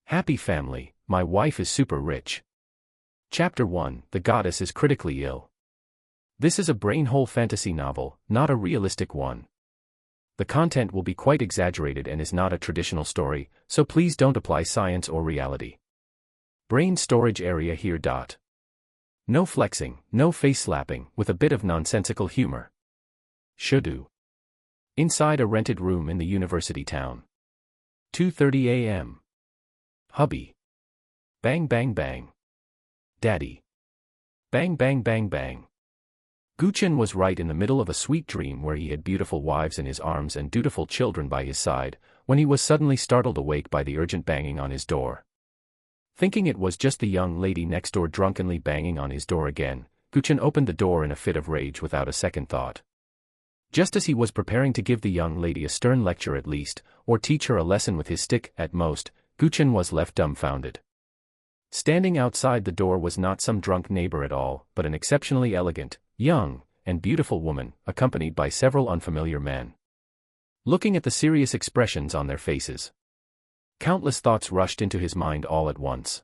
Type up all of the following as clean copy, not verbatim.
Happy family, my wife is super rich. Chapter 1, The Goddess is Critically Ill. This is a brain-hole fantasy novel, not a realistic one. The content will be quite exaggerated and is not a traditional story, so please don't apply science or reality. Brain storage area here. No flexing, no face slapping, with a bit of nonsensical humor. Shudu. Inside a rented room in the university town. 2:30 a.m. Hubby. Bang bang bang. Daddy. Bang bang bang bang. Chen was right in the middle of a sweet dream where he had beautiful wives in his arms and dutiful children by his side, when he was suddenly startled awake by the urgent banging on his door. Thinking it was just the young lady next door drunkenly banging on his door again, Chen opened the door in a fit of rage without a second thought. Just as he was preparing to give the young lady a stern lecture at least, or teach her a lesson with his stick at most, Chen was left dumbfounded. Standing outside the door was not some drunk neighbor at all, but an exceptionally elegant, young, and beautiful woman, accompanied by several unfamiliar men. Looking at the serious expressions on their faces, countless thoughts rushed into his mind all at once.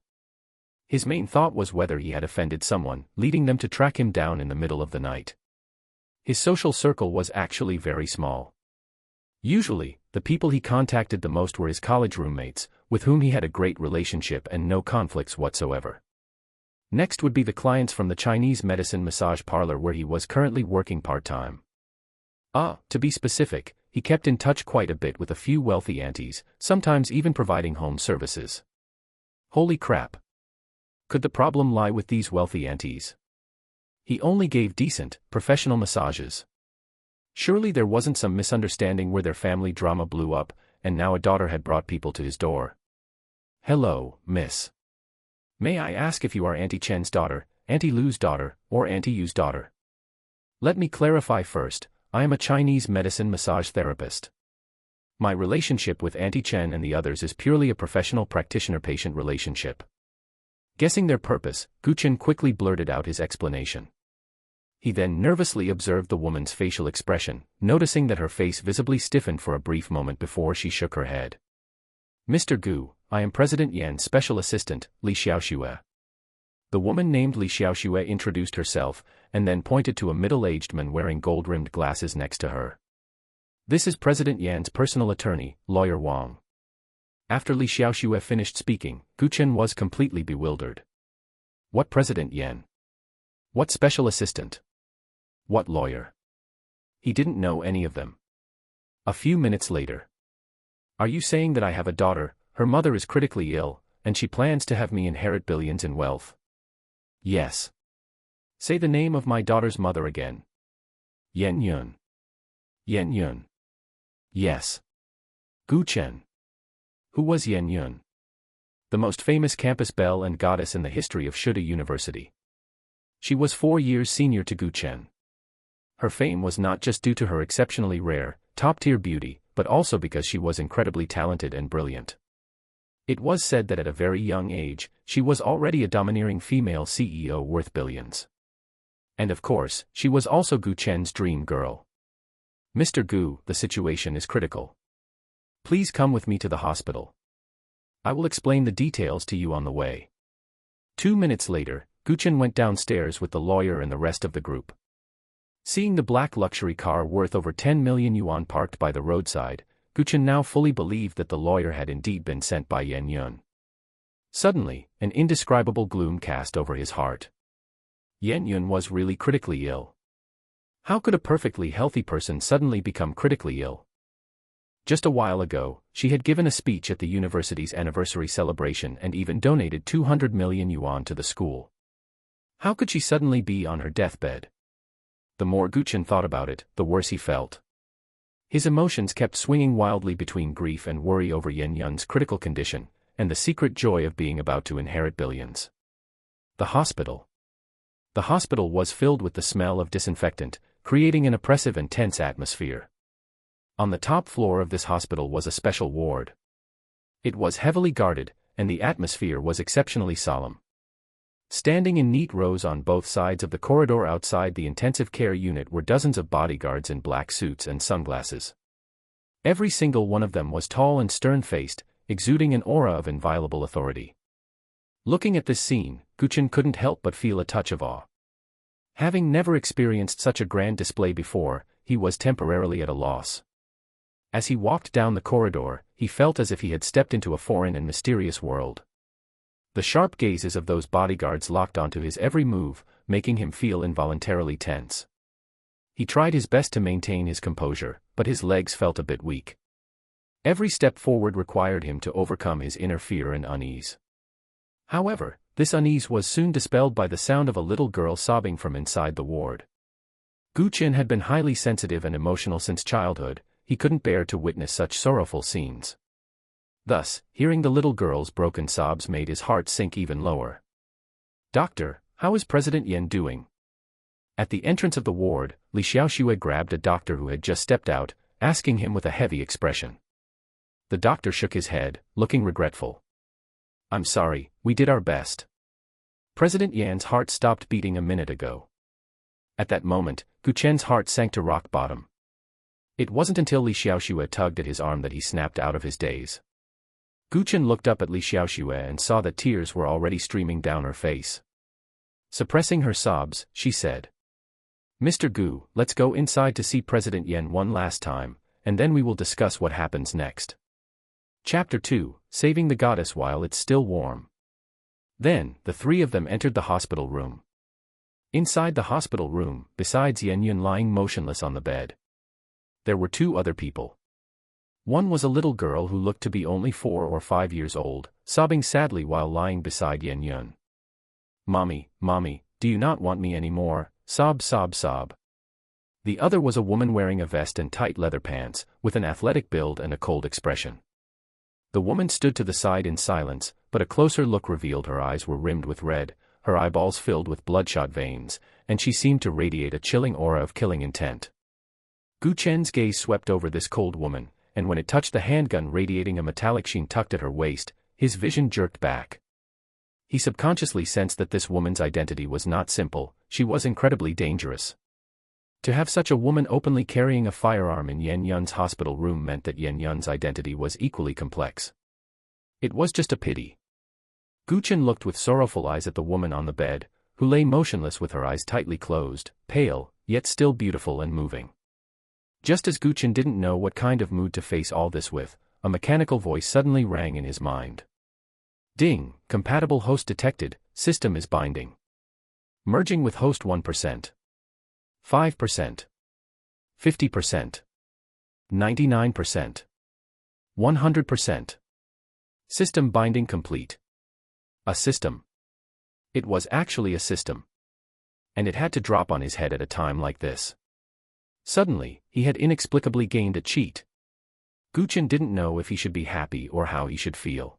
His main thought was whether he had offended someone, leading them to track him down in the middle of the night. His social circle was actually very small. Usually, the people he contacted the most were his college roommates, with whom he had a great relationship and no conflicts whatsoever. Next would be the clients from the Chinese medicine massage parlor where he was currently working part-time. To be specific, he kept in touch quite a bit with a few wealthy aunties, sometimes even providing home services. Holy crap! Could the problem lie with these wealthy aunties? He only gave decent, professional massages. Surely there wasn't some misunderstanding where their family drama blew up, and now a daughter had brought people to his door. Hello, miss. May I ask if you are Auntie Chen's daughter, Auntie Lu's daughter, or Auntie Yu's daughter? Let me clarify first, I am a Chinese medicine massage therapist. My relationship with Auntie Chen and the others is purely a professional practitioner-patient relationship. Guessing their purpose, Chen quickly blurted out his explanation. He then nervously observed the woman's facial expression, noticing that her face visibly stiffened for a brief moment before she shook her head. Mr. Gu, I am President Yan's special assistant, Li Xiaoxue. The woman named Li Xiaoxue introduced herself, and then pointed to a middle-aged man wearing gold-rimmed glasses next to her. This is President Yan's personal attorney, Lawyer Wang. After Li Xiaoxue finished speaking, Chen was completely bewildered. What President Yan? What special assistant? What lawyer? He didn't know any of them. A few minutes later. Are you saying that I have a daughter, her mother is critically ill, and she plans to have me inherit billions in wealth? Yes. Say the name of my daughter's mother again. Yan Yun. Yan Yun. Yes. Chen. Who was Yan Yun? The most famous campus belle and goddess in the history of Shuda University. She was 4 years senior to Chen. Her fame was not just due to her exceptionally rare, top-tier beauty, but also because she was incredibly talented and brilliant. It was said that at a very young age, she was already a domineering female CEO worth billions. And of course, she was also Chen's dream girl. Mr. Gu, the situation is critical. Please come with me to the hospital. I will explain the details to you on the way. 2 minutes later, Chen went downstairs with the lawyer and the rest of the group. Seeing the black luxury car worth over 10 million yuan parked by the roadside, Chen now fully believed that the lawyer had indeed been sent by Yan Yun. Suddenly, an indescribable gloom cast over his heart. Yan Yun was really critically ill. How could a perfectly healthy person suddenly become critically ill? Just a while ago, she had given a speech at the university's anniversary celebration and even donated 200 million yuan to the school. How could she suddenly be on her deathbed? The more Chen thought about it, the worse he felt. His emotions kept swinging wildly between grief and worry over Yan Yun's critical condition, and the secret joy of being about to inherit billions. The hospital. The hospital was filled with the smell of disinfectant, creating an oppressive and tense atmosphere. On the top floor of this hospital was a special ward. It was heavily guarded, and the atmosphere was exceptionally solemn. Standing in neat rows on both sides of the corridor outside the intensive care unit were dozens of bodyguards in black suits and sunglasses. Every single one of them was tall and stern-faced, exuding an aura of inviolable authority. Looking at this scene, Chen couldn't help but feel a touch of awe. Having never experienced such a grand display before, he was temporarily at a loss. As he walked down the corridor, he felt as if he had stepped into a foreign and mysterious world. The sharp gazes of those bodyguards locked onto his every move, making him feel involuntarily tense. He tried his best to maintain his composure, but his legs felt a bit weak. Every step forward required him to overcome his inner fear and unease. However, this unease was soon dispelled by the sound of a little girl sobbing from inside the ward. Chen had been highly sensitive and emotional since childhood. He couldn't bear to witness such sorrowful scenes. Thus, hearing the little girl's broken sobs made his heart sink even lower. "Doctor, how is President Yen doing?" At the entrance of the ward, Li Xiaoxue grabbed a doctor who had just stepped out, asking him with a heavy expression. The doctor shook his head, looking regretful. "I'm sorry, we did our best. President Yan's heart stopped beating a minute ago." At that moment, Chen's heart sank to rock bottom. It wasn't until Li Xiaoxue tugged at his arm that he snapped out of his daze. Chen looked up at Li Xiaoxue and saw that tears were already streaming down her face. Suppressing her sobs, she said, "Mr. Gu, let's go inside to see President Yen one last time, and then we will discuss what happens next." Chapter 2, Saving the Goddess While It's Still Warm. Then, the three of them entered the hospital room. Inside the hospital room, besides Yen Yun lying motionless on the bed, there were two other people. One was a little girl who looked to be only 4 or 5 years old, sobbing sadly while lying beside Yen Yun. "Mommy, mommy, do you not want me anymore?" Sob, sob, sob. The other was a woman wearing a vest and tight leather pants, with an athletic build and a cold expression. The woman stood to the side in silence, but a closer look revealed her eyes were rimmed with red, her eyeballs filled with bloodshot veins, and she seemed to radiate a chilling aura of killing intent. Chen's gaze swept over this cold woman, and when it touched the handgun radiating a metallic sheen tucked at her waist, his vision jerked back. He subconsciously sensed that this woman's identity was not simple, she was incredibly dangerous. To have such a woman openly carrying a firearm in Yen Yun's hospital room meant that Yen Yun's identity was equally complex. It was just a pity. Chen looked with sorrowful eyes at the woman on the bed, who lay motionless with her eyes tightly closed, pale, yet still beautiful and moving. Just as Chen didn't know what kind of mood to face all this with, a mechanical voice suddenly rang in his mind. "Ding, compatible host detected, system is binding. Merging with host 1%. 5%. 50%. 99%. 100%. System binding complete." A system. It was actually a system. And it had to drop on his head at a time like this. Suddenly, he had inexplicably gained a cheat. Chen didn't know if he should be happy or how he should feel.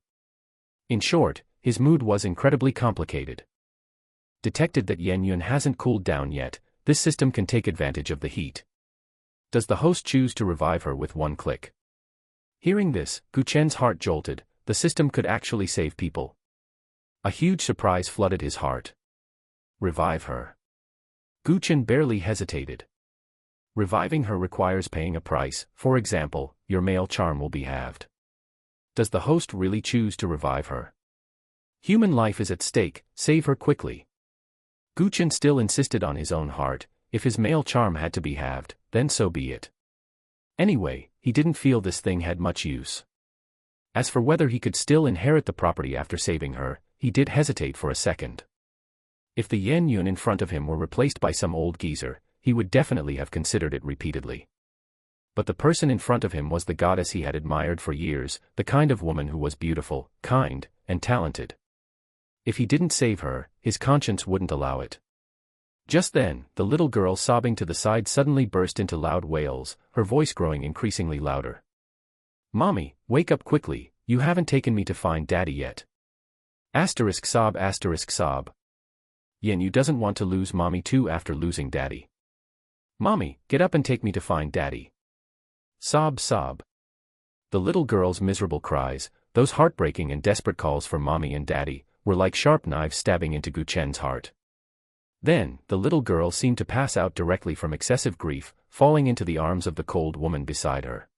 In short, his mood was incredibly complicated. Detected that Yen Yun hasn't cooled down yet, this system can take advantage of the heat. Does the host choose to revive her with one click? Hearing this, Chen's heart jolted. The system could actually save people. A huge surprise flooded his heart. Revive her. Chen barely hesitated. Reviving her requires paying a price, for example, your male charm will be halved. Does the host really choose to revive her? Human life is at stake, save her quickly. Chen still insisted on his own heart. If his male charm had to be halved, then so be it. Anyway, he didn't feel this thing had much use. As for whether he could still inherit the property after saving her, he did hesitate for a second. If the Yen Yun in front of him were replaced by some old geezer, he would definitely have considered it repeatedly. But the person in front of him was the goddess he had admired for years, the kind of woman who was beautiful, kind, and talented. If he didn't save her, his conscience wouldn't allow it. Just then, the little girl sobbing to the side suddenly burst into loud wails, her voice growing increasingly louder. "Mommy, wake up quickly, you haven't taken me to find Daddy yet." Asterisk sob asterisk sob. Yen Yu doesn't want to lose Mommy too after losing Daddy. "Mommy, get up and take me to find Daddy." Sob sob. The little girl's miserable cries, those heartbreaking and desperate calls for Mommy and Daddy, were like sharp knives stabbing into Chen's heart. Then, the little girl seemed to pass out directly from excessive grief, falling into the arms of the cold woman beside her.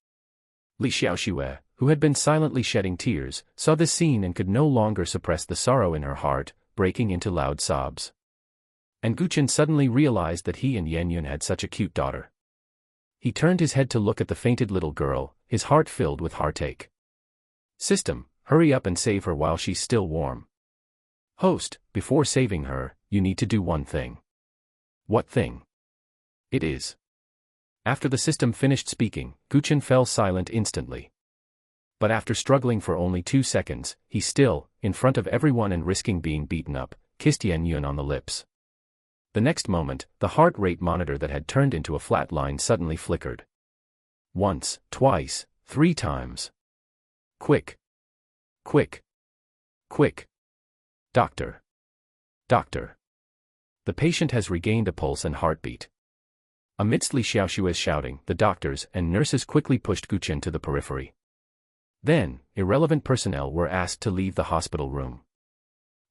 "Li Xiaoxue, who had been silently shedding tears, saw this scene and could no longer suppress the sorrow in her heart, breaking into loud sobs. And Chen suddenly realized that he and Yun had such a cute daughter. He turned his head to look at the fainted little girl, his heart filled with heartache. System, hurry up and save her while she's still warm. Host, before saving her, you need to do one thing. What thing? It is. After the system finished speaking, Chen fell silent instantly. But after struggling for only 2 seconds, he still, in front of everyone and risking being beaten up, kissed Yun on the lips. The next moment, the heart rate monitor that had turned into a flat line suddenly flickered. Once, twice, 3 times. Quick. Quick. Quick. Doctor. Doctor. The patient has regained a pulse and heartbeat. Amidst Li Xiaoshui's shouting, the doctors and nurses quickly pushed Chen to the periphery. Then, irrelevant personnel were asked to leave the hospital room.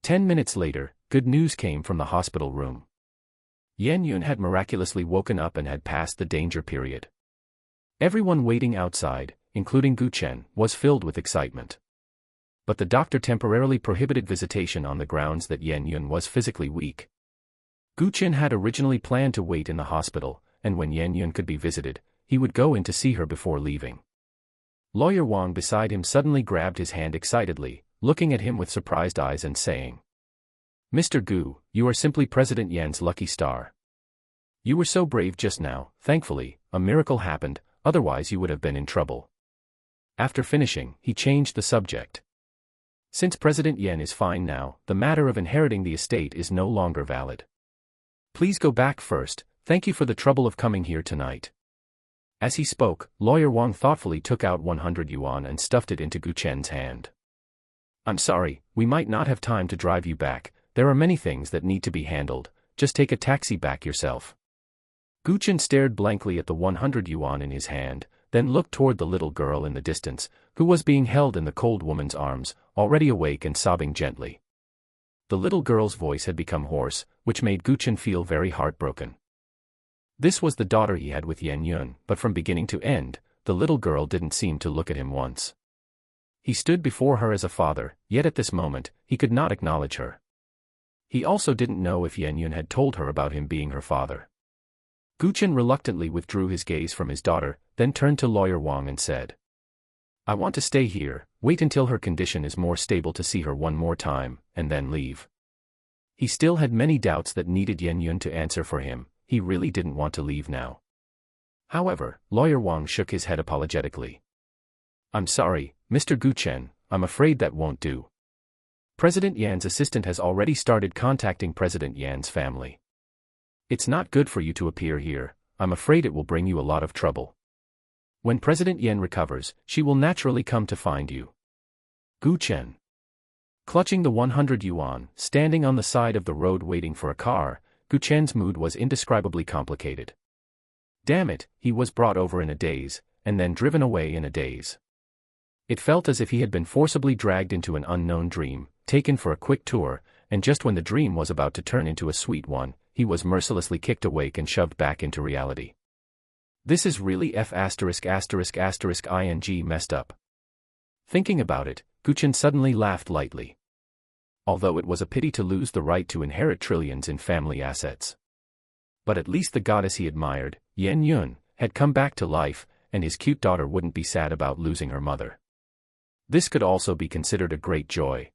10 minutes later, good news came from the hospital room. Yun had miraculously woken up and had passed the danger period. Everyone waiting outside, including Chen, was filled with excitement. But the doctor temporarily prohibited visitation on the grounds that Yun was physically weak. Chen had originally planned to wait in the hospital, and when Yun could be visited, he would go in to see her before leaving. Lawyer Wang beside him suddenly grabbed his hand excitedly, looking at him with surprised eyes and saying, "Mr. Gu, you are simply President Yan's lucky star. You were so brave just now, thankfully, a miracle happened, otherwise you would have been in trouble." After finishing, he changed the subject. Since President Yan is fine now, the matter of inheriting the estate is no longer valid. Please go back first, thank you for the trouble of coming here tonight. As he spoke, Lawyer Wang thoughtfully took out 100 yuan and stuffed it into Chen's hand. "I'm sorry, we might not have time to drive you back, there are many things that need to be handled, just take a taxi back yourself." Chen stared blankly at the 100 yuan in his hand, then looked toward the little girl in the distance, who was being held in the cold woman's arms, already awake and sobbing gently. The little girl's voice had become hoarse, which made Chen feel very heartbroken. This was the daughter he had with Yun, but from beginning to end, the little girl didn't seem to look at him once. He stood before her as a father, yet at this moment, he could not acknowledge her. He also didn't know if Yun had told her about him being her father. Chen reluctantly withdrew his gaze from his daughter, then turned to Lawyer Wang and said, "I want to stay here, wait until her condition is more stable to see her one more time, and then leave." He still had many doubts that needed Yun to answer for him, he really didn't want to leave now. However, Lawyer Wang shook his head apologetically. "I'm sorry, Mr. Chen, I'm afraid that won't do. President Yan's assistant has already started contacting President Yan's family. It's not good for you to appear here, I'm afraid it will bring you a lot of trouble. When President Yan recovers, she will naturally come to find you." Chen. Clutching the 100 yuan, standing on the side of the road waiting for a car, Chen's mood was indescribably complicated. Damn it, he was brought over in a daze, and then driven away in a daze. It felt as if he had been forcibly dragged into an unknown dream, taken for a quick tour, and just when the dream was about to turn into a sweet one, he was mercilessly kicked awake and shoved back into reality. This is really ing messed up. Thinking about it, Chen suddenly laughed lightly. Although it was a pity to lose the right to inherit trillions in family assets. But at least the goddess he admired, Yun, had come back to life, and his cute daughter wouldn't be sad about losing her mother. This could also be considered a great joy.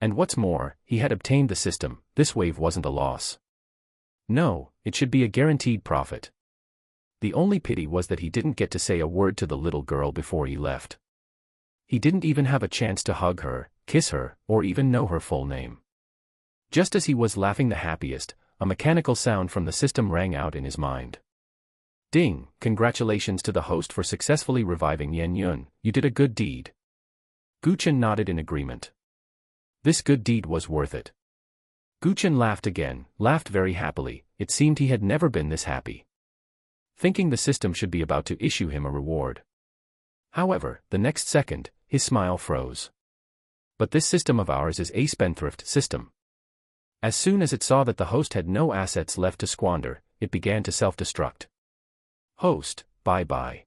And what's more, he had obtained the system, this wave wasn't a loss. No, it should be a guaranteed profit. The only pity was that he didn't get to say a word to the little girl before he left. He didn't even have a chance to hug her, kiss her, or even know her full name. Just as he was laughing the happiest, a mechanical sound from the system rang out in his mind. "Ding, congratulations to the host for successfully reviving Yun, you did a good deed." Chen nodded in agreement. This good deed was worth it. Chen laughed again, laughed very happily, it seemed he had never been this happy. Thinking the system should be about to issue him a reward. However, the next second, his smile froze. But this system of ours is a spendthrift system. As soon as it saw that the host had no assets left to squander, it began to self-destruct. "Host, bye-bye."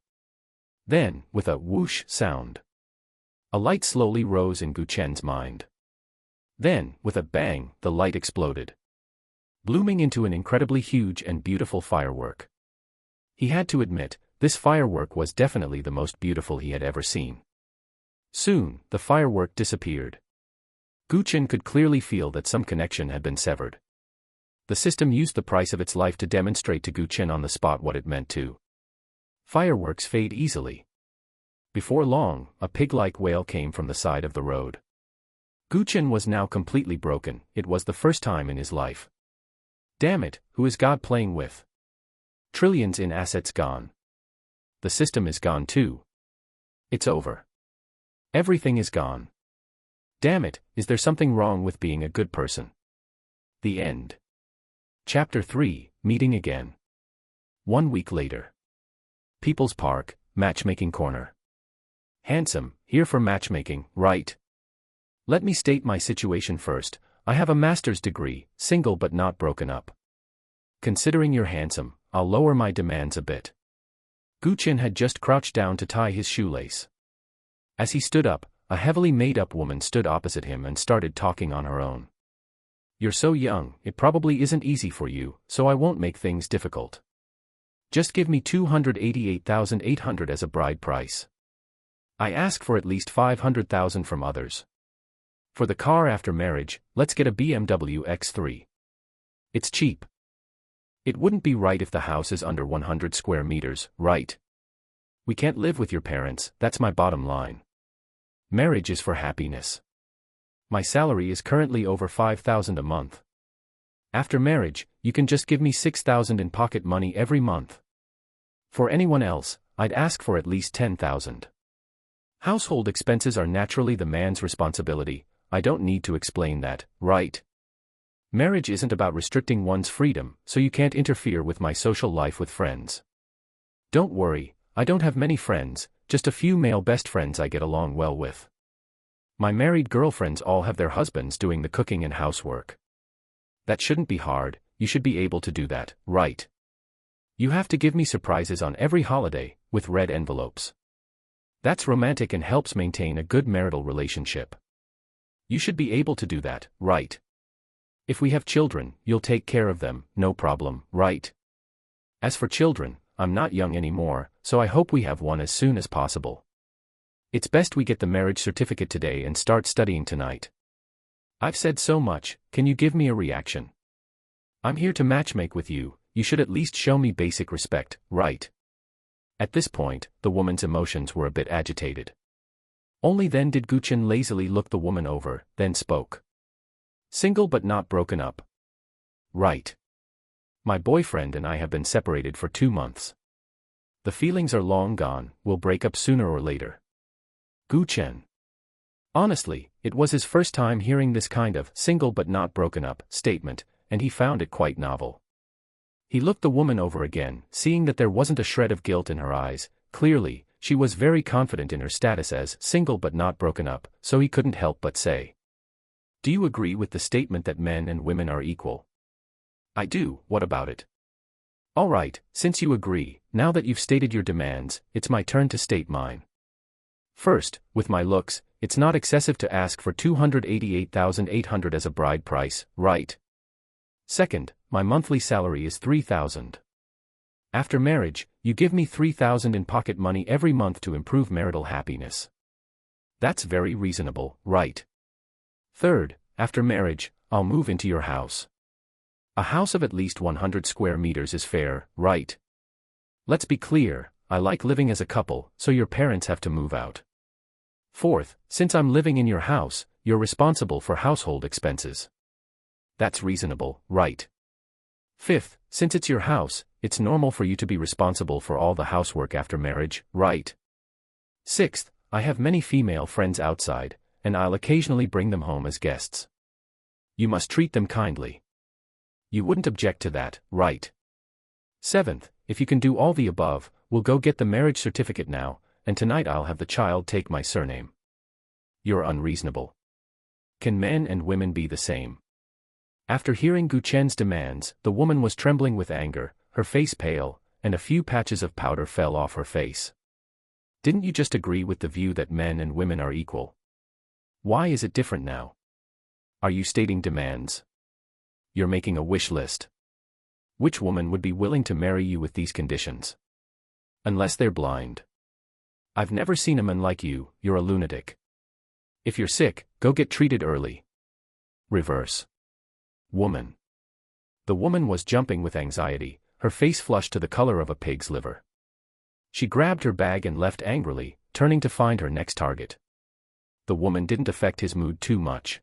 Then, with a whoosh sound, A light slowly rose in Gu Chen's mind. Then, with a bang, the light exploded, blooming into an incredibly huge and beautiful firework. He had to admit, this firework was definitely the most beautiful he had ever seen. Soon, the firework disappeared. Gu Chen could clearly feel that some connection had been severed. The system used the price of its life to demonstrate to Gu Chen on the spot what it meant to. Fireworks fade easily. Before long, a pig-like wail came from the side of the road. Gu Chen was now completely broken. It was the first time in his life. Damn it, who is God playing with? Trillions in assets gone. The system is gone too. It's over. Everything is gone. Damn it, is there something wrong with being a good person? The end. Chapter 3, Meeting Again. 1 week later. People's Park, Matchmaking Corner. Handsome, here for matchmaking, right? Let me state my situation first. I have a master's degree, single but not broken up. Considering you're handsome, I'll lower my demands a bit. Gu Chen had just crouched down to tie his shoelace. As he stood up, a heavily made-up woman stood opposite him and started talking on her own. You're so young, it probably isn't easy for you, so I won't make things difficult. Just give me 288,800 as a bride price. I ask for at least 500,000 from others. For the car after marriage, let's get a BMW X3. It's cheap. It wouldn't be right if the house is under 100 square meters, right? We can't live with your parents, that's my bottom line. Marriage is for happiness. My salary is currently over 5,000 a month. After marriage, you can just give me 6,000 in pocket money every month. For anyone else, I'd ask for at least 10,000. Household expenses are naturally the man's responsibility. I don't need to explain that, right? Marriage isn't about restricting one's freedom, so you can't interfere with my social life with friends. Don't worry, I don't have many friends, just a few male best friends I get along well with. My married girlfriends all have their husbands doing the cooking and housework. That shouldn't be hard, you should be able to do that, right? You have to give me surprises on every holiday, with red envelopes. That's romantic and helps maintain a good marital relationship. You should be able to do that, right? If we have children, you'll take care of them, no problem, right? As for children, I'm not young anymore, so I hope we have one as soon as possible. It's best we get the marriage certificate today and start studying tonight. I've said so much, can you give me a reaction? I'm here to matchmake with you, you should at least show me basic respect, right? At this point, the woman's emotions were a bit agitated. Only then did Gu Chen lazily look the woman over, then spoke. Single but not broken up. Right. My boyfriend and I have been separated for 2 months. The feelings are long gone, we'll break up sooner or later. Gu Chen. Honestly, it was his first time hearing this kind of single but not broken up statement, and he found it quite novel. He looked the woman over again, seeing that there wasn't a shred of guilt in her eyes. Clearly, she was very confident in her status as single but not broken up, so he couldn't help but say. Do you agree with the statement that men and women are equal? I do, what about it? All right, since you agree, now that you've stated your demands, it's my turn to state mine. First, with my looks, it's not excessive to ask for 288,800 as a bride price, right? Second, my monthly salary is 3,000. After marriage, you give me 3,000 in pocket money every month to improve marital happiness. That's very reasonable, right? Third, after marriage, I'll move into your house. A house of at least 100 square meters is fair, right? Let's be clear, I like living as a couple, so your parents have to move out. Fourth, since I'm living in your house, you're responsible for household expenses. That's reasonable, right? Fifth, since it's your house, it's normal for you to be responsible for all the housework after marriage, right? Sixth, I have many female friends outside, and I'll occasionally bring them home as guests. You must treat them kindly. You wouldn't object to that, right? Seventh, if you can do all the above, we'll go get the marriage certificate now, and tonight I'll have the child take my surname. You're unreasonable. Can men and women be the same? After hearing Gu Chen's demands, the woman was trembling with anger, her face pale, and a few patches of powder fell off her face. Didn't you just agree with the view that men and women are equal? Why is it different now? Are you stating demands? You're making a wish list. Which woman would be willing to marry you with these conditions? Unless they're blind. I've never seen a man like you, you're a lunatic. If you're sick, go get treated early. Reverse. Woman. The woman was jumping with anxiety, her face flushed to the color of a pig's liver. She grabbed her bag and left angrily, turning to find her next target. The woman didn't affect his mood too much.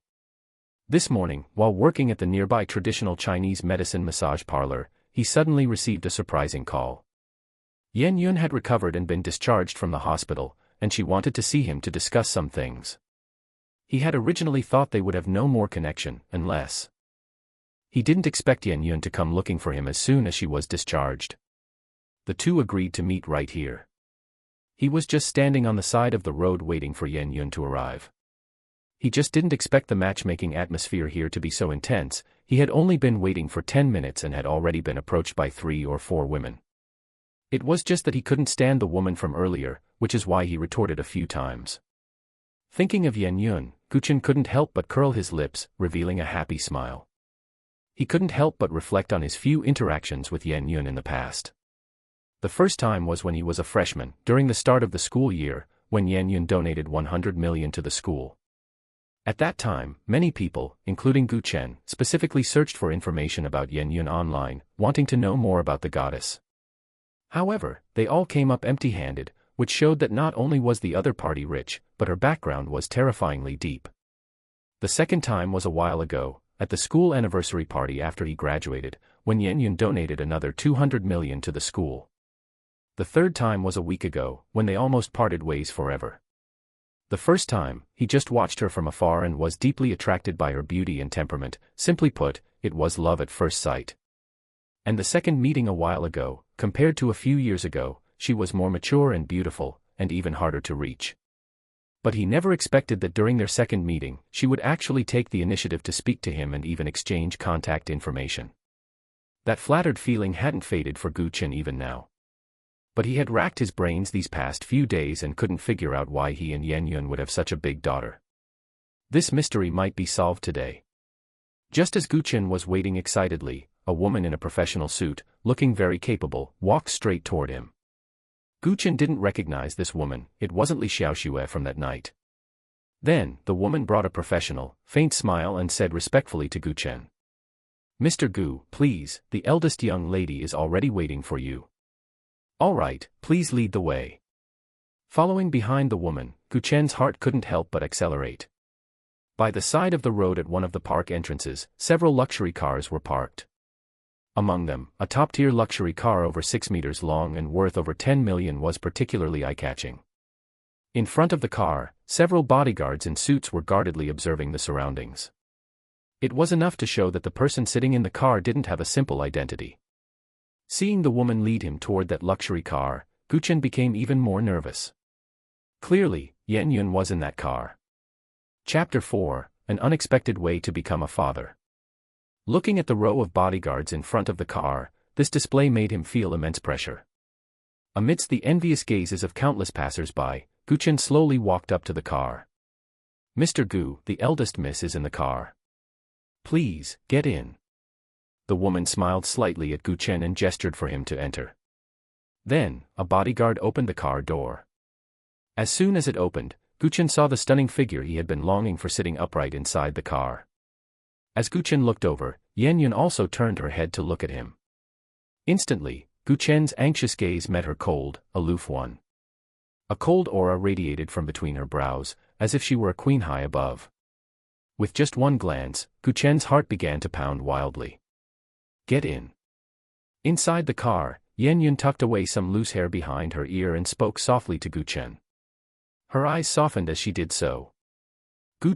This morning, while working at the nearby traditional Chinese medicine massage parlor, he suddenly received a surprising call. Yan Yun had recovered and been discharged from the hospital, and she wanted to see him to discuss some things. He had originally thought they would have no more connection, unless... He didn't expect Yan Yun to come looking for him as soon as she was discharged. The two agreed to meet right here. He was just standing on the side of the road waiting for Yan Yun to arrive. He just didn't expect the matchmaking atmosphere here to be so intense. He had only been waiting for 10 minutes and had already been approached by 3 or 4 women. It was just that he couldn't stand the woman from earlier, which is why he retorted a few times. Thinking of Yan Yun, Chen couldn't help but curl his lips, revealing a happy smile. He couldn't help but reflect on his few interactions with Yan Yun in the past. The first time was when he was a freshman, during the start of the school year, when Yan Yun donated 100 million to the school. At that time, many people, including Chen, specifically searched for information about Yan Yun online, wanting to know more about the goddess. However, they all came up empty-handed, which showed that not only was the other party rich, but her background was terrifyingly deep. The second time was a while ago, at the school anniversary party after he graduated, when Yan Yun donated another 200 million to the school. The third time was a week ago, when they almost parted ways forever. The first time, he just watched her from afar and was deeply attracted by her beauty and temperament. Simply put, it was love at first sight. And the second meeting a while ago, compared to a few years ago, she was more mature and beautiful, and even harder to reach. But he never expected that during their second meeting, she would actually take the initiative to speak to him and even exchange contact information. That flattered feeling hadn't faded for Chen even now. But he had racked his brains these past few days and couldn't figure out why he and Yan Yun would have such a big daughter. This mystery might be solved today. Just as Chen was waiting excitedly, a woman in a professional suit, looking very capable, walked straight toward him. Chen didn't recognize this woman. It wasn't Li Xiaoxue from that night. Then, the woman brought a professional, faint smile and said respectfully to Chen, "Mr. Gu, please, the eldest young lady is already waiting for you. All right, please lead the way." Following behind the woman, Chen's heart couldn't help but accelerate. By the side of the road at one of the park entrances, several luxury cars were parked. Among them, a top-tier luxury car over 6 meters long and worth over 10 million was particularly eye-catching. In front of the car, several bodyguards in suits were guardedly observing the surroundings. It was enough to show that the person sitting in the car didn't have a simple identity. Seeing the woman lead him toward that luxury car, Chen became even more nervous. Clearly, Yan Yun was in that car. Chapter 4, An Unexpected Way to Become a Father. Looking at the row of bodyguards in front of the car, this display made him feel immense pressure. Amidst the envious gazes of countless passers-by, Chen slowly walked up to the car. "Mr. Gu, the eldest miss is in the car. Please, get in." The woman smiled slightly at Chen and gestured for him to enter. Then, a bodyguard opened the car door. As soon as it opened, Chen saw the stunning figure he had been longing for sitting upright inside the car. As Chen looked over, Yan Yun also turned her head to look at him. Instantly, Chen's anxious gaze met her cold, aloof one. A cold aura radiated from between her brows, as if she were a queen high above. With just one glance, Chen's heart began to pound wildly. "Get in." Inside the car, Yan Yun tucked away some loose hair behind her ear and spoke softly to Chen. Her eyes softened as she did so.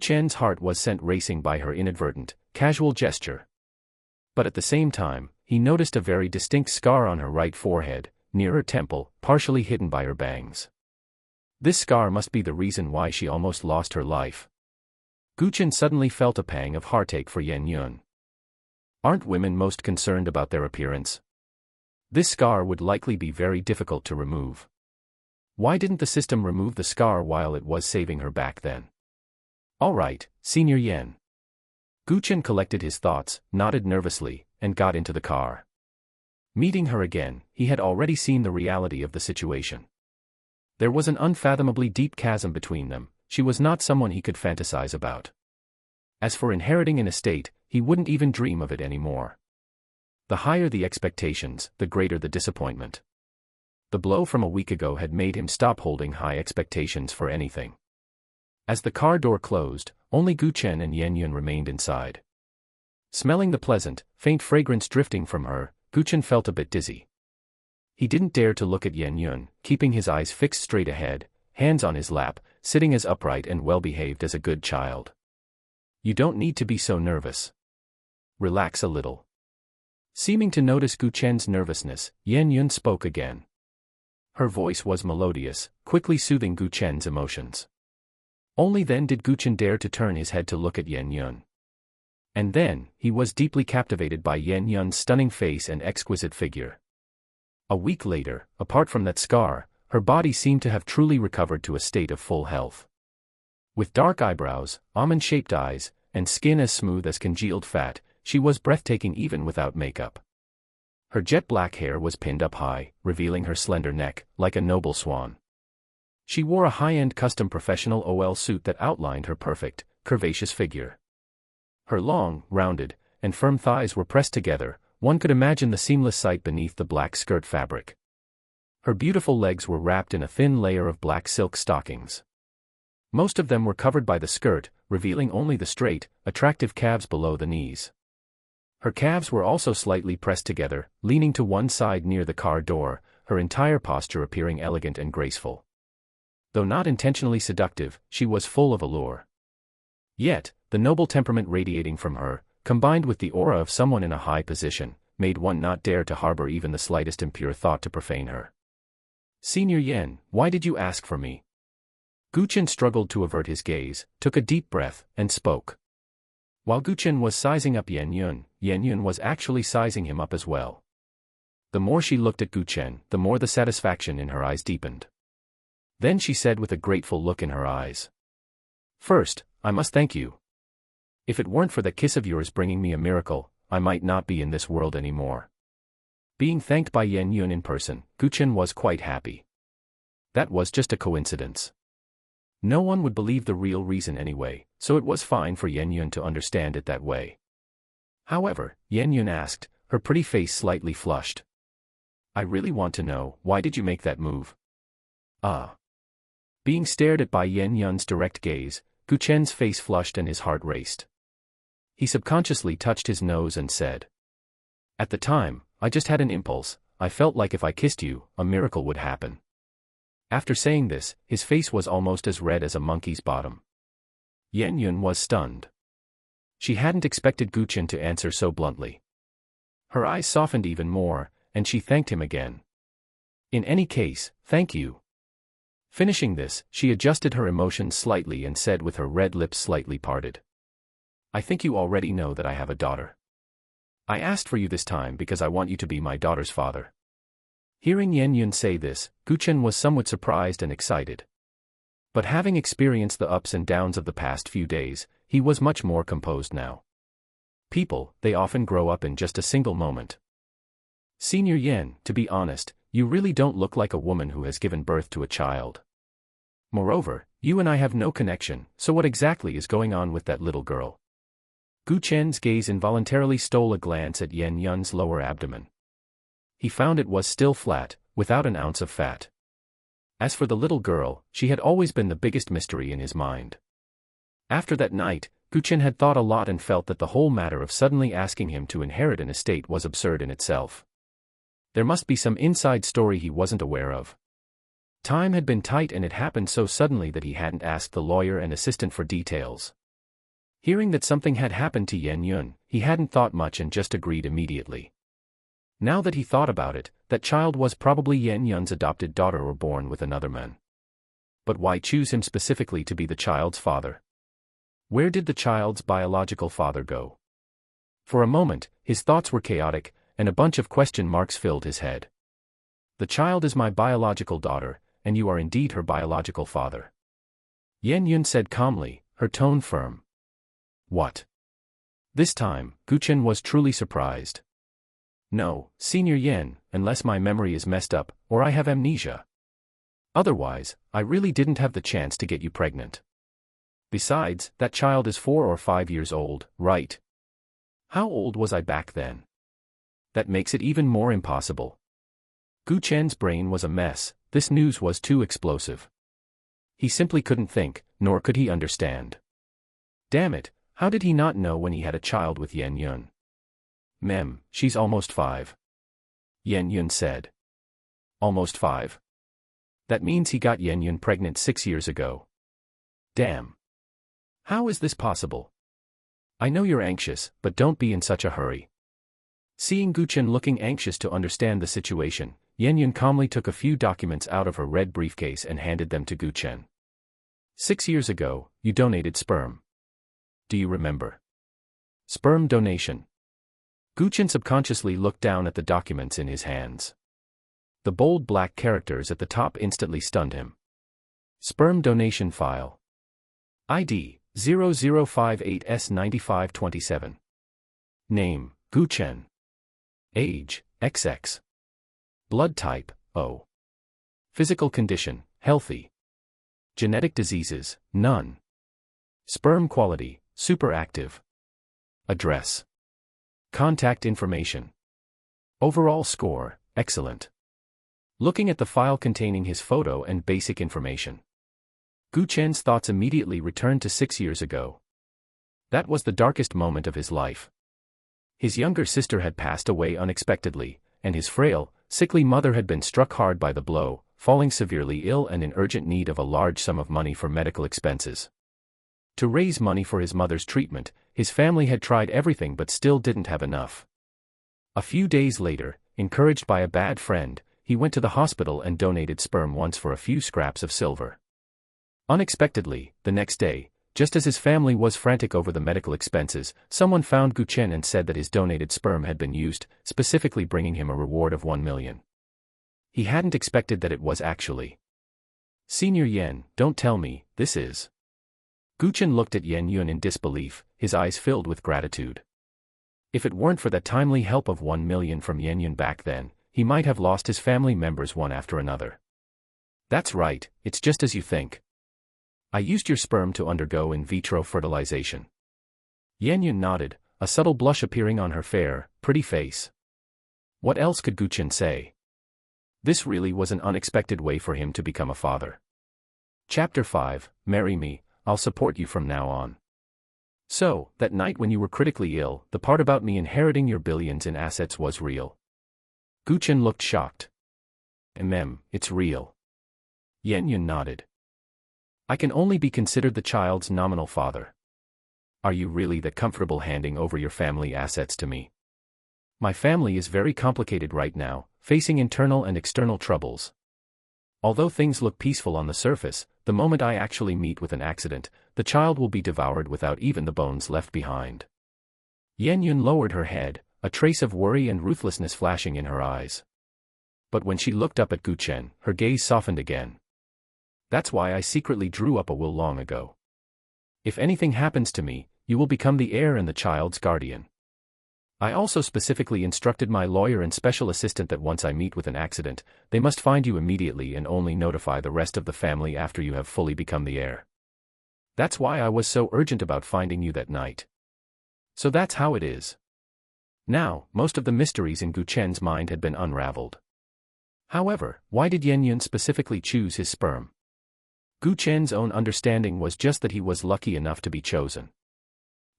Chen's heart was sent racing by her inadvertent, casual gesture. But at the same time, he noticed a very distinct scar on her right forehead, near her temple, partially hidden by her bangs. This scar must be the reason why she almost lost her life. Chen suddenly felt a pang of heartache for Yan Yun. Aren't women most concerned about their appearance? This scar would likely be very difficult to remove. Why didn't the system remove the scar while it was saving her back then? All right, Senior Yen. Gu Chen collected his thoughts, nodded nervously, and got into the car. Meeting her again, he had already seen the reality of the situation. There was an unfathomably deep chasm between them. She was not someone he could fantasize about. As for inheriting an estate, he wouldn't even dream of it anymore. The higher the expectations, the greater the disappointment. The blow from a week ago had made him stop holding high expectations for anything. As the car door closed, only Gu Chen and Yan Yun remained inside. Smelling the pleasant, faint fragrance drifting from her, Gu Chen felt a bit dizzy. He didn't dare to look at Yan Yun, keeping his eyes fixed straight ahead, hands on his lap, sitting as upright and well-behaved as a good child. You don't need to be so nervous. Relax a little. Seeming to notice Gu Chen's nervousness, Yan Yun spoke again. Her voice was melodious, quickly soothing Gu Chen's emotions. Only then did Gu Chen dare to turn his head to look at Yan Yun. And then, he was deeply captivated by Yan Yun's stunning face and exquisite figure. A week later, apart from that scar, her body seemed to have truly recovered to a state of full health. With dark eyebrows, almond-shaped eyes, and skin as smooth as congealed fat, she was breathtaking even without makeup. Her jet-black hair was pinned up high, revealing her slender neck, like a noble swan. She wore a high-end custom professional OL suit that outlined her perfect, curvaceous figure. Her long, rounded, and firm thighs were pressed together. One could imagine the seamless sight beneath the black skirt fabric. Her beautiful legs were wrapped in a thin layer of black silk stockings. Most of them were covered by the skirt, revealing only the straight, attractive calves below the knees. Her calves were also slightly pressed together, leaning to one side near the car door, her entire posture appearing elegant and graceful. Though not intentionally seductive, she was full of allure. Yet, the noble temperament radiating from her, combined with the aura of someone in a high position, made one not dare to harbor even the slightest impure thought to profane her. Senior Yen, why did you ask for me? Gu Chen struggled to avert his gaze, took a deep breath, and spoke. While Gu Chen was sizing up Yan Yun was actually sizing him up as well. The more she looked at Gu Chen, the more the satisfaction in her eyes deepened. Then she said with a grateful look in her eyes. First, I must thank you. If it weren't for that kiss of yours bringing me a miracle, I might not be in this world anymore. Being thanked by Yan Yun in person, Gu Chen was quite happy. That was just a coincidence. No one would believe the real reason anyway, so it was fine for Yan Yun to understand it that way. However, Yan Yun asked, her pretty face slightly flushed. I really want to know, why did you make that move? Being stared at by Yan Yun's direct gaze, Gu Chen's face flushed and his heart raced. He subconsciously touched his nose and said. At the time, I just had an impulse. I felt like if I kissed you, a miracle would happen. After saying this, his face was almost as red as a monkey's bottom. Yan Yun was stunned. She hadn't expected Gu Chen to answer so bluntly. Her eyes softened even more, and she thanked him again. In any case, thank you. Finishing this, she adjusted her emotions slightly and said with her red lips slightly parted. I think you already know that I have a daughter. I asked for you this time because I want you to be my daughter's father. Hearing Yan Yun say this, Gu Chen was somewhat surprised and excited. But having experienced the ups and downs of the past few days, he was much more composed now. People, they often grow up in just a single moment. Senior Yen, to be honest, you really don't look like a woman who has given birth to a child. Moreover, you and I have no connection, so what exactly is going on with that little girl? Gu Chen's gaze involuntarily stole a glance at Yan Yun's lower abdomen. He found it was still flat, without an ounce of fat. As for the little girl, she had always been the biggest mystery in his mind. After that night, Gu Chen had thought a lot and felt that the whole matter of suddenly asking him to inherit an estate was absurd in itself. There must be some inside story he wasn't aware of. Time had been tight and it happened so suddenly that he hadn't asked the lawyer and assistant for details. Hearing that something had happened to Yan Yun, he hadn't thought much and just agreed immediately. Now that he thought about it, that child was probably Yan Yun's adopted daughter or born with another man. But why choose him specifically to be the child's father? Where did the child's biological father go? For a moment, his thoughts were chaotic, and a bunch of question marks filled his head. The child is my biological daughter, and you are indeed her biological father. Yan Yun said calmly, her tone firm. What? This time, Gu Chen was truly surprised. No, Senior Yan, unless my memory is messed up, or I have amnesia. Otherwise, I really didn't have the chance to get you pregnant. Besides, that child is 4 or 5 years old, right? How old was I back then? That makes it even more impossible. Gu Chen's brain was a mess. This news was too explosive. He simply couldn't think, nor could he understand. Damn it, how did he not know when he had a child with Yan Yun? Mem, she's almost 5. Yan Yun said. Almost 5. That means he got Yan Yun pregnant 6 years ago. Damn. How is this possible? I know you're anxious, but don't be in such a hurry. Seeing Gu Chen looking anxious to understand the situation, Yan Yun calmly took a few documents out of her red briefcase and handed them to Gu Chen. 6 years ago, you donated sperm. Do you remember? Sperm donation. Gu Chen subconsciously looked down at the documents in his hands. The bold black characters at the top instantly stunned him. Sperm donation file. ID, 0058S9527. Name, Gu Chen. Age, XX. Blood type, O. Physical condition, healthy. Genetic diseases, none. Sperm quality, super active. Address. Contact information. Overall score, excellent. Looking at the file containing his photo and basic information, Gu Chen's thoughts immediately returned to 6 years ago. That was the darkest moment of his life. His younger sister had passed away unexpectedly, and his frail, sickly mother had been struck hard by the blow, falling severely ill and in urgent need of a large sum of money for medical expenses. To raise money for his mother's treatment, his family had tried everything but still didn't have enough. A few days later, encouraged by a bad friend, he went to the hospital and donated sperm once for a few scraps of silver. Unexpectedly, the next day, just as his family was frantic over the medical expenses, someone found Gu Chen and said that his donated sperm had been used, specifically bringing him a reward of 1 million. He hadn't expected that it was actually. Senior Yan, don't tell me, this is. Gu Chen looked at Yan Yun in disbelief, his eyes filled with gratitude. If it weren't for that timely help of 1 million from Yan Yun back then, he might have lost his family members one after another. That's right, it's just as you think. I used your sperm to undergo in vitro fertilization. Yan Yun nodded, a subtle blush appearing on her fair, pretty face. What else could Gu Chen say? This really was an unexpected way for him to become a father. Chapter 5, Marry Me, I'll support you from now on. So, that night when you were critically ill, the part about me inheriting your billions in assets was real. Gu Chen looked shocked. It's real. Yan Yun nodded. I can only be considered the child's nominal father. Are you really that comfortable handing over your family assets to me? My family is very complicated right now, facing internal and external troubles. Although things look peaceful on the surface, the moment I actually meet with an accident, the child will be devoured without even the bones left behind. Yan Yun lowered her head, a trace of worry and ruthlessness flashing in her eyes. But when she looked up at Gu Chen, her gaze softened again. That's why I secretly drew up a will long ago. If anything happens to me, you will become the heir and the child's guardian. I also specifically instructed my lawyer and special assistant that once I meet with an accident, they must find you immediately and only notify the rest of the family after you have fully become the heir. That's why I was so urgent about finding you that night. So that's how it is. Now, most of the mysteries in Gu Chen's mind had been unraveled. However, why did Yan Yun specifically choose his sperm? Gu Chen's own understanding was just that he was lucky enough to be chosen.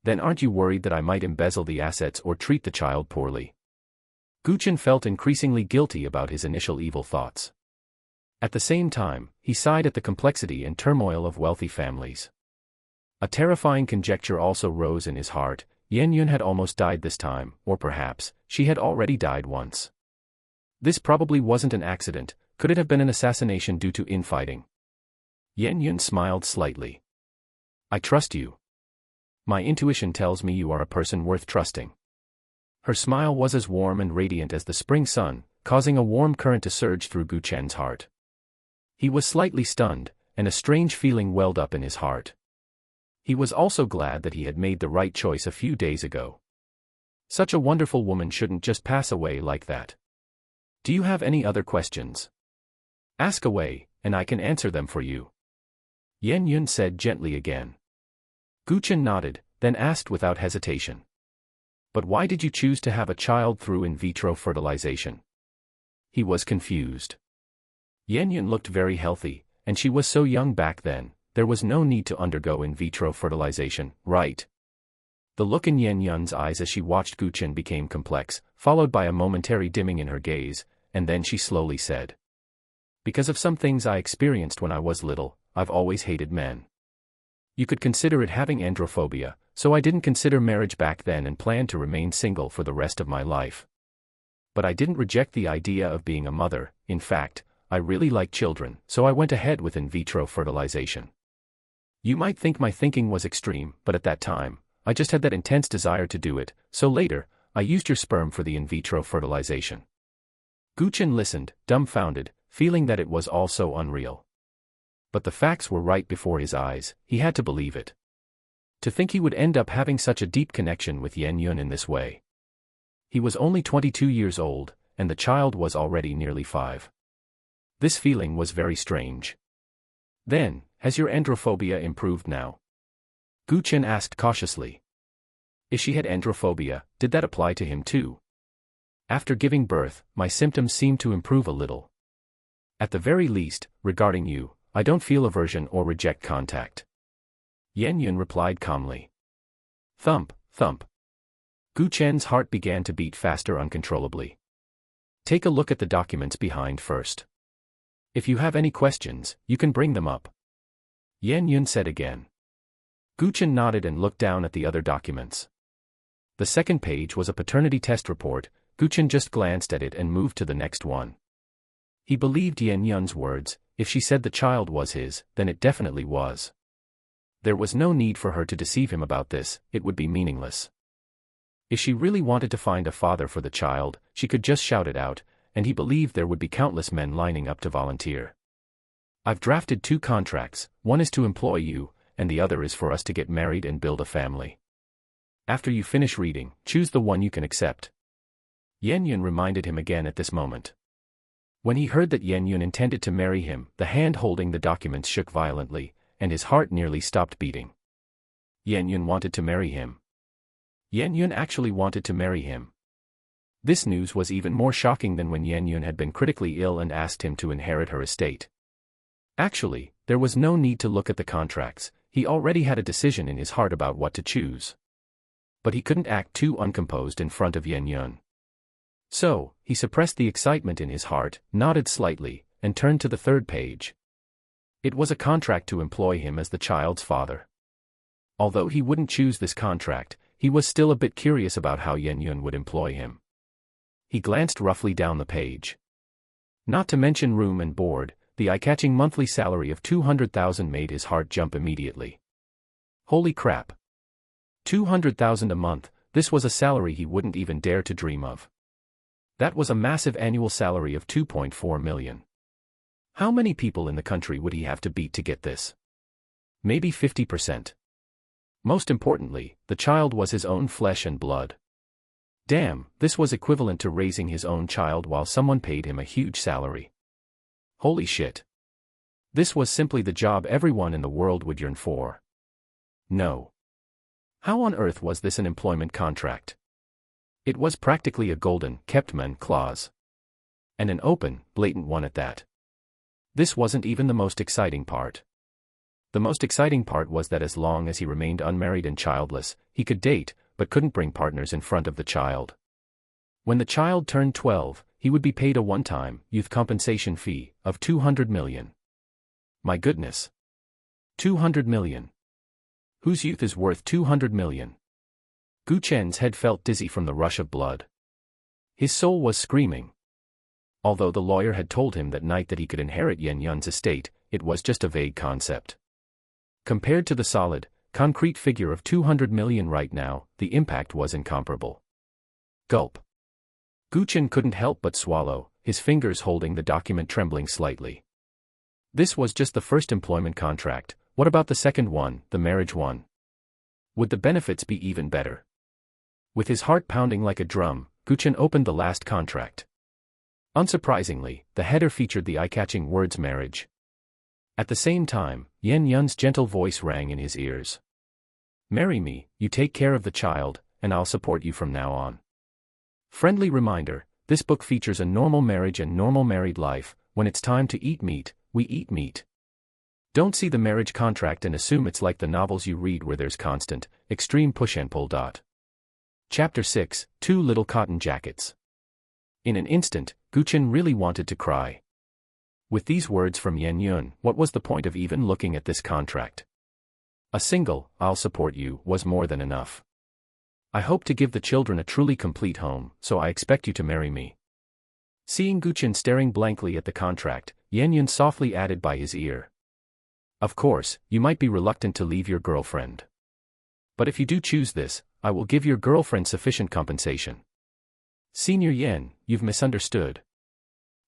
Then aren't you worried that I might embezzle the assets or treat the child poorly? Gu Chen felt increasingly guilty about his initial evil thoughts. At the same time, he sighed at the complexity and turmoil of wealthy families. A terrifying conjecture also rose in his heart: Yan Yun had almost died this time, or perhaps, she had already died once. This probably wasn't an accident. Could it have been an assassination due to infighting? Yan Yun smiled slightly. I trust you. My intuition tells me you are a person worth trusting. Her smile was as warm and radiant as the spring sun, causing a warm current to surge through Gu Chen's heart. He was slightly stunned, and a strange feeling welled up in his heart. He was also glad that he had made the right choice a few days ago. Such a wonderful woman shouldn't just pass away like that. Do you have any other questions? Ask away, and I can answer them for you. Yan Yun said gently again. Gu Chen nodded, then asked without hesitation. But why did you choose to have a child through in vitro fertilization? He was confused. Yan Yun looked very healthy, and she was so young back then, there was no need to undergo in vitro fertilization, right? The look in Yan Yun's eyes as she watched Gu Chen became complex, followed by a momentary dimming in her gaze, and then she slowly said. Because of some things I experienced when I was little, I've always hated men. You could consider it having androphobia, so I didn't consider marriage back then and planned to remain single for the rest of my life. But I didn't reject the idea of being a mother. In fact, I really like children, so I went ahead with in vitro fertilization. You might think my thinking was extreme, but at that time, I just had that intense desire to do it, so later, I used your sperm for the in vitro fertilization. Gu Chen listened, dumbfounded, feeling that it was all so unreal. But the facts were right before his eyes, he had to believe it. To think he would end up having such a deep connection with Yan Yun in this way. He was only 22 years old, and the child was already nearly 5. This feeling was very strange. Then, has your androphobia improved now? Gu Chen asked cautiously. If she had androphobia, did that apply to him too? After giving birth, my symptoms seemed to improve a little. At the very least, regarding you, I don't feel aversion or reject contact. Yan Yun replied calmly. Thump, thump. Gu Chen's heart began to beat faster uncontrollably. Take a look at the documents behind first. If you have any questions, you can bring them up. Yan Yun said again. Gu Chen nodded and looked down at the other documents. The second page was a paternity test report. Gu Chen just glanced at it and moved to the next one. He believed Yan Yun's words. If she said the child was his, then it definitely was. There was no need for her to deceive him about this, it would be meaningless. If she really wanted to find a father for the child, she could just shout it out, and he believed there would be countless men lining up to volunteer. I've drafted 2 contracts, one is to employ you, and the other is for us to get married and build a family. After you finish reading, choose the one you can accept. Yan Yun reminded him again at this moment. When he heard that Yan Yun intended to marry him, the hand holding the documents shook violently, and his heart nearly stopped beating. Yan Yun wanted to marry him. Yan Yun actually wanted to marry him. This news was even more shocking than when Yan Yun had been critically ill and asked him to inherit her estate. Actually, there was no need to look at the contracts, he already had a decision in his heart about what to choose. But he couldn't act too uncomposed in front of Yan Yun. So, he suppressed the excitement in his heart, nodded slightly, and turned to the third page. It was a contract to employ him as the child's father. Although he wouldn't choose this contract, he was still a bit curious about how Yan Yun would employ him. He glanced roughly down the page. Not to mention room and board, the eye-catching monthly salary of 200,000 made his heart jump immediately. Holy crap! 200,000 a month, this was a salary he wouldn't even dare to dream of. That was a massive annual salary of 2.4 million. How many people in the country would he have to beat to get this? Maybe 50%. Most importantly, the child was his own flesh and blood. Damn, this was equivalent to raising his own child while someone paid him a huge salary. Holy shit. This was simply the job everyone in the world would yearn for. No. How on earth was this an employment contract? It was practically a golden, kept man clause. And an open, blatant one at that. This wasn't even the most exciting part. The most exciting part was that as long as he remained unmarried and childless, he could date, but couldn't bring partners in front of the child. When the child turned 12, he would be paid a one-time, youth compensation fee, of 200 million. My goodness. 200 million. Whose youth is worth 200 million? Gu Chen's head felt dizzy from the rush of blood. His soul was screaming. Although the lawyer had told him that night that he could inherit Yan Yun's estate, it was just a vague concept. Compared to the solid, concrete figure of 200 million right now, the impact was incomparable. Gulp. Gu Chen couldn't help but swallow, his fingers holding the document trembling slightly. This was just the first employment contract. What about the second one, the marriage one? Would the benefits be even better? With his heart pounding like a drum, Chen opened the last contract. Unsurprisingly, the header featured the eye-catching words marriage. At the same time, Yan Yun's gentle voice rang in his ears. Marry me, you take care of the child, and I'll support you from now on. Friendly reminder, this book features a normal marriage and normal married life. When it's time to eat meat, we eat meat. Don't see the marriage contract and assume it's like the novels you read where there's constant, extreme push and pull. Chapter 6, Two Little Cotton Jackets. In an instant, Chen really wanted to cry. With these words from Yan Yun, what was the point of even looking at this contract? A single, I'll support you, was more than enough. I hope to give the children a truly complete home, so I expect you to marry me. Seeing Chen staring blankly at the contract, Yan Yun softly added by his ear. Of course, you might be reluctant to leave your girlfriend. But if you do choose this, I will give your girlfriend sufficient compensation. Senior Yan, you've misunderstood.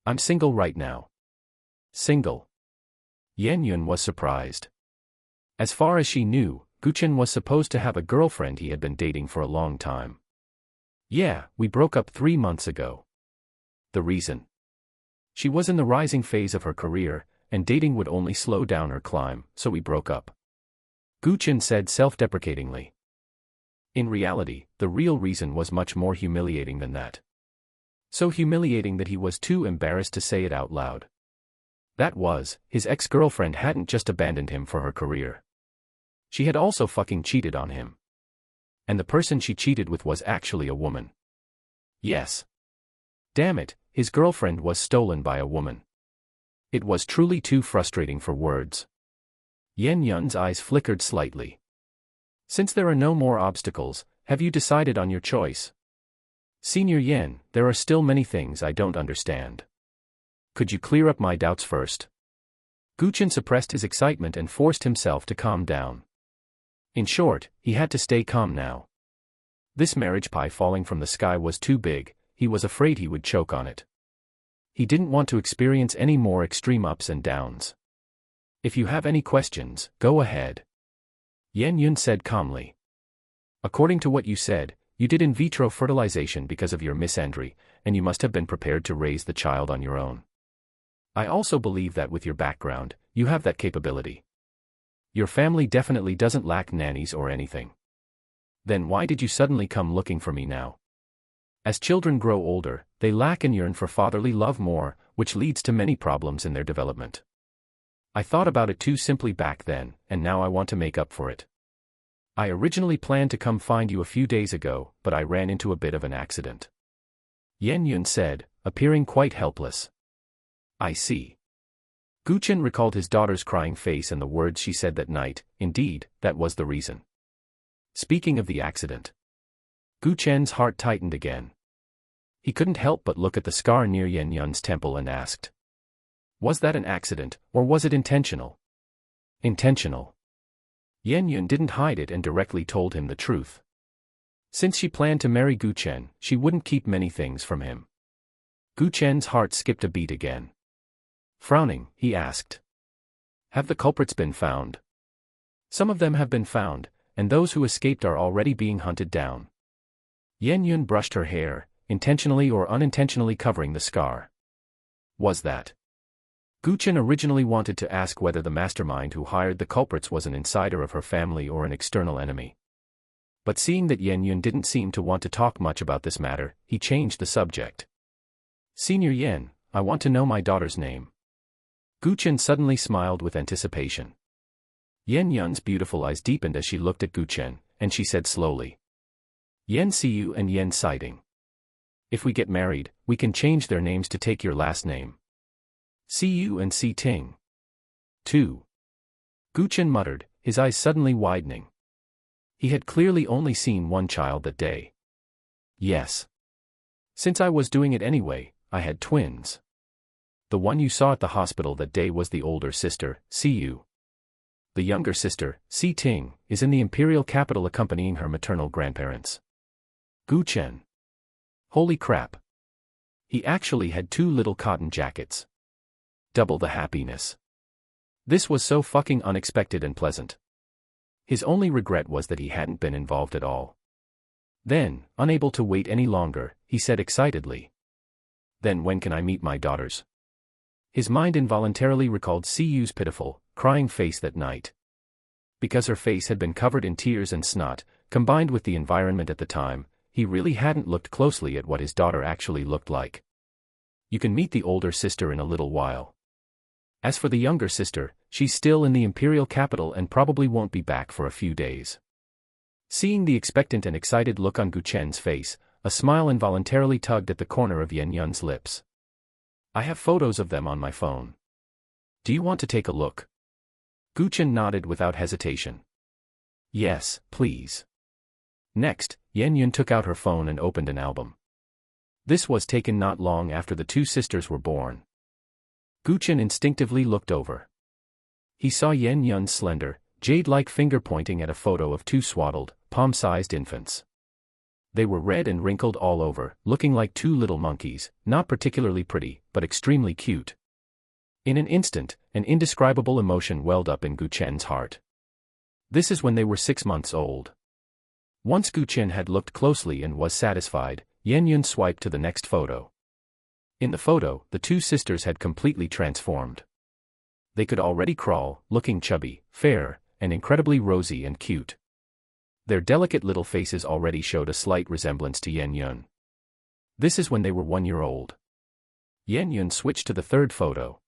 I'm single right now. Single? Yan Yun was surprised. As far as she knew, Chen was supposed to have a girlfriend he had been dating for a long time. Yeah, we broke up 3 months ago. The reason? She was in the rising phase of her career, and dating would only slow down her climb, so we broke up. Chen said self-deprecatingly. In reality, the real reason was much more humiliating than that. So humiliating that he was too embarrassed to say it out loud. That was, his ex-girlfriend hadn't just abandoned him for her career. She had also fucking cheated on him. And the person she cheated with was actually a woman. Yes. Damn it, his girlfriend was stolen by a woman. It was truly too frustrating for words. Yan Yun's eyes flickered slightly. Since there are no more obstacles, have you decided on your choice? Senior Yan, there are still many things I don't understand. Could you clear up my doubts first? Chen suppressed his excitement and forced himself to calm down. In short, he had to stay calm now. This marriage pie falling from the sky was too big, he was afraid he would choke on it. He didn't want to experience any more extreme ups and downs. If you have any questions, go ahead. Yan Yun said calmly. According to what you said, you did in vitro fertilization because of your misandry, and you must have been prepared to raise the child on your own. I also believe that with your background, you have that capability. Your family definitely doesn't lack nannies or anything. Then why did you suddenly come looking for me now? As children grow older, they lack and yearn for fatherly love more, which leads to many problems in their development. I thought about it too simply back then, and now I want to make up for it. I originally planned to come find you a few days ago, but I ran into a bit of an accident. Yan Yun said, appearing quite helpless. I see. Chen recalled his daughter's crying face and the words she said that night. Indeed, that was the reason. Speaking of the accident. Chen's heart tightened again. He couldn't help but look at the scar near Yan Yun's temple and asked. Was that an accident, or was it intentional? Intentional. Yan Yun didn't hide it and directly told him the truth. Since she planned to marry Chen, she wouldn't keep many things from him. Chen's heart skipped a beat again. Frowning, he asked. Have the culprits been found? Some of them have been found, and those who escaped are already being hunted down. Yan Yun brushed her hair, intentionally or unintentionally covering the scar. Was that? Chen originally wanted to ask whether the mastermind who hired the culprits was an insider of her family or an external enemy. But seeing that Yan Yun didn't seem to want to talk much about this matter, he changed the subject. Senior Yan, I want to know my daughter's name. Chen suddenly smiled with anticipation. Yan Yun's beautiful eyes deepened as she looked at Chen, and she said slowly. Yan Siyu and Yan Siding. If we get married, we can change their names to take your last name. Siyu and Si Ting. 2. Chen muttered, his eyes suddenly widening. He had clearly only seen one child that day. Yes. Since I was doing it anyway, I had twins. The one you saw at the hospital that day was the older sister, Siyu. The younger sister, Si Ting, is in the imperial capital accompanying her maternal grandparents. Chen. Holy crap. He actually had 2 little cotton jackets. Double the happiness. This was so fucking unexpected and pleasant. His only regret was that he hadn't been involved at all. Then, unable to wait any longer, he said excitedly, "Then when can I meet my daughters?" His mind involuntarily recalled Siyu's pitiful, crying face that night. Because her face had been covered in tears and snot, combined with the environment at the time, he really hadn't looked closely at what his daughter actually looked like. You can meet the older sister in a little while. As for the younger sister, she's still in the imperial capital and probably won't be back for a few days. Seeing the expectant and excited look on Gu Chen's face, a smile involuntarily tugged at the corner of Yan Yun's lips. "I have photos of them on my phone. Do you want to take a look?" Gu Chen nodded without hesitation. "Yes, please." Next, Yan Yun took out her phone and opened an album. This was taken not long after the two sisters were born. Gu Chen instinctively looked over. He saw Yan Yun's slender, jade-like finger pointing at a photo of two swaddled, palm-sized infants. They were red and wrinkled all over, looking like two little monkeys, not particularly pretty, but extremely cute. In an instant, an indescribable emotion welled up in Gu Chen's heart. This is when they were 6 months old. Once Gu Chen had looked closely and was satisfied, Yan Yun swiped to the next photo. In the photo, the two sisters had completely transformed. They could already crawl, looking chubby, fair, and incredibly rosy and cute. Their delicate little faces already showed a slight resemblance to Yan Yun. This is when they were 1 year old. Yan Yun switched to the third photo.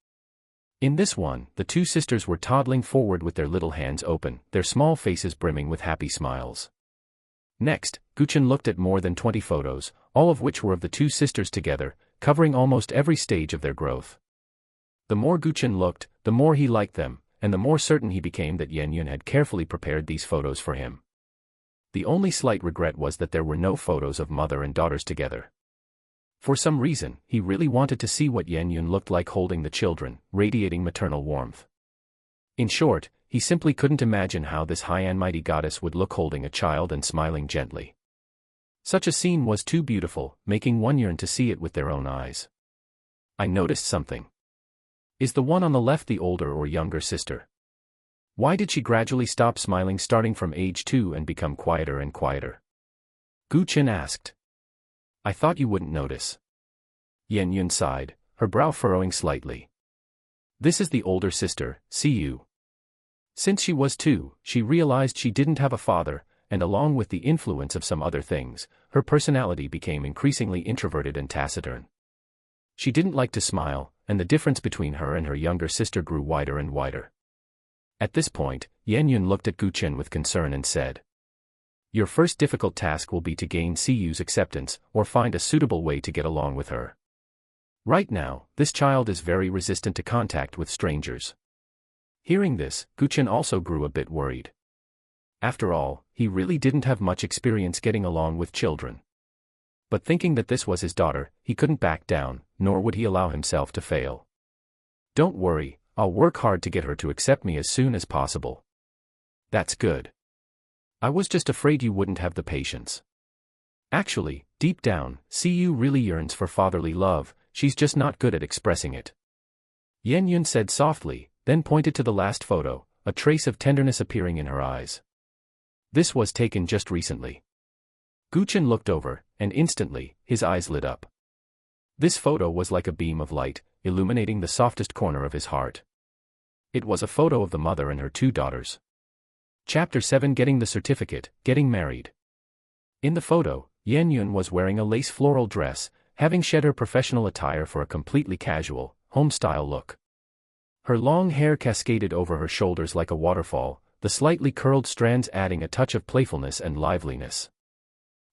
In this one, the two sisters were toddling forward with their little hands open, their small faces brimming with happy smiles. Next, Gu Chen looked at more than 20 photos, all of which were of the two sisters together, covering almost every stage of their growth. The more Gu Chen looked, the more he liked them, and the more certain he became that Yan Yun had carefully prepared these photos for him. The only slight regret was that there were no photos of mother and daughters together. For some reason, he really wanted to see what Yan Yun looked like holding the children, radiating maternal warmth. In short, he simply couldn't imagine how this high and mighty goddess would look holding a child and smiling gently. Such a scene was too beautiful, making one yearn to see it with their own eyes. I noticed something. Is the one on the left the older or younger sister? Why did she gradually stop smiling starting from age 2 and become quieter and quieter? Gu Chen asked. I thought you wouldn't notice. Yan Yun sighed, her brow furrowing slightly. This is the older sister, Siyu. Since she was 2, she realized she didn't have a father, and along with the influence of some other things, her personality became increasingly introverted and taciturn. She didn't like to smile, and the difference between her and her younger sister grew wider and wider. At this point, Yan Yun looked at Gu Chen with concern and said, Your first difficult task will be to gain Siyu's acceptance, or find a suitable way to get along with her. Right now, this child is very resistant to contact with strangers. Hearing this, Gu Chen also grew a bit worried. After all, he really didn't have much experience getting along with children. But thinking that this was his daughter, he couldn't back down, nor would he allow himself to fail. Don't worry, I'll work hard to get her to accept me as soon as possible. That's good. I was just afraid you wouldn't have the patience. Actually, deep down, Siyu really yearns for fatherly love, she's just not good at expressing it. Yan Yun said softly, then pointed to the last photo, a trace of tenderness appearing in her eyes. This was taken just recently. Gu Chen looked over, and instantly, his eyes lit up. This photo was like a beam of light, illuminating the softest corner of his heart. It was a photo of the mother and her 2 daughters. Chapter 7 Getting the Certificate, Getting Married. In the photo, Yan Yun was wearing a lace floral dress, having shed her professional attire for a completely casual, home-style look. Her long hair cascaded over her shoulders like a waterfall, the slightly curled strands adding a touch of playfulness and liveliness.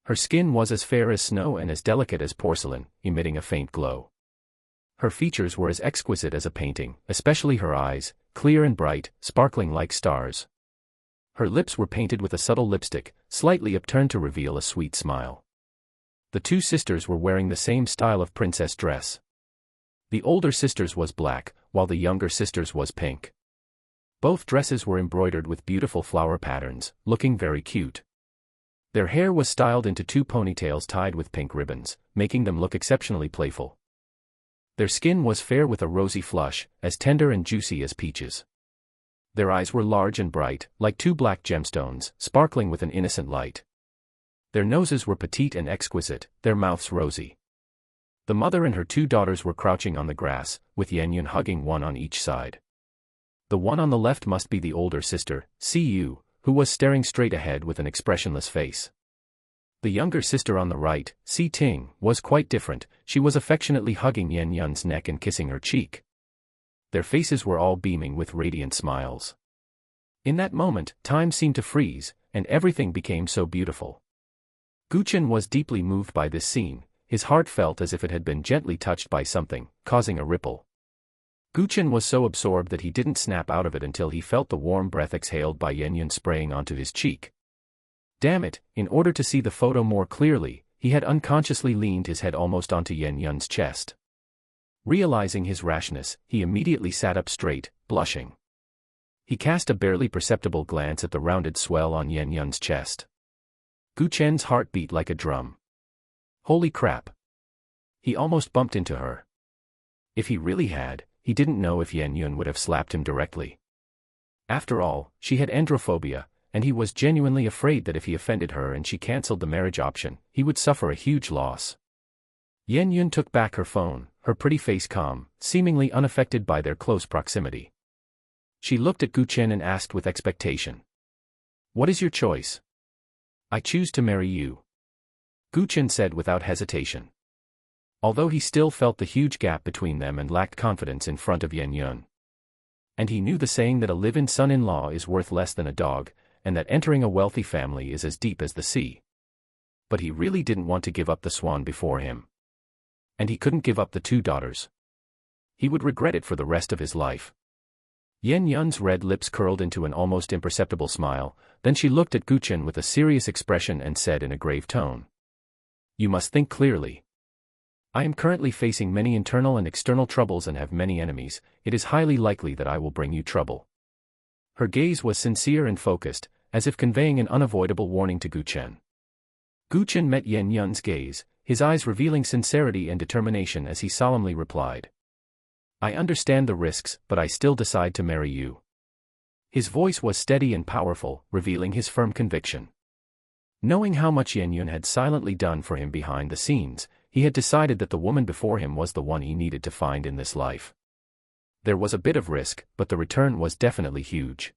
Her skin was as fair as snow and as delicate as porcelain, emitting a faint glow. Her features were as exquisite as a painting, especially her eyes, clear and bright, sparkling like stars. Her lips were painted with a subtle lipstick, slightly upturned to reveal a sweet smile. The 2 sisters were wearing the same style of princess dress. The older sister's was black, while the younger sister's was pink. Both dresses were embroidered with beautiful flower patterns, looking very cute. Their hair was styled into 2 ponytails tied with pink ribbons, making them look exceptionally playful. Their skin was fair with a rosy flush, as tender and juicy as peaches. Their eyes were large and bright, like two black gemstones, sparkling with an innocent light. Their noses were petite and exquisite, their mouths rosy. The mother and her two daughters were crouching on the grass, with Yenyun hugging one on each side. The one on the left must be the older sister, Siyu, who was staring straight ahead with an expressionless face. The younger sister on the right, Si Ting, was quite different. She was affectionately hugging Yenyun's neck and kissing her cheek. Their faces were all beaming with radiant smiles. In that moment, time seemed to freeze, and everything became so beautiful. Chen was deeply moved by this scene. His heart felt as if it had been gently touched by something, causing a ripple. Chen was so absorbed that he didn't snap out of it until he felt the warm breath exhaled by Yenyun spraying onto his cheek. Damn it, in order to see the photo more clearly, he had unconsciously leaned his head almost onto Yenyun's chest. Realizing his rashness, he immediately sat up straight, blushing. He cast a barely perceptible glance at the rounded swell on Yenyun's chest. Chen's heart beat like a drum. Holy crap. He almost bumped into her. If he really had, he didn't know if Yenyun would have slapped him directly. After all, she had androphobia, and he was genuinely afraid that if he offended her and she cancelled the marriage option, he would suffer a huge loss. Yenyun took back her phone, her pretty face calm, seemingly unaffected by their close proximity. She looked at Chen and asked with expectation. What is your choice? I choose to marry you. Chen said without hesitation. Although he still felt the huge gap between them and lacked confidence in front of Yenyun. And he knew the saying that a live-in son-in-law is worth less than a dog, and that entering a wealthy family is as deep as the sea. But he really didn't want to give up the swan before him. And he couldn't give up the two daughters. He would regret it for the rest of his life. Yenyun's red lips curled into an almost imperceptible smile, then she looked at Chen with a serious expression and said in a grave tone. You must think clearly. I am currently facing many internal and external troubles and have many enemies. It is highly likely that I will bring you trouble. Her gaze was sincere and focused, as if conveying an unavoidable warning to Chen. Chen met Yenyun's gaze, his eyes revealing sincerity and determination as he solemnly replied. I understand the risks, but I still decide to marry you. His voice was steady and powerful, revealing his firm conviction. Knowing how much Yenyun had silently done for him behind the scenes, he had decided that the woman before him was the one he needed to find in this life. There was a bit of risk, but the return was definitely huge.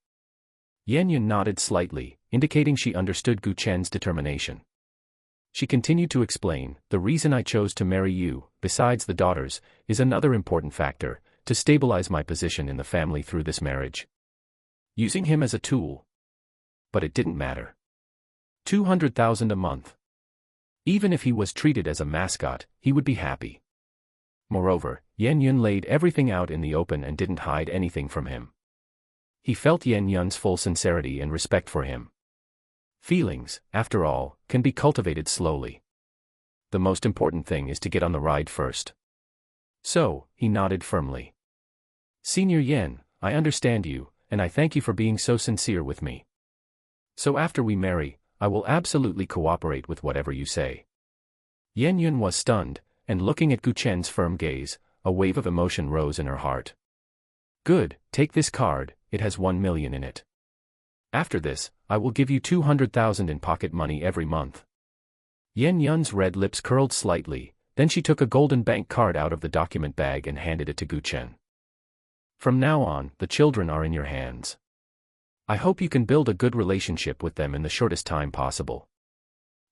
Yenyun nodded slightly, indicating she understood Chen's determination. She continued to explain, the reason I chose to marry you, besides the daughters, is another important factor, to stabilize my position in the family through this marriage. Using him as a tool. But it didn't matter. 200,000 a month. Even if he was treated as a mascot, he would be happy. Moreover, Yenyun laid everything out in the open and didn't hide anything from him. He felt Yenyun's full sincerity and respect for him. Feelings, after all, can be cultivated slowly. The most important thing is to get on the ride first. So, he nodded firmly. Senior Yen, I understand you, and I thank you for being so sincere with me. So after we marry, I will absolutely cooperate with whatever you say. Yenyun was stunned, and looking at Chen's firm gaze, a wave of emotion rose in her heart. Good, take this card, it has 1 million in it. After this, I will give you 200,000 in pocket money every month. Yenyun's red lips curled slightly, then she took a golden bank card out of the document bag and handed it to Chen. From now on, the children are in your hands. I hope you can build a good relationship with them in the shortest time possible.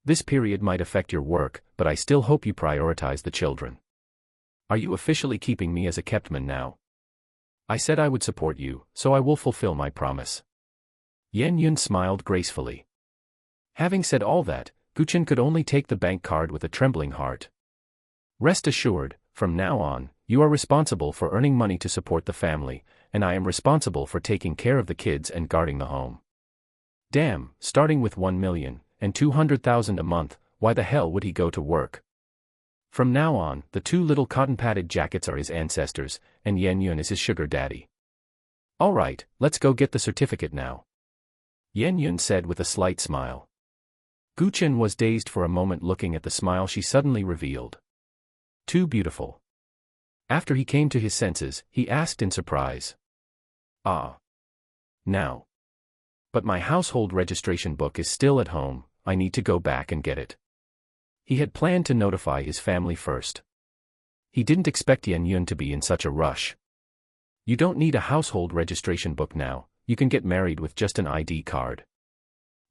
This period might affect your work, but I still hope you prioritize the children. Are you officially keeping me as a keptman now? I said I would support you, so I will fulfill my promise. Yenyun smiled gracefully. Having said all that, Chen could only take the bank card with a trembling heart. Rest assured, from now on, you are responsible for earning money to support the family, and I am responsible for taking care of the kids and guarding the home. Damn, starting with 1 million, and 200,000 a month, why the hell would he go to work? From now on, the two little cotton-padded jackets are his ancestors, and Yenyun is his sugar daddy. Alright, let's go get the certificate now. Yenyun said with a slight smile. Chen was dazed for a moment looking at the smile she suddenly revealed. Too beautiful. After he came to his senses, he asked in surprise. Ah. now. But my household registration book is still at home, I need to go back and get it. He had planned to notify his family first. He didn't expect Yen Yun to be in such a rush. You don't need a household registration book now, you can get married with just an ID card.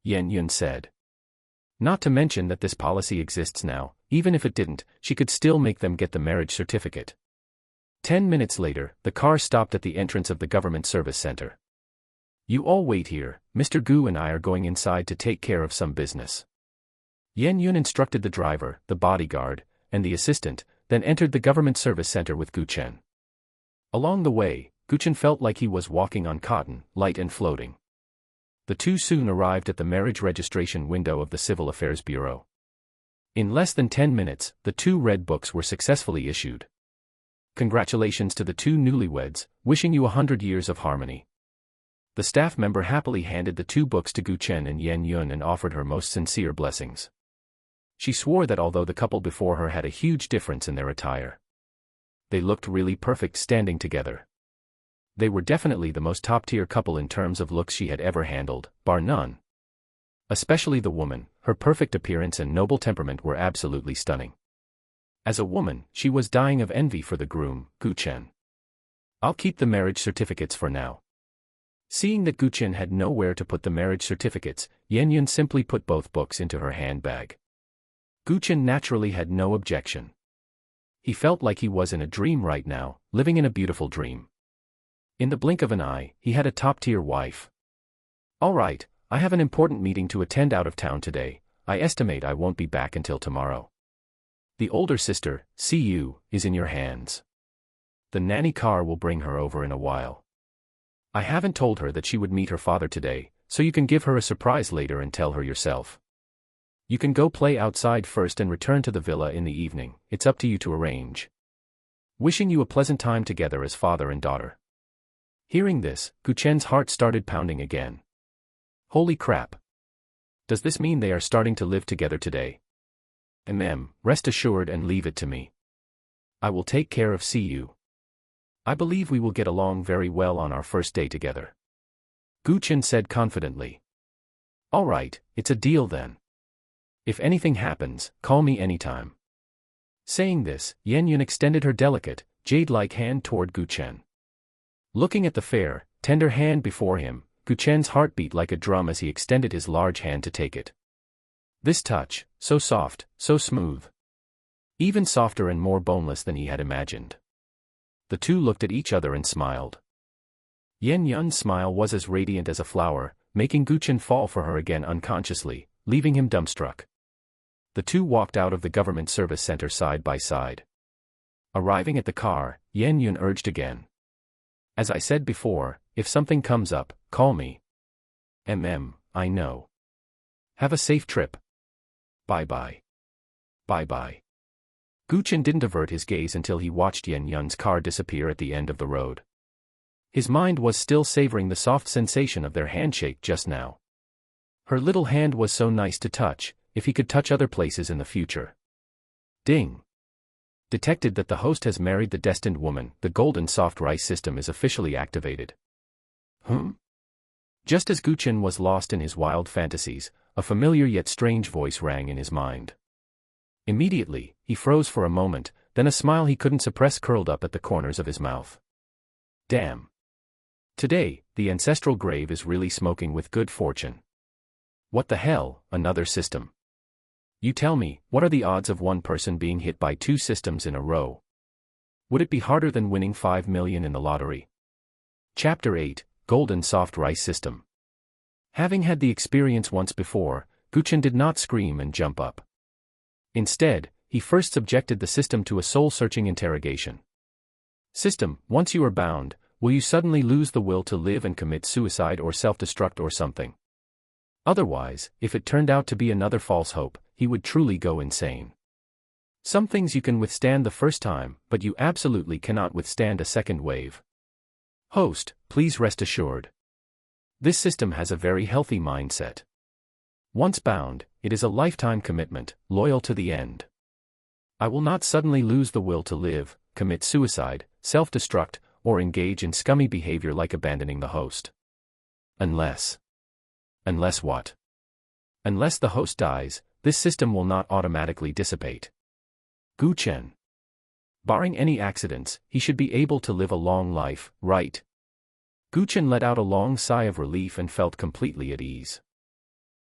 Yen Yun said. Not to mention that this policy exists now, even if it didn't, she could still make them get the marriage certificate. 10 minutes later, the car stopped at the entrance of the government service center. You all wait here, Mr. Gu and I are going inside to take care of some business. Yen Yun instructed the driver, the bodyguard, and the assistant, then entered the government service center with Gu Chen. Along the way, Gu Chen felt like he was walking on cotton, light and floating. The two soon arrived at the marriage registration window of the Civil Affairs Bureau. In less than 10 minutes, the two red books were successfully issued. Congratulations to the two newlyweds, wishing you 100 years of harmony. The staff member happily handed the two books to Gu Chen and Yen Yun and offered her most sincere blessings. She swore that although the couple before her had a huge difference in their attire, they looked really perfect standing together. They were definitely the most top-tier couple in terms of looks she had ever handled, bar none. Especially the woman, her perfect appearance and noble temperament were absolutely stunning. As a woman, she was dying of envy for the groom, Gu Chen. I'll keep the marriage certificates for now. Seeing that Gu Chen had nowhere to put the marriage certificates, Yen Yun simply put both books into her handbag. Gu Chen naturally had no objection. He felt like he was in a dream right now, living in a beautiful dream. In the blink of an eye, he had a top-tier wife. All right, I have an important meeting to attend out of town today, I estimate I won't be back until tomorrow. The older sister, CU, is in your hands. The nanny car will bring her over in a while. I haven't told her that she would meet her father today, so you can give her a surprise later and tell her yourself. You can go play outside first and return to the villa in the evening, it's up to you to arrange. Wishing you a pleasant time together as father and daughter. Hearing this, Gu Chen's heart started pounding again. Holy crap. Does this mean they are starting to live together today? Rest assured and leave it to me. I will take care of CU. I believe we will get along very well on our first day together. Gu Chen said confidently. All right, it's a deal then. If anything happens, call me anytime. Saying this, Yen Yun extended her delicate, jade-like hand toward Gu Chen. Looking at the fair, tender hand before him, Gu Chen's heart beat like a drum as he extended his large hand to take it. This touch, so soft, so smooth. Even softer and more boneless than he had imagined. The two looked at each other and smiled. Yen Yun's smile was as radiant as a flower, making Gu Chen fall for her again unconsciously, leaving him dumbstruck. The two walked out of the government service center side by side. Arriving at the car, Yen Yun urged again. As I said before, if something comes up, call me. I know. Have a safe trip. Bye-bye. Bye-bye. Gu Chen didn't avert his gaze until he watched Yen Yun's car disappear at the end of the road. His mind was still savoring the soft sensation of their handshake just now. Her little hand was so nice to touch, if he could touch other places in the future. Ding. Detected that the host has married the destined woman, the golden soft rice system is officially activated. Just as Gu Chen was lost in his wild fantasies, a familiar yet strange voice rang in his mind. Immediately, he froze for a moment, then a smile he couldn't suppress curled up at the corners of his mouth. Damn. Today, the ancestral grave is really smoking with good fortune. What the hell, another system? You tell me, what are the odds of one person being hit by two systems in a row? Would it be harder than winning 5 million in the lottery? Chapter 8, Golden Soft Rice System. Having had the experience once before, Gu Chen did not scream and jump up. Instead, he first subjected the system to a soul-searching interrogation. System, once you are bound, will you suddenly lose the will to live and commit suicide or self-destruct or something? Otherwise, if it turned out to be another false hope, he would truly go insane. Some things you can withstand the first time, but you absolutely cannot withstand a second wave. Host, please rest assured. This system has a very healthy mindset. Once bound, it is a lifetime commitment, loyal to the end. I will not suddenly lose the will to live, commit suicide, self-destruct, or engage in scummy behavior like abandoning the host. Unless. Unless what? Unless the host dies, this system will not automatically dissipate. Chen. Barring any accidents, he should be able to live a long life, right? Chen let out a long sigh of relief and felt completely at ease.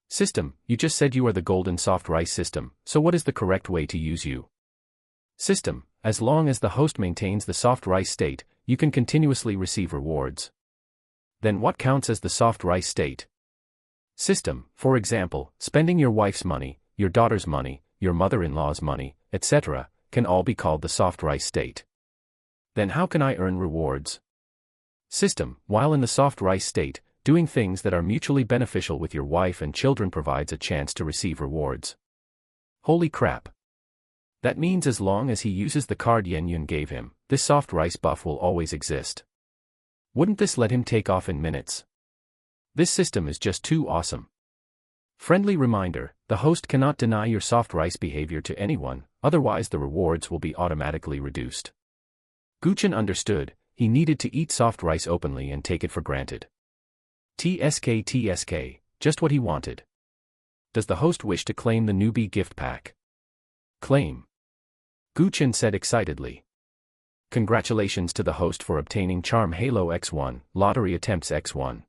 System, you just said you are the golden soft rice system, so what is the correct way to use you? System, as long as the host maintains the soft rice state, you can continuously receive rewards. Then what counts as the soft rice state? System, for example, spending your wife's money, your daughter's money, your mother-in-law's money, etc., can all be called the soft rice state. Then how can I earn rewards? System, while in the soft rice state, doing things that are mutually beneficial with your wife and children provides a chance to receive rewards. Holy crap. That means as long as he uses the card Yen gave him, this soft rice buff will always exist. Wouldn't this let him take off in minutes? This system is just too awesome. Friendly reminder, the host cannot deny your soft rice behavior to anyone, otherwise the rewards will be automatically reduced. Chen understood, he needed to eat soft rice openly and take it for granted. TSK, just what he wanted. Does the host wish to claim the newbie gift pack? Claim. Chen said excitedly. Congratulations to the host for obtaining Charm Halo X1, Lottery Attempts X1.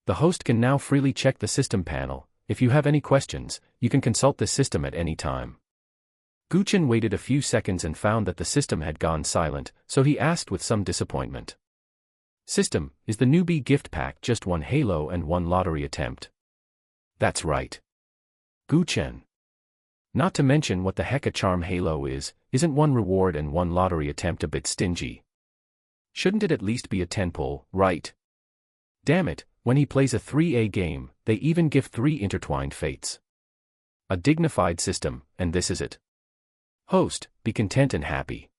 The host can now freely check the system panel. If you have any questions, you can consult this system at any time. Chen waited a few seconds and found that the system had gone silent, so he asked with some disappointment. System, is the newbie gift pack just one Halo and one lottery attempt? That's right. Chen. Not to mention what the heck a Charm Halo is, isn't one reward and one lottery attempt a bit stingy? Shouldn't it at least be a 10-pull, right? Damn it, when he plays a 3A game, they even give 3 intertwined fates. A dignified system, and this is it. Host, be content and happy.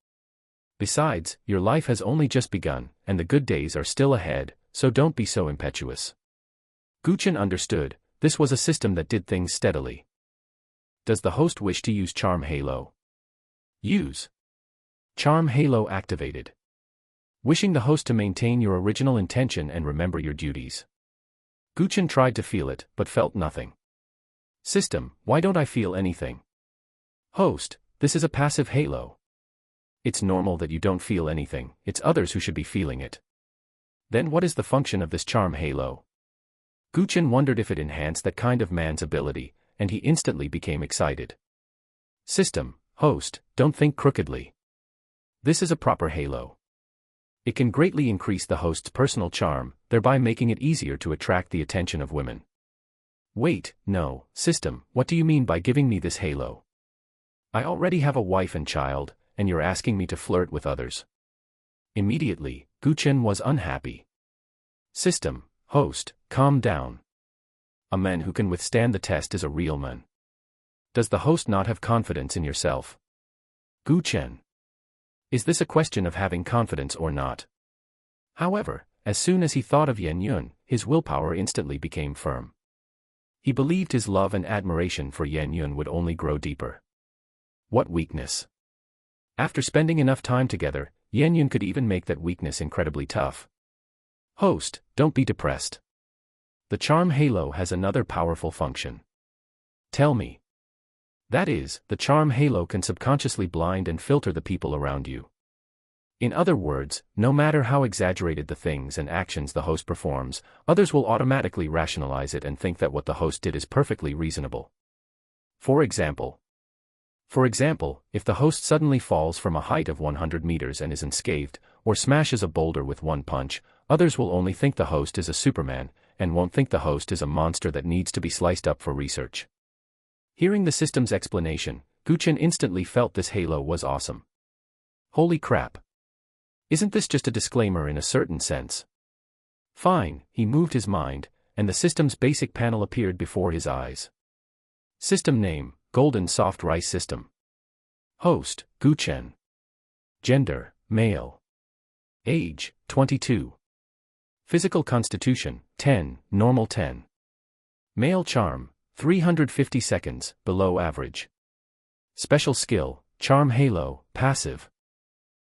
Besides, your life has only just begun, and the good days are still ahead, so don't be so impetuous. Chen understood, this was a system that did things steadily. Does the host wish to use Charm Halo? Use. Charm Halo activated. Wishing the host to maintain your original intention and remember your duties. Chen tried to feel it, but felt nothing. System, why don't I feel anything? Host, this is a passive halo. It's normal that you don't feel anything, it's others who should be feeling it. Then what is the function of this Charm Halo? Chen wondered if it enhanced that kind of man's ability, and he instantly became excited. System, host, don't think crookedly. This is a proper halo. It can greatly increase the host's personal charm, thereby making it easier to attract the attention of women. Wait, no, system, what do you mean by giving me this halo? I already have a wife and child, and you're asking me to flirt with others. Immediately, Chen was unhappy. System, host, calm down. A man who can withstand the test is a real man. Does the host not have confidence in yourself? Chen. Is this a question of having confidence or not? However, as soon as he thought of Yen, his willpower instantly became firm. He believed his love and admiration for Yen would only grow deeper. What weakness! After spending enough time together, Yen could even make that weakness incredibly tough. Host, don't be depressed. The Charm Halo has another powerful function. Tell me. That is, the Charm Halo can subconsciously blind and filter the people around you. In other words, no matter how exaggerated the things and actions the host performs, others will automatically rationalize it and think that what the host did is perfectly reasonable. For example, if the host suddenly falls from a height of 100 meters and is unscathed, or smashes a boulder with one punch, others will only think the host is a Superman, and won't think the host is a monster that needs to be sliced up for research. Hearing the system's explanation, Chen instantly felt this halo was awesome. Holy crap! Isn't this just a disclaimer in a certain sense? Fine, he moved his mind, and the system's basic panel appeared before his eyes. System name, Golden Soft Rice System. Host, Chen. Gender, male. Age, 22. Physical constitution, 10, normal 10. Male charm, 350 seconds, below average. Special skill, Charm Halo, passive.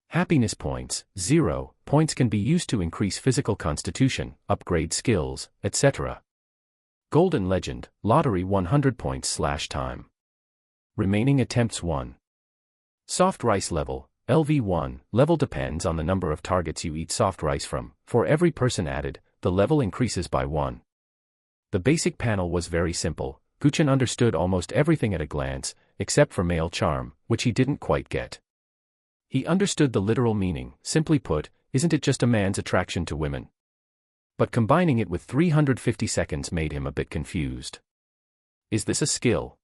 Happiness points, 0 points can be used to increase physical constitution, upgrade skills, etc. Golden Legend, lottery 100 points/time. Remaining attempts 1. Soft rice level, LV1, level depends on the number of targets you eat soft rice from. For every person added, the level increases by 1. The basic panel was very simple. Chen understood almost everything at a glance, except for male charm, which he didn't quite get. He understood the literal meaning. Simply put, isn't it just a man's attraction to women? But combining it with 350 seconds made him a bit confused. Is this a skill?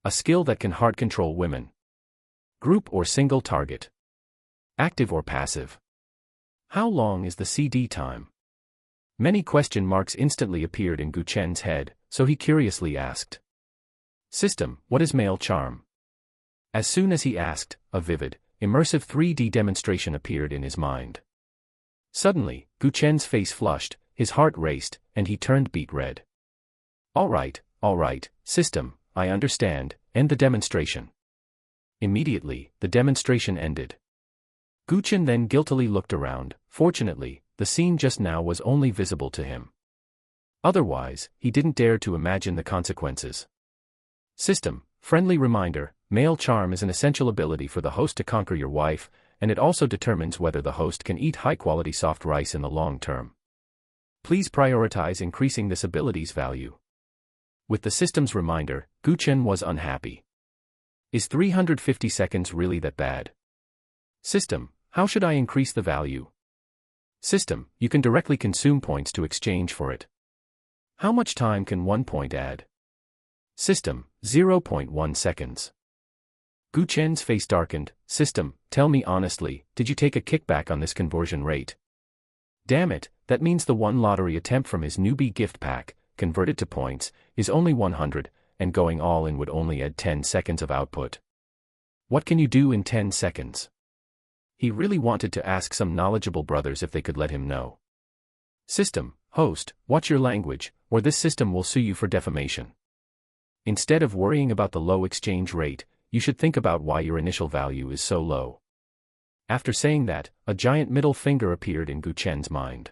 A skill that can hard control women? Group or single target? Active or passive? How long is the CD time? Many question marks instantly appeared in Chen's head, so he curiously asked. System, what is male charm? As soon as he asked, a vivid, immersive 3D demonstration appeared in his mind. Suddenly, Chen's face flushed, his heart raced, and he turned beet red. All right, system, I understand, end the demonstration. Immediately, the demonstration ended. Chen then guiltily looked around. Fortunately, the scene just now was only visible to him. Otherwise, he didn't dare to imagine the consequences. System, friendly reminder, male charm is an essential ability for the host to conquer your wife, and it also determines whether the host can eat high-quality soft rice in the long term. Please prioritize increasing this ability's value. With the system's reminder, Chen was unhappy. Is 350 seconds really that bad? System, how should I increase the value? System, you can directly consume points to exchange for it. How much time can 1 point add? System, 0.1 seconds. Chen's face darkened. System, tell me honestly, did you take a kickback on this conversion rate? Damn it, that means the one lottery attempt from his newbie gift pack, converted to points, is only 100, and going all in would only add 10 seconds of output. What can you do in 10 seconds? He really wanted to ask some knowledgeable brothers if they could let him know. System, host, watch your language, or this system will sue you for defamation. Instead of worrying about the low exchange rate, you should think about why your initial value is so low. After saying that, a giant middle finger appeared in Chen's mind.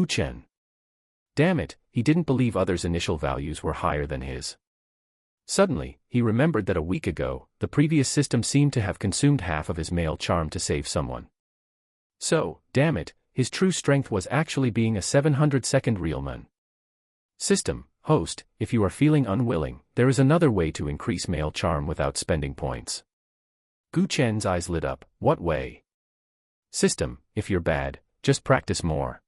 Chen. Damn it, he didn't believe others' initial values were higher than his. Suddenly, he remembered that a week ago, the previous system seemed to have consumed half of his male charm to save someone. So, damn it, his true strength was actually being a 700-second real man. System, host, if you are feeling unwilling, there is another way to increase male charm without spending points. Chen's eyes lit up. What way? System, if you're bad, just practice more.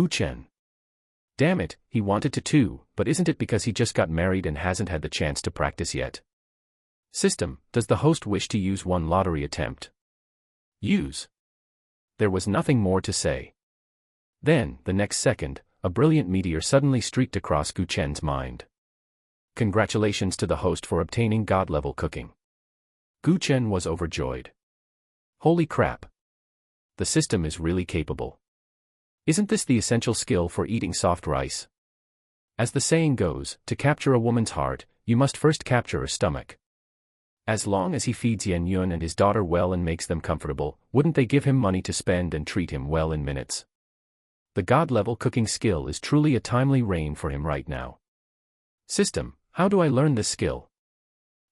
Chen. Damn it, he wanted to too, but isn't it because he just got married and hasn't had the chance to practice yet? System, does the host wish to use one lottery attempt? Use. There was nothing more to say. Then, the next second, a brilliant meteor suddenly streaked across Chen's mind. Congratulations to the host for obtaining God-level cooking. Chen was overjoyed. Holy crap. The system is really capable. Isn't this the essential skill for eating soft rice? As the saying goes, to capture a woman's heart, you must first capture her stomach. As long as he feeds Yan Yun and his daughter well and makes them comfortable, wouldn't they give him money to spend and treat him well in minutes? The God-level cooking skill is truly a timely reign for him right now. System, how do I learn this skill?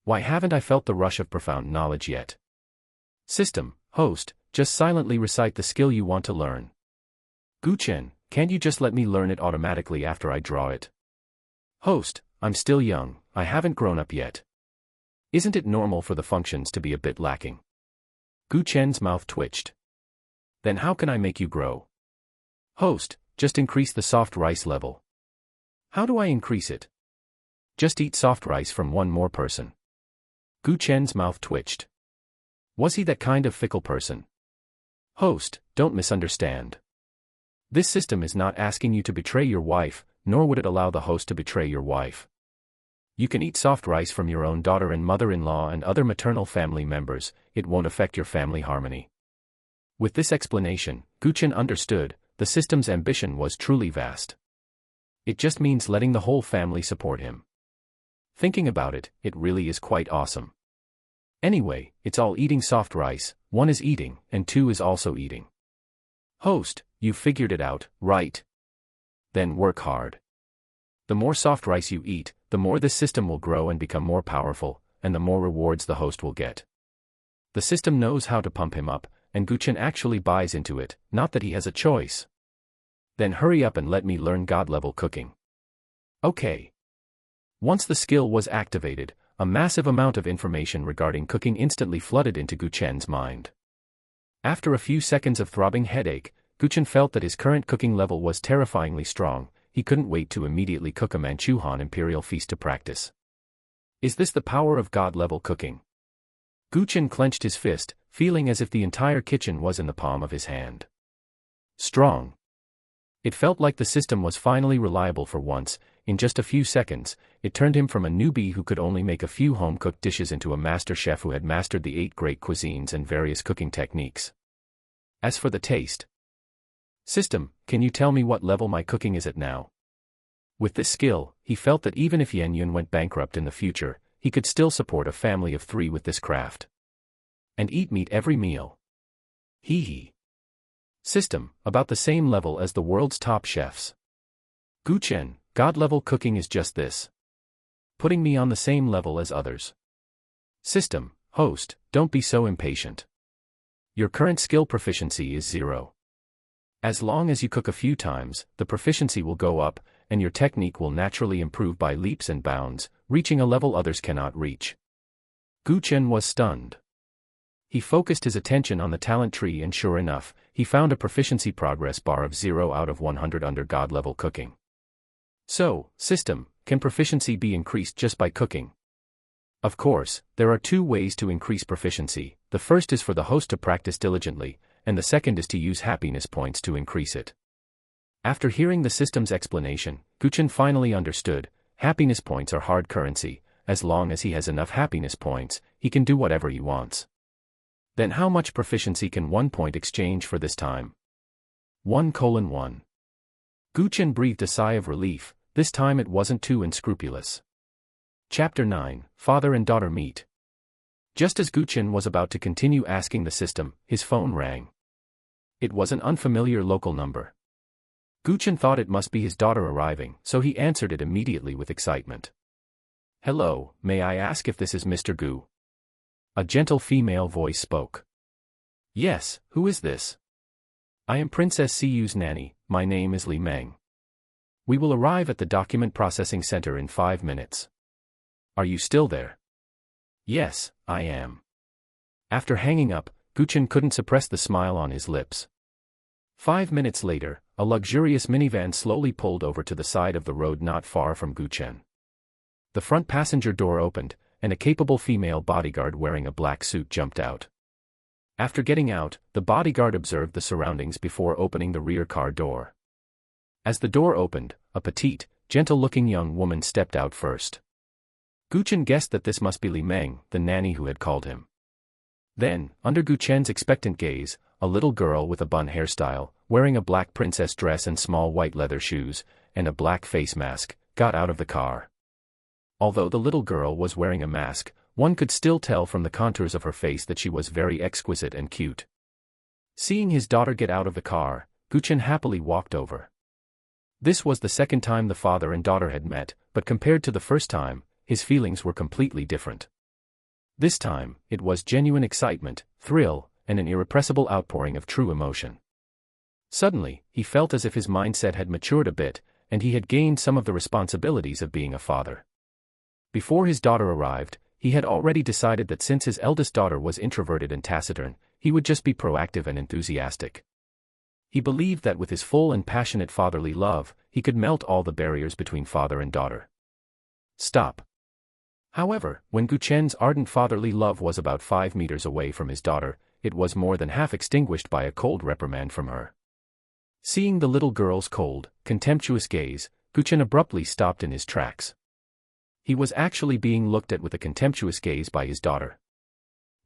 Why haven't I felt the rush of profound knowledge yet? System, host, just silently recite the skill you want to learn. Chen, can't you just let me learn it automatically after I draw it? Host, I'm still young, I haven't grown up yet. Isn't it normal for the functions to be a bit lacking? Chen's mouth twitched. Then how can I make you grow? Host, just increase the soft rice level. How do I increase it? Just eat soft rice from one more person. Chen's mouth twitched. Was he that kind of fickle person? Host, don't misunderstand. This system is not asking you to betray your wife, nor would it allow the host to betray your wife. You can eat soft rice from your own daughter and mother-in-law and other maternal family members, it won't affect your family harmony. With this explanation, Chen understood, the system's ambition was truly vast. It just means letting the whole family support him. Thinking about it, it really is quite awesome. Anyway, it's all eating soft rice, 1 is eating, and 2 is also eating. Host, you figured it out, right? Then work hard. The more soft rice you eat, the more this system will grow and become more powerful, and the more rewards the host will get. The system knows how to pump him up, and Chen actually buys into it, not that he has a choice. Then hurry up and let me learn God-level cooking. Okay. Once the skill was activated, a massive amount of information regarding cooking instantly flooded into Chen's mind. After a few seconds of throbbing headache, Chen felt that his current cooking level was terrifyingly strong. He couldn't wait to immediately cook a Manchuhan imperial feast to practice. Is this the power of God-level cooking? Chen clenched his fist, feeling as if the entire kitchen was in the palm of his hand. Strong. It felt like the system was finally reliable for once. In just a few seconds, it turned him from a newbie who could only make a few home-cooked dishes into a master chef who had mastered the 8 great cuisines and various cooking techniques. As for the taste. System, can you tell me what level my cooking is at now? With this skill, he felt that even if Yan Yun went bankrupt in the future, he could still support a family of 3 with this craft. And eat meat every meal. Hee hee. System, about the same level as the world's top chefs. Chen, God-level cooking is just this. Putting me on the same level as others. System, host, don't be so impatient. Your current skill proficiency is 0. As long as you cook a few times, the proficiency will go up, and your technique will naturally improve by leaps and bounds, reaching a level others cannot reach. Chen was stunned. He focused his attention on the talent tree and sure enough, he found a proficiency progress bar of 0 out of 100 under God-level cooking. So, system, can proficiency be increased just by cooking? Of course, there are 2 ways to increase proficiency. The first is for the host to practice diligently, and the second is to use happiness points to increase it. After hearing the system's explanation, Chen finally understood. Happiness points are hard currency. As long as he has enough happiness points, he can do whatever he wants. Then how much proficiency can 1 point exchange for this time? 1:1. Chen breathed a sigh of relief. This time it wasn't too unscrupulous. Chapter 9, Father and Daughter Meet. Just as Chen was about to continue asking the system, his phone rang. It was an unfamiliar local number. Chen thought it must be his daughter arriving, so he answered it immediately with excitement. Hello, may I ask if this is Mr. Gu? A gentle female voice spoke. Yes, who is this? I am Princess Siyu's nanny, my name is Li Meng. We will arrive at the document processing center in 5 minutes. Are you still there? Yes, I am. After hanging up, Chen couldn't suppress the smile on his lips. 5 minutes later, a luxurious minivan slowly pulled over to the side of the road not far from Chen. The front passenger door opened, and a capable female bodyguard wearing a black suit jumped out. After getting out, the bodyguard observed the surroundings before opening the rear car door. As the door opened, a petite, gentle-looking young woman stepped out first. Chen guessed that this must be Li Meng, the nanny who had called him. Then, under Chen's expectant gaze, a little girl with a bun hairstyle, wearing a black princess dress and small white leather shoes, and a black face mask, got out of the car. Although the little girl was wearing a mask, one could still tell from the contours of her face that she was very exquisite and cute. Seeing his daughter get out of the car, Chen happily walked over. This was the second time the father and daughter had met, but compared to the first time, his feelings were completely different. This time, it was genuine excitement, thrill, and an irrepressible outpouring of true emotion. Suddenly, he felt as if his mindset had matured a bit, and he had gained some of the responsibilities of being a father. Before his daughter arrived, he had already decided that since his eldest daughter was introverted and taciturn, he would just be proactive and enthusiastic. He believed that with his full and passionate fatherly love, he could melt all the barriers between father and daughter. Stop. However, when Chen's ardent fatherly love was about 5 meters away from his daughter, it was more than half extinguished by a cold reprimand from her. Seeing the little girl's cold, contemptuous gaze, Chen abruptly stopped in his tracks. He was actually being looked at with a contemptuous gaze by his daughter.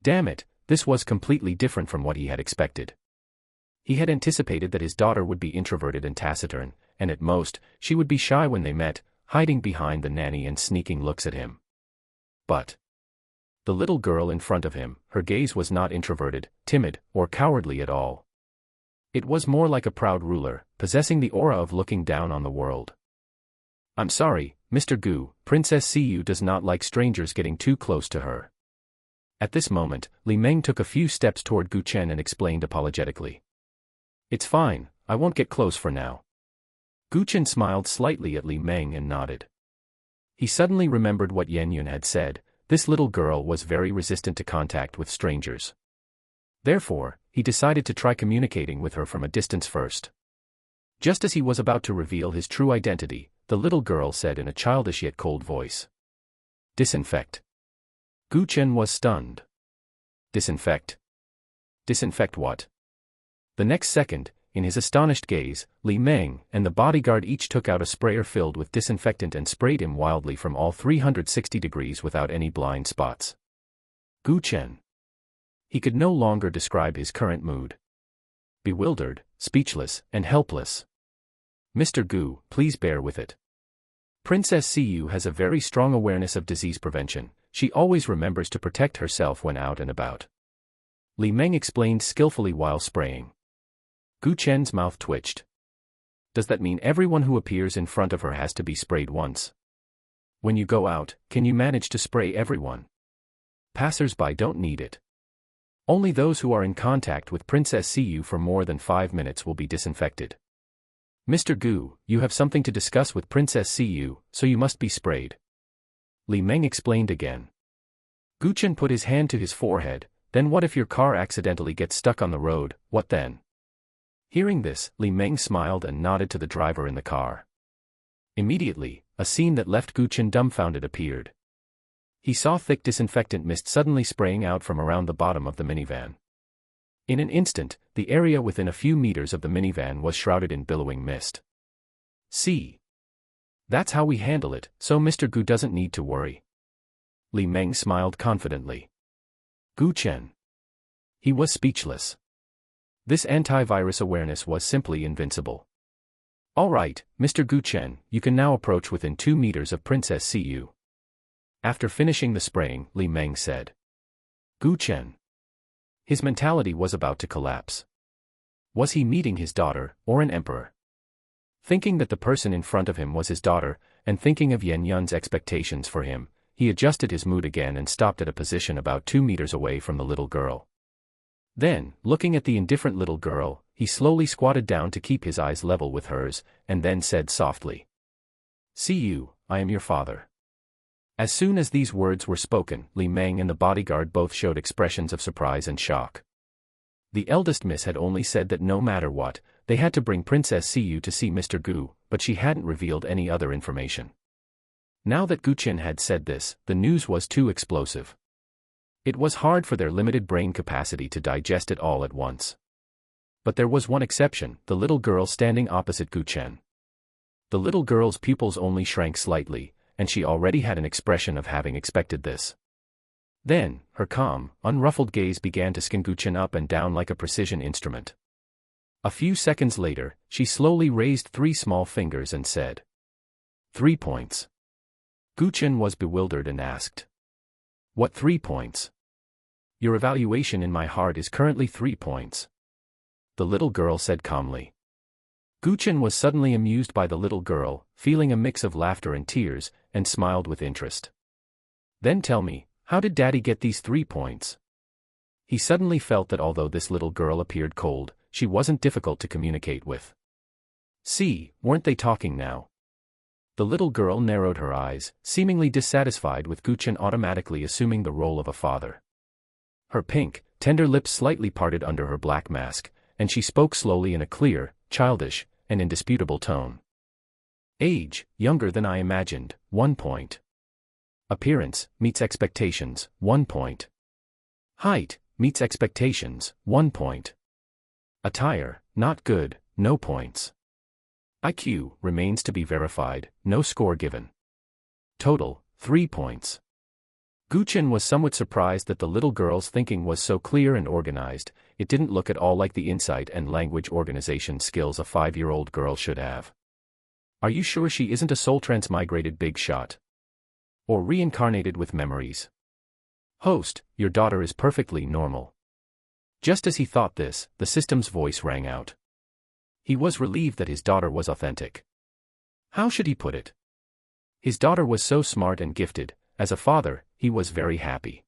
Damn it, this was completely different from what he had expected. He had anticipated that his daughter would be introverted and taciturn, and at most, she would be shy when they met, hiding behind the nanny and sneaking looks at him. But The little girl in front of him, her gaze was not introverted, timid, or cowardly at all. It was more like a proud ruler, possessing the aura of looking down on the world. "I'm sorry, Mr. Gu, Princess Siyu does not like strangers getting too close to her." At this moment, Li Meng took a few steps toward Gu Chen and explained apologetically. "It's fine, I won't get close for now." Gu Chen smiled slightly at Li Meng and nodded. He suddenly remembered what Yan Yun had said: this little girl was very resistant to contact with strangers. Therefore, he decided to try communicating with her from a distance first. Just as he was about to reveal his true identity, the little girl said in a childish yet cold voice, "Disinfect." Gu Chen was stunned. Disinfect? Disinfect what? The next second, in his astonished gaze, Li Meng and the bodyguard each took out a sprayer filled with disinfectant and sprayed him wildly from all 360 degrees without any blind spots. Gu Chen. He could no longer describe his current mood. Bewildered, speechless, and helpless. "Mr. Gu, please bear with it. Princess Siyu has a very strong awareness of disease prevention. She always remembers to protect herself when out and about." Li Meng explained skillfully while spraying. Gu Chen's mouth twitched. "Does that mean everyone who appears in front of her has to be sprayed once? When you go out, can you manage to spray everyone? Passers-by don't need it. Only those who are in contact with Princess Siyu for more than 5 minutes will be disinfected. Mr. Gu, you have something to discuss with Princess Siyu, so you must be sprayed." Li Meng explained again. Gu Chen put his hand to his forehead. "Then what if your car accidentally gets stuck on the road, what then?" Hearing this, Li Meng smiled and nodded to the driver in the car. Immediately, a scene that left Gu Chen dumbfounded appeared. He saw thick disinfectant mist suddenly spraying out from around the bottom of the minivan. In an instant, the area within a few meters of the minivan was shrouded in billowing mist. "See? That's how we handle it, so Mr. Gu doesn't need to worry." Li Meng smiled confidently. Gu Chen. He was speechless. This antivirus awareness was simply invincible. "All right, Mr. Gu Chen, you can now approach within 2 meters of Princess Siyu." After finishing the spraying, Li Meng said. Gu Chen. His mentality was about to collapse. Was he meeting his daughter, or an emperor? Thinking that the person in front of him was his daughter, and thinking of Yan Yun's expectations for him, he adjusted his mood again and stopped at a position about 2 meters away from the little girl. Then, looking at the indifferent little girl, he slowly squatted down to keep his eyes level with hers, and then said softly, "Siyu, I am your father." As soon as these words were spoken, Li Meng and the bodyguard both showed expressions of surprise and shock. The eldest miss had only said that no matter what, they had to bring Princess Siyu to see Mr. Gu, but she hadn't revealed any other information. Now that Gu Chen had said this, the news was too explosive. It was hard for their limited brain capacity to digest it all at once. But there was one exception, the little girl standing opposite Gu Chen. The little girl's pupils only shrank slightly, and she already had an expression of having expected this. Then, her calm, unruffled gaze began to scan Gu Chen up and down like a precision instrument. A few seconds later, she slowly raised 3 small fingers and said, 3 points. Gu Chen was bewildered and asked, "What 3 points? Your evaluation in my heart is currently 3 points. The little girl said calmly. Gu Chen was suddenly amused by the little girl, feeling a mix of laughter and tears, and smiled with interest. "Then tell me, how did Daddy get these 3 points?" He suddenly felt that although this little girl appeared cold, she wasn't difficult to communicate with. See, weren't they talking now? The little girl narrowed her eyes, seemingly dissatisfied with Gu Chen automatically assuming the role of a father. Her pink, tender lips slightly parted under her black mask, and she spoke slowly in a clear, childish, and indisputable tone. Age, younger than I imagined, 1 point. Appearance, meets expectations, 1 point. Height, meets expectations, 1 point. Attire, not good, no points. IQ, remains to be verified, no score given. Total, 3 points. Gu Chen was somewhat surprised that the little girl's thinking was so clear and organized. It didn't look at all like the insight and language organization skills a 5-year-old girl should have. Are you sure she isn't a soul transmigrated big shot? Or reincarnated with memories? Host, your daughter is perfectly normal. Just as he thought this, the system's voice rang out. He was relieved that his daughter was authentic. How should he put it? His daughter was so smart and gifted. As a father, he was very happy.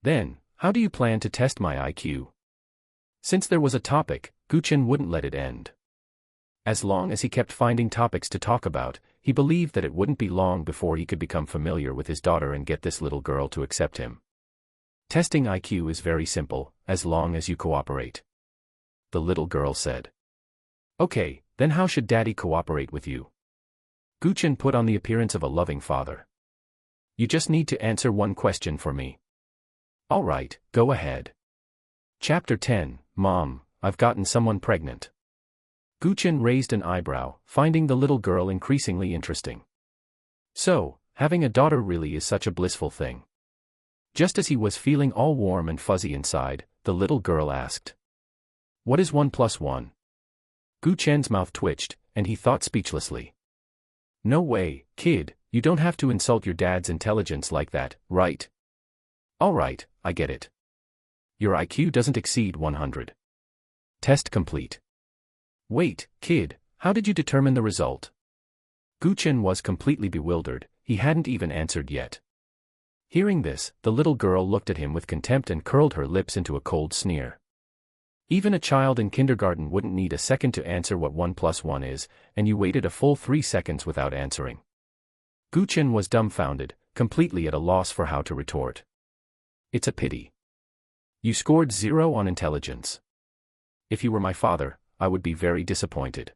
Then, how do you plan to test my IQ? Since there was a topic, Chen wouldn't let it end. As long as he kept finding topics to talk about, he believed that it wouldn't be long before he could become familiar with his daughter and get this little girl to accept him. Testing IQ is very simple, as long as you cooperate. The little girl said. Okay, then how should Daddy cooperate with you? Chen put on the appearance of a loving father. You just need to answer one question for me. All right, go ahead. Chapter 10, Mom, I've gotten someone pregnant. Chen raised an eyebrow, finding the little girl increasingly interesting. So, having a daughter really is such a blissful thing. Just as he was feeling all warm and fuzzy inside, the little girl asked. What is 1 plus 1? Chen's mouth twitched, and he thought speechlessly. No way, kid, you don't have to insult your dad's intelligence like that, right? All right, I get it. Your IQ doesn't exceed 100. Test complete. Wait, kid, how did you determine the result? Chen was completely bewildered, he hadn't even answered yet. Hearing this, the little girl looked at him with contempt and curled her lips into a cold sneer. Even a child in kindergarten wouldn't need a second to answer what 1 plus 1 is, and you waited a full 3 seconds without answering. Chen was dumbfounded, completely at a loss for how to retort. It's a pity. You scored 0 on intelligence. If you were my father, I would be very disappointed.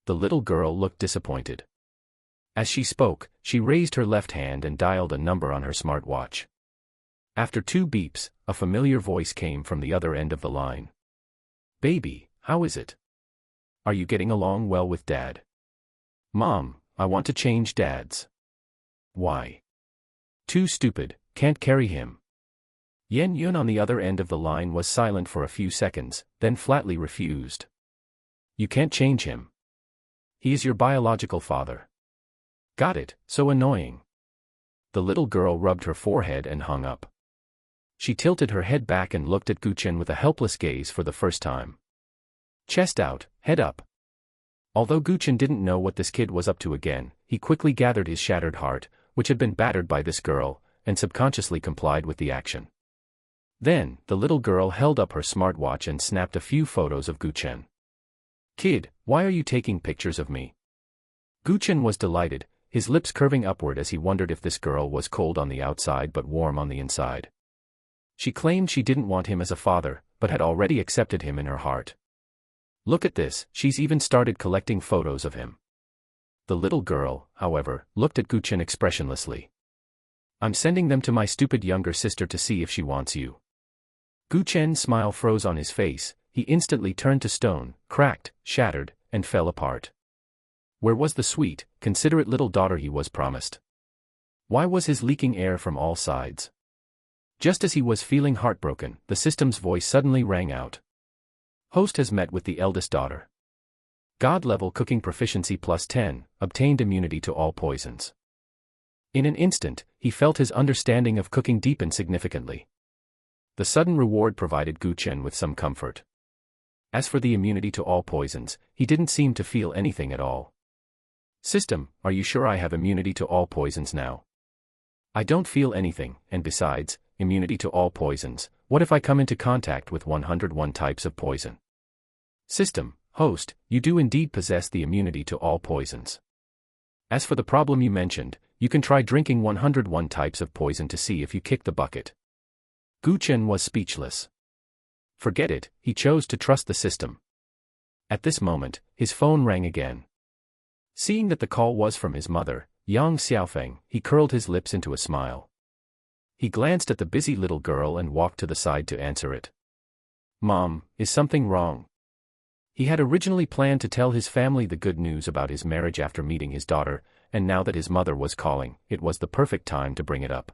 The little girl looked disappointed. As she spoke, she raised her left hand and dialed a number on her smartwatch. After 2 beeps, a familiar voice came from the other end of the line. Baby, how is it? Are you getting along well with Dad? Mom, I want to change Dads. Why? Too stupid, can't carry him. Yen Yun on the other end of the line was silent for a few seconds, then flatly refused. You can't change him. He is your biological father. Got it, so annoying. The little girl rubbed her forehead and hung up. She tilted her head back and looked at Chen with a helpless gaze for the first time. Chest out, head up. Although Chen didn't know what this kid was up to again, he quickly gathered his shattered heart, which had been battered by this girl, and subconsciously complied with the action. Then, the little girl held up her smartwatch and snapped a few photos of Chen. Kid, why are you taking pictures of me? Chen was delighted, his lips curving upward as he wondered if this girl was cold on the outside but warm on the inside. She claimed she didn't want him as a father, but had already accepted him in her heart. Look at this, she's even started collecting photos of him. The little girl, however, looked at Chen expressionlessly. I'm sending them to my stupid younger sister to see if she wants you. Chen's smile froze on his face, he instantly turned to stone, cracked, shattered, and fell apart. Where was the sweet, considerate little daughter he was promised? Why was his leaking air from all sides? Just as he was feeling heartbroken, the system's voice suddenly rang out. Host has met with the eldest daughter. God-level cooking proficiency plus 10, obtained immunity to all poisons. In an instant, he felt his understanding of cooking deepen significantly. The sudden reward provided Chen with some comfort. As for the immunity to all poisons, he didn't seem to feel anything at all. System, are you sure I have immunity to all poisons now? I don't feel anything, and besides, immunity to all poisons, what if I come into contact with 101 types of poison? System, host, you do indeed possess the immunity to all poisons. As for the problem you mentioned, you can try drinking 101 types of poison to see if you kick the bucket. Chen was speechless. Forget it, he chose to trust the system. At this moment, his phone rang again. Seeing that the call was from his mother, Yang Xiaofeng, he curled his lips into a smile. He glanced at the busy little girl and walked to the side to answer it. Mom, is something wrong? He had originally planned to tell his family the good news about his marriage after meeting his daughter, and now that his mother was calling, it was the perfect time to bring it up.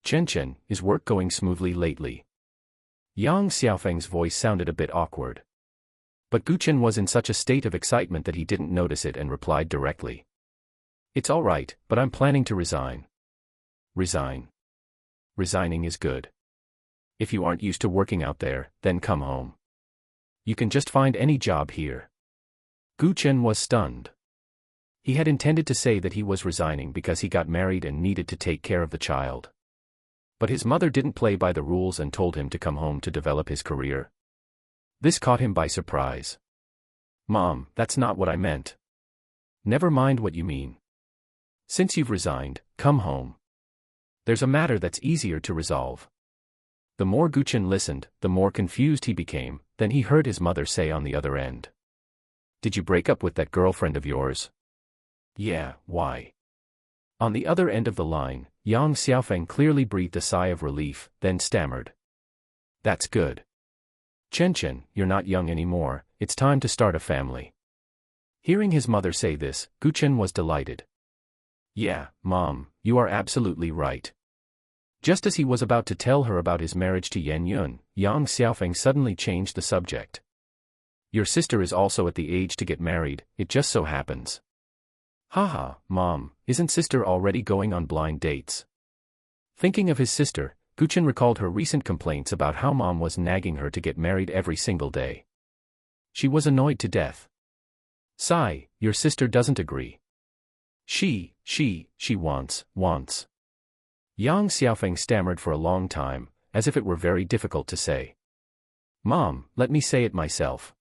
Chen, is work going smoothly lately? Yang Xiaofeng's voice sounded a bit awkward. But Chen was in such a state of excitement that he didn't notice it and replied directly. It's all right, but I'm planning to resign. Resign? resigning is good. If you aren't used to working out there, then come home. You can just find any job here. Chen was stunned. He had intended to say that he was resigning because he got married and needed to take care of the child. But his mother didn't play by the rules and told him to come home to develop his career. This caught him by surprise. Mom, that's not what I meant. Never mind what you mean. Since you've resigned, come home. There's a matter that's easier to resolve. The more Chen listened, the more confused he became. Then he heard his mother say on the other end. Did you break up with that girlfriend of yours? Yeah, why? On the other end of the line, Yang Xiaofeng clearly breathed a sigh of relief, then stammered. That's good. Chen, you're not young anymore, it's time to start a family. Hearing his mother say this, Chen was delighted. Yeah, Mom, you are absolutely right. Just as he was about to tell her about his marriage to Yan Yun, Yang Xiaofeng suddenly changed the subject. Your sister is also at the age to get married, it just so happens. Haha, Mom, isn't sister already going on blind dates? Thinking of his sister, Chen recalled her recent complaints about how Mom was nagging her to get married every single day. She was annoyed to death. Sigh, your sister doesn't agree. She wants. Yang Xiaofeng stammered for a long time, as if it were very difficult to say. Mom, let me say it myself.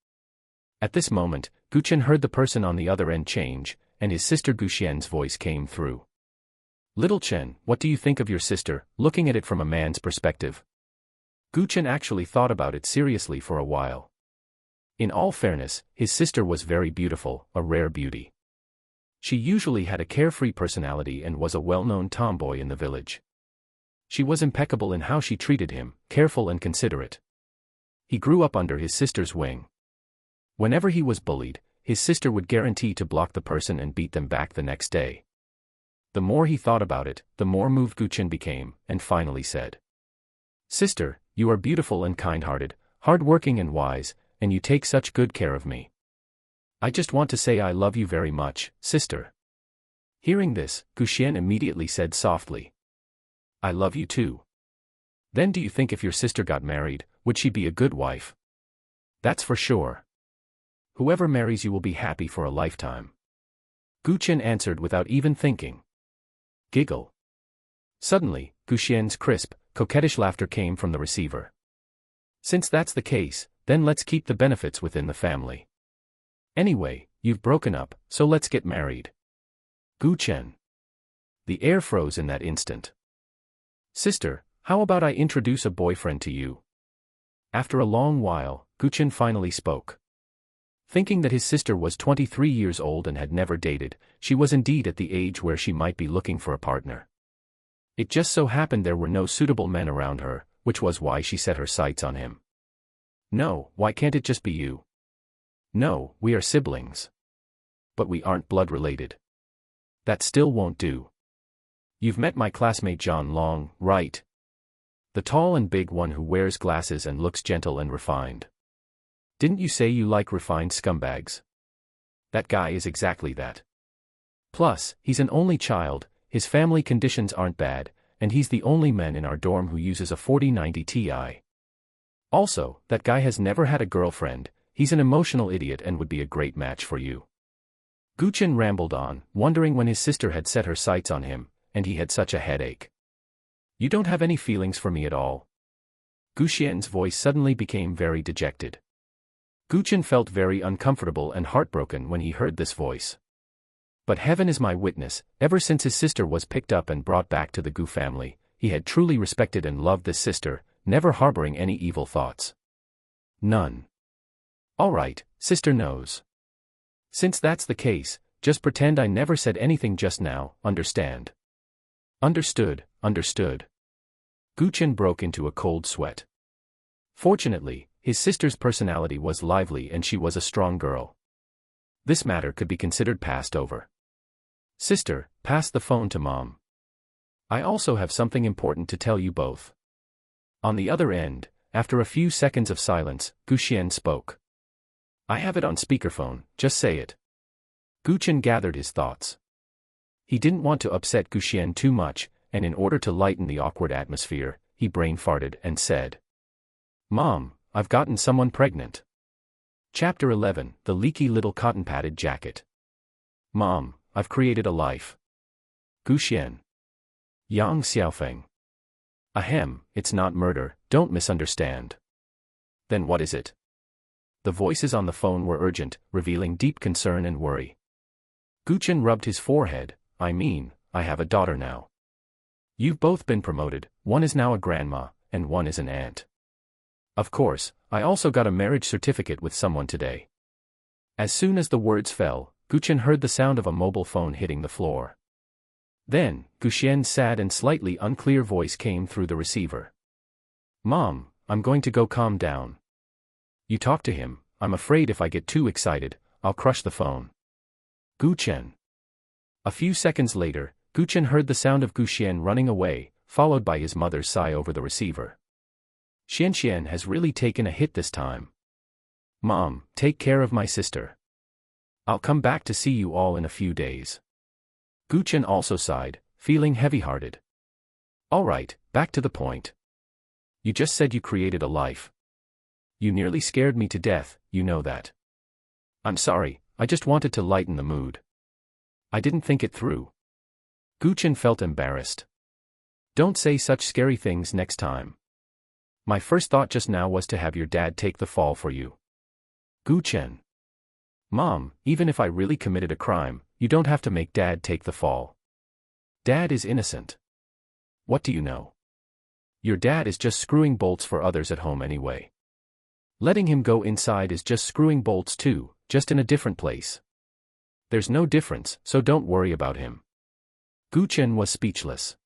At this moment, Chen heard the person on the other end change, and his sister Xian's voice came through. Little Chen, what do you think of your sister, looking at it from a man's perspective? Chen actually thought about it seriously for a while. In all fairness, his sister was very beautiful, a rare beauty. She usually had a carefree personality and was a well-known tomboy in the village. She was impeccable in how she treated him, careful and considerate. He grew up under his sister's wing. Whenever he was bullied, his sister would guarantee to block the person and beat them back the next day. The more he thought about it, the more moved Chen became, and finally said, Sister, you are beautiful and kind-hearted, hard-working and wise, and you take such good care of me. I just want to say I love you very much, sister. Hearing this, Xian immediately said softly, I love you too. Then do you think if your sister got married, would she be a good wife? That's for sure. Whoever marries you will be happy for a lifetime. Chen answered without even thinking. Giggle. Suddenly, Xian's crisp, coquettish laughter came from the receiver. Since that's the case, then let's keep the benefits within the family. Anyway, you've broken up, so let's get married. Chen. The air froze in that instant. Sister, how about I introduce a boyfriend to you? After a long while, Chen finally spoke. Thinking that his sister was 23 years old and had never dated, she was indeed at the age where she might be looking for a partner. It just so happened there were no suitable men around her, which was why she set her sights on him. No, why can't it just be you? No, we are siblings. But we aren't blood related. That still won't do. You've met my classmate John Long, right? The tall and big one who wears glasses and looks gentle and refined. Didn't you say you like refined scumbags? That guy is exactly that. Plus, he's an only child, his family conditions aren't bad, and he's the only man in our dorm who uses a 4090 Ti. Also, that guy has never had a girlfriend, he's an emotional idiot and would be a great match for you. Chen rambled on, wondering when his sister had set her sights on him, and he had such a headache. You don't have any feelings for me at all? Xian's voice suddenly became very dejected. Chen felt very uncomfortable and heartbroken when he heard this voice. But heaven is my witness, ever since his sister was picked up and brought back to the Gu family, he had truly respected and loved this sister, never harboring any evil thoughts. None. All right, sister knows. Since that's the case, just pretend I never said anything just now, understand? Understood. Chen broke into a cold sweat. Fortunately, his sister's personality was lively and she was a strong girl. This matter could be considered passed over. Sister, pass the phone to Mom. I also have something important to tell you both. On the other end, after a few seconds of silence, Xian spoke. I have it on speakerphone, just say it. Chen gathered his thoughts. He didn't want to upset Xian too much, and in order to lighten the awkward atmosphere, he brain farted and said, "Mom, I've gotten someone pregnant." Chapter 11, The Leaky Little Cotton-Padded Jacket. Mom, I've created a life. Guxian. Yang Xiaofeng. Ahem, it's not murder, don't misunderstand. Then what is it? The voices on the phone were urgent, revealing deep concern and worry. Guchen rubbed his forehead. I mean, I have a daughter now. You've both been promoted, one is now a grandma, and one is an aunt. Of course, I also got a marriage certificate with someone today. As soon as the words fell, Guchen heard the sound of a mobile phone hitting the floor. Then, Guxian's sad and slightly unclear voice came through the receiver. Mom, I'm going to go calm down. You talk to him, I'm afraid if I get too excited, I'll crush the phone. Guchen. A few seconds later, Guchen heard the sound of Guxian running away, followed by his mother's sigh over the receiver. Xianxian has really taken a hit this time. Mom, take care of my sister. I'll come back to see you all in a few days. Guchen also sighed, feeling heavy-hearted. All right, back to the point. You just said you created a life. You nearly scared me to death, you know that. I'm sorry, I just wanted to lighten the mood. I didn't think it through. Guchen felt embarrassed. Don't say such scary things next time. My first thought just now was to have your dad take the fall for you. Guchen. Mom, even if I really committed a crime, you don't have to make Dad take the fall. Dad is innocent. What do you know? Your dad is just screwing bolts for others at home anyway. Letting him go inside is just screwing bolts too, just in a different place. There's no difference, so don't worry about him. Guchen was speechless.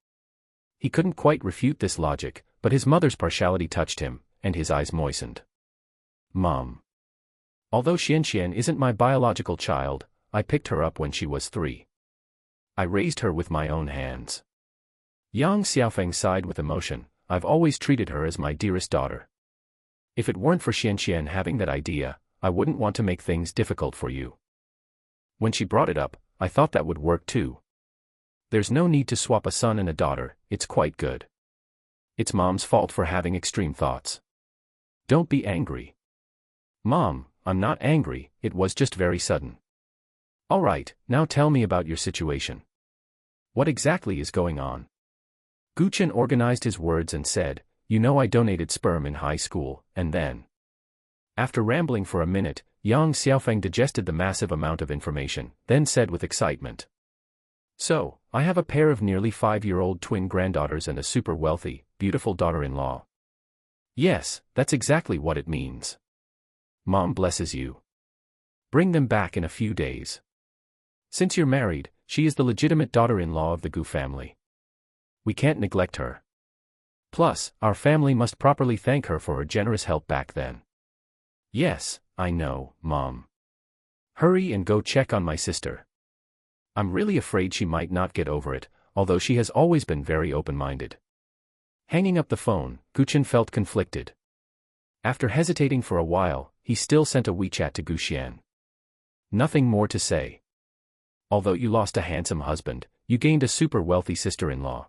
He couldn't quite refute this logic, but his mother's partiality touched him, and his eyes moistened. Mom. Although Xianxian isn't my biological child, I picked her up when she was 3. I raised her with my own hands. Yang Xiaofeng sighed with emotion. I've always treated her as my dearest daughter. If it weren't for Xianxian having that idea, I wouldn't want to make things difficult for you. When she brought it up, I thought that would work too. There's no need to swap a son and a daughter, it's quite good. It's Mom's fault for having extreme thoughts. Don't be angry. Mom, I'm not angry, it was just very sudden. All right, now tell me about your situation. What exactly is going on? Guchen organized his words and said, you know I donated sperm in high school, and then. After rambling for a minute, Yang Xiaofeng digested the massive amount of information, then said with excitement. So, I have a pair of nearly 5-year-old twin granddaughters and a super wealthy, beautiful daughter-in-law. Yes, that's exactly what it means. Mom blesses you. Bring them back in a few days. Since you're married, she is the legitimate daughter-in-law of the Gu family. We can't neglect her. Plus, our family must properly thank her for her generous help back then. Yes, I know, Mom. Hurry and go check on my sister. I'm really afraid she might not get over it, although she has always been very open-minded. Hanging up the phone, Guchen felt conflicted. After hesitating for a while, he still sent a WeChat to Guxian. Nothing more to say. Although you lost a handsome husband, you gained a super wealthy sister-in-law.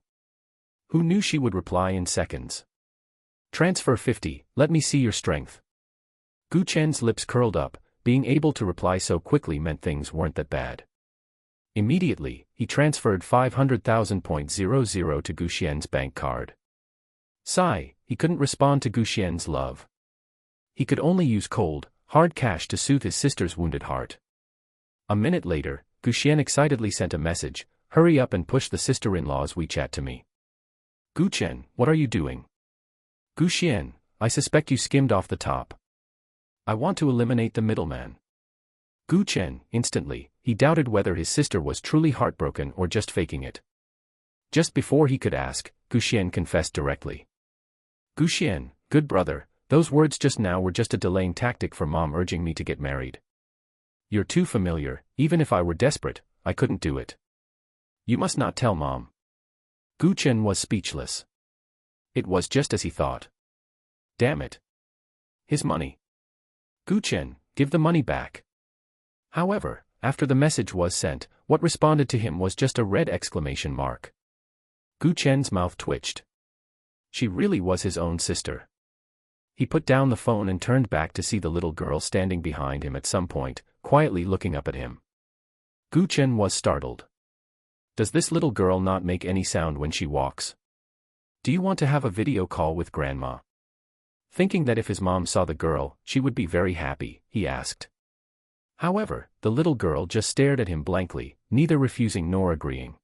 Who knew she would reply in seconds? Transfer 50, let me see your strength. Guchen's lips curled up, being able to reply so quickly meant things weren't that bad. Immediately, he transferred 500,000.00 to Guxian's bank card. Sigh, he couldn't respond to Guxian's love. He could only use cold, hard cash to soothe his sister's wounded heart. A minute later, Guxian excitedly sent a message, hurry up and push the sister-in-law's WeChat to me. Guchen, what are you doing? Guxian, I suspect you skimmed off the top. I want to eliminate the middleman. Guchen, instantly, he doubted whether his sister was truly heartbroken or just faking it. Just before he could ask, Guxian confessed directly. Guxian, good brother, those words just now were just a delaying tactic for Mom urging me to get married. You're too familiar, even if I were desperate, I couldn't do it. You must not tell Mom. Guchen was speechless. It was just as he thought. Damn it. His money. Guchen, give the money back. However, after the message was sent, what responded to him was just a red exclamation mark. Gu Chen's mouth twitched. She really was his own sister. He put down the phone and turned back to see the little girl standing behind him at some point, quietly looking up at him. Gu Chen was startled. Does this little girl not make any sound when she walks? Do you want to have a video call with Grandma? Thinking that if his mom saw the girl, she would be very happy, he asked. However, the little girl just stared at him blankly, neither refusing nor agreeing.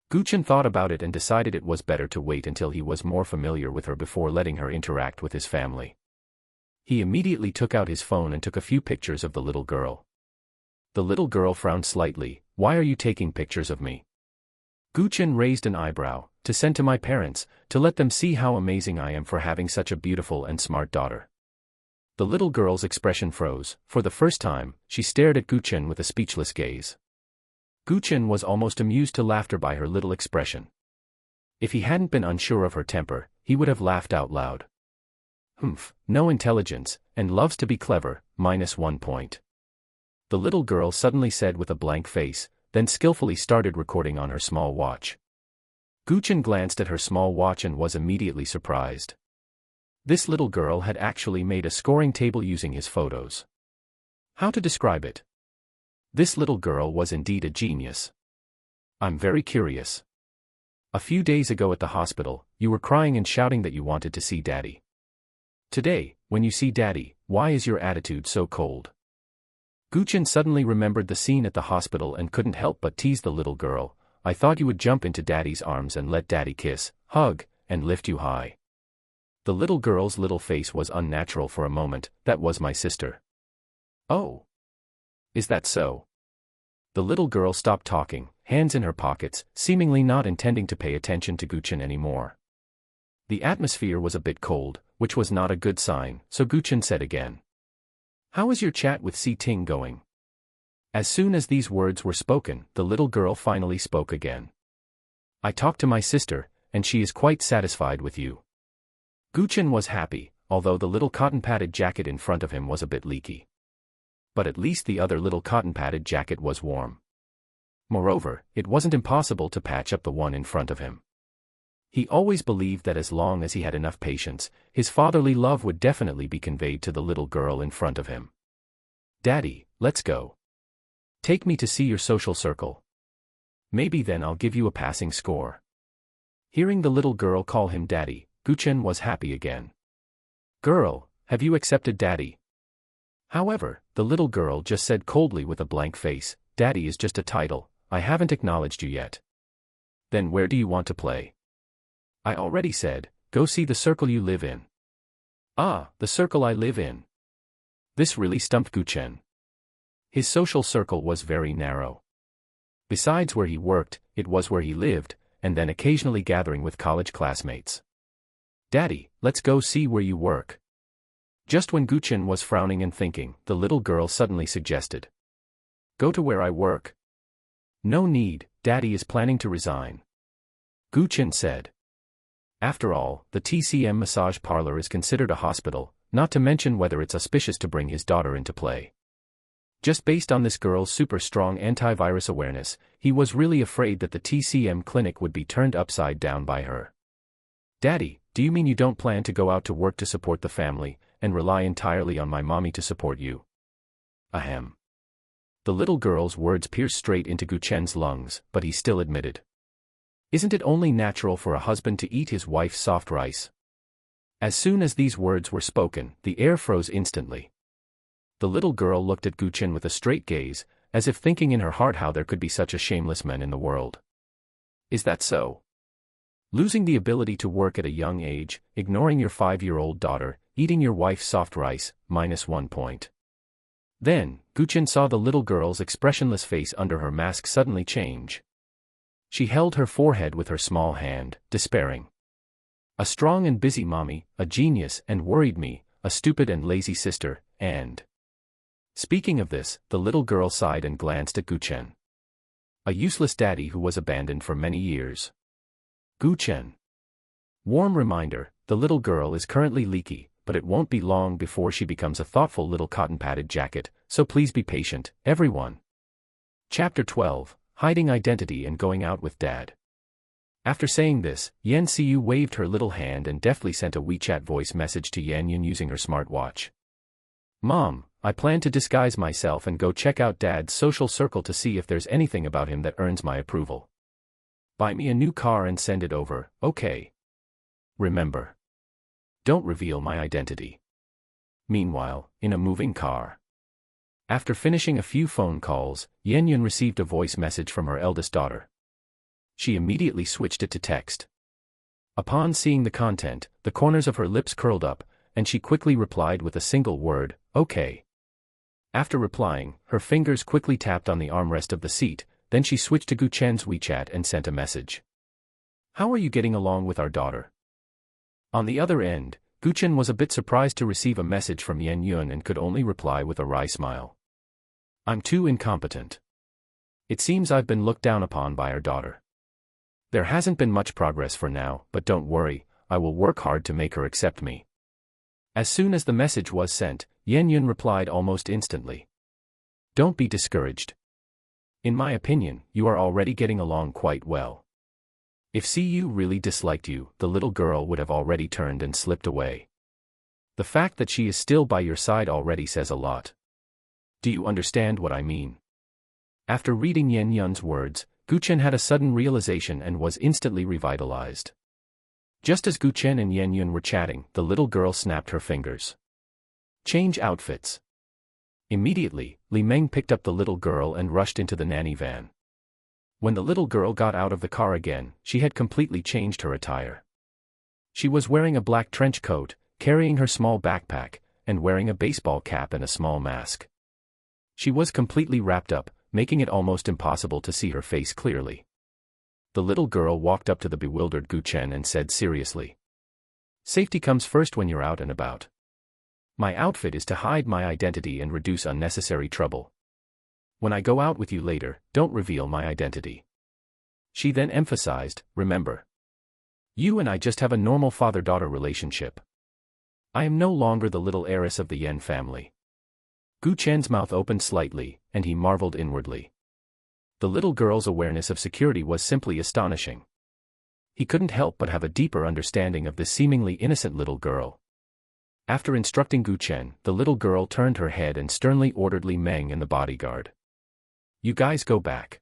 Gu Chen thought about it and decided it was better to wait until he was more familiar with her before letting her interact with his family. He immediately took out his phone and took a few pictures of the little girl. The little girl frowned slightly. Why are you taking pictures of me? Gu Chen raised an eyebrow. To send to my parents, to let them see how amazing I am for having such a beautiful and smart daughter. The little girl's expression froze. For the first time, she stared at Gu Chen with a speechless gaze. Gu Chen was almost amused to laughter by her little expression. If he hadn't been unsure of her temper, he would have laughed out loud. Humph, no intelligence, and loves to be clever, -1 point. The little girl suddenly said with a blank face, then skillfully started recording on her small watch. Gu Chen glanced at her small watch and was immediately surprised. This little girl had actually made a scoring table using his photos. How to describe it? This little girl was indeed a genius. I'm very curious. A few days ago at the hospital, you were crying and shouting that you wanted to see Daddy. Today, when you see Daddy, why is your attitude so cold? Gu Chen suddenly remembered the scene at the hospital and couldn't help but tease the little girl. I thought you would jump into Daddy's arms and let Daddy kiss, hug, and lift you high. The little girl's little face was unnatural for a moment. That was my sister. Oh. Is that so? The little girl stopped talking, hands in her pockets, seemingly not intending to pay attention to Gu Chen anymore. The atmosphere was a bit cold, which was not a good sign, so Gu Chen said again. How is your chat with Si Ting going? As soon as these words were spoken, the little girl finally spoke again. I talked to my sister, and she is quite satisfied with you. Gu Chen was happy, although the little cotton-padded jacket in front of him was a bit leaky. But at least the other little cotton-padded jacket was warm. Moreover, it wasn't impossible to patch up the one in front of him. He always believed that as long as he had enough patience, his fatherly love would definitely be conveyed to the little girl in front of him. Daddy, let's go. Take me to see your social circle. Maybe then I'll give you a passing score. Hearing the little girl call him Daddy, Gu Chen was happy again. Girl, have you accepted Daddy? However, the little girl just said coldly with a blank face, Daddy is just a title, I haven't acknowledged you yet. Then where do you want to play? I already said, go see the circle you live in. Ah, the circle I live in. This really stumped Gu Chen. His social circle was very narrow. Besides where he worked, it was where he lived, and then occasionally gathering with college classmates. Daddy, let's go see where you work. Just when Gu Chen was frowning and thinking, the little girl suddenly suggested. Go to where I work. No need, Daddy is planning to resign. Gu Chen said. After all, the TCM massage parlor is considered a hospital, not to mention whether it's auspicious to bring his daughter into play. Just based on this girl's super strong antivirus awareness, he was really afraid that the TCM clinic would be turned upside down by her. Daddy, do you mean you don't plan to go out to work to support the family, and rely entirely on my mommy to support you? Ahem. The little girl's words pierced straight into Gu Chen's lungs, but he still admitted. Isn't it only natural for a husband to eat his wife's soft rice? As soon as these words were spoken, the air froze instantly. The little girl looked at Gu Chen with a straight gaze, as if thinking in her heart how there could be such a shameless man in the world. Is that so? Losing the ability to work at a young age, ignoring your 5-year-old daughter, eating your wife's soft rice, -1 point. Then, Gu Chen saw the little girl's expressionless face under her mask suddenly change. She held her forehead with her small hand, despairing. A strong and busy mommy, a genius and worried me, a stupid and lazy sister, and... Speaking of this, the little girl sighed and glanced at Gu Chen. A useless daddy who was abandoned for many years. Gu Chen. Warm reminder, the little girl is currently leaky, but it won't be long before she becomes a thoughtful little cotton-padded jacket, so please be patient, everyone. Chapter 12, Hiding Identity and Going Out with Dad. After saying this, Yan Xiu waved her little hand and deftly sent a WeChat voice message to Yan Yun using her smartwatch. Mom, I plan to disguise myself and go check out Dad's social circle to see if there's anything about him that earns my approval. Buy me a new car and send it over, okay? Remember. Don't reveal my identity. Meanwhile, in a moving car. After finishing a few phone calls, Yan Yun received a voice message from her eldest daughter. She immediately switched it to text. Upon seeing the content, the corners of her lips curled up, and she quickly replied with a single word, okay. After replying, her fingers quickly tapped on the armrest of the seat, then she switched to Gu Chen's WeChat and sent a message. How are you getting along with our daughter? On the other end, Gu Chen was a bit surprised to receive a message from Yan Yun and could only reply with a wry smile. I'm too incompetent. It seems I've been looked down upon by our daughter. There hasn't been much progress for now, but don't worry, I will work hard to make her accept me. As soon as the message was sent, Yan Yun replied almost instantly. Don't be discouraged. In my opinion, you are already getting along quite well. If Siyu really disliked you, the little girl would have already turned and slipped away. The fact that she is still by your side already says a lot. Do you understand what I mean? After reading Yan Yun's words, Gu Chen had a sudden realization and was instantly revitalized. Just as Gu Chen and Yan Yun were chatting, the little girl snapped her fingers. Change outfits. Immediately, Li Meng picked up the little girl and rushed into the nanny van. When the little girl got out of the car again, she had completely changed her attire. She was wearing a black trench coat, carrying her small backpack, and wearing a baseball cap and a small mask. She was completely wrapped up, making it almost impossible to see her face clearly. The little girl walked up to the bewildered Gu Chen and said seriously. Safety comes first when you're out and about. My outfit is to hide my identity and reduce unnecessary trouble. When I go out with you later, don't reveal my identity. She then emphasized, remember. You and I just have a normal father-daughter relationship. I am no longer the little heiress of the Yan family. Gu Chen's mouth opened slightly, and he marveled inwardly. The little girl's awareness of security was simply astonishing. He couldn't help but have a deeper understanding of this seemingly innocent little girl. After instructing Gu Chen, the little girl turned her head and sternly ordered Li Meng and the bodyguard. You guys go back.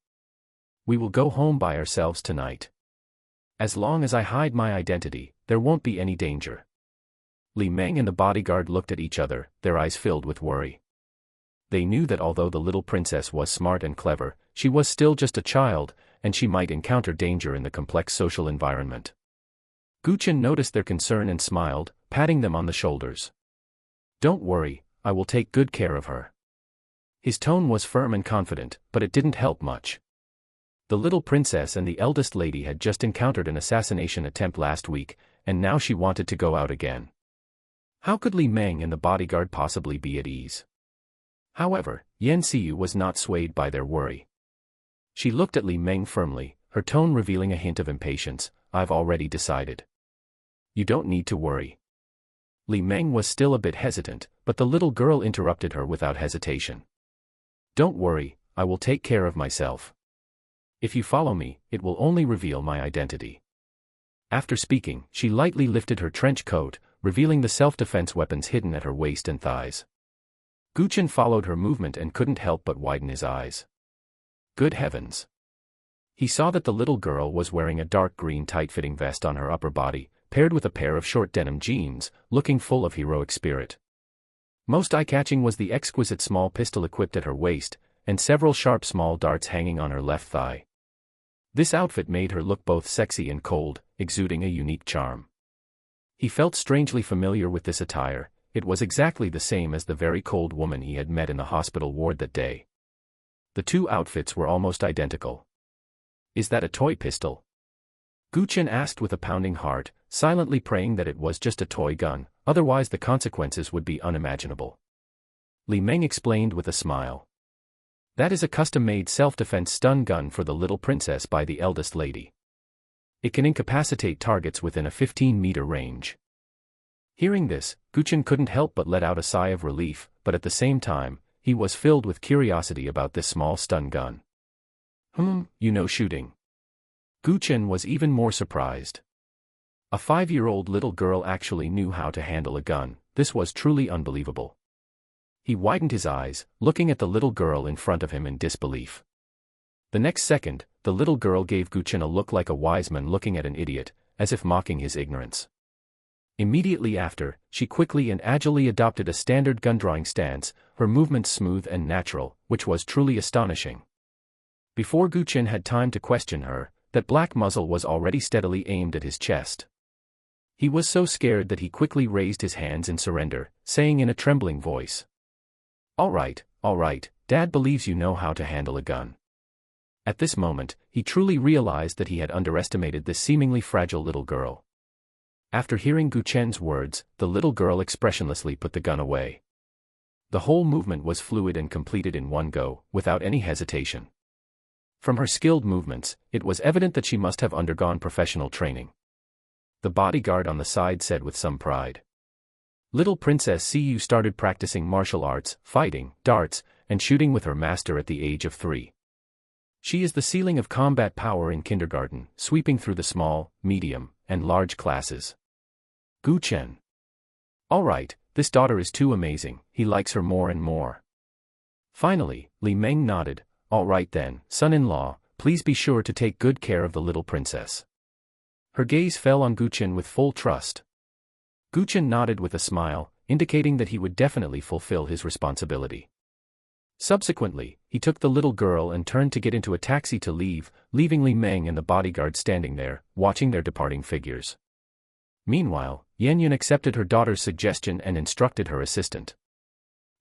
We will go home by ourselves tonight. As long as I hide my identity, there won't be any danger. Li Meng and the bodyguard looked at each other, their eyes filled with worry. They knew that although the little princess was smart and clever, she was still just a child, and she might encounter danger in the complex social environment. Gu Chen noticed their concern and smiled, patting them on the shoulders. Don't worry, I will take good care of her. His tone was firm and confident, but it didn't help much. The little princess and the eldest lady had just encountered an assassination attempt last week, and now she wanted to go out again. How could Li Meng and the bodyguard possibly be at ease? However, Yan Xiu was not swayed by their worry. She looked at Li Meng firmly, her tone revealing a hint of impatience. I've already decided. You don't need to worry. Li Meng was still a bit hesitant, but the little girl interrupted her without hesitation. Don't worry, I will take care of myself. If you follow me, it will only reveal my identity. After speaking, she lightly lifted her trench coat, revealing the self-defense weapons hidden at her waist and thighs. Gu Chen followed her movement and couldn't help but widen his eyes. Good heavens! He saw that the little girl was wearing a dark green tight-fitting vest on her upper body, paired with a pair of short denim jeans, looking full of heroic spirit. Most eye-catching was the exquisite small pistol equipped at her waist, and several sharp small darts hanging on her left thigh. This outfit made her look both sexy and cold, exuding a unique charm. He felt strangely familiar with this attire. It was exactly the same as the very cold woman he had met in the hospital ward that day. The two outfits were almost identical. Is that a toy pistol? Gu Chen asked with a pounding heart, silently praying that it was just a toy gun, otherwise the consequences would be unimaginable. Li Meng explained with a smile. That is a custom-made self-defense stun gun for the little princess by the eldest lady. It can incapacitate targets within a 15-meter range. Hearing this, Gu Chen couldn't help but let out a sigh of relief, but at the same time, he was filled with curiosity about this small stun gun. You know shooting. Gu Chen was even more surprised. A 5-year-old little girl actually knew how to handle a gun. This was truly unbelievable. He widened his eyes, looking at the little girl in front of him in disbelief. The next second, the little girl gave Gu Chen a look like a wise man looking at an idiot, as if mocking his ignorance. Immediately after, she quickly and agilely adopted a standard gun-drawing stance, her movements smooth and natural, which was truly astonishing. Before Gu Chen had time to question her, that black muzzle was already steadily aimed at his chest. He was so scared that he quickly raised his hands in surrender, saying in a trembling voice, all right, Dad believes you know how to handle a gun." At this moment, he truly realized that he had underestimated this seemingly fragile little girl. After hearing Gu Chen's words, the little girl expressionlessly put the gun away. The whole movement was fluid and completed in one go, without any hesitation. From her skilled movements, it was evident that she must have undergone professional training. The bodyguard on the side said with some pride, "Little Princess Siyu started practicing martial arts, fighting, darts, and shooting with her master at the age of 3. She is the ceiling of combat power in kindergarten, sweeping through the small, medium, and large classes." Gu Chen. "All right, this daughter is too amazing, he likes her more and more." Finally, Li Meng nodded, "All right then, son-in-law, please be sure to take good care of the little princess." Her gaze fell on Gu Chen with full trust. Gu Chen nodded with a smile, indicating that he would definitely fulfill his responsibility. Subsequently, he took the little girl and turned to get into a taxi to leave, leaving Li Meng and the bodyguard standing there, watching their departing figures. Meanwhile, Yan Yun accepted her daughter's suggestion and instructed her assistant,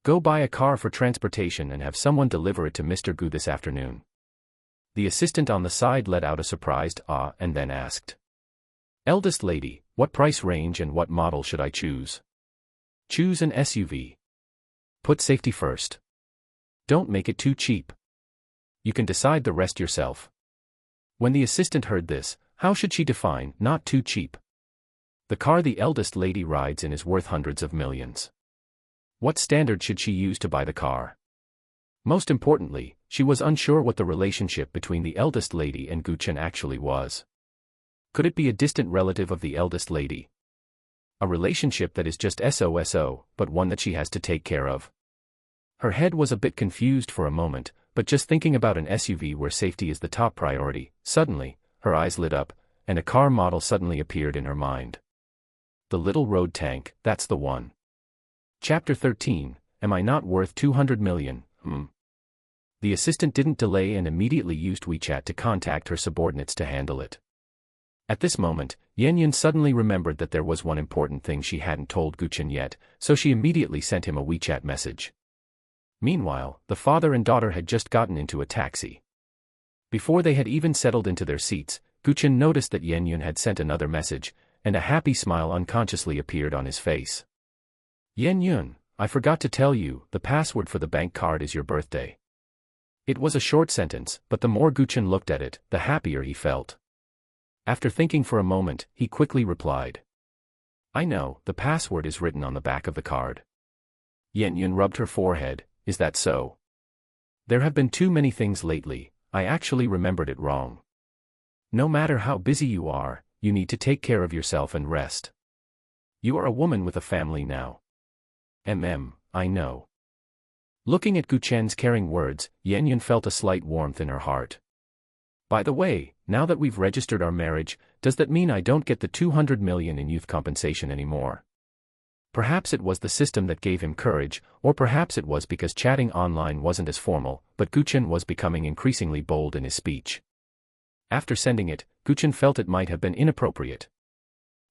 "Go buy a car for transportation and have someone deliver it to Mr. Gu this afternoon." The assistant on the side let out a surprised "ah" and then asked, "Eldest lady, what price range and what model should I choose?" "Choose an SUV. Put safety first. Don't make it too cheap. You can decide the rest yourself." When the assistant heard this, how should she define "not too cheap"? The car the eldest lady rides in is worth hundreds of millions. What standard should she use to buy the car? Most importantly, she was unsure what the relationship between the eldest lady and Gu Chen actually was. Could it be a distant relative of the eldest lady? A relationship that is just SOSO, but one that she has to take care of? Her head was a bit confused for a moment, but just thinking about an SUV where safety is the top priority, suddenly, her eyes lit up, and a car model suddenly appeared in her mind. The little road tank, that's the one. Chapter 13, Am I Not Worth 200 Million? The assistant didn't delay and immediately used WeChat to contact her subordinates to handle it. At this moment, Yan Yun suddenly remembered that there was one important thing she hadn't told Gu Chen yet, so she immediately sent him a WeChat message. Meanwhile, the father and daughter had just gotten into a taxi. Before they had even settled into their seats, Gu Chen noticed that Yan Yun had sent another message, and a happy smile unconsciously appeared on his face. "Yan Yun, I forgot to tell you, the password for the bank card is your birthday." It was a short sentence, but the more Gu Chen looked at it, the happier he felt. After thinking for a moment, he quickly replied, "I know, the password is written on the back of the card." Yan Yun rubbed her forehead, "Is that so?" "There have been too many things lately, I actually remembered it wrong." "No matter how busy you are, you need to take care of yourself and rest. You are a woman with a family now." I know." Looking at Gu Chen's caring words, Yan Yun felt a slight warmth in her heart. "By the way, now that we've registered our marriage, does that mean I don't get the 200 million in youth compensation anymore?" Perhaps it was the system that gave him courage, or perhaps it was because chatting online wasn't as formal, but Gu Chen was becoming increasingly bold in his speech. After sending it, Gu Chen felt it might have been inappropriate.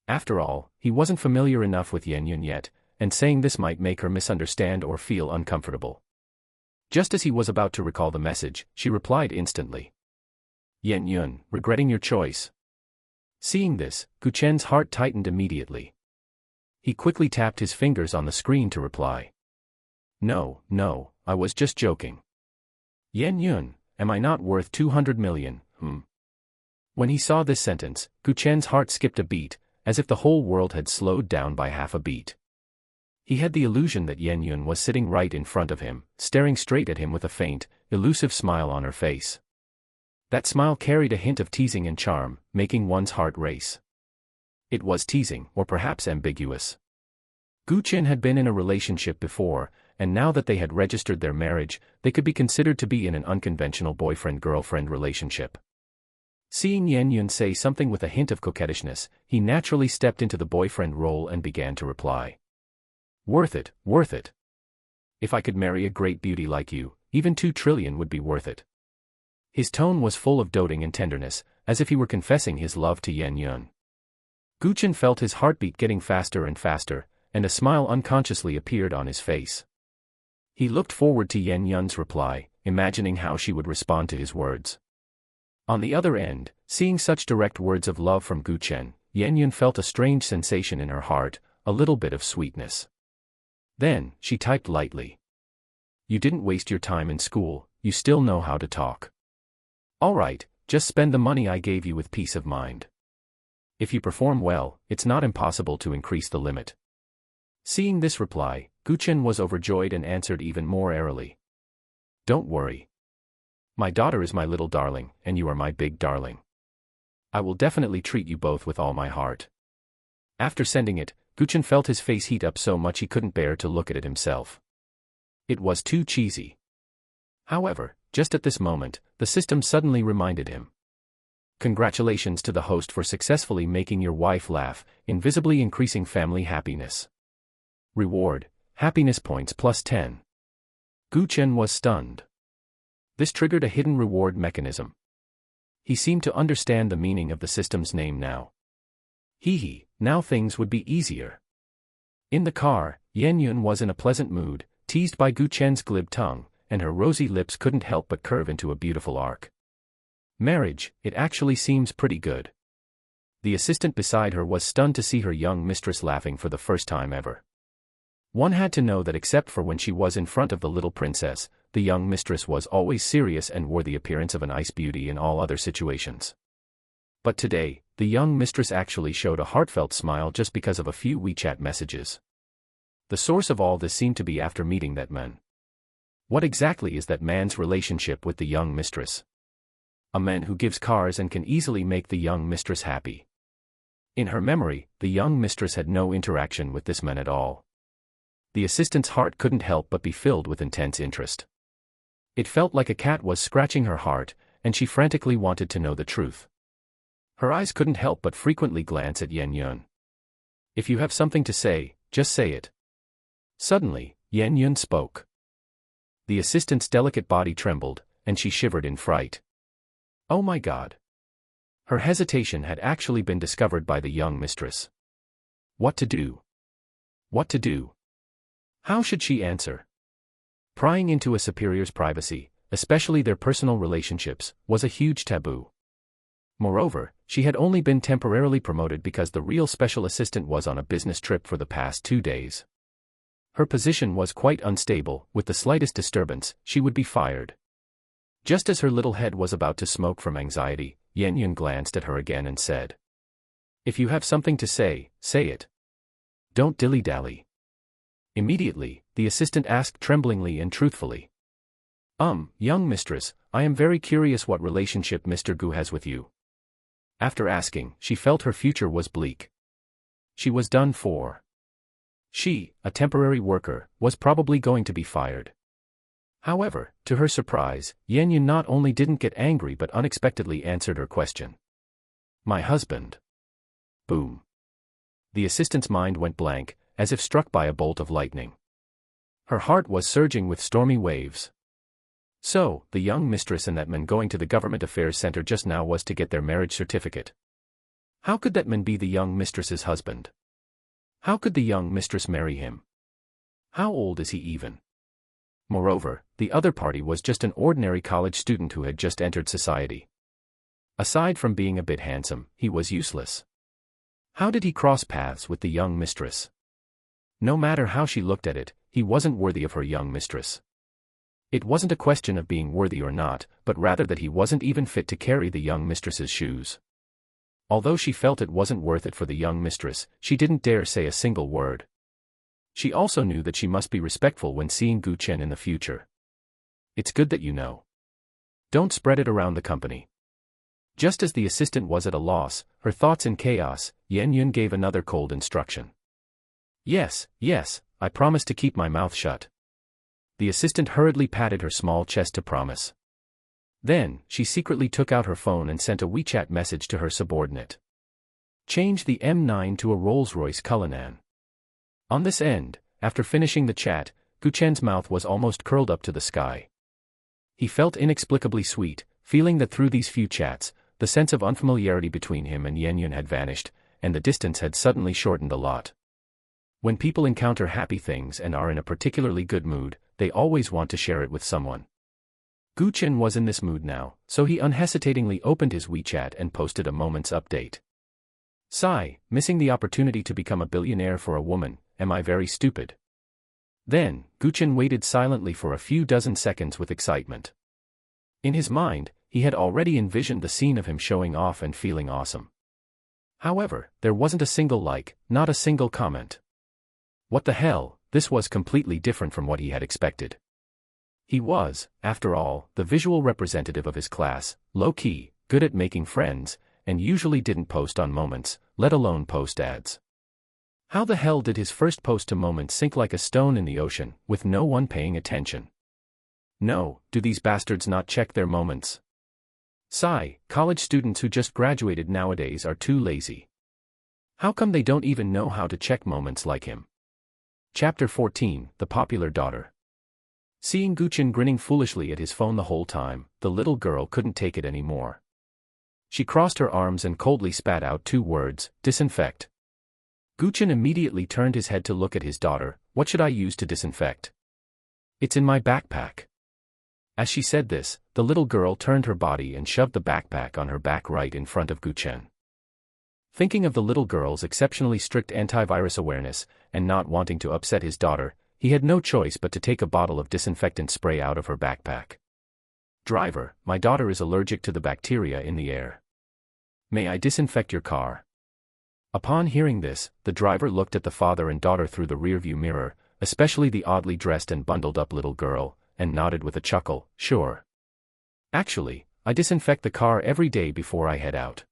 After all, he wasn't familiar enough with Yan Yun yet, and saying this might make her misunderstand or feel uncomfortable. Just as he was about to recall the message, she replied instantly, "Yan Yun, regretting your choice." Seeing this, Gu Chen's heart tightened immediately. He quickly tapped his fingers on the screen to reply, No, I was just joking. Yan Yun, am I not worth 200 million, When he saw this sentence, Gu Chen's heart skipped a beat, as if the whole world had slowed down by half a beat. He had the illusion that Yan Yun was sitting right in front of him, staring straight at him with a faint, elusive smile on her face. That smile carried a hint of teasing and charm, making one's heart race. It was teasing, or perhaps ambiguous. Chen had been in a relationship before, and now that they had registered their marriage, they could be considered to be in an unconventional boyfriend-girlfriend relationship. Seeing Yun say something with a hint of coquettishness, he naturally stepped into the boyfriend role and began to reply. Worth it, worth it. If I could marry a great beauty like you, even 2 trillion would be worth it. His tone was full of doting and tenderness, as if he were confessing his love to Yun. Chen felt his heartbeat getting faster and faster, and a smile unconsciously appeared on his face. He looked forward to Yun's reply, imagining how she would respond to his words. On the other end, seeing such direct words of love from Chen, Yun felt a strange sensation in her heart, a little bit of sweetness. Then, she typed lightly. You didn't waste your time in school, you still know how to talk. Alright, just spend the money I gave you with peace of mind. If you perform well, it's not impossible to increase the limit. Seeing this reply, Chen was overjoyed and answered even more airily. Don't worry. My daughter is my little darling, and you are my big darling. I will definitely treat you both with all my heart. After sending it, Chen felt his face heat up so much he couldn't bear to look at it himself. It was too cheesy. However, just at this moment, the system suddenly reminded him. Congratulations to the host for successfully making your wife laugh, invisibly increasing family happiness. Reward, happiness points plus 10. Chen was stunned. This triggered a hidden reward mechanism. He seemed to understand the meaning of the system's name now. Hee, now things would be easier. In the car, Yun was in a pleasant mood, teased by Chen's glib tongue, and her rosy lips couldn't help but curve into a beautiful arc. Marriage, it actually seems pretty good. The assistant beside her was stunned to see her young mistress laughing for the first time ever. One had to know that except for when she was in front of the little princess, the young mistress was always serious and wore the appearance of an ice beauty in all other situations. But today, the young mistress actually showed a heartfelt smile just because of a few WeChat messages. The source of all this seemed to be after meeting that man. What exactly is that man's relationship with the young mistress? A man who gives cars and can easily make the young mistress happy. In her memory, the young mistress had no interaction with this man at all. The assistant's heart couldn't help but be filled with intense interest. It felt like a cat was scratching her heart, and she frantically wanted to know the truth. Her eyes couldn't help but frequently glance at Yun. If you have something to say, just say it. Suddenly, Yun spoke. The assistant's delicate body trembled, and she shivered in fright. Oh my God. Her hesitation had actually been discovered by the young mistress. What to do? What to do? How should she answer? Prying into a superior's privacy, especially their personal relationships, was a huge taboo. Moreover, she had only been temporarily promoted because the real special assistant was on a business trip for the past 2 days. Her position was quite unstable, with the slightest disturbance, she would be fired. Just as her little head was about to smoke from anxiety, Yun glanced at her again and said, If you have something to say, say it. Don't dilly-dally. Immediately, the assistant asked tremblingly and truthfully. Young mistress, I am very curious what relationship Mr. Gu has with you. After asking, she felt her future was bleak. She was done for. She, a temporary worker, was probably going to be fired. However, to her surprise, Yun not only didn't get angry but unexpectedly answered her question. My husband. Boom. The assistant's mind went blank, as if struck by a bolt of lightning. Her heart was surging with stormy waves. So, the young mistress and that man going to the government affairs center just now was to get their marriage certificate. How could that man be the young mistress's husband? How could the young mistress marry him? How old is he even? Moreover, the other party was just an ordinary college student who had just entered society. Aside from being a bit handsome, he was useless. How did he cross paths with the young mistress? No matter how she looked at it, he wasn't worthy of her young mistress. It wasn't a question of being worthy or not, but rather that he wasn't even fit to carry the young mistress's shoes. Although she felt it wasn't worth it for the young mistress, she didn't dare say a single word. She also knew that she must be respectful when seeing Chen in the future. It's good that you know. Don't spread it around the company. Just as the assistant was at a loss, her thoughts in chaos, Yen Yun gave another cold instruction. Yes, yes, I promise to keep my mouth shut. The assistant hurriedly patted her small chest to promise. Then, she secretly took out her phone and sent a WeChat message to her subordinate. Change the M9 to a Rolls-Royce Cullinan. On this end, after finishing the chat, Gu Chen's mouth was almost curled up to the sky. He felt inexplicably sweet, feeling that through these few chats, the sense of unfamiliarity between him and Yen Yun had vanished, and the distance had suddenly shortened a lot. When people encounter happy things and are in a particularly good mood, they always want to share it with someone. Gu Chen was in this mood now, so he unhesitatingly opened his WeChat and posted a moment's update. Sigh, missing the opportunity to become a billionaire for a woman, am I very stupid? Then, Gu Chen waited silently for a few dozen seconds with excitement. In his mind, he had already envisioned the scene of him showing off and feeling awesome. However, there wasn't a single like, not a single comment. What the hell, this was completely different from what he had expected. He was, after all, the visual representative of his class, low-key, good at making friends, and usually didn't post on Moments, let alone post ads. How the hell did his first post to Moments sink like a stone in the ocean, with no one paying attention? No, do these bastards not check their Moments? Sigh, college students who just graduated nowadays are too lazy. How come they don't even know how to check Moments like him? Chapter 14, The Popular Daughter. Seeing Gu Chen grinning foolishly at his phone the whole time, the little girl couldn't take it anymore. She crossed her arms and coldly spat out 2 words, disinfect. Gu Chen immediately turned his head to look at his daughter. What should I use to disinfect? It's in my backpack. As she said this, the little girl turned her body and shoved the backpack on her back right in front of Gu Chen. Thinking of the little girl's exceptionally strict antivirus awareness, and not wanting to upset his daughter, he had no choice but to take a bottle of disinfectant spray out of her backpack. Driver, my daughter is allergic to the bacteria in the air. May I disinfect your car? Upon hearing this, the driver looked at the father and daughter through the rearview mirror, especially the oddly dressed and bundled-up little girl, and nodded with a chuckle, sure. Actually, I disinfect the car every day before I head out.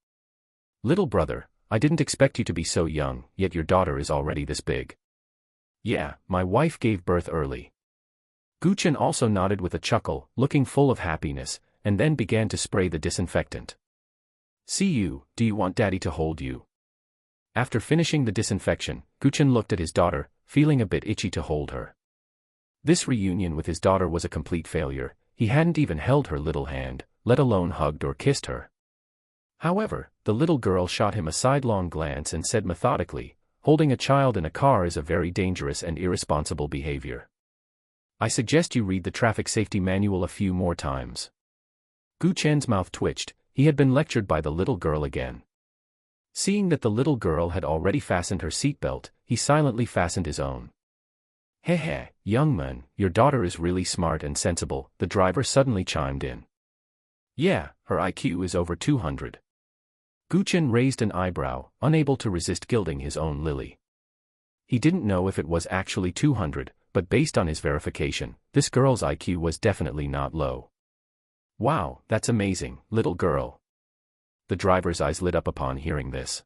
Little brother, I didn't expect you to be so young, yet your daughter is already this big. Yeah, my wife gave birth early. Gu Chen also nodded with a chuckle, looking full of happiness, and then began to spray the disinfectant. See you, do you want daddy to hold you? After finishing the disinfection, Gu Chen looked at his daughter, feeling a bit itchy to hold her. This reunion with his daughter was a complete failure. He hadn't even held her little hand, let alone hugged or kissed her. However, the little girl shot him a sidelong glance and said methodically, holding a child in a car is a very dangerous and irresponsible behavior. I suggest you read the traffic safety manual a few more times. Gu Chen's mouth twitched. He had been lectured by the little girl again. Seeing that the little girl had already fastened her seatbelt, he silently fastened his own. Heh, young man, your daughter is really smart and sensible, the driver suddenly chimed in. Yeah, her IQ is over 200. Gu Chen raised an eyebrow, unable to resist gilding his own lily. He didn't know if it was actually 200, but based on his verification, this girl's IQ was definitely not low. Wow, that's amazing, little girl. The driver's eyes lit up upon hearing this.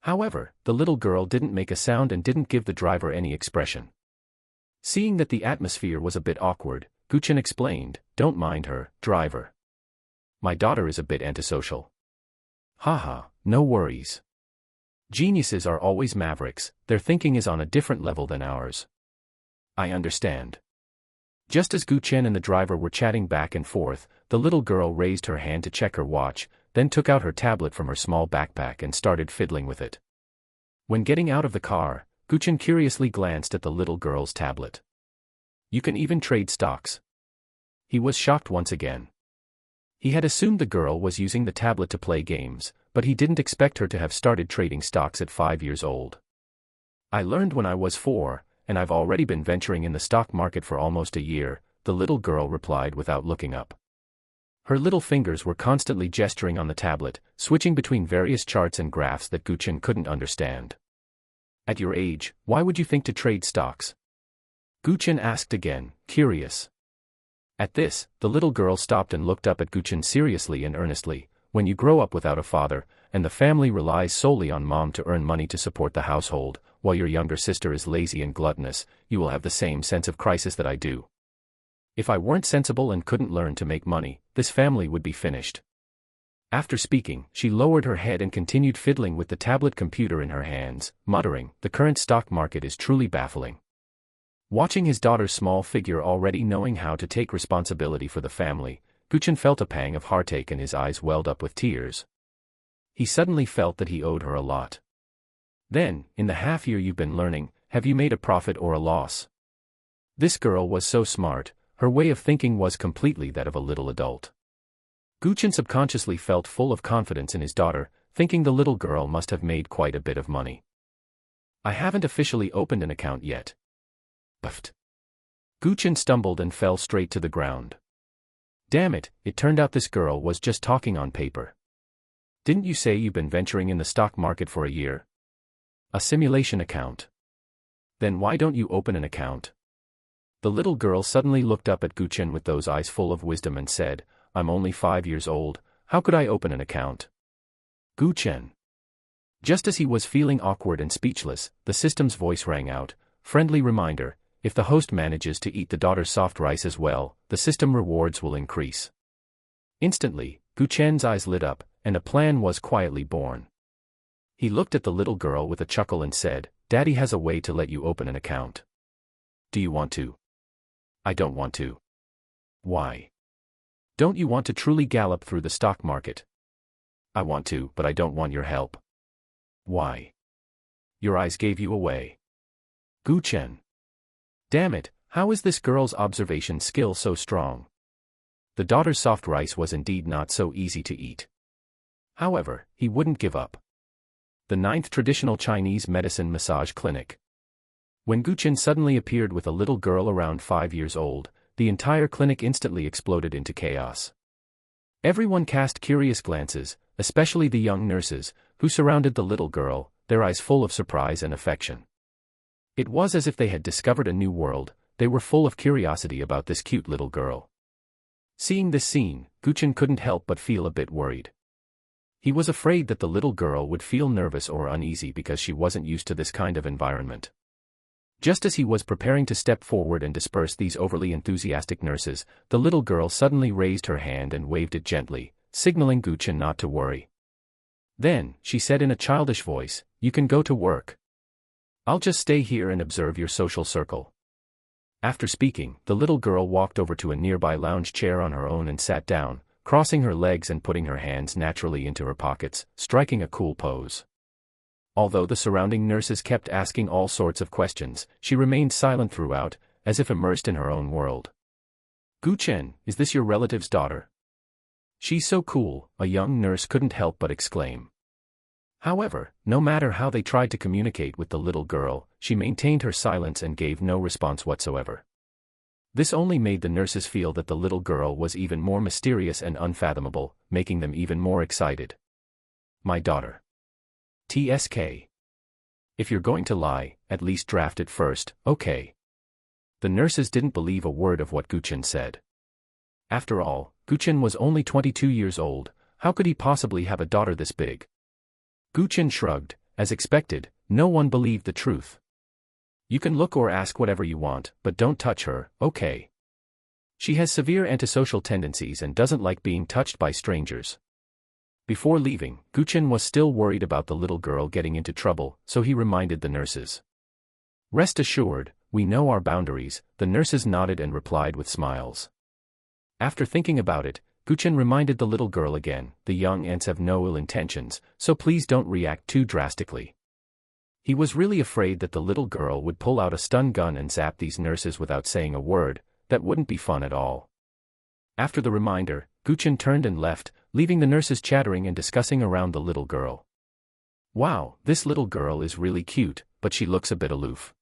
However, the little girl didn't make a sound and didn't give the driver any expression. Seeing that the atmosphere was a bit awkward, Gu Chen explained, don't mind her, driver. My daughter is a bit antisocial. Haha, no worries. Geniuses are always mavericks, their thinking is on a different level than ours. I understand. Just as Gu Chen and the driver were chatting back and forth, the little girl raised her hand to check her watch, then took out her tablet from her small backpack and started fiddling with it. When getting out of the car, Gu Chen curiously glanced at the little girl's tablet. You can even trade stocks. He was shocked once again. He had assumed the girl was using the tablet to play games, but he didn't expect her to have started trading stocks at 5 years old. I learned when I was 4, and I've already been venturing in the stock market for almost a year, the little girl replied without looking up. Her little fingers were constantly gesturing on the tablet, switching between various charts and graphs that Gu Chen couldn't understand. At your age, why would you think to trade stocks? Gu Chen asked again, curious. At this, the little girl stopped and looked up at Gu Chen seriously and earnestly. when you grow up without a father, and the family relies solely on mom to earn money to support the household, while your younger sister is lazy and gluttonous, you will have the same sense of crisis that I do. If I weren't sensible and couldn't learn to make money, this family would be finished. After speaking, she lowered her head and continued fiddling with the tablet computer in her hands, muttering, "The current stock market is truly baffling." Watching his daughter's small figure already knowing how to take responsibility for the family, Chen felt a pang of heartache and his eyes welled up with tears. He suddenly felt that he owed her a lot. "Then, in the half year you've been learning, have you made a profit or a loss?" This girl was so smart, her way of thinking was completely that of a little adult. Chen subconsciously felt full of confidence in his daughter, thinking the little girl must have made quite a bit of money. "I haven't officially opened an account yet." Buffed. Chen stumbled and fell straight to the ground. Damn it, it turned out this girl was just talking on paper. "Didn't you say you've been venturing in the stock market for a year? A simulation account. Then why don't you open an account?" The little girl suddenly looked up at Chen with those eyes full of wisdom and said, "I'm only 5 years old, how could I open an account?" Chen. Just as he was feeling awkward and speechless, the system's voice rang out, "Friendly reminder, if the host manages to eat the daughter's soft rice as well, the system rewards will increase." Instantly, Chen's eyes lit up, and a plan was quietly born. He looked at the little girl with a chuckle and said, "Daddy has a way to let you open an account. Do you want to?" "I don't want to." "Why?" "Don't you want to truly gallop through the stock market?" "I want to, but I don't want your help." "Why?" "Your eyes gave you away." Chen. Damn it, how is this girl's observation skill so strong? The daughter's soft rice was indeed not so easy to eat. However, he wouldn't give up. The 9th traditional Chinese medicine massage clinic. When Chen suddenly appeared with a little girl around 5 years old, the entire clinic instantly exploded into chaos. Everyone cast curious glances, especially the young nurses, who surrounded the little girl, their eyes full of surprise and affection. It was as if they had discovered a new world, they were full of curiosity about this cute little girl. Seeing this scene, Chen couldn't help but feel a bit worried. He was afraid that the little girl would feel nervous or uneasy because she wasn't used to this kind of environment. Just as he was preparing to step forward and disperse these overly enthusiastic nurses, the little girl suddenly raised her hand and waved it gently, signaling Chen not to worry. Then, she said in a childish voice, "You can go to work. I'll just stay here and observe your social circle." After speaking, the little girl walked over to a nearby lounge chair on her own and sat down, crossing her legs and putting her hands naturally into her pockets, striking a cool pose. Although the surrounding nurses kept asking all sorts of questions, she remained silent throughout, as if immersed in her own world. "Chen, is this your relative's daughter?" "She's so cool," a young nurse couldn't help but exclaim. However, no matter how they tried to communicate with the little girl, she maintained her silence and gave no response whatsoever. This only made the nurses feel that the little girl was even more mysterious and unfathomable, making them even more excited. "My daughter. TSK. If you're going to lie, at least draft it first, okay?" The nurses didn't believe a word of what Chen said. After all, Chen was only 22 years old, how could he possibly have a daughter this big? Chen shrugged, as expected, no one believed the truth. "You can look or ask whatever you want, but don't touch her, okay? She has severe antisocial tendencies and doesn't like being touched by strangers." Before leaving, Chen was still worried about the little girl getting into trouble, so he reminded the nurses. "Rest assured, we know our boundaries," the nurses nodded and replied with smiles. After thinking about it, Chen reminded the little girl again, "The young ants have no ill intentions, so please don't react too drastically." He was really afraid that the little girl would pull out a stun gun and zap these nurses without saying a word. That wouldn't be fun at all. After the reminder, Chen turned and left, leaving the nurses chattering and discussing around the little girl. "Wow, this little girl is really cute, but she looks a bit aloof.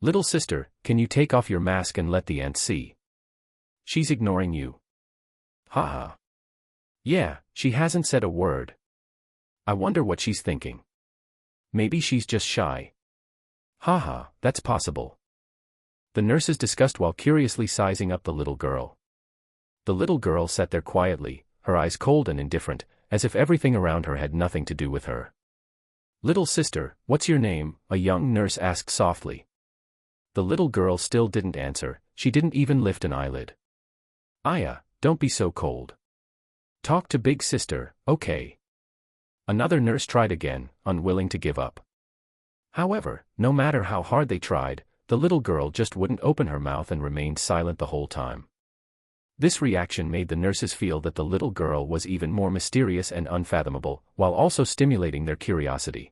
Little sister, can you take off your mask and let the ants see? She's ignoring you." "Haha. Yeah, she hasn't said a word. I wonder what she's thinking. Maybe she's just shy." "Haha, that's possible." The nurses discussed while curiously sizing up the little girl. The little girl sat there quietly, her eyes cold and indifferent, as if everything around her had nothing to do with her. "Little sister, what's your name?" a young nurse asked softly. The little girl still didn't answer, she didn't even lift an eyelid. "Aya, don't be so cold. Talk to big sister, okay?" Another nurse tried again, unwilling to give up. However, no matter how hard they tried, the little girl just wouldn't open her mouth and remained silent the whole time. This reaction made the nurses feel that the little girl was even more mysterious and unfathomable, while also stimulating their curiosity.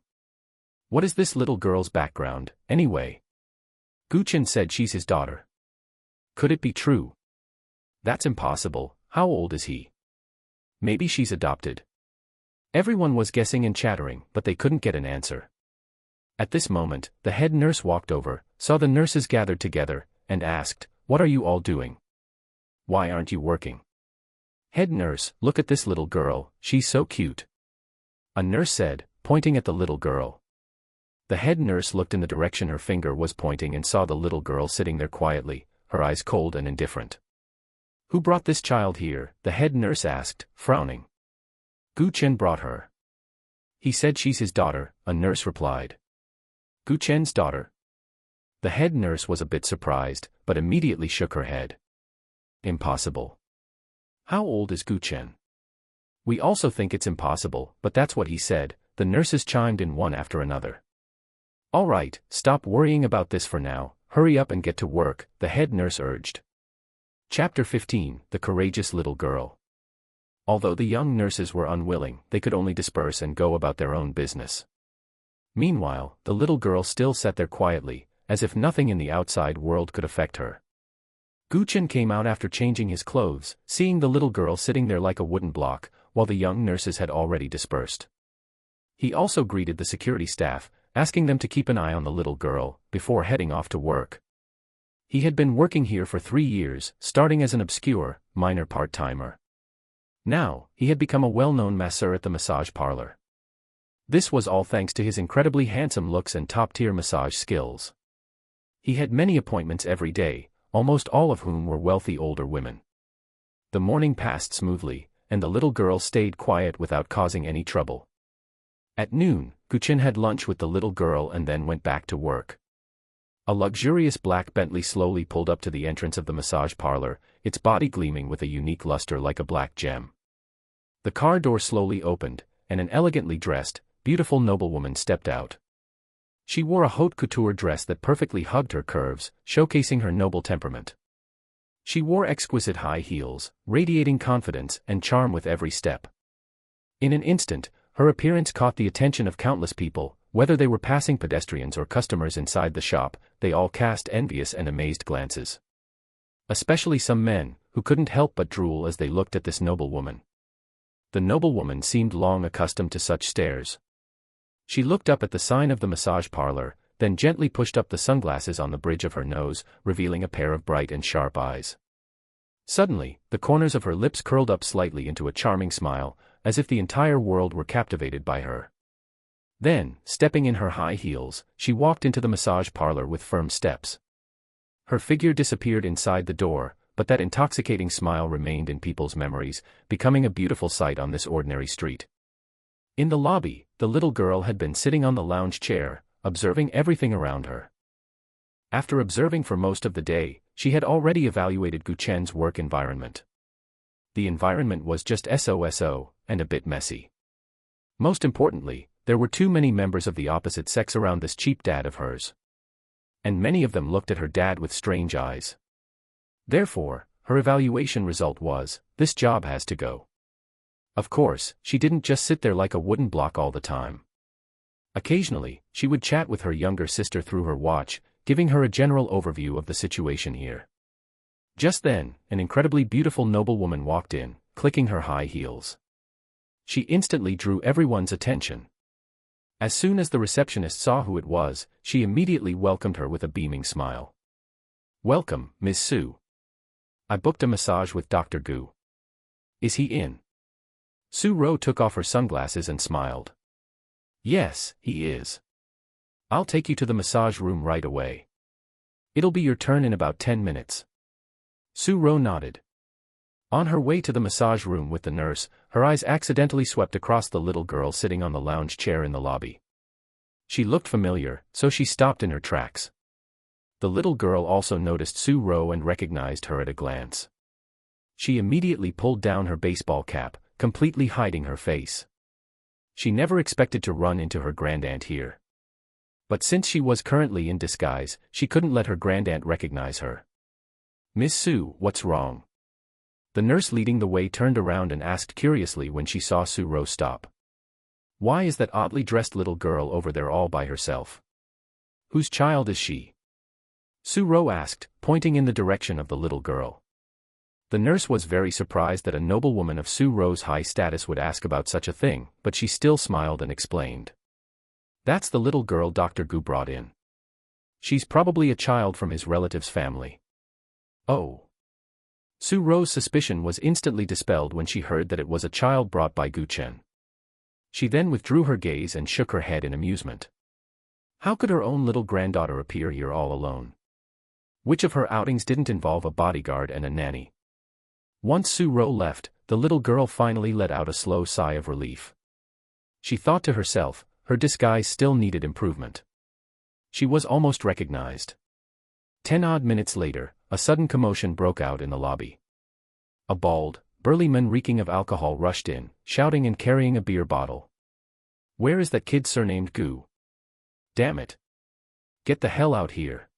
"What is this little girl's background, anyway?" Chen said she's his daughter. "Could it be true?" "That's impossible, how old is he?" "Maybe she's adopted." Everyone was guessing and chattering, but they couldn't get an answer. At this moment, the head nurse walked over, saw the nurses gathered together, and asked, "What are you all doing? Why aren't you working?" "Head nurse, look at this little girl, she's so cute," a nurse said, pointing at the little girl. The head nurse looked in the direction her finger was pointing and saw the little girl sitting there quietly, her eyes cold and indifferent. "Who brought this child here?" the head nurse asked, frowning. "Chen brought her. He said she's his daughter," a nurse replied. "Chen's daughter?" The head nurse was a bit surprised, but immediately shook her head. "Impossible. How old is Chen?" "We also think it's impossible, but that's what he said," the nurses chimed in one after another. "All right, stop worrying about this for now, hurry up and get to work," the head nurse urged. Chapter 15, The Courageous Little Girl. Although the young nurses were unwilling, they could only disperse and go about their own business. Meanwhile, the little girl still sat there quietly, as if nothing in the outside world could affect her. Chen came out after changing his clothes, seeing the little girl sitting there like a wooden block, while the young nurses had already dispersed. He also greeted the security staff, asking them to keep an eye on the little girl, before heading off to work. He had been working here for 3 years, starting as an obscure, minor part-timer. Now, he had become a well-known masseur at the massage parlor. This was all thanks to his incredibly handsome looks and top-tier massage skills. He had many appointments every day, almost all of whom were wealthy older women. The morning passed smoothly, and the little girl stayed quiet without causing any trouble. At noon, Chen had lunch with the little girl and then went back to work. A luxurious black Bentley slowly pulled up to the entrance of the massage parlor, its body gleaming with a unique luster like a black gem. The car door slowly opened, and an elegantly dressed, beautiful noblewoman stepped out. She wore a haute couture dress that perfectly hugged her curves, showcasing her noble temperament. She wore exquisite high heels, radiating confidence and charm with every step. In an instant, her appearance caught the attention of countless people, whether they were passing pedestrians or customers inside the shop, they all cast envious and amazed glances. Especially some men, who couldn't help but drool as they looked at this noblewoman. The noblewoman seemed long accustomed to such stares. She looked up at the sign of the massage parlor, then gently pushed up the sunglasses on the bridge of her nose, revealing a pair of bright and sharp eyes. Suddenly, the corners of her lips curled up slightly into a charming smile, as if the entire world were captivated by her. Then, stepping in her high heels, she walked into the massage parlor with firm steps. Her figure disappeared inside the door, but that intoxicating smile remained in people's memories, becoming a beautiful sight on this ordinary street. In the lobby, the little girl had been sitting on the lounge chair, observing everything around her. After observing for most of the day, she had already evaluated Chen's work environment. The environment was just so, and a bit messy. Most importantly, there were too many members of the opposite sex around this cheap dad of hers. And many of them looked at her dad with strange eyes. Therefore, her evaluation result was, this job has to go. Of course, she didn't just sit there like a wooden block all the time. Occasionally, she would chat with her younger sister through her watch, giving her a general overview of the situation here. Just then, an incredibly beautiful noblewoman walked in, clicking her high heels. She instantly drew everyone's attention. As soon as the receptionist saw who it was, she immediately welcomed her with a beaming smile. "Welcome, Miss Su. I booked a massage with Dr. Gu. Is he in?" Su Ro took off her sunglasses and smiled. "Yes, he is. I'll take you to the massage room right away. It'll be your turn in about 10 minutes. Su Ro nodded. On her way to the massage room with the nurse, her eyes accidentally swept across the little girl sitting on the lounge chair in the lobby. She looked familiar, so she stopped in her tracks. The little girl also noticed Su-ro and recognized her at a glance. She immediately pulled down her baseball cap, completely hiding her face. She never expected to run into her grandaunt here. But since she was currently in disguise, she couldn't let her grandaunt recognize her. "Miss Su, what's wrong?" The nurse leading the way turned around and asked curiously when she saw Su-ro stop. "Why is that oddly dressed little girl over there all by herself? Whose child is she?" Su-ro asked, pointing in the direction of the little girl. The nurse was very surprised that a noblewoman of Su-ro's high status would ask about such a thing, but she still smiled and explained. "That's the little girl Dr. Gu brought in. She's probably a child from his relative's family." "Oh." Su-ro's suspicion was instantly dispelled when she heard that it was a child brought by Chen. She then withdrew her gaze and shook her head in amusement. How could her own little granddaughter appear here all alone? Which of her outings didn't involve a bodyguard and a nanny? Once Su-ro left, the little girl finally let out a slow sigh of relief. She thought to herself, her disguise still needed improvement. She was almost recognized. 10 odd minutes later, a sudden commotion broke out in the lobby. A bald, burly man reeking of alcohol rushed in, shouting and carrying a beer bottle. "Where is that kid surnamed Gu? Damn it. Get the hell out here.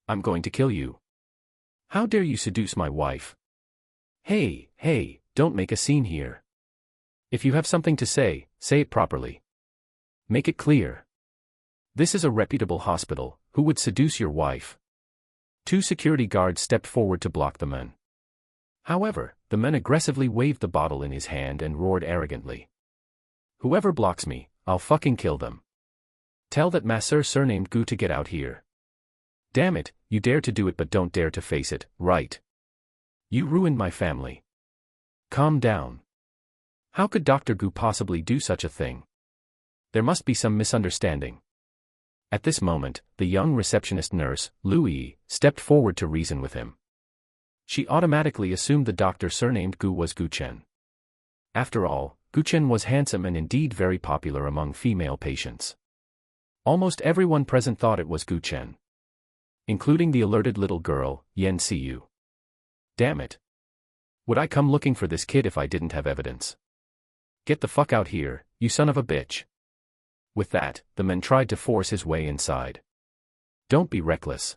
I'm going to kill you. How dare you seduce my wife? Hey, don't make a scene here. If you have something to say it properly. Make it clear. This is a reputable hospital, who would seduce your wife?" 2 security guards stepped forward to block the man. However, the man aggressively waved the bottle in his hand and roared arrogantly. "Whoever blocks me, I'll fucking kill them. Tell that masseur surnamed Gu to get out here. Damn it, you dare to do it but don't dare to face it, right? You ruined my family. Calm down. How could Dr. Gu possibly do such a thing? There must be some misunderstanding." At this moment, the young receptionist nurse, Louis, stepped forward to reason with him. She automatically assumed the doctor surnamed Gu was Chen. After all, Chen was handsome and indeed very popular among female patients. Almost everyone present thought it was Chen. Including the alerted little girl, Yen Siyu. Damn it. Would I come looking for this kid if I didn't have evidence? Get the fuck out here, you son of a bitch. With that, the man tried to force his way inside. Don't be reckless.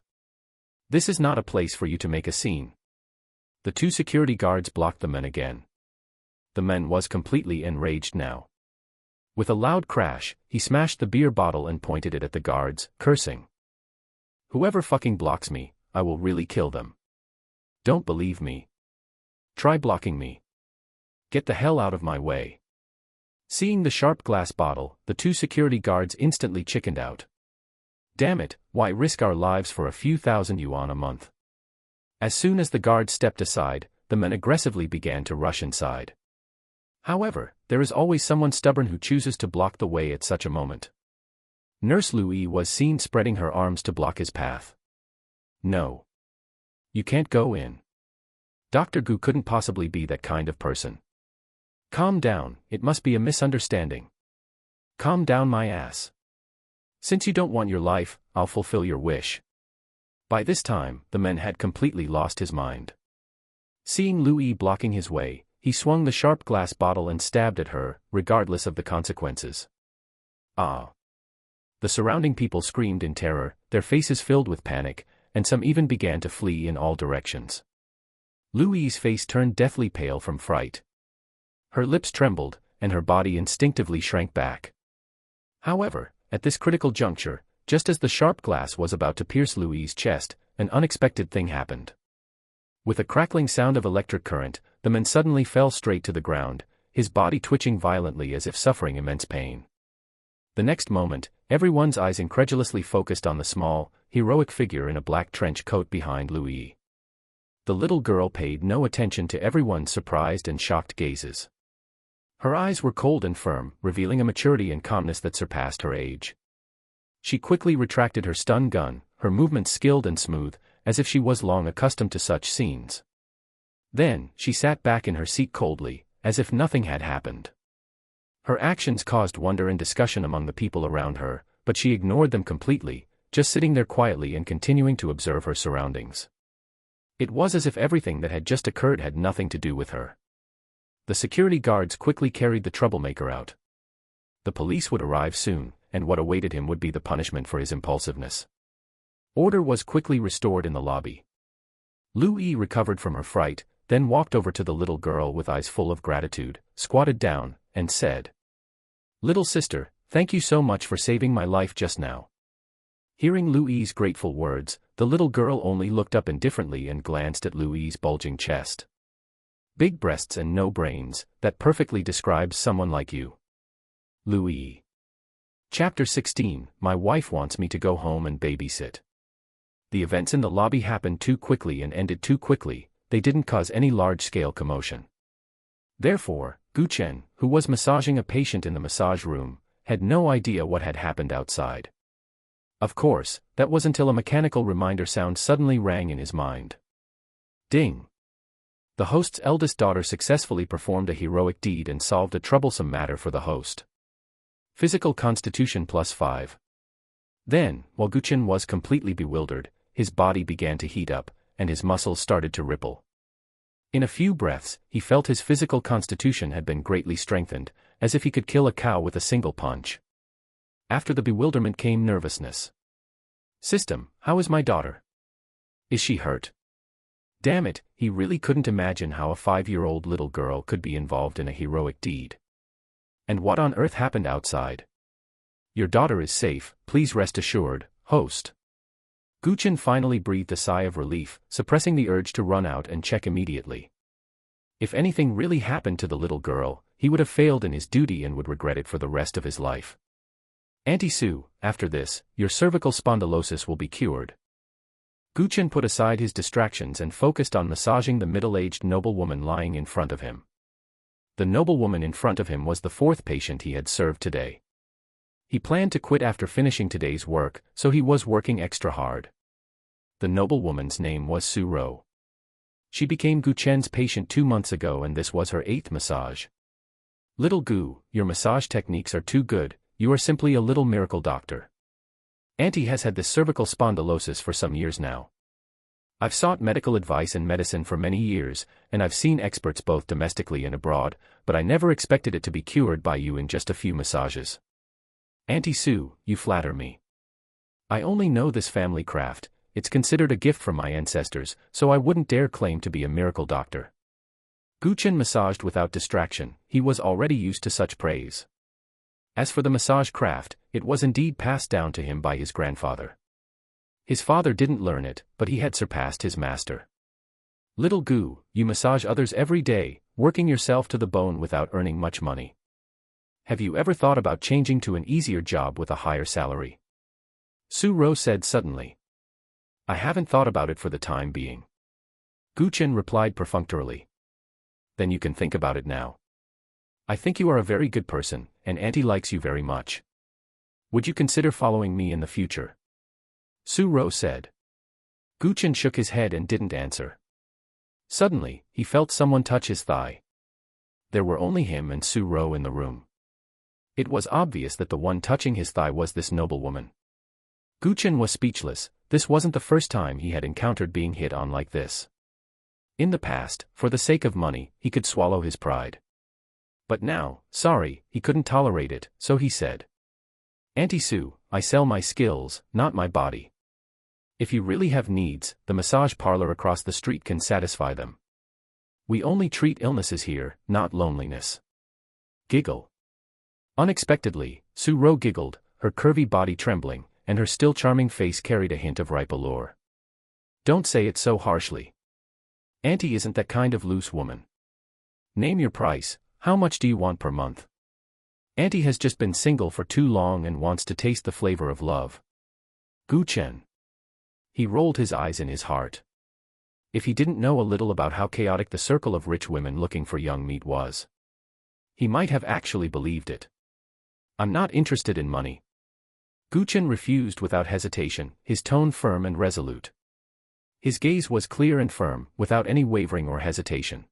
This is not a place for you to make a scene. The 2 security guards blocked the man again. The man was completely enraged now. With a loud crash, he smashed the beer bottle and pointed it at the guards, cursing. "Whoever fucking blocks me, I will really kill them. Don't believe me? Try blocking me. Get the hell out of my way." Seeing the sharp glass bottle, the 2 security guards instantly chickened out. Damn it, why risk our lives for a few thousand yuan a month? As soon as the guards stepped aside, the men aggressively began to rush inside. However, there is always someone stubborn who chooses to block the way at such a moment. Nurse Louis was seen spreading her arms to block his path. "No. You can't go in. Dr. Gu couldn't possibly be that kind of person. Calm down, it must be a misunderstanding. Calm down my ass. Since you don't want your life, I'll fulfill your wish." By this time, the man had completely lost his mind. Seeing Louis blocking his way, he swung the sharp glass bottle and stabbed at her, regardless of the consequences. Ah! The surrounding people screamed in terror, their faces filled with panic, and some even began to flee in all directions. Louis's face turned deathly pale from fright. Her lips trembled, and her body instinctively shrank back. However, at this critical juncture, just as the sharp glass was about to pierce Louis's chest, an unexpected thing happened. With a crackling sound of electric current, the man suddenly fell straight to the ground, his body twitching violently as if suffering immense pain. The next moment, everyone's eyes incredulously focused on the small, heroic figure in a black trench coat behind Louis. The little girl paid no attention to everyone's surprised and shocked gazes. Her eyes were cold and firm, revealing a maturity and calmness that surpassed her age. She quickly retracted her stun gun, her movements skilled and smooth, as if she was long accustomed to such scenes. Then, she sat back in her seat coldly, as if nothing had happened. Her actions caused wonder and discussion among the people around her, but she ignored them completely, just sitting there quietly and continuing to observe her surroundings. It was as if everything that had just occurred had nothing to do with her. The security guards quickly carried the troublemaker out. The police would arrive soon, and what awaited him would be the punishment for his impulsiveness. Order was quickly restored in the lobby. Lu Yi recovered from her fright, then walked over to the little girl with eyes full of gratitude, squatted down, and said, "Little sister, thank you so much for saving my life just now." Hearing Lu Yi's grateful words, the little girl only looked up indifferently and glanced at Lu Yi's bulging chest. "Big breasts and no brains, that perfectly describes someone like you." Lu Yi. Chapter 16, My wife wants me to go home and babysit. The events in the lobby happened too quickly and ended too quickly. They didn't cause any large-scale commotion. Therefore, Chen, who was massaging a patient in the massage room, had no idea what had happened outside. Of course, that was until a mechanical reminder sound suddenly rang in his mind. Ding! The host's eldest daughter successfully performed a heroic deed and solved a troublesome matter for the host. Physical constitution +5. Then, while Chen was completely bewildered, his body began to heat up, and his muscles started to ripple. In a few breaths, he felt his physical constitution had been greatly strengthened, as if he could kill a cow with a single punch. After the bewilderment came nervousness. "System, how is my daughter? Is she hurt?" Damn it, he really couldn't imagine how a 5-year-old little girl could be involved in a heroic deed. And what on earth happened outside? "Your daughter is safe, please rest assured, host." Chen finally breathed a sigh of relief, suppressing the urge to run out and check immediately. If anything really happened to the little girl, he would have failed in his duty and would regret it for the rest of his life. "Auntie Sue, after this, your cervical spondylosis will be cured." Chen put aside his distractions and focused on massaging the middle-aged noblewoman lying in front of him. The noblewoman in front of him was the 4th patient he had served today. He planned to quit after finishing today's work, so he was working extra hard. The noblewoman's name was Su Ro. She became Chen's patient 2 months ago and this was her 8th massage. "Little Gu, your massage techniques are too good, you are simply a little miracle doctor. Auntie has had this cervical spondylosis for some years now. I've sought medical advice in medicine for many years, and I've seen experts both domestically and abroad, but I never expected it to be cured by you in just a few massages. Auntie Sue, you flatter me. I only know this family craft, it's considered a gift from my ancestors, so I wouldn't dare claim to be a miracle doctor." Chen massaged without distraction, he was already used to such praise. As for the massage craft, it was indeed passed down to him by his grandfather. His father didn't learn it, but he had surpassed his master. "Little Gu, you massage others every day, working yourself to the bone without earning much money. Have you ever thought about changing to an easier job with a higher salary?" Su Ro said suddenly. "I haven't thought about it for the time being." Chen replied perfunctorily. "Then you can think about it now. I think you are a very good person, and Auntie likes you very much. Would you consider following me in the future?" Su Ro said. Chen shook his head and didn't answer. Suddenly, he felt someone touch his thigh. There were only him and Su Ro in the room. It was obvious that the one touching his thigh was this noblewoman. Chen was speechless, this wasn't the first time he had encountered being hit on like this. In the past, for the sake of money, he could swallow his pride. But now, sorry, he couldn't tolerate it, so he said. "Auntie Sue, I sell my skills, not my body. If you really have needs, the massage parlor across the street can satisfy them. We only treat illnesses here, not loneliness." Giggle. Unexpectedly, Su Ro giggled, her curvy body trembling, and her still charming face carried a hint of ripe allure. "Don't say it so harshly. Auntie isn't that kind of loose woman. Name your price, how much do you want per month? Auntie has just been single for too long and wants to taste the flavor of love." Chen. He rolled his eyes in his heart. If he didn't know a little about how chaotic the circle of rich women looking for young meat was, he might have actually believed it. "I'm not interested in money." Chen refused without hesitation, his tone firm and resolute. His gaze was clear and firm, without any wavering or hesitation.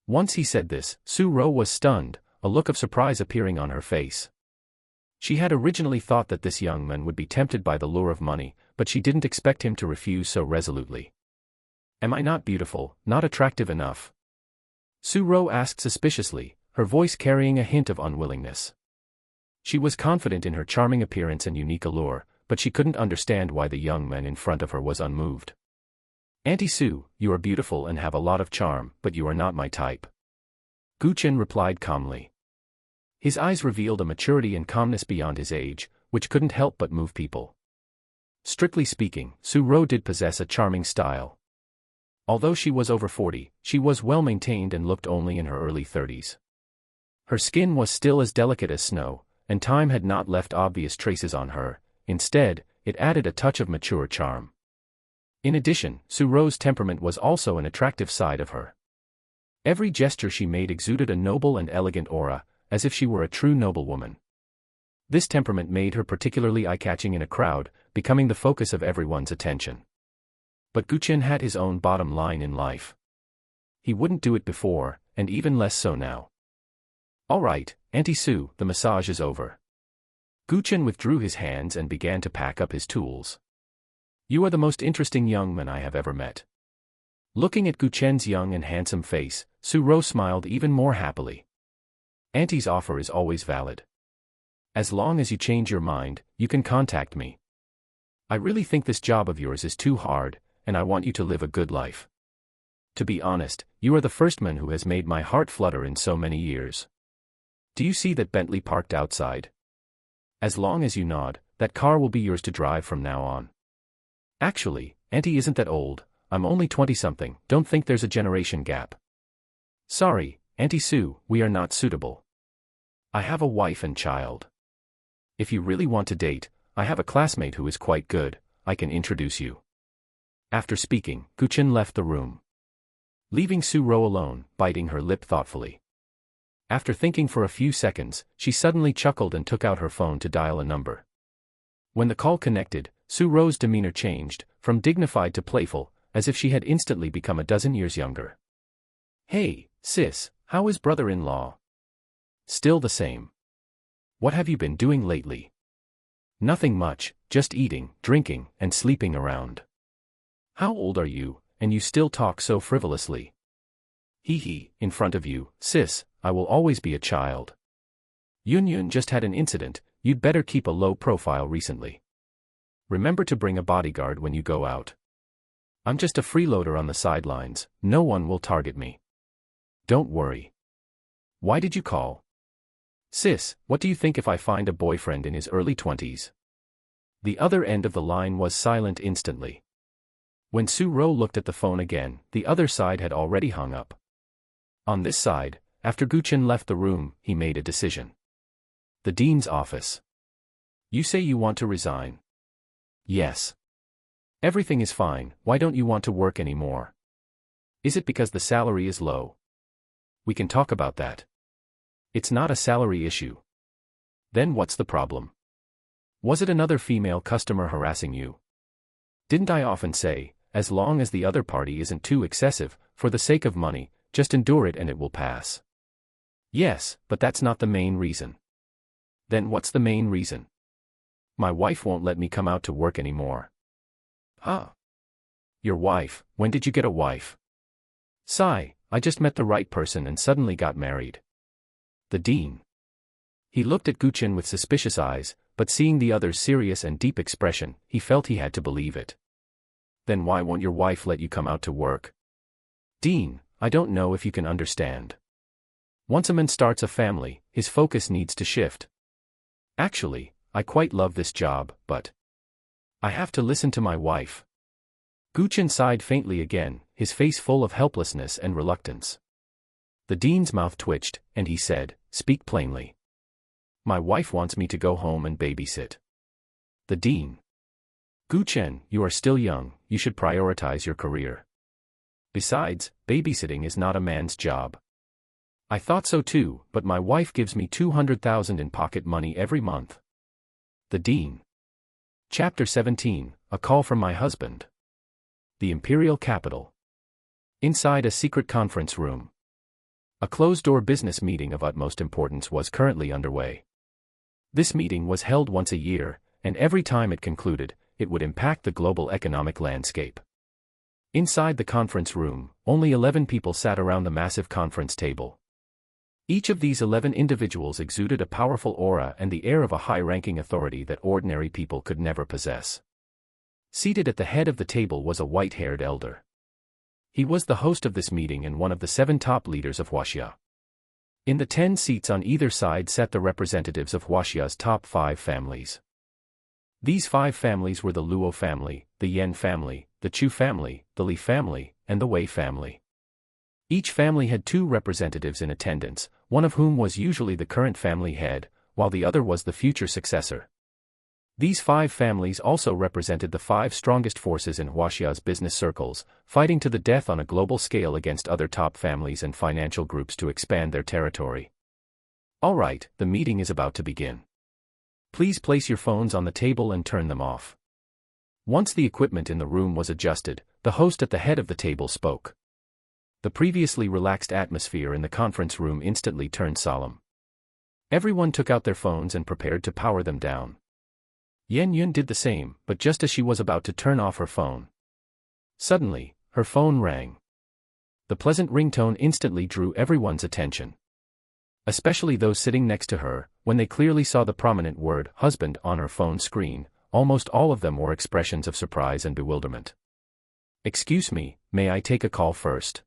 Once he said this, Su-ro was stunned, a look of surprise appearing on her face. She had originally thought that this young man would be tempted by the lure of money, but she didn't expect him to refuse so resolutely. Am I not beautiful, not attractive enough? Su-ro asked suspiciously, her voice carrying a hint of unwillingness. She was confident in her charming appearance and unique allure, but she couldn't understand why the young man in front of her was unmoved. Auntie Su, you are beautiful and have a lot of charm, but you are not my type. Chen replied calmly. His eyes revealed a maturity and calmness beyond his age, which couldn't help but move people. Strictly speaking, Su-ro did possess a charming style. Although she was over 40, she was well-maintained and looked only in her early 30s. Her skin was still as delicate as snow, and time had not left obvious traces on her. Instead, it added a touch of mature charm. In addition, Su-ro's temperament was also an attractive side of her. Every gesture she made exuded a noble and elegant aura, as if she were a true noblewoman. This temperament made her particularly eye-catching in a crowd, becoming the focus of everyone's attention. But Chen had his own bottom line in life. He wouldn't do it before, and even less so now. All right, Auntie Su, the massage is over. Chen withdrew his hands and began to pack up his tools. You are the most interesting young man I have ever met. Looking at Chen's young and handsome face, Su-ro smiled even more happily. Auntie's offer is always valid. As long as you change your mind, you can contact me. I really think this job of yours is too hard, and I want you to live a good life. To be honest, you are the first man who has made my heart flutter in so many years. Do you see that Bentley parked outside? As long as you nod, that car will be yours to drive from now on. Actually, Auntie isn't that old, I'm only 20-something, don't think there's a generation gap. Sorry, Auntie Su, we are not suitable. I have a wife and child. If you really want to date, I have a classmate who is quite good, I can introduce you. After speaking, Chen left the room, leaving Su-ro alone, biting her lip thoughtfully. After thinking for a few seconds, she suddenly chuckled and took out her phone to dial a number. When the call connected, Su-ro's demeanor changed, from dignified to playful, as if she had instantly become a dozen years younger. Hey, sis, how is brother-in-law? Still the same. What have you been doing lately? Nothing much, just eating, drinking, and sleeping around. How old are you, and you still talk so frivolously? Hee, in front of you, sis, I will always be a child. Yun just had an incident, you'd better keep a low profile recently. Remember to bring a bodyguard when you go out. I'm just a freeloader on the sidelines, no one will target me. Don't worry. Why did you call? Sis, what do you think if I find a boyfriend in his early 20s? The other end of the line was silent instantly. When Su-ro looked at the phone again, the other side had already hung up. On this side, after Chen left the room, he made a decision. The dean's office. You say you want to resign? Yes. Everything is fine, why don't you want to work anymore? Is it because the salary is low? We can talk about that. It's not a salary issue. Then what's the problem? Was it another female customer harassing you? Didn't I often say, as long as the other party isn't too excessive, for the sake of money, just endure it and it will pass? Yes, but that's not the main reason. Then what's the main reason? My wife won't let me come out to work anymore. Huh? Your wife, when did you get a wife? Sigh, I just met the right person and suddenly got married. The dean. He looked at Chen with suspicious eyes, but seeing the other's serious and deep expression, he felt he had to believe it. Then why won't your wife let you come out to work? Dean, I don't know if you can understand. Once a man starts a family, his focus needs to shift. Actually, I quite love this job, but I have to listen to my wife. Chen sighed faintly again, his face full of helplessness and reluctance. The dean's mouth twitched, and he said, "Speak plainly." My wife wants me to go home and babysit. The dean. Chen, you are still young, you should prioritize your career. Besides, babysitting is not a man's job. I thought so too, but my wife gives me 200,000 in pocket money every month. The dean. Chapter 17, A Call from My Husband. The imperial capital. Inside a secret conference room. A closed-door business meeting of utmost importance was currently underway. This meeting was held once a year, and every time it concluded, it would impact the global economic landscape. Inside the conference room, only 11 people sat around the massive conference table. Each of these 11 individuals exuded a powerful aura and the air of a high-ranking authority that ordinary people could never possess. Seated at the head of the table was a white-haired elder. He was the host of this meeting and one of the 7 top leaders of Huaxia. In the 10 seats on either side sat the representatives of Huaxia's top 5 families. These 5 families were the Luo family, the Yan family, the Chu family, the Li family, and the Wei family. Each family had 2 representatives in attendance, one of whom was usually the current family head, while the other was the future successor. These 5 families also represented the 5 strongest forces in Huaxia's business circles, fighting to the death on a global scale against other top families and financial groups to expand their territory. All right, the meeting is about to begin. Please place your phones on the table and turn them off. Once the equipment in the room was adjusted, the host at the head of the table spoke. The previously relaxed atmosphere in the conference room instantly turned solemn. Everyone took out their phones and prepared to power them down. Yan Yun did the same, but just as she was about to turn off her phone, suddenly, her phone rang. The pleasant ringtone instantly drew everyone's attention. Especially those sitting next to her, when they clearly saw the prominent word husband on her phone screen, almost all of them were expressions of surprise and bewilderment. Excuse me, may I take a call first?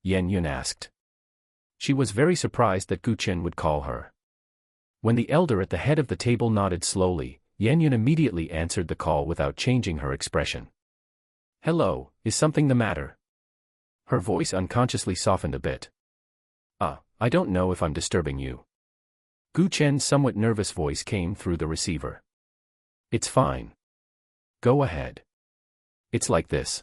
Yan Yun asked. She was very surprised that Gu Chen would call her. When the elder at the head of the table nodded slowly, Yan Yun immediately answered the call without changing her expression. Hello, is something the matter? Her voice unconsciously softened a bit. I don't know if I'm disturbing you. Gu Chen's somewhat nervous voice came through the receiver. It's fine. Go ahead. It's like this.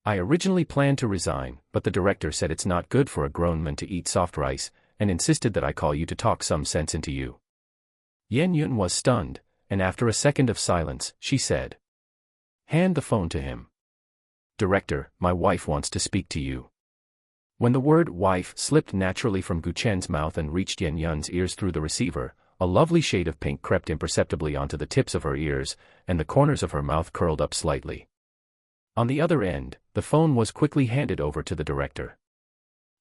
I originally planned to resign, but the director said it's not good for a grown man to eat soft rice, and insisted that I call you to talk some sense into you. Yan Yun was stunned, and after a second of silence, she said. Hand the phone to him. Director, my wife wants to speak to you. When the word wife slipped naturally from Gu Chen's mouth and reached Yan Yun's ears through the receiver, a lovely shade of pink crept imperceptibly onto the tips of her ears, and the corners of her mouth curled up slightly. On the other end, the phone was quickly handed over to the director.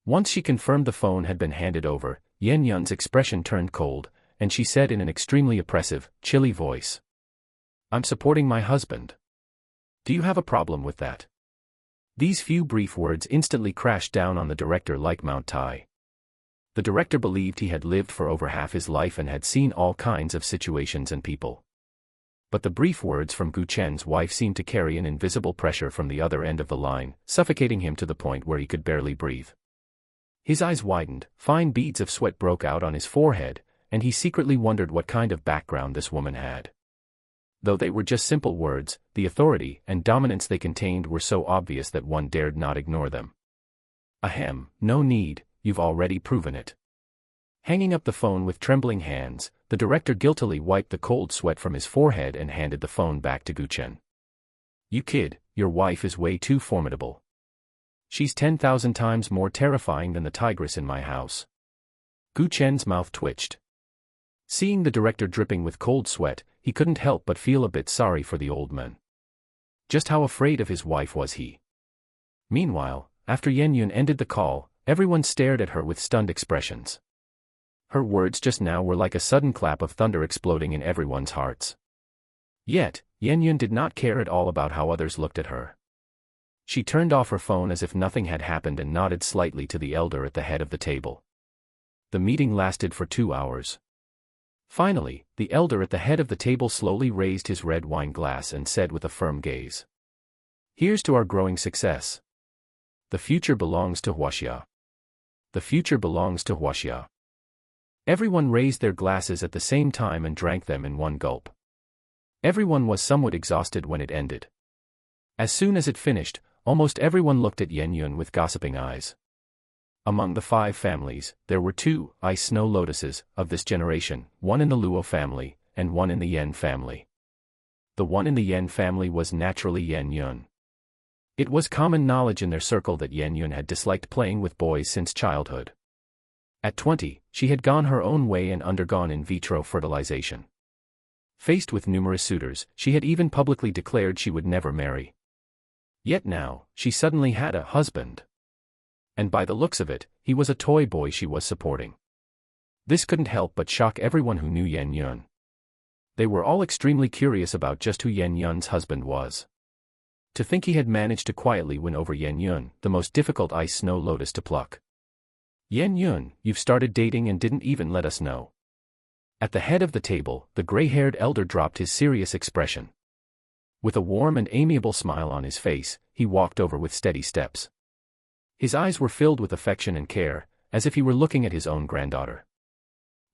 Once she confirmed the phone had been handed over, Yan Yun's expression turned cold, and she said in an extremely oppressive, chilly voice. I'm supporting my husband. Do you have a problem with that? These few brief words instantly crashed down on the director like Mount Tai. The director believed he had lived for over half his life and had seen all kinds of situations and people. But the brief words from Gu Chen's wife seemed to carry an invisible pressure from the other end of the line, suffocating him to the point where he could barely breathe. His eyes widened, fine beads of sweat broke out on his forehead, and he secretly wondered what kind of background this woman had. Though they were just simple words, the authority and dominance they contained were so obvious that one dared not ignore them. Ahem, no need, you've already proven it. Hanging up the phone with trembling hands, the director guiltily wiped the cold sweat from his forehead and handed the phone back to Gu Chen. You kid, your wife is way too formidable. She's 10,000 times more terrifying than the tigress in my house. Gu Chen's mouth twitched. Seeing the director dripping with cold sweat, he couldn't help but feel a bit sorry for the old man. Just how afraid of his wife was he? Meanwhile, after Yan Yun ended the call, everyone stared at her with stunned expressions. Her words just now were like a sudden clap of thunder exploding in everyone's hearts. Yet, Yan Yun did not care at all about how others looked at her. She turned off her phone as if nothing had happened and nodded slightly to the elder at the head of the table. The meeting lasted for 2 hours. Finally, the elder at the head of the table slowly raised his red wine glass and said with a firm gaze. Here's to our growing success. The future belongs to Huaxia. The future belongs to Huaxia. Everyone raised their glasses at the same time and drank them in one gulp. Everyone was somewhat exhausted when it ended. As soon as it finished, almost everyone looked at Yan Yun with gossiping eyes. Among the 5 families, there were 2 ice snow lotuses of this generation, one in the Luo family, and one in the Yan family. The one in the Yan family was naturally Yan Yun. It was common knowledge in their circle that Yan Yun had disliked playing with boys since childhood. At 20, she had gone her own way and undergone in vitro fertilization. Faced with numerous suitors, she had even publicly declared she would never marry. Yet now, she suddenly had a husband. And by the looks of it, he was a toy boy she was supporting. This couldn't help but shock everyone who knew Yan Yun. They were all extremely curious about just who Yan Yun's husband was. To think he had managed to quietly win over Yan Yun, the most difficult ice snow lotus to pluck. Yan Yun, you've started dating and didn't even let us know. At the head of the table, the gray-haired elder dropped his serious expression. With a warm and amiable smile on his face, he walked over with steady steps. His eyes were filled with affection and care, as if he were looking at his own granddaughter.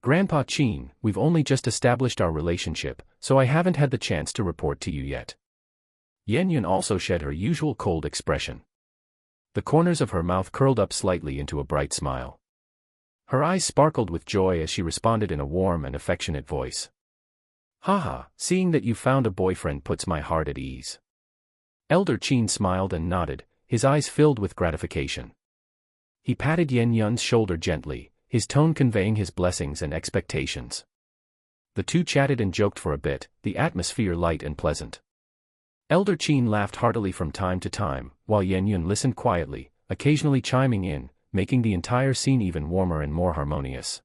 Grandpa Chen, we've only just established our relationship, so I haven't had the chance to report to you yet. Yan Yun also shed her usual cold expression. The corners of her mouth curled up slightly into a bright smile. Her eyes sparkled with joy as she responded in a warm and affectionate voice. Haha, seeing that you found a boyfriend puts my heart at ease. Elder Chen smiled and nodded, his eyes filled with gratification. He patted Yan Yun's shoulder gently, his tone conveying his blessings and expectations. The two chatted and joked for a bit, the atmosphere light and pleasant. Elder Chen laughed heartily from time to time, while Yan Yun listened quietly, occasionally chiming in, making the entire scene even warmer and more harmonious.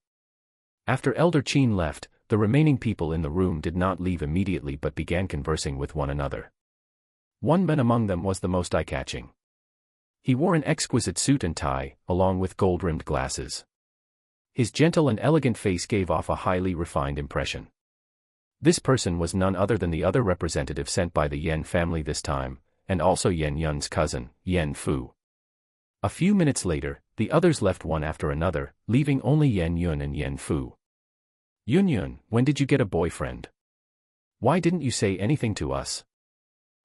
After Elder Chen left, the remaining people in the room did not leave immediately but began conversing with one another. One man among them was the most eye-catching. He wore an exquisite suit and tie, along with gold-rimmed glasses. His gentle and elegant face gave off a highly refined impression. This person was none other than the other representative sent by the Yan family this time, and also Yan Yun's cousin, Yan Fu. A few minutes later, the others left one after another, leaving only Yan Yun and Yan Fu. Yun Yun, when did you get a boyfriend? Why didn't you say anything to us?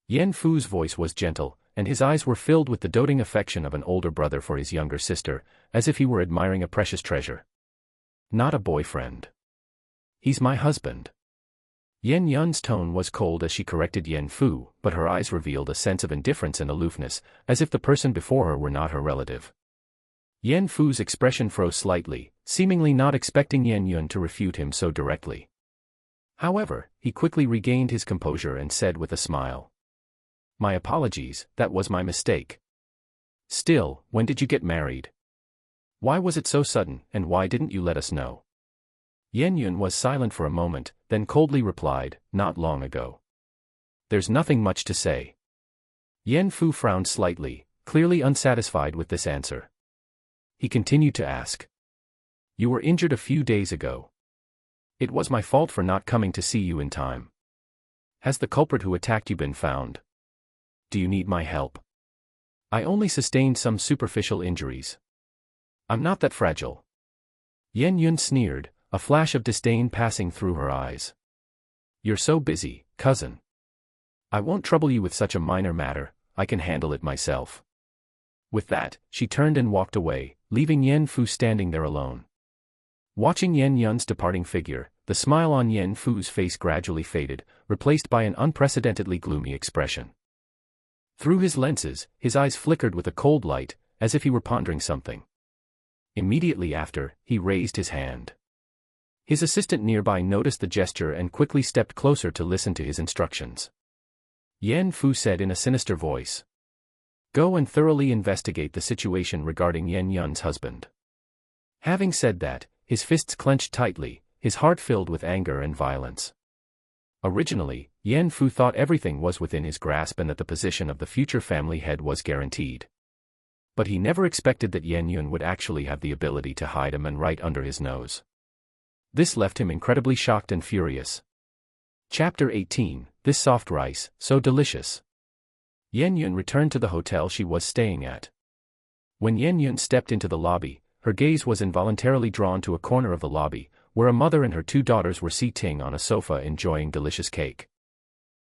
Yan Fu's voice was gentle, and his eyes were filled with the doting affection of an older brother for his younger sister, as if he were admiring a precious treasure. Not a boyfriend. He's my husband. Yan Yun's tone was cold as she corrected Yan Fu, but her eyes revealed a sense of indifference and aloofness, as if the person before her were not her relative. Yan Fu's expression froze slightly, seemingly not expecting Yan Yun to refute him so directly. However, he quickly regained his composure and said with a smile. My apologies, that was my mistake. Still, when did you get married? Why was it so sudden, and why didn't you let us know? Yan Yun was silent for a moment, then coldly replied, not long ago. There's nothing much to say. Yan Fu frowned slightly, clearly unsatisfied with this answer. He continued to ask. You were injured a few days ago. It was my fault for not coming to see you in time. Has the culprit who attacked you been found? Do you need my help? I only sustained some superficial injuries. I'm not that fragile. Yan Yun sneered, a flash of disdain passing through her eyes. You're so busy, cousin. I won't trouble you with such a minor matter, I can handle it myself. With that, she turned and walked away, leaving Yan Fu standing there alone. Watching Yan Yun's departing figure, the smile on Yan Fu's face gradually faded, replaced by an unprecedentedly gloomy expression. Through his lenses, his eyes flickered with a cold light, as if he were pondering something. Immediately after, he raised his hand. His assistant nearby noticed the gesture and quickly stepped closer to listen to his instructions. Yan Fu said in a sinister voice. Go and thoroughly investigate the situation regarding Yan Yun's husband. Having said that, his fists clenched tightly, his heart filled with anger and violence. Originally, Yan Fu thought everything was within his grasp and that the position of the future family head was guaranteed. But he never expected that Yan Yun would actually have the ability to hide a man right under his nose. This left him incredibly shocked and furious. Chapter 18, This soft rice, so delicious. Yan Yun returned to the hotel she was staying at. When Yan Yun stepped into the lobby, her gaze was involuntarily drawn to a corner of the lobby, where a mother and her two daughters were sitting on a sofa enjoying delicious cake.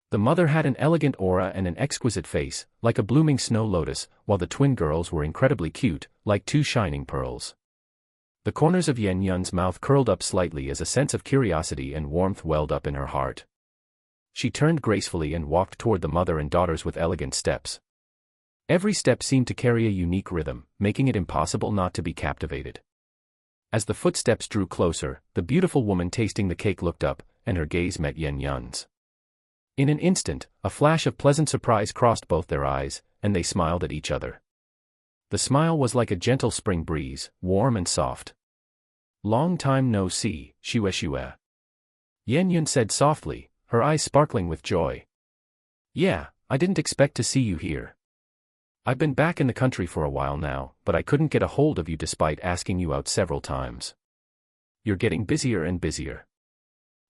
The mother had an elegant aura and an exquisite face, like a blooming snow lotus, while the twin girls were incredibly cute, like two shining pearls. The corners of Yan Yun's mouth curled up slightly as a sense of curiosity and warmth welled up in her heart. She turned gracefully and walked toward the mother and daughters with elegant steps. Every step seemed to carry a unique rhythm, making it impossible not to be captivated. As the footsteps drew closer, the beautiful woman tasting the cake looked up, and her gaze met Yen Yun's. In an instant, a flash of pleasant surprise crossed both their eyes, and they smiled at each other. The smile was like a gentle spring breeze, warm and soft. "Long time no see, Shue Shue," Yen Yun said softly, her eyes sparkling with joy. "Yeah, I didn't expect to see you here. I've been back in the country for a while now, but I couldn't get a hold of you despite asking you out several times. You're getting busier and busier."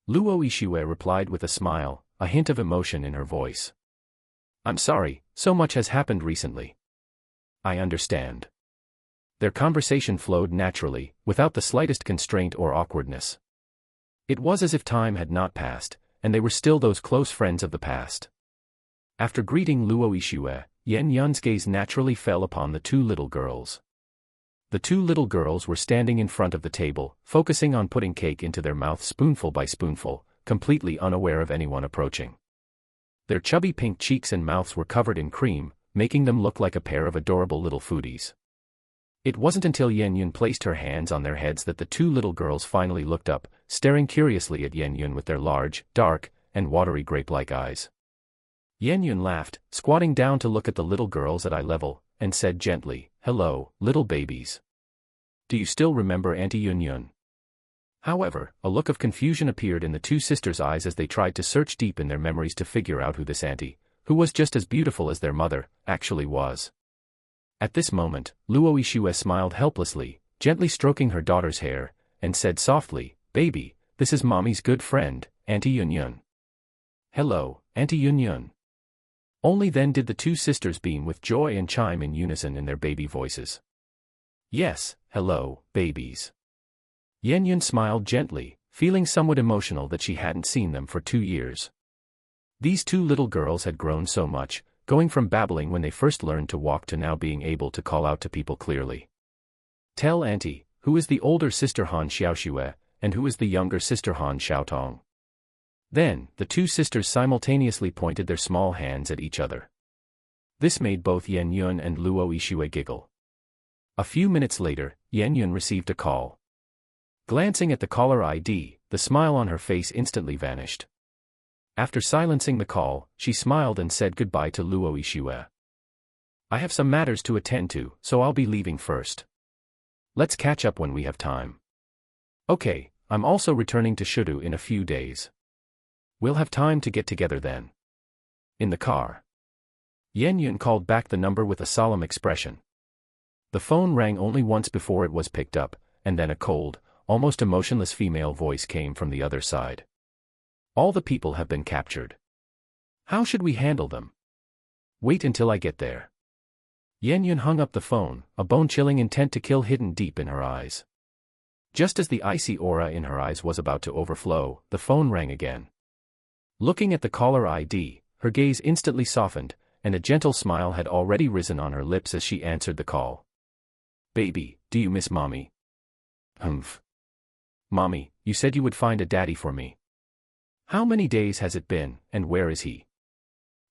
Luo Yishue replied with a smile, a hint of emotion in her voice. "I'm sorry, so much has happened recently." "I understand." Their conversation flowed naturally, without the slightest constraint or awkwardness. It was as if time had not passed, and they were still those close friends of the past. After greeting Luo Yishue, Yen Yun's gaze naturally fell upon the two little girls. The two little girls were standing in front of the table, focusing on putting cake into their mouth spoonful by spoonful, completely unaware of anyone approaching. Their chubby pink cheeks and mouths were covered in cream, making them look like a pair of adorable little foodies. It wasn't until Yen Yun placed her hands on their heads that the two little girls finally looked up, staring curiously at Yen Yun with their large, dark, and watery grape-like eyes. Yen Yun laughed, squatting down to look at the little girls at eye level, and said gently, "Hello, little babies. Do you still remember Auntie Yun Yun?" However, a look of confusion appeared in the two sisters' eyes as they tried to search deep in their memories to figure out who this auntie, who was just as beautiful as their mother, actually was. At this moment, Luo Yishue smiled helplessly, gently stroking her daughter's hair, and said softly, "Baby, this is Mommy's good friend, Auntie Yun Yun." "Hello, Auntie Yun Yun." Only then did the two sisters beam with joy and chime in unison in their baby voices. "Yes, hello, babies." Yen Yun smiled gently, feeling somewhat emotional that she hadn't seen them for 2 years. These two little girls had grown so much, going from babbling when they first learned to walk to now being able to call out to people clearly. "Tell Auntie, who is the older sister Han Xiaoxue, and who is the younger sister Han Xiaotong?" Then, the two sisters simultaneously pointed their small hands at each other. This made both Yen Yun and Luo Yishue giggle. A few minutes later, Yen Yun received a call. Glancing at the caller ID, the smile on her face instantly vanished. After silencing the call, she smiled and said goodbye to Luo Yishue. "I have some matters to attend to, so I'll be leaving first. Let's catch up when we have time." "Okay, I'm also returning to Shudu in a few days. We'll have time to get together then." In the car, Yen Yun called back the number with a solemn expression. The phone rang only once before it was picked up, and then a cold, almost emotionless female voice came from the other side. "All the people have been captured. How should we handle them?" "Wait until I get there." Yen Yun hung up the phone, a bone-chilling intent to kill hidden deep in her eyes. Just as the icy aura in her eyes was about to overflow, the phone rang again. Looking at the caller ID, her gaze instantly softened, and a gentle smile had already risen on her lips as she answered the call. "Baby, do you miss Mommy?" "Humph. Mommy, you said you would find a daddy for me. How many days has it been, and where is he?"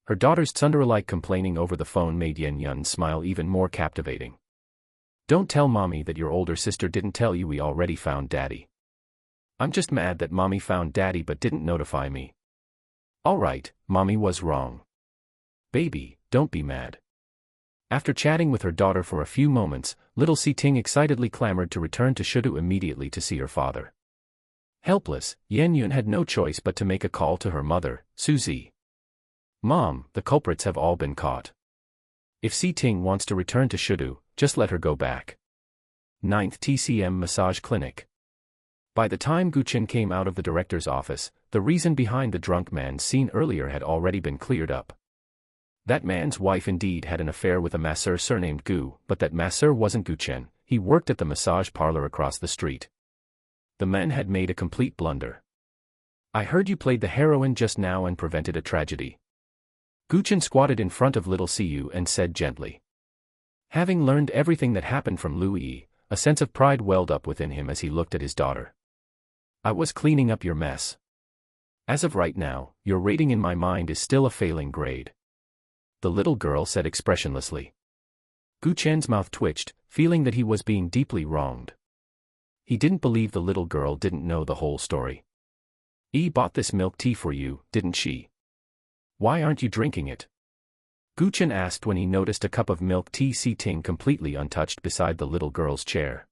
Her daughter's tsundere-like complaining over the phone made Yen Yun's smile even more captivating. "Don't tell Mommy that your older sister didn't tell you we already found Daddy. I'm just mad that Mommy found Daddy but didn't notify me." "Alright, Mommy was wrong. Baby, don't be mad." After chatting with her daughter for a few moments, little Si-Ting excitedly clamored to return to Shudu immediately to see her father. Helpless, Yen Yun had no choice but to make a call to her mother, Suzy. "Mom, the culprits have all been caught. If Si-Ting wants to return to Shudu, just let her go back." 9th TCM Massage Clinic. By the time Chen came out of the director's office, the reason behind the drunk man's scene earlier had already been cleared up. That man's wife indeed had an affair with a masseur surnamed Gu, but that masseur wasn't Chen. He worked at the massage parlor across the street. The man had made a complete blunder. "I heard you played the heroine just now and prevented a tragedy." Chen squatted in front of little Siyu and said gently. Having learned everything that happened from Lu Yi, a sense of pride welled up within him as he looked at his daughter. "I was cleaning up your mess. As of right now, your rating in my mind is still a failing grade." the little girl said expressionlessly. Gu Chen's mouth twitched, feeling that he was being deeply wronged. He didn't believe the little girl didn't know the whole story. "Yi bought this milk tea for you, didn't she? Why aren't you drinking it?" Gu Chen asked when he noticed a cup of milk tea sitting completely untouched beside the little girl's chair.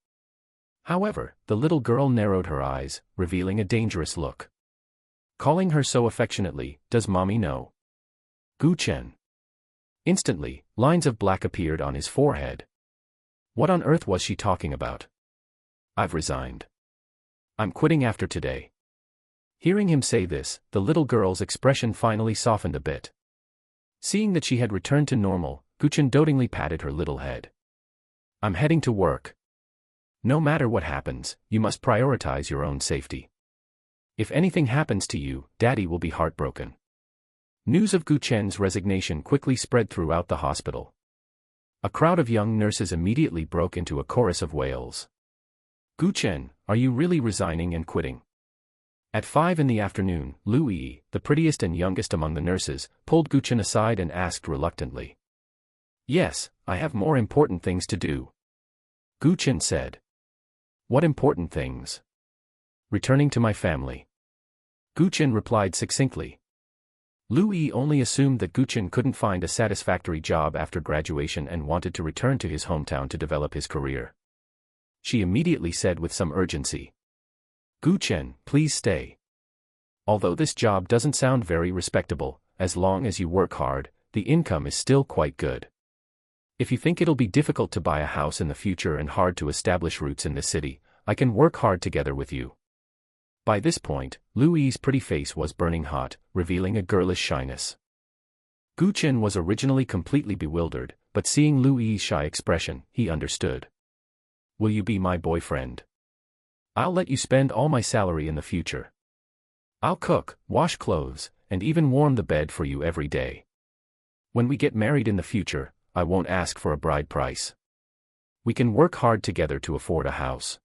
However, the little girl narrowed her eyes, revealing a dangerous look. Calling her so affectionately, "Does mommy know?" Gu Chen. Instantly, lines of black appeared on his forehead. What on earth was she talking about? "I've resigned. I'm quitting after today." Hearing him say this, the little girl's expression finally softened a bit. Seeing that she had returned to normal, Gu Chen dotingly patted her little head. "I'm heading to work. No matter what happens, you must prioritize your own safety. If anything happens to you, Daddy will be heartbroken." News of Gu Chen's resignation quickly spread throughout the hospital. A crowd of young nurses immediately broke into a chorus of wails. "Gu Chen, are you really resigning and quitting?" At 5 in the afternoon, Lu Yi, the prettiest and youngest among the nurses, pulled Gu Chen aside and asked reluctantly. "Yes, I have more important things to do," Gu Chen said. "What important things?" "Returning to my family," Gu Chen replied succinctly. Lu Yi only assumed that Gu Chen couldn't find a satisfactory job after graduation and wanted to return to his hometown to develop his career. She immediately said with some urgency, "Gu Chen, please stay. Although this job doesn't sound very respectable, as long as you work hard, the income is still quite good. If you think it'll be difficult to buy a house in the future and hard to establish roots in this city, I can work hard together with you." By this point, Lu Yi's pretty face was burning hot, revealing a girlish shyness. Gu Chen was originally completely bewildered, but seeing Lu Yi's shy expression, he understood. "Will you be my boyfriend? I'll let you spend all my salary in the future. I'll cook, wash clothes, and even warm the bed for you every day. When we get married in the future, I won't ask for a bride price. We can work hard together to afford a house.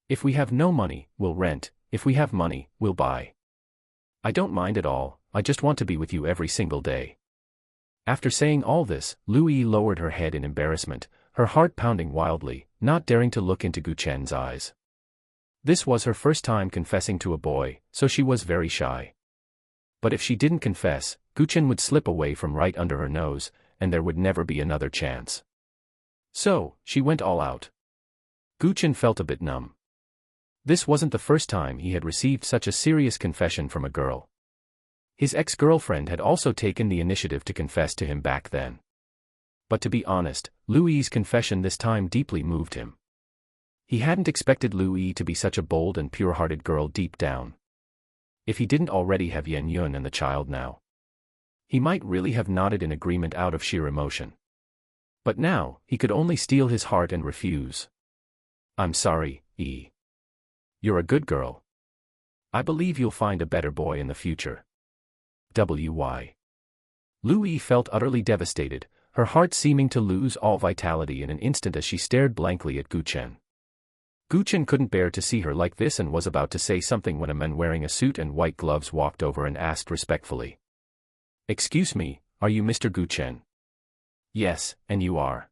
If we have no money, we'll rent. If we have money, we'll buy. I don't mind at all, I just want to be with you every single day." After saying all this, Lu Yi lowered her head in embarrassment, her heart pounding wildly, not daring to look into Gu Chen's eyes. This was her first time confessing to a boy, so she was very shy. But if she didn't confess, Gu Chen would slip away from right under her nose, and there would never be another chance. So, she went all out. Gu Chen felt a bit numb. This wasn't the first time he had received such a serious confession from a girl. His ex-girlfriend had also taken the initiative to confess to him back then. But to be honest, Lu Yi's confession this time deeply moved him. He hadn't expected Lu Yi to be such a bold and pure-hearted girl deep down. If he didn't already have Yan Yun and the child now, he might really have nodded in agreement out of sheer emotion. But now, he could only steel his heart and refuse. "I'm sorry, Yi. You're a good girl. I believe you'll find a better boy in the future." W.Y. Lu Yi felt utterly devastated, her heart seeming to lose all vitality in an instant as she stared blankly at Gu Chen. Gu Chen couldn't bear to see her like this and was about to say something when a man wearing a suit and white gloves walked over and asked respectfully. "Excuse me, are you Mr. Gu Chen?" "Yes, and you are."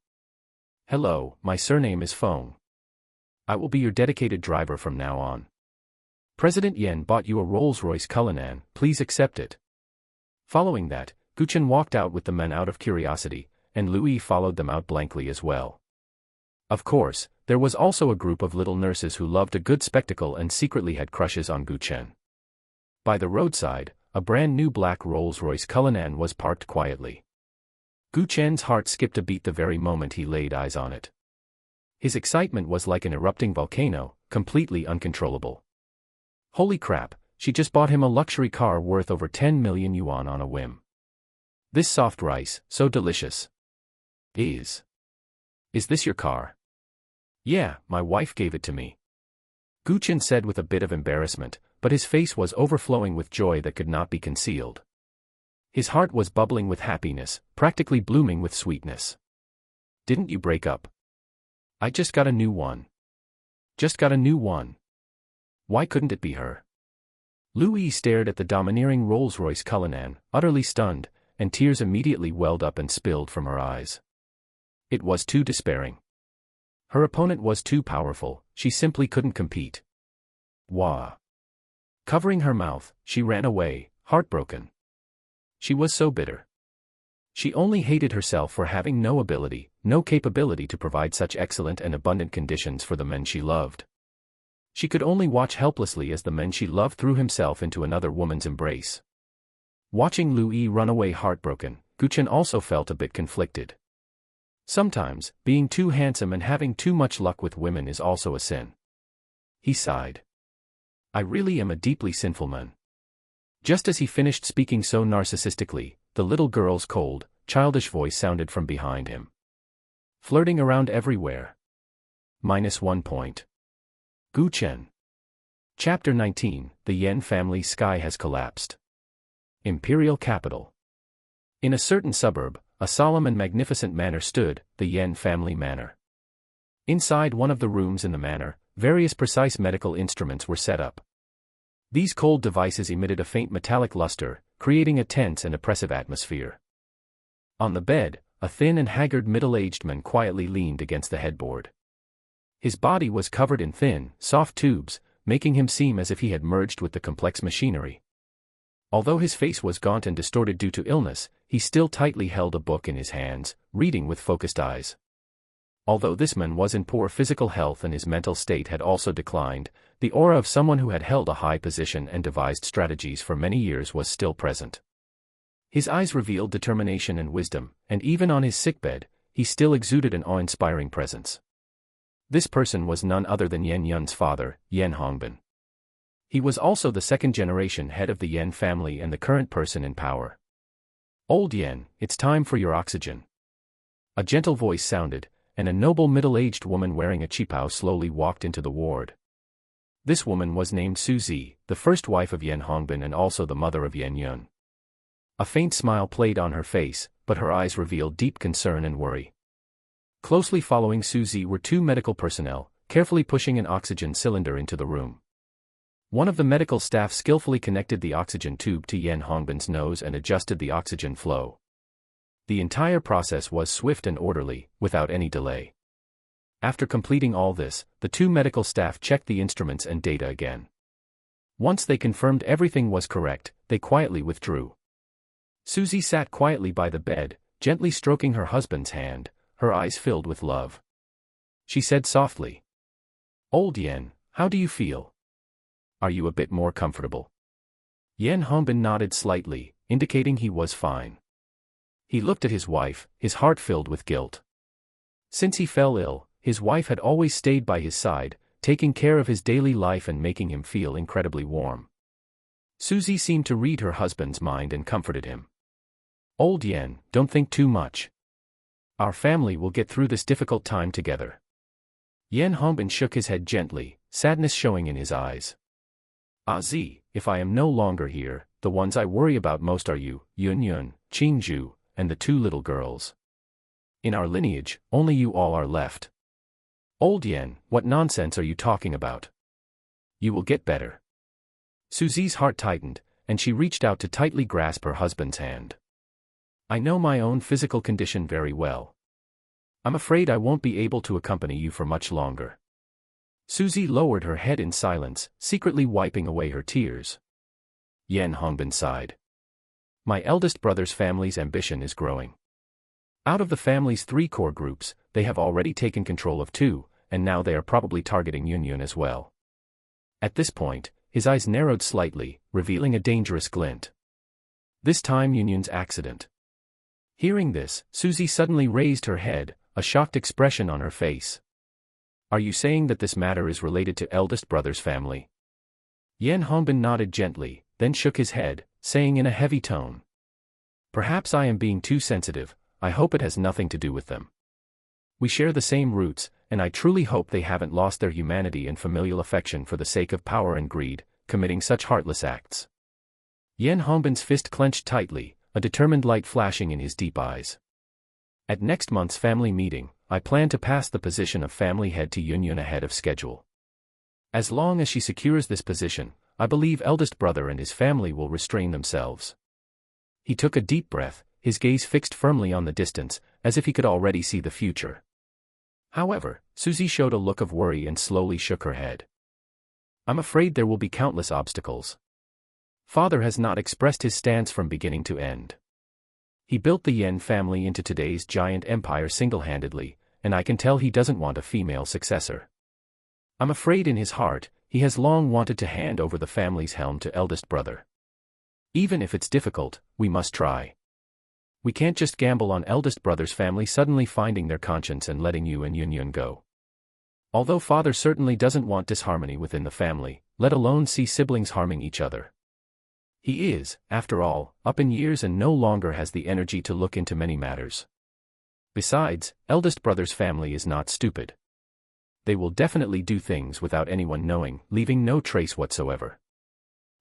"Hello, my surname is Feng. I will be your dedicated driver from now on. President Yen bought you a Rolls-Royce Cullinan, please accept it." Following that, Gu Chen walked out with the men out of curiosity, and Lu Yi followed them out blankly as well. Of course, there was also a group of little nurses who loved a good spectacle and secretly had crushes on Gu Chen. By the roadside, a brand new black Rolls-Royce Cullinan was parked quietly. Gu Chen's heart skipped a beat the very moment he laid eyes on it. His excitement was like an erupting volcano, completely uncontrollable. Holy crap, she just bought him a luxury car worth over 10 million yuan on a whim. This soft rice, so delicious. Is this your car? Yeah, my wife gave it to me. Gu Chen said with a bit of embarrassment, but his face was overflowing with joy that could not be concealed. His heart was bubbling with happiness, practically blooming with sweetness. Didn't you break up? I just got a new one. Just got a new one. Why couldn't it be her? Lu Yi stared at the domineering Rolls-Royce Cullinan, utterly stunned, and tears immediately welled up and spilled from her eyes. It was too despairing. Her opponent was too powerful, she simply couldn't compete. Wah! Covering her mouth, she ran away, heartbroken. She was so bitter. She only hated herself for having no ability, no capability to provide such excellent and abundant conditions for the men she loved. She could only watch helplessly as the man she loved threw himself into another woman's embrace. Watching Lu Yi run away heartbroken, Chen also felt a bit conflicted. Sometimes, being too handsome and having too much luck with women is also a sin. He sighed. I really am a deeply sinful man. Just as he finished speaking so narcissistically, the little girl's cold, childish voice sounded from behind him. Flirting around everywhere. -1 point. Chen. Chapter 19, The Yan Family's Sky Has Collapsed. Imperial Capital. In a certain suburb, a solemn and magnificent manor stood, the Yan family manor. Inside one of the rooms in the manor, various precise medical instruments were set up. These cold devices emitted a faint metallic luster, creating a tense and oppressive atmosphere. On the bed, a thin and haggard middle-aged man quietly leaned against the headboard. His body was covered in thin, soft tubes, making him seem as if he had merged with the complex machinery. Although his face was gaunt and distorted due to illness, he still tightly held a book in his hands, reading with focused eyes. Although this man was in poor physical health and his mental state had also declined, the aura of someone who had held a high position and devised strategies for many years was still present. His eyes revealed determination and wisdom, and even on his sickbed, he still exuded an awe-inspiring presence. This person was none other than Yan Yun's father, Yan Hongbin. He was also the second-generation head of the Yan family and the current person in power. Old Yan, it's time for your oxygen. A gentle voice sounded, and a noble middle-aged woman wearing a qipao slowly walked into the ward. This woman was named Suzy, the first wife of Yan Hongbin and also the mother of Yan Yun. A faint smile played on her face, but her eyes revealed deep concern and worry. Closely following Suzy were two medical personnel, carefully pushing an oxygen cylinder into the room. One of the medical staff skillfully connected the oxygen tube to Yan Hongbin's nose and adjusted the oxygen flow. The entire process was swift and orderly, without any delay. After completing all this, the two medical staff checked the instruments and data again. Once they confirmed everything was correct, they quietly withdrew. Suzy sat quietly by the bed, gently stroking her husband's hand, her eyes filled with love. She said softly, "Old Yan, how do you feel? Are you a bit more comfortable?" Yan Hongbin nodded slightly, indicating he was fine. He looked at his wife, his heart filled with guilt. Since he fell ill, his wife had always stayed by his side, taking care of his daily life and making him feel incredibly warm. Suzy seemed to read her husband's mind and comforted him. "Old Yan, don't think too much. Our family will get through this difficult time together." Yan Hongbin shook his head gently, sadness showing in his eyes. "Azi, if I am no longer here, the ones I worry about most are you, Yun Yun, Qingju, and the two little girls. In our lineage, only you all are left." "Old Yan, what nonsense are you talking about? You will get better." Suzy's heart tightened, and she reached out to tightly grasp her husband's hand. "I know my own physical condition very well. I'm afraid I won't be able to accompany you for much longer." Suzy lowered her head in silence, secretly wiping away her tears. Yan Hongbin sighed. "My eldest brother's family's ambition is growing. Out of the family's 3 core groups, they have already taken control of 2, and now they are probably targeting Yun Yun as well." At this point, his eyes narrowed slightly, revealing a dangerous glint. This time Yun Yun's accident. Hearing this, Suzy suddenly raised her head, a shocked expression on her face. "Are you saying that this matter is related to eldest brother's family?" Yan Hongbin nodded gently, then shook his head, saying in a heavy tone, "Perhaps I am being too sensitive, I hope it has nothing to do with them. We share the same roots, and I truly hope they haven't lost their humanity and familial affection for the sake of power and greed, committing such heartless acts." Yan Hongbin's fist clenched tightly, a determined light flashing in his deep eyes. "At next month's family meeting, I plan to pass the position of family head to Yun Yun ahead of schedule. As long as she secures this position, I believe eldest brother and his family will restrain themselves." He took a deep breath, his gaze fixed firmly on the distance, as if he could already see the future. However, Suzy showed a look of worry and slowly shook her head. I'm afraid there will be countless obstacles. Father has not expressed his stance from beginning to end. He built the Yen family into today's giant empire single-handedly, and I can tell he doesn't want a female successor. I'm afraid in his heart, he has long wanted to hand over the family's helm to eldest brother. Even if it's difficult, we must try. We can't just gamble on eldest brother's family suddenly finding their conscience and letting you and Yun go. Although father certainly doesn't want disharmony within the family, let alone see siblings harming each other. He is, after all, up in years and no longer has the energy to look into many matters. Besides, eldest brother's family is not stupid. They will definitely do things without anyone knowing, leaving no trace whatsoever.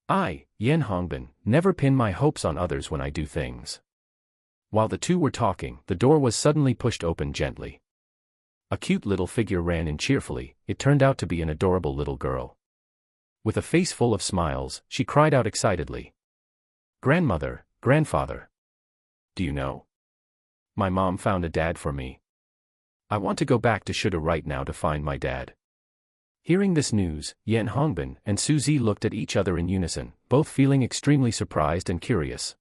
I, Yen Hongbin, never pin my hopes on others when I do things. While the two were talking, the door was suddenly pushed open gently. A cute little figure ran in cheerfully. It turned out to be an adorable little girl. With a face full of smiles, she cried out excitedly. Grandmother, grandfather. Do you know? My mom found a dad for me. I want to go back to Shuda right now to find my dad. Hearing this news, Yen Hongbin and Suzy looked at each other in unison, both feeling extremely surprised and curious.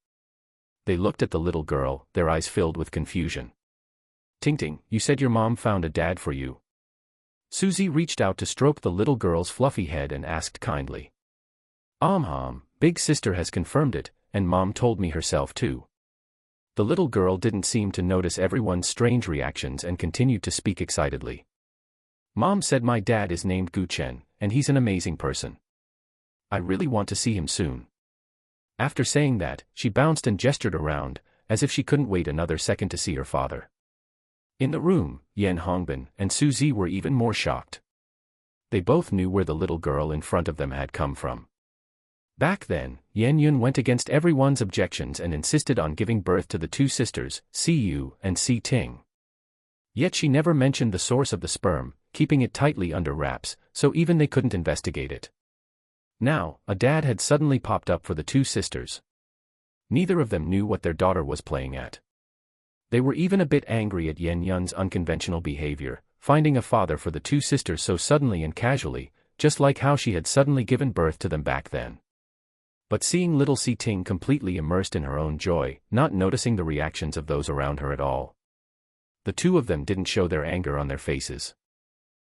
They looked at the little girl, their eyes filled with confusion. Ting, you said your mom found a dad for you. Suzy reached out to stroke the little girl's fluffy head and asked kindly. Big sister has confirmed it, and mom told me herself too. The little girl didn't seem to notice everyone's strange reactions and continued to speak excitedly. Mom said my dad is named Chen, and he's an amazing person. I really want to see him soon. After saying that, she bounced and gestured around, as if she couldn't wait another second to see her father. In the room, Yen Hongbin and Suzy were even more shocked. They both knew where the little girl in front of them had come from. Back then, Yen Yun went against everyone's objections and insisted on giving birth to the two sisters, Si Yu and Si Ting. Yet she never mentioned the source of the sperm, keeping it tightly under wraps, so even they couldn't investigate it. Now, a dad had suddenly popped up for the two sisters. Neither of them knew what their daughter was playing at. They were even a bit angry at Yen Yun's unconventional behavior, finding a father for the two sisters so suddenly and casually, just like how she had suddenly given birth to them back then. But seeing little Si Ting completely immersed in her own joy, not noticing the reactions of those around her at all. The two of them didn't show their anger on their faces.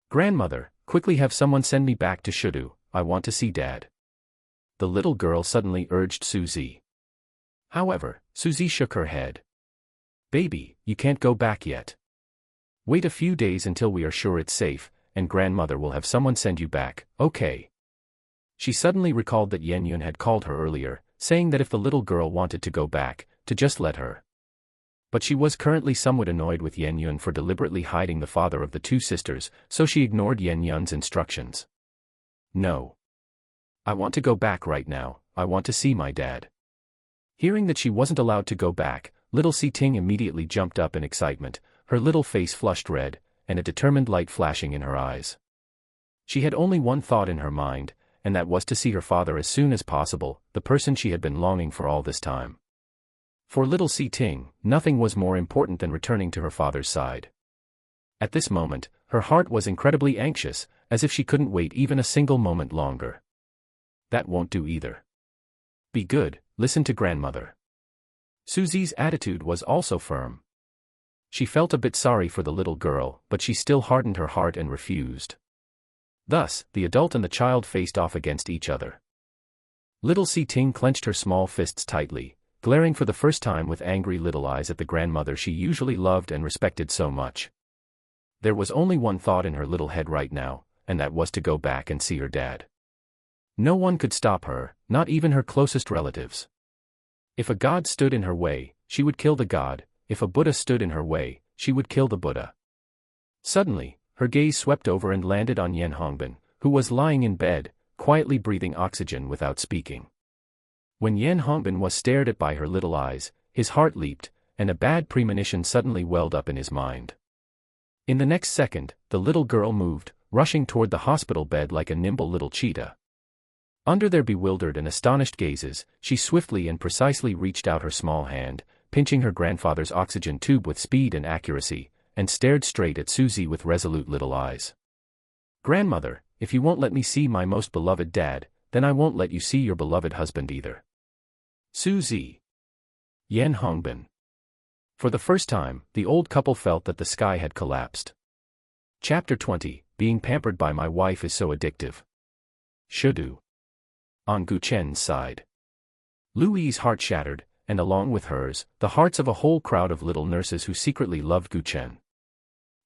Grandmother, quickly have someone send me back to Shudu, I want to see Dad. The little girl suddenly urged Suzy. However, Suzy shook her head. Baby, you can't go back yet. Wait a few days until we are sure it's safe, and grandmother will have someone send you back, okay? She suddenly recalled that Yen Yun had called her earlier, saying that if the little girl wanted to go back, to just let her. But she was currently somewhat annoyed with Yen Yun for deliberately hiding the father of the two sisters, so she ignored Yen Yun's instructions. No. I want to go back right now, I want to see my dad. Hearing that she wasn't allowed to go back, little Si Ting immediately jumped up in excitement, her little face flushed red, and a determined light flashing in her eyes. She had only one thought in her mind, and that was to see her father as soon as possible, the person she had been longing for all this time. For little Si Ting, nothing was more important than returning to her father's side. At this moment, her heart was incredibly anxious, as if she couldn't wait even a single moment longer. That won't do either. Be good, listen to grandmother. Suzy's attitude was also firm. She felt a bit sorry for the little girl, but she still hardened her heart and refused. Thus, the adult and the child faced off against each other. Little Si Ting clenched her small fists tightly, glaring for the first time with angry little eyes at the grandmother she usually loved and respected so much. There was only one thought in her little head right now, and that was to go back and see her dad. No one could stop her, not even her closest relatives. If a god stood in her way, she would kill the god. If a Buddha stood in her way, she would kill the Buddha. Suddenly, her gaze swept over and landed on Yen Hongbin, who was lying in bed, quietly breathing oxygen without speaking. When Yen Hongbin was stared at by her little eyes, his heart leaped, and a bad premonition suddenly welled up in his mind. In the next second, the little girl moved, rushing toward the hospital bed like a nimble little cheetah. Under their bewildered and astonished gazes, she swiftly and precisely reached out her small hand, pinching her grandfather's oxygen tube with speed and accuracy, and stared straight at Susie with resolute little eyes. "Grandmother, if you won't let me see my most beloved dad, then I won't let you see your beloved husband either." Susie. Yan Hongbin. For the first time, the old couple felt that the sky had collapsed. Chapter 20, Being pampered by my wife is so addictive. Shudu. On Gu Chen's side. Louis' heart shattered, and along with hers, the hearts of a whole crowd of little nurses who secretly loved Gu Chen.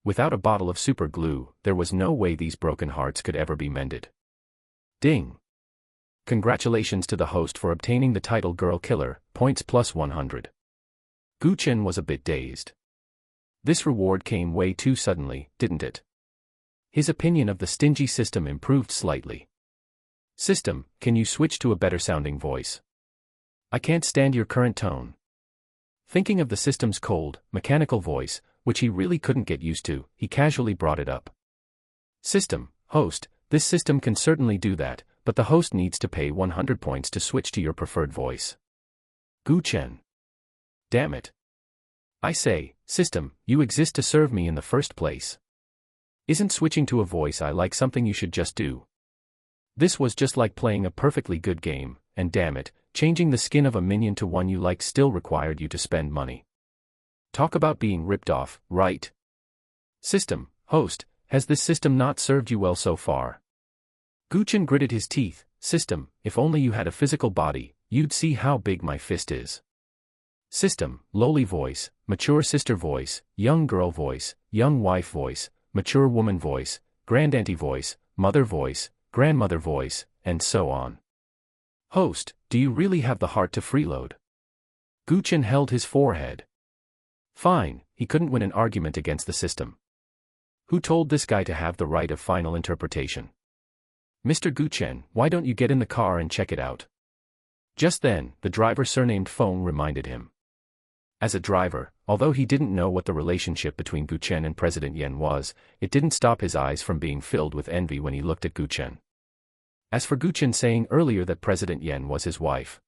Without a bottle of super glue, there was no way these broken hearts could ever be mended. Ding. Congratulations to the host for obtaining the title Girl Killer, points plus 100. Gu Chen was a bit dazed. This reward came way too suddenly, didn't it? His opinion of the stingy system improved slightly. System, can you switch to a better-sounding voice? I can't stand your current tone. Thinking of the system's cold, mechanical voice, which he really couldn't get used to, he casually brought it up. System, host, this system can certainly do that, but the host needs to pay 100 points to switch to your preferred voice. Gu Chen. Damn it. I say, system, you exist to serve me in the first place. Isn't switching to a voice I like something you should just do? This was just like playing a perfectly good game, and damn it, changing the skin of a minion to one you like still required you to spend money. Talk about being ripped off, right? System, host, has this system not served you well so far? Gu Chen gritted his teeth. System, if only you had a physical body, you'd see how big my fist is. System, lowly voice, mature sister voice, young girl voice, young wife voice, mature woman voice, grandauntie voice, mother voice, grandmother voice, and so on. Host, do you really have the heart to freeload? Gu Chen held his forehead. Fine, he couldn't win an argument against the system. Who told this guy to have the right of final interpretation? Mr. Gu Chen, why don't you get in the car and check it out? Just then, the driver surnamed Feng reminded him. As a driver, although he didn't know what the relationship between Gu Chen and President Yan was, it didn't stop his eyes from being filled with envy when he looked at Gu Chen. As for Gu Chen saying earlier that President Yan was his wife,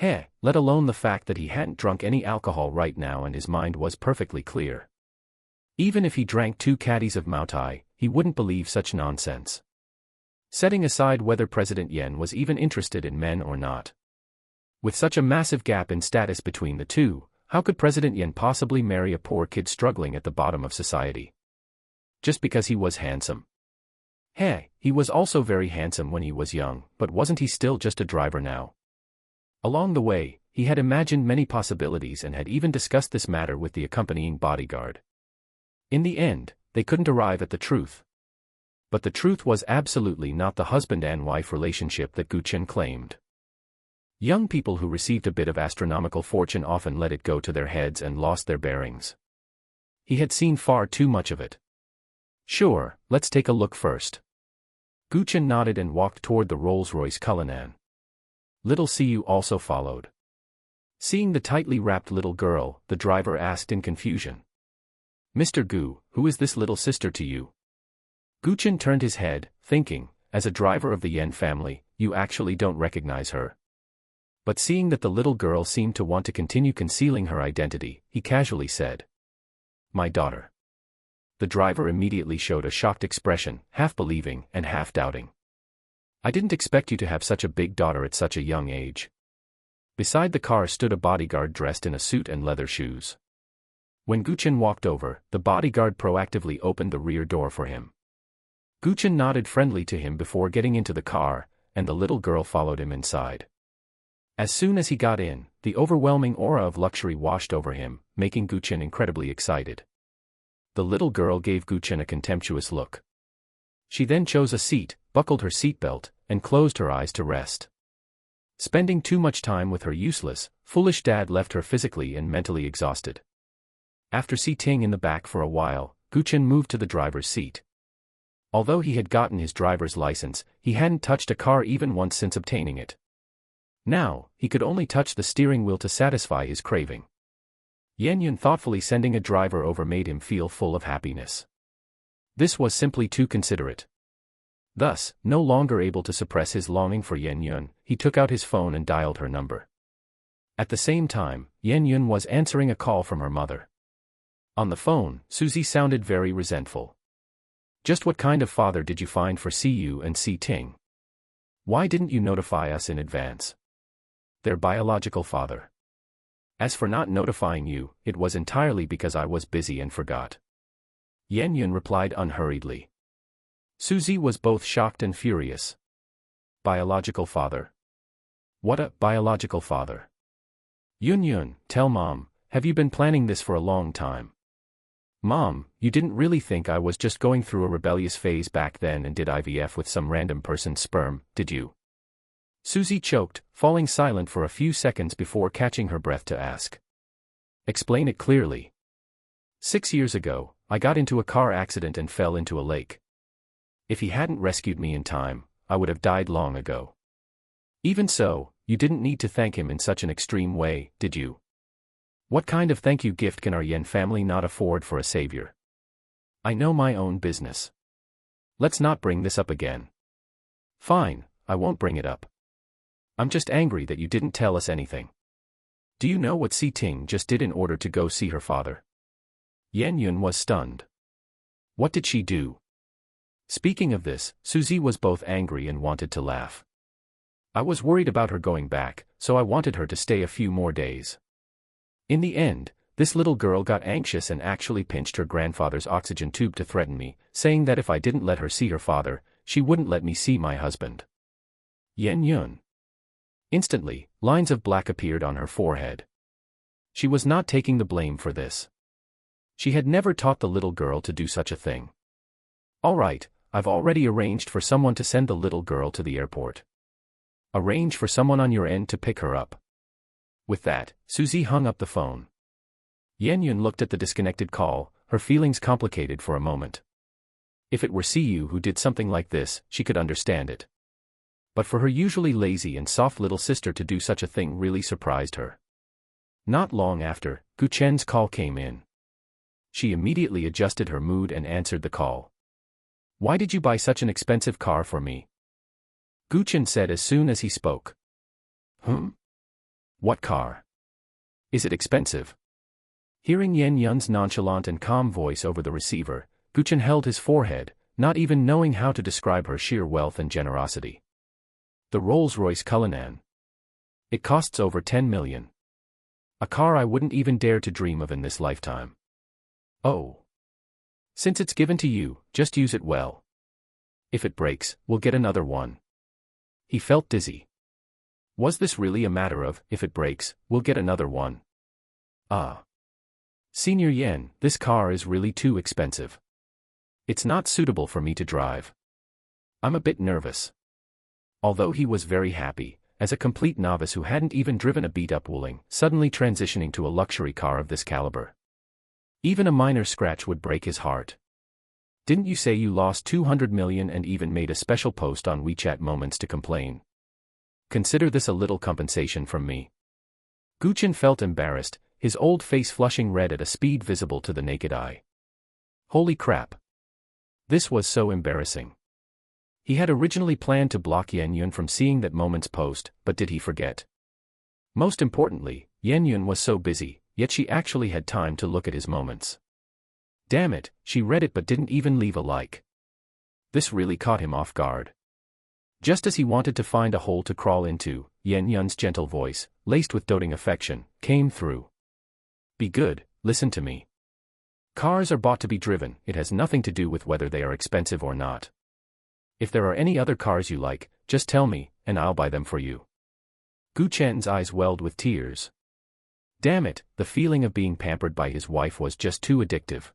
let alone the fact that he hadn't drunk any alcohol right now and his mind was perfectly clear. Even if he drank 2 caddies of Mao Tai, he wouldn't believe such nonsense. Setting aside whether President Yan was even interested in men or not. With such a massive gap in status between the two, how could President Yan possibly marry a poor kid struggling at the bottom of society? Just because he was handsome. He was also very handsome when he was young, but wasn't he still just a driver now? Along the way, he had imagined many possibilities and had even discussed this matter with the accompanying bodyguard. In the end, they couldn't arrive at the truth. But the truth was absolutely not the husband and wife relationship that Gu Chen claimed. Young people who received a bit of astronomical fortune often let it go to their heads and lost their bearings. He had seen far too much of it. Sure, let's take a look first. Gu Chen nodded and walked toward the Rolls-Royce Cullinan. Little Siu also followed. Seeing the tightly wrapped little girl, the driver asked in confusion. Mr. Gu, who is this little sister to you? Gu Chen turned his head, thinking, as a driver of the Yan family, you actually don't recognize her. But seeing that the little girl seemed to want to continue concealing her identity, he casually said, my daughter. The driver immediately showed a shocked expression, half believing and half doubting. I didn't expect you to have such a big daughter at such a young age. Beside the car stood a bodyguard dressed in a suit and leather shoes. When Gu Chen walked over, the bodyguard proactively opened the rear door for him. Gu Chen nodded friendly to him before getting into the car, and the little girl followed him inside. As soon as he got in, the overwhelming aura of luxury washed over him, making Gu Chen incredibly excited. The little girl gave Gu Chen a contemptuous look. She then chose a seat, buckled her seatbelt, and closed her eyes to rest. Spending too much time with her useless, foolish dad left her physically and mentally exhausted. After sitting in the back for a while, Gu Chen moved to the driver's seat. Although he had gotten his driver's license, he hadn't touched a car even once since obtaining it. Now, he could only touch the steering wheel to satisfy his craving. Yan Yun thoughtfully sending a driver over made him feel full of happiness. This was simply too considerate. Thus, no longer able to suppress his longing for Yan Yun, he took out his phone and dialed her number. At the same time, Yan Yun was answering a call from her mother. On the phone, Suzy sounded very resentful. Just what kind of father did you find for Siyu and Si Ting? Why didn't you notify us in advance? Their biological father. As for not notifying you, it was entirely because I was busy and forgot. Yan Yun replied unhurriedly. Suzy was both shocked and furious. Biological father? What a biological father? Yun Yun, tell Mom, have you been planning this for a long time? Mom, you didn't really think I was just going through a rebellious phase back then and did IVF with some random person's sperm, did you? Suzy choked, falling silent for a few seconds before catching her breath to ask. Explain it clearly. 6 years ago, I got into a car accident and fell into a lake. If he hadn't rescued me in time, I would have died long ago. Even so, you didn't need to thank him in such an extreme way, did you? What kind of thank you gift can our Yen family not afford for a savior? I know my own business. Let's not bring this up again. Fine, I won't bring it up. I'm just angry that you didn't tell us anything. Do you know what Si Ting just did in order to go see her father? Yan Yun was stunned. What did she do? Speaking of this, Suzy was both angry and wanted to laugh. I was worried about her going back, so I wanted her to stay a few more days. In the end, this little girl got anxious and actually pinched her grandfather's oxygen tube to threaten me, saying that if I didn't let her see her father, she wouldn't let me see my husband. Yan Yun. Instantly, lines of black appeared on her forehead. She was not taking the blame for this. She had never taught the little girl to do such a thing. All right, I've already arranged for someone to send the little girl to the airport. Arrange for someone on your end to pick her up. With that, Suzy hung up the phone. Yan Yun looked at the disconnected call, her feelings complicated for a moment. If it were Siyu who did something like this, she could understand it. But for her usually lazy and soft little sister to do such a thing really surprised her. Not long after, Chen's call came in. She immediately adjusted her mood and answered the call. Why did you buy such an expensive car for me? Chen said as soon as he spoke. What car? Is it expensive? Hearing Yan Yun's nonchalant and calm voice over the receiver, Chen held his forehead, not even knowing how to describe her sheer wealth and generosity. The Rolls-Royce Cullinan. It costs over 10 million. A car I wouldn't even dare to dream of in this lifetime. Oh. Since it's given to you, just use it well. If it breaks, we'll get another one. He felt dizzy. Was this really a matter of, if it breaks, we'll get another one? Ah. Senior Yen, this car is really too expensive. It's not suitable for me to drive. I'm a bit nervous. Although he was very happy, as a complete novice who hadn't even driven a beat-up Wuling, suddenly transitioning to a luxury car of this caliber. Even a minor scratch would break his heart. Didn't you say you lost 200 million and even made a special post on WeChat Moments to complain? Consider this a little compensation from me. Chen felt embarrassed, his old face flushing red at a speed visible to the naked eye. Holy crap. This was so embarrassing. He had originally planned to block Yan Yun from seeing that Moments post, but did he forget? Most importantly, Yan Yun was so busy, yet she actually had time to look at his Moments. Damn it, she read it but didn't even leave a like. This really caught him off guard. Just as he wanted to find a hole to crawl into, Yan Yun's gentle voice, laced with doting affection, came through. Be good, listen to me. Cars are bought to be driven, it has nothing to do with whether they are expensive or not. If there are any other cars you like, just tell me, and I'll buy them for you. Chen's eyes welled with tears. Damn it, the feeling of being pampered by his wife was just too addictive.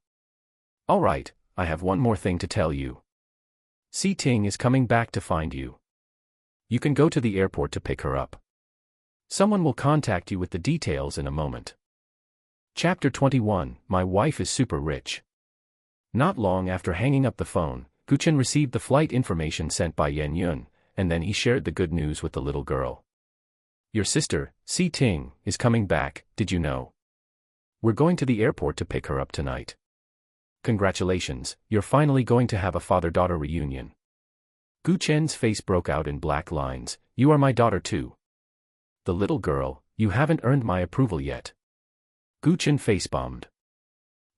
All right, I have one more thing to tell you. Si Ting is coming back to find you. You can go to the airport to pick her up. Someone will contact you with the details in a moment. Chapter 21, My Wife is Super Rich. Not long after hanging up the phone, Chen received the flight information sent by Yan Yun, and then he shared the good news with the little girl. Your sister, Si Ting, is coming back, did you know? We're going to the airport to pick her up tonight. Congratulations, you're finally going to have a father-daughter reunion. Chen's face broke out in black lines, you are my daughter too. The little girl, You haven't earned my approval yet. Chen face-bombed.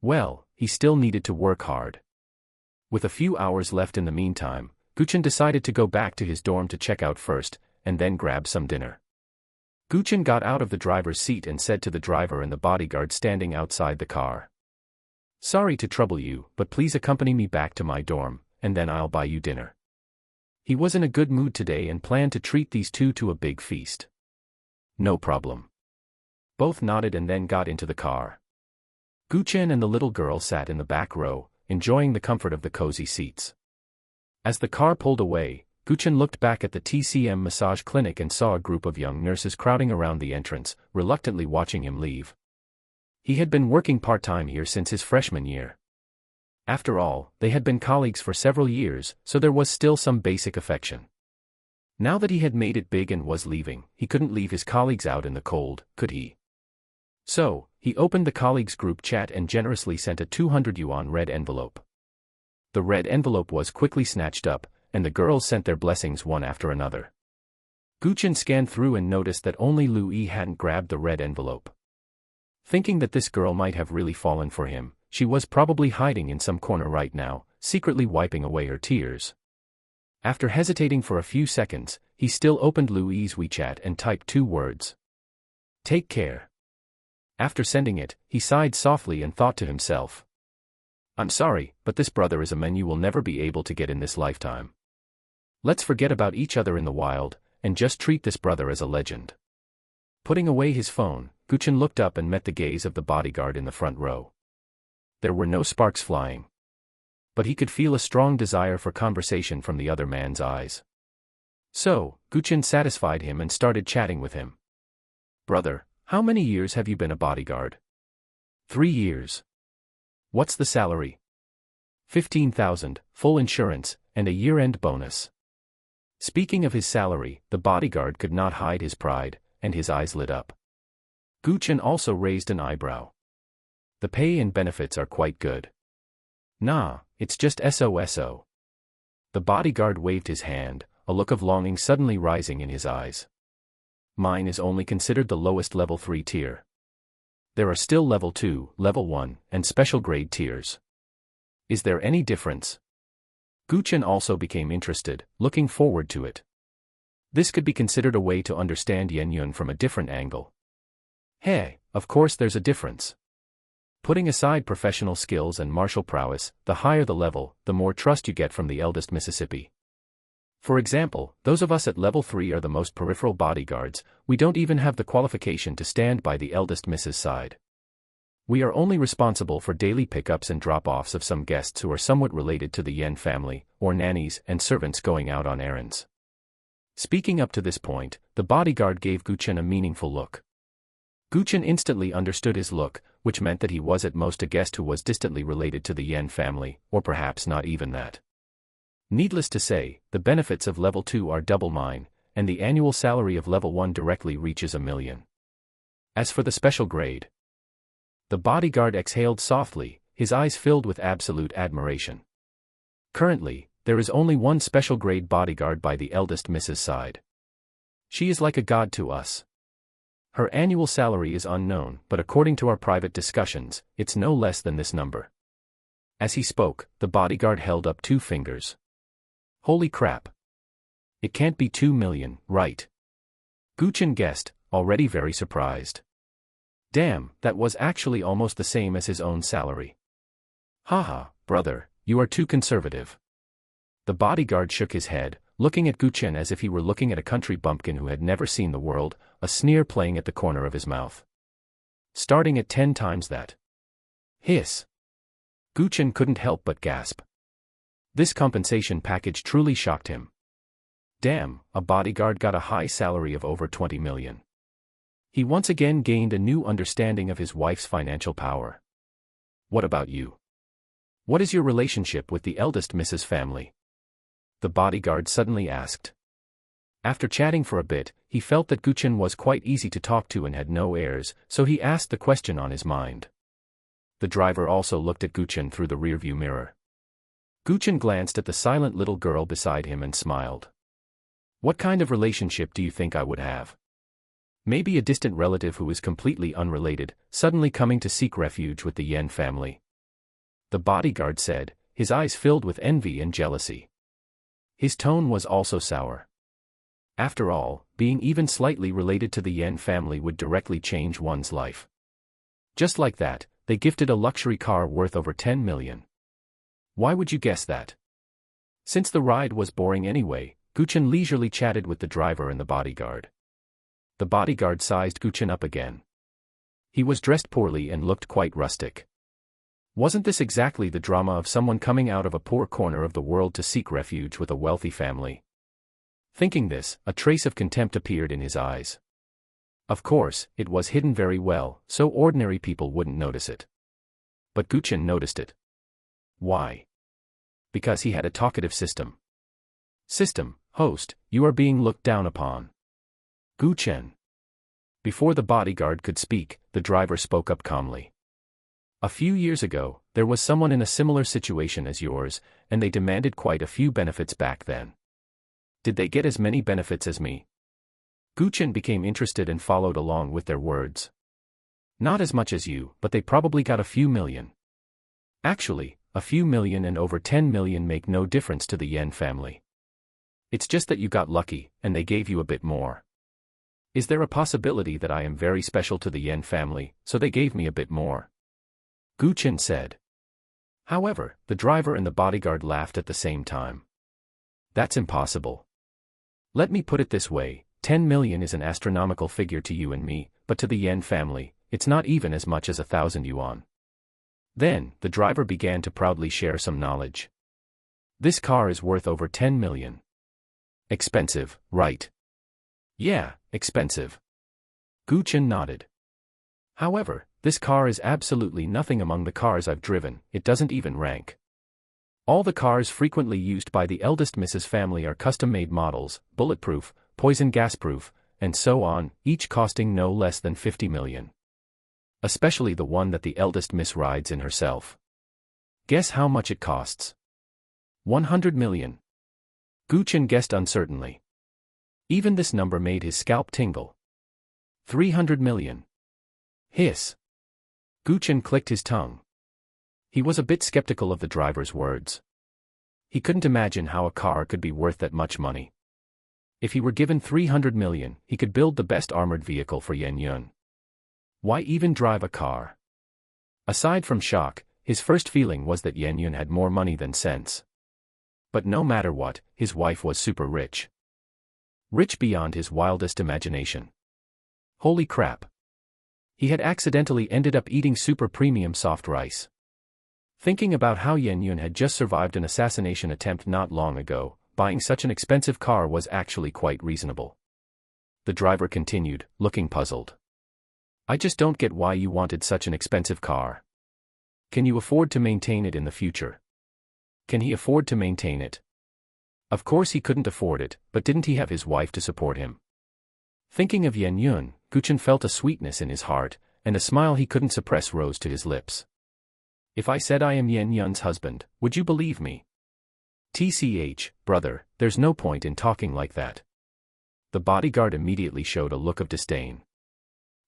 Well, he still needed to work hard. With a few hours left in the meantime, Chen decided to go back to his dorm to check out first, and then grab some dinner. Chen got out of the driver's seat and said to the driver and the bodyguard standing outside the car. Sorry to trouble you, but please accompany me back to my dorm, and then I'll buy you dinner. He was in a good mood today and planned to treat these two to a big feast. No problem. Both nodded and then got into the car. Chen and the little girl sat in the back row, enjoying the comfort of the cozy seats. As the car pulled away, Chen looked back at the TCM massage clinic and saw a group of young nurses crowding around the entrance, reluctantly watching him leave. He had been working part-time here since his freshman year. After all, they had been colleagues for several years, so there was still some basic affection. Now that he had made it big and was leaving, he couldn't leave his colleagues out in the cold, could he? So, he opened the colleagues group chat and generously sent a 200 yuan red envelope. The red envelope was quickly snatched up, and the girls sent their blessings one after another. Chen scanned through and noticed that only Lu Yi hadn't grabbed the red envelope. Thinking that this girl might have really fallen for him, she was probably hiding in some corner right now, secretly wiping away her tears. After hesitating for a few seconds, he still opened Lu Yi's WeChat and typed 2 words. Take care. After sending it, he sighed softly and thought to himself. I'm sorry, but this brother is a man you will never be able to get in this lifetime. Let's forget about each other in the wild, and just treat this brother as a legend. Putting away his phone, Chen looked up and met the gaze of the bodyguard in the front row. There were no sparks flying. But he could feel a strong desire for conversation from the other man's eyes. So, Chen satisfied him and started chatting with him. Brother, how many years have you been a bodyguard? 3 years. What's the salary? 15,000, full insurance, and a year-end bonus. Speaking of his salary, the bodyguard could not hide his pride, and his eyes lit up. Chen also raised an eyebrow. The pay and benefits are quite good. Nah, it's just SOSO. The bodyguard waved his hand, a look of longing suddenly rising in his eyes. Mine is only considered the lowest level 3 tier. There are still level 2, level 1, and special grade tiers. Is there any difference? Chen also became interested, looking forward to it. This could be considered a way to understand Yen Yun from a different angle. Hey, of course there's a difference. Putting aside professional skills and martial prowess, the higher the level, the more trust you get from the eldest Mississippi. For example, those of us at level 3 are the most peripheral bodyguards, we don't even have the qualification to stand by the eldest Mrs. side. We are only responsible for daily pickups and drop-offs of some guests who are somewhat related to the Yen family, or nannies and servants going out on errands. Speaking up to this point, the bodyguard gave Chen a meaningful look. Chen instantly understood his look, which meant that he was at most a guest who was distantly related to the Yen family, or perhaps not even that. Needless to say, the benefits of level 2 are double mine, and the annual salary of level 1 directly reaches 1 million. As for the special grade, the bodyguard exhaled softly, his eyes filled with absolute admiration. Currently, there is only one special grade bodyguard by the eldest Mrs. side. She is like a god to us. Her annual salary is unknown, but according to our private discussions, it's no less than this number. As he spoke, the bodyguard held up 2 fingers. Holy crap. It can't be 2 million, right? Chen guessed, already very surprised. Damn, that was actually almost the same as his own salary. Haha, brother, you are too conservative. The bodyguard shook his head, looking at Chen as if he were looking at a country bumpkin who had never seen the world, a sneer playing at the corner of his mouth. Starting at 10 times that. Hiss. Chen couldn't help but gasp. This compensation package truly shocked him. Damn, a bodyguard got a high salary of over 20 million. He once again gained a new understanding of his wife's financial power. What about you? What is your relationship with the eldest Mrs. family? The bodyguard suddenly asked. After chatting for a bit, he felt that Chen was quite easy to talk to and had no airs, so he asked the question on his mind. The driver also looked at Chen through the rearview mirror. Chen glanced at the silent little girl beside him and smiled. What kind of relationship do you think I would have? Maybe a distant relative who is completely unrelated, suddenly coming to seek refuge with the Yen family. The bodyguard said, his eyes filled with envy and jealousy. His tone was also sour. After all, being even slightly related to the Yen family would directly change one's life. Just like that, they gifted a luxury car worth over 10 million. Why would you guess that? Since the ride was boring anyway, Guchen leisurely chatted with the driver and the bodyguard. The bodyguard sized Guchen up again. He was dressed poorly and looked quite rustic. Wasn't this exactly the drama of someone coming out of a poor corner of the world to seek refuge with a wealthy family? Thinking this, a trace of contempt appeared in his eyes. Of course, it was hidden very well, so ordinary people wouldn't notice it. But Guchen noticed it. Why? Because he had a talkative system. System, host, you are being looked down upon. Guchen. Before the bodyguard could speak, the driver spoke up calmly. A few years ago, there was someone in a similar situation as yours, and they demanded quite a few benefits back then. Did they get as many benefits as me? Guchen became interested and followed along with their words. Not as much as you, but they probably got a few million. Actually, a few million and over 10 million make no difference to the Yen family. It's just that you got lucky, and they gave you a bit more. Is there a possibility that I am very special to the Yen family, so they gave me a bit more? Guchen said. However, the driver and the bodyguard laughed at the same time. That's impossible. Let me put it this way, 10 million is an astronomical figure to you and me, but to the Yen family, it's not even as much as 1,000 yuan. Then, the driver began to proudly share some knowledge. This car is worth over 10 million. Expensive, right? Yeah, expensive. Guchen nodded. However, this car is absolutely nothing among the cars I've driven, it doesn't even rank. All the cars frequently used by the eldest Mrs. family are custom-made models, bulletproof, poison gas-proof, and so on, each costing no less than 50 million. Especially the one that the eldest Miss rides in herself. Guess how much it costs? 100 million. Guchen guessed uncertainly. Even this number made his scalp tingle. 300 million. Hiss. Guchen clicked his tongue. He was a bit skeptical of the driver's words. He couldn't imagine how a car could be worth that much money. If he were given 300 million, he could build the best armored vehicle for Yen Yun. Why even drive a car? Aside from shock, his first feeling was that Yen Yun had more money than sense. But no matter what, his wife was super rich. Rich beyond his wildest imagination. Holy crap. He had accidentally ended up eating super premium soft rice. Thinking about how Yen Yun had just survived an assassination attempt not long ago, buying such an expensive car was actually quite reasonable. The driver continued, looking puzzled. I just don't get why you wanted such an expensive car. Can you afford to maintain it in the future? Can he afford to maintain it? Of course he couldn't afford it, but didn't he have his wife to support him? Thinking of Yen Yun, Guchen felt a sweetness in his heart, and a smile he couldn't suppress rose to his lips. If I said I am Yen Yun's husband, would you believe me? TCH, brother, there's no point in talking like that. The bodyguard immediately showed a look of disdain.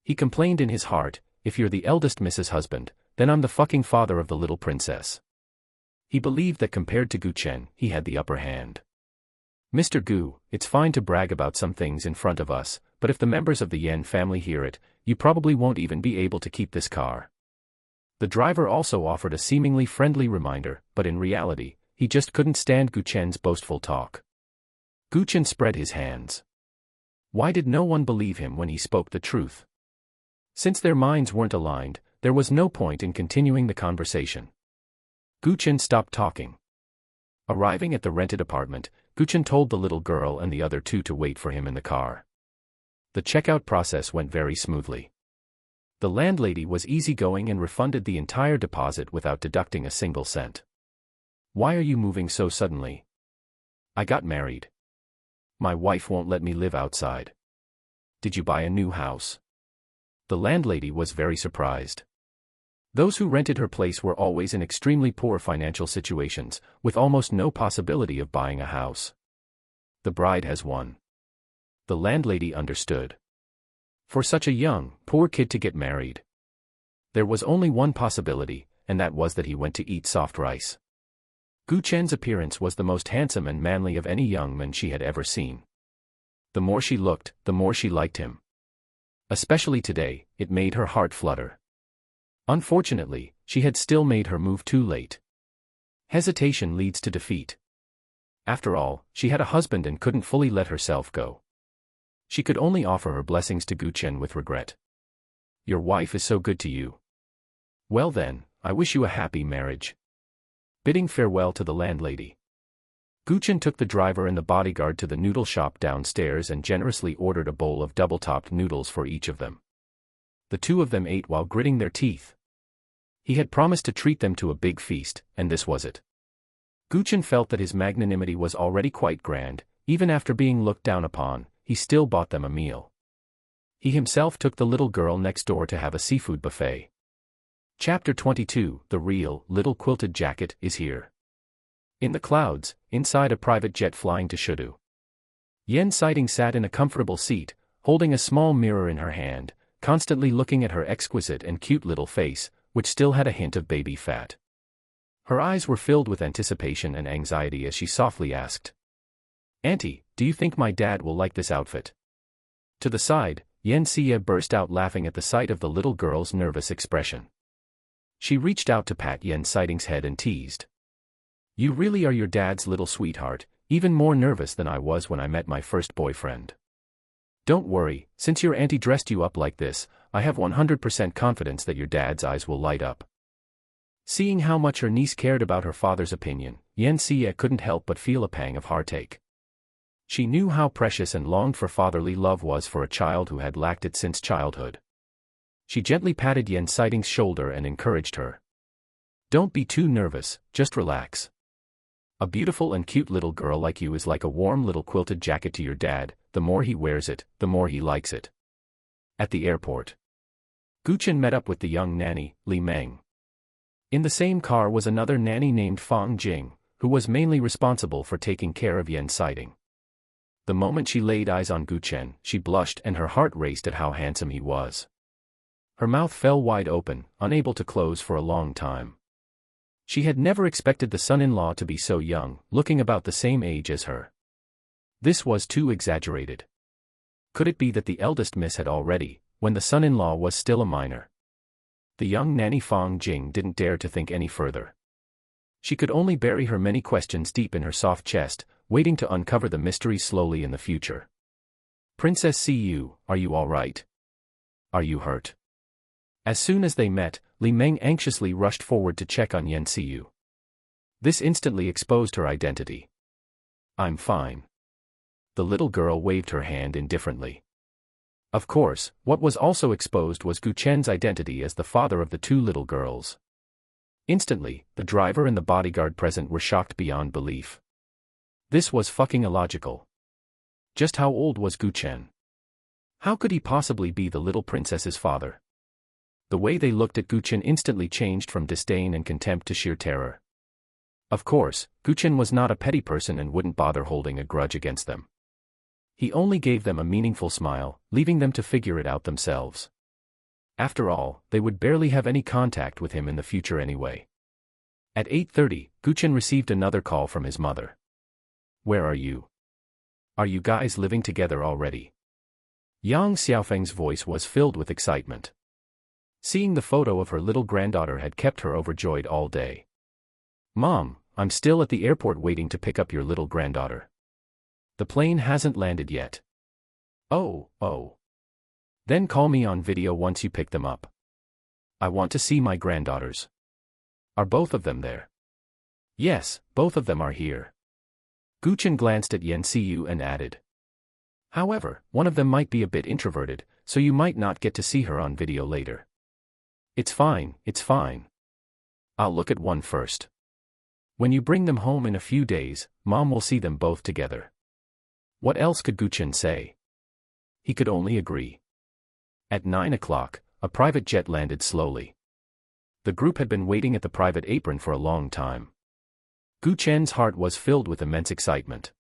He complained in his heart, if you're the eldest Mrs. Husband, then I'm the fucking father of the little princess. He believed that compared to Gu Chen, he had the upper hand. Mr. Gu, it's fine to brag about some things in front of us, but if the members of the Yen family hear it, you probably won't even be able to keep this car. The driver also offered a seemingly friendly reminder, but in reality, he just couldn't stand Gu Chen's boastful talk. Gu Chen spread his hands. Why did no one believe him when he spoke the truth? Since their minds weren't aligned, there was no point in continuing the conversation. Gu Chen stopped talking. Arriving at the rented apartment, Gu Chen told the little girl and the other two to wait for him in the car. The checkout process went very smoothly. The landlady was easygoing and refunded the entire deposit without deducting a single cent. Why are you moving so suddenly? I got married. My wife won't let me live outside. Did you buy a new house? The landlady was very surprised. Those who rented her place were always in extremely poor financial situations, with almost no possibility of buying a house. The bride has one. The landlady understood. For such a young, poor kid to get married. There was only one possibility, and that was that he went to eat soft rice. Gu Chen's appearance was the most handsome and manly of any young man she had ever seen. The more she looked, the more she liked him. Especially today, it made her heart flutter. Unfortunately, she had still made her move too late. Hesitation leads to defeat. After all, she had a husband and couldn't fully let herself go. She could only offer her blessings to Gu Chen with regret. Your wife is so good to you. Well then, I wish you a happy marriage. Bidding farewell to the landlady, Gu Chen took the driver and the bodyguard to the noodle shop downstairs and generously ordered a bowl of double-topped noodles for each of them. The two of them ate while gritting their teeth. He had promised to treat them to a big feast, and this was it. Gu Chen felt that his magnanimity was already quite grand. Even after being looked down upon, he still bought them a meal. He himself took the little girl next door to have a seafood buffet. Chapter 22, The Real Little Quilted Jacket, is here. In the clouds, inside a private jet flying to Shudu. Yen Sighting sat in a comfortable seat, holding a small mirror in her hand, constantly looking at her exquisite and cute little face, which still had a hint of baby fat. Her eyes were filled with anticipation and anxiety as she softly asked, "Auntie, do you think my dad will like this outfit?" To the side, Yen Siya burst out laughing at the sight of the little girl's nervous expression. She reached out to pat Yen Sighting's head and teased, "You really are your dad's little sweetheart, even more nervous than I was when I met my first boyfriend. Don't worry, since your auntie dressed you up like this, I have 100% confidence that your dad's eyes will light up." Seeing how much her niece cared about her father's opinion, Yen Siya couldn't help but feel a pang of heartache. She knew how precious and longed for fatherly love was for a child who had lacked it since childhood. She gently patted Yen Sighting's shoulder and encouraged her. "Don't be too nervous, just relax. A beautiful and cute little girl like you is like a warm little quilted jacket to your dad. The more he wears it, the more he likes it." At the airport, Gu Chen met up with the young nanny, Li Meng. In the same car was another nanny named Fang Jing, who was mainly responsible for taking care of Yen Sighting. The moment she laid eyes on Gu Chen, she blushed and her heart raced at how handsome he was. Her mouth fell wide open, unable to close for a long time. She had never expected the son-in-law to be so young, looking about the same age as her. This was too exaggerated. Could it be that the eldest miss had already, when the son-in-law was still a minor? The young nanny Fang Jing didn't dare to think any further. She could only bury her many questions deep in her soft chest, waiting to uncover the mystery slowly in the future. "Princess Siyu, are you all right? Are you hurt?" As soon as they met, Li Meng anxiously rushed forward to check on Yen Siyu. This instantly exposed her identity. "I'm fine." The little girl waved her hand indifferently. Of course, what was also exposed was Gu Chen's identity as the father of the two little girls. Instantly, the driver and the bodyguard present were shocked beyond belief. This was fucking illogical. Just how old was Gu Chen? How could he possibly be the little princess's father? The way they looked at Gu Chen instantly changed from disdain and contempt to sheer terror. Of course, Gu Chen was not a petty person and wouldn't bother holding a grudge against them. He only gave them a meaningful smile, leaving them to figure it out themselves. After all, they would barely have any contact with him in the future anyway. At 8:30, Gu Chen received another call from his mother. "Where are you? Are you guys living together already?" Yang Xiaofeng's voice was filled with excitement. Seeing the photo of her little granddaughter had kept her overjoyed all day. "Mom, I'm still at the airport waiting to pick up your little granddaughter. The plane hasn't landed yet." Oh. Then call me on video once you pick them up. I want to see my granddaughters." "Are both of them there?" "Yes, both of them are here." Gu Chen glanced at Yen Siyu and added, "However, one of them might be a bit introverted, so you might not get to see her on video later." It's fine. I'll look at one first. When you bring them home in a few days, Mom will see them both together." What else could Gu Chen say? He could only agree. At 9 o'clock, a private jet landed slowly. The group had been waiting at the private apron for a long time. Gu Chen's heart was filled with immense excitement.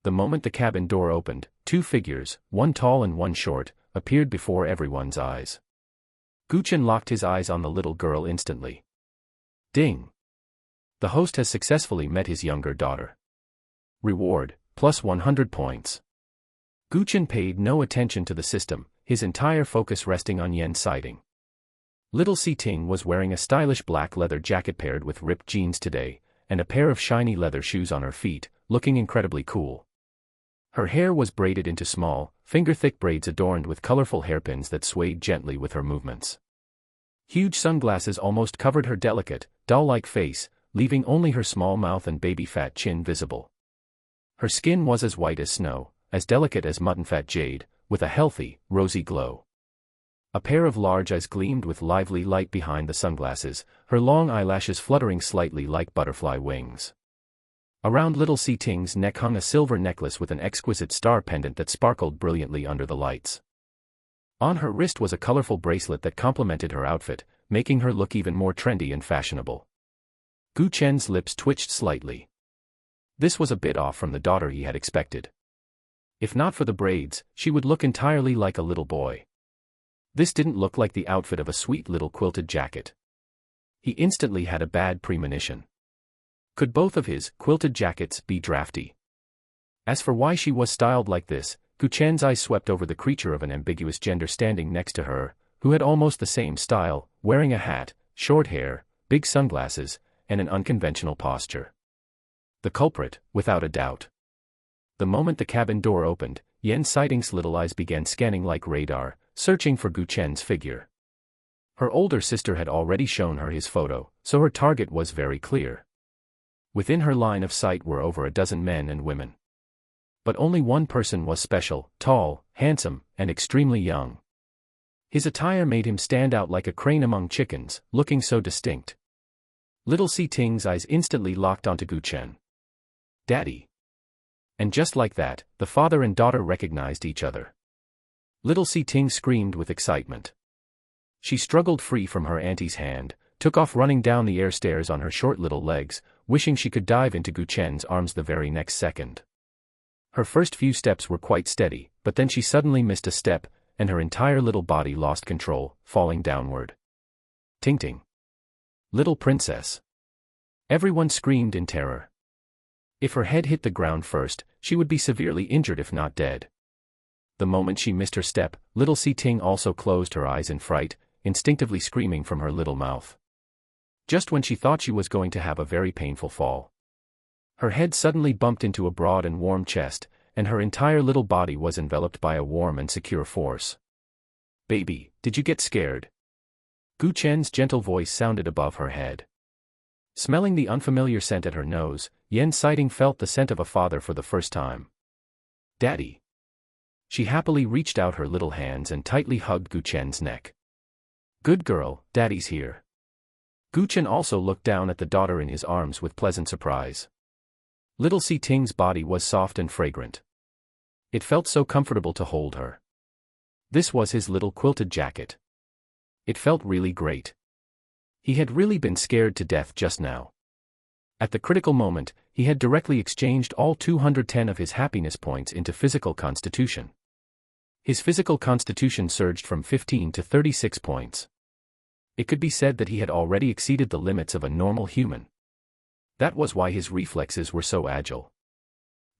The moment the cabin door opened, two figures, one tall and one short, appeared before everyone's eyes. Gu Chen locked his eyes on the little girl instantly. Ding! The host has successfully met his younger daughter. Reward, plus 100 points. Gu Chen paid no attention to the system, his entire focus resting on Yan's sighting. Little Si Ting was wearing a stylish black leather jacket paired with ripped jeans today, and a pair of shiny leather shoes on her feet, looking incredibly cool. Her hair was braided into small, finger-thick braids adorned with colorful hairpins that swayed gently with her movements. Huge sunglasses almost covered her delicate, doll-like face, leaving only her small mouth and baby-fat chin visible. Her skin was as white as snow, as delicate as mutton-fat jade, with a healthy, rosy glow. A pair of large eyes gleamed with lively light behind the sunglasses, her long eyelashes fluttering slightly like butterfly wings. Around little Si Ting's neck hung a silver necklace with an exquisite star pendant that sparkled brilliantly under the lights. On her wrist was a colorful bracelet that complemented her outfit, making her look even more trendy and fashionable. Gu Chen's lips twitched slightly. This was a bit off from the daughter he had expected. If not for the braids, she would look entirely like a little boy. This didn't look like the outfit of a sweet little quilted jacket. He instantly had a bad premonition. Could both of his quilted jackets be drafty? As for why she was styled like this, Gu Chen's eyes swept over the creature of an ambiguous gender standing next to her, who had almost the same style, wearing a hat, short hair, big sunglasses, and an unconventional posture. The culprit, without a doubt. The moment the cabin door opened, Yan Sighting's little eyes began scanning like radar, searching for Gu Chen's figure. Her older sister had already shown her his photo, so her target was very clear. Within her line of sight were over a dozen men and women. But only one person was special, tall, handsome, and extremely young. His attire made him stand out like a crane among chickens, looking so distinct. Little Si Ting's eyes instantly locked onto Gu Chen. Daddy. And just like that, the father and daughter recognized each other. Little Si Ting screamed with excitement. She struggled free from her auntie's hand, took off running down the air stairs on her short little legs, wishing she could dive into Gu Chen's arms the very next second. Her first few steps were quite steady, but then she suddenly missed a step, and her entire little body lost control, falling downward. Ting-ting. Little princess. Everyone screamed in terror. If her head hit the ground first, she would be severely injured if not dead. The moment she missed her step, little Si Ting also closed her eyes in fright, instinctively screaming from her little mouth. Just when she thought she was going to have a very painful fall. Her head suddenly bumped into a broad and warm chest, and her entire little body was enveloped by a warm and secure force. Baby, did you get scared? Gu Chen's gentle voice sounded above her head. Smelling the unfamiliar scent at her nose, Yan Sighting felt the scent of a father for the first time. Daddy. She happily reached out her little hands and tightly hugged Gu Chen's neck. Good girl, Daddy's here. Gu Chen also looked down at the daughter in his arms with pleasant surprise. Little Si Ting's body was soft and fragrant. It felt so comfortable to hold her. This was his little quilted jacket. It felt really great. He had really been scared to death just now. At the critical moment, he had directly exchanged all 210 of his happiness points into physical constitution. His physical constitution surged from 15 to 36 points. It could be said that he had already exceeded the limits of a normal human. That was why his reflexes were so agile.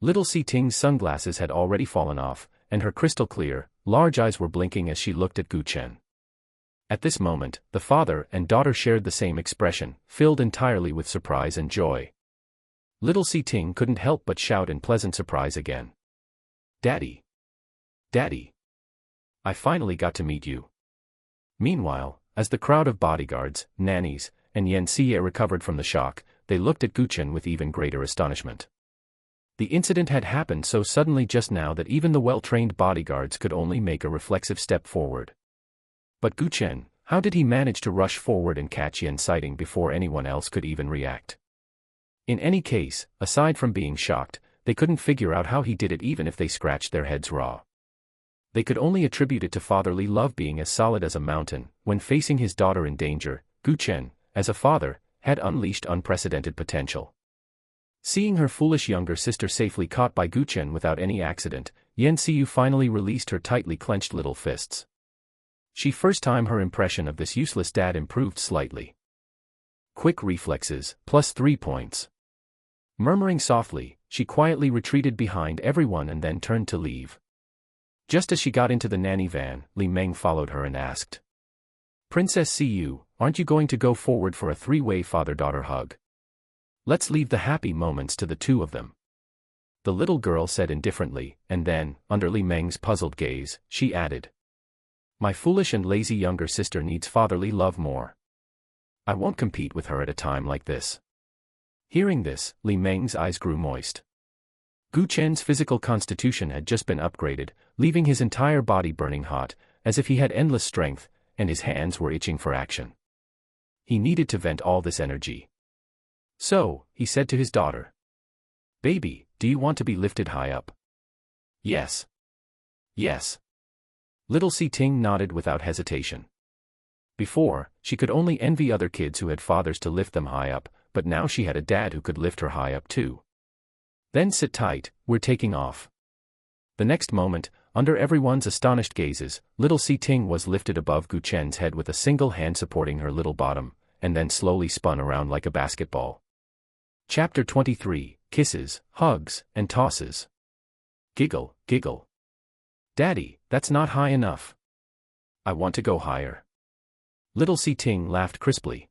Little Si Ting's sunglasses had already fallen off, and her crystal-clear, large eyes were blinking as she looked at Gu Chen. At this moment, the father and daughter shared the same expression, filled entirely with surprise and joy. Little Si Ting couldn't help but shout in pleasant surprise again. Daddy! Daddy! I finally got to meet you. Meanwhile, as the crowd of bodyguards, nannies, and Yan Xie recovered from the shock, they looked at Gu Chen with even greater astonishment. The incident had happened so suddenly just now that even the well-trained bodyguards could only make a reflexive step forward. But Gu Chen, how did he manage to rush forward and catch Yan Sighting before anyone else could even react? In any case, aside from being shocked, they couldn't figure out how he did it even if they scratched their heads raw. They could only attribute it to fatherly love being as solid as a mountain. When facing his daughter in danger, Gu Chen, as a father, had unleashed unprecedented potential. Seeing her foolish younger sister safely caught by Gu Chen without any accident, Yan Xiu finally released her tightly clenched little fists. First time her impression of this useless dad improved slightly. Quick reflexes, plus 3 points. Murmuring softly, she quietly retreated behind everyone and then turned to leave. Just as she got into the nanny van, Li Meng followed her and asked, "Princess Xiu, aren't you going to go forward for a 3-way father-daughter hug? Let's leave the happy moments to the two of them." The little girl said indifferently, and then, under Li Meng's puzzled gaze, she added, "My foolish and lazy younger sister needs fatherly love more. I won't compete with her at a time like this." Hearing this, Li Meng's eyes grew moist. Gu Chen's physical constitution had just been upgraded, leaving his entire body burning hot, as if he had endless strength, and his hands were itching for action. He needed to vent all this energy. So, he said to his daughter, "Baby, do you want to be lifted high up?" "Yes. Yes." Little Si Ting nodded without hesitation. Before, she could only envy other kids who had fathers to lift them high up, but now she had a dad who could lift her high up too. "Then sit tight, we're taking off." The next moment, under everyone's astonished gazes, little Si Ting was lifted above Gu Chen's head with a single hand supporting her little bottom, and then slowly spun around like a basketball. Chapter 23, Kisses, Hugs, and Tosses. Giggle, giggle. "Daddy, that's not high enough. I want to go higher." Little Si Ting laughed crisply.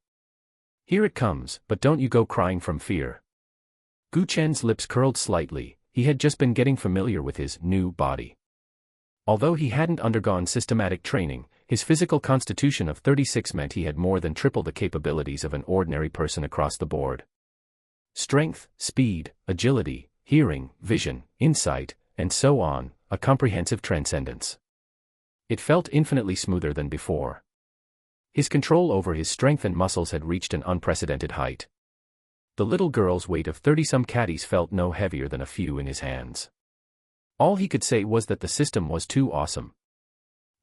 "Here it comes, but don't you go crying from fear." Gu Chen's lips curled slightly. He had just been getting familiar with his new body. Although he hadn't undergone systematic training, his physical constitution of 36 meant he had more than triple the capabilities of an ordinary person across the board. Strength, speed, agility, hearing, vision, insight, and so on, a comprehensive transcendence. It felt infinitely smoother than before. His control over his strength and muscles had reached an unprecedented height. The little girl's weight of 30-some caddies felt no heavier than a few in his hands. All he could say was that the system was too awesome.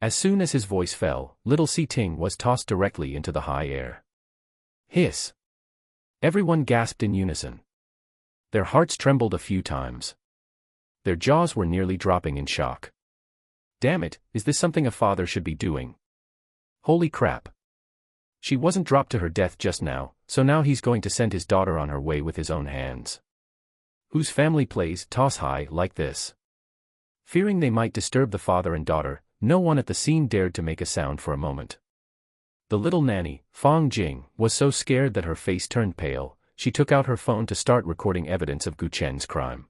As soon as his voice fell, little Si Ting was tossed directly into the high air. Hiss! Everyone gasped in unison. Their hearts trembled a few times. Their jaws were nearly dropping in shock. Damn it, is this something a father should be doing? Holy crap. She wasn't dropped to her death just now, so now he's going to send his daughter on her way with his own hands. Whose family plays toss high like this? Fearing they might disturb the father and daughter, no one at the scene dared to make a sound for a moment. The little nanny, Fang Jing, was so scared that her face turned pale. She took out her phone to start recording evidence of Gu Chen's crime.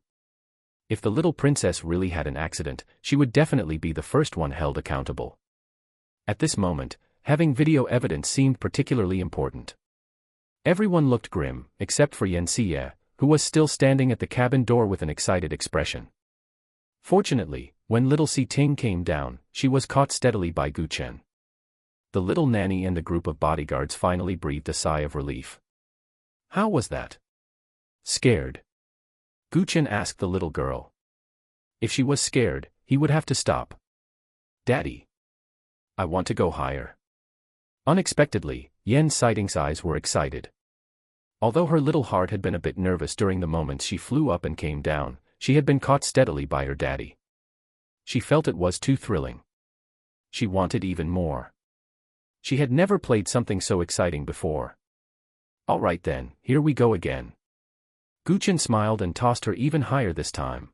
If the little princess really had an accident, she would definitely be the first one held accountable. At this moment, having video evidence seemed particularly important. Everyone looked grim, except for Yan Xie, who was still standing at the cabin door with an excited expression. Fortunately, when little Si Ting came down, she was caught steadily by Gu Chen. The little nanny and the group of bodyguards finally breathed a sigh of relief. How was that? Scared? Gu Chen asked the little girl. If she was scared, he would have to stop. Daddy. I want to go higher. Unexpectedly, Yan Xiting's eyes were excited. Although her little heart had been a bit nervous during the moments she flew up and came down, she had been caught steadily by her daddy. She felt it was too thrilling. She wanted even more. She had never played something so exciting before. All right then, here we go again. Gu Chen smiled and tossed her even higher this time.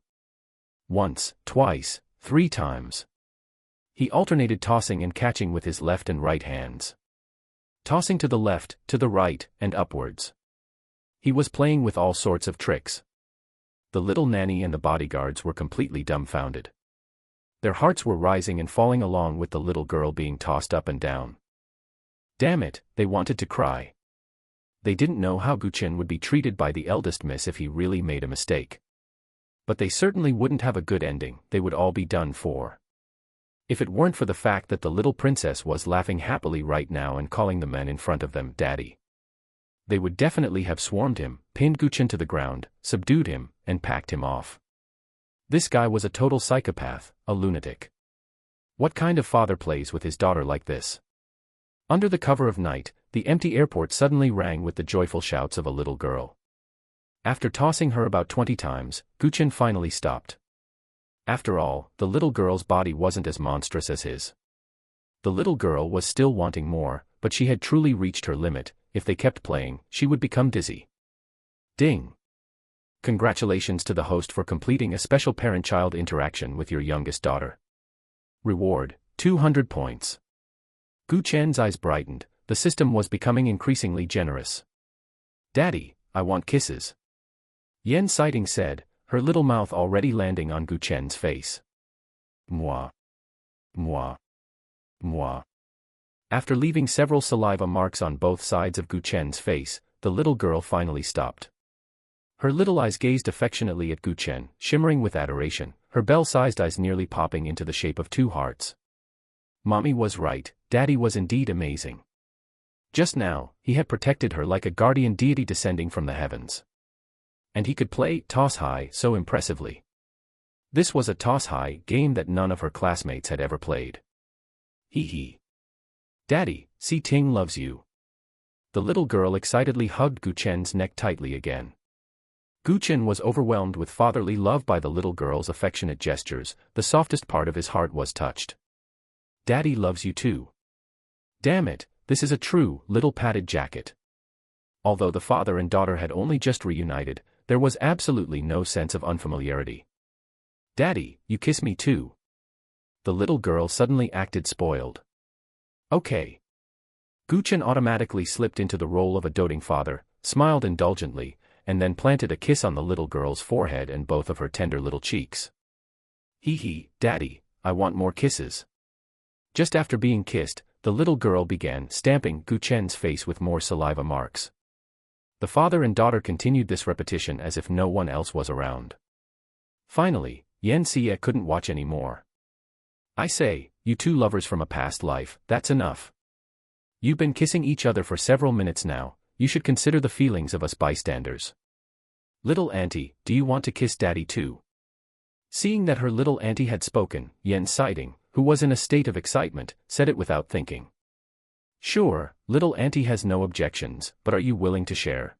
Once, twice, 3 times. He alternated tossing and catching with his left and right hands. Tossing to the left, to the right, and upwards. He was playing with all sorts of tricks. The little nanny and the bodyguards were completely dumbfounded. Their hearts were rising and falling along with the little girl being tossed up and down. Damn it, they wanted to cry. They didn't know how Gu Chen would be treated by the eldest miss if he really made a mistake. But they certainly wouldn't have a good ending, they would all be done for. If it weren't for the fact that the little princess was laughing happily right now and calling the men in front of them daddy. They would definitely have swarmed him, pinned Gu Chen to the ground, subdued him, and packed him off. This guy was a total psychopath, a lunatic. What kind of father plays with his daughter like this? Under the cover of night, the empty airport suddenly rang with the joyful shouts of a little girl. After tossing her about 20 times, Gu Chen finally stopped. After all, the little girl's body wasn't as monstrous as his. The little girl was still wanting more, but she had truly reached her limit. If they kept playing, she would become dizzy. Ding! Congratulations to the host for completing a special parent-child interaction with your youngest daughter. Reward, 200 points. Gu Chen's eyes brightened. The system was becoming increasingly generous. Daddy, I want kisses. Yen Sighting said, her little mouth already landing on Gu Chen's face. Moi. Moi. Moi. After leaving several saliva marks on both sides of Gu Chen's face, the little girl finally stopped. Her little eyes gazed affectionately at Gu Chen, shimmering with adoration, her bell-sized eyes nearly popping into the shape of two hearts. Mommy was right, Daddy was indeed amazing. Just now, he had protected her like a guardian deity descending from the heavens. And he could play toss high so impressively. This was a toss high game that none of her classmates had ever played. Hee hee. Daddy, Si Ting loves you. The little girl excitedly hugged Gu Chen's neck tightly again. Gu Chen was overwhelmed with fatherly love by the little girl's affectionate gestures. The softest part of his heart was touched. Daddy loves you too. Damn it, this is a true little padded jacket. Although the father and daughter had only just reunited, there was absolutely no sense of unfamiliarity. Daddy, you kiss me too. The little girl suddenly acted spoiled. Okay. Gu Chen automatically slipped into the role of a doting father, smiled indulgently, and then planted a kiss on the little girl's forehead and both of her tender little cheeks. Hee hee, Daddy, I want more kisses. Just after being kissed, the little girl began stamping Gu Chen's face with more saliva marks. The father and daughter continued this repetition as if no one else was around. Finally, Yen Xie couldn't watch any more. I say, you two lovers from a past life, that's enough. You've been kissing each other for several minutes now, you should consider the feelings of us bystanders. Little auntie, do you want to kiss Daddy too? Seeing that her little auntie had spoken, Yen Sighting, who was in a state of excitement, said it without thinking. Sure, little auntie has no objections, but are you willing to share?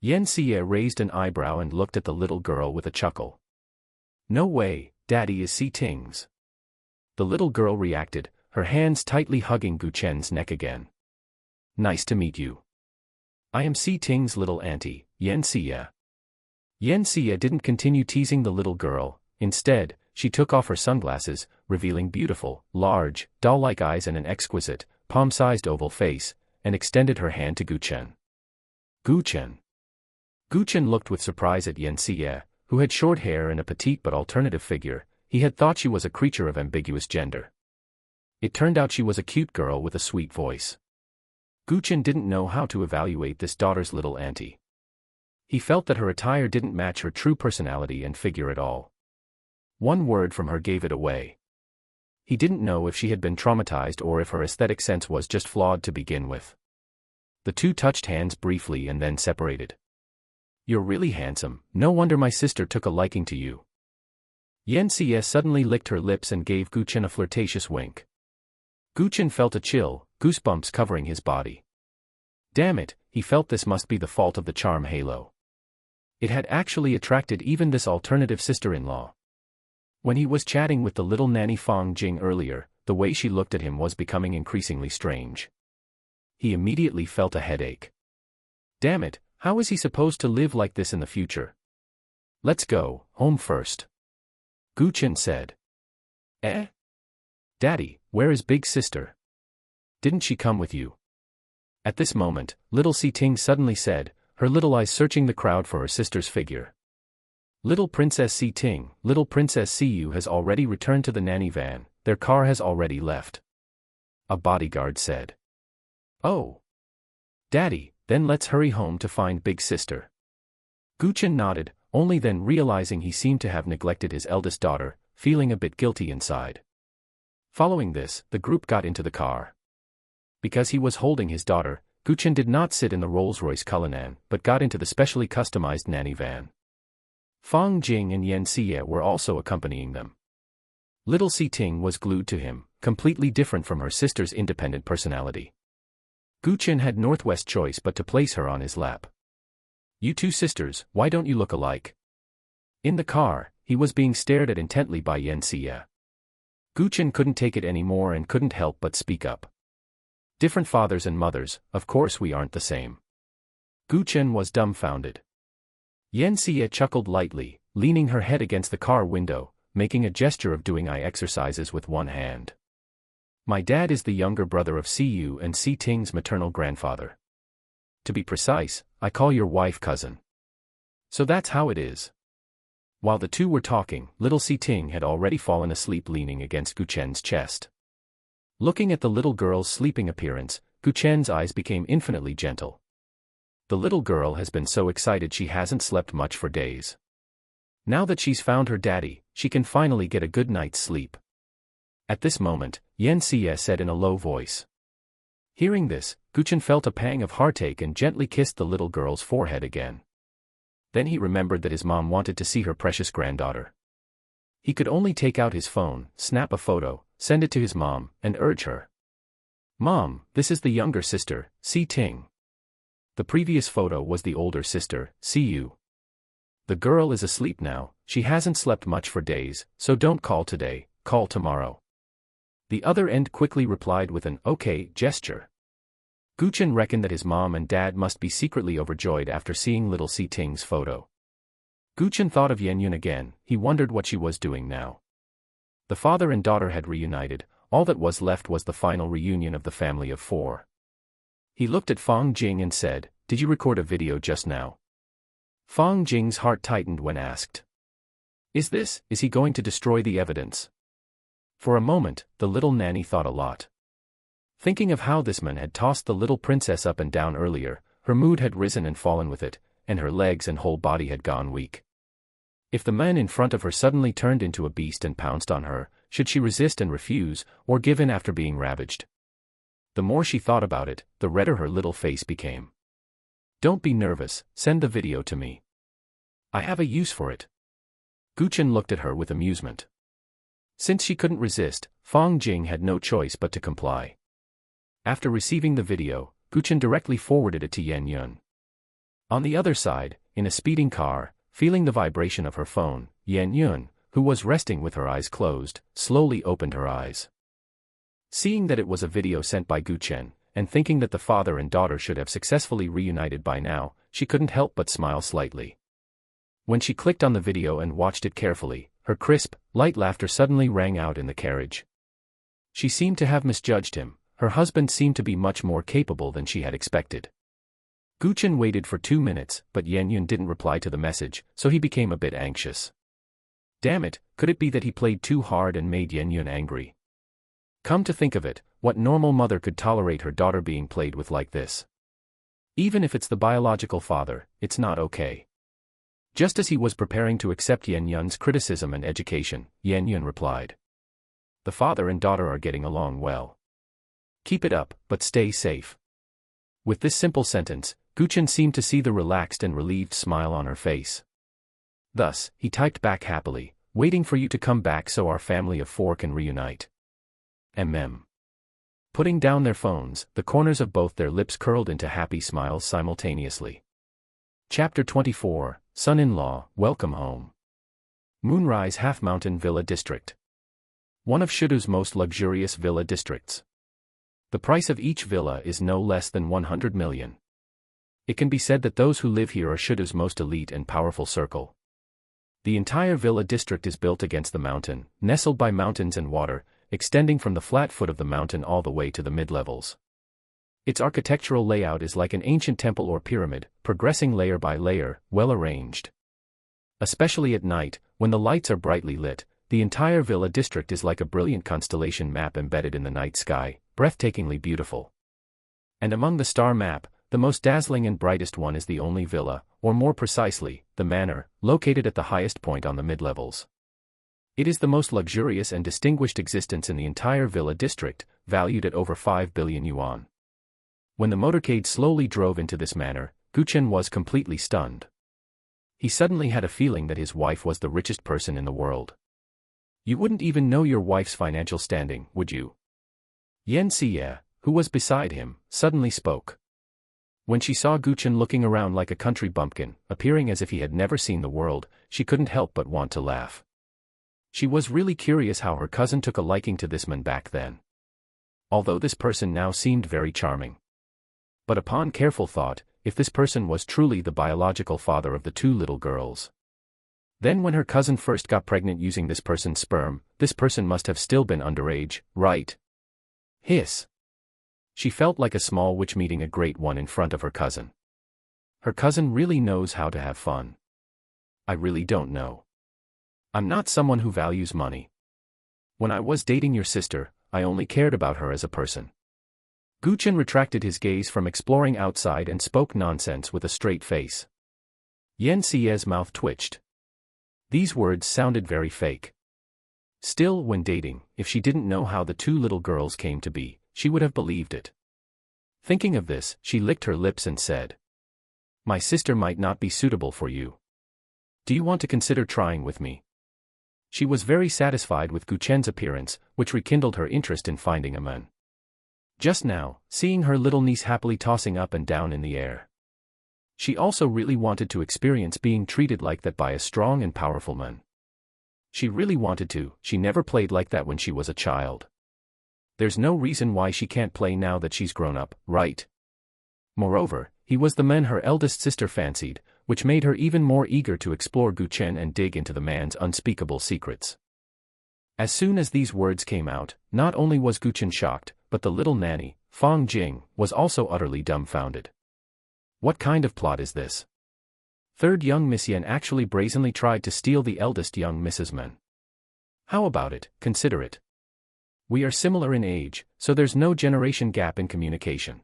Yen Xie raised an eyebrow and looked at the little girl with a chuckle. No way, Daddy is Si Ting's. The little girl reacted, her hands tightly hugging Gu Chen's neck again. Nice to meet you. I am Si Ting's little auntie, Yen Xie. Yen Xie didn't continue teasing the little girl. Instead, she took off her sunglasses, revealing beautiful, large, doll-like eyes and an exquisite, palm-sized oval face, and extended her hand to Gu Chen. Gu Chen. Gu Chen looked with surprise at Yen Xie, who had short hair and a petite but alternative figure. He had thought she was a creature of ambiguous gender. It turned out she was a cute girl with a sweet voice. Gu Chen didn't know how to evaluate this daughter's little auntie. He felt that her attire didn't match her true personality and figure at all. One word from her gave it away. He didn't know if she had been traumatized or if her aesthetic sense was just flawed to begin with. The two touched hands briefly and then separated. You're really handsome, no wonder my sister took a liking to you. Yen Xie suddenly licked her lips and gave Gu Chen a flirtatious wink. Gu Chen felt a chill, goosebumps covering his body. Damn it, he felt this must be the fault of the charm halo. It had actually attracted even this alternative sister-in-law. When he was chatting with the little nanny Fang Jing earlier, the way she looked at him was becoming increasingly strange. He immediately felt a headache. Damn it, how is he supposed to live like this in the future? Let's go, home first. Gu Chen said. Eh? Daddy, where is big sister? Didn't she come with you? At this moment, little Si Ting suddenly said, her little eyes searching the crowd for her sister's figure. Little Princess Si Ting, little Princess Siyu has already returned to the nanny van, their car has already left. A bodyguard said. Oh. Daddy, then let's hurry home to find big sister. Gu Chen nodded, only then realizing he seemed to have neglected his eldest daughter, feeling a bit guilty inside. Following this, the group got into the car. Because he was holding his daughter, Gu Chen did not sit in the Rolls-Royce Cullinan, but got into the specially customized nanny van. Fang Jing and Yen Xie were also accompanying them. Little Si Ting was glued to him, completely different from her sister's independent personality. Gu Chen had Northwest choice but to place her on his lap. You two sisters, why don't you look alike? In the car, he was being stared at intently by Yan Xie. Chen couldn't take it anymore and couldn't help but speak up. Different fathers and mothers, of course we aren't the same. Chen was dumbfounded. Yan Xie chuckled lightly, leaning her head against the car window, making a gesture of doing eye exercises with one hand. My dad is the younger brother of Siyu and Si Ting's maternal grandfather. To be precise, I call your wife cousin. So that's how it is. While the two were talking, little Si Ting had already fallen asleep leaning against Chen's chest. Looking at the little girl's sleeping appearance, Chen's eyes became infinitely gentle. The little girl has been so excited she hasn't slept much for days. Now that she's found her daddy, she can finally get a good night's sleep. At this moment, Yan Xie said in a low voice. Hearing this, Chen felt a pang of heartache and gently kissed the little girl's forehead again. Then he remembered that his mom wanted to see her precious granddaughter. He could only take out his phone, snap a photo, send it to his mom, and urge her. Mom, this is the younger sister, Si Ting. The previous photo was the older sister, Siyu. The girl is asleep now, she hasn't slept much for days, so don't call today, call tomorrow. The other end quickly replied with an okay gesture. Chen reckoned that his mom and dad must be secretly overjoyed after seeing little Si Ting's photo. Chen thought of Yan Yun again, he wondered what she was doing now. The father and daughter had reunited, all that was left was the final reunion of the family of four. He looked at Fang Jing and said, "Did you record a video just now?" Fang Jing's heart tightened when asked. Is he going to destroy the evidence? For a moment, the little nanny thought a lot. Thinking of how this man had tossed the little princess up and down earlier, her mood had risen and fallen with it, and her legs and whole body had gone weak. If the man in front of her suddenly turned into a beast and pounced on her, should she resist and refuse, or give in after being ravaged? The more she thought about it, the redder her little face became. Don't be nervous, send the video to me. I have a use for it. Chen looked at her with amusement. Since she couldn't resist, Fang Jing had no choice but to comply. After receiving the video, Chen directly forwarded it to Yan Yun. On the other side, in a speeding car, feeling the vibration of her phone, Yan Yun, who was resting with her eyes closed, slowly opened her eyes. Seeing that it was a video sent by Chen, and thinking that the father and daughter should have successfully reunited by now, she couldn't help but smile slightly. When she clicked on the video and watched it carefully, her crisp, light laughter suddenly rang out in the carriage. She seemed to have misjudged him, her husband seemed to be much more capable than she had expected. Chen waited for 2 minutes, but Yan Yun didn't reply to the message, so he became a bit anxious. Damn it, could it be that he played too hard and made Yan Yun angry? Come to think of it, what normal mother could tolerate her daughter being played with like this? Even if it's the biological father, it's not okay. Just as he was preparing to accept Yan Yun's criticism and education, Yan Yun replied. The father and daughter are getting along well. Keep it up, but stay safe. With this simple sentence, Chen seemed to see the relaxed and relieved smile on her face. Thus, he typed back happily, waiting for you to come back so our family of four can reunite. Putting down their phones, the corners of both their lips curled into happy smiles simultaneously. Chapter 24, Son-in-Law, Welcome Home. Moonrise Half-Mountain Villa District. One of Shidu's most luxurious villa districts. The price of each villa is no less than 100 million. It can be said that those who live here are Shidu's most elite and powerful circle. The entire villa district is built against the mountain, nestled by mountains and water, extending from the flat foot of the mountain all the way to the mid-levels. Its architectural layout is like an ancient temple or pyramid, progressing layer by layer, well arranged. Especially at night, when the lights are brightly lit, the entire villa district is like a brilliant constellation map embedded in the night sky, breathtakingly beautiful. And among the star map, the most dazzling and brightest one is the only villa, or more precisely, the manor, located at the highest point on the mid-levels. It is the most luxurious and distinguished existence in the entire villa district, valued at over 5 billion yuan. When the motorcade slowly drove into this manor, Chen was completely stunned. He suddenly had a feeling that his wife was the richest person in the world. You wouldn't even know your wife's financial standing, would you? Yan Xie, who was beside him, suddenly spoke. When she saw Guchen looking around like a country bumpkin, appearing as if he had never seen the world, she couldn't help but want to laugh. She was really curious how her cousin took a liking to this man back then. Although this person now seemed very charming. But upon careful thought, if this person was truly the biological father of the two little girls, then when her cousin first got pregnant using this person's sperm, this person must have still been underage, right? Hiss. She felt like a small witch meeting a great one in front of her cousin. Her cousin really knows how to have fun. I really don't know. I'm not someone who values money. When I was dating your sister, I only cared about her as a person. Guchen retracted his gaze from exploring outside and spoke nonsense with a straight face. Yan Xie's mouth twitched. These words sounded very fake. Still, when dating, if she didn't know how the two little girls came to be, she would have believed it. Thinking of this, she licked her lips and said, "My sister might not be suitable for you. Do you want to consider trying with me?" She was very satisfied with Guchen's appearance, which rekindled her interest in finding a man. Just now, seeing her little niece happily tossing up and down in the air. She also really wanted to experience being treated like that by a strong and powerful man. She really wanted to. She never played like that when she was a child. There's no reason why she can't play now that she's grown up, right? Moreover, he was the man her eldest sister fancied, which made her even more eager to explore Guchen and dig into the man's unspeakable secrets. As soon as these words came out, not only was Guchen shocked, but the little nanny, Fang Jing, was also utterly dumbfounded. What kind of plot is this? Third young Miss Yan actually brazenly tried to steal the eldest young Mrs. Men. How about it? Consider it. We are similar in age, so there's no generation gap in communication.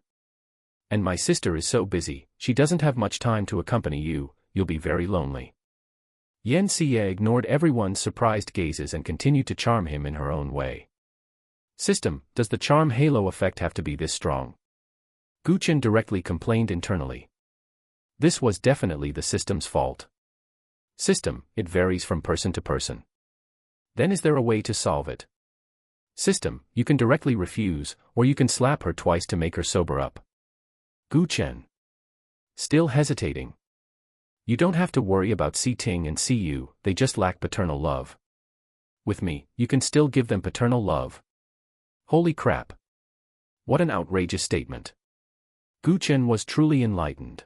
And my sister is so busy, she doesn't have much time to accompany you, you'll be very lonely. Yan Xie ignored everyone's surprised gazes and continued to charm him in her own way. System, does the charm halo effect have to be this strong? Guchen directly complained internally. This was definitely the system's fault. System, it varies from person to person. Then is there a way to solve it? System, you can directly refuse, or you can slap her twice to make her sober up. Guchen. Still hesitating. You don't have to worry about Si-Ting and Si-Yu, they just lack paternal love. With me, you can still give them paternal love. Holy crap. What an outrageous statement. Guchen was truly enlightened.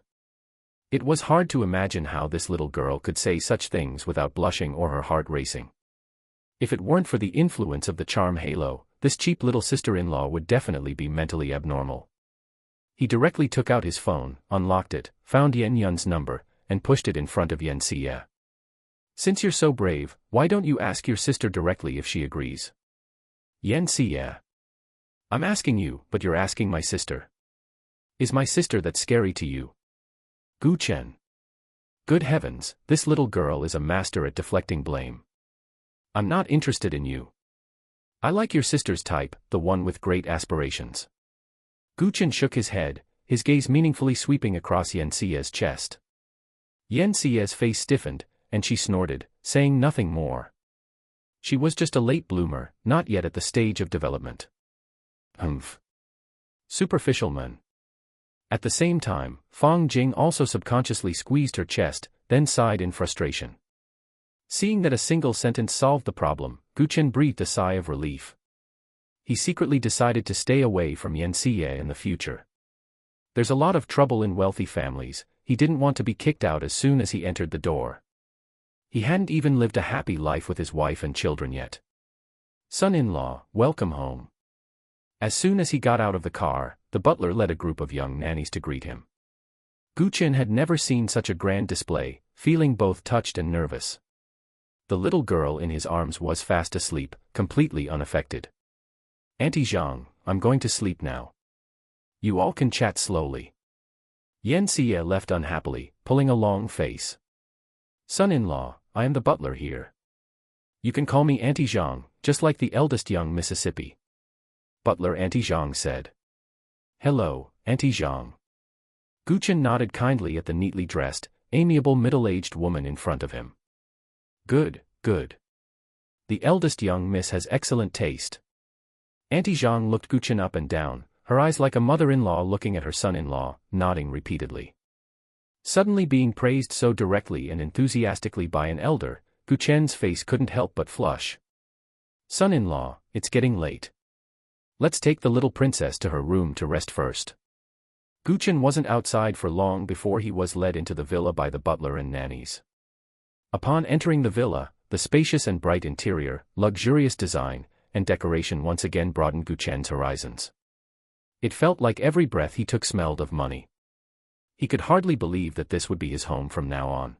It was hard to imagine how this little girl could say such things without blushing or her heart racing. If it weren't for the influence of the charm halo, this cheap little sister-in-law would definitely be mentally abnormal. He directly took out his phone, unlocked it, found Yan Yun's number, and pushed it in front of Yan Xie. Since you're so brave, why don't you ask your sister directly if she agrees? Yan Xie. I'm asking you, but you're asking my sister. Is my sister that scary to you? Guchen. Good heavens, this little girl is a master at deflecting blame. I'm not interested in you. I like your sister's type, the one with great aspirations. Guchen shook his head, his gaze meaningfully sweeping across Yan Xie's chest. Yan Xie's face stiffened, and she snorted, saying nothing more. She was just a late bloomer, not yet at the stage of development. Humph. Superficial man. At the same time, Fang Jing also subconsciously squeezed her chest, then sighed in frustration. Seeing that a single sentence solved the problem, Guchen breathed a sigh of relief. He secretly decided to stay away from Yan Xie in the future. There's a lot of trouble in wealthy families, he didn't want to be kicked out as soon as he entered the door. He hadn't even lived a happy life with his wife and children yet. Son-in-law, welcome home. As soon as he got out of the car, the butler led a group of young nannies to greet him. Guchen had never seen such a grand display, feeling both touched and nervous. The little girl in his arms was fast asleep, completely unaffected. Auntie Zhang, I'm going to sleep now. You all can chat slowly. Yan Xie left unhappily, pulling a long face. Son-in-law, I am the butler here. You can call me Auntie Zhang, just like the eldest young Mississippi. Butler Auntie Zhang said. Hello, Auntie Zhang. Guchen nodded kindly at the neatly dressed, amiable middle-aged woman in front of him. Good, good. The eldest young miss has excellent taste. Auntie Zhang looked Guchen up and down, her eyes like a mother-in-law looking at her son-in-law, nodding repeatedly. Suddenly being praised so directly and enthusiastically by an elder, Gu Chen's face couldn't help but flush. Son-in-law, it's getting late. Let's take the little princess to her room to rest first. Gu Chen wasn't outside for long before he was led into the villa by the butler and nannies. Upon entering the villa, the spacious and bright interior, luxurious design, and decoration once again broadened Gu Chen's horizons. It felt like every breath he took smelled of money. He could hardly believe that this would be his home from now on.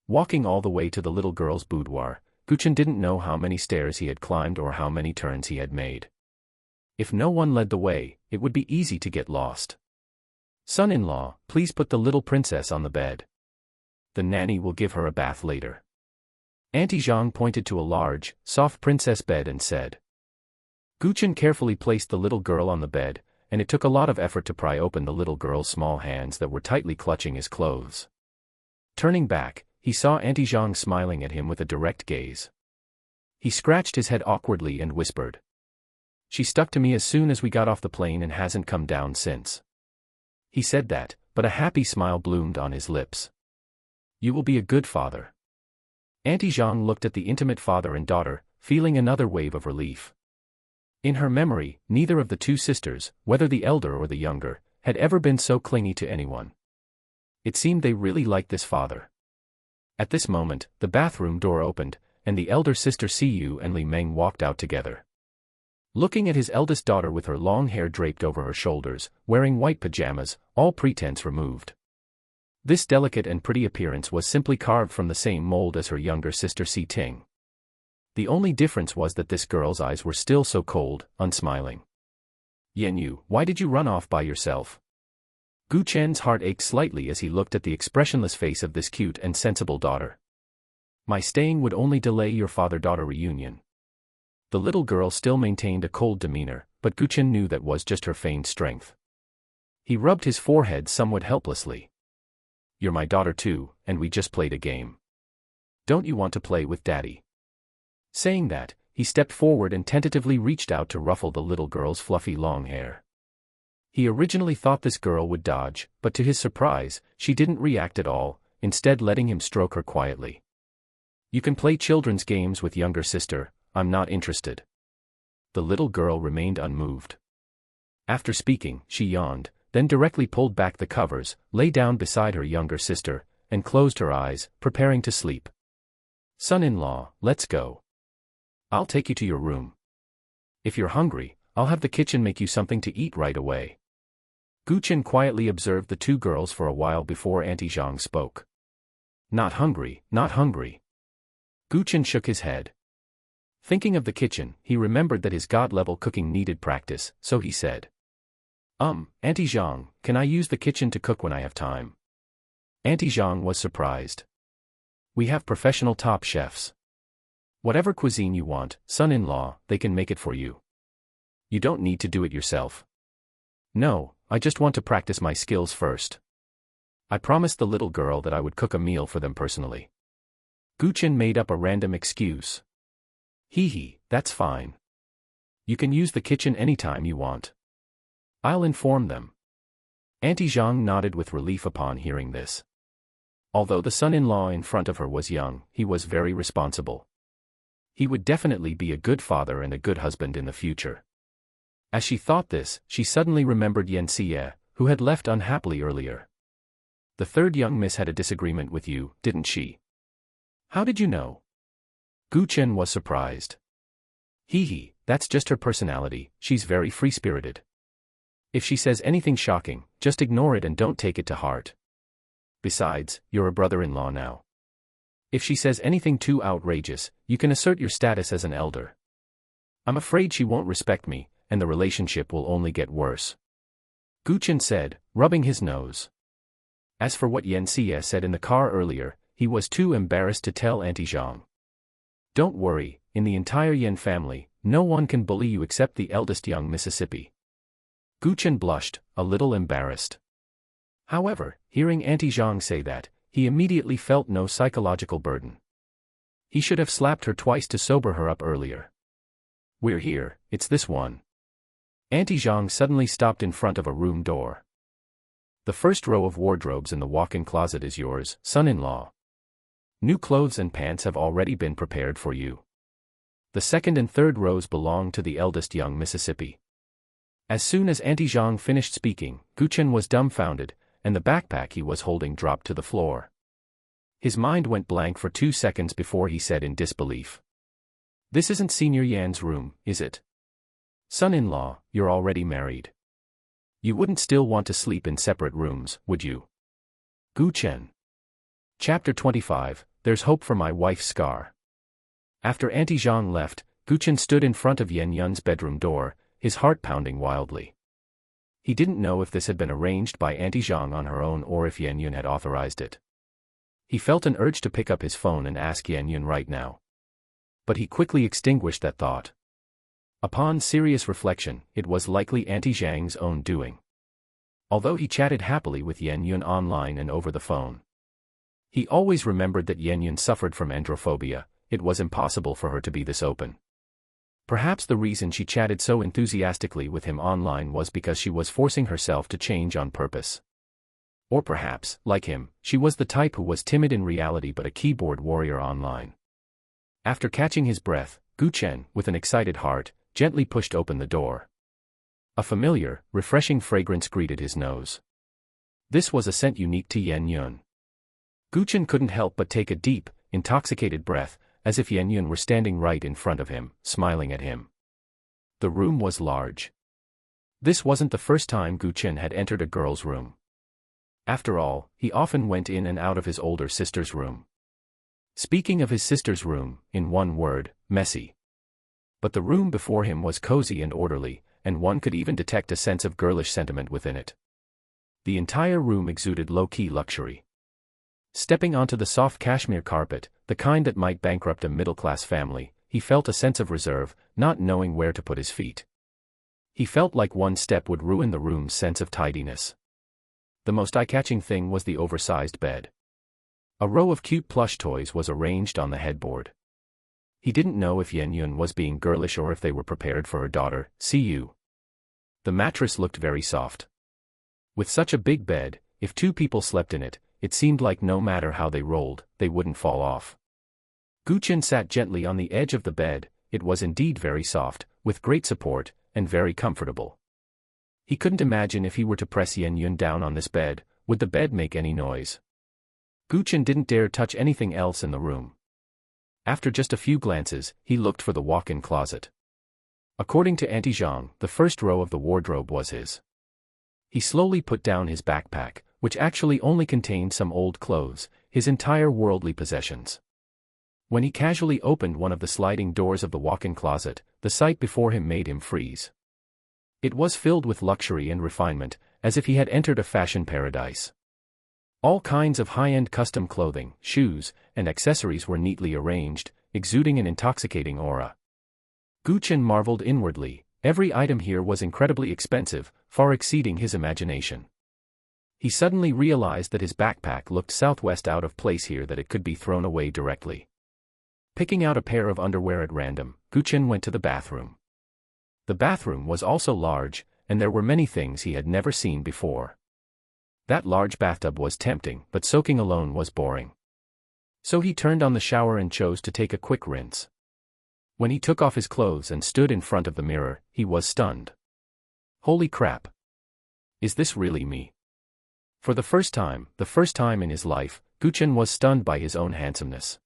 Walking all the way to the little girl's boudoir, Gu Chen didn't know how many stairs he had climbed or how many turns he had made. If no one led the way, it would be easy to get lost. Son-in-law, please put the little princess on the bed. The nanny will give her a bath later. Auntie Zhang pointed to a large, soft princess bed and said. Gu Chen carefully placed the little girl on the bed, and it took a lot of effort to pry open the little girl's small hands that were tightly clutching his clothes. Turning back, he saw Auntie Zhang smiling at him with a direct gaze. He scratched his head awkwardly and whispered. She stuck to me as soon as we got off the plane and hasn't come down since. He said that, but a happy smile bloomed on his lips. You will be a good father. Auntie Zhang looked at the intimate father and daughter, feeling another wave of relief. In her memory, neither of the two sisters, whether the elder or the younger, had ever been so clingy to anyone. It seemed they really liked this father. At this moment, the bathroom door opened, and the elder sister Siyu and Li Meng walked out together. Looking at his eldest daughter with her long hair draped over her shoulders, wearing white pajamas, all pretense removed. This delicate and pretty appearance was simply carved from the same mold as her younger sister Si Ting. The only difference was that this girl's eyes were still so cold, unsmiling. Yan Yu, why did you run off by yourself? Gu Chen's heart ached slightly as he looked at the expressionless face of this cute and sensible daughter. My staying would only delay your father-daughter reunion. The little girl still maintained a cold demeanor, but Gu Chen knew that was just her feigned strength. He rubbed his forehead somewhat helplessly. You're my daughter too, and we just played a game. Don't you want to play with Daddy? Saying that, he stepped forward and tentatively reached out to ruffle the little girl's fluffy long hair. He originally thought this girl would dodge, but to his surprise, she didn't react at all, instead letting him stroke her quietly. You can play children's games with younger sister, I'm not interested. The little girl remained unmoved. After speaking, she yawned, then directly pulled back the covers, lay down beside her younger sister, and closed her eyes, preparing to sleep. Son-in-law, let's go. I'll take you to your room. If you're hungry, I'll have the kitchen make you something to eat right away. Gu Chen quietly observed the two girls for a while before Auntie Zhang spoke. Not hungry, not hungry. Gu Chen shook his head. Thinking of the kitchen, he remembered that his god-level cooking needed practice, so he said. Auntie Zhang, can I use the kitchen to cook when I have time? Auntie Zhang was surprised. We have professional top chefs. Whatever cuisine you want, son-in-law, they can make it for you. You don't need to do it yourself. No, I just want to practice my skills first. I promised the little girl that I would cook a meal for them personally. Gu Chen made up a random excuse. Hee, that's fine. You can use the kitchen anytime you want. I'll inform them. Auntie Zhang nodded with relief upon hearing this. Although the son-in-law in front of her was young, he was very responsible. He would definitely be a good father and a good husband in the future. As she thought this, she suddenly remembered Yan Xie, who had left unhappily earlier. The third young miss had a disagreement with you, didn't she? How did you know? Gu Chen was surprised. Hee, that's just her personality, she's very free-spirited. If she says anything shocking, just ignore it and don't take it to heart. Besides, you're a brother-in-law now. If she says anything too outrageous, you can assert your status as an elder. I'm afraid she won't respect me, and the relationship will only get worse. Gu Chen said, rubbing his nose. As for what Yan Xie said in the car earlier, he was too embarrassed to tell Auntie Zhang. Don't worry, in the entire Yan family, no one can bully you except the eldest young Mississippi. Gu Chen blushed, a little embarrassed. However, hearing Auntie Zhang say that, he immediately felt no psychological burden. He should have slapped her twice to sober her up earlier. We're here, it's this one. Auntie Zhang suddenly stopped in front of a room door. The first row of wardrobes in the walk-in closet is yours, son-in-law. New clothes and pants have already been prepared for you. The second and third rows belong to the eldest young Mississippi. As soon as Auntie Zhang finished speaking, Chen was dumbfounded, and the backpack he was holding dropped to the floor. His mind went blank for 2 seconds before he said in disbelief. This isn't Senior Yan's room, is it? Son-in-law, you're already married. You wouldn't still want to sleep in separate rooms, would you? Chen. Chapter 25, There's Hope for My Wife's Scar. After Auntie Zhang left, Chen stood in front of Yan Yun's bedroom door, his heart pounding wildly. He didn't know if this had been arranged by Auntie Zhang on her own or if Yan Yun had authorized it. He felt an urge to pick up his phone and ask Yan Yun right now. But he quickly extinguished that thought. Upon serious reflection, it was likely Auntie Zhang's own doing. Although he chatted happily with Yan Yun online and over the phone, he always remembered that Yan Yun suffered from androphobia. It was impossible for her to be this open. Perhaps the reason she chatted so enthusiastically with him online was because she was forcing herself to change on purpose. Or perhaps, like him, she was the type who was timid in reality but a keyboard warrior online. After catching his breath, Chen, with an excited heart, gently pushed open the door. A familiar, refreshing fragrance greeted his nose. This was a scent unique to Yan Yun. Chen couldn't help but take a deep, intoxicated breath, as if Yan Yun were standing right in front of him, smiling at him. The room was large. This wasn't the first time Chen had entered a girl's room. After all, he often went in and out of his older sister's room. Speaking of his sister's room, in one word, messy. But the room before him was cozy and orderly, and one could even detect a sense of girlish sentiment within it. The entire room exuded low-key luxury. Stepping onto the soft cashmere carpet, the kind that might bankrupt a middle-class family, he felt a sense of reserve, not knowing where to put his feet. He felt like one step would ruin the room's sense of tidiness. The most eye-catching thing was the oversized bed. A row of cute plush toys was arranged on the headboard. He didn't know if Yan Yun was being girlish or if they were prepared for her daughter, Siyu. The mattress looked very soft. With such a big bed, if 2 people slept in it, it seemed like no matter how they rolled, they wouldn't fall off. Chen sat gently on the edge of the bed. It was indeed very soft, with great support, and very comfortable. He couldn't imagine if he were to press Yan Yun down on this bed, would the bed make any noise? Chen didn't dare touch anything else in the room. After just a few glances, he looked for the walk-in closet. According to Auntie Zhang, the first row of the wardrobe was his. He slowly put down his backpack, which actually only contained some old clothes, his entire worldly possessions. When he casually opened one of the sliding doors of the walk-in closet, the sight before him made him freeze. It was filled with luxury and refinement, as if he had entered a fashion paradise. All kinds of high-end custom clothing, shoes, and accessories were neatly arranged, exuding an intoxicating aura. Chen marveled inwardly. Every item here was incredibly expensive, far exceeding his imagination. He suddenly realized that his backpack looked southwest out of place here, that it could be thrown away directly. Picking out a pair of underwear at random, Chen went to the bathroom. The bathroom was also large, and there were many things he had never seen before. That large bathtub was tempting, but soaking alone was boring. So he turned on the shower and chose to take a quick rinse. When he took off his clothes and stood in front of the mirror, he was stunned. Holy crap! Is this really me? For the first time in his life, Chen was stunned by his own handsomeness.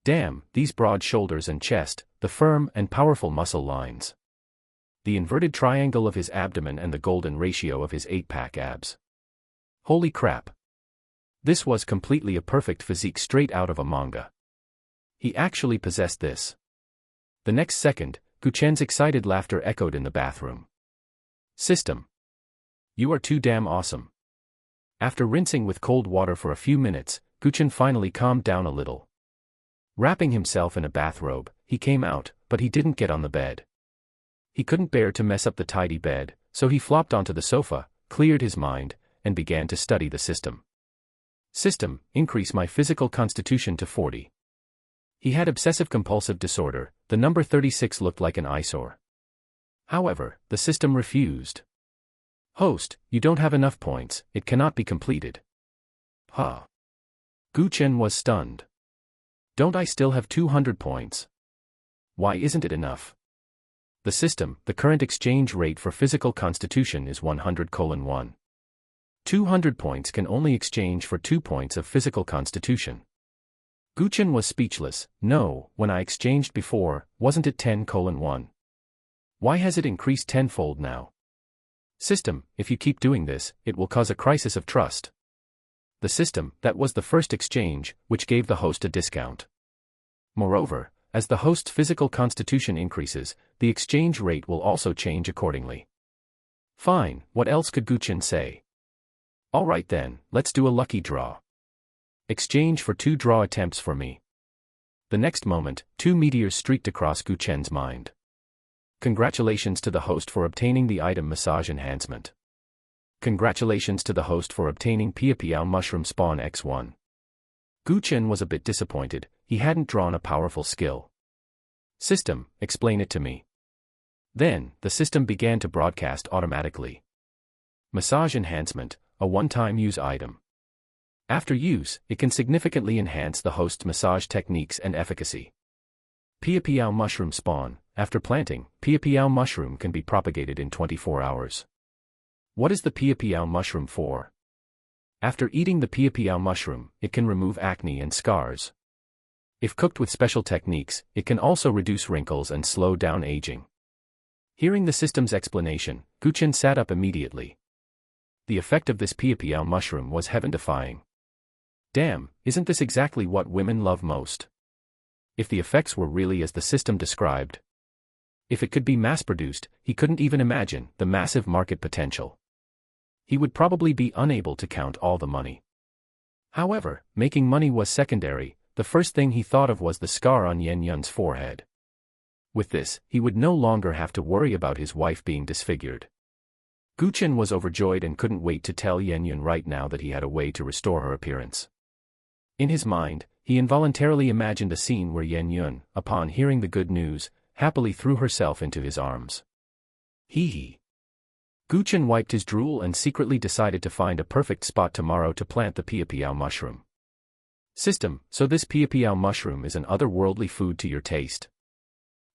Damn, these broad shoulders and chest, the firm and powerful muscle lines. The inverted triangle of his abdomen and the golden ratio of his 8-pack abs. Holy crap! This was completely a perfect physique straight out of a manga. He actually possessed this. The next second, Chen's excited laughter echoed in the bathroom. System. You are too damn awesome. After rinsing with cold water for a few minutes, Chen finally calmed down a little. Wrapping himself in a bathrobe, he came out, but he didn't get on the bed. He couldn't bear to mess up the tidy bed, so he flopped onto the sofa, cleared his mind, and began to study the system. System, increase my physical constitution to 40. He had obsessive-compulsive disorder. The number 36 looked like an eyesore. However, the system refused. Host, you don't have enough points, it cannot be completed. Huh. Chen was stunned. Don't I still have 200 points? Why isn't it enough? The system, the current exchange rate for physical constitution is 100:1. 200 points can only exchange for 2 points of physical constitution. Chen was speechless. No, when I exchanged before, wasn't it 10:1? Why has it increased tenfold now? System, if you keep doing this, it will cause a crisis of trust. The system, that was the first exchange, which gave the host a discount. Moreover, as the host's physical constitution increases, the exchange rate will also change accordingly. Fine, what else could Chen say? Alright then, let's do a lucky draw. Exchange for 2 draw attempts for me. The next moment, 2 meteors streaked across Chen's mind. Congratulations to the host for obtaining the item Massage Enhancement. Congratulations to the host for obtaining Piao Mushroom Spawn X1. Chen was a bit disappointed, he hadn't drawn a powerful skill. System, explain it to me. Then, the system began to broadcast automatically. Massage Enhancement, a one-time use item. After use, it can significantly enhance the host's massage techniques and efficacy. Piao Mushroom Spawn, after planting, Piao Mushroom can be propagated in 24 hours. What is the Piao Mushroom for? After eating the Piao Mushroom, it can remove acne and scars. If cooked with special techniques, it can also reduce wrinkles and slow down aging. Hearing the system's explanation, Chen sat up immediately. The effect of this Piao Mushroom was heaven-defying. Damn, isn't this exactly what women love most? If the effects were really as the system described. If it could be mass-produced, he couldn't even imagine the massive market potential. He would probably be unable to count all the money. However, making money was secondary, the first thing he thought of was the scar on Yen Yun's forehead. With this, he would no longer have to worry about his wife being disfigured. Chen was overjoyed and couldn't wait to tell Yen Yun right now that he had a way to restore her appearance. In his mind, he involuntarily imagined a scene where Yen Yun, upon hearing the good news, happily threw herself into his arms. Hee. Chen wiped his drool and secretly decided to find a perfect spot tomorrow to plant the Piao mushroom. System, so this Piao mushroom is an otherworldly food to your taste.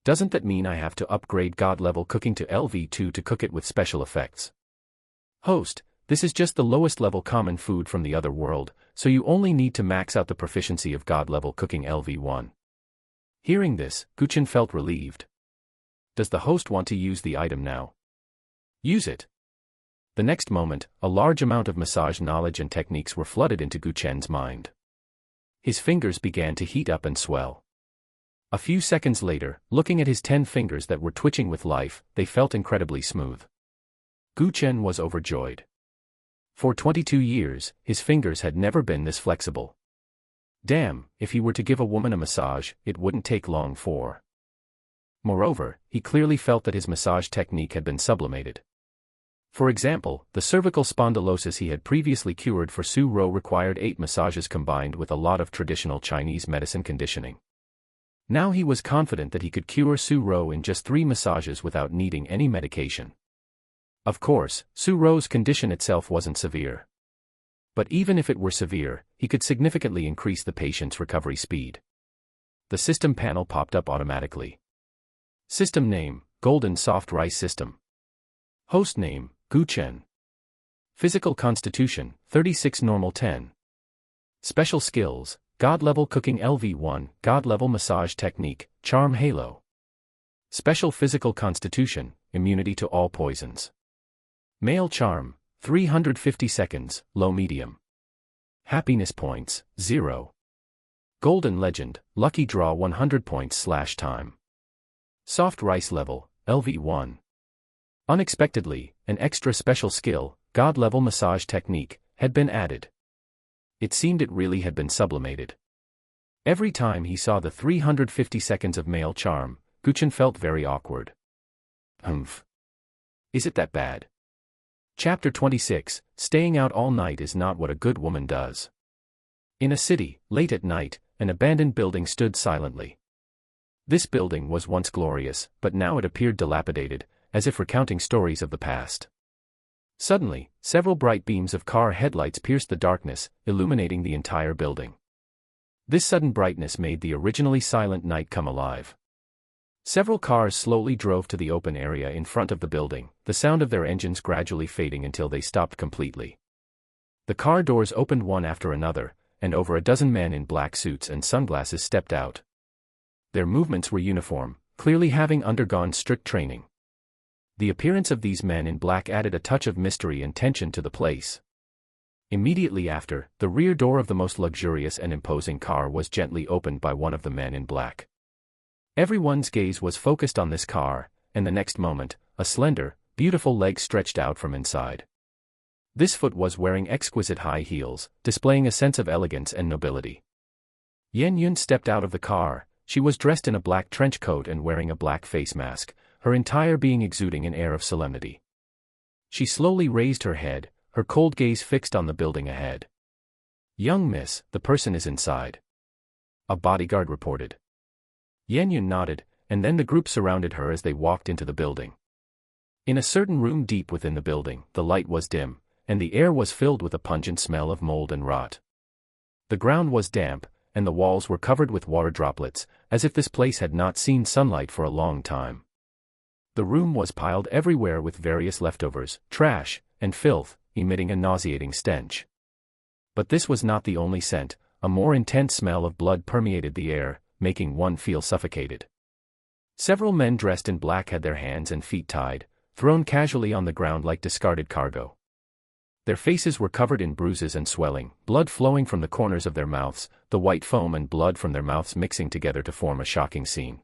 Doesn't that mean I have to upgrade God-level cooking to LV2 to cook it with special effects? Host, this is just the lowest level common food from the other world, so you only need to max out the proficiency of God-level cooking LV1. Hearing this, Chen felt relieved. Does the host want to use the item now? Use it. The next moment, a large amount of massage knowledge and techniques were flooded into Chen's mind. His fingers began to heat up and swell. A few seconds later, looking at his 10 fingers that were twitching with life, they felt incredibly smooth. Chen was overjoyed. For 22 years, his fingers had never been this flexible. Damn, if he were to give a woman a massage, it wouldn't take long for. Moreover, he clearly felt that his massage technique had been sublimated. For example, the cervical spondylosis he had previously cured for Su Ro required 8 massages combined with a lot of traditional Chinese medicine conditioning. Now he was confident that he could cure Su Ro in just 3 massages without needing any medication. Of course, Su Ro's condition itself wasn't severe. But even if it were severe, he could significantly increase the patient's recovery speed. The system panel popped up automatically. System name, Golden Soft Rice System. Host name, Chen. Physical constitution, 36 normal 10. Special skills, God-level cooking LV1, God-level massage technique, charm halo. Special physical constitution, immunity to all poisons. Male charm, 350 seconds, low medium. Happiness points, 0. Golden legend, lucky draw 100 points / time. Soft rice level, LV1. Unexpectedly, an extra special skill, God-level massage technique, had been added. It seemed it really had been sublimated. Every time he saw the 350 seconds of male charm, Chen felt very awkward. Is it that bad? Chapter 26, Staying out all night is not what a good woman does. In a city, late at night, an abandoned building stood silently. This building was once glorious, but now it appeared dilapidated, as if recounting stories of the past. Suddenly, several bright beams of car headlights pierced the darkness, illuminating the entire building. This sudden brightness made the originally silent night come alive. Several cars slowly drove to the open area in front of the building, the sound of their engines gradually fading until they stopped completely. The car doors opened one after another, and over a dozen men in black suits and sunglasses stepped out. Their movements were uniform, clearly having undergone strict training. The appearance of these men in black added a touch of mystery and tension to the place. Immediately after, the rear door of the most luxurious and imposing car was gently opened by one of the men in black. Everyone's gaze was focused on this car, and the next moment, a slender, beautiful leg stretched out from inside. This foot was wearing exquisite high heels, displaying a sense of elegance and nobility. Yen Yun stepped out of the car. She was dressed in a black trench coat and wearing a black face mask, her entire being exuding an air of solemnity. She slowly raised her head, her cold gaze fixed on the building ahead. "Young miss, the person is inside," a bodyguard reported. Yen Yun nodded, and then the group surrounded her as they walked into the building. In a certain room deep within the building, the light was dim, and the air was filled with a pungent smell of mold and rot. The ground was damp, and the walls were covered with water droplets, as if this place had not seen sunlight for a long time. The room was piled everywhere with various leftovers, trash, and filth, emitting a nauseating stench. But this was not the only scent. A more intense smell of blood permeated the air, making one feel suffocated. Several men dressed in black had their hands and feet tied, thrown casually on the ground like discarded cargo. Their faces were covered in bruises and swelling, blood flowing from the corners of their mouths, the white foam and blood from their mouths mixing together to form a shocking scene.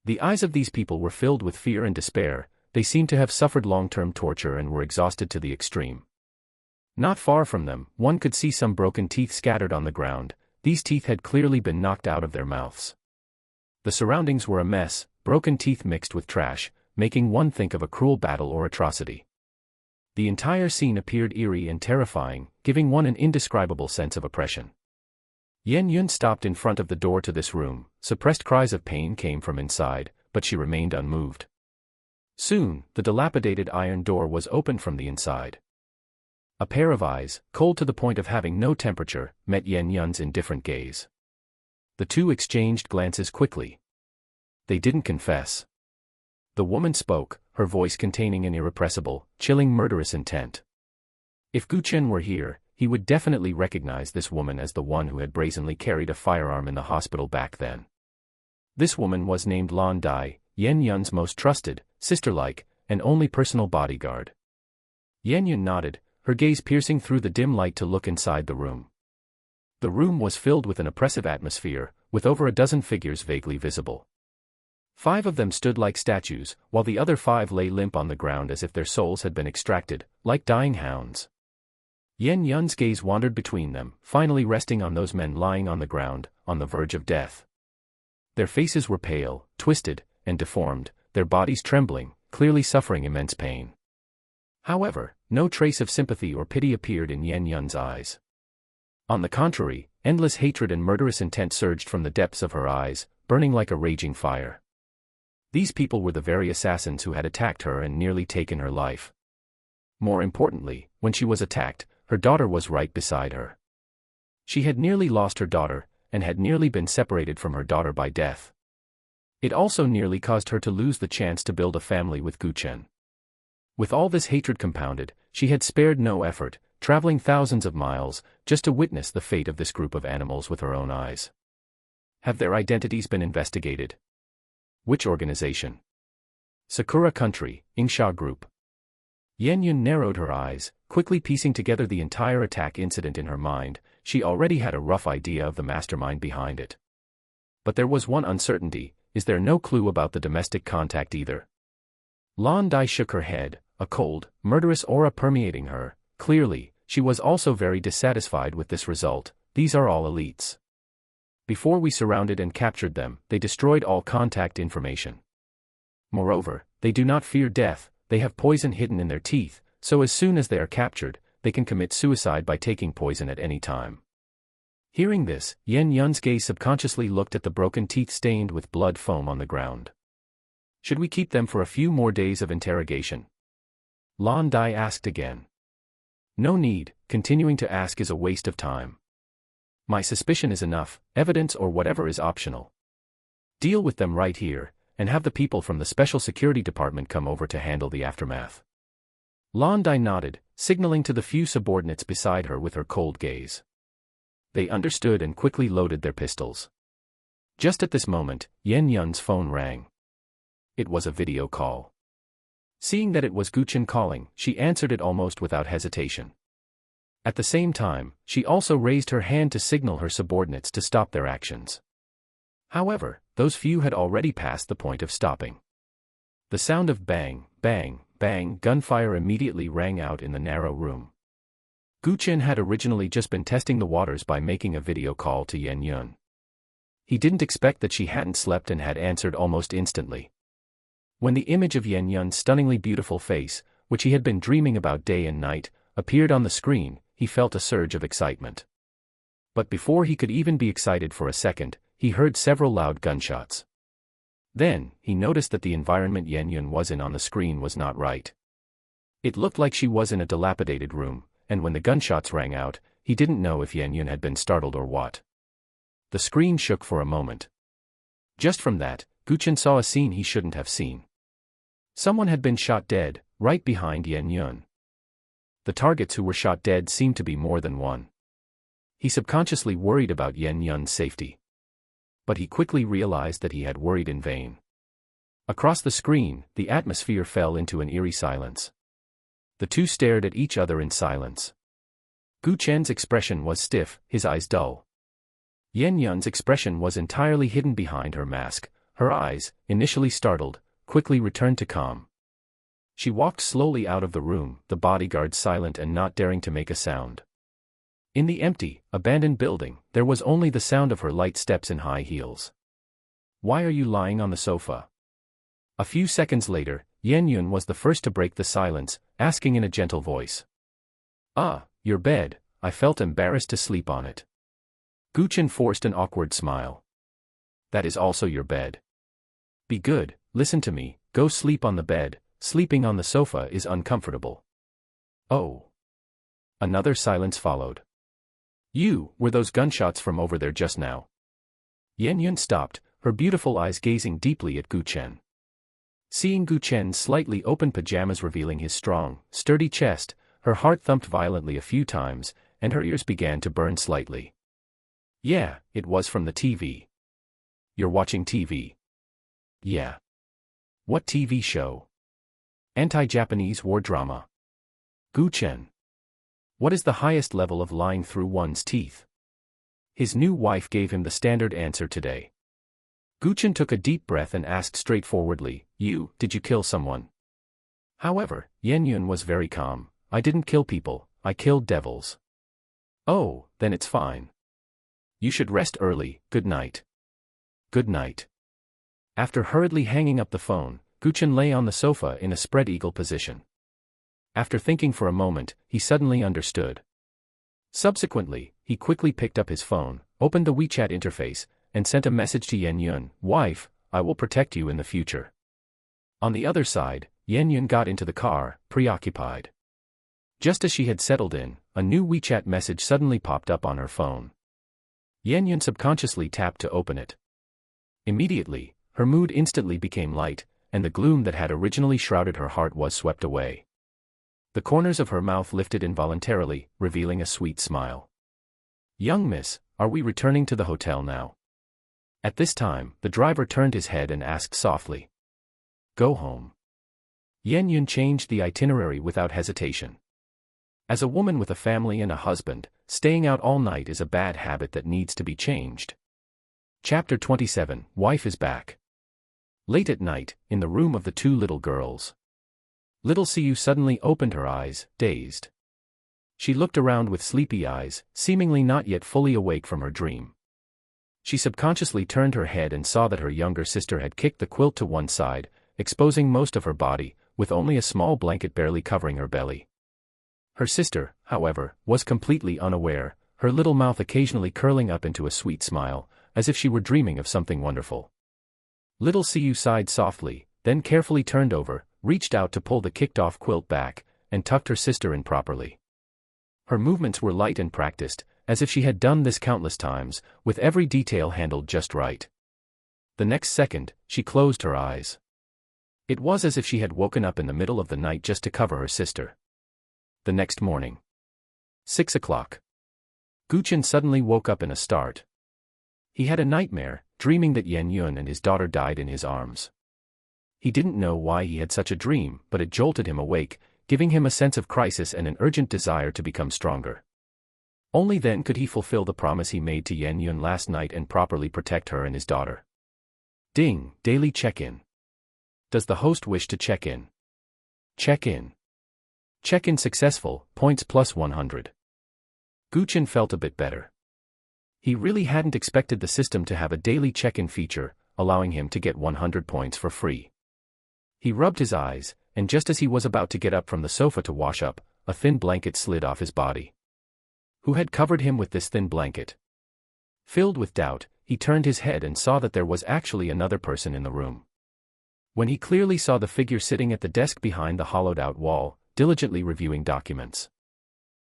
The eyes of these people were filled with fear and despair. They seemed to have suffered long-term torture and were exhausted to the extreme. Not far from them, one could see some broken teeth scattered on the ground. These teeth had clearly been knocked out of their mouths. The surroundings were a mess, broken teeth mixed with trash, making one think of a cruel battle or atrocity. The entire scene appeared eerie and terrifying, giving one an indescribable sense of oppression. Yen Yun stopped in front of the door to this room. Suppressed cries of pain came from inside, but she remained unmoved. Soon, the dilapidated iron door was opened from the inside. A pair of eyes, cold to the point of having no temperature, met Yen Yun's indifferent gaze. The two exchanged glances quickly. They didn't confess. The woman spoke, her voice containing an irrepressible, chilling murderous intent. If Chen were here, he would definitely recognize this woman as the one who had brazenly carried a firearm in the hospital back then. This woman was named Lan Dai, Yen Yun's most trusted, sister-like, and only personal bodyguard. Yen Yun nodded, her gaze piercing through the dim light to look inside the room. The room was filled with an oppressive atmosphere, with over a dozen figures vaguely visible. 5 of them stood like statues, while the other 5 lay limp on the ground as if their souls had been extracted, like dying hounds. Yen Yun's gaze wandered between them, finally resting on those men lying on the ground, on the verge of death. Their faces were pale, twisted, and deformed, their bodies trembling, clearly suffering immense pain. However, no trace of sympathy or pity appeared in Yen Yun's eyes. On the contrary, endless hatred and murderous intent surged from the depths of her eyes, burning like a raging fire. These people were the very assassins who had attacked her and nearly taken her life. More importantly, when she was attacked, her daughter was right beside her. She had nearly lost her daughter, and had nearly been separated from her daughter by death. It also nearly caused her to lose the chance to build a family with Chen. With all this hatred compounded, she had spared no effort, traveling thousands of miles, just to witness the fate of this group of animals with her own eyes. Have their identities been investigated? Which organization? Sakura Country, Ingsha Group. Yen Yun narrowed her eyes, quickly piecing together the entire attack incident in her mind. She already had a rough idea of the mastermind behind it. But there was one uncertainty: is there no clue about the domestic contact either? Lan Dai shook her head, a cold, murderous aura permeating her. Clearly, she was also very dissatisfied with this result. These are all elites. Before we surrounded and captured them, they destroyed all contact information. Moreover, they do not fear death. They have poison hidden in their teeth, so as soon as they are captured, they can commit suicide by taking poison at any time. Hearing this, Yen Yun's gaze subconsciously looked at the broken teeth stained with blood foam on the ground. Should we keep them for a few more days of interrogation? Lan Dai asked again. No need, continuing to ask is a waste of time. My suspicion is enough, evidence or whatever is optional. Deal with them right here, and have the people from the Special Security Department come over to handle the aftermath. Lan Dai nodded, signaling to the few subordinates beside her with her cold gaze. They understood and quickly loaded their pistols. Just at this moment, Yen Yun's phone rang. It was a video call. Seeing that it was Gu Chen calling, she answered it almost without hesitation. At the same time, she also raised her hand to signal her subordinates to stop their actions. However, those few had already passed the point of stopping. The sound of bang, bang, bang gunfire immediately rang out in the narrow room. Gu Chen had originally just been testing the waters by making a video call to Yen Yun. He didn't expect that she hadn't slept and had answered almost instantly. When the image of Yen Yun's stunningly beautiful face, which he had been dreaming about day and night, appeared on the screen, he felt a surge of excitement. But before he could even be excited for a second, he heard several loud gunshots. Then, he noticed that the environment Yen Yun was in on the screen was not right. It looked like she was in a dilapidated room, and when the gunshots rang out, he didn't know if Yen Yun had been startled or what. The screen shook for a moment. Just from that, Gu Chen saw a scene he shouldn't have seen. Someone had been shot dead, right behind Yen Yun. The targets who were shot dead seemed to be more than one. He subconsciously worried about Yen Yun's safety. But he quickly realized that he had worried in vain. Across the screen, the atmosphere fell into an eerie silence. The two stared at each other in silence. Gu Chen's expression was stiff, his eyes dull. Yen Yun's expression was entirely hidden behind her mask. Her eyes, initially startled, quickly returned to calm. She walked slowly out of the room, the bodyguards silent and not daring to make a sound. In the empty, abandoned building, there was only the sound of her light steps in high heels. Why are you lying on the sofa? A few seconds later, Yen Yun was the first to break the silence, asking in a gentle voice. Your bed, I felt embarrassed to sleep on it. Gu Chen forced an awkward smile. That is also your bed. Be good, listen to me, go sleep on the bed, sleeping on the sofa is uncomfortable. Oh. Another silence followed. Were those gunshots from over there just now? Yen Yun stopped, her beautiful eyes gazing deeply at Gu Chen. Seeing Gu Chen's slightly open pajamas revealing his strong, sturdy chest, her heart thumped violently a few times, and her ears began to burn slightly. Yeah, it was from the TV. You're watching TV? Yeah. What TV show? Anti-Japanese war drama. Gu Chen. What is the highest level of lying through one's teeth? His new wife gave him the standard answer today. Gu Chen took a deep breath and asked straightforwardly, did you kill someone? However, Yen Yun was very calm. I didn't kill people, I killed devils. Oh, then it's fine. You should rest early, good night. Good night. After hurriedly hanging up the phone, Gu Chen lay on the sofa in a spread eagle position. After thinking for a moment, he suddenly understood. Subsequently, he quickly picked up his phone, opened the WeChat interface, and sent a message to Yen Yun, Wife, I will protect you in the future. On the other side, Yen Yun got into the car, preoccupied. Just as she had settled in, a new WeChat message suddenly popped up on her phone. Yen Yun subconsciously tapped to open it. Immediately, her mood instantly became light, and the gloom that had originally shrouded her heart was swept away. The corners of her mouth lifted involuntarily, revealing a sweet smile. Young miss, are we returning to the hotel now? At this time, the driver turned his head and asked softly. Go home. Yen Yun changed the itinerary without hesitation. As a woman with a family and a husband, staying out all night is a bad habit that needs to be changed. Chapter 27, Wife is back. Late at night, in the room of the two little girls. Little Siu suddenly opened her eyes, dazed. She looked around with sleepy eyes, seemingly not yet fully awake from her dream. She subconsciously turned her head and saw that her younger sister had kicked the quilt to one side, exposing most of her body, with only a small blanket barely covering her belly. Her sister, however, was completely unaware, her little mouth occasionally curling up into a sweet smile, as if she were dreaming of something wonderful. Little Siu sighed softly, then carefully turned over, reached out to pull the kicked-off quilt back, and tucked her sister in properly. Her movements were light and practiced, as if she had done this countless times, with every detail handled just right. The next second, she closed her eyes. It was as if she had woken up in the middle of the night just to cover her sister. The next morning. 6 o'clock. Chen suddenly woke up in a start. He had a nightmare, dreaming that Yen Yun and his daughter died in his arms. He didn't know why he had such a dream, but it jolted him awake, giving him a sense of crisis and an urgent desire to become stronger. Only then could he fulfill the promise he made to Yen Yun last night and properly protect her and his daughter. Ding, daily check-in. Does the host wish to check in? Check-in. Check-in successful, points plus 100. Chen felt a bit better. He really hadn't expected the system to have a daily check-in feature, allowing him to get 100 points for free. He rubbed his eyes, and just as he was about to get up from the sofa to wash up, a thin blanket slid off his body. Who had covered him with this thin blanket? Filled with doubt, he turned his head and saw that there was actually another person in the room. When he clearly saw the figure sitting at the desk behind the hollowed-out wall, diligently reviewing documents.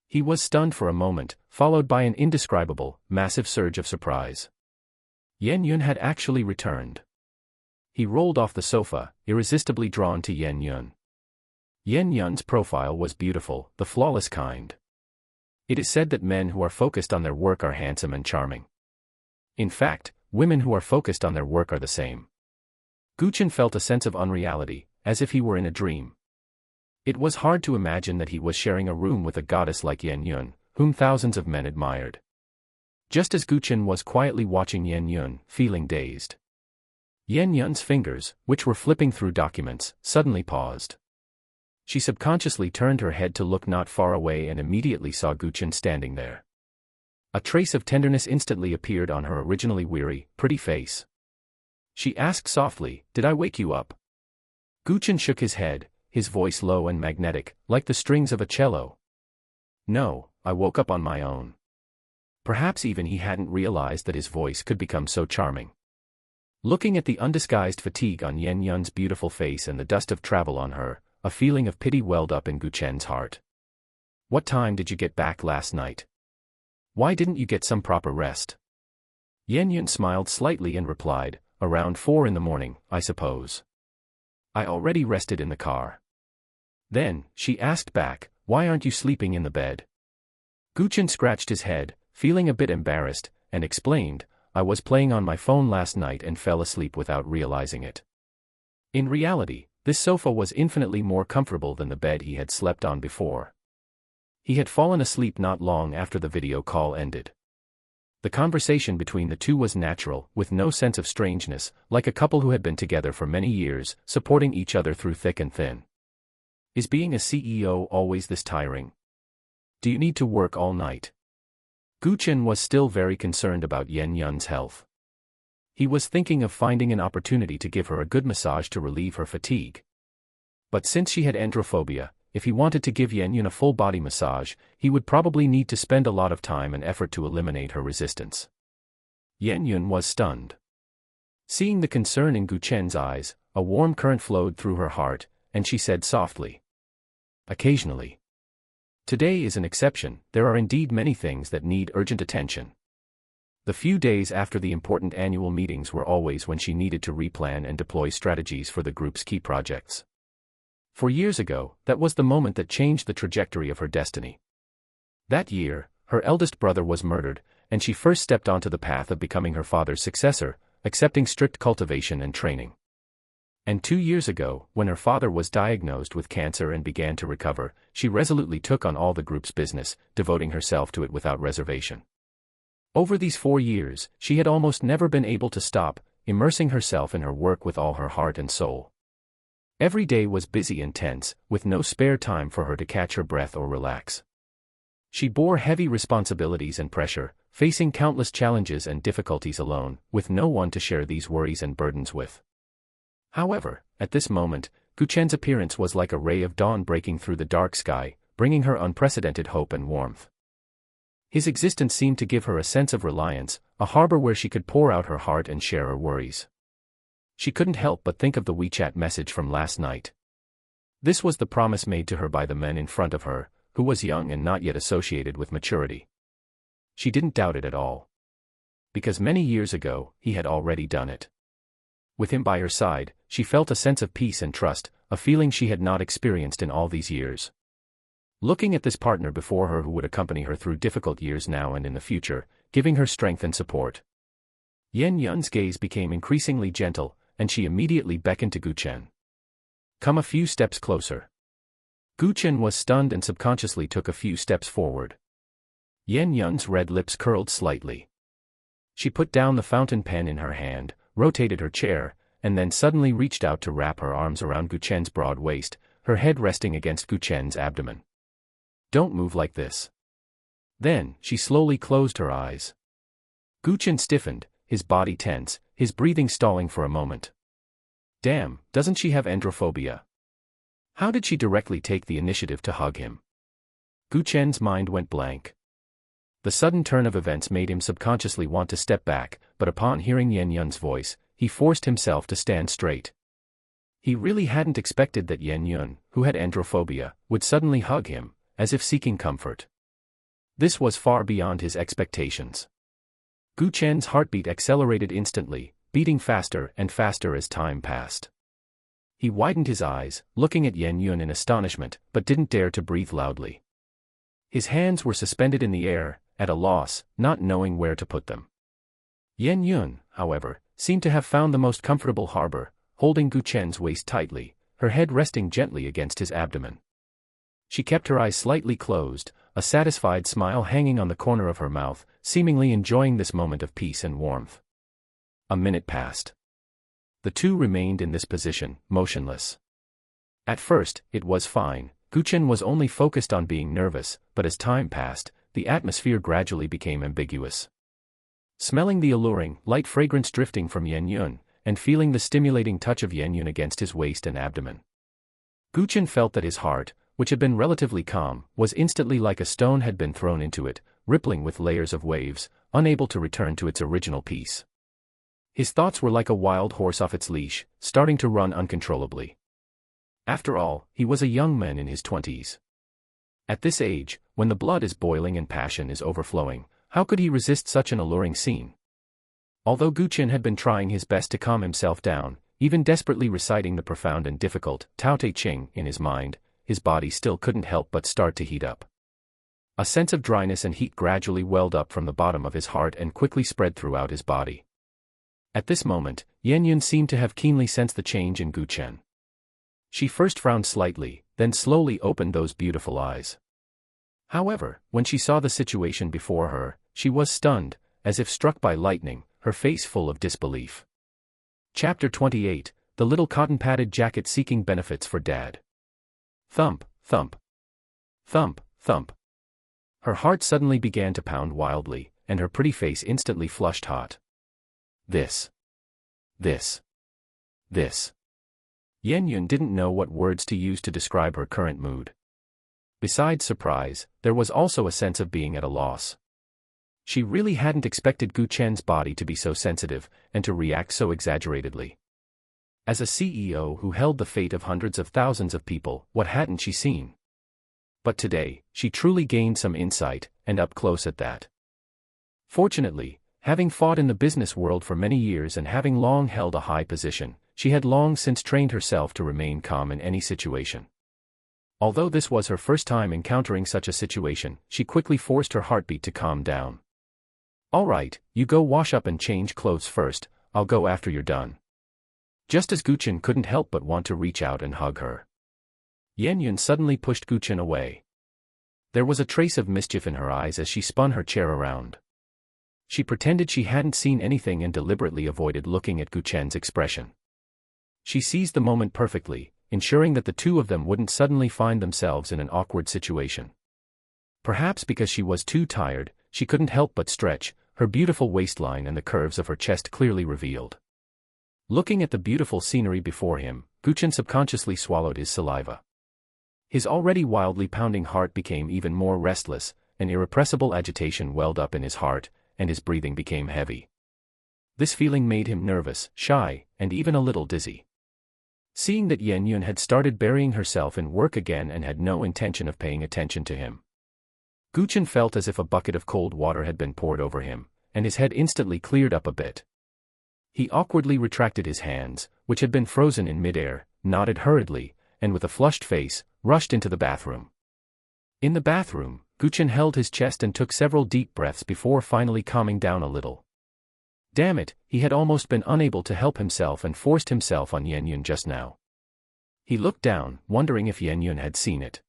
He was stunned for a moment, followed by an indescribable, massive surge of surprise. Yen Yun had actually returned. He rolled off the sofa, irresistibly drawn to Yen Yun. Yen Yun's profile was beautiful, the flawless kind. It is said that men who are focused on their work are handsome and charming. In fact, women who are focused on their work are the same. Chen felt a sense of unreality, as if he were in a dream. It was hard to imagine that he was sharing a room with a goddess like Yen Yun, whom thousands of men admired. Just as Chen was quietly watching Yen Yun, feeling dazed. Yen Yun's fingers, which were flipping through documents, suddenly paused. She subconsciously turned her head to look not far away and immediately saw Chen standing there. A trace of tenderness instantly appeared on her originally weary, pretty face. She asked softly, "Did I wake you up?" Chen shook his head, his voice low and magnetic, like the strings of a cello. "No, I woke up on my own." Perhaps even he hadn't realized that his voice could become so charming. Looking at the undisguised fatigue on Yen Yun's beautiful face and the dust of travel on her, a feeling of pity welled up in Chen's heart. "What time did you get back last night? Why didn't you get some proper rest?" Yen Yun smiled slightly and replied, "Around 4 in the morning, I suppose. I already rested in the car." Then, she asked back, "Why aren't you sleeping in the bed?" Chen scratched his head, feeling a bit embarrassed, and explained, "I was playing on my phone last night and fell asleep without realizing it." In reality, this sofa was infinitely more comfortable than the bed he had slept on before. He had fallen asleep not long after the video call ended. The conversation between the two was natural, with no sense of strangeness, like a couple who had been together for many years, supporting each other through thick and thin. Is being a CEO always this tiring? Do you need to work all night? Chen was still very concerned about Yen Yun's health. He was thinking of finding an opportunity to give her a good massage to relieve her fatigue. But since she had androphobia, if he wanted to give Yen Yun a full-body massage, he would probably need to spend a lot of time and effort to eliminate her resistance. Yen Yun was stunned. Seeing the concern in Chen's eyes, a warm current flowed through her heart, and she said softly, "Occasionally. Today is an exception, there are indeed many things that need urgent attention." The few days after the important annual meetings were always when she needed to replan and deploy strategies for the group's key projects. For years ago, that was the moment that changed the trajectory of her destiny. That year, her eldest brother was murdered, and she first stepped onto the path of becoming her father's successor, accepting strict cultivation and training. And 2 years ago, when her father was diagnosed with cancer and began to recover, she resolutely took on all the group's business, devoting herself to it without reservation. Over these 4 years, she had almost never been able to stop, immersing herself in her work with all her heart and soul. Every day was busy and tense, with no spare time for her to catch her breath or relax. She bore heavy responsibilities and pressure, facing countless challenges and difficulties alone, with no one to share these worries and burdens with. However, at this moment, Chen's appearance was like a ray of dawn breaking through the dark sky, bringing her unprecedented hope and warmth. His existence seemed to give her a sense of reliance, a harbor where she could pour out her heart and share her worries. She couldn't help but think of the WeChat message from last night. This was the promise made to her by the man in front of her, who was young and not yet associated with maturity. She didn't doubt it at all. Because many years ago, he had already done it. With him by her side, she felt a sense of peace and trust, a feeling she had not experienced in all these years. Looking at this partner before her who would accompany her through difficult years now and in the future, giving her strength and support. Yen Yun's gaze became increasingly gentle, and she immediately beckoned to Chen. Come a few steps closer. Chen was stunned and subconsciously took a few steps forward. Yen Yun's red lips curled slightly. She put down the fountain pen in her hand, rotated her chair, and then suddenly reached out to wrap her arms around Chen's broad waist, her head resting against Chen's abdomen. Don't move like this. Then, she slowly closed her eyes. Chen stiffened, his body tense, his breathing stalling for a moment. Damn, doesn't she have androphobia? How did she directly take the initiative to hug him? Chen's mind went blank. The sudden turn of events made him subconsciously want to step back, but upon hearing Yen Yun's voice, he forced himself to stand straight. He really hadn't expected that Yen Yun, who had androphobia, would suddenly hug him, as if seeking comfort. This was far beyond his expectations. Chen's heartbeat accelerated instantly, beating faster and faster as time passed. He widened his eyes, looking at Yen Yun in astonishment, but didn't dare to breathe loudly. His hands were suspended in the air, at a loss, not knowing where to put them. Yen Yun, however, seemed to have found the most comfortable harbor, holding Chen's waist tightly, her head resting gently against his abdomen. She kept her eyes slightly closed, a satisfied smile hanging on the corner of her mouth, seemingly enjoying this moment of peace and warmth. A minute passed. The two remained in this position, motionless. At first, it was fine. Chen was only focused on being nervous, but as time passed, the atmosphere gradually became ambiguous. Smelling the alluring, light fragrance drifting from Yen Yun, and feeling the stimulating touch of Yen Yun against his waist and abdomen. Chen felt that his heart, which had been relatively calm, was instantly like a stone had been thrown into it, rippling with layers of waves, unable to return to its original peace. His thoughts were like a wild horse off its leash, starting to run uncontrollably. After all, he was a young man in his 20s. At this age, when the blood is boiling and passion is overflowing, how could he resist such an alluring scene? Although Chen had been trying his best to calm himself down, even desperately reciting the profound and difficult Tao Te Ching in his mind, his body still couldn't help but start to heat up. A sense of dryness and heat gradually welled up from the bottom of his heart and quickly spread throughout his body. At this moment, Yen Yun seemed to have keenly sensed the change in Chen. She first frowned slightly, then slowly opened those beautiful eyes. However, when she saw the situation before her, she was stunned, as if struck by lightning, her face full of disbelief. Chapter 28, The Little Cotton-Padded Jacket Seeking Benefits for Dad. Thump, thump. Thump, thump. Her heart suddenly began to pound wildly, and her pretty face instantly flushed hot. This. Yen Yun didn't know what words to use to describe her current mood. Besides surprise, there was also a sense of being at a loss. She really hadn't expected Chen's body to be so sensitive, and to react so exaggeratedly. As a CEO who held the fate of hundreds of thousands of people, what hadn't she seen? But today, she truly gained some insight, and up close at that. Fortunately, having fought in the business world for many years and having long held a high position, she had long since trained herself to remain calm in any situation. Although this was her first time encountering such a situation, she quickly forced her heartbeat to calm down. All right, you go wash up and change clothes first, I'll go after you're done. Just as Chen couldn't help but want to reach out and hug her. Yen Yun suddenly pushed Chen away. There was a trace of mischief in her eyes as she spun her chair around. She pretended she hadn't seen anything and deliberately avoided looking at Chen's expression. She seized the moment perfectly, ensuring that the two of them wouldn't suddenly find themselves in an awkward situation. Perhaps because she was too tired, she couldn't help but stretch, her beautiful waistline and the curves of her chest clearly revealed. Looking at the beautiful scenery before him, Chen subconsciously swallowed his saliva. His already wildly pounding heart became even more restless, an irrepressible agitation welled up in his heart, and his breathing became heavy. This feeling made him nervous, shy, and even a little dizzy. Seeing that Yan Yun had started burying herself in work again and had no intention of paying attention to him, Gu Chen felt as if a bucket of cold water had been poured over him, and his head instantly cleared up a bit. He awkwardly retracted his hands, which had been frozen in midair, nodded hurriedly, and with a flushed face, rushed into the bathroom. In the bathroom, Gu Chen held his chest and took several deep breaths before finally calming down a little. Damn it, he had almost been unable to help himself and forced himself on Yan Yun just now. He looked down, wondering if Yan Yun had seen it.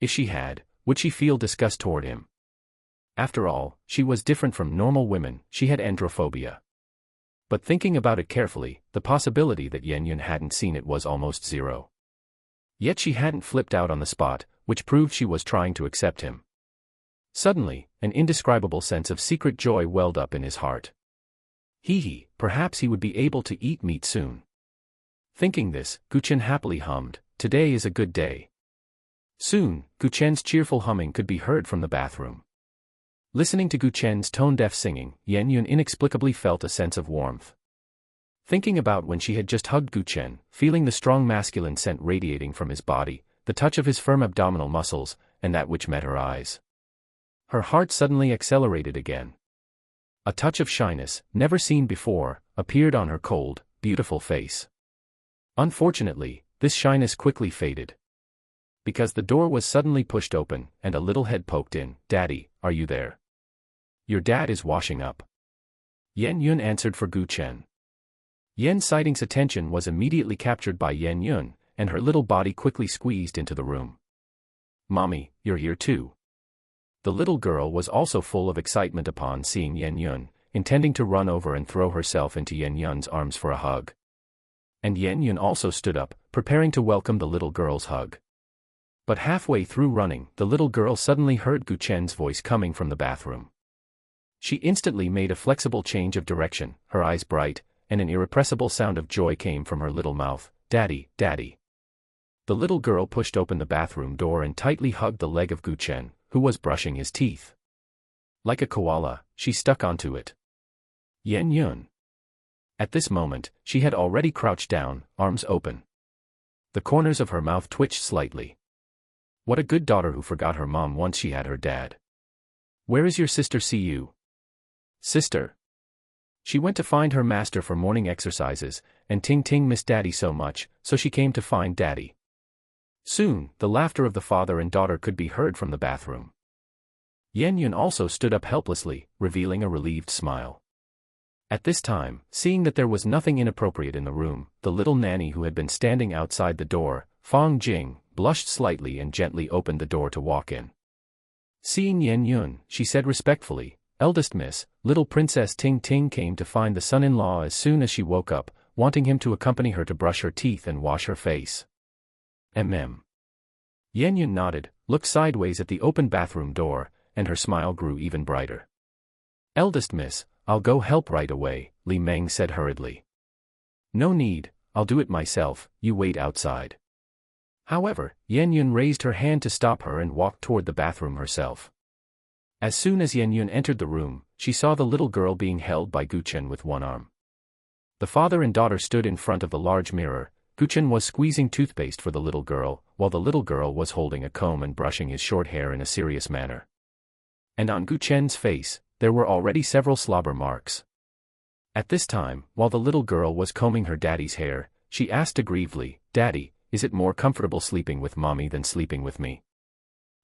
If she had, would she feel disgust toward him? After all, she was different from normal women, she had androphobia. But thinking about it carefully, the possibility that Yan Yun hadn't seen it was almost zero. Yet she hadn't flipped out on the spot, which proved she was trying to accept him. Suddenly, an indescribable sense of secret joy welled up in his heart. Perhaps he would be able to eat meat soon. Thinking this, Gu Chen happily hummed, "Today is a good day." Soon, Gu Chen's cheerful humming could be heard from the bathroom. Listening to Gu Chen's tone-deaf singing, Yan Yun inexplicably felt a sense of warmth. Thinking about when she had just hugged Gu Chen, feeling the strong masculine scent radiating from his body, the touch of his firm abdominal muscles, and that which met her eyes, her heart suddenly accelerated again. A touch of shyness, never seen before, appeared on her cold, beautiful face. Unfortunately, this shyness quickly faded, because the door was suddenly pushed open, and a little head poked in. "Daddy, are you there? Your dad is washing up." Yan Yun answered for Gu Chen. Yan Sighting's attention was immediately captured by Yan Yun, and her little body quickly squeezed into the room. "Mommy, you're here too." The little girl was also full of excitement upon seeing Yan Yun, intending to run over and throw herself into Yan Yun's arms for a hug. And Yan Yun also stood up, preparing to welcome the little girl's hug. But halfway through running, the little girl suddenly heard Gu Chen's voice coming from the bathroom. She instantly made a flexible change of direction, her eyes bright, and an irrepressible sound of joy came from her little mouth. "Daddy, Daddy." The little girl pushed open the bathroom door and tightly hugged the leg of Gu Chen, who was brushing his teeth. Like a koala, she stuck onto it. Yan Yun. At this moment, she had already crouched down, arms open. The corners of her mouth twitched slightly. What a good daughter who forgot her mom once she had her dad. "Where is your sister? See you." "Sister?" She went to find her master for morning exercises, and Ting Ting missed Daddy so much, so she came to find Daddy. Soon, the laughter of the father and daughter could be heard from the bathroom. Yan Yun also stood up helplessly, revealing a relieved smile. At this time, seeing that there was nothing inappropriate in the room, the little nanny who had been standing outside the door, Fong Jing, blushed slightly and gently opened the door to walk in. Seeing Yan Yun, she said respectfully, "Eldest miss, little Princess Ting Ting came to find the son-in-law as soon as she woke up, wanting him to accompany her to brush her teeth and wash her face." Yan Yun nodded, looked sideways at the open bathroom door, and her smile grew even brighter. "Eldest miss, I'll go help right away," Li Meng said hurriedly. "No need, I'll do it myself, you wait outside." However, Yan Yun raised her hand to stop her and walked toward the bathroom herself. As soon as Yan Yun entered the room, she saw the little girl being held by Gu Chen with one arm. The father and daughter stood in front of the large mirror. Gu Chen was squeezing toothpaste for the little girl, while the little girl was holding a comb and brushing his short hair in a serious manner. And on Gu Chen's face, there were already several slobber marks. At this time, while the little girl was combing her daddy's hair, she asked aggrievedly, "Daddy, is it more comfortable sleeping with mommy than sleeping with me?"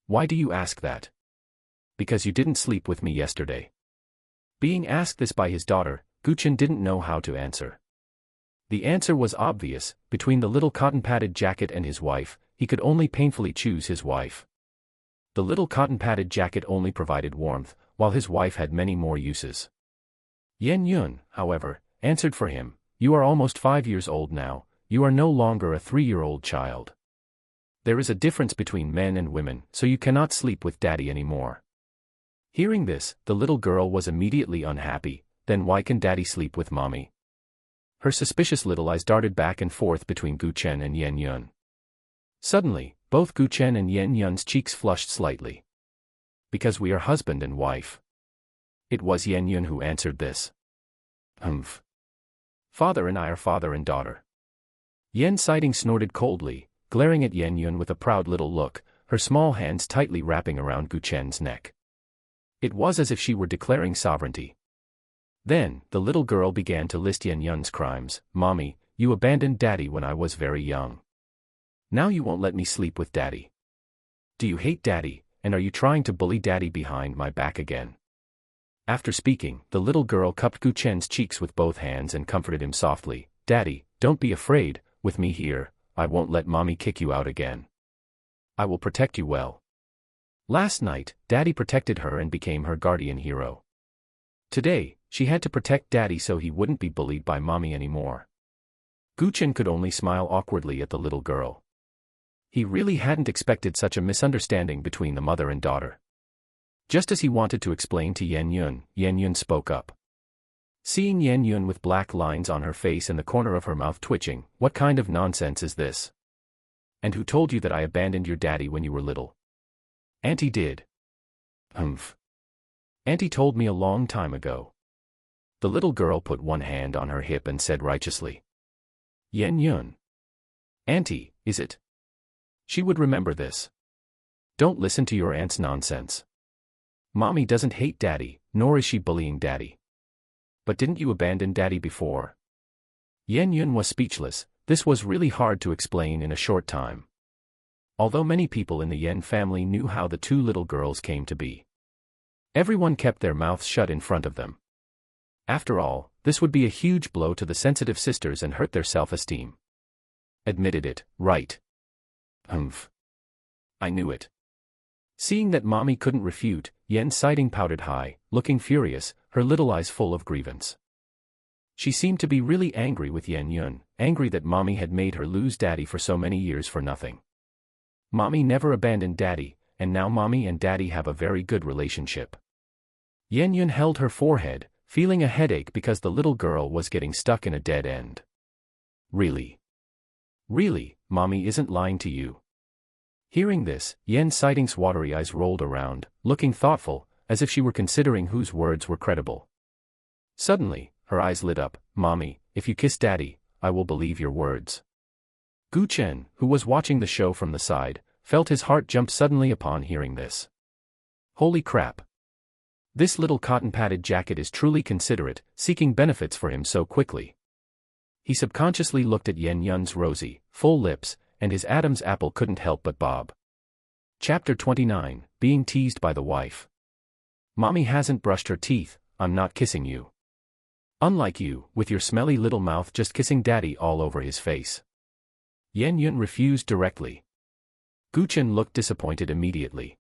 "Why do you ask that?" "Because you didn't sleep with me yesterday." Being asked this by his daughter, Gu Chen didn't know how to answer. The answer was obvious: between the little cotton-padded jacket and his wife, he could only painfully choose his wife. The little cotton-padded jacket only provided warmth, while his wife had many more uses. Yan Yun, however, answered for him, "You are almost 5 years old now, you are no longer a 3-year-old child. There is a difference between men and women, so you cannot sleep with daddy anymore." Hearing this, the little girl was immediately unhappy. "Then why can daddy sleep with mommy?" Her suspicious little eyes darted back and forth between Gu Chen and Yan Yun. Suddenly, both Gu Chen and Yan Yun's cheeks flushed slightly. "Because we are husband and wife." It was Yan Yun who answered this. Humph. Father and I are father and daughter. Yen Siding snorted coldly, glaring at Yen Yun with a proud little look, her small hands tightly wrapping around Gu Chen's neck. It was as if she were declaring sovereignty. Then, the little girl began to list Yen Yun's crimes. Mommy, you abandoned Daddy when I was very young. Now you won't let me sleep with Daddy. Do you hate Daddy, and are you trying to bully Daddy behind my back again? After speaking, the little girl cupped Gu Chen's cheeks with both hands and comforted him softly. Daddy, don't be afraid, with me here, I won't let Mommy kick you out again. I will protect you well. Last night, Daddy protected her and became her guardian hero. Today, she had to protect Daddy so he wouldn't be bullied by Mommy anymore. Gu Chen could only smile awkwardly at the little girl. He really hadn't expected such a misunderstanding between the mother and daughter. Just as he wanted to explain to Yen Yun spoke up. Seeing Yen Yun with black lines on her face and the corner of her mouth twitching, what kind of nonsense is this? And who told you that I abandoned your daddy when you were little? Auntie did. Humph. Auntie told me a long time ago. The little girl put one hand on her hip and said righteously. Yen Yun. Auntie, is it? She would remember this. Don't listen to your aunt's nonsense. Mommy doesn't hate Daddy, nor is she bullying Daddy. But didn't you abandon Daddy before? Yen Yun was speechless. This was really hard to explain in a short time. Although many people in the Yen family knew how the two little girls came to be, everyone kept their mouths shut in front of them. After all, this would be a huge blow to the sensitive sisters and hurt their self-esteem. Admitted it, right? Humph. I knew it. Seeing that Mommy couldn't refute, Yen Siding pouted high, looking furious, her little eyes full of grievance. She seemed to be really angry with Yen Yun, angry that Mommy had made her lose Daddy for so many years for nothing. Mommy never abandoned Daddy, and now Mommy and Daddy have a very good relationship. Yen Yun held her forehead, feeling a headache because the little girl was getting stuck in a dead end. Really? Really, Mommy isn't lying to you. Hearing this, Yen Siding's watery eyes rolled around, looking thoughtful, as if she were considering whose words were credible. Suddenly, her eyes lit up. Mommy, if you kiss Daddy, I will believe your words. Gu Chen, who was watching the show from the side, felt his heart jump suddenly upon hearing this. Holy crap. This little cotton-padded jacket is truly considerate, seeking benefits for him so quickly. He subconsciously looked at Yen Yun's rosy, full lips, and his Adam's apple couldn't help but bob. Chapter 29, Being Teased by the Wife. Mommy hasn't brushed her teeth, I'm not kissing you. Unlike you, with your smelly little mouth just kissing Daddy all over his face. Yen Yun refused directly. Gu Chen looked disappointed immediately.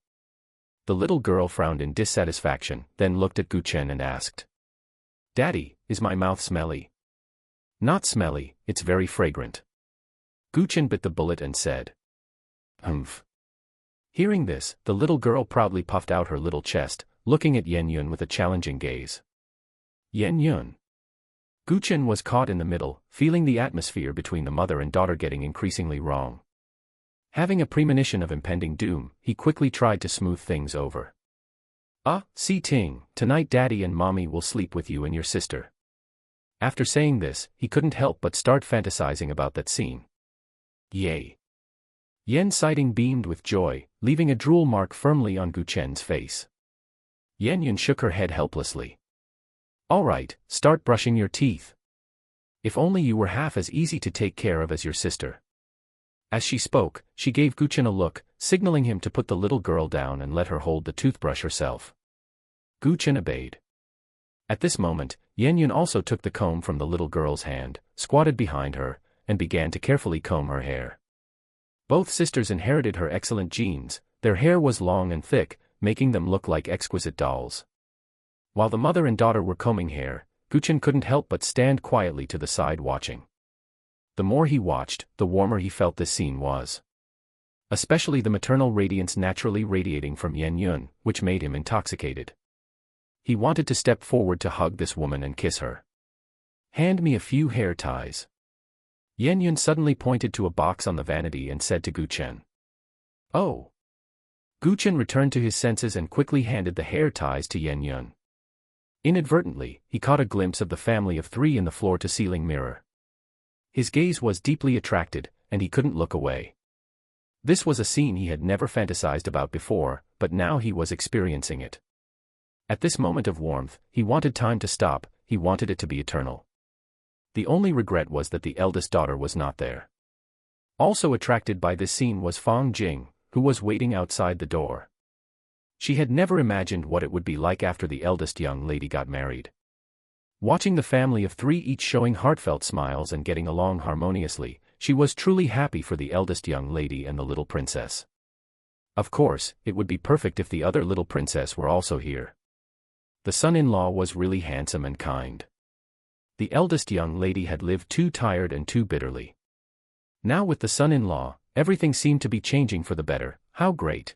The little girl frowned in dissatisfaction, then looked at Gu Chen and asked. Daddy, is my mouth smelly? Not smelly, it's very fragrant. Gu Chen bit the bullet and said. Humph. Hearing this, the little girl proudly puffed out her little chest, looking at Yen Yun with a challenging gaze. Yen Yun. Gu Chen was caught in the middle, feeling the atmosphere between the mother and daughter getting increasingly wrong. Having a premonition of impending doom, he quickly tried to smooth things over. Si Ting, tonight Daddy and Mommy will sleep with you and your sister. After saying this, he couldn't help but start fantasizing about that scene. Yay. Yen Siding beamed with joy, leaving a drool mark firmly on Gu Chen's face. Yen Yun shook her head helplessly. All right, start brushing your teeth. If only you were half as easy to take care of as your sister. As she spoke, she gave Gu Chen a look, signaling him to put the little girl down and let her hold the toothbrush herself. Gu Chen obeyed. At this moment, Yen Yun also took the comb from the little girl's hand, squatted behind her, and began to carefully comb her hair. Both sisters inherited her excellent genes. Their hair was long and thick, making them look like exquisite dolls. While the mother and daughter were combing hair, Gu Chen couldn't help but stand quietly to the side watching. The more he watched, the warmer he felt this scene was. Especially the maternal radiance naturally radiating from Yen Yun, which made him intoxicated. He wanted to step forward to hug this woman and kiss her. Hand me a few hair ties. Yen Yun suddenly pointed to a box on the vanity and said to Gu Chen. Oh. Gu Chen returned to his senses and quickly handed the hair ties to Yen Yun. Inadvertently, he caught a glimpse of the family of three in the floor-to-ceiling mirror. His gaze was deeply attracted, and he couldn't look away. This was a scene he had never fantasized about before, but now he was experiencing it. At this moment of warmth, he wanted time to stop, he wanted it to be eternal. The only regret was that the eldest daughter was not there. Also attracted by this scene was Fong Jing, who was waiting outside the door. She had never imagined what it would be like after the eldest young lady got married. Watching the family of three each showing heartfelt smiles and getting along harmoniously, she was truly happy for the eldest young lady and the little princess. Of course, it would be perfect if the other little princess were also here. The son-in-law was really handsome and kind. The eldest young lady had lived too tired and too bitterly. Now with the son-in-law, everything seemed to be changing for the better. How great.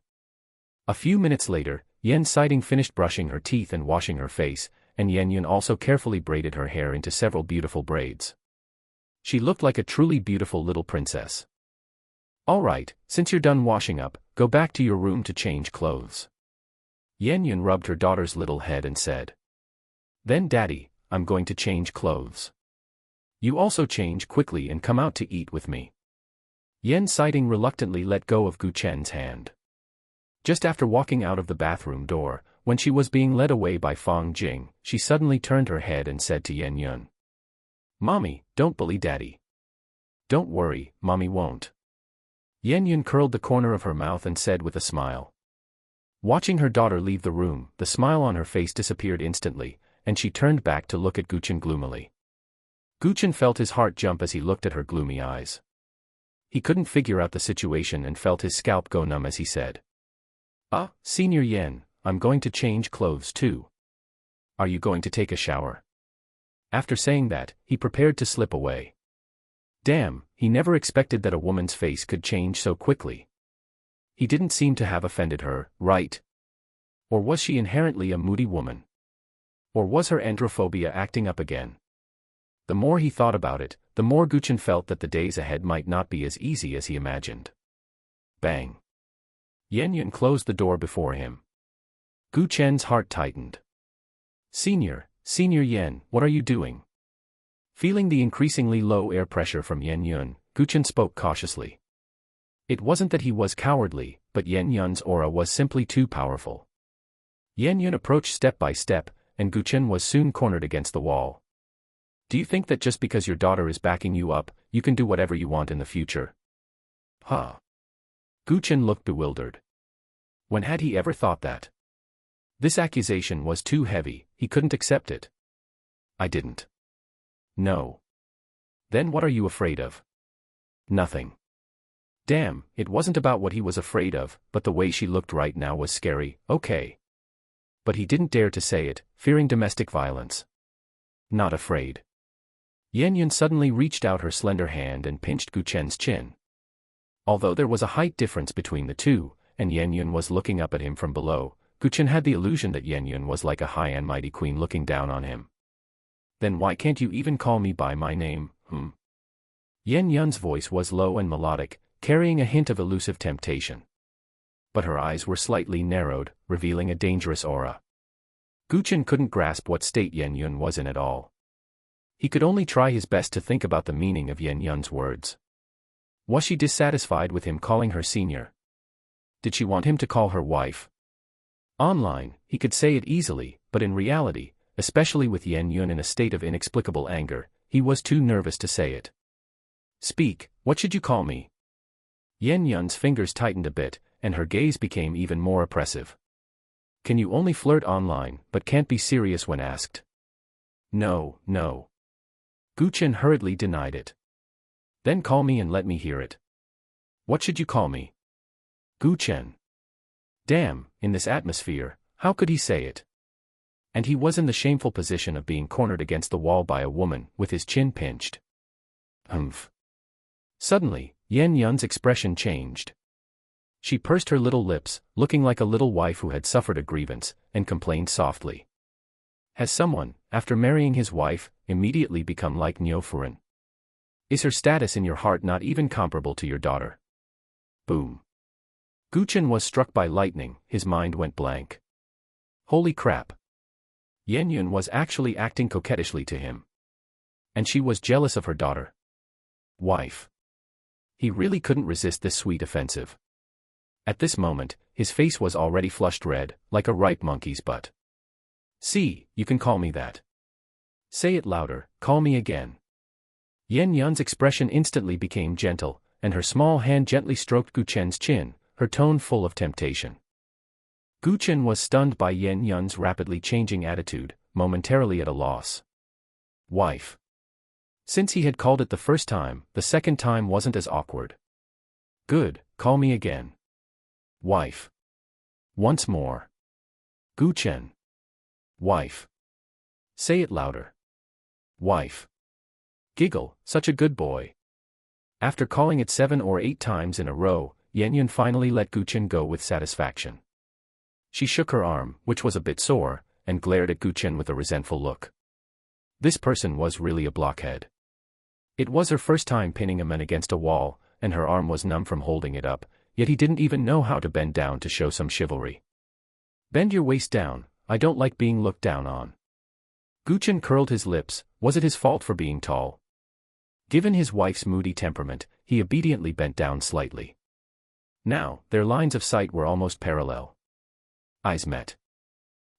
A few minutes later, Yen Siding finished brushing her teeth and washing her face, and Yen Yun also carefully braided her hair into several beautiful braids. She looked like a truly beautiful little princess. All right, since you're done washing up, go back to your room to change clothes. Yen Yun rubbed her daughter's little head and said. Then Daddy, I'm going to change clothes. You also change quickly and come out to eat with me. Yen Siding reluctantly let go of Gu Chen's hand. Just after walking out of the bathroom door, when she was being led away by Fong Jing, she suddenly turned her head and said to Yen Yun. Mommy, don't bully Daddy. Don't worry, Mommy won't. Yen Yun curled the corner of her mouth and said with a smile. Watching her daughter leave the room, the smile on her face disappeared instantly, and she turned back to look at Gu Chen gloomily. Gu Chen felt his heart jump as he looked at her gloomy eyes. He couldn't figure out the situation and felt his scalp go numb as he said. Senior Yen, I'm going to change clothes too. Are you going to take a shower? After saying that, he prepared to slip away. Damn, he never expected that a woman's face could change so quickly. He didn't seem to have offended her, right? Or was she inherently a moody woman? Or was her androphobia acting up again? The more he thought about it, the more Gu Chen felt that the days ahead might not be as easy as he imagined. Bang. Yen Yun closed the door before him. Gu Chen's heart tightened. Senior Yen, what are you doing? Feeling the increasingly low air pressure from Yen Yun, Gu Chen spoke cautiously. It wasn't that he was cowardly, but Yen Yun's aura was simply too powerful. Yen Yun approached step by step, and Gu Chen was soon cornered against the wall. Do you think that just because your daughter is backing you up, you can do whatever you want in the future? Huh? Gu Chen looked bewildered. When had he ever thought that? This accusation was too heavy, he couldn't accept it. I didn't. No. Then what are you afraid of? Nothing. Damn, it wasn't about what he was afraid of, but the way she looked right now was scary, okay. But he didn't dare to say it, fearing domestic violence. Not afraid. Yen Yun suddenly reached out her slender hand and pinched Gu Chen's chin. Although there was a height difference between the two, and Yen Yun was looking up at him from below, Gu Chen had the illusion that Yen Yun was like a high and mighty queen looking down on him. Then why can't you even call me by my name, Yen Yun's voice was low and melodic, carrying a hint of elusive temptation. But her eyes were slightly narrowed, revealing a dangerous aura. Gu Chen couldn't grasp what state Yen Yun was in at all. He could only try his best to think about the meaning of Yen Yun's words. Was she dissatisfied with him calling her senior? Did she want him to call her wife? Online, he could say it easily, but in reality, especially with Yen Yun in a state of inexplicable anger, he was too nervous to say it. Speak, what should you call me? Yen Yun's fingers tightened a bit, and her gaze became even more oppressive. Can you only flirt online, but can't be serious when asked? No. Gu Chen hurriedly denied it. Then call me and let me hear it. What should you call me? Gu Chen. Damn, in this atmosphere, how could he say it? And he was in the shameful position of being cornered against the wall by a woman, with his chin pinched. Humph. Suddenly, Yen Yun's expression changed. She pursed her little lips, looking like a little wife who had suffered a grievance, and complained softly. Has someone, after marrying his wife, immediately become like Niu Furen? Is her status in your heart not even comparable to your daughter? Boom. Gu Chen was struck by lightning, his mind went blank. Holy crap. Yen Yun was actually acting coquettishly to him. And she was jealous of her daughter. Wife. He really couldn't resist this sweet offensive. At this moment, his face was already flushed red, like a ripe monkey's butt. See, you can call me that. Say it louder, call me again. Yen Yun's expression instantly became gentle, and her small hand gently stroked Gu Chen's chin, her tone full of temptation. Gu Chen was stunned by Yen Yun's rapidly changing attitude, momentarily at a loss. Wife. Since he had called it the first time, the second time wasn't as awkward. Good, call me again. Wife. Once more. Gu Chen. Wife. Say it louder. Wife. Giggle, such a good boy. After calling it 7 or 8 times in a row, Yen Yun finally let Gu Chen go with satisfaction. She shook her arm, which was a bit sore, and glared at Gu Chen with a resentful look. This person was really a blockhead. It was her first time pinning a man against a wall, and her arm was numb from holding it up, yet he didn't even know how to bend down to show some chivalry. Bend your waist down, I don't like being looked down on. Gu Chen curled his lips. Was it his fault for being tall? Given his wife's moody temperament, he obediently bent down slightly. Now, their lines of sight were almost parallel. Eyes met.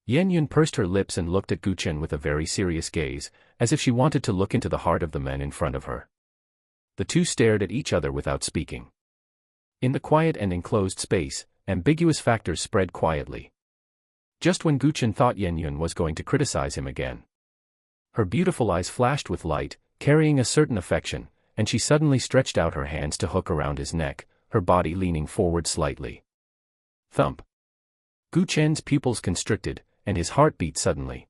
Yen Yun pursed her lips and looked at Gu Chen with a very serious gaze, as if she wanted to look into the heart of the man in front of her. The two stared at each other without speaking. In the quiet and enclosed space, ambiguous factors spread quietly. Just when Gu Chen thought Yen Yun was going to criticize him again, her beautiful eyes flashed with light, carrying a certain affection, and she suddenly stretched out her hands to hook around his neck, her body leaning forward slightly. Thump. Gu Chen's pupils constricted, and his heart beat suddenly.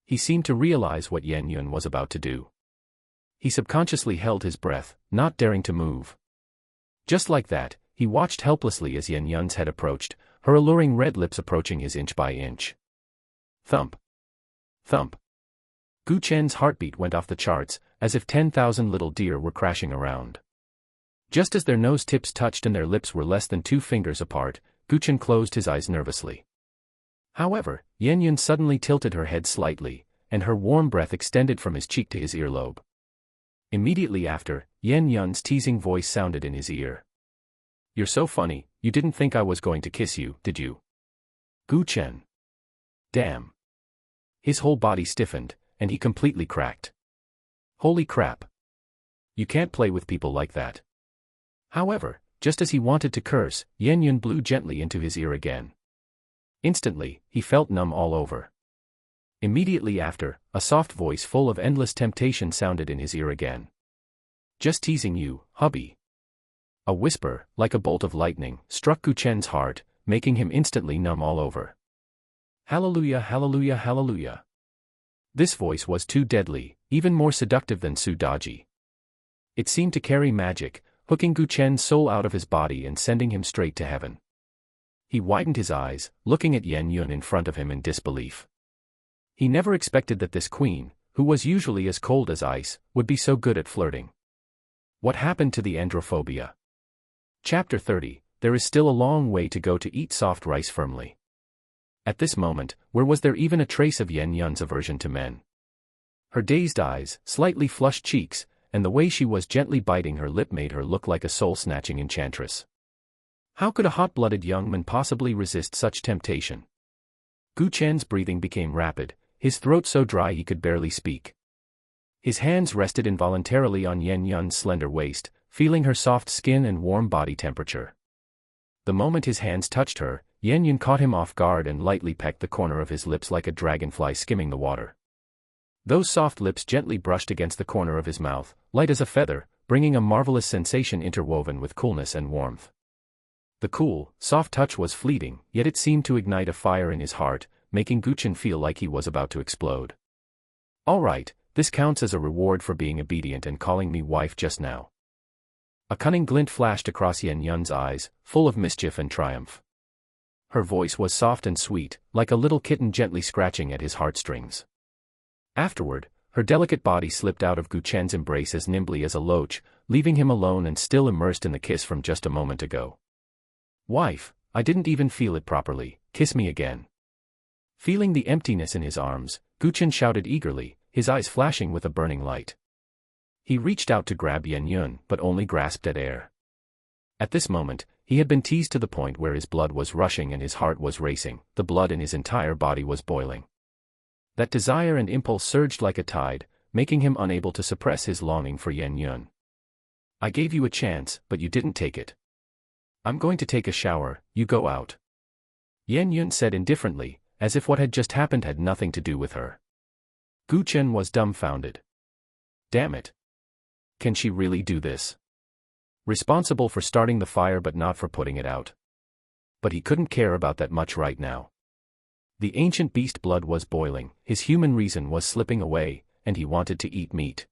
He seemed to realize what Yen Yun was about to do. He subconsciously held his breath, not daring to move. Just like that, he watched helplessly as Yen Yun's head approached, her alluring red lips approaching his inch by inch. Thump. Thump. Gu Chen's heartbeat went off the charts, as if 10,000 little deer were crashing around. Just as their nose tips touched and their lips were less than 2 fingers apart, Gu Chen closed his eyes nervously. However, Yen Yun suddenly tilted her head slightly, and her warm breath extended from his cheek to his earlobe. Immediately after, Yen Yun's teasing voice sounded in his ear. You're so funny, you didn't think I was going to kiss you, did you? Gu Chen. Damn. His whole body stiffened, and he completely cracked. Holy crap. You can't play with people like that. However, just as he wanted to curse, Yen Yun blew gently into his ear again. Instantly, he felt numb all over. Immediately after, a soft voice full of endless temptation sounded in his ear again. Just teasing you, hubby. A whisper, like a bolt of lightning, struck Gu Chen's heart, making him instantly numb all over. Hallelujah, hallelujah, hallelujah. This voice was too deadly, even more seductive than Su Daji. It seemed to carry magic, hooking Gu Chen's soul out of his body and sending him straight to heaven. He widened his eyes, looking at Yen Yun in front of him in disbelief. He never expected that this queen, who was usually as cold as ice, would be so good at flirting. What happened to the androphobia? Chapter 30, There is still a long way to go to eat soft rice firmly. At this moment, where was there even a trace of Yen Yun's aversion to men? Her dazed eyes, slightly flushed cheeks, and the way she was gently biting her lip made her look like a soul-snatching enchantress. How could a hot-blooded young man possibly resist such temptation? Gu Chen's breathing became rapid, his throat so dry he could barely speak. His hands rested involuntarily on Yen Yun's slender waist, feeling her soft skin and warm body temperature. The moment his hands touched her, Yen Yun caught him off guard and lightly pecked the corner of his lips like a dragonfly skimming the water. Those soft lips gently brushed against the corner of his mouth, light as a feather, bringing a marvelous sensation interwoven with coolness and warmth. The cool, soft touch was fleeting, yet it seemed to ignite a fire in his heart, making Gu Chen feel like he was about to explode. All right, this counts as a reward for being obedient and calling me wife just now. A cunning glint flashed across Yen Yun's eyes, full of mischief and triumph. Her voice was soft and sweet, like a little kitten gently scratching at his heartstrings. Afterward, her delicate body slipped out of Gu Chen's embrace as nimbly as a loach, leaving him alone and still immersed in the kiss from just a moment ago. Wife, I didn't even feel it properly, kiss me again. Feeling the emptiness in his arms, Chen shouted eagerly, his eyes flashing with a burning light. He reached out to grab Yun, but only grasped at air. At this moment, he had been teased to the point where his blood was rushing and his heart was racing, the blood in his entire body was boiling. That desire and impulse surged like a tide, making him unable to suppress his longing for Yun. I gave you a chance, but you didn't take it. I'm going to take a shower, you go out. Yun said indifferently, as if what had just happened had nothing to do with her. Chen was dumbfounded. Damn it. Can she really do this? Responsible for starting the fire but not for putting it out. But he couldn't care about that much right now. The ancient beast blood was boiling, his human reason was slipping away, and he wanted to eat meat.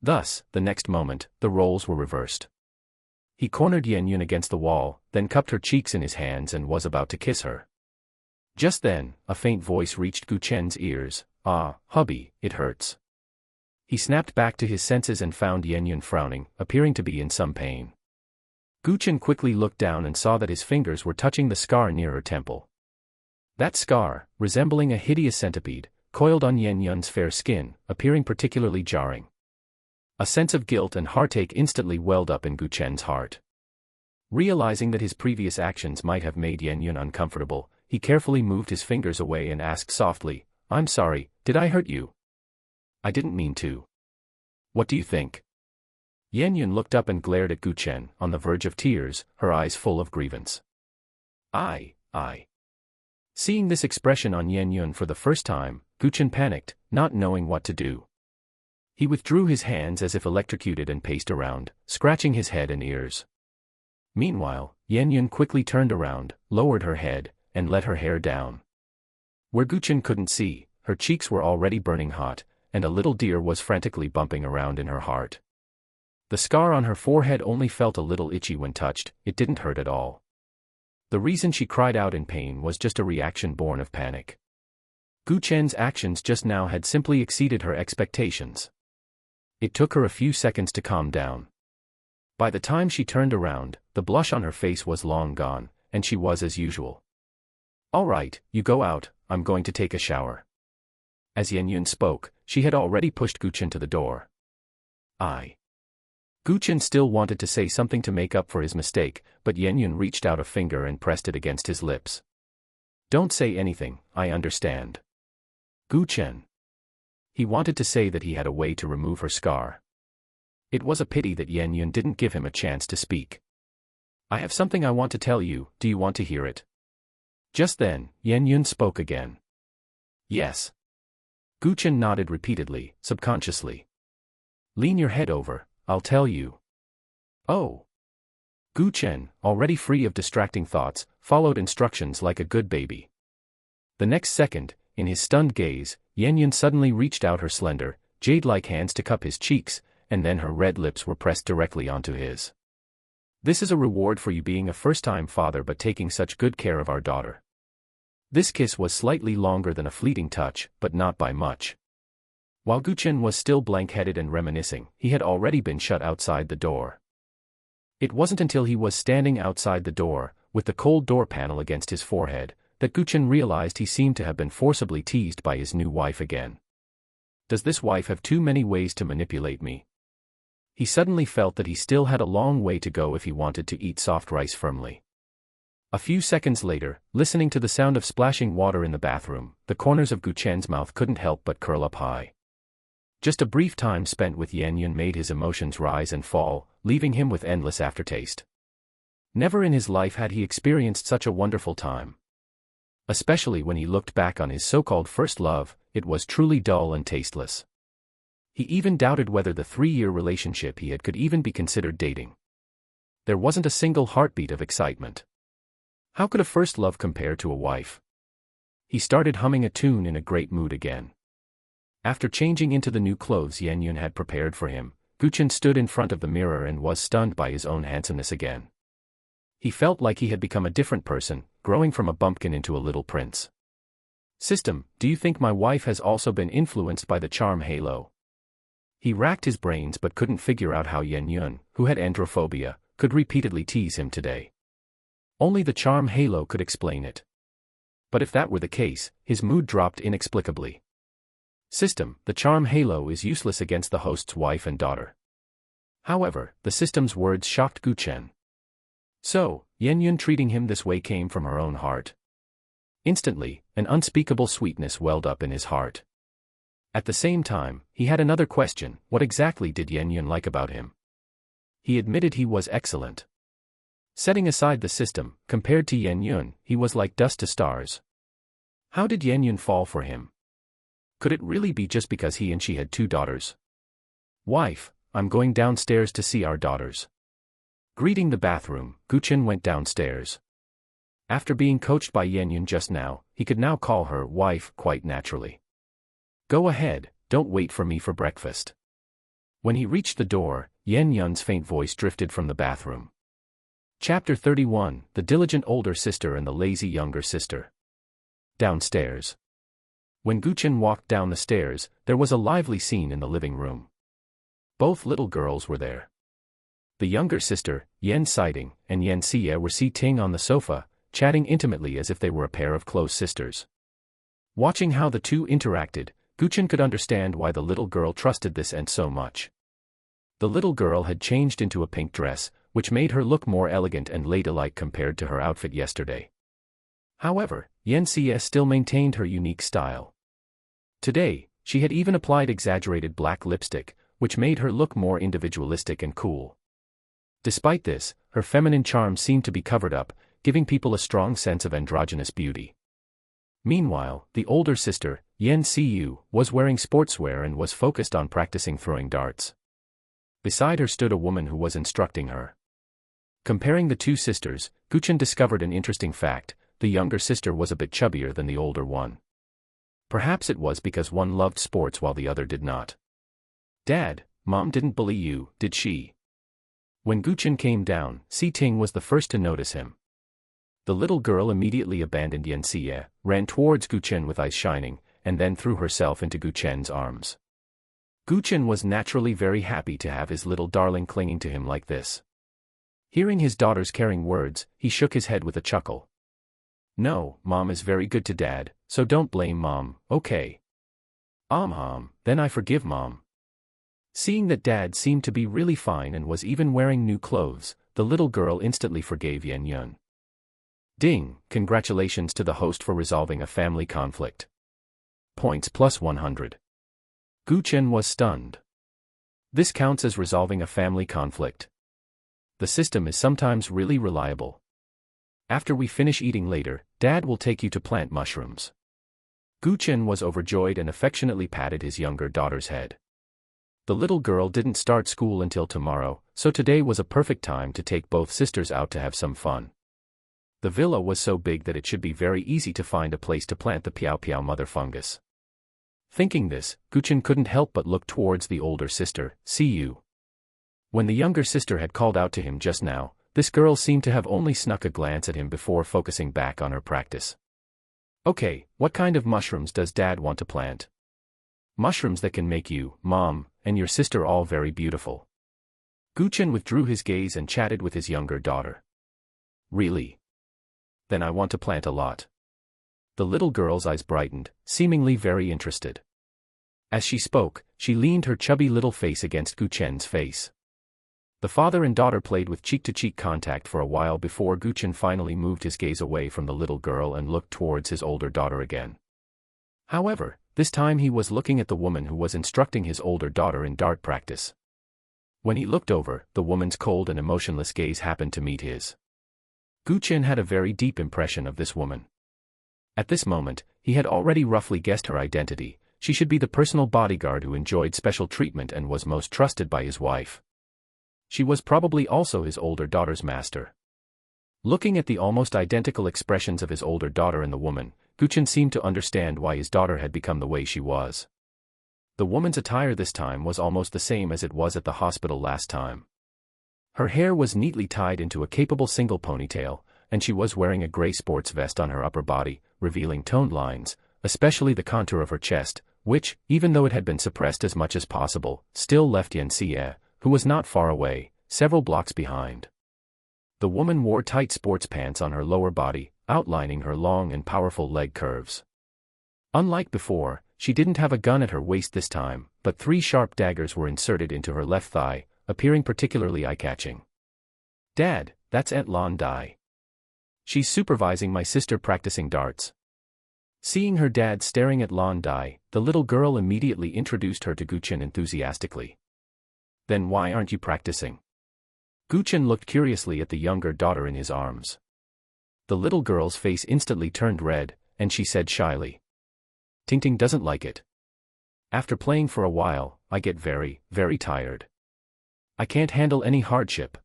Thus, the next moment, the roles were reversed. He cornered Yun against the wall, then cupped her cheeks in his hands and was about to kiss her. Just then, a faint voice reached Chen's ears, "Ah, hubby, it hurts." He snapped back to his senses and found Yun frowning, appearing to be in some pain. Chen quickly looked down and saw that his fingers were touching the scar near her temple. That scar, resembling a hideous centipede, coiled on Yun's fair skin, appearing particularly jarring. A sense of guilt and heartache instantly welled up in Chen's heart. Realizing that his previous actions might have made Yun uncomfortable, he carefully moved his fingers away and asked softly, "I'm sorry, did I hurt you?" "I didn't mean to." "What do you think?" Yun looked up and glared at Chen, on the verge of tears, her eyes full of grievance. I. Seeing this expression on Yun for the first time, Chen panicked, not knowing what to do. He withdrew his hands as if electrocuted and paced around, scratching his head and ears. Meanwhile, Yun quickly turned around, lowered her head, and let her hair down. Where Chen couldn't see, her cheeks were already burning hot, and a little deer was frantically bumping around in her heart. The scar on her forehead only felt a little itchy when touched, it didn't hurt at all. The reason she cried out in pain was just a reaction born of panic. Chen's actions just now had simply exceeded her expectations. It took her a few seconds to calm down. By the time she turned around, the blush on her face was long gone, and she was as usual. "All right, you go out, I'm going to take a shower." As Yun spoke, she had already pushed Chen to the door. Chen still wanted to say something to make up for his mistake, but Yun reached out a finger and pressed it against his lips. "Don't say anything, I understand." Chen. He wanted to say that he had a way to remove her scar. It was a pity that Yun didn't give him a chance to speak. "I have something I want to tell you, do you want to hear it?" Just then, Yun spoke again. "Yes." Chen nodded repeatedly, subconsciously. "Lean your head over, I'll tell you." "Oh." Chen, already free of distracting thoughts, followed instructions like a good baby. The next second, in his stunned gaze, Yun suddenly reached out her slender, jade-like hands to cup his cheeks, and then her red lips were pressed directly onto his. "This is a reward for you being a first-time father but taking such good care of our daughter." This kiss was slightly longer than a fleeting touch, but not by much. While Chen was still blank-headed and reminiscing, he had already been shut outside the door. It wasn't until he was standing outside the door, with the cold door panel against his forehead, that Chen realized he seemed to have been forcibly teased by his new wife again. Does this wife have too many ways to manipulate me? He suddenly felt that he still had a long way to go if he wanted to eat soft rice firmly. A few seconds later, listening to the sound of splashing water in the bathroom, the corners of Chen's mouth couldn't help but curl up high. Just a brief time spent with Yun made his emotions rise and fall, leaving him with endless aftertaste. Never in his life had he experienced such a wonderful time. Especially when he looked back on his so-called first love, it was truly dull and tasteless. He even doubted whether the 3-year relationship he had could even be considered dating. There wasn't a single heartbeat of excitement. How could a first love compare to a wife? He started humming a tune in a great mood again. After changing into the new clothes Yun had prepared for him, Chen stood in front of the mirror and was stunned by his own handsomeness again. He felt like he had become a different person, growing from a bumpkin into a little prince. "System, do you think my wife has also been influenced by the charm halo?" He racked his brains but couldn't figure out how Yun, who had androphobia, could repeatedly tease him today. Only the charm halo could explain it. But if that were the case, his mood dropped inexplicably. System, the charm halo is useless against the host's wife and daughter. However, the system's words shocked Chen. So, Yun treating him this way came from her own heart. Instantly, an unspeakable sweetness welled up in his heart. At the same time, he had another question: what exactly did Yun like about him? He admitted he was excellent. Setting aside the system, compared to Yun, he was like dust to stars. How did Yun fall for him? Could it really be just because he and she had 2 daughters? Wife, I'm going downstairs to see our daughters. Greeting the bathroom, Chen went downstairs. After being coached by Yun just now, he could now call her wife quite naturally. Go ahead, don't wait for me for breakfast. When he reached the door, Yun's faint voice drifted from the bathroom. Chapter 31, The Diligent Older Sister and the Lazy Younger Sister. Downstairs. When Chen walked down the stairs, there was a lively scene in the living room. Both little girls were there. The younger sister, Yen Siding, and Yen Xie were sitting on the sofa, chatting intimately as if they were a pair of close sisters. Watching how the two interacted, Chen could understand why the little girl trusted this and so much. The little girl had changed into a pink dress, which made her look more elegant and ladylike compared to her outfit yesterday. However, Yen Xie still maintained her unique style. Today, she had even applied exaggerated black lipstick, which made her look more individualistic and cool. Despite this, her feminine charm seemed to be covered up, giving people a strong sense of androgynous beauty. Meanwhile, the older sister, Yen Xiu, was wearing sportswear and was focused on practicing throwing darts. Beside her stood a woman who was instructing her. Comparing the two sisters, Chen discovered an interesting fact: the younger sister was a bit chubbier than the older one. Perhaps it was because one loved sports while the other did not. Dad, Mom didn't bully you, did she? When Chen came down, Si Ting was the first to notice him. The little girl immediately abandoned Yen Xie, ran towards Chen with eyes shining, and then threw herself into Chen's arms. Chen was naturally very happy to have his little darling clinging to him like this. Hearing his daughter's caring words, he shook his head with a chuckle. No, Mom is very good to Dad, so don't blame Mom, okay? Then I forgive Mom. Seeing that Dad seemed to be really fine and was even wearing new clothes, the little girl instantly forgave Yun. Ding, congratulations to the host for resolving a family conflict. Points plus 100. Chen was stunned. This counts as resolving a family conflict. The system is sometimes really reliable. After we finish eating later, Dad will take you to plant mushrooms. Chen was overjoyed and affectionately patted his younger daughter's head. The little girl didn't start school until tomorrow, so today was a perfect time to take both sisters out to have some fun. The villa was so big that it should be very easy to find a place to plant the Piao Piao mother fungus. Thinking this, Chen couldn't help but look towards the older sister, Xiu. When the younger sister had called out to him just now, this girl seemed to have only snuck a glance at him before focusing back on her practice. Okay, what kind of mushrooms does Dad want to plant? Mushrooms that can make you, Mom, and your sister all very beautiful. Chen withdrew his gaze and chatted with his younger daughter. Really? Then I want to plant a lot. The little girl's eyes brightened, seemingly very interested. As she spoke, she leaned her chubby little face against Chen's face. The father and daughter played with cheek-to-cheek contact for a while before Chen finally moved his gaze away from the little girl and looked towards his older daughter again. However, this time he was looking at the woman who was instructing his older daughter in dart practice. When he looked over, the woman's cold and emotionless gaze happened to meet his. Chen had a very deep impression of this woman. At this moment, he had already roughly guessed her identity. She should be the personal bodyguard who enjoyed special treatment and was most trusted by his wife. She was probably also his older daughter's master. Looking at the almost identical expressions of his older daughter and the woman, Chen seemed to understand why his daughter had become the way she was. The woman's attire this time was almost the same as it was at the hospital last time. Her hair was neatly tied into a capable single ponytail, and she was wearing a gray sports vest on her upper body, revealing toned lines, especially the contour of her chest, which, even though it had been suppressed as much as possible, still left Yen Xie, who was not far away, several blocks behind. The woman wore tight sports pants on her lower body, outlining her long and powerful leg curves. Unlike before, she didn't have a gun at her waist this time, but 3 sharp daggers were inserted into her left thigh, appearing particularly eye-catching. "Dad, that's Aunt Lan Dai. She's supervising my sister practicing darts." Seeing her dad staring at Lan Dai, the little girl immediately introduced her to Chen enthusiastically. "Then why aren't you practicing?" Chen looked curiously at the younger daughter in his arms. The little girl's face instantly turned red, and she said shyly, "Ting doesn't like it. After playing for a while, I get very, very tired. I can't handle any hardship."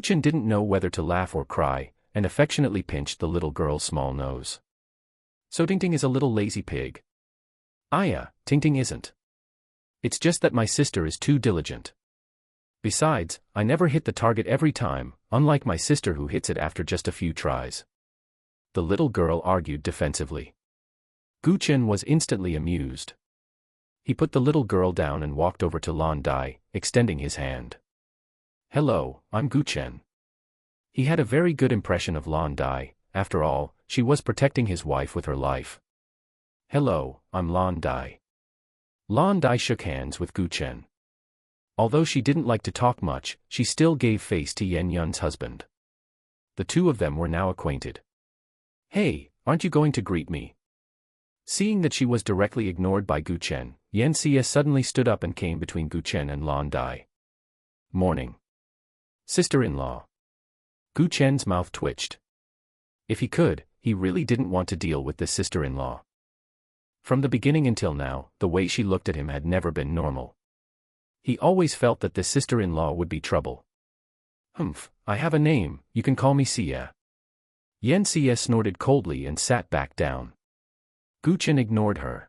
Chen didn't know whether to laugh or cry, and affectionately pinched the little girl's small nose. "So Ting is a little lazy pig?" "Aya, Ting isn't. It's just that my sister is too diligent. Besides, I never hit the target every time, unlike my sister who hits it after just a few tries." The little girl argued defensively. Chen was instantly amused. He put the little girl down and walked over to Lan Dai, extending his hand. "Hello, I'm Chen." He had a very good impression of Lan Dai. After all, she was protecting his wife with her life. "Hello, I'm Lan Dai." Lan Dai shook hands with Chen. Although she didn't like to talk much, she still gave face to Yen Yun's husband. The two of them were now acquainted. "Hey, aren't you going to greet me?" Seeing that she was directly ignored by Chen, Yen Xie suddenly stood up and came between Chen and Lan Dai. "Morning, sister-in-law." Chen's mouth twitched. If he could, he really didn't want to deal with this sister-in-law. From the beginning until now, the way she looked at him had never been normal. He always felt that this sister-in-law would be trouble. "Humph, I have a name, you can call me Xie." Yen Xie snorted coldly and sat back down. Chen ignored her.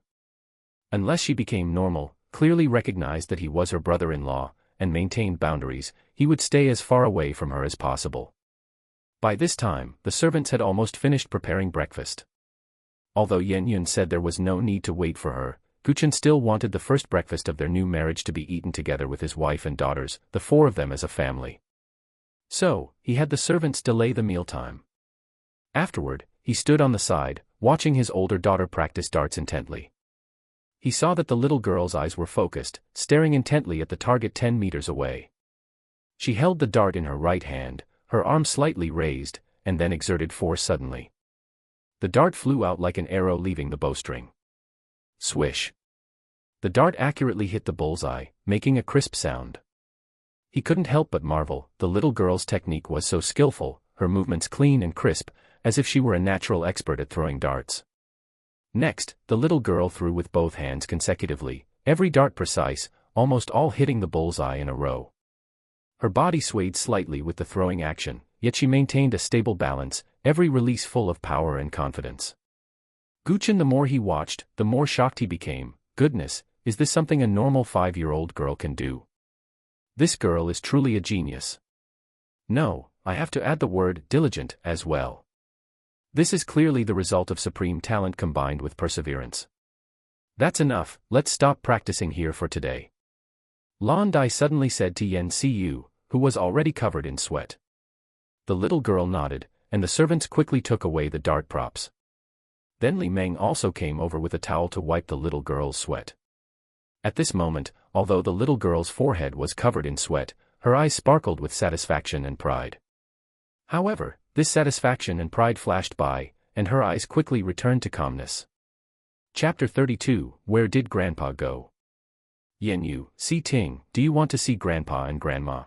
Unless she became normal, clearly recognized that he was her brother-in-law, and maintained boundaries, he would stay as far away from her as possible. By this time, the servants had almost finished preparing breakfast. Although Yen Yun said there was no need to wait for her, Chen still wanted the first breakfast of their new marriage to be eaten together with his wife and daughters, the 4 of them as a family. So, he had the servants delay the mealtime. Afterward, he stood on the side, watching his older daughter practice darts intently. He saw that the little girl's eyes were focused, staring intently at the target 10 meters away. She held the dart in her right hand, her arm slightly raised, and then exerted force suddenly. The dart flew out like an arrow leaving the bowstring. Swish. The dart accurately hit the bullseye, making a crisp sound. He couldn't help but marvel, the little girl's technique was so skillful, her movements clean and crisp, as if she were a natural expert at throwing darts. Next, the little girl threw with both hands consecutively, every dart precise, almost all hitting the bullseye in a row. Her body swayed slightly with the throwing action, yet she maintained a stable balance, every release full of power and confidence. Chen, the more he watched, the more shocked he became. Goodness, is this something a normal 5-year-old girl can do? This girl is truly a genius. No, I have to add the word diligent as well. This is clearly the result of supreme talent combined with perseverance. That's enough, let's stop practicing here for today. Lan Dai suddenly said to Yen Xie, who was already covered in sweat. The little girl nodded, and the servants quickly took away the dart props. Then Li Meng also came over with a towel to wipe the little girl's sweat. At this moment, although the little girl's forehead was covered in sweat, her eyes sparkled with satisfaction and pride. However, this satisfaction and pride flashed by, and her eyes quickly returned to calmness. Chapter 32, Where Did Grandpa Go? Yen Yu, Si Ting, do you want to see Grandpa and Grandma?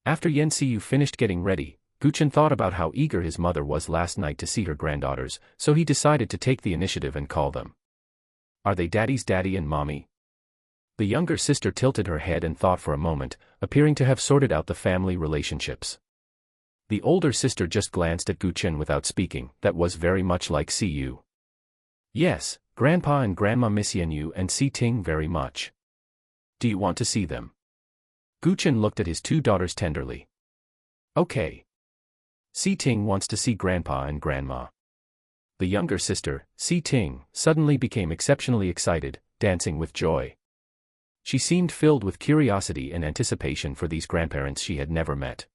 After Yen Xiu finished getting ready, Chen thought about how eager his mother was last night to see her granddaughters, so he decided to take the initiative and call them. Are they Daddy's daddy and mommy? The younger sister tilted her head and thought for a moment, appearing to have sorted out the family relationships. The older sister just glanced at Chen without speaking. That was very much like Xiu. Yes, Grandpa and Grandma miss Yen Yu and Si Ting very much. Do you want to see them? Chen looked at his 2 daughters tenderly. Okay. Si Ting wants to see Grandpa and Grandma. The younger sister, Si Ting, suddenly became exceptionally excited, dancing with joy. She seemed filled with curiosity and anticipation for these grandparents she had never met.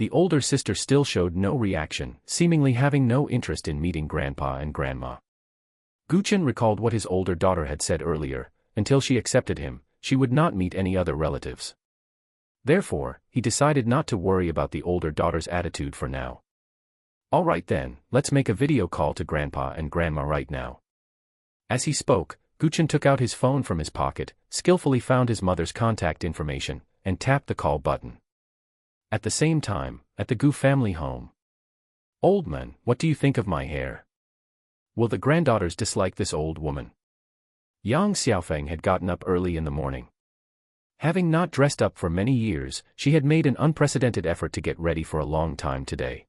The older sister still showed no reaction, seemingly having no interest in meeting Grandpa and Grandma. Chen recalled what his older daughter had said earlier: until she accepted him, she would not meet any other relatives. Therefore, he decided not to worry about the older daughter's attitude for now. Alright then, let's make a video call to Grandpa and Grandma right now. As he spoke, Chen took out his phone from his pocket, skillfully found his mother's contact information, and tapped the call button. At the same time, at the Gu family home. Old man, what do you think of my hair? Will the granddaughters dislike this old woman? Yang Xiaofeng had gotten up early in the morning. Having not dressed up for many years, she had made an unprecedented effort to get ready for a long time today.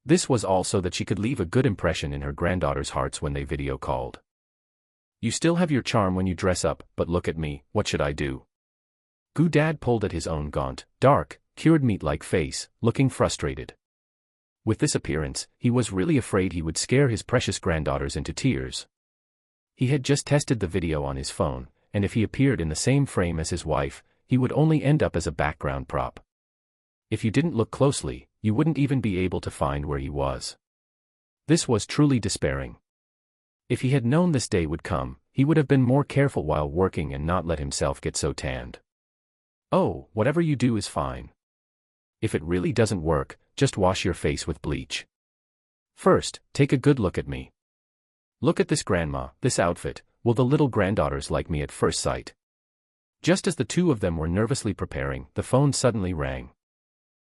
This was all so that she could leave a good impression in her granddaughters' hearts when they video called. You still have your charm when you dress up, but look at me, what should I do? Gu Dad pulled at his own gaunt, dark, cured meat-like face, looking frustrated. With this appearance, he was really afraid he would scare his precious granddaughters into tears. He had just tested the video on his phone, and if he appeared in the same frame as his wife, he would only end up as a background prop. If you didn't look closely, you wouldn't even be able to find where he was. This was truly despairing. If he had known this day would come, he would have been more careful while working and not let himself get so tanned. Oh, whatever you do is fine. If it really doesn't work, just wash your face with bleach. First, take a good look at me. Look at this grandma, this outfit. Will the little granddaughters like me at first sight? Just as the two of them were nervously preparing, the phone suddenly rang.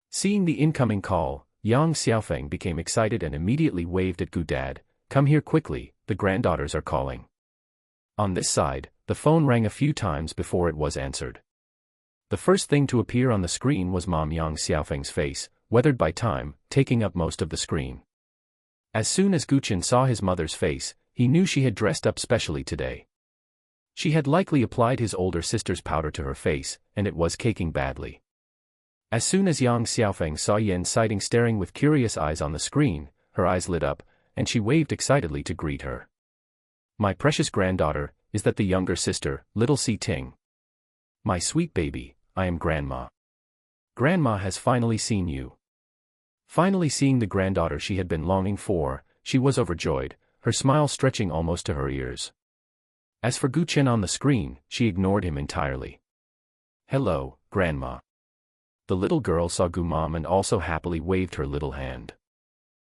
Seeing the incoming call, Yang Xiaofeng became excited and immediately waved at Gu Dad. Come here quickly, the granddaughters are calling. On this side, the phone rang a few times before it was answered. The first thing to appear on the screen was Mom Yang Xiaofeng's face, weathered by time, taking up most of the screen. As soon as Chen saw his mother's face, he knew she had dressed up specially today. She had likely applied his older sister's powder to her face, and it was caking badly. As soon as Yang Xiaofeng saw Yan Sighting staring with curious eyes on the screen, her eyes lit up, and she waved excitedly to greet her. My precious granddaughter, is that the younger sister, little Si Ting? My sweet baby, I am Grandma. Grandma has finally seen you. Finally seeing the granddaughter she had been longing for, she was overjoyed, her smile stretching almost to her ears. As for Chen on the screen, she ignored him entirely. Hello, Grandma. The little girl saw Gu Mom and also happily waved her little hand.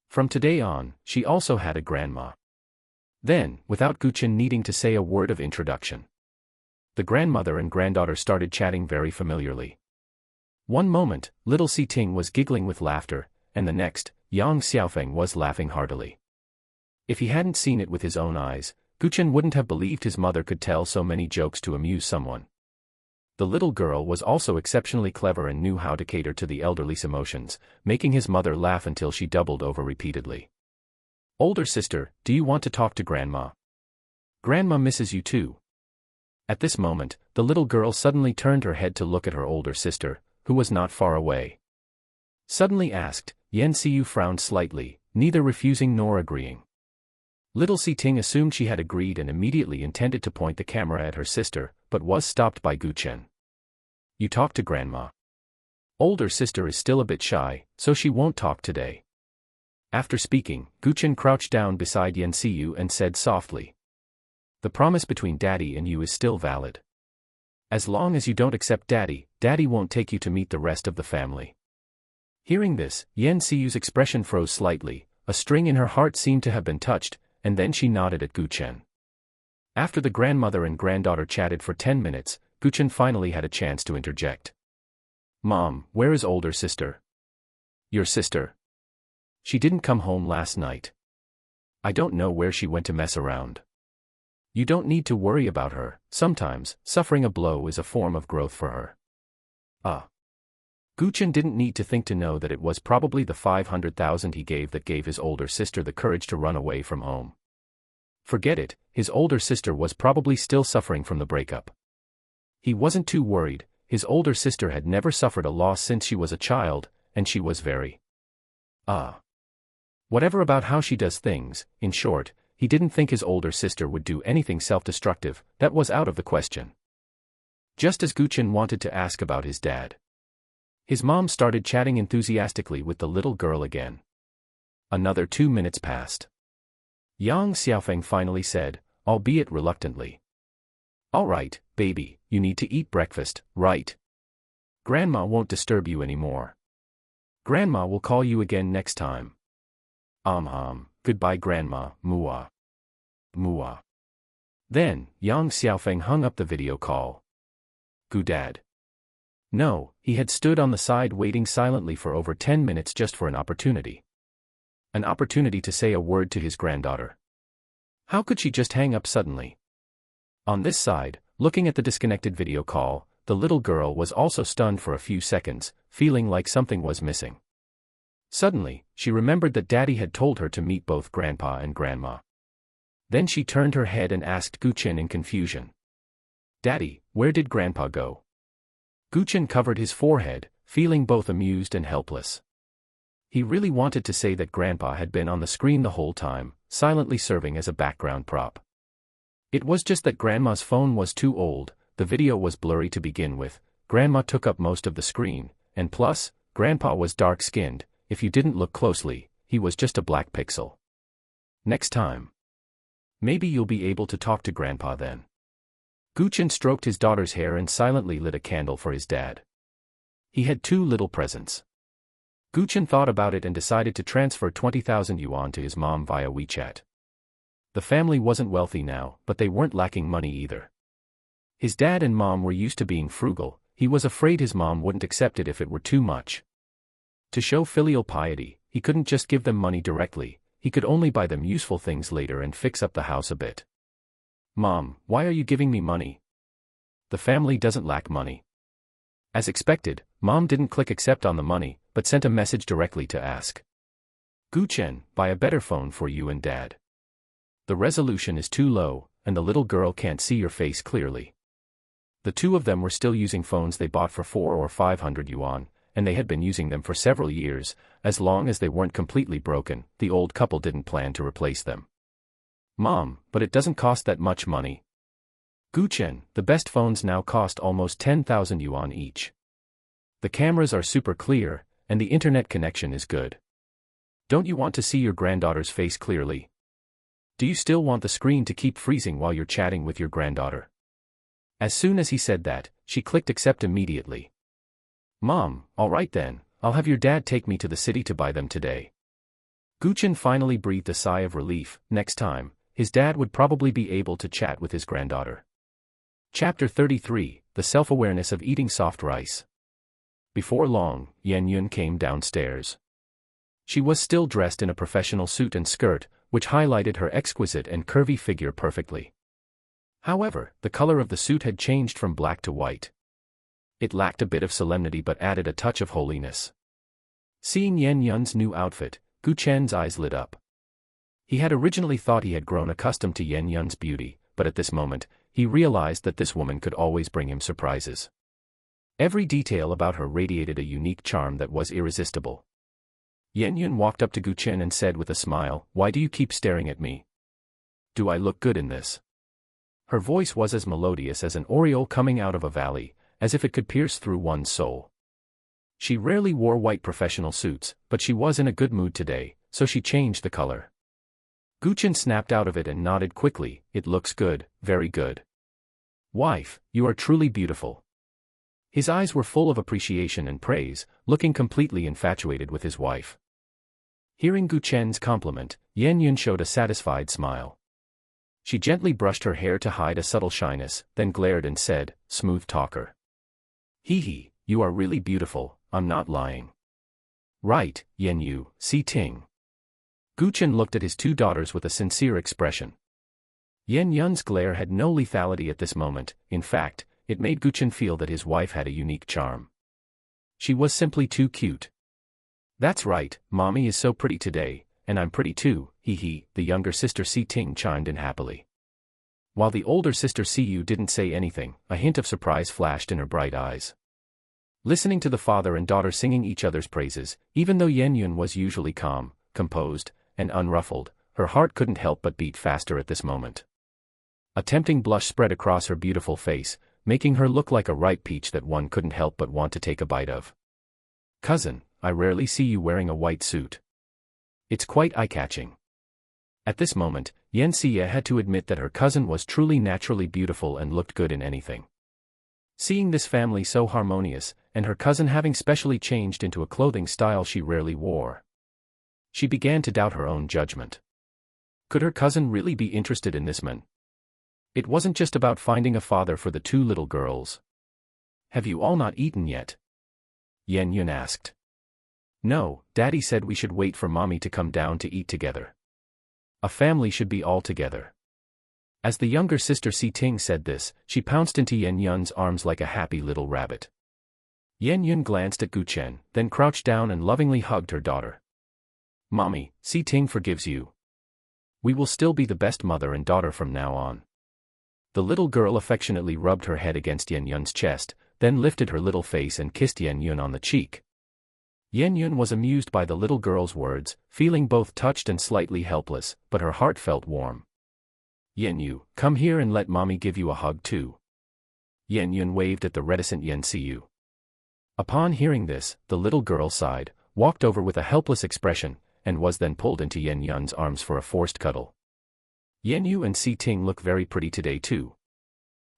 From today on, she also had a grandma. Then, without Chen needing to say a word of introduction, the grandmother and granddaughter started chatting very familiarly. One moment, little Si Ting was giggling with laughter, and the next, Yang Xiaofeng was laughing heartily. If he hadn't seen it with his own eyes, Chen wouldn't have believed his mother could tell so many jokes to amuse someone. The little girl was also exceptionally clever and knew how to cater to the elderly's emotions, making his mother laugh until she doubled over repeatedly. Older sister, do you want to talk to Grandma? Grandma misses you too. At this moment, the little girl suddenly turned her head to look at her older sister, who was not far away. Suddenly asked, Yan Xiu frowned slightly, neither refusing nor agreeing. Little Si Ting assumed she had agreed and immediately intended to point the camera at her sister, but was stopped by Chen. You talk to Grandma. Older sister is still a bit shy, so she won't talk today. After speaking, Chen crouched down beside Yan Xiu and said softly. The promise between Daddy and you is still valid. As long as you don't accept Daddy, Daddy won't take you to meet the rest of the family. Hearing this, Yan Xiu's expression froze slightly, a string in her heart seemed to have been touched, and then she nodded at Chen. After the grandmother and granddaughter chatted for 10 minutes, Chen finally had a chance to interject. Mom, where is older sister? Your sister? She didn't come home last night. I don't know where she went to mess around. You don't need to worry about her, sometimes, suffering a blow is a form of growth for her. Chen didn't need to think to know that it was probably the 500,000 he gave that gave his older sister the courage to run away from home. Forget it, his older sister was probably still suffering from the breakup. He wasn't too worried, his older sister had never suffered a loss since she was a child, and she was very whatever about how she does things. In short, he didn't think his older sister would do anything self-destructive, that was out of the question. Just as Chen wanted to ask about his dad. His mom started chatting enthusiastically with the little girl again. Another 2 minutes passed. Yang Xiaofeng finally said, albeit reluctantly. All right, baby, you need to eat breakfast, right? Grandma won't disturb you anymore. Grandma will call you again next time. Goodbye Grandma, Mua. Mua. Then, Yang Xiaofeng hung up the video call. Dad. No, he had stood on the side waiting silently for over 10 minutes just for an opportunity. An opportunity to say a word to his granddaughter. How could she just hang up suddenly? On this side, looking at the disconnected video call, the little girl was also stunned for a few seconds, feeling like something was missing. Suddenly, she remembered that Daddy had told her to meet both Grandpa and Grandma. Then she turned her head and asked Chen in confusion. Daddy, where did Grandpa go? Chen covered his forehead, feeling both amused and helpless. He really wanted to say that Grandpa had been on the screen the whole time, silently serving as a background prop. It was just that Grandma's phone was too old, the video was blurry to begin with, Grandma took up most of the screen, and plus, Grandpa was dark-skinned, if you didn't look closely, he was just a black pixel. Next time. Maybe you'll be able to talk to Grandpa then. Chen stroked his daughter's hair and silently lit a candle for his dad. He had 2 little presents. Chen thought about it and decided to transfer 20,000 yuan to his mom via WeChat. The family wasn't wealthy now, but they weren't lacking money either. His dad and mom were used to being frugal, he was afraid his mom wouldn't accept it if it were too much. To show filial piety, he couldn't just give them money directly, he could only buy them useful things later and fix up the house a bit. Mom, why are you giving me money? The family doesn't lack money. As expected, Mom didn't click accept on the money, but sent a message directly to ask. Chen, buy a better phone for you and Dad. The resolution is too low, and the little girl can't see your face clearly. The 2 of them were still using phones they bought for 400 or 500 yuan, and they had been using them for several years, as long as they weren't completely broken, the old couple didn't plan to replace them. Mom, but it doesn't cost that much money. Chen, the best phones now cost almost 10,000 yuan each. The cameras are super clear, and the internet connection is good. Don't you want to see your granddaughter's face clearly? Do you still want the screen to keep freezing while you're chatting with your granddaughter? As soon as he said that, she clicked accept immediately. Mom, all right then, I'll have your dad take me to the city to buy them today. Chen finally breathed a sigh of relief. Next time, his dad would probably be able to chat with his granddaughter. Chapter 33, The Self-Awareness of Eating Soft Rice. Before long, Yan Yun came downstairs. She was still dressed in a professional suit and skirt, which highlighted her exquisite and curvy figure perfectly. However, the color of the suit had changed from black to white. It lacked a bit of solemnity but added a touch of holiness. Seeing Yan Yun's new outfit, Chen's eyes lit up. He had originally thought he had grown accustomed to Yan Yun's beauty, but at this moment, he realized that this woman could always bring him surprises. Every detail about her radiated a unique charm that was irresistible. Yan Yun walked up to Chen and said with a smile, "Why do you keep staring at me? Do I look good in this?" Her voice was as melodious as an oriole coming out of a valley, as if it could pierce through one's soul. She rarely wore white professional suits, but she was in a good mood today, so she changed the color. Chen snapped out of it and nodded quickly, "It looks good, very good. Wife, you are truly beautiful." His eyes were full of appreciation and praise, looking completely infatuated with his wife. Hearing Chen's compliment, Yan Yun showed a satisfied smile. She gently brushed her hair to hide a subtle shyness, then glared and said, "Smooth talker. Hee, you are really beautiful, I'm not lying. Right, Yan Yu, si ting." Chen looked at his 2 daughters with a sincere expression. Yan Yun's glare had no lethality at this moment, in fact, it made Chen feel that his wife had a unique charm. She was simply too cute. "That's right, Mommy is so pretty today, and I'm pretty too, hee, the younger sister Si Ting chimed in happily. While the older sister Si Yu didn't say anything, a hint of surprise flashed in her bright eyes. Listening to the father and daughter singing each other's praises, even though Yan Yun was usually calm, composed, and unruffled, her heart couldn't help but beat faster at this moment. A tempting blush spread across her beautiful face, making her look like a ripe peach that one couldn't help but want to take a bite of. Cousin, I rarely see you wearing a white suit. It's quite eye-catching. At this moment, Yan Xie had to admit that her cousin was truly naturally beautiful and looked good in anything. Seeing this family so harmonious, and her cousin having specially changed into a clothing style she rarely wore, she began to doubt her own judgment. Could her cousin really be interested in this man? It wasn't just about finding a father for the two little girls. Have you all not eaten yet? Yan Yun asked. No, Daddy said we should wait for Mommy to come down to eat together. A family should be all together. As the younger sister Si Ting said this, she pounced into Yan Yun's arms like a happy little rabbit. Yan Yun glanced at Gu Chen, then crouched down and lovingly hugged her daughter. Mommy, Si Ting forgives you. We will still be the best mother and daughter from now on. The little girl affectionately rubbed her head against Yan Yun's chest, then lifted her little face and kissed Yan Yun on the cheek. Yan Yun was amused by the little girl's words, feeling both touched and slightly helpless, but her heart felt warm. Yan Yu, come here and let Mommy give you a hug too. Yan Yun waved at the reticent Yan Xiu. Upon hearing this, the little girl sighed, walked over with a helpless expression, and was then pulled into Yan Yun's arms for a forced cuddle. Yan Yu and Si Ting look very pretty today too.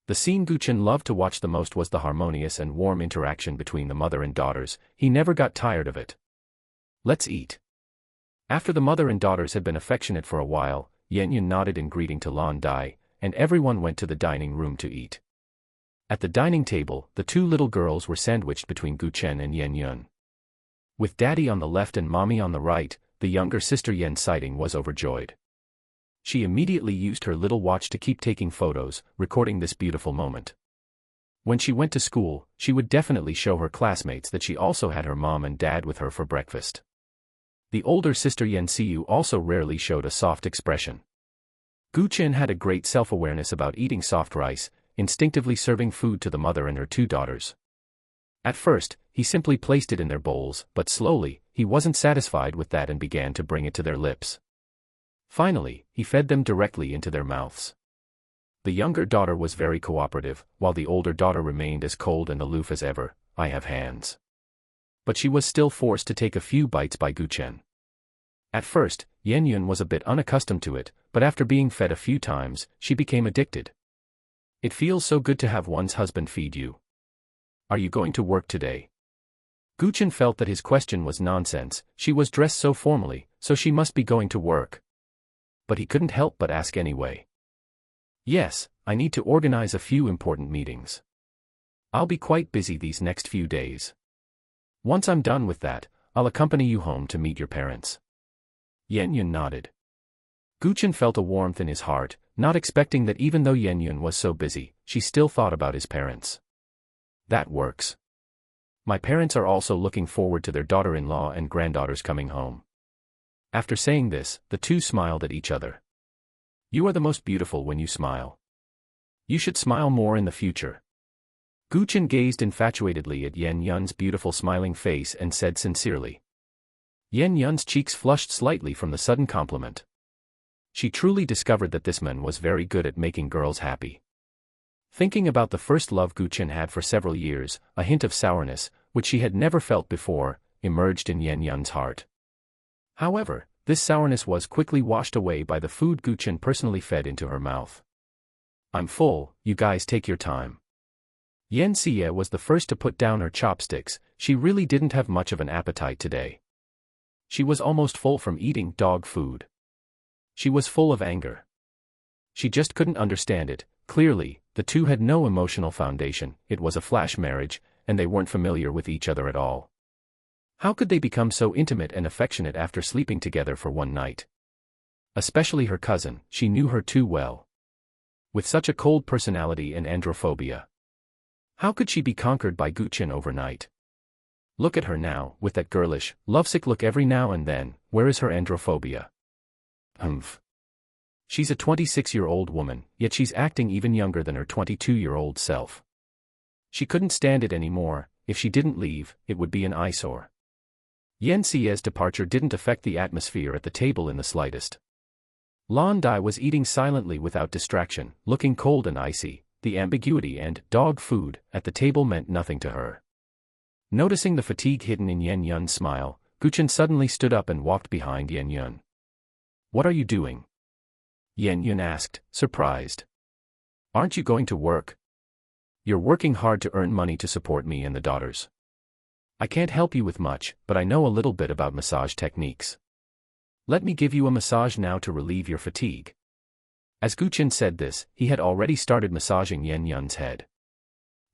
The scene Gu Chen loved to watch the most was the harmonious and warm interaction between the mother and daughters. He never got tired of it. Let's eat. After the mother and daughters had been affectionate for a while, Yan Yun nodded in greeting to Lan Dai, and everyone went to the dining room to eat. At the dining table, the two little girls were sandwiched between Gu Chen and Yan Yun. With Daddy on the left and Mommy on the right, the younger sister Yan Sighting was overjoyed. She immediately used her little watch to keep taking photos, recording this beautiful moment. When she went to school, she would definitely show her classmates that she also had her mom and dad with her for breakfast. The older sister Yan Xiu also rarely showed a soft expression. Gu Chen had a great self-awareness about eating soft rice, instinctively serving food to the mother and her two daughters. At first, he simply placed it in their bowls, but slowly, he wasn't satisfied with that and began to bring it to their lips. Finally, he fed them directly into their mouths. The younger daughter was very cooperative, while the older daughter remained as cold and aloof as ever. I have hands. But she was still forced to take a few bites by Gu Chen. At first, Yan Yun was a bit unaccustomed to it, but after being fed a few times, she became addicted. It feels so good to have one's husband feed you. Are you going to work today? Gu Chen felt that his question was nonsense. She was dressed so formally, so she must be going to work. But he couldn't help but ask anyway. Yes, I need to organize a few important meetings. I'll be quite busy these next few days. Once I'm done with that, I'll accompany you home to meet your parents. Yan Yun nodded. Gu Chen felt a warmth in his heart, not expecting that even though Yan Yun was so busy, she still thought about his parents. That works. My parents are also looking forward to their daughter-in-law and granddaughters coming home. After saying this, the two smiled at each other. You are the most beautiful when you smile. You should smile more in the future. Gu Chen gazed infatuatedly at Yan Yun's beautiful smiling face and said sincerely. Yan Yun's cheeks flushed slightly from the sudden compliment. She truly discovered that this man was very good at making girls happy. Thinking about the first love Gu Chen had for several years, a hint of sourness, which she had never felt before, emerged in Yan Yun's heart. However, this sourness was quickly washed away by the food Gu Chen personally fed into her mouth. I'm full, you guys take your time. Yan Xie was the first to put down her chopsticks. She really didn't have much of an appetite today. She was almost full from eating dog food. She was full of anger. She just couldn't understand it. Clearly, the two had no emotional foundation. It was a flash marriage, and they weren't familiar with each other at all. How could they become so intimate and affectionate after sleeping together for one night? Especially her cousin, she knew her too well. With such a cold personality and androphobia. How could she be conquered by Gu Chen overnight? Look at her now, with that girlish, lovesick look every now and then. Where is her androphobia? Humph. She's a 26-year-old woman, yet she's acting even younger than her 22-year-old self. She couldn't stand it anymore. If she didn't leave, it would be an eyesore. Yan Xie's departure didn't affect the atmosphere at the table in the slightest. Lan Dai was eating silently without distraction, looking cold and icy. The ambiguity and dog food at the table meant nothing to her. Noticing the fatigue hidden in Yen Yun's smile, Chen suddenly stood up and walked behind Yen Yun. "What are you doing?" Yen Yun asked, surprised. "Aren't you going to work? You're working hard to earn money to support me and the daughters. I can't help you with much, but I know a little bit about massage techniques. Let me give you a massage now to relieve your fatigue." As Chen said this, he had already started massaging Yen Yun's head.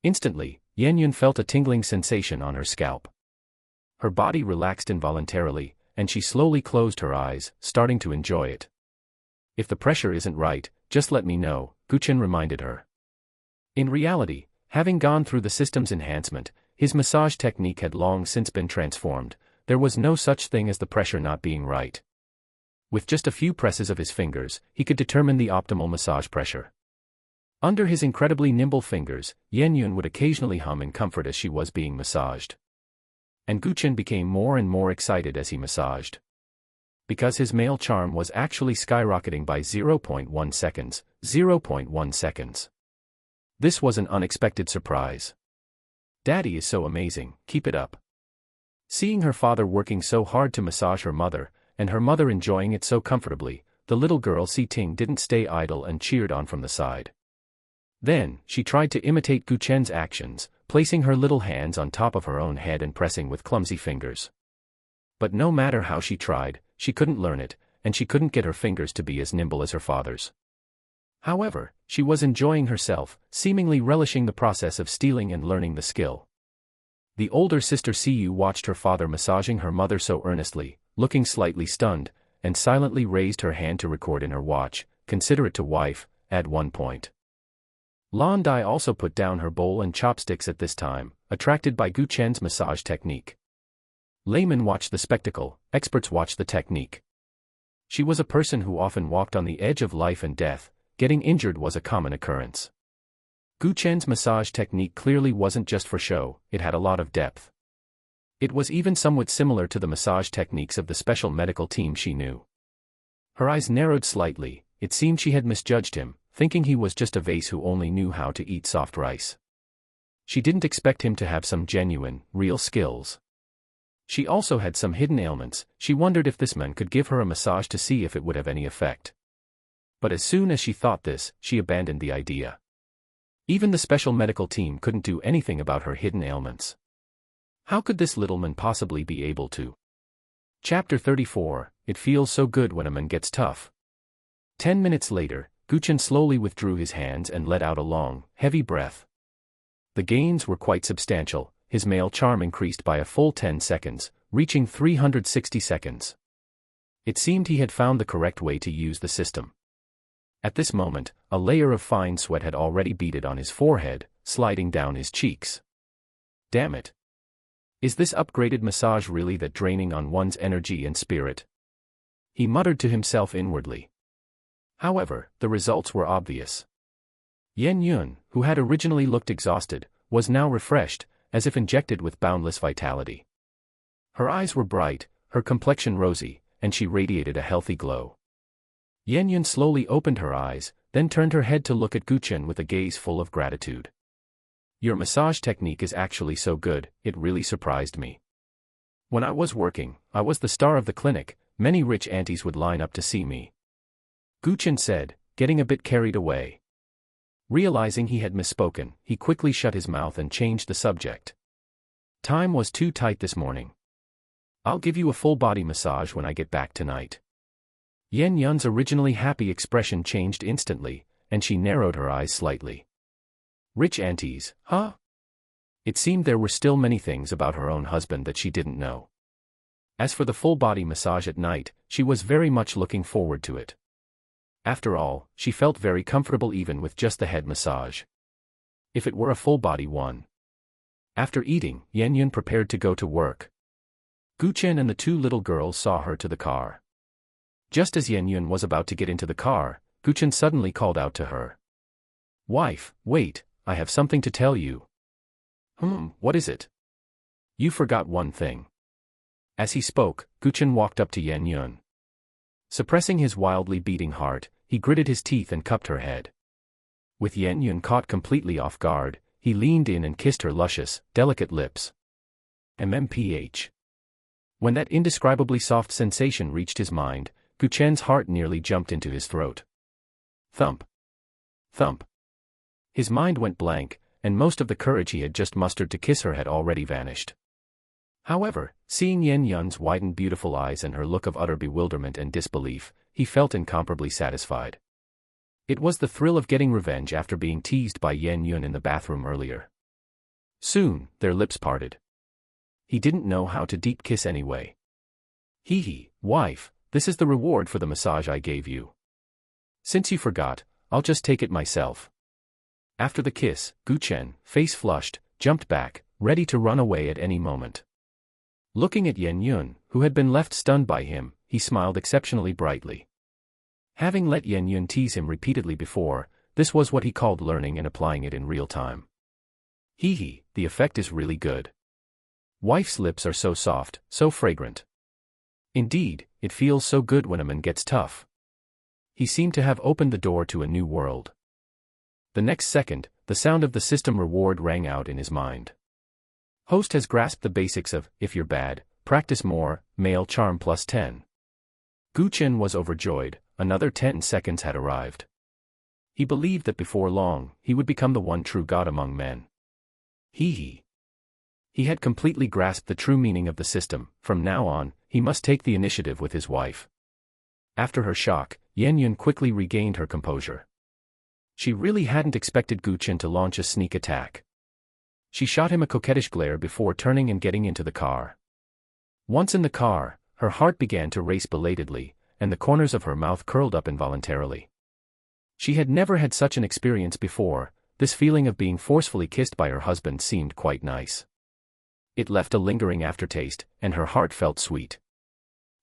Instantly, Yen Yun felt a tingling sensation on her scalp. Her body relaxed involuntarily, and she slowly closed her eyes, starting to enjoy it. "If the pressure isn't right, just let me know," Chen reminded her. In reality, having gone through the system's enhancement, his massage technique had long since been transformed. There was no such thing as the pressure not being right. With just a few presses of his fingers, he could determine the optimal massage pressure. Under his incredibly nimble fingers, Yen Yun would occasionally hum in comfort as she was being massaged. And Chen became more and more excited as he massaged. Because his male charm was actually skyrocketing by 0.1 seconds, 0.1 seconds. This was an unexpected surprise. "Daddy is so amazing, keep it up." Seeing her father working so hard to massage her mother, and her mother enjoying it so comfortably, the little girl Si-Ting didn't stay idle and cheered on from the side. Then, she tried to imitate Chen's actions, placing her little hands on top of her own head and pressing with clumsy fingers. But no matter how she tried, she couldn't learn it, and she couldn't get her fingers to be as nimble as her father's. However, she was enjoying herself, seemingly relishing the process of stealing and learning the skill. The older sister Siyu watched her father massaging her mother so earnestly, looking slightly stunned, and silently raised her hand to record in her watch, "Consider it to wife," at one point. Lan Dai also put down her bowl and chopsticks at this time, attracted by Chen's massage technique. Laymen watched the spectacle, experts watched the technique. She was a person who often walked on the edge of life and death. Getting injured was a common occurrence. Chen's massage technique clearly wasn't just for show, it had a lot of depth. It was even somewhat similar to the massage techniques of the special medical team she knew. Her eyes narrowed slightly, it seemed she had misjudged him, thinking he was just a vase who only knew how to eat soft rice. She didn't expect him to have some genuine, real skills. She also had some hidden ailments. She wondered if this man could give her a massage to see if it would have any effect. But as soon as she thought this, she abandoned the idea. Even the special medical team couldn't do anything about her hidden ailments. How could this little man possibly be able to? Chapter 34, It feels so good when a man gets tough. 10 minutes later, Chen slowly withdrew his hands and let out a long, heavy breath. The gains were quite substantial. His male charm increased by a full 10 seconds, reaching 360 seconds. It seemed he had found the correct way to use the system. At this moment, a layer of fine sweat had already beaded on his forehead, sliding down his cheeks. Damn it. Is this upgraded massage really that draining on one's energy and spirit? He muttered to himself inwardly. However, the results were obvious. Yen Yun, who had originally looked exhausted, was now refreshed, as if injected with boundless vitality. Her eyes were bright, her complexion rosy, and she radiated a healthy glow. Yen Yun slowly opened her eyes, then turned her head to look at Chen with a gaze full of gratitude. "Your massage technique is actually so good, it really surprised me. When I was working, I was the star of the clinic, many rich aunties would line up to see me." Chen said, getting a bit carried away. Realizing he had misspoken, he quickly shut his mouth and changed the subject. "Time was too tight this morning. I'll give you a full-body massage when I get back tonight." Yen Yun's originally happy expression changed instantly, and she narrowed her eyes slightly. Rich aunties, huh? It seemed there were still many things about her own husband that she didn't know. As for the full-body massage at night, she was very much looking forward to it. After all, she felt very comfortable even with just the head massage. If it were a full-body one. After eating, Yen Yun prepared to go to work. Chen and the two little girls saw her to the car. Just as Yen Yun was about to get into the car, Chen suddenly called out to her. "Wife, wait, I have something to tell you." What is it?" "You forgot one thing." As he spoke, Chen walked up to Yen Yun. Suppressing his wildly beating heart, he gritted his teeth and cupped her head. With Yen Yun caught completely off guard, he leaned in and kissed her luscious, delicate lips. MMPH. When that indescribably soft sensation reached his mind, Gu Chen's heart nearly jumped into his throat. Thump. Thump. His mind went blank, and most of the courage he had just mustered to kiss her had already vanished. However, seeing Yen Yun's widened beautiful eyes and her look of utter bewilderment and disbelief, he felt incomparably satisfied. It was the thrill of getting revenge after being teased by Yen Yun in the bathroom earlier. Soon, their lips parted. He didn't know how to deep kiss anyway. Hee, wife, this is the reward for the massage I gave you. Since you forgot, I'll just take it myself. After the kiss, Gu Chen, face flushed, jumped back, ready to run away at any moment. Looking at Yen Yun, who had been left stunned by him, he smiled exceptionally brightly. Having let Yen Yun tease him repeatedly before, this was what he called learning and applying it in real time. Hee, the effect is really good. Wife's lips are so soft, so fragrant. Indeed, it feels so good when a man gets tough. He seemed to have opened the door to a new world. The next second, the sound of the system reward rang out in his mind. Host has grasped the basics of, if you're bad, practice more, male charm plus 10. Gu Chen was overjoyed, another 10 seconds had arrived. He believed that before long, he would become the one true god among men. Hee. He had completely grasped the true meaning of the system. From now on, he must take the initiative with his wife. After her shock, Yen Yun quickly regained her composure. She really hadn't expected Gu Chen to launch a sneak attack. She shot him a coquettish glare before turning and getting into the car. Once in the car, her heart began to race belatedly, and the corners of her mouth curled up involuntarily. She had never had such an experience before. This feeling of being forcefully kissed by her husband seemed quite nice. It left a lingering aftertaste, and her heart felt sweet.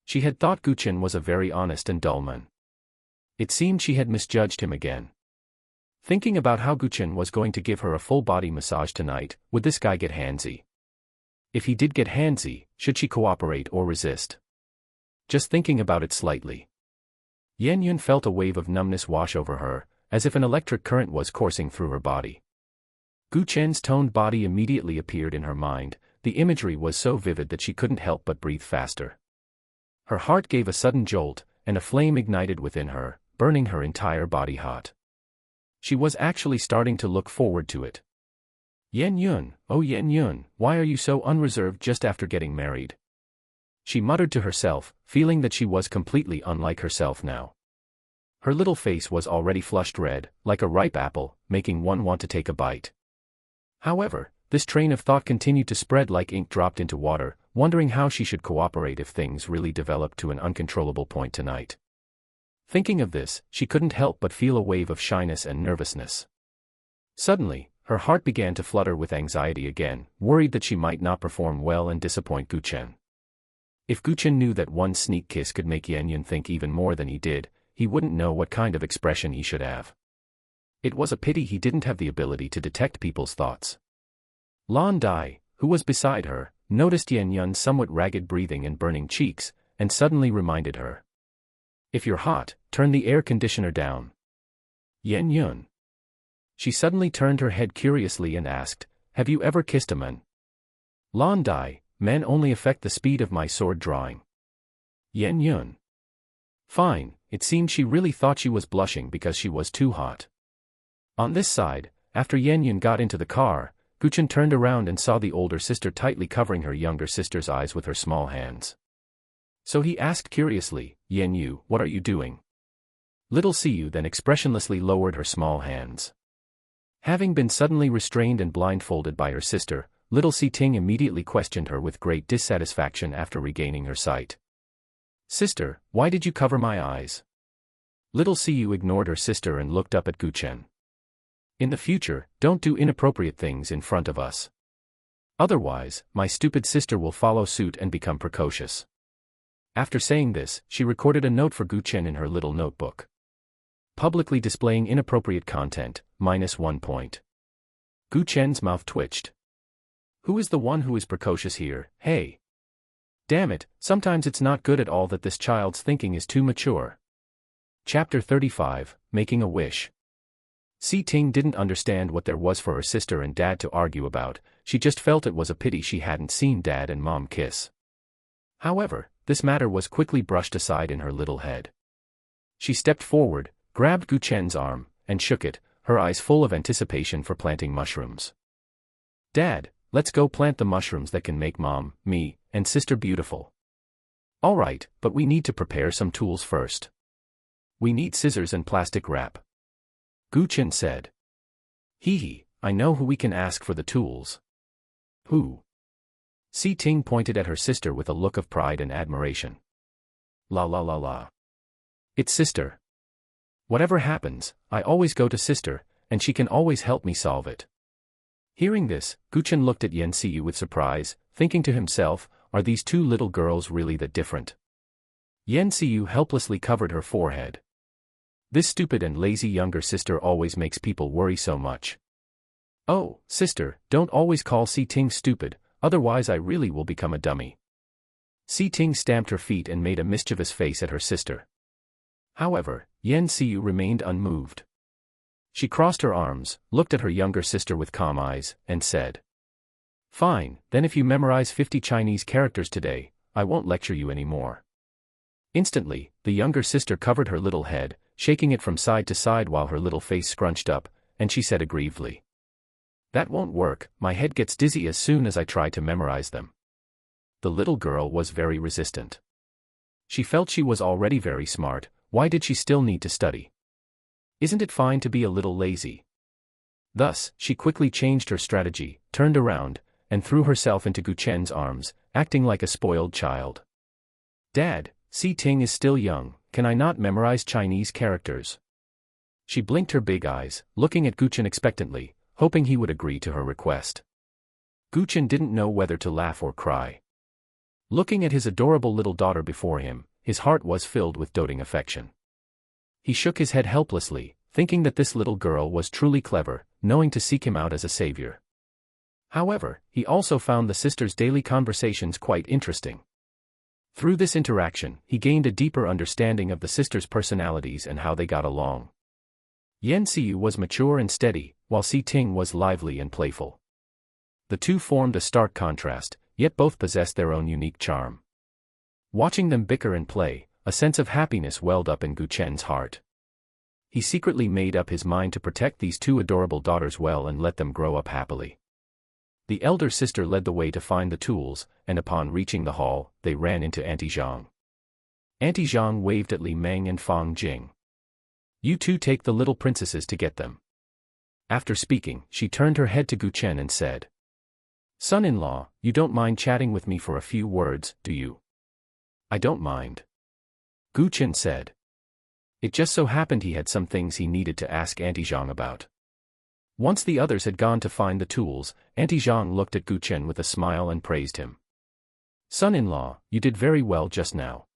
She had thought Gu Chen was a very honest and dull man. It seemed she had misjudged him again. Thinking about how Gu Chen was going to give her a full-body massage tonight, would this guy get handsy? If he did get handsy, should she cooperate or resist? Just thinking about it slightly. Yen Yun felt a wave of numbness wash over her, as if an electric current was coursing through her body. Gu Chen's toned body immediately appeared in her mind. The imagery was so vivid that she couldn't help but breathe faster. Her heart gave a sudden jolt, and a flame ignited within her, burning her entire body hot. She was actually starting to look forward to it. Yen Yun, oh Yen Yun, why are you so unreserved just after getting married? She muttered to herself, feeling that she was completely unlike herself now. Her little face was already flushed red, like a ripe apple, making one want to take a bite. However, this train of thought continued to spread like ink dropped into water, wondering how she should cooperate if things really developed to an uncontrollable point tonight. Thinking of this, she couldn't help but feel a wave of shyness and nervousness. Suddenly, her heart began to flutter with anxiety again, worried that she might not perform well and disappoint Gu Chen. If Gu Chen knew that one sneak kiss could make Yen Yun think even more than he did, he wouldn't know what kind of expression he should have. It was a pity he didn't have the ability to detect people's thoughts. Lan Dai, who was beside her, noticed Yen Yun's somewhat ragged breathing and burning cheeks, and suddenly reminded her. If you're hot, turn the air conditioner down. Yen Yun. She suddenly turned her head curiously and asked, have you ever kissed a man? Lan Dai, men only affect the speed of my sword drawing. Yen Yun. Fine, it seemed she really thought she was blushing because she was too hot. On this side, after Yen Yun got into the car, Gu Chen turned around and saw the older sister tightly covering her younger sister's eyes with her small hands. So he asked curiously, Yen Yu, what are you doing? Little Siyu then expressionlessly lowered her small hands. Having been suddenly restrained and blindfolded by her sister, little Si Ting immediately questioned her with great dissatisfaction after regaining her sight. Sister, why did you cover my eyes? Little Siyu ignored her sister and looked up at Gu Chen. In the future, don't do inappropriate things in front of us. Otherwise, my stupid sister will follow suit and become precocious. After saying this, she recorded a note for Gu Chen in her little notebook. Publicly displaying inappropriate content, -1 point. Gu Chen's mouth twitched. Who is the one who is precocious here, hey? Damn it, sometimes it's not good at all that this child's thinking is too mature. Chapter 35, Making a Wish. Si Ting didn't understand what there was for her sister and dad to argue about, she just felt it was a pity she hadn't seen dad and mom kiss. However, this matter was quickly brushed aside in her little head. She stepped forward, grabbed Gu Chen's arm, and shook it, her eyes full of anticipation for planting mushrooms. Dad, let's go plant the mushrooms that can make mom, me, and sister beautiful. All right, but we need to prepare some tools first. We need scissors and plastic wrap. Gu Chen said. Hee, I know who we can ask for the tools. Who? Si Ting pointed at her sister with a look of pride and admiration. La la la la. It's sister. Whatever happens, I always go to sister, and she can always help me solve it. Hearing this, Gu Chen looked at Yan Xiyu with surprise, thinking to himself, are these two little girls really that different? Yan Xiyu helplessly covered her forehead. This stupid and lazy younger sister always makes people worry so much. Oh, sister, don't always call Si Ting stupid, otherwise I really will become a dummy. Si Ting stamped her feet and made a mischievous face at her sister. However, Yan Xiyu remained unmoved. She crossed her arms, looked at her younger sister with calm eyes, and said, Fine, then if you memorize 50 Chinese characters today, I won't lecture you anymore. Instantly, the younger sister covered her little head, shaking it from side to side while her little face scrunched up, and she said aggrievedly, That won't work, my head gets dizzy as soon as I try to memorize them. The little girl was very resistant. She felt she was already very smart, why did she still need to study? Isn't it fine to be a little lazy? Thus, she quickly changed her strategy, turned around, and threw herself into Gu Chen's arms, acting like a spoiled child. Dad, Si Ting is still young, can I not memorize Chinese characters? She blinked her big eyes, looking at Gu Chen expectantly, hoping he would agree to her request. Gu Chen didn't know whether to laugh or cry. Looking at his adorable little daughter before him, his heart was filled with doting affection. He shook his head helplessly, thinking that this little girl was truly clever, knowing to seek him out as a savior. However, he also found the sisters' daily conversations quite interesting. Through this interaction, he gained a deeper understanding of the sisters' personalities and how they got along. Yan Xiyu was mature and steady, while Si Ting was lively and playful. The two formed a stark contrast, yet both possessed their own unique charm. Watching them bicker and play, a sense of happiness welled up in Gu Chen's heart. He secretly made up his mind to protect these two adorable daughters well and let them grow up happily. The elder sister led the way to find the tools, and upon reaching the hall, they ran into Auntie Zhang. Auntie Zhang waved at Li Meng and Fang Jing. You two take the little princesses to get them. After speaking, she turned her head to Gu Chen and said, Son-in-law, you don't mind chatting with me for a few words, do you? I don't mind. Gu Chen said. It just so happened he had some things he needed to ask Auntie Zhang about. Once the others had gone to find the tools, Auntie Zhang looked at Gu Chen with a smile and praised him. Son-in-law, you did very well just now.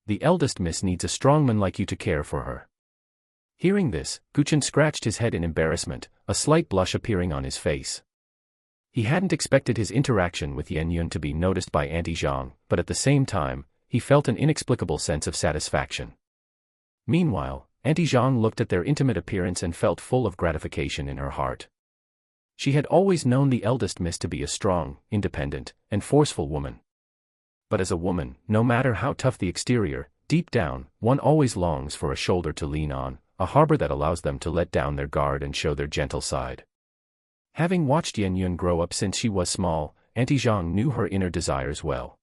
The eldest miss needs a strong man like you to care for her. Hearing this, Gu Chen scratched his head in embarrassment, a slight blush appearing on his face. He hadn't expected his interaction with Yan Yun to be noticed by Auntie Zhang, but at the same time, he felt an inexplicable sense of satisfaction. Meanwhile, Auntie Zhang looked at their intimate appearance and felt full of gratification in her heart. She had always known the eldest miss to be a strong, independent, and forceful woman. But as a woman, no matter how tough the exterior, deep down, one always longs for a shoulder to lean on, a harbor that allows them to let down their guard and show their gentle side. Having watched Yan Yun grow up since she was small, Auntie Zhang knew her inner desires well.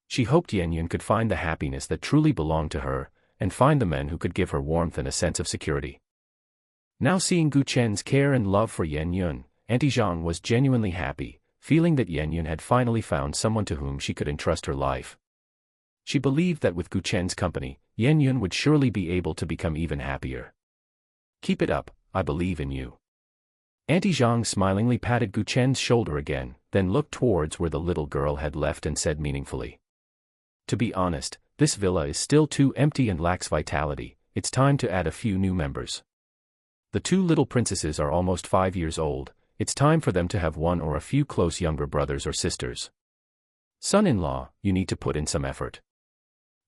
She hoped Yan Yun could find the happiness that truly belonged to her, and find the men who could give her warmth and a sense of security. Now seeing Gu Chen's care and love for Yan Yun, Auntie Zhang was genuinely happy, feeling that Yan Yun had finally found someone to whom she could entrust her life. She believed that with Gu Chen's company, Yan Yun would surely be able to become even happier. Keep it up, I believe in you. Auntie Zhang smilingly patted Gu Chen's shoulder again, then looked towards where the little girl had left and said meaningfully. To be honest, this villa is still too empty and lacks vitality, it's time to add a few new members. The two little princesses are almost 5 years old, it's time for them to have one or a few close younger brothers or sisters. Son-in-law, you need to put in some effort.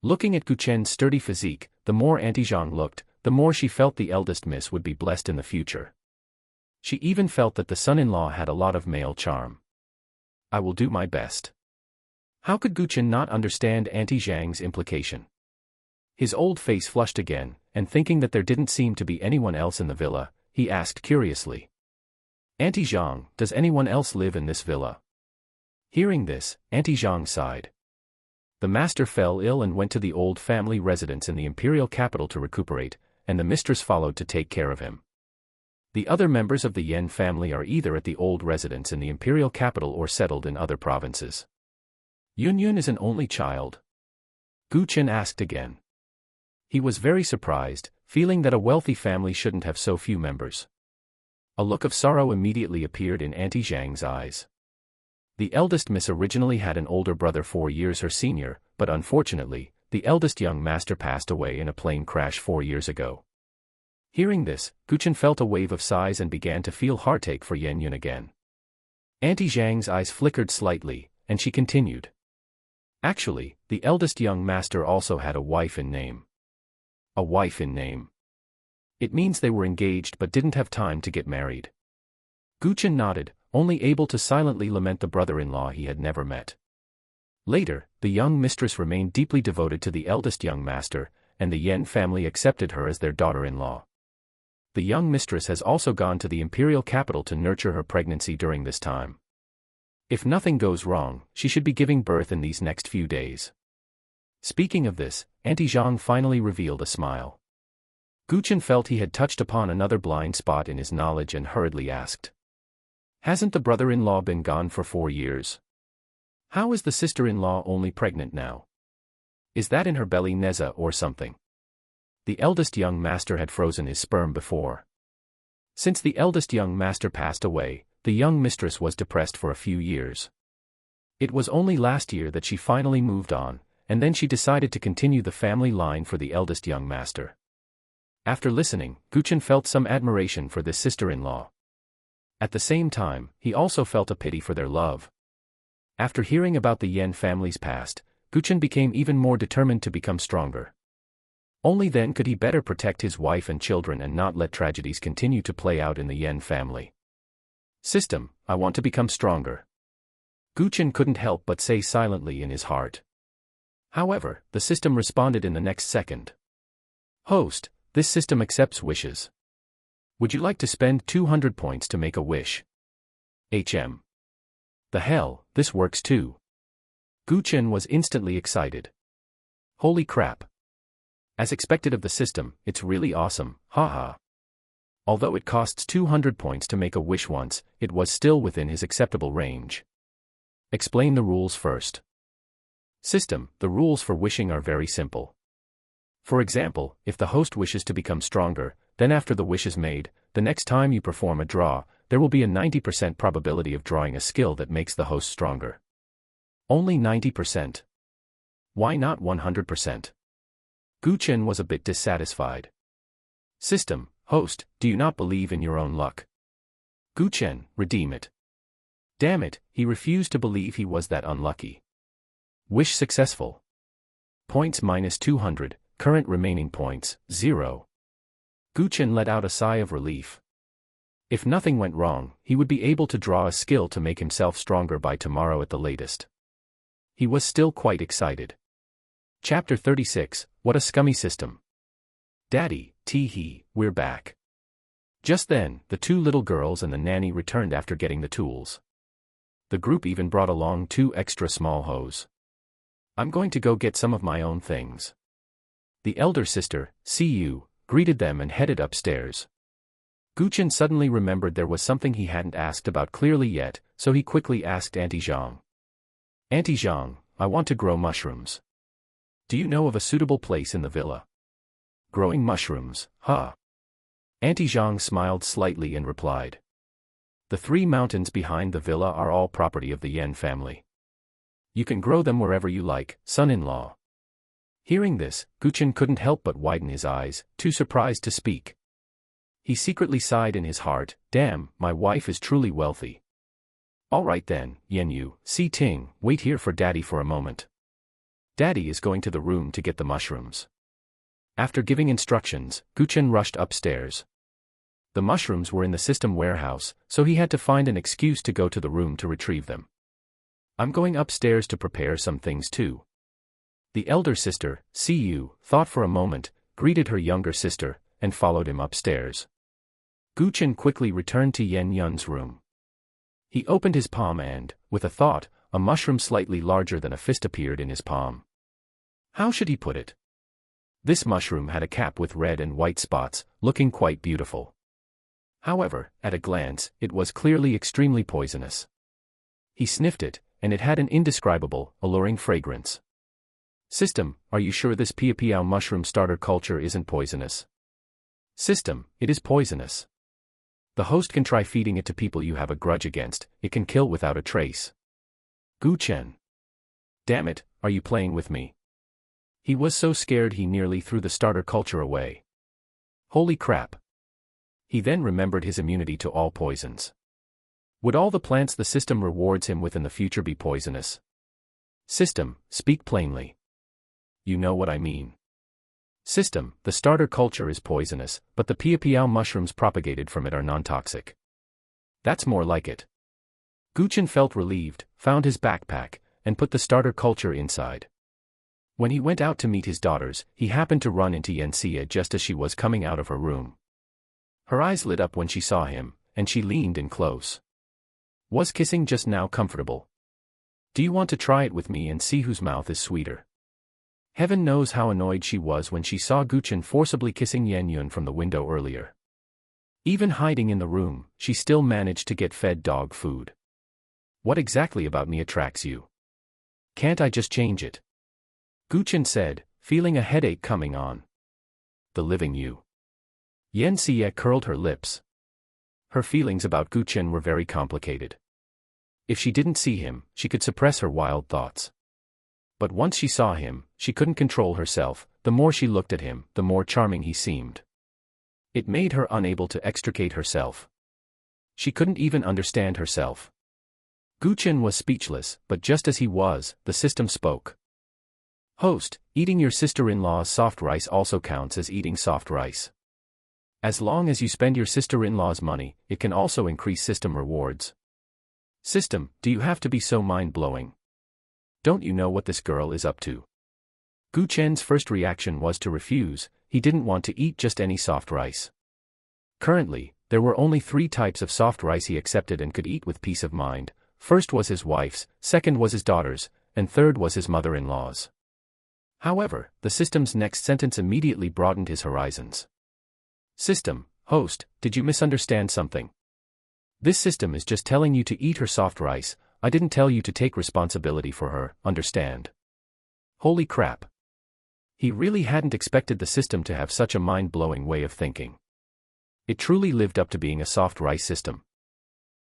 Looking at Gu Chen's sturdy physique, the more Auntie Zhang looked, the more she felt the eldest miss would be blessed in the future. She even felt that the son-in-law had a lot of male charm. I will do my best. How could Gu Chen not understand Auntie Zhang's implication? His old face flushed again, and thinking that there didn't seem to be anyone else in the villa, he asked curiously. Auntie Zhang, does anyone else live in this villa? Hearing this, Auntie Zhang sighed. The master fell ill and went to the old family residence in the imperial capital to recuperate, and the mistress followed to take care of him. The other members of the Yan family are either at the old residence in the imperial capital or settled in other provinces. Yun is an only child? Gu Chen asked again. He was very surprised, feeling that a wealthy family shouldn't have so few members. A look of sorrow immediately appeared in Auntie Zhang's eyes. The eldest miss originally had an older brother 4 years her senior, but unfortunately, the eldest young master passed away in a plane crash 4 years ago. Hearing this, Gu Chen felt a wave of sighs and began to feel heartache for Yun again. Auntie Zhang's eyes flickered slightly, and she continued. Actually, the eldest young master also had a wife in name. A wife in name. It means they were engaged but didn't have time to get married. Gu Chen nodded, only able to silently lament the brother-in-law he had never met. Later, the young mistress remained deeply devoted to the eldest young master, and the Yan family accepted her as their daughter-in-law. The young mistress has also gone to the imperial capital to nurture her pregnancy during this time. If nothing goes wrong, she should be giving birth in these next few days. Speaking of this, Auntie Zhang finally revealed a smile. Gu Chen felt he had touched upon another blind spot in his knowledge and hurriedly asked. Hasn't the brother-in-law been gone for 4 years? How is the sister-in-law only pregnant now? Is that in her belly Neza or something? The eldest young master had frozen his sperm before. Since the eldest young master passed away, the young mistress was depressed for a few years. It was only last year that she finally moved on, and then she decided to continue the family line for the eldest young master. After listening, Gu Chen felt some admiration for this sister-in-law. At the same time, he also felt a pity for their love. After hearing about the Yan family's past, Gu Chen became even more determined to become stronger. Only then could he better protect his wife and children and not let tragedies continue to play out in the Yan family. System, I want to become stronger. Gu Chen couldn't help but say silently in his heart. However, the system responded in the next second. Host, this system accepts wishes. Would you like to spend 200 points to make a wish? HM. The hell, this works too. Gu Chen was instantly excited. Holy crap. As expected of the system, it's really awesome, haha. Although it costs 200 points to make a wish once, it was still within his acceptable range. Explain the rules first. System, the rules for wishing are very simple. For example, if the host wishes to become stronger, then after the wish is made, the next time you perform a draw, there will be a 90% probability of drawing a skill that makes the host stronger. Only 90%. Why not 100%? Gu Chen was a bit dissatisfied. System, host, do you not believe in your own luck? Gu Chen, redeem it. Damn it, he refused to believe he was that unlucky. Wish successful. Points minus 200, current remaining points, 0. Gu Chen let out a sigh of relief. If nothing went wrong, he would be able to draw a skill to make himself stronger by tomorrow at the latest. He was still quite excited. Chapter 36, What a Scummy System. Daddy, tee-hee, we're back. Just then, the 2 little girls and the nanny returned after getting the tools. The group even brought along 2 extra small hoes. I'm going to go get some of my own things. The elder sister, see you, greeted them and headed upstairs. Gu Chen suddenly remembered there was something he hadn't asked about clearly yet, so he quickly asked Auntie Zhang. Auntie Zhang, I want to grow mushrooms. Do you know of a suitable place in the villa? Growing mushrooms, huh? Auntie Zhang smiled slightly and replied. The 3 mountains behind the villa are all property of the Yan family. You can grow them wherever you like, son-in-law. Hearing this, Gu Chen couldn't help but widen his eyes, too surprised to speak. He secretly sighed in his heart, damn, my wife is truly wealthy. All right then, Yan Si Ting, wait here for Daddy for a moment. Daddy is going to the room to get the mushrooms. After giving instructions, Chen rushed upstairs. The mushrooms were in the system warehouse, so he had to find an excuse to go to the room to retrieve them. I'm going upstairs to prepare some things too. The elder sister, Siyu, thought for a moment, greeted her younger sister, and followed him upstairs. Chen quickly returned to Yen Yun's room. He opened his palm and, with a thought, a mushroom slightly larger than a fist appeared in his palm. How should he put it? This mushroom had a cap with red and white spots, looking quite beautiful. However, at a glance, it was clearly extremely poisonous. He sniffed it, and it had an indescribable, alluring fragrance. System, are you sure this piao mushroom starter culture isn't poisonous? System, it is poisonous. The host can try feeding it to people you have a grudge against, it can kill without a trace. Chen. Damn it, are you playing with me? He was so scared he nearly threw the starter culture away. Holy crap. He then remembered his immunity to all poisons. Would all the plants the system rewards him with in the future be poisonous? System, speak plainly. You know what I mean. System, the starter culture is poisonous, but the piao mushrooms propagated from it are non-toxic. That's more like it. Chen felt relieved, found his backpack, and put the starter culture inside. When he went out to meet his daughters, he happened to run into Yanxia just as she was coming out of her room. Her eyes lit up when she saw him, and she leaned in close. Was kissing just now comfortable? Do you want to try it with me and see whose mouth is sweeter? Heaven knows how annoyed she was when she saw Chen forcibly kissing Yen Yun from the window earlier. Even hiding in the room, she still managed to get fed dog food. What exactly about me attracts you? Can't I just change it? Chen said, feeling a headache coming on. The living you. Yanxia curled her lips. Her feelings about Chen were very complicated. If she didn't see him, she could suppress her wild thoughts. But once she saw him, she couldn't control herself. The more she looked at him, the more charming he seemed. It made her unable to extricate herself. She couldn't even understand herself. Chen was speechless, but just as he was, the system spoke. Host, eating your sister-in-law's soft rice also counts as eating soft rice. As long as you spend your sister-in-law's money, it can also increase system rewards. System, do you have to be so mind-blowing? Don't you know what this girl is up to? Chen's first reaction was to refuse. He didn't want to eat just any soft rice. Currently, there were only 3 types of soft rice he accepted and could eat with peace of mind. First was his wife's, second was his daughter's, and third was his mother-in-law's. However, the system's next sentence immediately broadened his horizons. System, host, did you misunderstand something? This system is just telling you to eat her soft rice. I didn't tell you to take responsibility for her, understand? Holy crap. He really hadn't expected the system to have such a mind-blowing way of thinking. It truly lived up to being a soft rice system.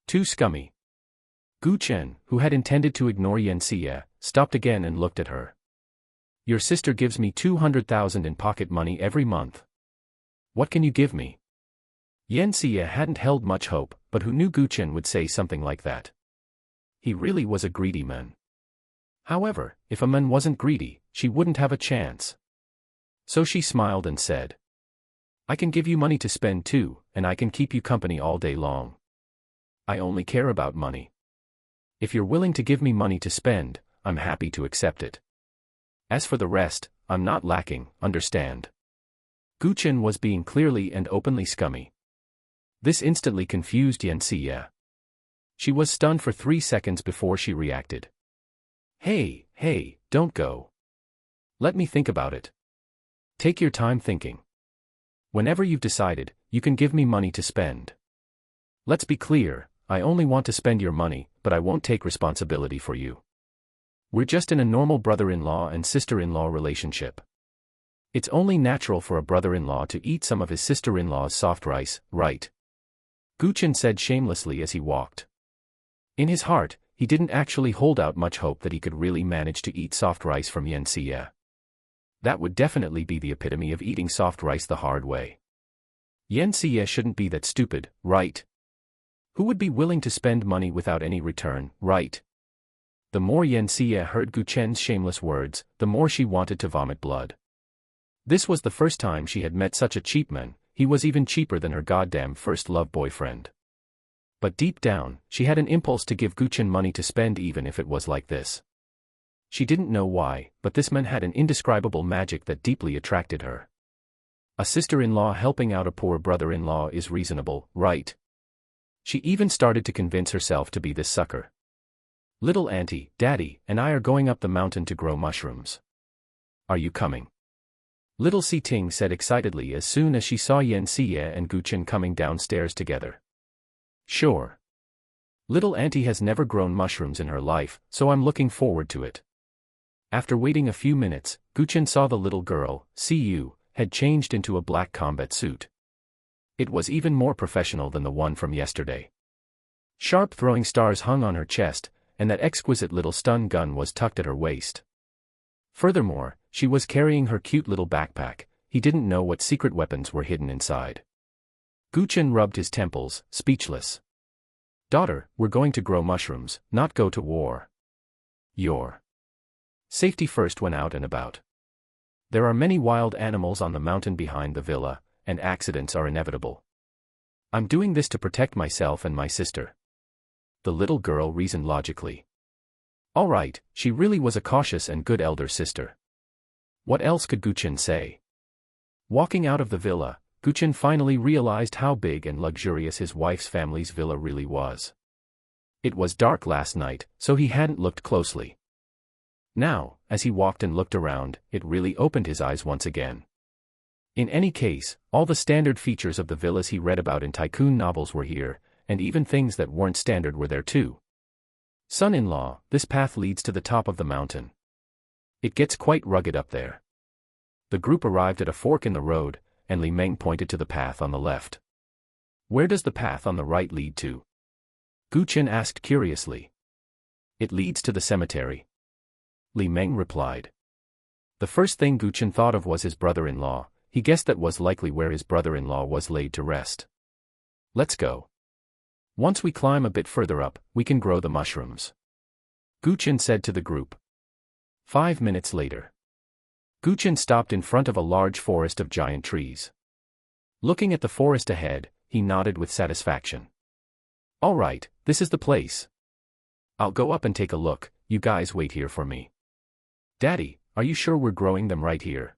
Too scummy. Chen, who had intended to ignore Yanxia, stopped again and looked at her. Your sister gives me 200,000 in pocket money every month. What can you give me? Yanxia hadn't held much hope, but who knew Chen would say something like that? He really was a greedy man. However, if a man wasn't greedy, she wouldn't have a chance. So she smiled and said, I can give you money to spend too, and I can keep you company all day long. I only care about money. If you're willing to give me money to spend, I'm happy to accept it. As for the rest, I'm not lacking, understand? Chen was being clearly and openly scummy. This instantly confused Yanxia. She was stunned for 3 seconds before she reacted. Hey, don't go. Let me think about it. Take your time thinking. Whenever you've decided, you can give me money to spend. Let's be clear, I only want to spend your money, but I won't take responsibility for you. We're just in a normal brother-in-law and sister-in-law relationship. It's only natural for a brother-in-law to eat some of his sister-in-law's soft rice, right? Chen said shamelessly as he walked. In his heart, he didn't actually hold out much hope that he could really manage to eat soft rice from Yanxia. That would definitely be the epitome of eating soft rice the hard way. Yanxia shouldn't be that stupid, right? Who would be willing to spend money without any return, right? The more Yanxia heard Chen's shameless words, the more she wanted to vomit blood. This was the first time she had met such a cheap man. He was even cheaper than her goddamn first love boyfriend. But deep down, she had an impulse to give Guchen money to spend even if it was like this. She didn't know why, but this man had an indescribable magic that deeply attracted her. A sister-in-law helping out a poor brother-in-law is reasonable, right? She even started to convince herself to be this sucker. Little auntie, daddy, and I are going up the mountain to grow mushrooms. Are you coming? Little Si Ting said excitedly as soon as she saw Yan Siye and Guchen coming downstairs together. Sure. Little auntie has never grown mushrooms in her life, so I'm looking forward to it. After waiting a few minutes, Guchen saw the little girl, Siyu, had changed into a black combat suit. It was even more professional than the one from yesterday. Sharp throwing stars hung on her chest, and that exquisite little stun gun was tucked at her waist. Furthermore, she was carrying her cute little backpack. He didn't know what secret weapons were hidden inside. Guchen rubbed his temples, speechless. Daughter, we're going to grow mushrooms, not go to war. Your safety first when out and about. There are many wild animals on the mountain behind the villa, and accidents are inevitable. I'm doing this to protect myself and my sister. The little girl reasoned logically. All right, she really was a cautious and good elder sister. What else could Guchen say? Walking out of the villa, Guchen finally realized how big and luxurious his wife's family's villa really was. It was dark last night, so he hadn't looked closely. Now, as he walked and looked around, it really opened his eyes once again. In any case, all the standard features of the villas he read about in tycoon novels were here, and even things that weren't standard were there too. Son-in-law, this path leads to the top of the mountain. It gets quite rugged up there. The group arrived at a fork in the road, and Li Meng pointed to the path on the left. Where does the path on the right lead to? Guchen asked curiously. It leads to the cemetery. Li Meng replied. The first thing Guchen thought of was his brother-in-law. He guessed that was likely where his brother-in-law was laid to rest. Let's go. Once we climb a bit further up, we can grow the mushrooms. Guchen said to the group. 5 minutes later. Guchen stopped in front of a large forest of giant trees. Looking at the forest ahead, he nodded with satisfaction. All right, this is the place. I'll go up and take a look, you guys wait here for me. Daddy, are you sure we're growing them right here?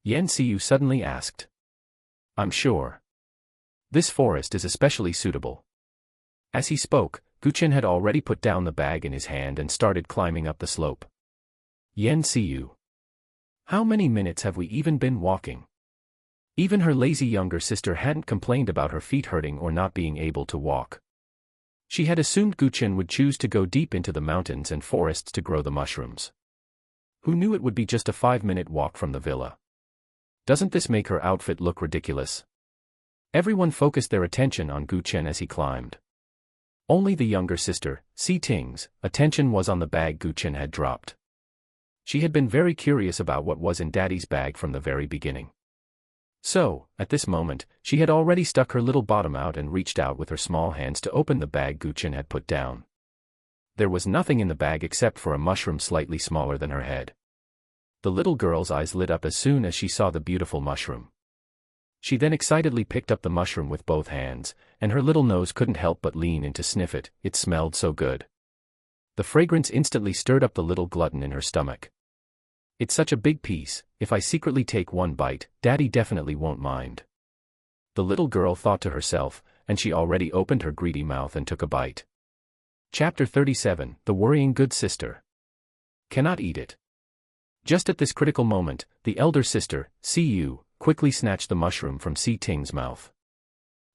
Yan Siyu suddenly asked. I'm sure. This forest is especially suitable. As he spoke, Guchen had already put down the bag in his hand and started climbing up the slope. Yan Siyu. How many minutes have we even been walking? Even her lazy younger sister hadn't complained about her feet hurting or not being able to walk. She had assumed Guchen would choose to go deep into the mountains and forests to grow the mushrooms. Who knew it would be just a 5-minute walk from the villa? Doesn't this make her outfit look ridiculous? Everyone focused their attention on Guchen as he climbed. Only the younger sister, Si Ting's, attention was on the bag Guchen had dropped. She had been very curious about what was in Daddy's bag from the very beginning. So, at this moment, she had already stuck her little bottom out and reached out with her small hands to open the bag Guchen had put down. There was nothing in the bag except for a mushroom slightly smaller than her head. The little girl's eyes lit up as soon as she saw the beautiful mushroom. She then excitedly picked up the mushroom with both hands, and her little nose couldn't help but lean in to sniff it. It smelled so good. The fragrance instantly stirred up the little glutton in her stomach. It's such a big piece, if I secretly take one bite, Daddy definitely won't mind. The little girl thought to herself, and she already opened her greedy mouth and took a bite. Chapter 37, The Worrying Good Sister. Cannot eat it. Just at this critical moment, the elder sister, Si Yu, quickly snatched the mushroom from Si Ting's mouth.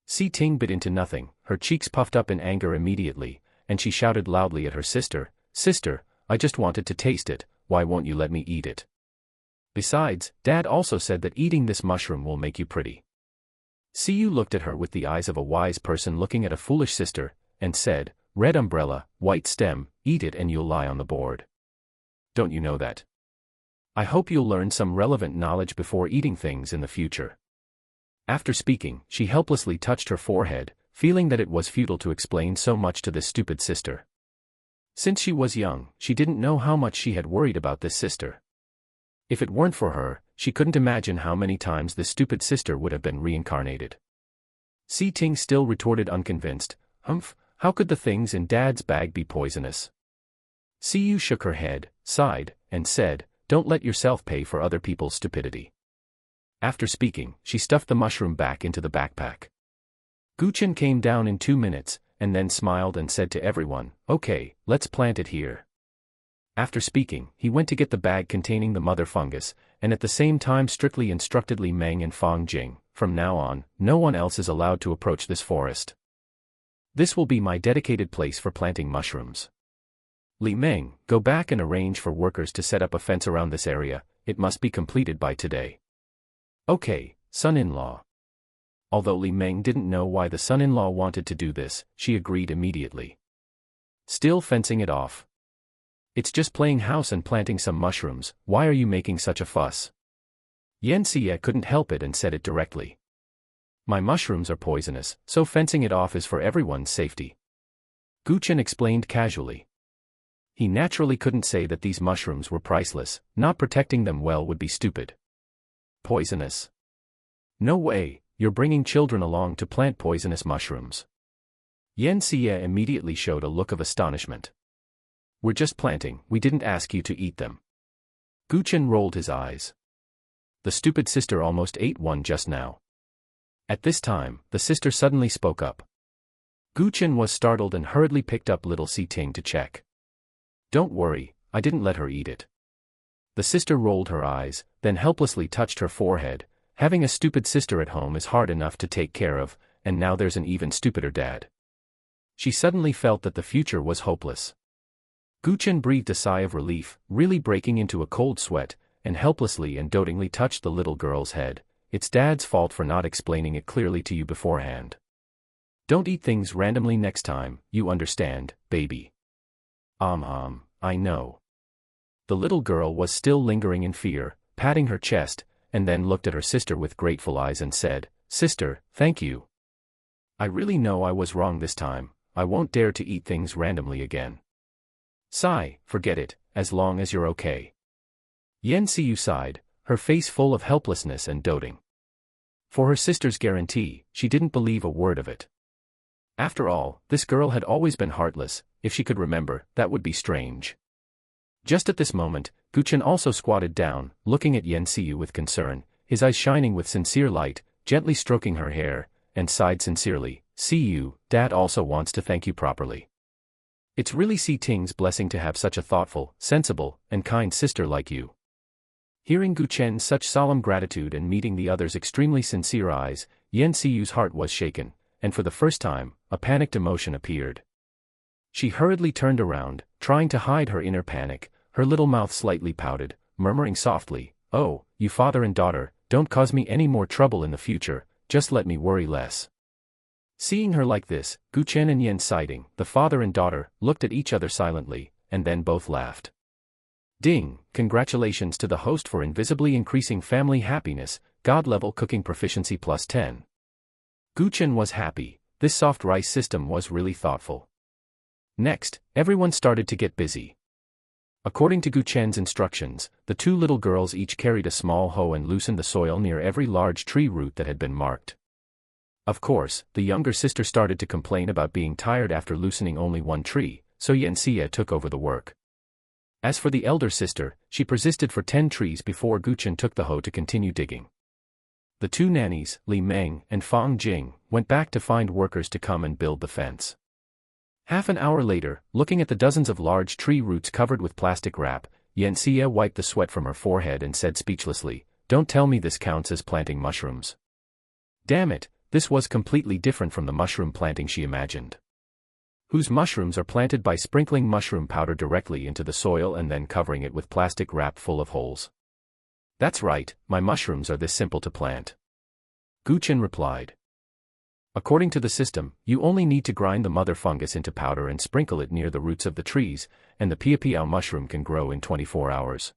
Si Ting bit into nothing, her cheeks puffed up in anger immediately, and she shouted loudly at her sister, Sister, I just wanted to taste it, why won't you let me eat it? Besides, Dad also said that eating this mushroom will make you pretty. Si Yu looked at her with the eyes of a wise person looking at a foolish sister, and said, Red umbrella, white stem, eat it and you'll lie on the board. Don't you know that? I hope you'll learn some relevant knowledge before eating things in the future. After speaking, she helplessly touched her forehead, feeling that it was futile to explain so much to this stupid sister. Since she was young, she didn't know how much she had worried about this sister. If it weren't for her, she couldn't imagine how many times this stupid sister would have been reincarnated. Si Ting still retorted unconvinced, "Humph, how could the things in Dad's bag be poisonous?" Siyu shook her head, sighed, and said, "Don't let yourself pay for other people's stupidity." After speaking, she stuffed the mushroom back into the backpack. Chen came down in 2 minutes, and then smiled and said to everyone, "Okay, let's plant it here." After speaking, he went to get the bag containing the mother fungus, and at the same time strictly instructed Li Meng and Fang Jing, "From now on, no one else is allowed to approach this forest. This will be my dedicated place for planting mushrooms. Li Meng, go back and arrange for workers to set up a fence around this area. It must be completed by today." "Okay, son-in-law." Although Li Meng didn't know why the son-in-law wanted to do this, she agreed immediately. "Still fencing it off? It's just playing house and planting some mushrooms, why are you making such a fuss?" Yan Xie couldn't help it and said it directly. "My mushrooms are poisonous, so fencing it off is for everyone's safety." Chen explained casually. He naturally couldn't say that these mushrooms were priceless, not protecting them well would be stupid. "Poisonous? No way, you're bringing children along to plant poisonous mushrooms." Yan Xie immediately showed a look of astonishment. "We're just planting, we didn't ask you to eat them." Chen rolled his eyes. The stupid sister almost ate one just now. At this time, the sister suddenly spoke up. Chen was startled and hurriedly picked up little Si Ting to check. "Don't worry, I didn't let her eat it." The sister rolled her eyes, then helplessly touched her forehead. Having a stupid sister at home is hard enough to take care of, and now there's an even stupider dad. She suddenly felt that the future was hopeless. Chen breathed a sigh of relief, really breaking into a cold sweat, and helplessly and dotingly touched the little girl's head. "It's Dad's fault for not explaining it clearly to you beforehand. Don't eat things randomly next time, you understand, baby?" I know." The little girl was still lingering in fear, patting her chest, and then looked at her sister with grateful eyes and said, "Sister, thank you. I really know I was wrong this time, I won't dare to eat things randomly again." "Sigh, forget it, as long as you're okay." Yan Xiu sighed, her face full of helplessness and doting. For her sister's guarantee, she didn't believe a word of it. After all, this girl had always been heartless. If she could remember, that would be strange. Just at this moment, Chen also squatted down, looking at Yan Xiu with concern, his eyes shining with sincere light, gently stroking her hair, and sighed sincerely, "Xiu, Dad also wants to thank you properly. It's really Si Ting's blessing to have such a thoughtful, sensible, and kind sister like you." Hearing Chen's such solemn gratitude and meeting the other's extremely sincere eyes, Yan Xiu's heart was shaken, and for the first time, a panicked emotion appeared. She hurriedly turned around, trying to hide her inner panic, her little mouth slightly pouted, murmuring softly, "Oh, you father and daughter, don't cause me any more trouble in the future, just let me worry less." Seeing her like this, Chen and Yan siding, the father and daughter, looked at each other silently, and then both laughed. Ding, congratulations to the host for invisibly increasing family happiness, God-level cooking proficiency +10. Chen was happy, this soft rice system was really thoughtful. Next, everyone started to get busy. According to Chen's instructions, the two little girls each carried a small hoe and loosened the soil near every large tree root that had been marked. Of course, the younger sister started to complain about being tired after loosening only one tree, so Yan Xie took over the work. As for the elder sister, she persisted for 10 trees before Chen took the hoe to continue digging. The two nannies, Li Meng and Fang Jing, went back to find workers to come and build the fence. Half an hour later, looking at the dozens of large tree roots covered with plastic wrap, Yan Xie wiped the sweat from her forehead and said speechlessly, "Don't tell me this counts as planting mushrooms." Damn it, this was completely different from the mushroom planting she imagined. Whose mushrooms are planted by sprinkling mushroom powder directly into the soil and then covering it with plastic wrap full of holes. "That's right, my mushrooms are this simple to plant." Chen replied. "According to the system, you only need to grind the mother fungus into powder and sprinkle it near the roots of the trees, and the piapiao mushroom can grow in 24 hours.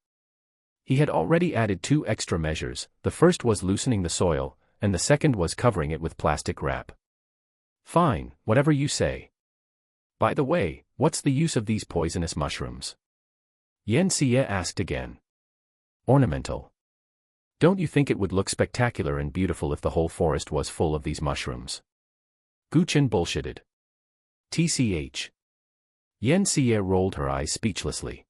He had already added 2 extra measures, the first was loosening the soil, and the second was covering it with plastic wrap. "Fine, whatever you say. By the way, what's the use of these poisonous mushrooms?" Yan Xie asked again. Ornamental. Don't you think it would look spectacular and beautiful if the whole forest was full of these mushrooms? Gu Chen bullshitted. TCH. Yan Xie rolled her eyes speechlessly.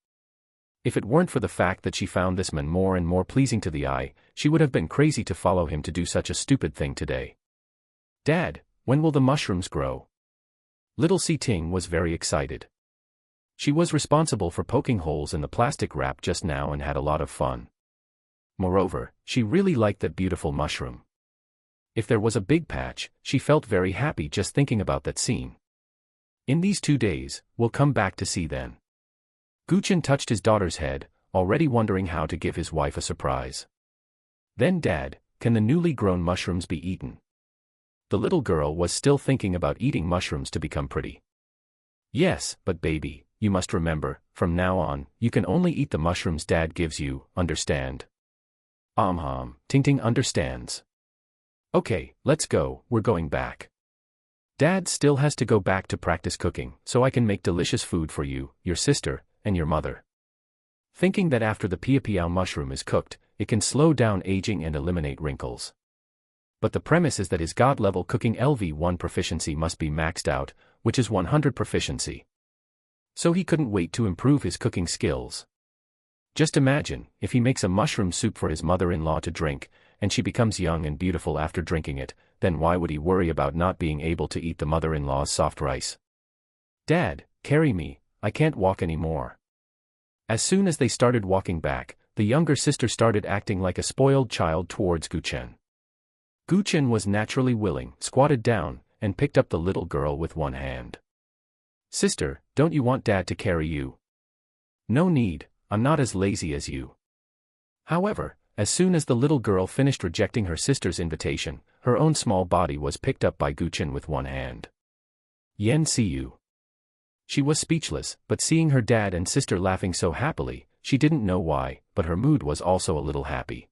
If it weren't for the fact that she found this man more and more pleasing to the eye, she would have been crazy to follow him to do such a stupid thing today. Dad, when will the mushrooms grow? Little Si Ting was very excited. She was responsible for poking holes in the plastic wrap just now and had a lot of fun. Moreover, she really liked that beautiful mushroom. If there was a big patch, she felt very happy just thinking about that scene. In these 2 days, we'll come back to see then. Gu Chen touched his daughter's head, already wondering how to give his wife a surprise. Then Dad, can the newly grown mushrooms be eaten? The little girl was still thinking about eating mushrooms to become pretty. Yes, but baby, you must remember, from now on, you can only eat the mushrooms Dad gives you, understand? Ting Ting understands. Okay, let's go, we're going back. Dad still has to go back to practice cooking, so I can make delicious food for you, your sister, and your mother. Thinking that after the piao mushroom is cooked, it can slow down aging and eliminate wrinkles. But the premise is that his God-level cooking LV1 proficiency must be maxed out, which is 100 proficiency. So he couldn't wait to improve his cooking skills. Just imagine, if he makes a mushroom soup for his mother-in-law to drink, and she becomes young and beautiful after drinking it, then why would he worry about not being able to eat the mother-in-law's soft rice? Dad, carry me, I can't walk anymore. As soon as they started walking back, the younger sister started acting like a spoiled child towards Gu Chen. Gu Chen was naturally willing, squatted down, and picked up the little girl with one hand. Sister, don't you want Dad to carry you? No need, I'm not as lazy as you. However, as soon as the little girl finished rejecting her sister's invitation, her own small body was picked up by Gu Chen with one hand. Yan Xiu. She was speechless, but seeing her dad and sister laughing so happily, she didn't know why, but her mood was also a little happy.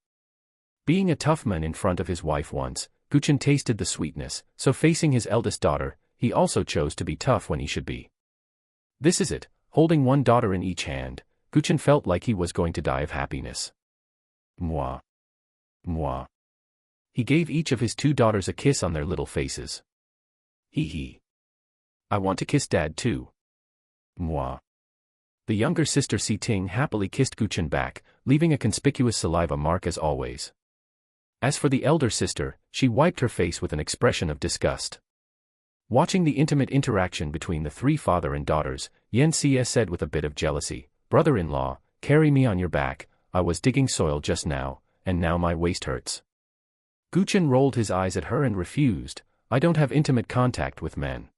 Being a tough man in front of his wife once, Gu Chen tasted the sweetness, so facing his eldest daughter, he also chose to be tough when he should be. This is it, holding one daughter in each hand, Gu Chen felt like he was going to die of happiness. Moi. Moi. He gave each of his 2 daughters a kiss on their little faces. Hee hee. I want to kiss Dad too. Moi. The younger sister Si Ting happily kissed Gu Chen back, leaving a conspicuous saliva mark as always. As for the elder sister, she wiped her face with an expression of disgust. Watching the intimate interaction between the 3 father and daughters, Yan Xie said with a bit of jealousy, "Brother-in-law, carry me on your back, I was digging soil just now, and now my waist hurts." Gu Chen rolled his eyes at her and refused, "I don't have intimate contact with men."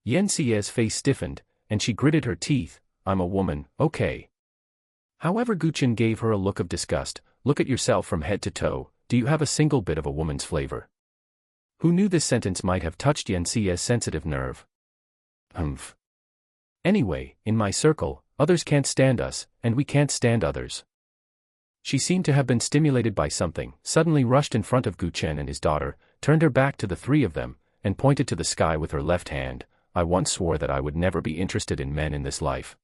Yan Xie's face stiffened, and she gritted her teeth, "I'm a woman, okay." However, Gu Chen gave her a look of disgust, "Look at yourself from head to toe, do you have a single bit of a woman's flavor?" Who knew this sentence might have touched Yan Xie's sensitive nerve? Humph. Anyway, in my circle, others can't stand us, and we can't stand others. She seemed to have been stimulated by something, suddenly rushed in front of Gu Chen and his daughter, turned her back to the 3 of them, and pointed to the sky with her left hand. "I once swore that I would never be interested in men in this life."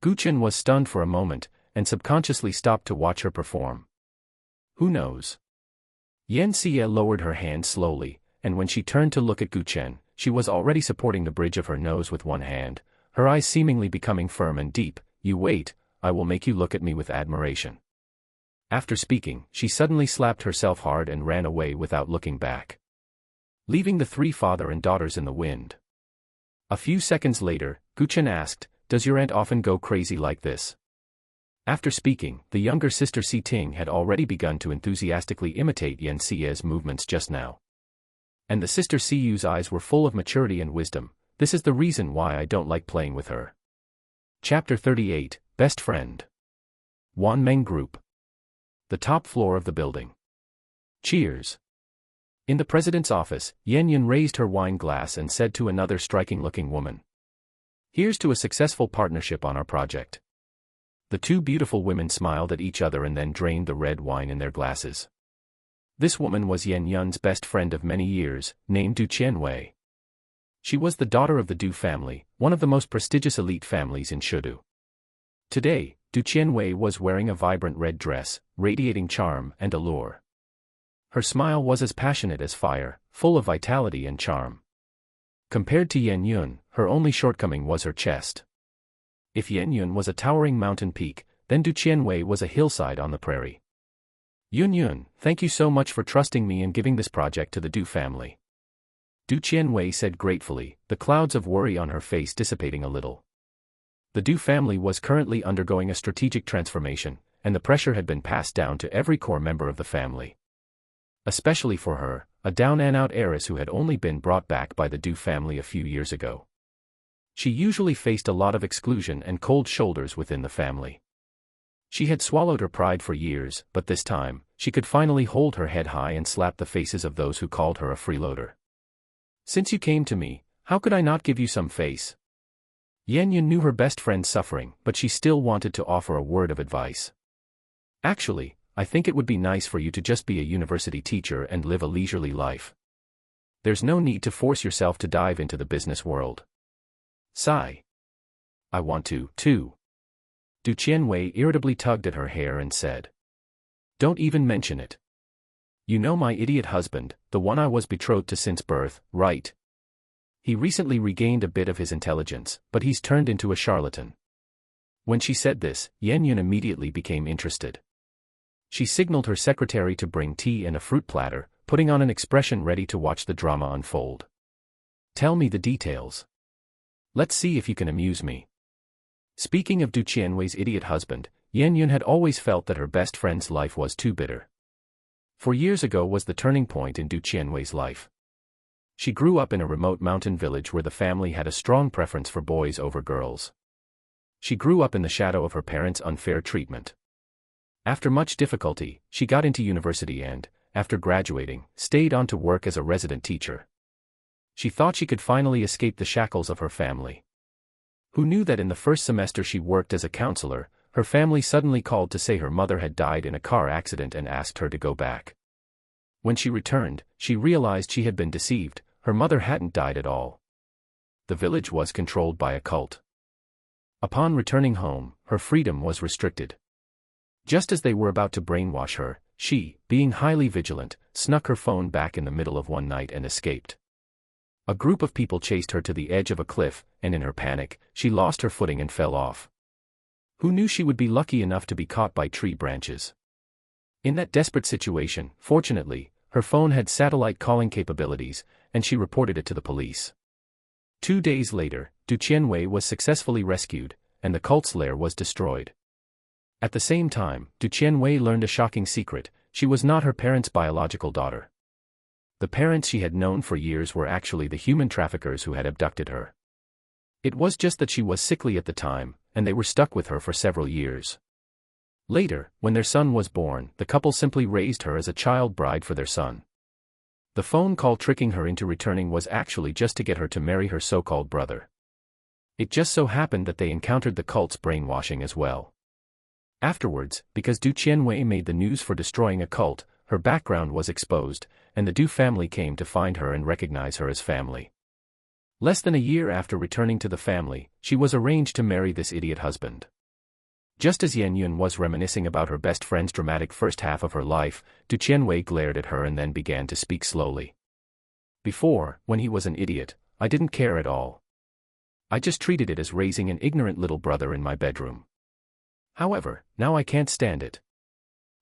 Gu Chen was stunned for a moment, and subconsciously stopped to watch her perform. Who knows? Yan Xie lowered her hand slowly, and when she turned to look at Gu Chen, she was already supporting the bridge of her nose with one hand, her eyes seemingly becoming firm and deep. "You wait, I will make you look at me with admiration." After speaking, she suddenly slapped herself hard and ran away without looking back, leaving the 3 father and daughters in the wind. A few seconds later, Gu Chen asked, "Does your aunt often go crazy like this?" After speaking, the younger sister Si Ting had already begun to enthusiastically imitate Yan Xie's movements just now. And the sister Si Yu's eyes were full of maturity and wisdom. "This is the reason why I don't like playing with her." Chapter 38, Best Friend. Wan Meng Group. The top floor of the building. Cheers. In the president's office, Yan Yun raised her wine glass and said to another striking-looking woman, "Here's to a successful partnership on our project." The 2 beautiful women smiled at each other and then drained the red wine in their glasses. This woman was Yan Yun's best friend of many years, named Du Qianwei. She was the daughter of the Du family, one of the most prestigious elite families in Shudu. Today, Du Qianwei was wearing a vibrant red dress, radiating charm and allure. Her smile was as passionate as fire, full of vitality and charm. Compared to Yan Yun, her only shortcoming was her chest. If Yan Yun was a towering mountain peak, then Du Qianwei was a hillside on the prairie. Yun Yun, thank you so much for trusting me and giving this project to the Du family. Du Qianwei said gratefully, the clouds of worry on her face dissipating a little. The Du family was currently undergoing a strategic transformation, and the pressure had been passed down to every core member of the family. Especially for her, a down-and-out heiress who had only been brought back by the Du family a few years ago. She usually faced a lot of exclusion and cold shoulders within the family. She had swallowed her pride for years, but this time, she could finally hold her head high and slap the faces of those who called her a freeloader. Since you came to me, how could I not give you some face? Yan Yun knew her best friend's suffering, but she still wanted to offer a word of advice. Actually, I think it would be nice for you to just be a university teacher and live a leisurely life. There's no need to force yourself to dive into the business world. Sigh. I want to, too. Du Qianwei irritably tugged at her hair and said. Don't even mention it. You know my idiot husband, the one I was betrothed to since birth, right? He recently regained a bit of his intelligence, but he's turned into a charlatan. When she said this, Yan Yun immediately became interested. She signaled her secretary to bring tea and a fruit platter, putting on an expression ready to watch the drama unfold. Tell me the details. Let's see if you can amuse me. Speaking of Du Qianwei's idiot husband, Yan Yun had always felt that her best friend's life was too bitter. 4 years ago was the turning point in Du Qianwei's life. She grew up in a remote mountain village where the family had a strong preference for boys over girls. She grew up in the shadow of her parents' unfair treatment. After much difficulty, she got into university and, after graduating, stayed on to work as a resident teacher. She thought she could finally escape the shackles of her family. Who knew that in the first semester she worked as a counselor, her family suddenly called to say her mother had died in a car accident and asked her to go back. When she returned, she realized she had been deceived, her mother hadn't died at all. The village was controlled by a cult. Upon returning home, her freedom was restricted. Just as they were about to brainwash her, she, being highly vigilant, snuck her phone back in the middle of one night and escaped. A group of people chased her to the edge of a cliff, and in her panic, she lost her footing and fell off. Who knew she would be lucky enough to be caught by tree branches? In that desperate situation, fortunately, her phone had satellite calling capabilities, and she reported it to the police. 2 days later, Du Qianwei was successfully rescued, and the cult's lair was destroyed. At the same time, Du Qianwei learned a shocking secret: she was not her parents' biological daughter. The parents she had known for years were actually the human traffickers who had abducted her. It was just that she was sickly at the time, and they were stuck with her for several years. Later, when their son was born, the couple simply raised her as a child bride for their son. The phone call tricking her into returning was actually just to get her to marry her so-called brother. It just so happened that they encountered the cult's brainwashing as well. Afterwards, because Du Qianwei made the news for destroying a cult, her background was exposed, and the Du family came to find her and recognize her as family. Less than a year after returning to the family, she was arranged to marry this idiot husband. Just as Yan Yun was reminiscing about her best friend's dramatic first half of her life, Du Qianwei glared at her and then began to speak slowly. Before, when he was an idiot, I didn't care at all. I just treated it as raising an ignorant little brother in my bedroom. However, now I can't stand it.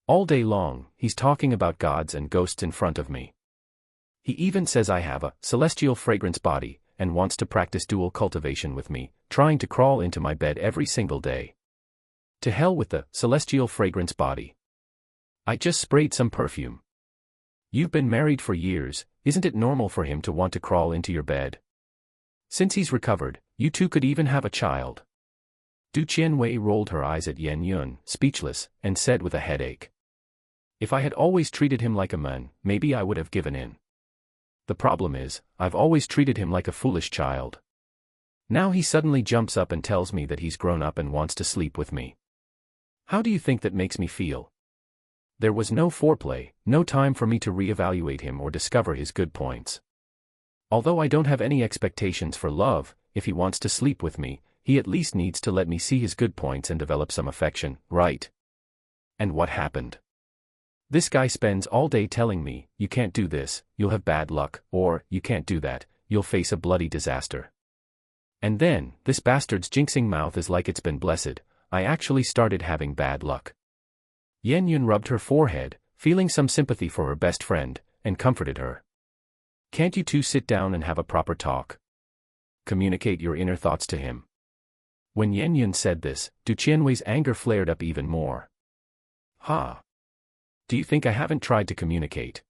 All day long, he's talking about gods and ghosts in front of me. He even says I have a celestial fragrance body, and wants to practice dual cultivation with me, trying to crawl into my bed every single day. To hell with the celestial fragrance body. I just sprayed some perfume. You've been married for years, isn't it normal for him to want to crawl into your bed? Since he's recovered, you two could even have a child. Du Qianwei rolled her eyes at Yan Yun, speechless, and said with a headache. If I had always treated him like a man, maybe I would have given in. The problem is, I've always treated him like a foolish child. Now he suddenly jumps up and tells me that he's grown up and wants to sleep with me. How do you think that makes me feel? There was no foreplay, no time for me to reevaluate him or discover his good points. Although I don't have any expectations for love, if he wants to sleep with me, He at least needs to let me see his good points and develop some affection, right? And what happened? This guy spends all day telling me, you can't do this, you'll have bad luck, or, you can't do that, you'll face a bloody disaster. And then, this bastard's jinxing mouth is like it's been blessed, I actually started having bad luck. Yan Yun rubbed her forehead, feeling some sympathy for her best friend, and comforted her. Can't you two sit down and have a proper talk? Communicate your inner thoughts to him. When Yan Yun said this, Du Qianwei's anger flared up even more. Ha! Do you think I haven't tried to communicate?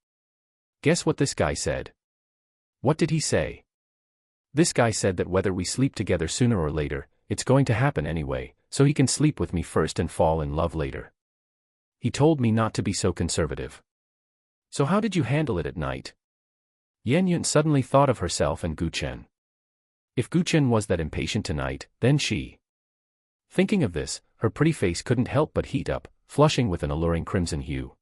Guess what this guy said? What did he say? This guy said that whether we sleep together sooner or later, it's going to happen anyway, so he can sleep with me first and fall in love later. He told me not to be so conservative. So how did you handle it at night? Yan Yun suddenly thought of herself and Gu Chen. If Gu Chen was that impatient tonight, then she. Thinking of this, her pretty face couldn't help but heat up, flushing with an alluring crimson hue.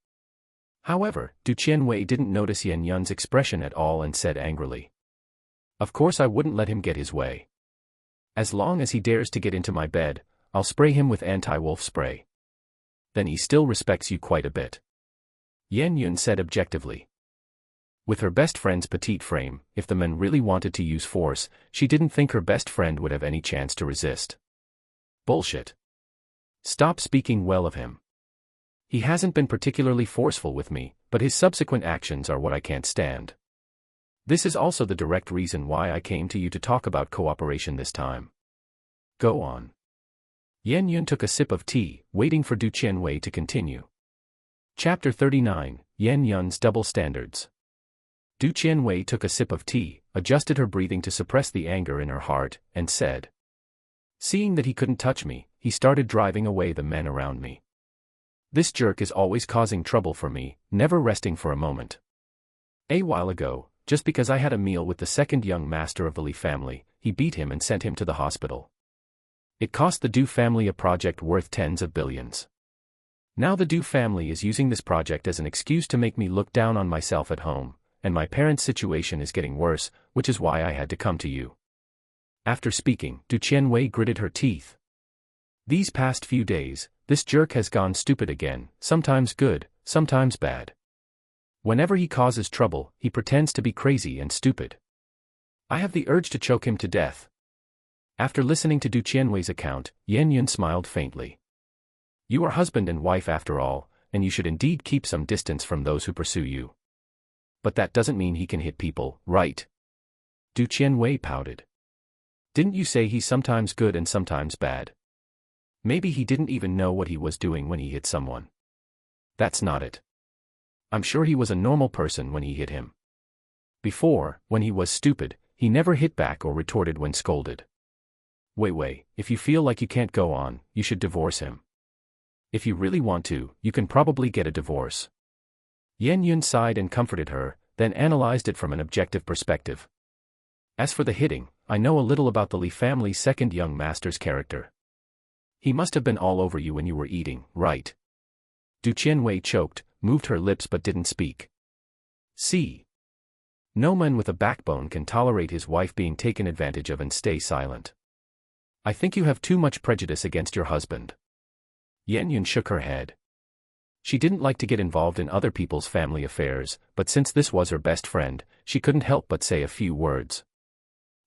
However, Du Qianwei didn't notice Yan Yun's expression at all and said angrily. Of course I wouldn't let him get his way. As long as he dares to get into my bed, I'll spray him with anti-wolf spray. Then he still respects you quite a bit. Yan Yun said objectively. With her best friend's petite frame, if the men really wanted to use force, she didn't think her best friend would have any chance to resist. Bullshit. Stop speaking well of him. He hasn't been particularly forceful with me, but his subsequent actions are what I can't stand. This is also the direct reason why I came to you to talk about cooperation this time. Go on. Yan Yun took a sip of tea, waiting for Du Qianwei to continue. Chapter 39, Yan Yun's Double Standards. Du Qianwei took a sip of tea, adjusted her breathing to suppress the anger in her heart, and said. Seeing that he couldn't touch me, he started driving away the men around me. This jerk is always causing trouble for me, never resting for a moment. A while ago, just because I had a meal with the second young master of the Li family, he beat him and sent him to the hospital. It cost the Du family a project worth tens of billions. Now the Du family is using this project as an excuse to make me look down on myself at home, and my parents' situation is getting worse, which is why I had to come to you. After speaking, Du Qianwei gritted her teeth. These past few days, this jerk has gone stupid again, sometimes good, sometimes bad. Whenever he causes trouble, he pretends to be crazy and stupid. I have the urge to choke him to death. After listening to Du Qianwei's account, Yan Yun smiled faintly. You are husband and wife after all, and you should indeed keep some distance from those who pursue you. But that doesn't mean he can hit people, right? Du Qianwei pouted. Didn't you say he's sometimes good and sometimes bad? Maybe he didn't even know what he was doing when he hit someone. That's not it. I'm sure he was a normal person when he hit him. Before, when he was stupid, he never hit back or retorted when scolded. Wei, if you feel like you can't go on, you should divorce him. If you really want to, you can probably get a divorce. Yan Yun sighed and comforted her, then analyzed it from an objective perspective. As for the hitting, I know a little about the Li family's second young master's character. He must have been all over you when you were eating, right? Du Qianwei choked, moved her lips but didn't speak. See. No man with a backbone can tolerate his wife being taken advantage of and stay silent. I think you have too much prejudice against your husband. Yan Yun shook her head. She didn't like to get involved in other people's family affairs, but since this was her best friend, she couldn't help but say a few words.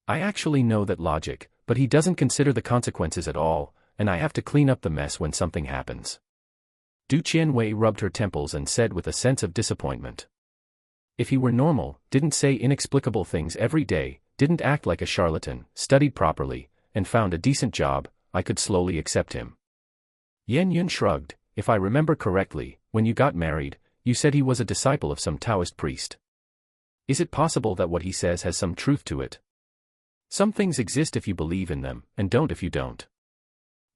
I actually know that logic, but he doesn't consider the consequences at all, and I have to clean up the mess when something happens. Du Qianwei rubbed her temples and said with a sense of disappointment. If he were normal, didn't say inexplicable things every day, didn't act like a charlatan, studied properly, and found a decent job, I could slowly accept him. Yan Yun shrugged. If I remember correctly, when you got married, you said he was a disciple of some Taoist priest. Is it possible that what he says has some truth to it? Some things exist if you believe in them, and don't if you don't.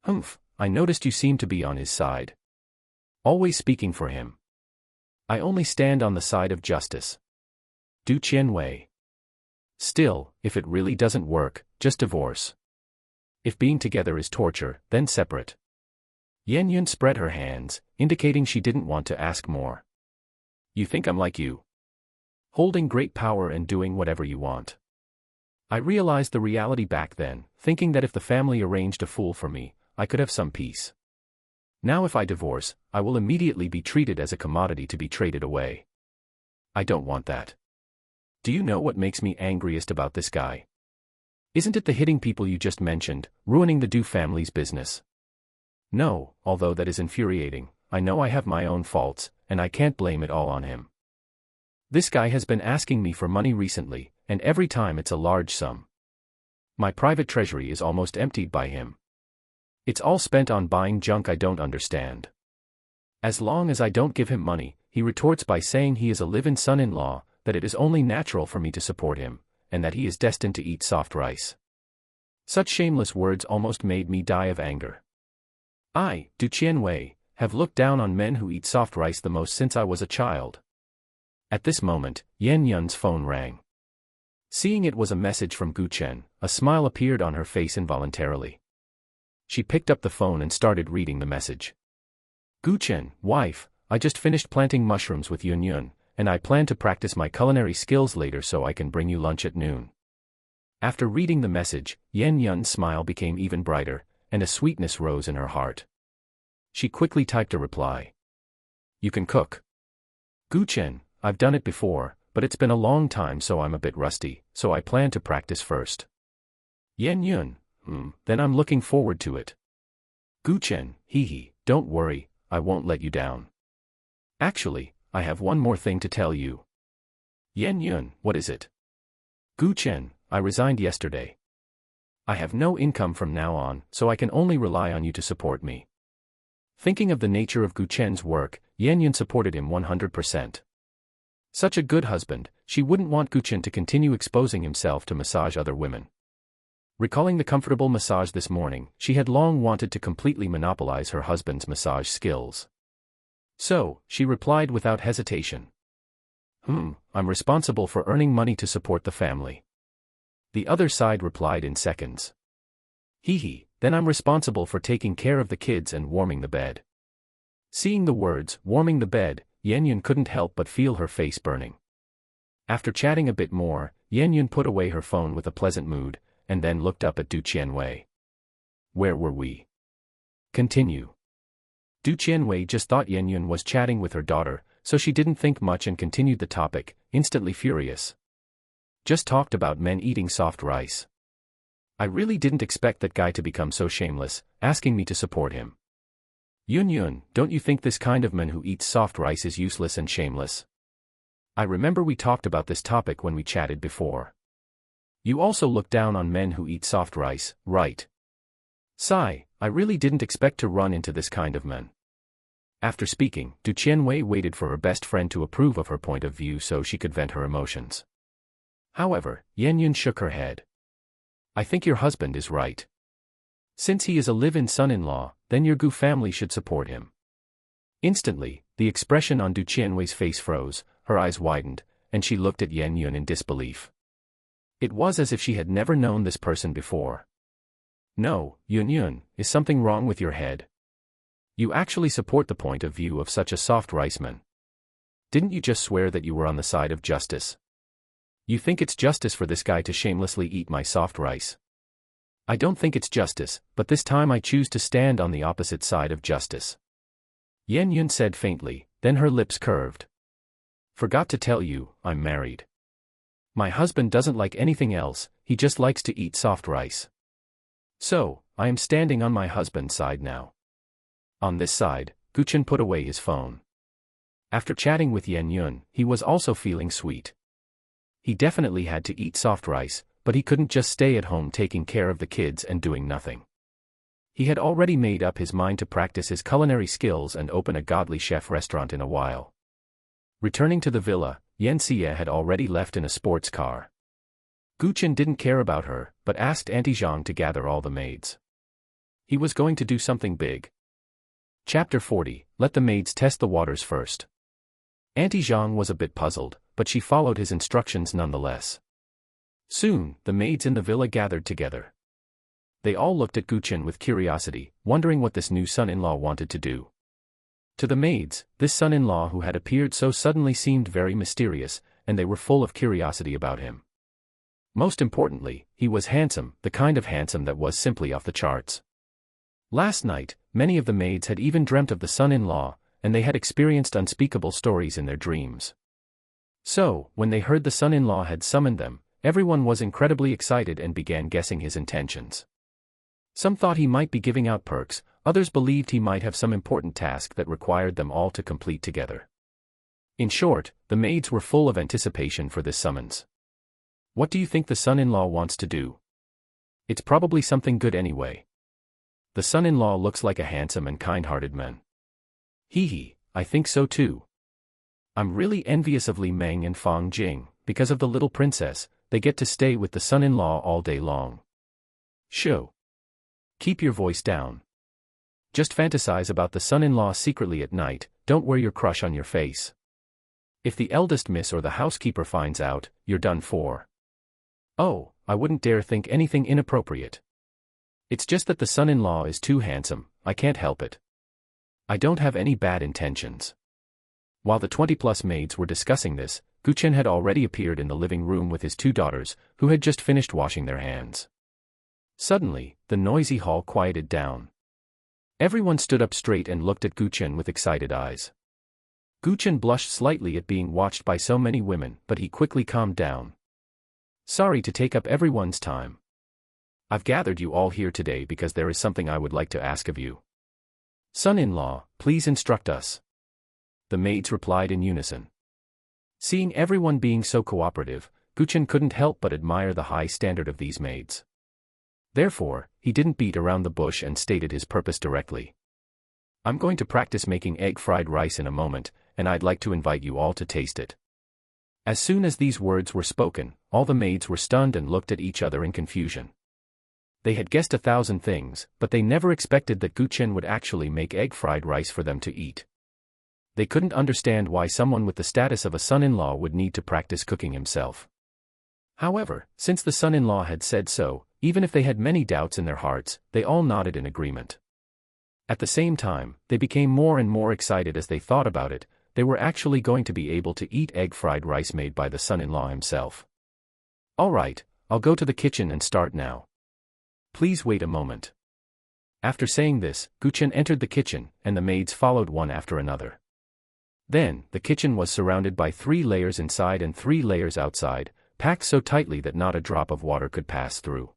Humph, I noticed you seem to be on his side. Always speaking for him. I only stand on the side of justice. Du Qianwei. Still, if it really doesn't work, just divorce. If being together is torture, then separate. Yan Yun spread her hands, indicating she didn't want to ask more. You think I'm like you? Holding great power and doing whatever you want. I realized the reality back then, thinking that if the family arranged a fool for me, I could have some peace. Now if I divorce, I will immediately be treated as a commodity to be traded away. I don't want that. Do you know what makes me angriest about this guy? Isn't it the hitting people you just mentioned, ruining the Du family's business? No, although that is infuriating, I know I have my own faults, and I can't blame it all on him. This guy has been asking me for money recently, and every time it's a large sum. My private treasury is almost emptied by him. It's all spent on buying junk I don't understand. As long as I don't give him money, he retorts by saying he is a live-in son-in-law, that it is only natural for me to support him, and that he is destined to eat soft rice. Such shameless words almost made me die of anger. I, Du Qianwei, have looked down on men who eat soft rice the most since I was a child. At this moment, Yan Yun's phone rang. Seeing it was a message from Gu Chen, a smile appeared on her face involuntarily. She picked up the phone and started reading the message. Gu Chen, wife, I just finished planting mushrooms with Yun Yun, and I plan to practice my culinary skills later so I can bring you lunch at noon. After reading the message, Yan Yun's smile became even brighter, and a sweetness rose in her heart. She quickly typed a reply. You can cook. Gu Chen, I've done it before, but it's been a long time so I'm a bit rusty, so I plan to practice first. Yan Yun, then I'm looking forward to it. Gu Chen, hee, don't worry, I won't let you down. Actually, I have one more thing to tell you. Yan Yun, what is it? Gu Chen, I resigned yesterday. I have no income from now on, so I can only rely on you to support me. Thinking of the nature of Gu Chen's work, Yan Yun supported him 100%. Such a good husband, she wouldn't want Gu Chen to continue exposing himself to massage other women. Recalling the comfortable massage this morning, she had long wanted to completely monopolize her husband's massage skills. So, she replied without hesitation. I'm responsible for earning money to support the family. The other side replied in seconds. Hee, then I'm responsible for taking care of the kids and warming the bed. Seeing the words, warming the bed, Yan Yun couldn't help but feel her face burning. After chatting a bit more, Yan Yun put away her phone with a pleasant mood, and then looked up at Du Qianwei. Where were we? Continue. Du Qianwei just thought Yan Yun was chatting with her daughter, so she didn't think much and continued the topic, instantly furious. Just talked about men eating soft rice. I really didn't expect that guy to become so shameless, asking me to support him. Yun Yun, don't you think this kind of man who eats soft rice is useless and shameless? I remember we talked about this topic when we chatted before. You also look down on men who eat soft rice, right? Sigh, I really didn't expect to run into this kind of man. After speaking, Du Qianwei waited for her best friend to approve of her point of view so she could vent her emotions. However, Yan Yun shook her head. I think your husband is right. Since he is a live-in son-in-law, then your Gu family should support him. Instantly, the expression on Du Qianwei's face froze, her eyes widened, and she looked at Yan Yun in disbelief. It was as if she had never known this person before. No, Yun Yun, is something wrong with your head? You actually support the point of view of such a soft rice man. Didn't you just swear that you were on the side of justice? You think it's justice for this guy to shamelessly eat my soft rice? I don't think it's justice, but this time I choose to stand on the opposite side of justice. Yan Yun said faintly, then her lips curved. Forgot to tell you, I'm married. My husband doesn't like anything else, he just likes to eat soft rice. So, I am standing on my husband's side now. On this side, Gu Chen put away his phone. After chatting with Yan Yun, he was also feeling sweet. He definitely had to eat soft rice, but he couldn't just stay at home taking care of the kids and doing nothing. He had already made up his mind to practice his culinary skills and open a godly chef restaurant in a while. Returning to the villa, Yan Xie had already left in a sports car. Gu Chen didn't care about her, but asked Auntie Zhang to gather all the maids. He was going to do something big. Chapter 40, Let the maids test the waters first. Auntie Zhang was a bit puzzled, but she followed his instructions nonetheless. Soon, the maids in the villa gathered together. They all looked at Gu Chen with curiosity, wondering what this new son-in-law wanted to do. To the maids, this son-in-law who had appeared so suddenly seemed very mysterious, and they were full of curiosity about him. Most importantly, he was handsome, the kind of handsome that was simply off the charts. Last night, many of the maids had even dreamt of the son-in-law, and they had experienced unspeakable stories in their dreams. So, when they heard the son-in-law had summoned them, everyone was incredibly excited and began guessing his intentions. Some thought he might be giving out perks, others believed he might have some important task that required them all to complete together. In short, the maids were full of anticipation for this summons. What do you think the son-in-law wants to do? It's probably something good anyway. The son-in-law looks like a handsome and kind-hearted man. Hee, I think so too. I'm really envious of Li Meng and Fang Jing, because of the little princess, they get to stay with the son-in-law all day long. Shoo. Keep your voice down. Just fantasize about the son-in-law secretly at night, don't wear your crush on your face. If the eldest miss or the housekeeper finds out, you're done for. Oh, I wouldn't dare think anything inappropriate. It's just that the son-in-law is too handsome, I can't help it. I don't have any bad intentions. While the 20-plus maids were discussing this, Chen had already appeared in the living room with his two daughters, who had just finished washing their hands. Suddenly, the noisy hall quieted down. Everyone stood up straight and looked at Chen with excited eyes. Chen blushed slightly at being watched by so many women, but he quickly calmed down. Sorry to take up everyone's time. I've gathered you all here today because there is something I would like to ask of you. Son-in-law, please instruct us. The maids replied in unison. Seeing everyone being so cooperative, Chen couldn't help but admire the high standard of these maids. Therefore, he didn't beat around the bush and stated his purpose directly. I'm going to practice making egg fried rice in a moment, and I'd like to invite you all to taste it. As soon as these words were spoken, all the maids were stunned and looked at each other in confusion. They had guessed 1,000 things, but they never expected that Chen would actually make egg fried rice for them to eat. They couldn't understand why someone with the status of a son-in-law would need to practice cooking himself. However, since the son-in-law had said so, even if they had many doubts in their hearts, they all nodded in agreement. At the same time, they became more and more excited as they thought about it. They were actually going to be able to eat egg fried rice made by the son-in-law himself. All right, I'll go to the kitchen and start now. Please wait a moment. After saying this, Chen entered the kitchen, and the maids followed one after another. Then, the kitchen was surrounded by 3 layers inside and 3 layers outside, packed so tightly that not a drop of water could pass through.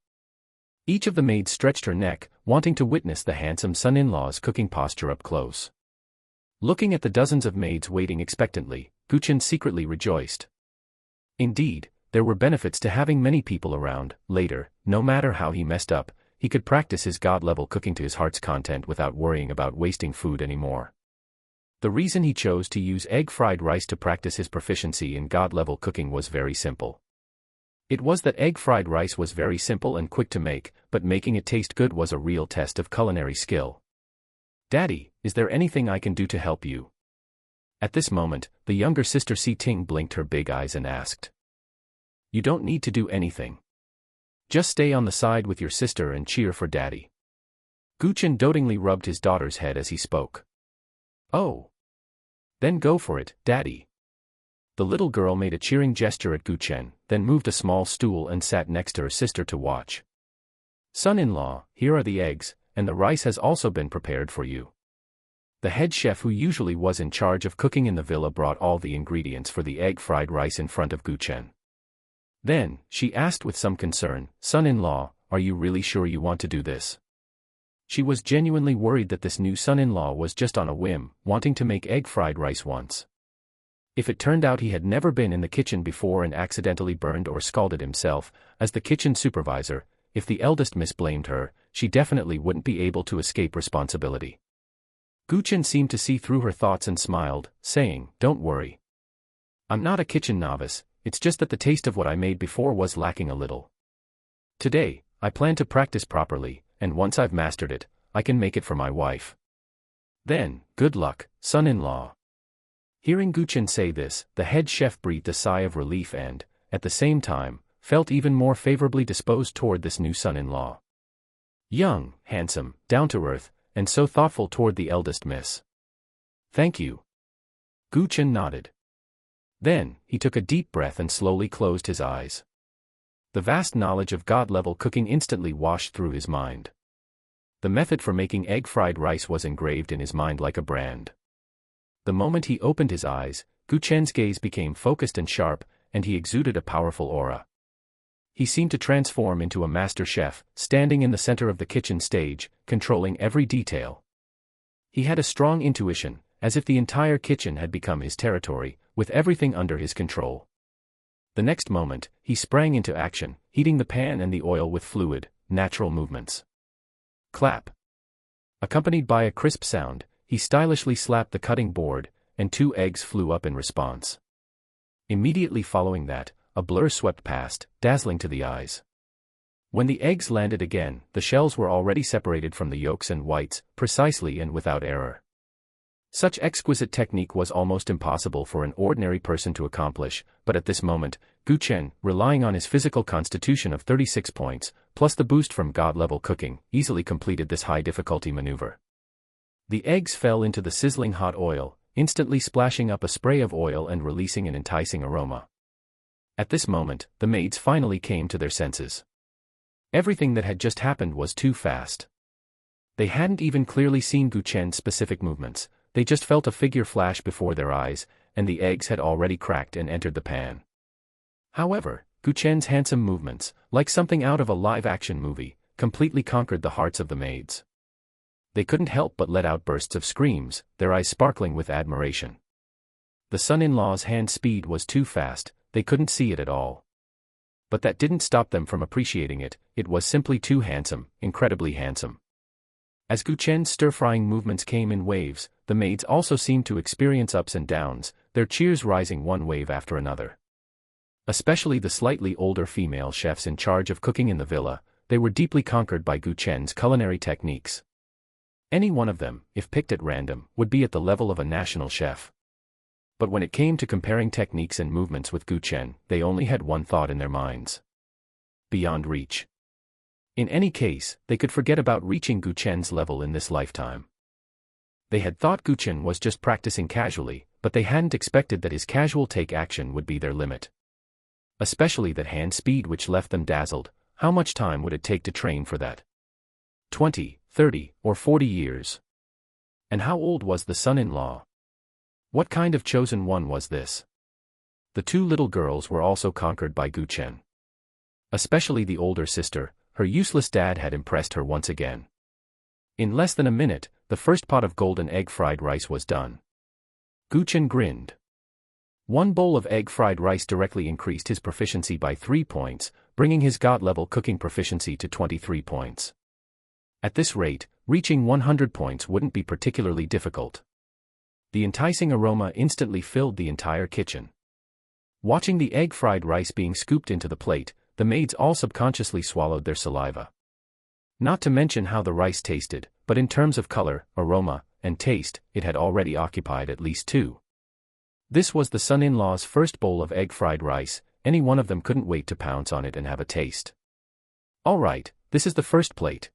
Each of the maids stretched her neck, wanting to witness the handsome son-in-law's cooking posture up close. Looking at the dozens of maids waiting expectantly, Chen secretly rejoiced. Indeed, there were benefits to having many people around. Later, no matter how he messed up, he could practice his god-level cooking to his heart's content without worrying about wasting food anymore. The reason he chose to use egg fried rice to practice his proficiency in god-level cooking was very simple. It was that egg fried rice was very simple and quick to make, but making it taste good was a real test of culinary skill. Daddy, is there anything I can do to help you? At this moment, the younger sister Si Ting blinked her big eyes and asked. You don't need to do anything. Just stay on the side with your sister and cheer for Daddy. Chen dotingly rubbed his daughter's head as he spoke. Oh. Then go for it, Daddy. The little girl made a cheering gesture at Chen, then moved a small stool and sat next to her sister to watch. Son-in-law, here are the eggs, and the rice has also been prepared for you. The head chef who usually was in charge of cooking in the villa brought all the ingredients for the egg fried rice in front of Chen. Then, she asked with some concern, Son-in-law, are you really sure you want to do this? She was genuinely worried that this new son-in-law was just on a whim, wanting to make egg fried rice once. If it turned out he had never been in the kitchen before and accidentally burned or scalded himself, as the kitchen supervisor, if the eldest miss blamed her, she definitely wouldn't be able to escape responsibility. Chen seemed to see through her thoughts and smiled, saying, Don't worry. I'm not a kitchen novice, it's just that the taste of what I made before was lacking a little. Today, I plan to practice properly, and once I've mastered it, I can make it for my wife. Then, good luck, son-in-law. Hearing Chen say this, the head chef breathed a sigh of relief and, at the same time, felt even more favorably disposed toward this new son-in-law. Young, handsome, down-to-earth, and so thoughtful toward the eldest miss. Thank you. Chen nodded. Then, he took a deep breath and slowly closed his eyes. The vast knowledge of God-level cooking instantly washed through his mind. The method for making egg-fried rice was engraved in his mind like a brand. The moment he opened his eyes, Gu Chen's gaze became focused and sharp, and he exuded a powerful aura. He seemed to transform into a master chef, standing in the center of the kitchen stage, controlling every detail. He had a strong intuition, as if the entire kitchen had become his territory, with everything under his control. The next moment, he sprang into action, heating the pan and the oil with fluid, natural movements. Clap. Accompanied by a crisp sound, he stylishly slapped the cutting board, and 2 eggs flew up in response. Immediately following that, a blur swept past, dazzling to the eyes. When the eggs landed again, the shells were already separated from the yolks and whites, precisely and without error. Such exquisite technique was almost impossible for an ordinary person to accomplish, but at this moment, Gu Chen, relying on his physical constitution of 36 points, plus the boost from God-level cooking, easily completed this high-difficulty maneuver. The eggs fell into the sizzling hot oil, instantly splashing up a spray of oil and releasing an enticing aroma. At this moment, the maids finally came to their senses. Everything that had just happened was too fast. They hadn't even clearly seen Gu Chen's specific movements, they just felt a figure flash before their eyes, and the eggs had already cracked and entered the pan. However, Gu Chen's handsome movements, like something out of a live-action movie, completely conquered the hearts of the maids. They couldn't help but let out bursts of screams, their eyes sparkling with admiration. The son-in-law's hand speed was too fast, they couldn't see it at all. But that didn't stop them from appreciating it, it was simply too handsome, incredibly handsome. As Gu Chen's stir-frying movements came in waves, the maids also seemed to experience ups and downs, their cheers rising one wave after another. Especially the slightly older female chefs in charge of cooking in the villa, they were deeply conquered by Gu Chen's culinary techniques. Any one of them, if picked at random, would be at the level of a national chef. But when it came to comparing techniques and movements with Gu Chen, they only had one thought in their minds. Beyond reach. In any case, they could forget about reaching Gu Chen's level in this lifetime. They had thought Gu Chen was just practicing casually, but they hadn't expected that his casual take action would be their limit. Especially that hand speed which left them dazzled. How much time would it take to train for that? 20, 30, or 40 years. And how old was the son-in-law? What kind of chosen one was this? The 2 little girls were also conquered by Gu Chen. Especially the older sister, her useless dad had impressed her once again. In less than a minute, the first pot of golden egg fried rice was done. Gu Chen grinned. 1 bowl of egg fried rice directly increased his proficiency by 3 points, bringing his God-level cooking proficiency to 23 points. At this rate, reaching 100 points wouldn't be particularly difficult. The enticing aroma instantly filled the entire kitchen. Watching the egg-fried rice being scooped into the plate, the maids all subconsciously swallowed their saliva. Not to mention how the rice tasted, but in terms of color, aroma, and taste, it had already occupied at least 2. This was the son-in-law's first bowl of egg-fried rice, any one of them couldn't wait to pounce on it and have a taste. All right, this is the first plate.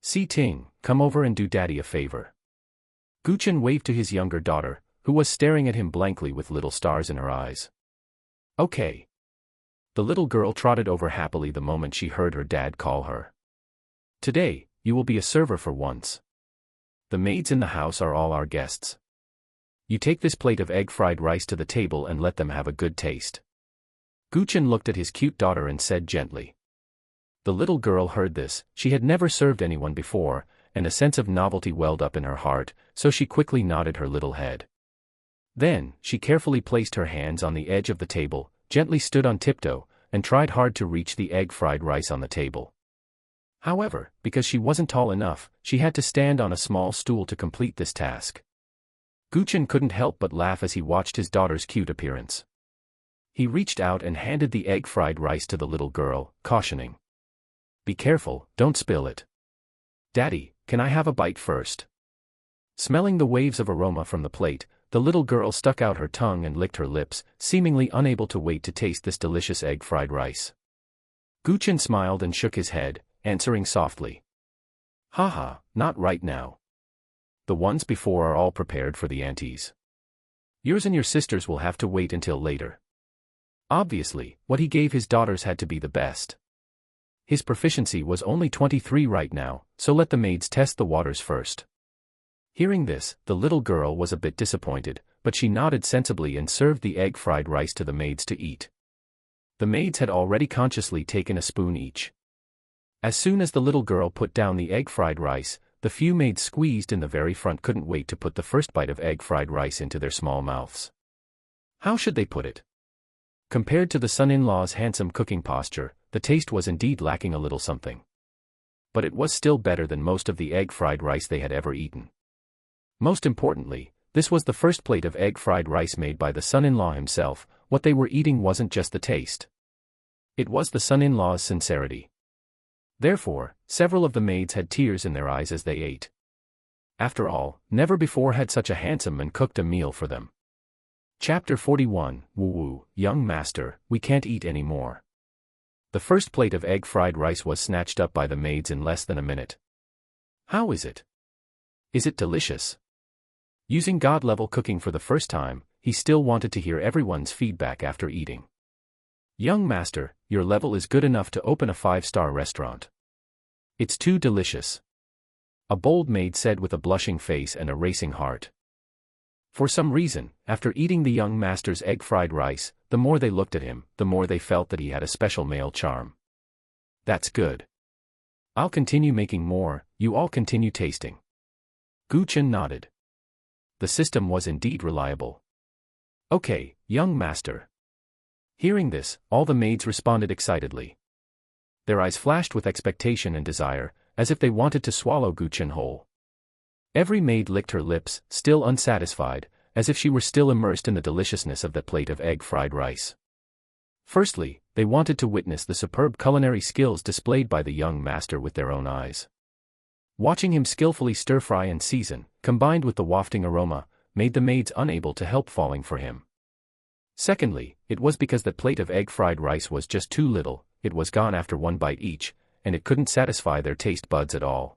Si Ting, come over and do daddy a favor. Gu Chen waved to his younger daughter, who was staring at him blankly with little stars in her eyes. Okay. The little girl trotted over happily the moment she heard her dad call her. Today, you will be a server for once. The maids in the house are all our guests. You take this plate of egg-fried rice to the table and let them have a good taste. Gu Chen looked at his cute daughter and said gently. The little girl heard this, she had never served anyone before, and a sense of novelty welled up in her heart, so she quickly nodded her little head. Then, she carefully placed her hands on the edge of the table, gently stood on tiptoe, and tried hard to reach the egg-fried rice on the table. However, because she wasn't tall enough, she had to stand on a small stool to complete this task. Gu Chen couldn't help but laugh as he watched his daughter's cute appearance. He reached out and handed the egg-fried rice to the little girl, cautioning. Be careful, don't spill it. Daddy, can I have a bite first? Smelling the waves of aroma from the plate, the little girl stuck out her tongue and licked her lips, seemingly unable to wait to taste this delicious egg-fried rice. Gu Chen smiled and shook his head, answering softly. Haha, not right now. The ones before are all prepared for the aunties. Yours and your sisters will have to wait until later. Obviously, what he gave his daughters had to be the best. His proficiency was only 23 right now, so let the maids test the waters first. Hearing this, the little girl was a bit disappointed, but she nodded sensibly and served the egg fried rice to the maids to eat. The maids had already consciously taken a spoon each. As soon as the little girl put down the egg fried rice, the few maids squeezed in the very front couldn't wait to put the first bite of egg fried rice into their small mouths. How should they put it? Compared to the son-in-law's handsome cooking posture, the taste was indeed lacking a little something. But it was still better than most of the egg fried rice they had ever eaten. Most importantly, this was the first plate of egg fried rice made by the son-in-law himself. What they were eating wasn't just the taste. It was the son-in-law's sincerity. Therefore, several of the maids had tears in their eyes as they ate. After all, never before had such a handsome man cooked a meal for them. Chapter 41, Woo-woo, Young Master, we can't eat any more. The first plate of egg fried rice was snatched up by the maids in less than a minute. How is it? Is it delicious? Using God-level cooking for the first time, he still wanted to hear everyone's feedback after eating. Young Master, your level is good enough to open a 5-star restaurant. It's too delicious. A bold maid said with a blushing face and a racing heart. For some reason, after eating the young master's egg fried rice, the more they looked at him, the more they felt that he had a special male charm. That's good. I'll continue making more, you all continue tasting. Chen nodded. The system was indeed reliable. Okay, young master. Hearing this, all the maids responded excitedly. Their eyes flashed with expectation and desire, as if they wanted to swallow Chen whole. Every maid licked her lips, still unsatisfied, as if she were still immersed in the deliciousness of that plate of egg fried rice. Firstly, they wanted to witness the superb culinary skills displayed by the young master with their own eyes. Watching him skillfully stir-fry and season, combined with the wafting aroma, made the maids unable to help falling for him. Secondly, it was because that plate of egg fried rice was just too little, it was gone after one bite each, and it couldn't satisfy their taste buds at all.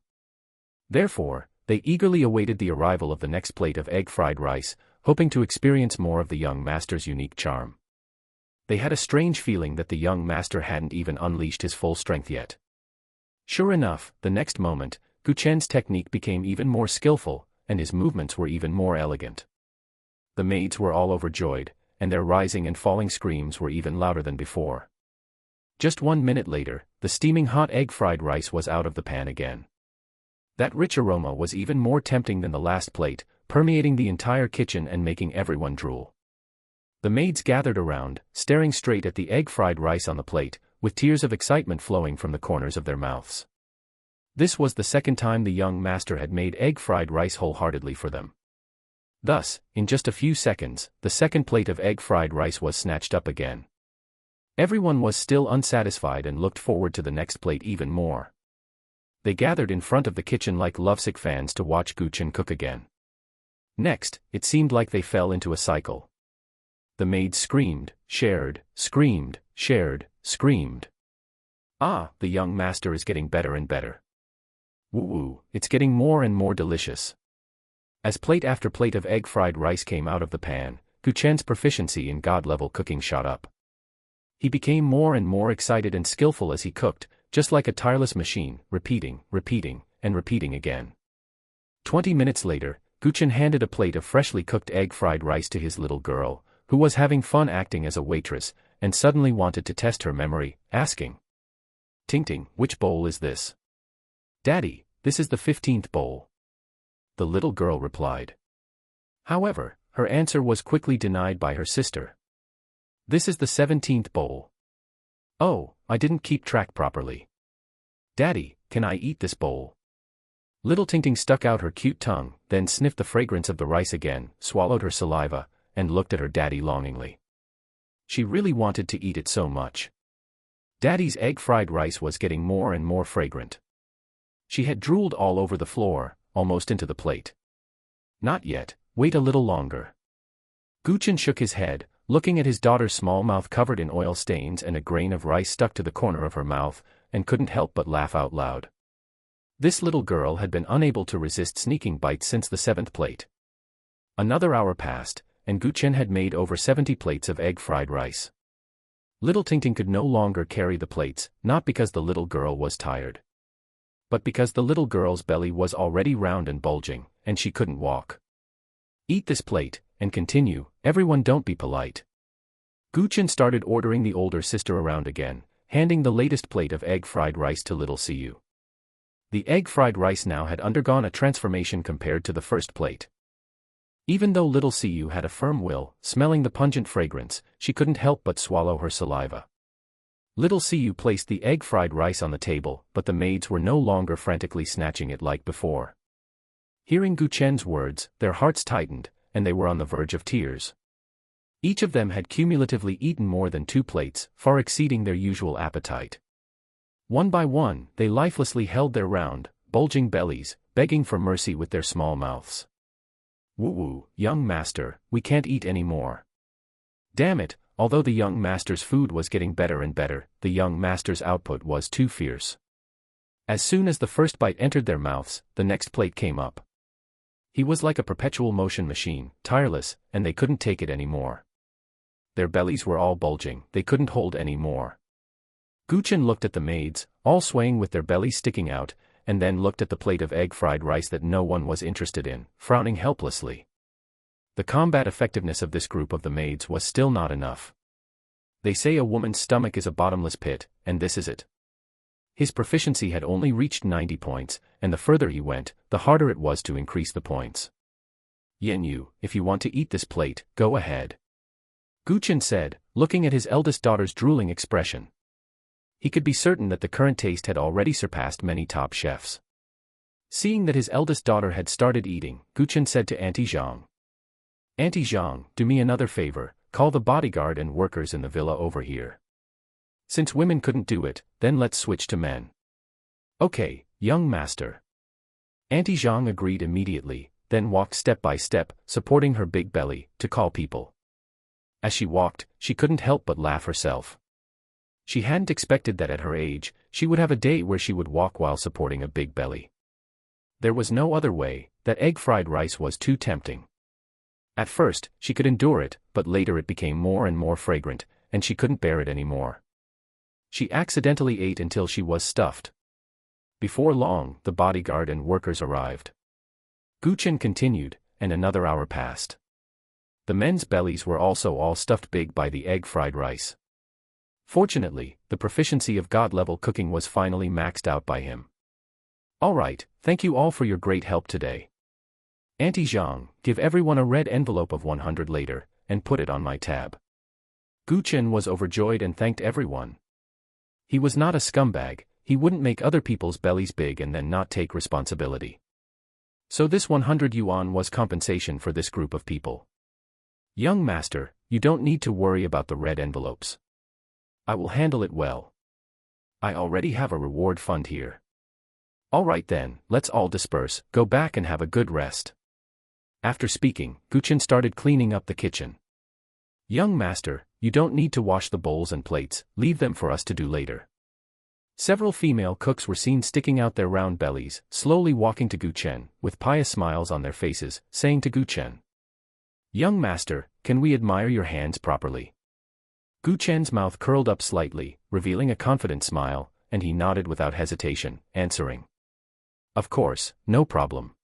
Therefore, they eagerly awaited the arrival of the next plate of egg fried rice, hoping to experience more of the young master's unique charm. They had a strange feeling that the young master hadn't even unleashed his full strength yet. Sure enough, the next moment, Chen's technique became even more skillful, and his movements were even more elegant. The maids were all overjoyed, and their rising and falling screams were even louder than before. Just 1 minute later, the steaming hot egg fried rice was out of the pan again. That rich aroma was even more tempting than the last plate, permeating the entire kitchen and making everyone drool. The maids gathered around, staring straight at the egg fried rice on the plate, with tears of excitement flowing from the corners of their mouths. This was the second time the young master had made egg fried rice wholeheartedly for them. Thus, in just a few seconds, the second plate of egg fried rice was snatched up again. Everyone was still unsatisfied and looked forward to the next plate even more. They gathered in front of the kitchen like lovesick fans to watch Chen cook again. Next, it seemed like they fell into a cycle. The maids screamed, shared, screamed, shared, screamed. Ah, the young master is getting better and better. Woo-woo, it's getting more and more delicious. As plate after plate of egg fried rice came out of the pan, Chen's proficiency in God-level cooking shot up. He became more and more excited and skillful as he cooked, just like a tireless machine, repeating, and repeating again. 20 minutes later, Chen handed a plate of freshly cooked egg fried rice to his little girl, who was having fun acting as a waitress, and suddenly wanted to test her memory, asking, "Ting-ting, which bowl is this?" "Daddy, this is the 15th bowl." The little girl replied. However, her answer was quickly denied by her sister. "This is the 17th bowl." "Oh, I didn't keep track properly. Daddy, can I eat this bowl?" Little Ting-ting stuck out her cute tongue, then sniffed the fragrance of the rice again, swallowed her saliva, and looked at her daddy longingly. She really wanted to eat it so much. Daddy's egg fried rice was getting more and more fragrant. She had drooled all over the floor, almost into the plate. "Not yet, wait a little longer." Chen shook his head, looking at his daughter's small mouth covered in oil stains and a grain of rice stuck to the corner of her mouth, and couldn't help but laugh out loud. This little girl had been unable to resist sneaking bites since the 7th plate. Another hour passed, and Chen had made over 70 plates of egg fried rice. Little Tingting could no longer carry the plates, not because the little girl was tired, but because the little girl's belly was already round and bulging, and she couldn't walk. Eat this plate, and continue, everyone, don't be polite. Chen started ordering the older sister around again, handing the latest plate of egg fried rice to little Siu. The egg fried rice now had undergone a transformation compared to the first plate. Even though little Siu had a firm will, smelling the pungent fragrance, she couldn't help but swallow her saliva. Little Siu placed the egg fried rice on the table, but the maids were no longer frantically snatching it like before. Hearing Chen's words, their hearts tightened, and they were on the verge of tears. Each of them had cumulatively eaten more than 2 plates, far exceeding their usual appetite. One by one, they lifelessly held their round, bulging bellies, begging for mercy with their small mouths. Woo-woo, young master, we can't eat any more. Damn it, although the young master's food was getting better and better, the young master's output was too fierce. As soon as the first bite entered their mouths, the next plate came up. He was like a perpetual motion machine, tireless, and they couldn't take it anymore. Their bellies were all bulging, they couldn't hold any more. Chen looked at the maids, all swaying with their bellies sticking out, and then looked at the plate of egg fried rice that no one was interested in, frowning helplessly. The combat effectiveness of this group of the maids was still not enough. They say a woman's stomach is a bottomless pit, and this is it. His proficiency had only reached 90 points, and the further he went, the harder it was to increase the points. Yen, if you want to eat this plate, go ahead. Chen said, looking at his eldest daughter's drooling expression. He could be certain that the current taste had already surpassed many top chefs. Seeing that his eldest daughter had started eating, Chen said to Auntie Zhang. Auntie Zhang, do me another favor, call the bodyguard and workers in the villa over here. Since women couldn't do it, then let's switch to men. Okay, young master. Auntie Zhang agreed immediately, then walked step by step, supporting her big belly, to call people. As she walked, she couldn't help but laugh herself. She hadn't expected that at her age, she would have a day where she would walk while supporting a big belly. There was no other way, that egg fried rice was too tempting. At first, she could endure it, but later it became more and more fragrant, and she couldn't bear it anymore. She accidentally ate until she was stuffed. Before long, the bodyguard and workers arrived. Chen continued, and another hour passed. The men's bellies were also all stuffed big by the egg fried rice. Fortunately, the proficiency of God-level cooking was finally maxed out by him. Alright, thank you all for your great help today. Auntie Zhang, give everyone a red envelope of 100 later, and put it on my tab. Chen was overjoyed and thanked everyone. He was not a scumbag, he wouldn't make other people's bellies big and then not take responsibility. So this 100 yuan was compensation for this group of people. Young master, you don't need to worry about the red envelopes. I will handle it well. I already have a reward fund here. Alright then, let's all disperse, go back and have a good rest. After speaking, Chen started cleaning up the kitchen. Young master, you don't need to wash the bowls and plates, leave them for us to do later. Several female cooks were seen sticking out their round bellies, slowly walking to Chen, with pious smiles on their faces, saying to Chen, Young master, can we admire your hands properly? Chen's mouth curled up slightly, revealing a confident smile, and he nodded without hesitation, answering. Of course, no problem.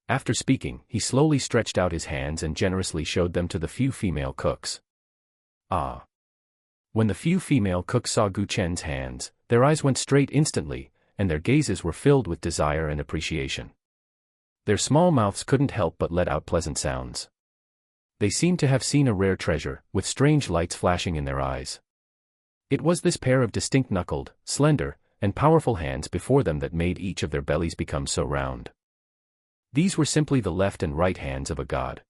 After speaking, he slowly stretched out his hands and generously showed them to the few female cooks. Ah! When the few female cooks saw Chen's hands, their eyes went straight instantly, and their gazes were filled with desire and appreciation. Their small mouths couldn't help but let out pleasant sounds. They seemed to have seen a rare treasure, with strange lights flashing in their eyes. It was this pair of distinct-knuckled, slender, and powerful hands before them that made each of their bellies become so round. These were simply the left and right hands of a god.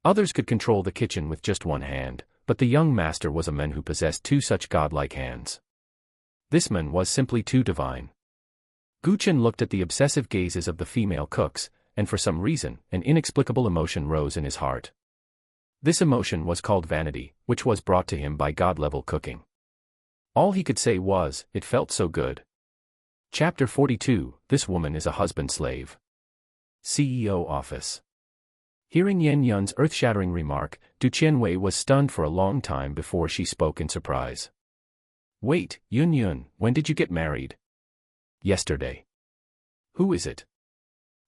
Others could control the kitchen with just one hand, but the young master was a man who possessed 2 such godlike hands. This man was simply too divine. Chen looked at the obsessive gazes of the female cooks, and for some reason, an inexplicable emotion rose in his heart. This emotion was called vanity, which was brought to him by god-level cooking. All he could say was, it felt so good. Chapter 42, This woman is a husband slave. CEO office. Hearing Yan Yun's earth-shattering remark, Du Qianwei was stunned for a long time before she spoke in surprise. Wait, Yun Yun, when did you get married? Yesterday. Who is it?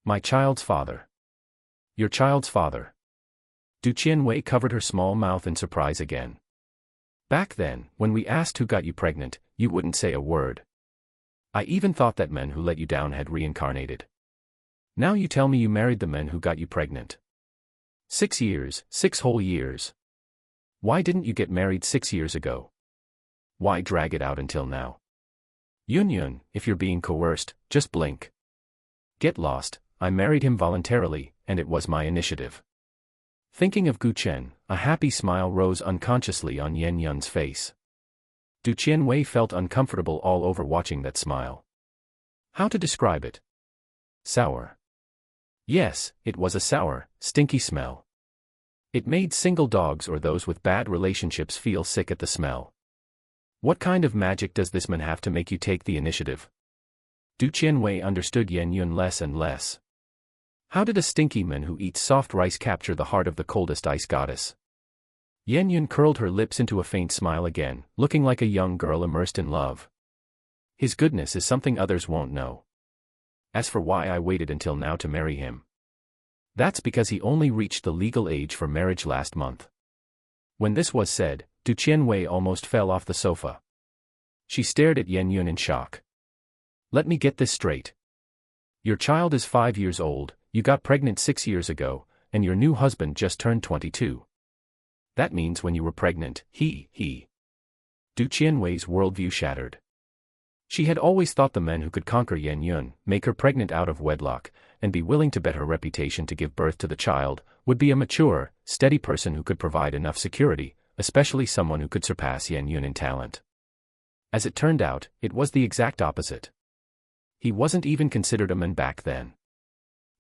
My child's father. Your child's father. Du Qianwei covered her small mouth in surprise again. Back then, when we asked who got you pregnant, you wouldn't say a word. I even thought that men who let you down had reincarnated. Now you tell me you married the men who got you pregnant. 6 years, 6 whole years. Why didn't you get married 6 years ago? Why drag it out until now? Yun Yun, if you're being coerced, just blink. Get lost, I married him voluntarily, and it was my initiative. Thinking of Gu Chen, a happy smile rose unconsciously on Yan Yun's face. Du Qianwei felt uncomfortable all over watching that smile. How to describe it? Sour. Yes, it was a sour, stinky smell. It made single dogs or those with bad relationships feel sick at the smell. What kind of magic does this man have to make you take the initiative? Du Qianwei understood Yan Yun less and less. How did a stinky man who eats soft rice capture the heart of the coldest ice goddess? Yan Yun curled her lips into a faint smile again, looking like a young girl immersed in love. His goodness is something others won't know. As for why I waited until now to marry him. That's because he only reached the legal age for marriage last month. When this was said, Du Qianwei almost fell off the sofa. She stared at Yan Yun in shock. Let me get this straight. Your child is 5 years old, you got pregnant 6 years ago, and your new husband just turned 22. That means when you were pregnant, he. Du Qianwei's worldview shattered. She had always thought the men who could conquer Yan Yun, make her pregnant out of wedlock, and be willing to bet her reputation to give birth to the child, would be a mature, steady person who could provide enough security, especially someone who could surpass Yan Yun in talent. As it turned out, it was the exact opposite. He wasn't even considered a man back then.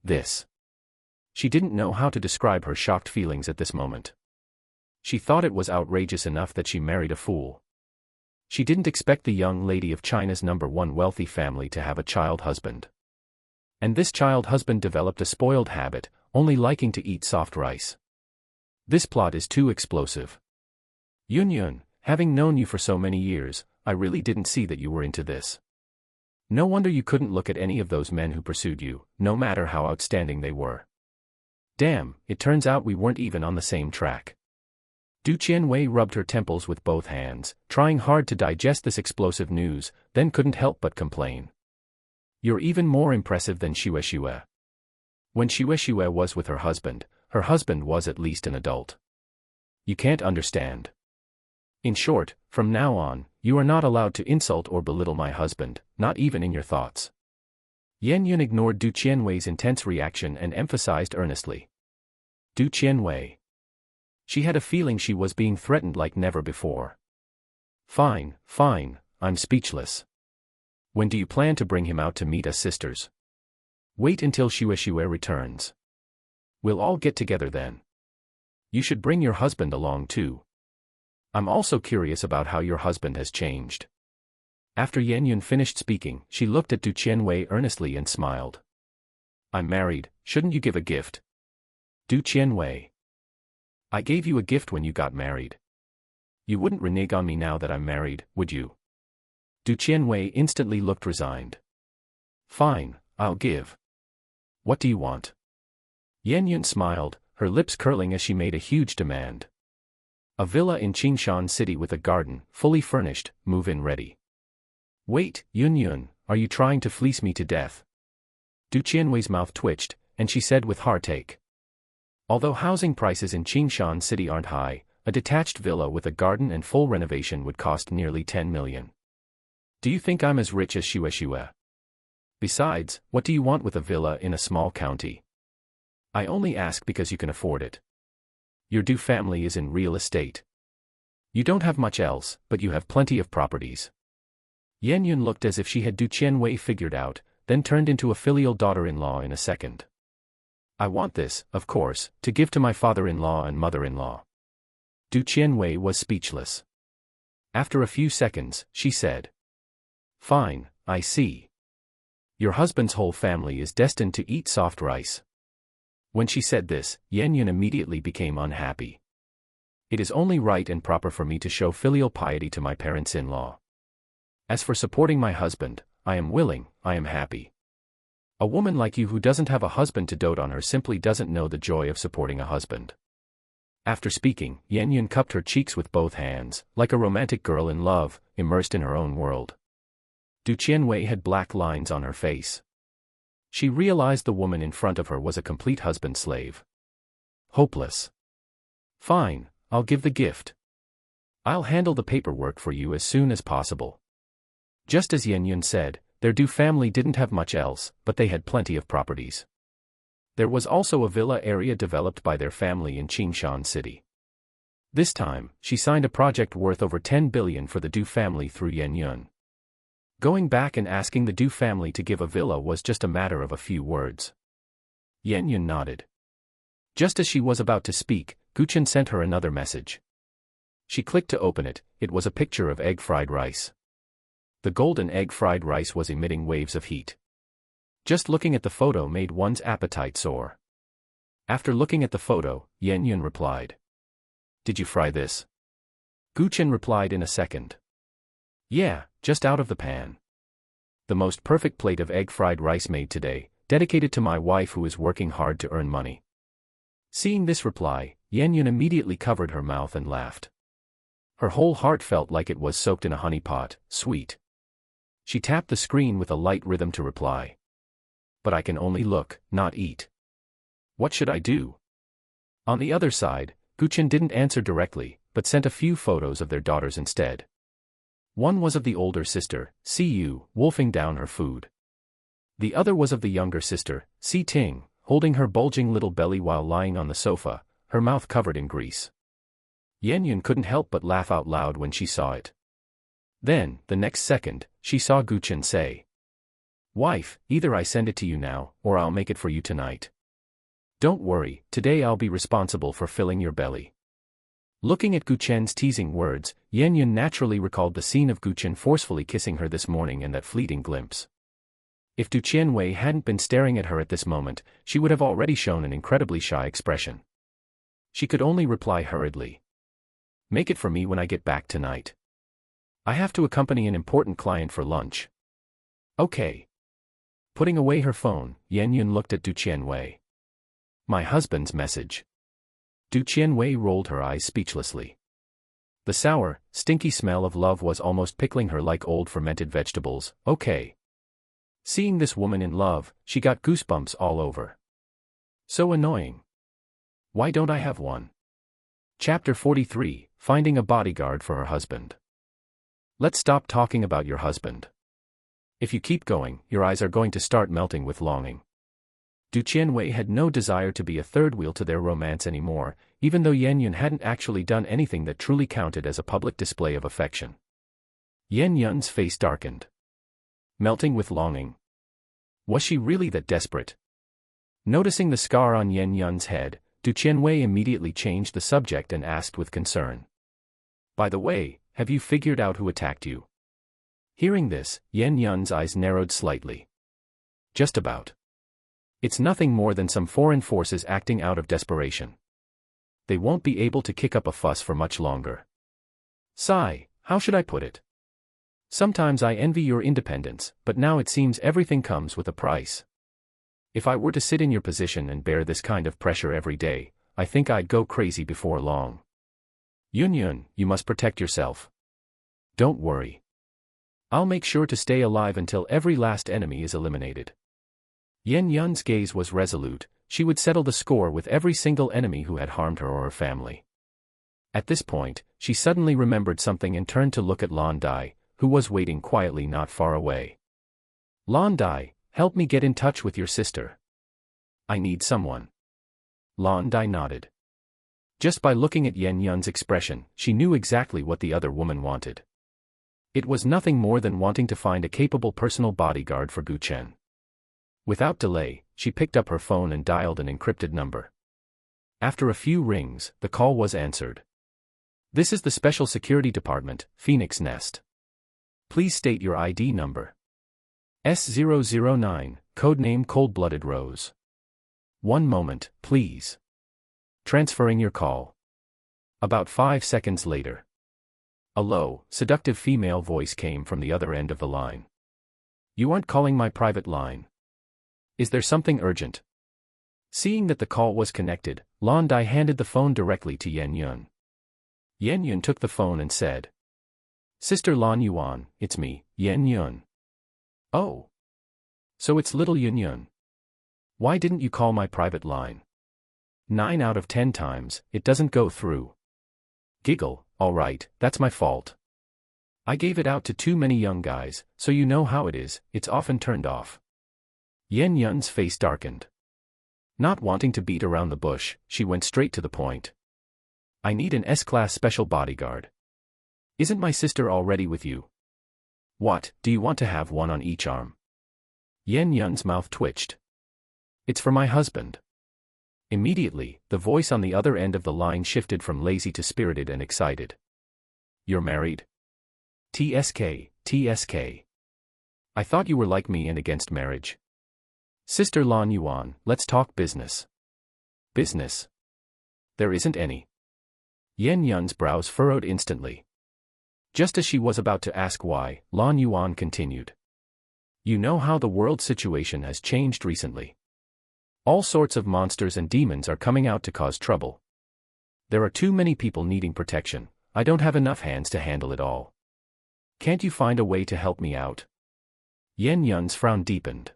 This. She didn't know how to describe her shocked feelings at this moment. She thought it was outrageous enough that she married a fool. She didn't expect the young lady of China's #1 wealthy family to have a child husband. And this child husband developed a spoiled habit, only liking to eat soft rice. This plot is too explosive. Yun Yun, having known you for so many years, I really didn't see that you were into this. No wonder you couldn't look at any of those men who pursued you, no matter how outstanding they were. Damn, it turns out we weren't even on the same track. Du Qianwei rubbed her temples with both hands, trying hard to digest this explosive news, then couldn't help but complain. You're even more impressive than Xue. When Xue was with her husband was at least an adult. You can't understand. In short, from now on, you are not allowed to insult or belittle my husband, not even in your thoughts. Yan Yun ignored Du Qianwei's intense reaction and emphasized earnestly. Du Qianwei. She had a feeling she was being threatened like never before. Fine, I'm speechless. When do you plan to bring him out to meet us sisters? Wait until Xue returns. We'll all get together then. You should bring your husband along too. I'm also curious about how your husband has changed. After Yan Yun finished speaking, she looked at Du Qianwei earnestly and smiled. I'm married, shouldn't you give a gift? Du Qianwei. I gave you a gift when you got married. You wouldn't renege on me now that I'm married, would you? Du Qianwei instantly looked resigned. Fine, I'll give. What do you want? Yan Yun smiled, her lips curling as she made a huge demand. A villa in Qingshan City with a garden, fully furnished, move-in ready. Wait, Yun Yun, are you trying to fleece me to death? Du Qianwei's mouth twitched, and she said with heartache. Although housing prices in Qingshan City aren't high, a detached villa with a garden and full renovation would cost nearly 10 million. Do you think I'm as rich as Xue? Besides, what do you want with a villa in a small county? I only ask because you can afford it. Your Du family is in real estate. You don't have much else, but you have plenty of properties. Yan Yun looked as if she had Du Qianwei figured out, then turned into a filial daughter-in-law in a second. I want this, of course, to give to my father-in-law and mother-in-law. Du Qianwei was speechless. After a few seconds, she said. Fine, I see. Your husband's whole family is destined to eat soft rice. When she said this, Yan Yun immediately became unhappy. It is only right and proper for me to show filial piety to my parents-in-law. As for supporting my husband, I am willing, I am happy. A woman like you who doesn't have a husband to dote on her simply doesn't know the joy of supporting a husband. After speaking, Yan Yun cupped her cheeks with both hands, like a romantic girl in love, immersed in her own world. Du Qianwei had black lines on her face. She realized the woman in front of her was a complete husband-slave. Hopeless. Fine, I'll give the gift. I'll handle the paperwork for you as soon as possible. Just as Yan Yun said, their Du family didn't have much else, but they had plenty of properties. There was also a villa area developed by their family in Qingshan City. This time, she signed a project worth over 10 billion for the Du family through Yan Yun. Going back and asking the Du family to give a villa was just a matter of a few words. Yan Yun nodded. Just as she was about to speak, Chen sent her another message. She clicked to open it. It was a picture of egg fried rice. The golden egg fried rice was emitting waves of heat. Just looking at the photo made one's appetite soar. After looking at the photo, Yan Yun replied. Did you fry this? Chen replied in a second. Yeah, just out of the pan. The most perfect plate of egg fried rice made today, dedicated to my wife who is working hard to earn money. Seeing this reply, Yan Yun immediately covered her mouth and laughed. Her whole heart felt like it was soaked in a honey pot, sweet. She tapped the screen with a light rhythm to reply. But I can only look, not eat. What should I do? On the other side, Chen didn't answer directly, but sent a few photos of their daughters instead. One was of the older sister, Siyu, wolfing down her food. The other was of the younger sister, Si Ting, holding her bulging little belly while lying on the sofa, her mouth covered in grease. Yan Yun couldn't help but laugh out loud when she saw it. Then, the next second, she saw Chen say, Wife, either I send it to you now, or I'll make it for you tonight. Don't worry, today I'll be responsible for filling your belly. Looking at Chen's teasing words, Yan Yun naturally recalled the scene of Chen forcefully kissing her this morning and that fleeting glimpse. If Du Qianwei hadn't been staring at her at this moment, she would have already shown an incredibly shy expression. She could only reply hurriedly. Make it for me when I get back tonight. I have to accompany an important client for lunch. Okay. Putting away her phone, Yan Yun looked at Du Qianwei. My husband's message. Du Qianwei rolled her eyes speechlessly. The sour, stinky smell of love was almost pickling her like old fermented vegetables. Okay. Seeing this woman in love, she got goosebumps all over. So annoying. Why don't I have one? Chapter 43, Finding a Bodyguard for Her Husband. Let's stop talking about your husband. If you keep going, your eyes are going to start melting with longing. Du Qianwei had no desire to be a third wheel to their romance anymore, even though Yan Yun hadn't actually done anything that truly counted as a public display of affection. Yan Yun's face darkened. Melting with longing. Was she really that desperate? Noticing the scar on Yan Yun's head, Du Qianwei immediately changed the subject and asked with concern. By the way, have you figured out who attacked you? Hearing this, Yan Yun's eyes narrowed slightly. Just about. It's nothing more than some foreign forces acting out of desperation. They won't be able to kick up a fuss for much longer. Sigh, how should I put it? Sometimes I envy your independence, but now it seems everything comes with a price. If I were to sit in your position and bear this kind of pressure every day, I think I'd go crazy before long. Yun Yun, you must protect yourself. Don't worry. I'll make sure to stay alive until every last enemy is eliminated. Yan Yun's gaze was resolute. She would settle the score with every single enemy who had harmed her or her family. At this point, she suddenly remembered something and turned to look at Lan Dai, who was waiting quietly not far away. Lan Dai, help me get in touch with your sister. I need someone. Lan Dai nodded. Just by looking at Yan Yun's expression, she knew exactly what the other woman wanted. It was nothing more than wanting to find a capable personal bodyguard for Chen. Without delay, she picked up her phone and dialed an encrypted number. After a few rings, the call was answered. This is the Special Security Department, Phoenix Nest. Please state your ID number. S009, codename Cold-Blooded Rose. One moment, please. Transferring your call. About 5 seconds later. A low, seductive female voice came from the other end of the line. You aren't calling my private line. Is there something urgent? Seeing that the call was connected, Lan Dai handed the phone directly to Yen Yun. Yen Yun took the phone and said, Sister Lan Yuan, it's me, Yen Yun. Oh. So it's little Yun Yun. Why didn't you call my private line? 9 out of 10 times, it doesn't go through. Giggle, alright, that's my fault. I gave it out to too many young guys, so you know how it is, it's often turned off. Yen Yun's face darkened. Not wanting to beat around the bush, she went straight to the point. I need an S-class special bodyguard. Isn't my sister already with you? What, do you want to have one on each arm? Yen Yun's mouth twitched. It's for my husband. Immediately, the voice on the other end of the line shifted from lazy to spirited and excited. You're married? TSK, TSK. I thought you were like me and against marriage. Sister Lan Yuan, let's talk business. Business? There isn't any. Yen Yun's brows furrowed instantly. Just as she was about to ask why, Lan Yuan continued. You know how the world situation has changed recently. All sorts of monsters and demons are coming out to cause trouble. There are too many people needing protection, I don't have enough hands to handle it all. Can't you find a way to help me out? Yen Yun's frown deepened.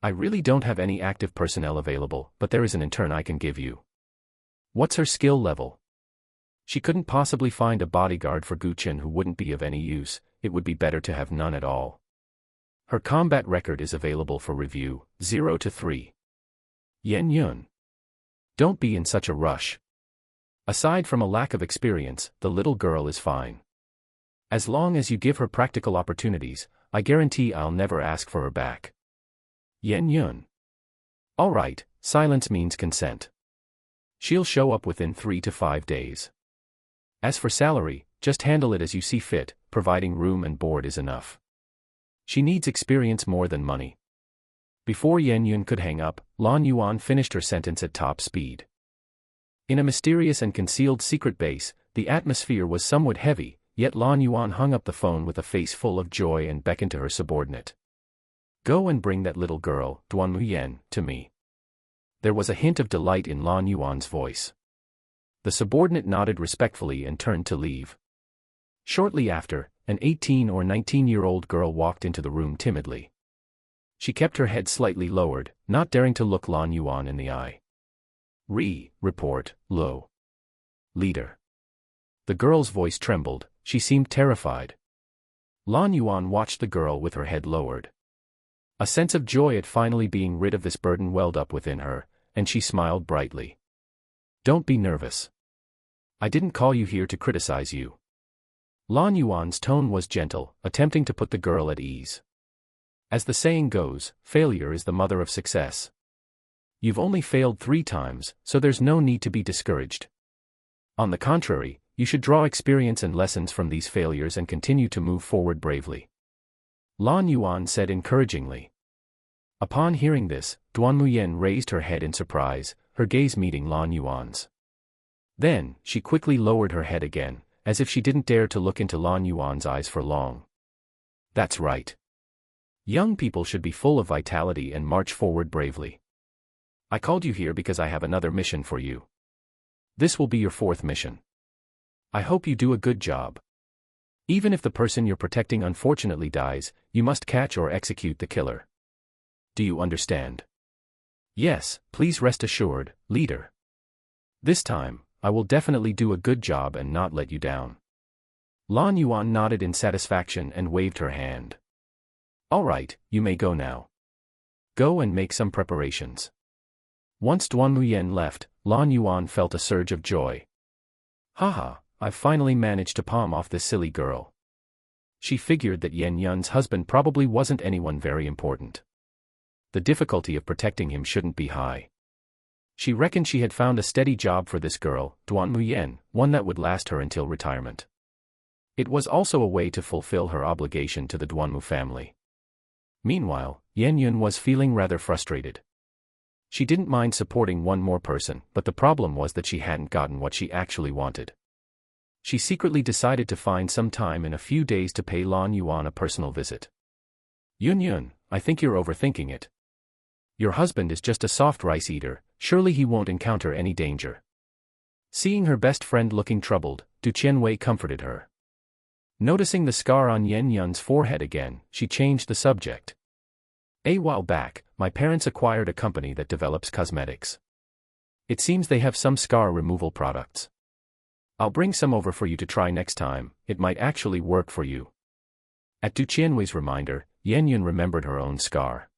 I really don't have any active personnel available, but there is an intern I can give you. What's her skill level? She couldn't possibly find a bodyguard for Gu Chen who wouldn't be of any use, it would be better to have none at all. Her combat record is available for review, 0 to 3. Yen Yun. Don't be in such a rush. Aside from a lack of experience, the little girl is fine. As long as you give her practical opportunities, I guarantee I'll never ask for her back. Yen Yun. All right, silence means consent. She'll show up within 3 to 5 days. As for salary, just handle it as you see fit, providing room and board is enough. She needs experience more than money. Before Yen Yun could hang up, Lan Yuan finished her sentence at top speed. In a mysterious and concealed secret base, the atmosphere was somewhat heavy, yet Lan Yuan hung up the phone with a face full of joy and beckoned to her subordinate. Go and bring that little girl, Duanmu Yen, to me. There was a hint of delight in Lan Yuan's voice. The subordinate nodded respectfully and turned to leave. Shortly after, an 18 or 19-year-old girl walked into the room timidly. She kept her head slightly lowered, not daring to look Lan Yuan in the eye. Report, low. Leader. The girl's voice trembled, she seemed terrified. Lan Yuan watched the girl with her head lowered. A sense of joy at finally being rid of this burden welled up within her, and she smiled brightly. Don't be nervous. I didn't call you here to criticize you. Lan Yuan's tone was gentle, attempting to put the girl at ease. As the saying goes, failure is the mother of success. You've only failed 3 times, so there's no need to be discouraged. On the contrary, you should draw experience and lessons from these failures and continue to move forward bravely. Lan Yuan said encouragingly. Upon hearing this, Duanmu Yen raised her head in surprise, her gaze meeting Lan Yuan's. Then, she quickly lowered her head again, as if she didn't dare to look into Lan Yuan's eyes for long. That's right. Young people should be full of vitality and march forward bravely. I called you here because I have another mission for you. This will be your 4th mission. I hope you do a good job. Even if the person you're protecting unfortunately dies, you must catch or execute the killer. Do you understand? Yes, please rest assured, leader. This time, I will definitely do a good job and not let you down. Lan Yuan nodded in satisfaction and waved her hand. All right, you may go now. Go and make some preparations. Once Duanmu Yen left, Lan Yuan felt a surge of joy. Haha, I've finally managed to palm off this silly girl. She figured that Yen Yun's husband probably wasn't anyone very important. The difficulty of protecting him shouldn't be high. She reckoned she had found a steady job for this girl, Duanmu Yen, one that would last her until retirement. It was also a way to fulfill her obligation to the Duanmu family. Meanwhile, Yen Yun was feeling rather frustrated. She didn't mind supporting one more person, but the problem was that she hadn't gotten what she actually wanted. She secretly decided to find some time in a few days to pay Lan Yuan a personal visit. Yun, I think you're overthinking it. Your husband is just a soft rice eater, surely he won't encounter any danger. Seeing her best friend looking troubled, Du Qianwei comforted her. Noticing the scar on Yan Yun's forehead again, she changed the subject. A while back, my parents acquired a company that develops cosmetics. It seems they have some scar removal products. I'll bring some over for you to try next time, it might actually work for you. At Du Qianwei's reminder, Yan Yun remembered her own scar.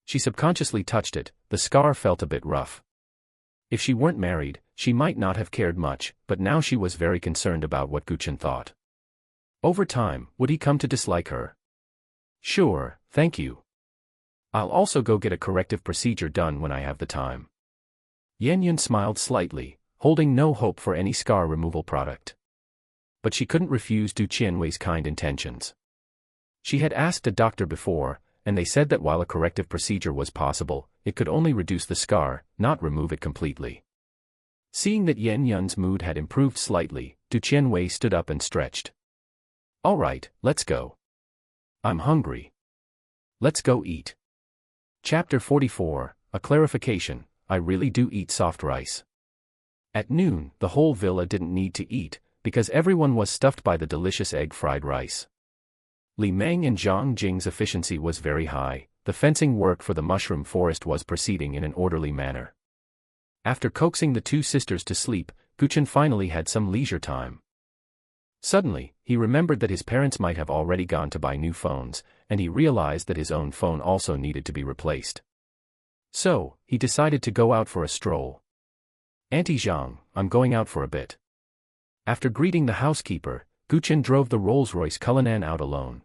She subconsciously touched it, the scar felt a bit rough. If she weren't married, she might not have cared much, but now she was very concerned about what Chen thought. Over time, would he come to dislike her? Sure, thank you. I'll also go get a corrective procedure done when I have the time. Yan Yun smiled slightly, holding no hope for any scar removal product. But she couldn't refuse Du Qianwei's kind intentions. She had asked a doctor before, and they said that while a corrective procedure was possible, it could only reduce the scar, not remove it completely. Seeing that Yan Yun's mood had improved slightly, Du Qianwei stood up and stretched. All right, let's go. I'm hungry. Let's go eat. Chapter 44, A Clarification, I really do eat soft rice. At noon, the whole villa didn't need to eat, because everyone was stuffed by the delicious egg fried rice. Li Meng and Zhang Jing's efficiency was very high, the fencing work for the mushroom forest was proceeding in an orderly manner. After coaxing the two sisters to sleep, Chen finally had some leisure time. Suddenly, he remembered that his parents might have already gone to buy new phones, and he realized that his own phone also needed to be replaced. So, he decided to go out for a stroll. Auntie Zhang, I'm going out for a bit. After greeting the housekeeper, Chen drove the Rolls-Royce Cullinan out alone.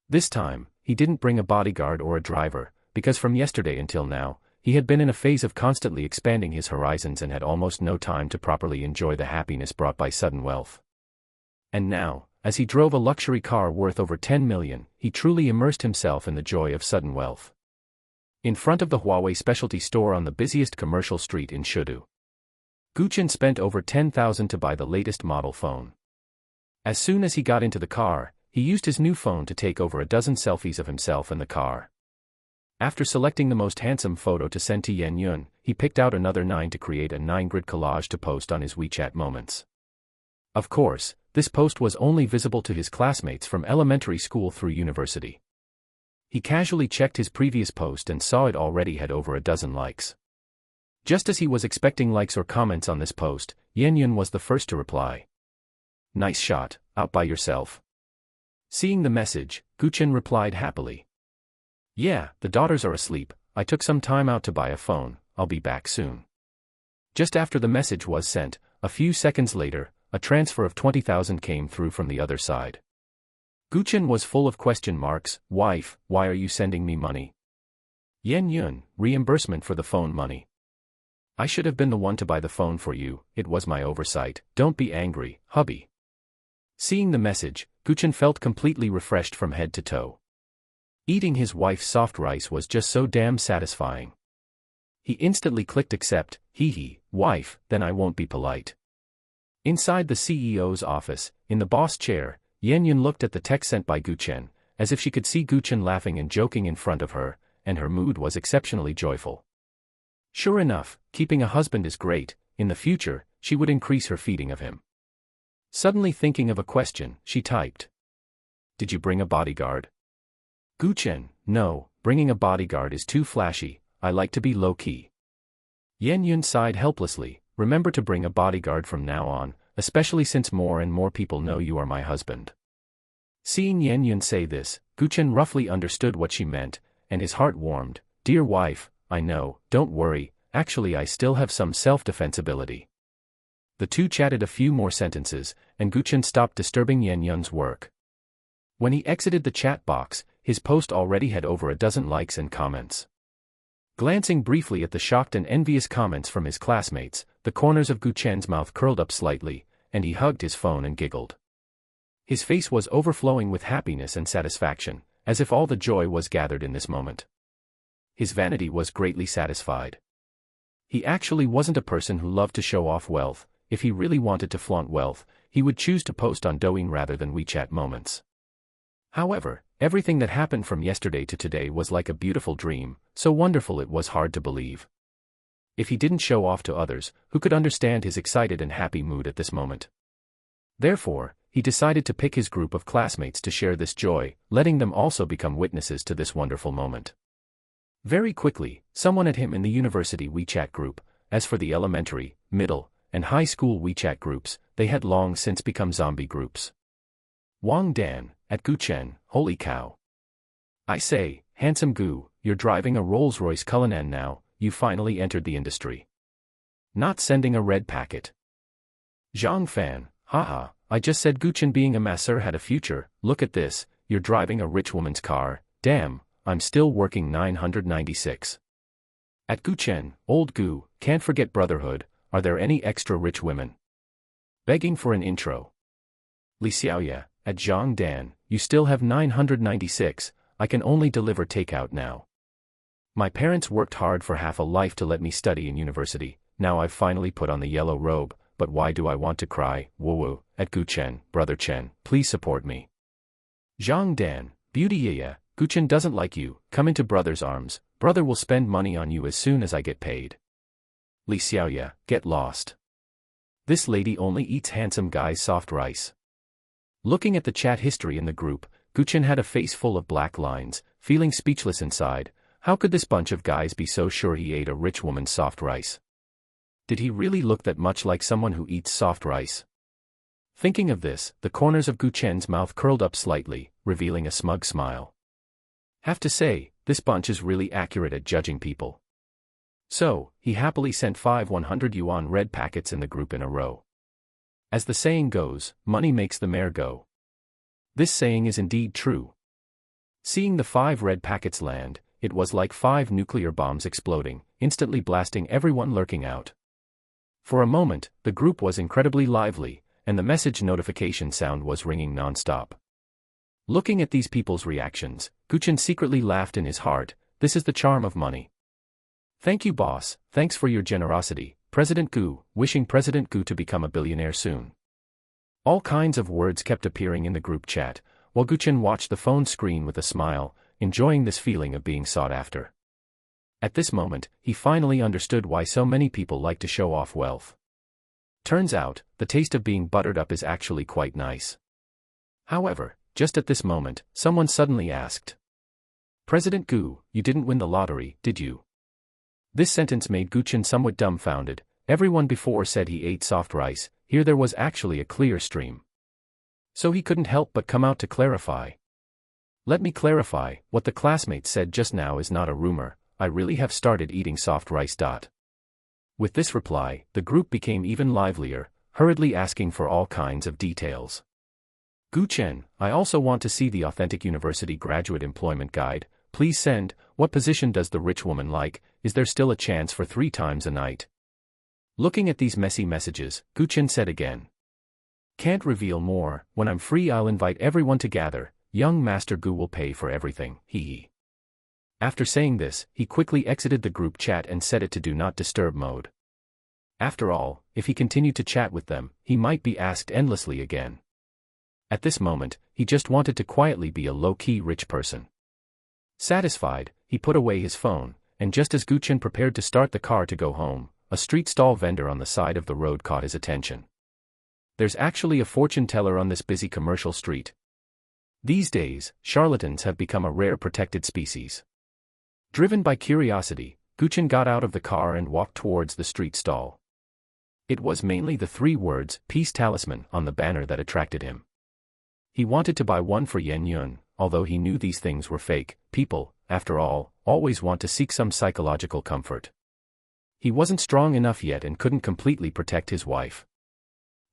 This time, he didn't bring a bodyguard or a driver, because from yesterday until now, he had been in a phase of constantly expanding his horizons and had almost no time to properly enjoy the happiness brought by sudden wealth. And now, as he drove a luxury car worth over 10 million, he truly immersed himself in the joy of sudden wealth. In front of the Huawei specialty store on the busiest commercial street in Shudu, Chen spent over 10,000 to buy the latest model phone. As soon as he got into the car, he used his new phone to take over a dozen selfies of himself in the car. After selecting the most handsome photo to send to Yan Yun, he picked out another 9 to create a 9-grid collage to post on his WeChat Moments. Of course, this post was only visible to his classmates from elementary school through university. He casually checked his previous post and saw it already had over a dozen likes. Just as he was expecting likes or comments on this post, Yan Yun was the first to reply. Nice shot, out by yourself. Seeing the message, Chen replied happily. Yeah, the daughters are asleep, I took some time out to buy a phone, I'll be back soon. Just after the message was sent, a few seconds later, a transfer of 20,000 came through from the other side. Chen was full of question marks. Wife, why are you sending me money? Yan Yun, reimbursement for the phone money. I should have been the one to buy the phone for you, it was my oversight, don't be angry, hubby. Seeing the message, Chen felt completely refreshed from head to toe. Eating his wife's soft rice was just so damn satisfying. He instantly clicked accept, hee, wife, then I won't be polite. Inside the CEO's office, in the boss chair, Yan Yun looked at the text sent by Chen, as if she could see Chen laughing and joking in front of her, and her mood was exceptionally joyful. Sure enough, keeping a husband is great, in the future, she would increase her feeding of him. Suddenly thinking of a question, she typed. Did you bring a bodyguard? Chen, no, bringing a bodyguard is too flashy, I like to be low-key. Yan Yun sighed helplessly, remember to bring a bodyguard from now on, especially since more and more people know you are my husband. Seeing Yan Yun say this, Chen roughly understood what she meant, and his heart warmed. Dear wife, I know, don't worry, actually I still have some self-defense ability. The two chatted a few more sentences, and Chen stopped disturbing Yan Yun's work. When he exited the chat box, his post already had over a dozen likes and comments. Glancing briefly at the shocked and envious comments from his classmates, the corners of Chen's mouth curled up slightly, and he hugged his phone and giggled. His face was overflowing with happiness and satisfaction, as if all the joy was gathered in this moment. his vanity was greatly satisfied. He actually wasn't a person who loved to show off wealth. If he really wanted to flaunt wealth, he would choose to post on Douyin rather than WeChat moments. However, everything that happened from yesterday to today was like a beautiful dream, so wonderful it was hard to believe. If he didn't show off to others, who could understand his excited and happy mood at this moment? Therefore, he decided to pick his group of classmates to share this joy, letting them also become witnesses to this wonderful moment. Very quickly, someone at him in the university WeChat group. As for the elementary, middle, and high school WeChat groups, they had long since become zombie groups. Wang Dan, at Gu Chen, holy cow. I say, handsome Gu, you're driving a Rolls-Royce Cullinan now, you finally entered the industry. Not sending a red packet. Zhang Fan, haha, I just said Gu Chen being a masseur had a future, look at this, you're driving a rich woman's car, damn, I'm still working 996. At Gu Chen, old Gu, can't forget brotherhood, are there any extra rich women? Begging for an intro. Li Xiaoya, at Zhang Dan, you still have 996, I can only deliver takeout now. My parents worked hard for half a life to let me study in university, now I've finally put on the yellow robe, but why do I want to cry, woo-woo, at Gu Chen, brother Chen, please support me. Zhang Dan, beauty yeah, Gu Chen doesn't like you, come into brother's arms, brother will spend money on you as soon as I get paid. Li Xiaoya, get lost. This lady only eats handsome guys' soft rice. Looking at the chat history in the group, Gu Chen had a face full of black lines, feeling speechless inside. How could this bunch of guys be so sure he ate a rich woman's soft rice? Did he really look that much like someone who eats soft rice? Thinking of this, the corners of Gu Chen's mouth curled up slightly, revealing a smug smile. Have to say, this bunch is really accurate at judging people. So, he happily sent 5 100 yuan red packets in the group in a row. As the saying goes, money makes the mare go. This saying is indeed true. Seeing the 5 red packets land, it was like 5 nuclear bombs exploding, instantly blasting everyone lurking out. For a moment, the group was incredibly lively, and the message notification sound was ringing non-stop. Looking at these people's reactions, Gu Chen secretly laughed in his heart, this is the charm of money. Thank you boss, thanks for your generosity, President Gu, wishing President Gu to become a billionaire soon. All kinds of words kept appearing in the group chat, while Gu Chen watched the phone screen with a smile, enjoying this feeling of being sought after. At this moment, he finally understood why so many people like to show off wealth. Turns out, the taste of being buttered up is actually quite nice. However, just at this moment, someone suddenly asked. President Gu, you didn't win the lottery, did you? This sentence made Gu Chen somewhat dumbfounded. Everyone before said he ate soft rice, here there was actually a clear stream. So he couldn't help but come out to clarify. Let me clarify, what the classmates said just now is not a rumor, I really have started eating soft rice. With this reply, the group became even livelier, hurriedly asking for all kinds of details. Gu Chen, I also want to see the authentic university graduate employment guide, please send, what position does the rich woman like, is there still a chance for 3 times a night? Looking at these messy messages, Gu Chen said again. Can't reveal more, when I'm free I'll invite everyone to gather, young Master Gu will pay for everything, hee. After saying this, he quickly exited the group chat and set it to do not disturb mode. After all, if he continued to chat with them, he might be asked endlessly again. At this moment, he just wanted to quietly be a low-key rich person. Satisfied, he put away his phone, and just as Gu Chen prepared to start the car to go home, a street stall vendor on the side of the road caught his attention. There's actually a fortune teller on this busy commercial street. These days, charlatans have become a rare protected species. Driven by curiosity, Gu Chen got out of the car and walked towards the street stall. It was mainly the 3 words, Peace Talisman, on the banner that attracted him. He wanted to buy one for Yen Yun, although he knew these things were fake. People, after all, always want to seek some psychological comfort. He wasn't strong enough yet and couldn't completely protect his wife.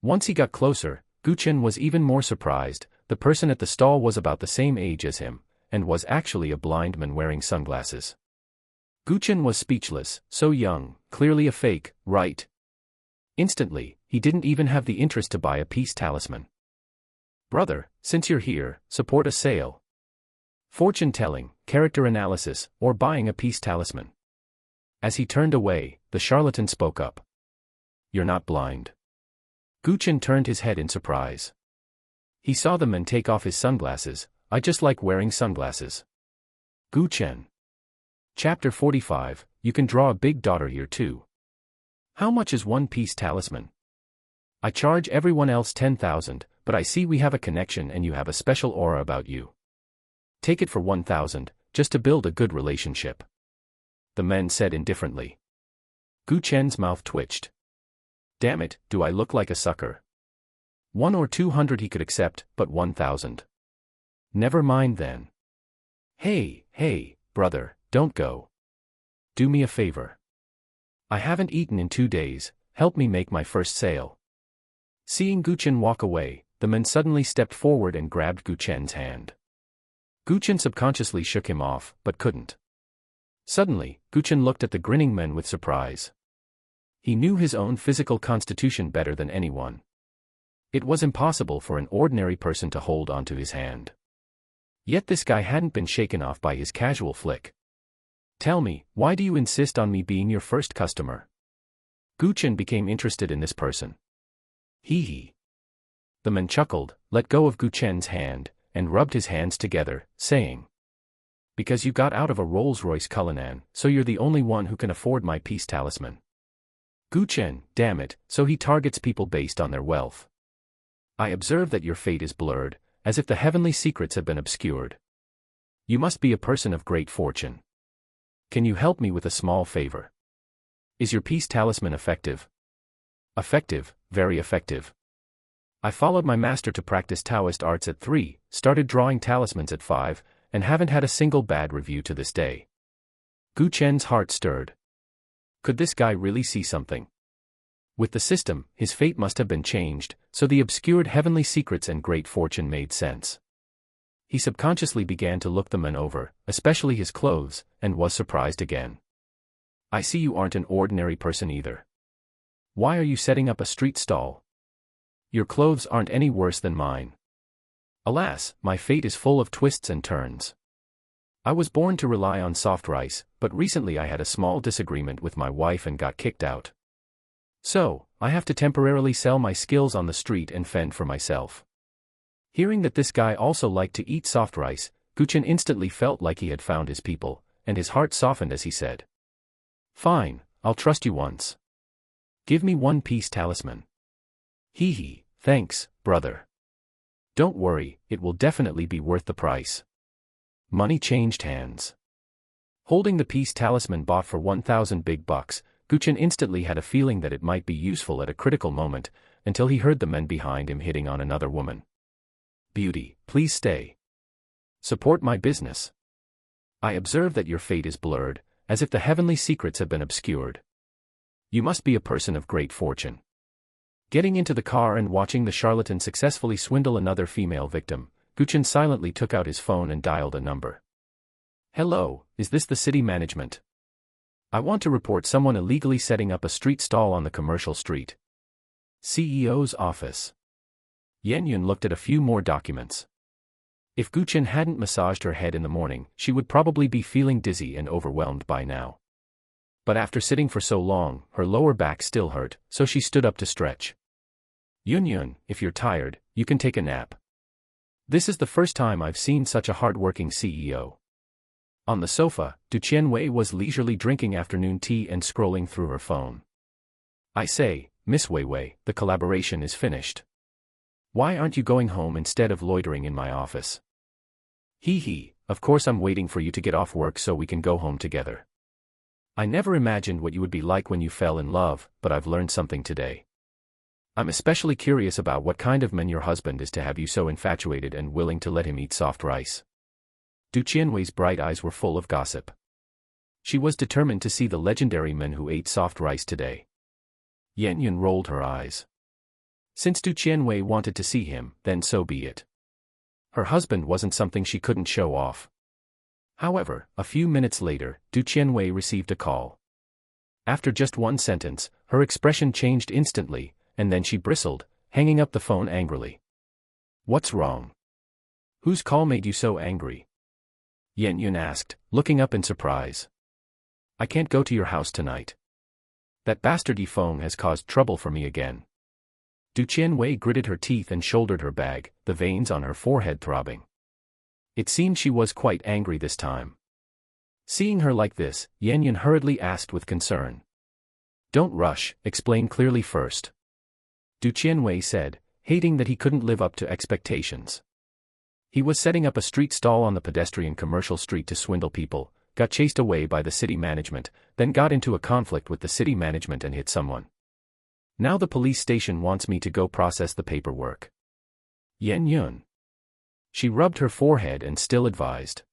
Once he got closer, Gu Chen was even more surprised. The person at the stall was about the same age as him, and was actually a blind man wearing sunglasses. Gu Chen was speechless, so young, clearly a fake, right? Instantly, he didn't even have the interest to buy a peace talisman. Brother, since you're here, support a sale. Fortune telling, character analysis, or buying a peace talisman. As he turned away, the charlatan spoke up. You're not blind. Gu Chen turned his head in surprise. He saw the man take off his sunglasses. I just like wearing sunglasses. Gu Chen. Chapter 45, you can draw a big daughter here too. How much is one piece talisman? I charge everyone else 10,000, but I see we have a connection and you have a special aura about you. Take it for 1,000, just to build a good relationship. The man said indifferently. Gu Chen's mouth twitched. Damn it, do I look like a sucker? 1 or 200 he could accept, but 1,000. Never mind then. Hey, brother, don't go. Do me a favor. I haven't eaten in 2 days, help me make my first sale. Seeing Gu Chen walk away, the man suddenly stepped forward and grabbed Gu Chen's hand. Gu Chen subconsciously shook him off, but couldn't. Suddenly, Gu Chen looked at the grinning man with surprise. He knew his own physical constitution better than anyone. It was impossible for an ordinary person to hold onto his hand. Yet this guy hadn't been shaken off by his casual flick. Tell me, why do you insist on me being your first customer? Gu Chen became interested in this person. Hee. The man chuckled, let go of Gu Chen's hand, and rubbed his hands together, saying, because you got out of a Rolls-Royce Cullinan, so you're the only one who can afford my peace talisman. Gu Chen, damn it, so he targets people based on their wealth. I observe that your fate is blurred, as if the heavenly secrets have been obscured. You must be a person of great fortune. Can you help me with a small favor? Is your peace talisman effective? Effective, very effective. I followed my master to practice Taoist arts at 3, started drawing talismans at 5, and haven't had a single bad review to this day. Gu Chen's heart stirred. Could this guy really see something? With the system, his fate must have been changed, so the obscured heavenly secrets and great fortune made sense. He subconsciously began to look the man over, especially his clothes, and was surprised again. I see you aren't an ordinary person either. Why are you setting up a street stall? Your clothes aren't any worse than mine. Alas, my fate is full of twists and turns. I was born to rely on soft rice, but recently I had a small disagreement with my wife and got kicked out. So, I have to temporarily sell my skills on the street and fend for myself. Hearing that this guy also liked to eat soft rice, Gu Chen instantly felt like he had found his people, and his heart softened as he said, fine, I'll trust you once. Give me one piece talisman. Hee, thanks, brother. Don't worry, it will definitely be worth the price. Money changed hands. Holding the peace talisman bought for 1,000 big bucks, Gu Chen instantly had a feeling that it might be useful at a critical moment, until he heard the men behind him hitting on another woman. Beauty, please stay. Support my business. I observe that your fate is blurred, as if the heavenly secrets have been obscured. You must be a person of great fortune. Getting into the car and watching the charlatan successfully swindle another female victim, Gu Chen silently took out his phone and dialed a number. Hello, is this the city management? I want to report someone illegally setting up a street stall on the commercial street. CEO's office. Yan Yun looked at a few more documents. If Gu Chen hadn't massaged her head in the morning, she would probably be feeling dizzy and overwhelmed by now. But after sitting for so long, her lower back still hurt, so she stood up to stretch. Yun, if you're tired, you can take a nap. This is the first time I've seen such a hard-working CEO. On the sofa, Du Qianwei was leisurely drinking afternoon tea and scrolling through her phone. I say, Miss Weiwei, the collaboration is finished. Why aren't you going home instead of loitering in my office? Of course I'm waiting for you to get off work so we can go home together. I never imagined what you would be like when you fell in love, but I've learned something today. I'm especially curious about what kind of man your husband is to have you so infatuated and willing to let him eat soft rice. Du Qianwei's bright eyes were full of gossip. She was determined to see the legendary man who ate soft rice today. Yan Yun rolled her eyes. Since Du Qianwei wanted to see him, then so be it. Her husband wasn't something she couldn't show off. However, a few minutes later, Du Qianwei received a call. After just one sentence, her expression changed instantly, and then she bristled, hanging up the phone angrily. What's wrong? Whose call made you so angry? Yan Yun asked, looking up in surprise. I can't go to your house tonight. That bastard Yifeng has caused trouble for me again. Du Qianwei gritted her teeth and shouldered her bag, the veins on her forehead throbbing. It seemed she was quite angry this time. Seeing her like this, Yan Yun hurriedly asked with concern. Don't rush, explain clearly first. Du Qianwei said, hating that he couldn't live up to expectations. He was setting up a street stall on the pedestrian commercial street to swindle people, got chased away by the city management, then got into a conflict with the city management and hit someone. Now the police station wants me to go process the paperwork. Yan Yun. She rubbed her forehead and still advised.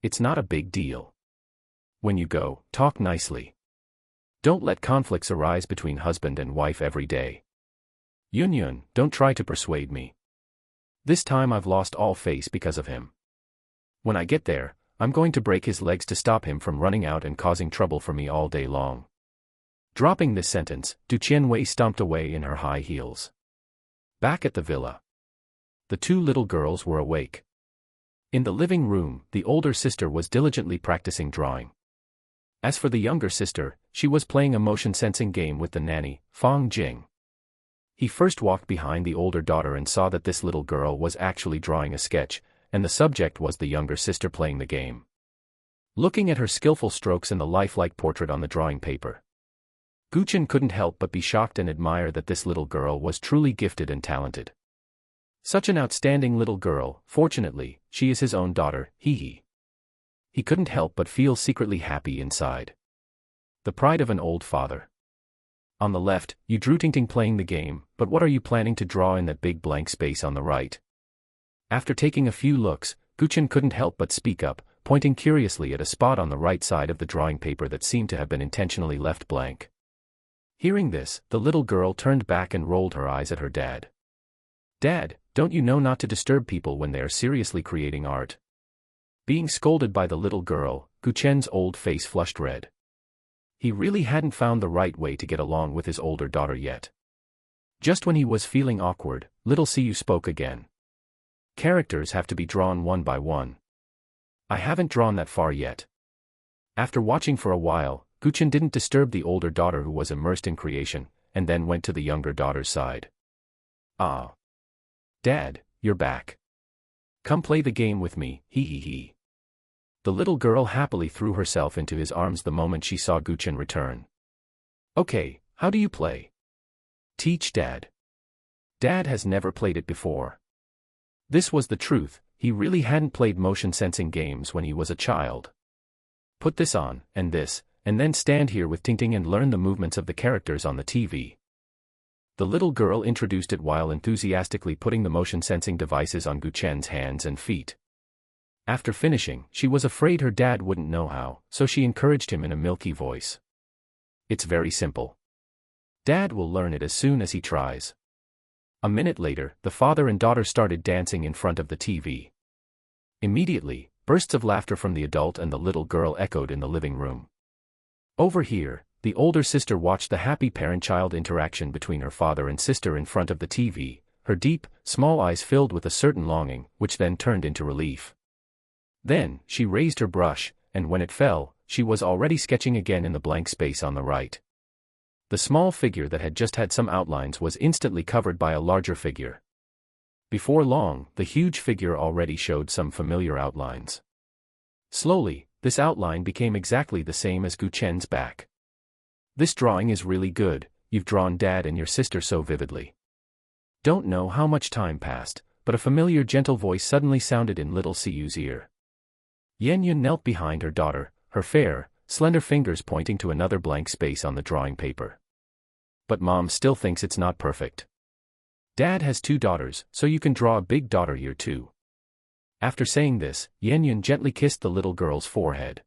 It's not a big deal. When you go, talk nicely. Don't let conflicts arise between husband and wife every day. Yun Yun, don't try to persuade me. This time I've lost all face because of him. When I get there, I'm going to break his legs to stop him from running out and causing trouble for me all day long. Dropping this sentence, Du Qianwei stomped away in her high heels. Back at the villa. The two little girls were awake. In the living room, the older sister was diligently practicing drawing. As for the younger sister, she was playing a motion-sensing game with the nanny, Fang Jing. He first walked behind the older daughter and saw that this little girl was actually drawing a sketch, and the subject was the younger sister playing the game. Looking at her skillful strokes and the lifelike portrait on the drawing paper, Gu Chen couldn't help but be shocked and admire that this little girl was truly gifted and talented. Such an outstanding little girl, fortunately, she is his own daughter, hee. He couldn't help but feel secretly happy inside. The pride of an old father. On the left, you drew Tingting playing the game, but what are you planning to draw in that big blank space on the right? After taking a few looks, Gu Chen couldn't help but speak up, pointing curiously at a spot on the right side of the drawing paper that seemed to have been intentionally left blank. Hearing this, the little girl turned back and rolled her eyes at her dad. Dad, don't you know not to disturb people when they are seriously creating art? Being scolded by the little girl, Gu Chen's old face flushed red. He really hadn't found the right way to get along with his older daughter yet. Just when he was feeling awkward, little Siyu spoke again. Characters have to be drawn one by one. I haven't drawn that far yet. After watching for a while, Gu Chen didn't disturb the older daughter who was immersed in creation, and then went to the younger daughter's side. Ah. Dad, you're back. Come play the game with me, hee. The little girl happily threw herself into his arms the moment she saw Gu Chen return. Okay, how do you play? Teach Dad. Dad has never played it before. This was the truth, he really hadn't played motion-sensing games when he was a child. Put this on, and this, and then stand here with Tingting and learn the movements of the characters on the TV. The little girl introduced it while enthusiastically putting the motion-sensing devices on Gu Chen's hands and feet. After finishing, she was afraid her dad wouldn't know how, so she encouraged him in a milky voice. It's very simple. Dad will learn it as soon as he tries. A minute later, the father and daughter started dancing in front of the TV. Immediately, bursts of laughter from the adult and the little girl echoed in the living room. Over here, the older sister watched the happy parent-child interaction between her father and sister in front of the TV, her deep, small eyes filled with a certain longing, which then turned into relief. Then, she raised her brush, and when it fell, she was already sketching again in the blank space on the right. The small figure that had just had some outlines was instantly covered by a larger figure. Before long, the huge figure already showed some familiar outlines. Slowly, this outline became exactly the same as Gu Chen's back. This drawing is really good, you've drawn Dad and your sister so vividly. Don't know how much time passed, but a familiar gentle voice suddenly sounded in little Siyu's ear. Yan Yun knelt behind her daughter, her fair, slender fingers pointing to another blank space on the drawing paper. But Mom still thinks it's not perfect. Dad has 2 daughters, so you can draw a big daughter here too. After saying this, Yan Yun gently kissed the little girl's forehead.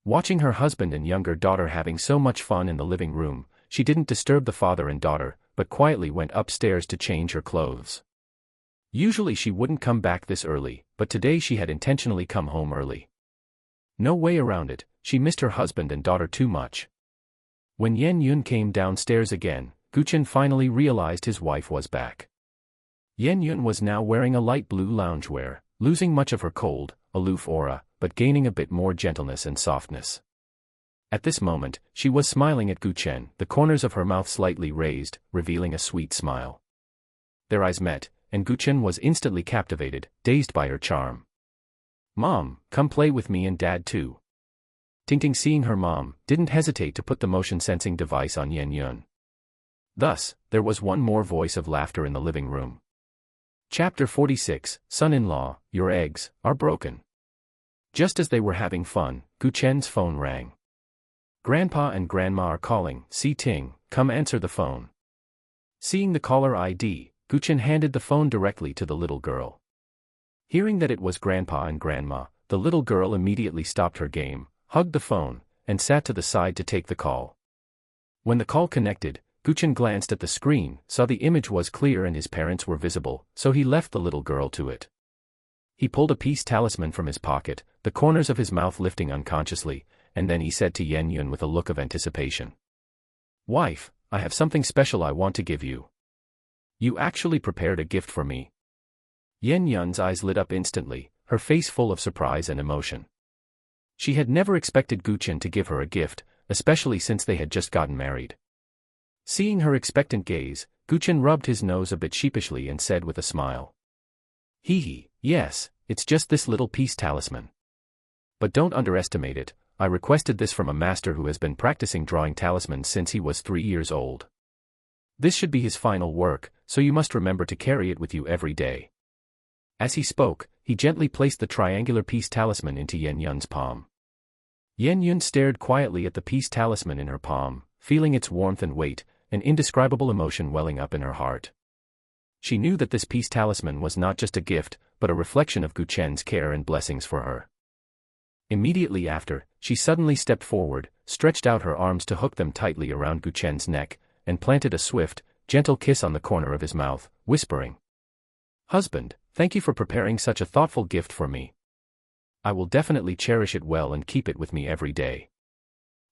Watching her husband and younger daughter having so much fun in the living room, she didn't disturb the father and daughter, but quietly went upstairs to change her clothes. Usually she wouldn't come back this early, but today she had intentionally come home early. No way around it, she missed her husband and daughter too much. When Yan Yun came downstairs again, Gu Chen finally realized his wife was back. Yan Yun was now wearing a light blue loungewear, losing much of her cold, aloof aura, but gaining a bit more gentleness and softness. At this moment, she was smiling at Chen, the corners of her mouth slightly raised, revealing a sweet smile. Their eyes met, and Chen was instantly captivated, dazed by her charm. "Mom, come play with me and Dad too." Tingting, seeing her mom, didn't hesitate to put the motion-sensing device on Yun. Thus, there was one more voice of laughter in the living room. Chapter 46, Son-in-law, your eggs are broken. Just as they were having fun, Chen's phone rang. "Grandpa and Grandma are calling, see Ting, come answer the phone." Seeing the caller ID, Chen handed the phone directly to the little girl. Hearing that it was Grandpa and Grandma, the little girl immediately stopped her game, hugged the phone, and sat to the side to take the call. When the call connected, Chen glanced at the screen, saw the image was clear and his parents were visible, so he left the little girl to it. He pulled a peace talisman from his pocket, the corners of his mouth lifting unconsciously, and then he said to Yun with a look of anticipation. "Wife, I have something special I want to give you. You actually prepared a gift for me." Yun's eyes lit up instantly, her face full of surprise and emotion. She had never expected Chen to give her a gift, especially since they had just gotten married. Seeing her expectant gaze, Chen rubbed his nose a bit sheepishly and said with a smile. "Hee, yes, it's just this little peace talisman. But don't underestimate it, I requested this from a master who has been practicing drawing talismans since he was 3 years old. This should be his final work, so you must remember to carry it with you every day." As he spoke, he gently placed the triangular peace talisman into Yun's palm. Yun stared quietly at the peace talisman in her palm, feeling its warmth and weight, an indescribable emotion welling up in her heart. She knew that this peace talisman was not just a gift, but a reflection of Chen's care and blessings for her. Immediately after, she suddenly stepped forward, stretched out her arms to hook them tightly around Chen's neck, and planted a swift, gentle kiss on the corner of his mouth, whispering, "Husband, thank you for preparing such a thoughtful gift for me. I will definitely cherish it well and keep it with me every day."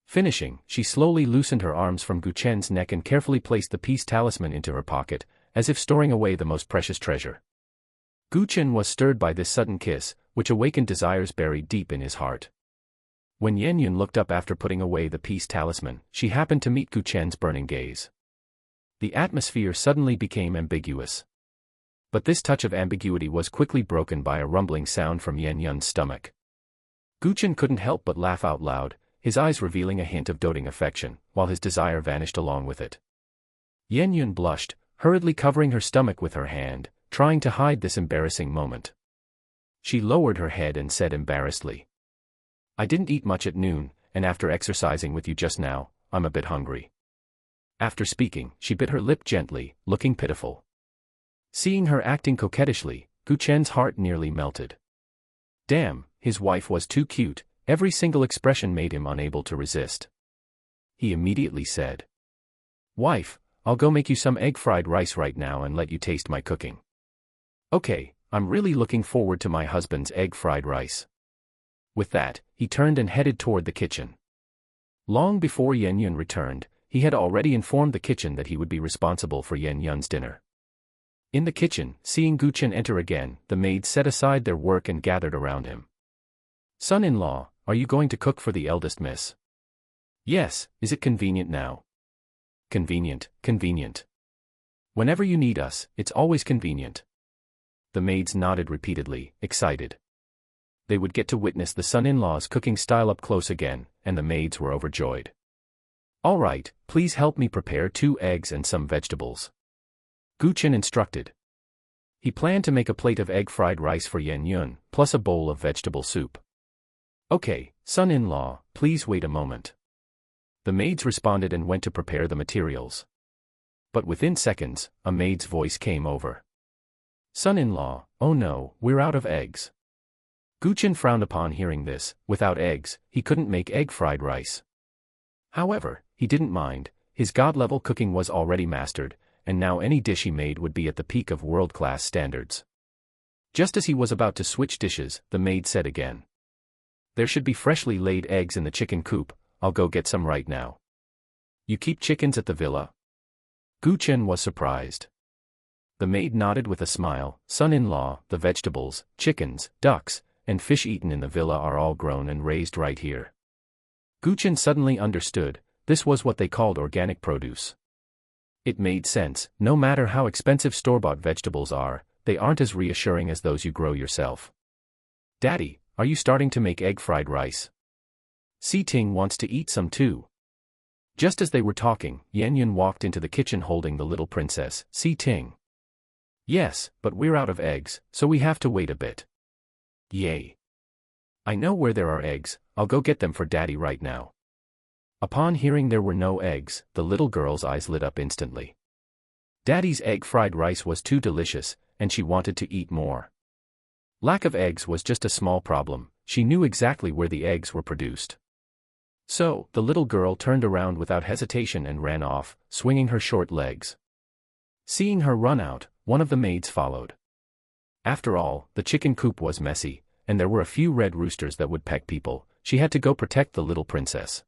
Finishing, she slowly loosened her arms from Chen's neck and carefully placed the peace talisman into her pocket, as if storing away the most precious treasure. Chen was stirred by this sudden kiss, which awakened desires buried deep in his heart. When Yun looked up after putting away the peace talisman, she happened to meet Chen's burning gaze. The atmosphere suddenly became ambiguous. But this touch of ambiguity was quickly broken by a rumbling sound from Yun's stomach. Chen couldn't help but laugh out loud, his eyes revealing a hint of doting affection, while his desire vanished along with it. Yun blushed, hurriedly covering her stomach with her hand, trying to hide this embarrassing moment. She lowered her head and said embarrassedly, "I didn't eat much at noon, and after exercising with you just now, I'm a bit hungry." After speaking, she bit her lip gently, looking pitiful. Seeing her acting coquettishly, Chen's heart nearly melted. Damn, his wife was too cute, every single expression made him unable to resist. He immediately said, "Wife, I'll go make you some egg fried rice right now and let you taste my cooking." "Okay, I'm really looking forward to my husband's egg fried rice." With that, he turned and headed toward the kitchen. Long before Yun returned, he had already informed the kitchen that he would be responsible for Yun's dinner. In the kitchen, seeing Chen enter again, the maids set aside their work and gathered around him. "Son-in-law, are you going to cook for the eldest miss?" "Yes, is it convenient now?" "Convenient, convenient. Whenever you need us, it's always convenient." The maids nodded repeatedly, excited. They would get to witness the son-in-law's cooking style up close again, and the maids were overjoyed. "All right, please help me prepare 2 eggs and some vegetables," Chen instructed. He planned to make a plate of egg fried rice for Yun, plus a bowl of vegetable soup. "Okay, son-in-law, please wait a moment." The maids responded and went to prepare the materials. But within seconds, a maid's voice came over. "Son-in-law, oh no, we're out of eggs." Chen frowned upon hearing this. Without eggs, he couldn't make egg fried rice. However, he didn't mind, his god-level cooking was already mastered, and now any dish he made would be at the peak of world-class standards. Just as he was about to switch dishes, the maid said again, "There should be freshly laid eggs in the chicken coop, I'll go get some right now." "You keep chickens at the villa?" Chen was surprised. The maid nodded with a smile. "Son-in-law, the vegetables, chickens, ducks, and fish eaten in the villa are all grown and raised right here. Chen suddenly understood, this was what they called organic produce. It made sense, no matter how expensive store-bought vegetables are, they aren't as reassuring as those you grow yourself. Daddy, are you starting to make egg fried rice? Si-ting wants to eat some too. Just as they were talking, Yan walked into the kitchen holding the little princess, Si-ting. Yes, but we're out of eggs, so we have to wait a bit. Yay. I know where there are eggs, I'll go get them for Daddy right now. Upon hearing there were no eggs, the little girl's eyes lit up instantly. Daddy's egg fried rice was too delicious, and she wanted to eat more. Lack of eggs was just a small problem, she knew exactly where the eggs were produced. So, the little girl turned around without hesitation and ran off, swinging her short legs. Seeing her run out, one of the maids followed. After all, the chicken coop was messy, and there were a few red roosters that would peck people. She had to go protect the little princess.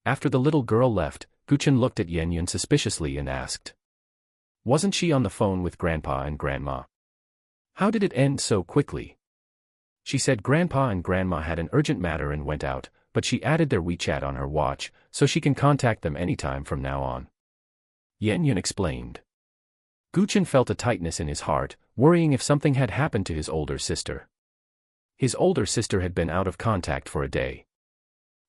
After the little girl left, Chen looked at Yan suspiciously and asked, "Wasn't she on the phone with Grandpa and Grandma? How did it end so quickly?" She said Grandpa and Grandma had an urgent matter and went out, but she added their WeChat on her watch, so she can contact them anytime from now on. Yan explained. Chen felt a tightness in his heart, worrying if something had happened to his older sister. His older sister had been out of contact for a day.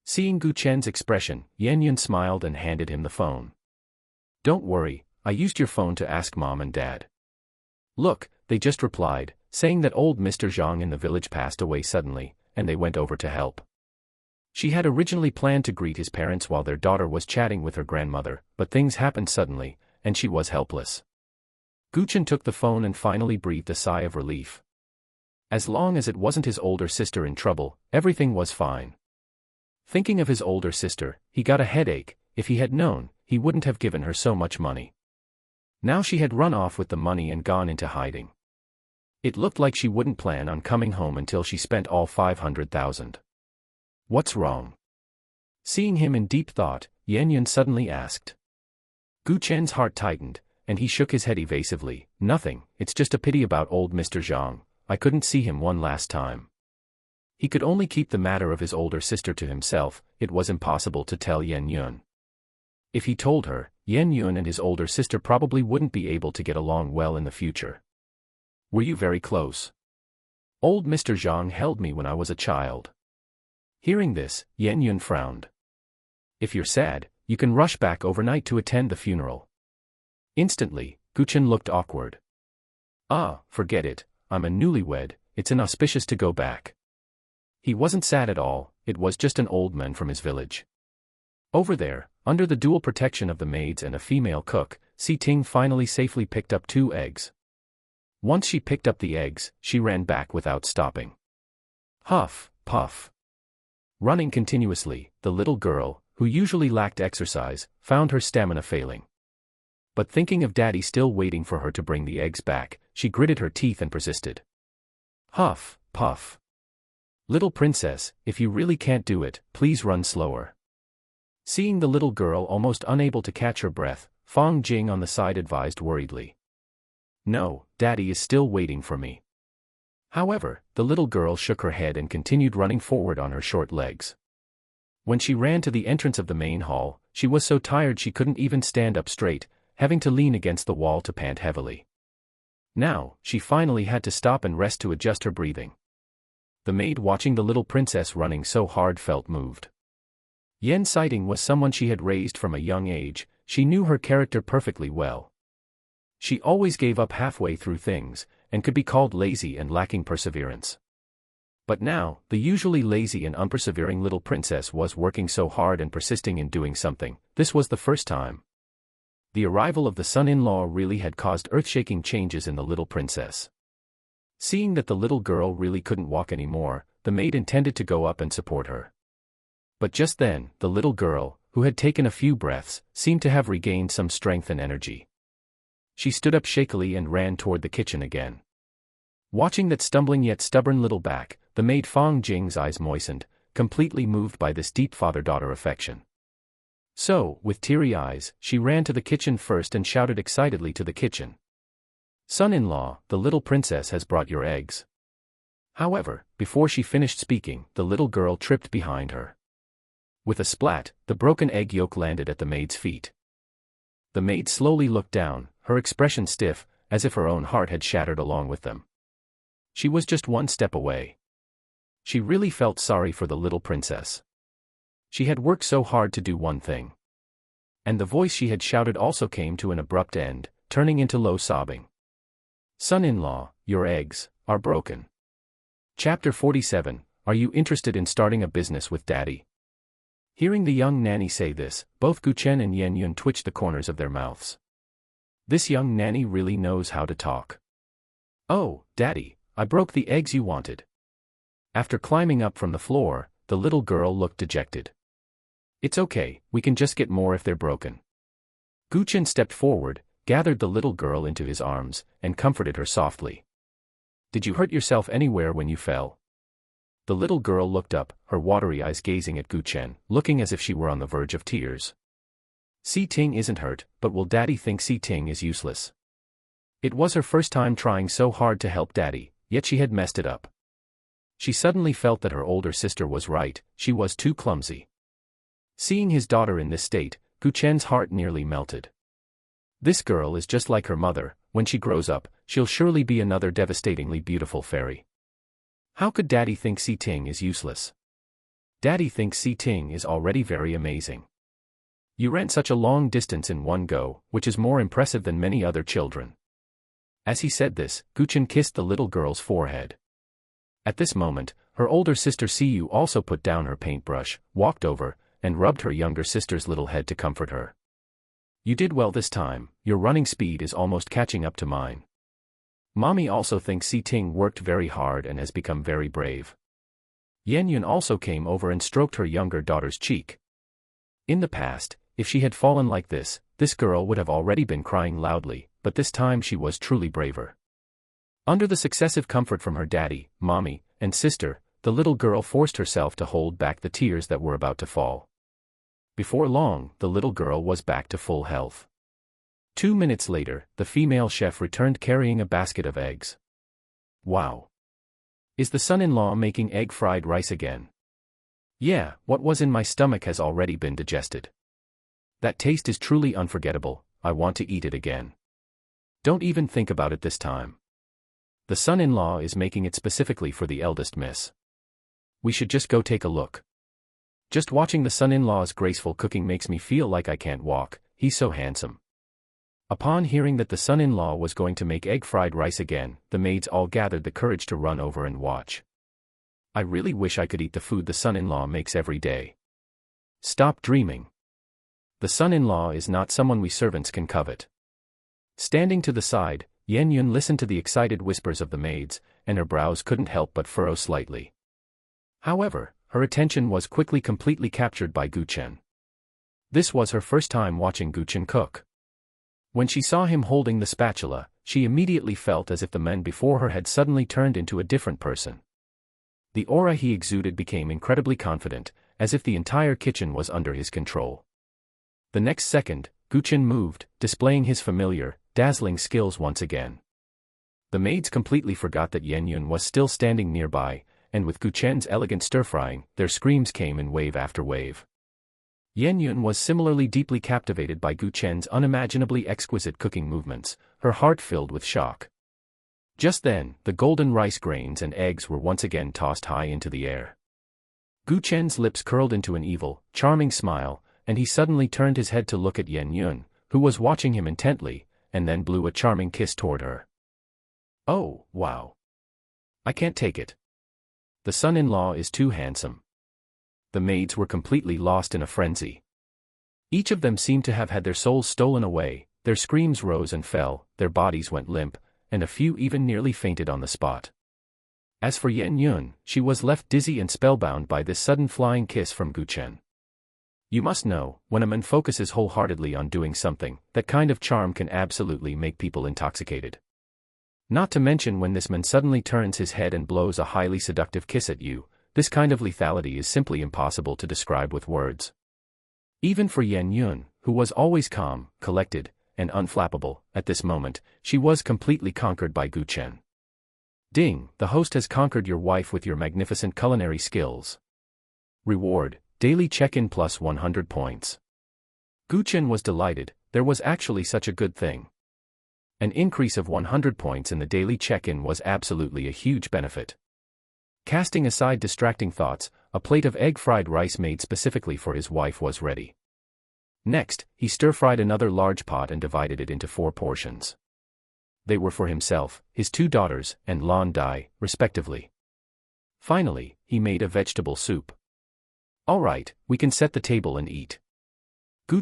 Seeing Chen's expression, Yan smiled and handed him the phone. "Don't worry, I used your phone to ask Mom and Dad. Look, they just replied, saying that old Mr. Zhang in the village passed away suddenly, and they went over to help." She had originally planned to greet his parents while their daughter was chatting with her grandmother, but things happened suddenly, and she was helpless. Chen took the phone and finally breathed a sigh of relief. As long as it wasn't his older sister in trouble, everything was fine. Thinking of his older sister, he got a headache. If he had known, he wouldn't have given her so much money. Now she had run off with the money and gone into hiding. It looked like she wouldn't plan on coming home until she spent all 500,000. What's wrong? Seeing him in deep thought, Yan suddenly asked. Chen's heart tightened, and he shook his head evasively. "Nothing, it's just a pity about old Mr. Zhang. I couldn't see him one last time." He could only keep the matter of his older sister to himself. It was impossible to tell Yan. If he told her, Yan and his older sister probably wouldn't be able to get along well in the future. "Were you very close?" "Old Mr. Zhang held me when I was a child." Hearing this, Yan frowned. "If you're sad, you can rush back overnight to attend the funeral." Instantly, Chen looked awkward. Forget it, I'm a newlywed, it's inauspicious to go back." He wasn't sad at all, it was just an old man from his village. Over there, under the dual protection of the maids and a female cook, Si-ting finally safely picked up 2 eggs. Once she picked up the eggs, she ran back without stopping. Huff, puff. Running continuously, the little girl, who usually lacked exercise, found her stamina failing. But thinking of Daddy still waiting for her to bring the eggs back, she gritted her teeth and persisted. Huff, puff. "Little princess, if you really can't do it, please run slower." Seeing the little girl almost unable to catch her breath, Fong Jing on the side advised worriedly. "No, Daddy is still waiting for me." However, the little girl shook her head and continued running forward on her short legs. When she ran to the entrance of the main hall, she was so tired she couldn't even stand up straight, having to lean against the wall to pant heavily. Now, she finally had to stop and rest to adjust her breathing. The maid watching the little princess running so hard felt moved. Yan Sighting was someone she had raised from a young age. She knew her character perfectly well. She always gave up halfway through things, and could be called lazy and lacking perseverance. But now, the usually lazy and unpersevering little princess was working so hard and persisting in doing something. This was the first time. The arrival of the son-in-law really had caused earth-shaking changes in the little princess. Seeing that the little girl really couldn't walk anymore, the maid intended to go up and support her. But just then, the little girl, who had taken a few breaths, seemed to have regained some strength and energy. She stood up shakily and ran toward the kitchen again. Watching that stumbling yet stubborn little back, the maid Fong Jing's eyes moistened, completely moved by this deep father-daughter affection. So, with teary eyes, she ran to the kitchen first and shouted excitedly to the kitchen. "Son-in-law, the little princess has brought your eggs." However, before she finished speaking, the little girl tripped behind her. With a splat, the broken egg yolk landed at the maid's feet. The maid slowly looked down, her expression stiff, as if her own heart had shattered along with them. She was just one step away. She really felt sorry for the little princess. She had worked so hard to do one thing. And the voice she had shouted also came to an abrupt end, turning into low sobbing. Son-in-law, your eggs are broken. Chapter 47, Are you interested in starting a business with Daddy? Hearing the young nanny say this, both Chen and Yun twitched the corners of their mouths. This young nanny really knows how to talk. Oh, Daddy, I broke the eggs you wanted. After climbing up from the floor, the little girl looked dejected. It's okay, we can just get more if they're broken. Chen stepped forward, gathered the little girl into his arms, and comforted her softly. Did you hurt yourself anywhere when you fell? The little girl looked up, her watery eyes gazing at Chen, looking as if she were on the verge of tears. Si Ting isn't hurt, but will Daddy think Si Ting is useless? It was her first time trying so hard to help Daddy, yet she had messed it up. She suddenly felt that her older sister was right, she was too clumsy. Seeing his daughter in this state, Chen's heart nearly melted. This girl is just like her mother, when she grows up, she'll surely be another devastatingly beautiful fairy. How could Daddy think Si Ting is useless? Daddy thinks Si Ting is already very amazing. You ran such a long distance in one go, which is more impressive than many other children. As he said this, Chen kissed the little girl's forehead. At this moment, her older sister Siyu also put down her paintbrush, walked over, and rubbed her younger sister's little head to comfort her. You did well this time, your running speed is almost catching up to mine. Mommy also thinks Si Ting worked very hard and has become very brave. Yun also came over and stroked her younger daughter's cheek. In the past, if she had fallen like this girl would have already been crying loudly, but this time she was truly braver. Under the successive comfort from her daddy, mommy, and sister, the little girl forced herself to hold back the tears that were about to fall. Before long, the little girl was back to full health. 2 minutes later, the female chef returned carrying a basket of eggs. Wow! Is the son-in-law making egg fried rice again? Yeah, what was in my stomach has already been digested. That taste is truly unforgettable, I want to eat it again. Don't even think about it this time. The son-in-law is making it specifically for the eldest miss. We should just go take a look. Just watching the son-in-law's graceful cooking makes me feel like I can't walk, he's so handsome. Upon hearing that the son-in-law was going to make egg fried rice again, the maids all gathered the courage to run over and watch. I really wish I could eat the food the son-in-law makes every day. Stop dreaming. The son-in-law is not someone we servants can covet. Standing to the side, Yun listened to the excited whispers of the maids, and her brows couldn't help but furrow slightly. However, her attention was quickly completely captured by Chen. This was her first time watching Chen cook. When she saw him holding the spatula, she immediately felt as if the man before her had suddenly turned into a different person. The aura he exuded became incredibly confident, as if the entire kitchen was under his control. The next second, Chen moved, displaying his familiar, dazzling skills once again. The maids completely forgot that Yun was still standing nearby, and with Chen's elegant stir-frying, their screams came in wave after wave. Yun was similarly deeply captivated by Chen's unimaginably exquisite cooking movements, her heart filled with shock. Just then, the golden rice grains and eggs were once again tossed high into the air. Chen's lips curled into an evil, charming smile, and he suddenly turned his head to look at Yun, who was watching him intently, and then blew a charming kiss toward her. Oh, wow. I can't take it. The son-in-law is too handsome. The maids were completely lost in a frenzy. Each of them seemed to have had their souls stolen away, their screams rose and fell, their bodies went limp, and a few even nearly fainted on the spot. As for Yun, she was left dizzy and spellbound by this sudden flying kiss from Chen. You must know, when a man focuses wholeheartedly on doing something, that kind of charm can absolutely make people intoxicated. Not to mention when this man suddenly turns his head and blows a highly seductive kiss at you, this kind of lethality is simply impossible to describe with words. Even for Yun, who was always calm, collected, and unflappable, at this moment, she was completely conquered by Chen. Ding, the host has conquered your wife with your magnificent culinary skills. Reward, daily check-in plus 100 points. Chen was delighted, there was actually such a good thing. An increase of 100 points in the daily check-in was absolutely a huge benefit. Casting aside distracting thoughts, a plate of egg-fried rice made specifically for his wife was ready. Next, he stir-fried another large pot and divided it into 4 portions. They were for himself, his 2 daughters, and Lan Dai, respectively. Finally, he made a vegetable soup. All right, we can set the table and eat.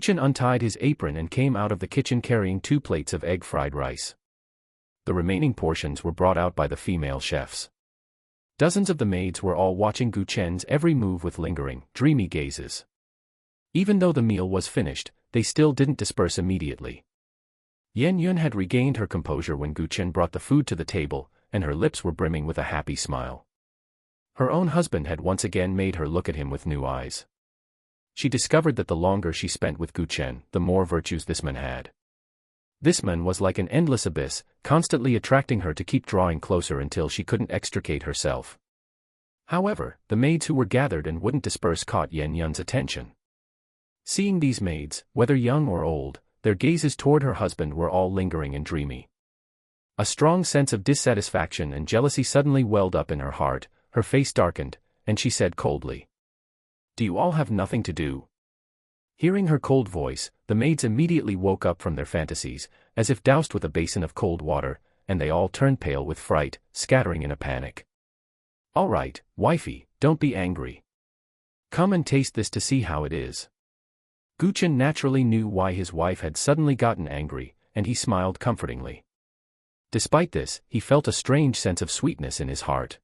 Chen untied his apron and came out of the kitchen carrying 2 plates of egg-fried rice. The remaining portions were brought out by the female chefs. Dozens of the maids were all watching Chen's every move with lingering, dreamy gazes. Even though the meal was finished, they still didn't disperse immediately. Yan Yun had regained her composure when Chen brought the food to the table, and her lips were brimming with a happy smile. Her own husband had once again made her look at him with new eyes. She discovered that the longer she spent with Chen, the more virtues this man had. This man was like an endless abyss, constantly attracting her to keep drawing closer until she couldn't extricate herself. However, the maids who were gathered and wouldn't disperse caught Yan Yun's attention. Seeing these maids, whether young or old, their gazes toward her husband were all lingering and dreamy. A strong sense of dissatisfaction and jealousy suddenly welled up in her heart, her face darkened, and she said coldly, "Do you all have nothing to do?" Hearing her cold voice, the maids immediately woke up from their fantasies, as if doused with a basin of cold water, and they all turned pale with fright, scattering in a panic. "All right, wifey, don't be angry. Come and taste this to see how it is." Chen naturally knew why his wife had suddenly gotten angry, and he smiled comfortingly. Despite this, he felt a strange sense of sweetness in his heart.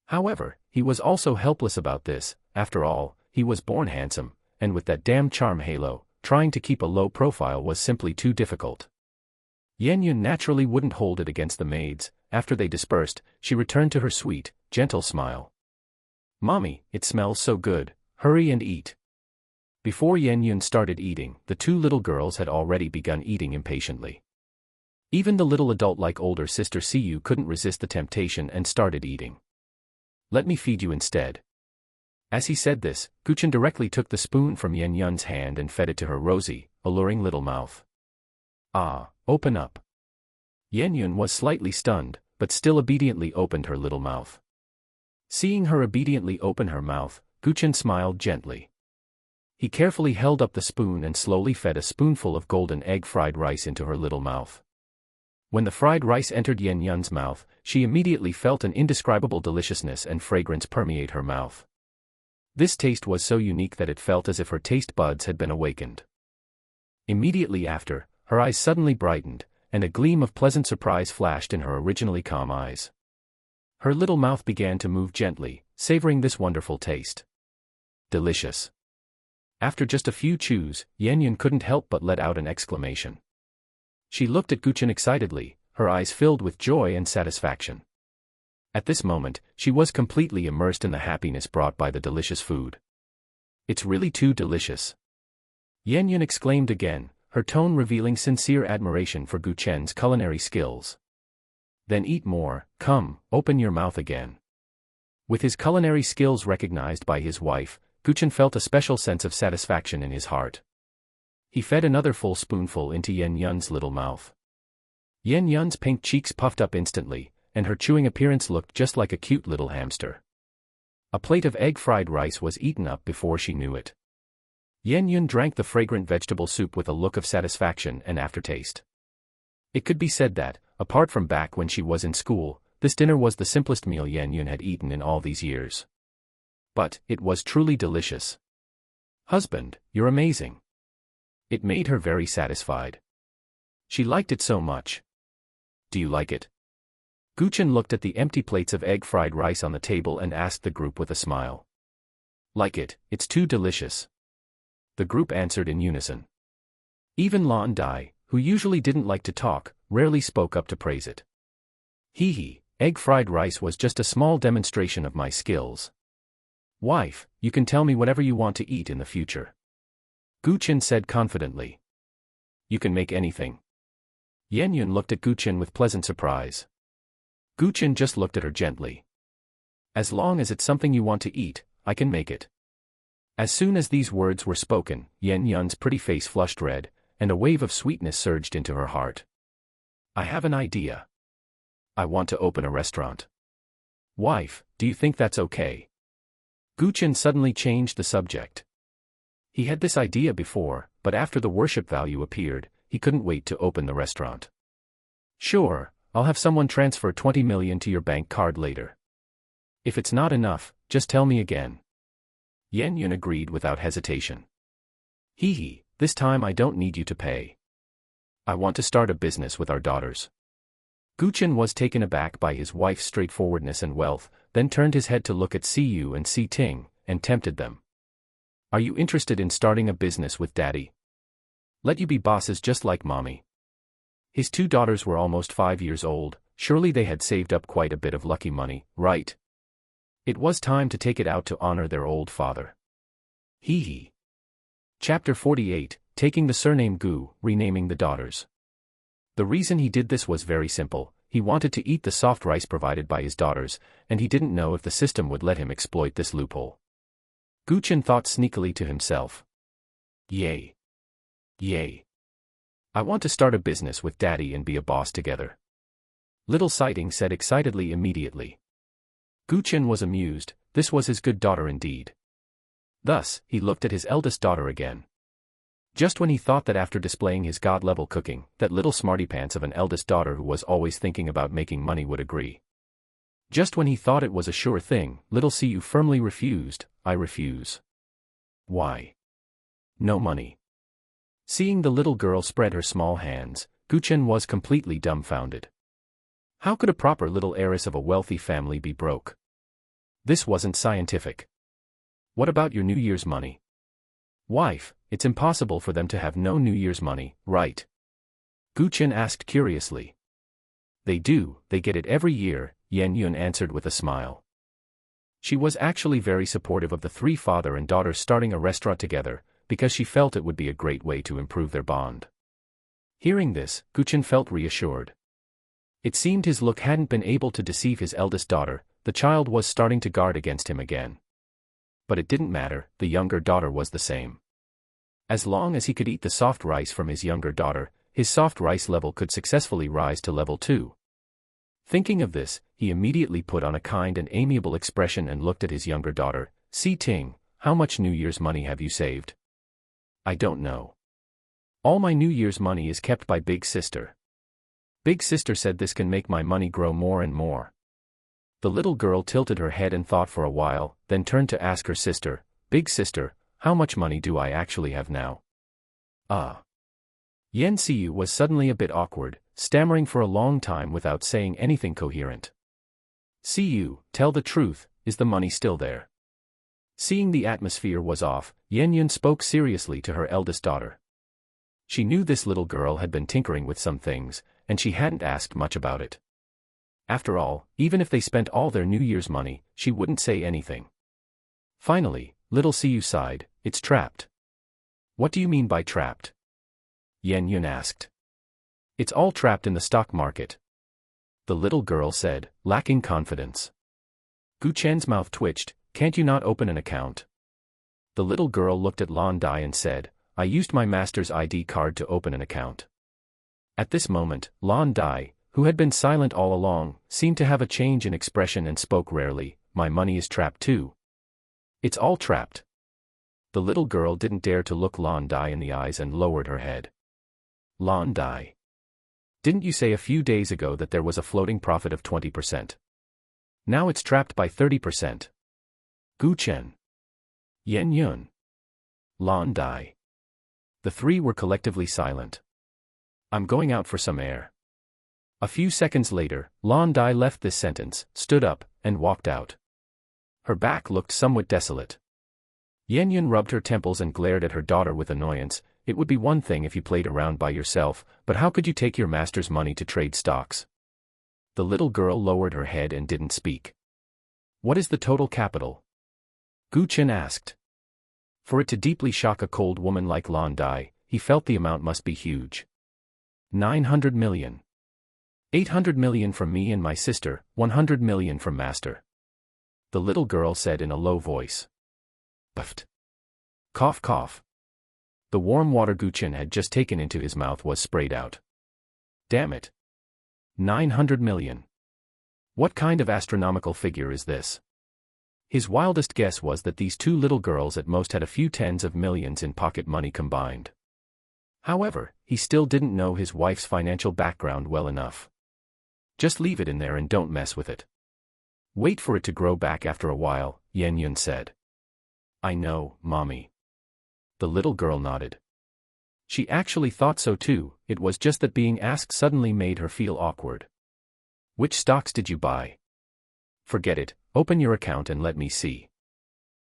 However, he was also helpless about this. After all, he was born handsome, and with that damn charm halo, trying to keep a low profile was simply too difficult. Yan Yun naturally wouldn't hold it against the maids. After they dispersed, she returned to her sweet, gentle smile. "Mommy, it smells so good, hurry and eat." Before Yan Yun started eating, the 2 little girls had already begun eating impatiently. Even the little adult-like older sister Siyu couldn't resist the temptation and started eating. "Let me feed you instead." As he said this, Chen directly took the spoon from Yan Yun's hand and fed it to her rosy, alluring little mouth. "Ah, open up." Yan Yun was slightly stunned, but still obediently opened her little mouth. Seeing her obediently open her mouth, Chen smiled gently. He carefully held up the spoon and slowly fed a spoonful of golden egg-fried rice into her little mouth. When the fried rice entered Yan Yun's mouth, she immediately felt an indescribable deliciousness and fragrance permeate her mouth. This taste was so unique that it felt as if her taste buds had been awakened. Immediately after, her eyes suddenly brightened, and a gleam of pleasant surprise flashed in her originally calm eyes. Her little mouth began to move gently, savoring this wonderful taste. Delicious. After just a few chews, Yan Yun couldn't help but let out an exclamation. She looked at Chen excitedly, her eyes filled with joy and satisfaction. At this moment, she was completely immersed in the happiness brought by the delicious food. "It's really too delicious." Yan Yun exclaimed again, her tone revealing sincere admiration for Chen's culinary skills. "Then eat more, come, open your mouth again." With his culinary skills recognized by his wife, Chen felt a special sense of satisfaction in his heart. He fed another full spoonful into Yan Yun's little mouth. Yan Yun's pink cheeks puffed up instantly, and her chewing appearance looked just like a cute little hamster. A plate of egg-fried rice was eaten up before she knew it. Yan Yun drank the fragrant vegetable soup with a look of satisfaction and aftertaste. It could be said that, apart from back when she was in school, this dinner was the simplest meal Yan Yun had eaten in all these years. But, it was truly delicious. "Husband, you're amazing." It made her very satisfied. She liked it so much. "Do you like it?" Chen looked at the empty plates of egg-fried rice on the table and asked the group with a smile. "Like it, it's too delicious." The group answered in unison. Even Lan Dai, who usually didn't like to talk, rarely spoke up to praise it. "Hee, egg-fried rice was just a small demonstration of my skills. Wife, you can tell me whatever you want to eat in the future." Chen said confidently. "You can make anything." Yan Yun looked at Chen with pleasant surprise. Gu Chen just looked at her gently. As long as it's something you want to eat, I can make it. As soon as these words were spoken, Yan Yun's pretty face flushed red, and a wave of sweetness surged into her heart. I have an idea. I want to open a restaurant. Wife, do you think that's okay? Gu Chen suddenly changed the subject. He had this idea before, but after the worship value appeared, he couldn't wait to open the restaurant. Sure, I'll have someone transfer 20 million to your bank card later. If it's not enough, just tell me again. Yan Yun agreed without hesitation. Hee hee, this time I don't need you to pay. I want to start a business with our daughters. Gu Chen was taken aback by his wife's straightforwardness and wealth, then turned his head to look at Siyu and Si Ting, and tempted them. Are you interested in starting a business with Daddy? Let you be bosses just like Mommy. His two daughters were almost 5 years old, surely they had saved up quite a bit of lucky money, right? It was time to take it out to honor their old father. Hee hee. Chapter 48, Taking the Surname Gu, Renaming the Daughters. The reason he did this was very simple. He wanted to eat the soft rice provided by his daughters, and he didn't know if the system would let him exploit this loophole. Gu Chen thought sneakily to himself. Yay. Yay. I want to start a business with Daddy and be a boss together. Little Sighting said excitedly immediately. Gu Chen was amused, this was his good daughter indeed. Thus, he looked at his eldest daughter again. Just when he thought that after displaying his god-level cooking, that little smarty-pants of an eldest daughter who was always thinking about making money would agree. Just when he thought it was a sure thing, little Siyu firmly refused, I refuse. Why? No money. Seeing the little girl spread her small hands, Gu Chen was completely dumbfounded. How could a proper little heiress of a wealthy family be broke? This wasn't scientific. What about your New Year's money? Wife, it's impossible for them to have no New Year's money, right? Gu Chen asked curiously. They do, they get it every year, Yan Yun answered with a smile. She was actually very supportive of the three father and daughters starting a restaurant together, because she felt it would be a great way to improve their bond. Hearing this, Gu Chen felt reassured. It seemed his look hadn't been able to deceive his eldest daughter, the child was starting to guard against him again. But it didn't matter, the younger daughter was the same. As long as he could eat the soft rice from his younger daughter, his soft rice level could successfully rise to level 2. Thinking of this, he immediately put on a kind and amiable expression and looked at his younger daughter. Si Ting, how much New Year's money have you saved? I don't know. All my New Year's money is kept by Big Sister. Big Sister said this can make my money grow more and more. The little girl tilted her head and thought for a while, then turned to ask her sister, Big Sister, how much money do I actually have now? Yan Siyu was suddenly a bit awkward, stammering for a long time without saying anything coherent. Siyu, tell the truth, is the money still there? Seeing the atmosphere was off, Yan Yun spoke seriously to her eldest daughter. She knew this little girl had been tinkering with some things, and she hadn't asked much about it. After all, even if they spent all their New Year's money, she wouldn't say anything. Finally, little Siyu sighed, it's trapped. What do you mean by trapped? Yan Yun asked. It's all trapped in the stock market. The little girl said, lacking confidence. Gu Chen's mouth twitched, can't you not open an account? The little girl looked at Lan Dai and said, I used my master's ID card to open an account. At this moment, Lan Dai, who had been silent all along, seemed to have a change in expression and spoke rarely, my money is trapped too. It's all trapped. The little girl didn't dare to look Lan Dai in the eyes and lowered her head. Lan Dai. Didn't you say a few days ago that there was a floating profit of 20%? Now it's trapped by 30%. Gu Chen. Yan Yun. Lan Dai. The three were collectively silent. I'm going out for some air. A few seconds later, Lan Dai left this sentence, stood up, and walked out. Her back looked somewhat desolate. Yan Yun rubbed her temples and glared at her daughter with annoyance. It would be one thing if you played around by yourself, but how could you take your master's money to trade stocks? The little girl lowered her head and didn't speak. What is the total capital? Gu Chen asked. For it to deeply shock a cold woman like Lan Dai, he felt the amount must be huge. 900 million. 800 million from me and my sister, 100 million from master. The little girl said in a low voice. Puffed. Cough cough. The warm water Chen had just taken into his mouth was sprayed out. Damn it. 900 million. What kind of astronomical figure is this? His wildest guess was that these two little girls at most had a few tens of millions in pocket money combined. However, he still didn't know his wife's financial background well enough. Just leave it in there and don't mess with it. Wait for it to grow back after a while, Yun said. I know, Mommy. The little girl nodded. She actually thought so too, it was just that being asked suddenly made her feel awkward. Which stocks did you buy? Forget it, open your account and let me see.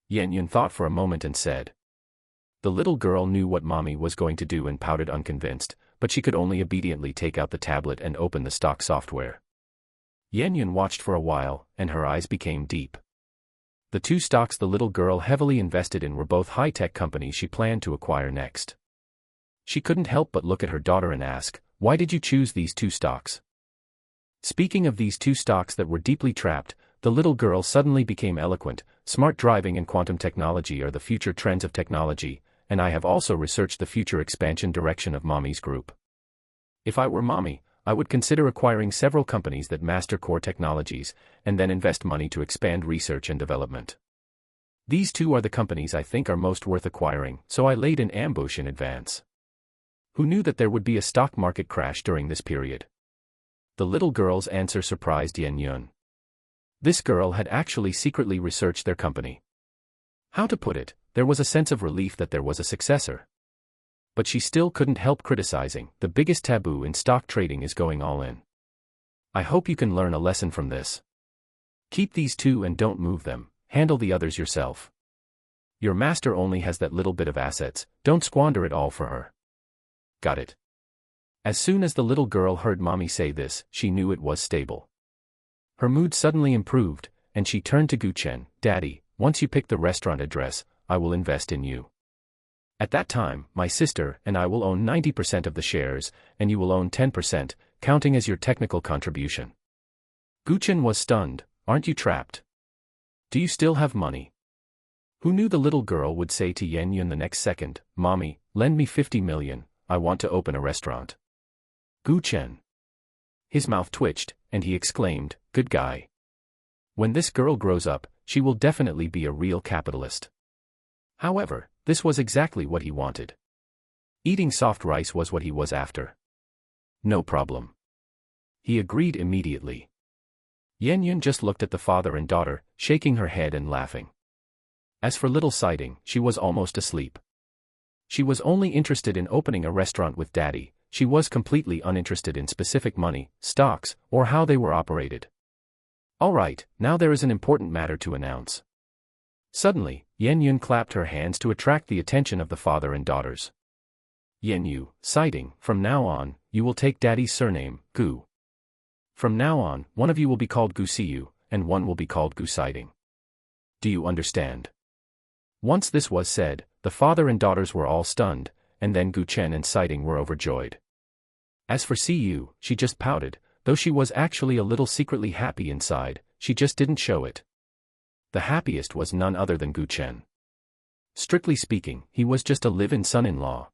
Yun thought for a moment and said. The little girl knew what Mommy was going to do and pouted unconvinced, but she could only obediently take out the tablet and open the stock software. Yun watched for a while, and her eyes became deep. The two stocks the little girl heavily invested in were both high-tech companies she planned to acquire next. She couldn't help but look at her daughter and ask, why did you choose these two stocks? Speaking of these two stocks that were deeply trapped, the little girl suddenly became eloquent. Smart driving and quantum technology are the future trends of technology, and I have also researched the future expansion direction of Mommy's group. If I were Mommy, I would consider acquiring several companies that master core technologies, and then invest money to expand research and development. These two are the companies I think are most worth acquiring, so I laid an ambush in advance. Who knew that there would be a stock market crash during this period? The little girl's answer surprised Yun. This girl had actually secretly researched their company. How to put it, there was a sense of relief that there was a successor. But she still couldn't help criticizing, the biggest taboo in stock trading is going all in. I hope you can learn a lesson from this. Keep these two and don't move them, handle the others yourself. Your master only has that little bit of assets, don't squander it all for her. Got it. As soon as the little girl heard Mommy say this, she knew it was stable. Her mood suddenly improved, and she turned to Chen. Daddy, once you pick the restaurant address, I will invest in you. At that time, my sister and I will own 90% of the shares, and you will own 10%, counting as your technical contribution. Chen was stunned. Aren't you trapped? Do you still have money? Who knew the little girl would say to Yun the next second, Mommy, lend me 50 million, I want to open a restaurant. Chen. His mouth twitched, and he exclaimed, good guy. When this girl grows up, she will definitely be a real capitalist. However, this was exactly what he wanted. Eating soft rice was what he was after. No problem. He agreed immediately. Yun just looked at the father and daughter, shaking her head and laughing. As for little Siding, she was almost asleep. She was only interested in opening a restaurant with Daddy, she was completely uninterested in specific money, stocks, or how they were operated. Alright, now there is an important matter to announce. Suddenly, Yun clapped her hands to attract the attention of the father and daughters. Yun, Siding, from now on, you will take Daddy's surname, Gu. From now on, one of you will be called Gu Siu, and one will be called Gu Siding. Do you understand? Once this was said, the father and daughters were all stunned, and then Chen and Siding were overjoyed. As for Siu, she just pouted, though she was actually a little secretly happy inside, she just didn't show it. The happiest was none other than Chen. Strictly speaking, he was just a live-in son-in-law.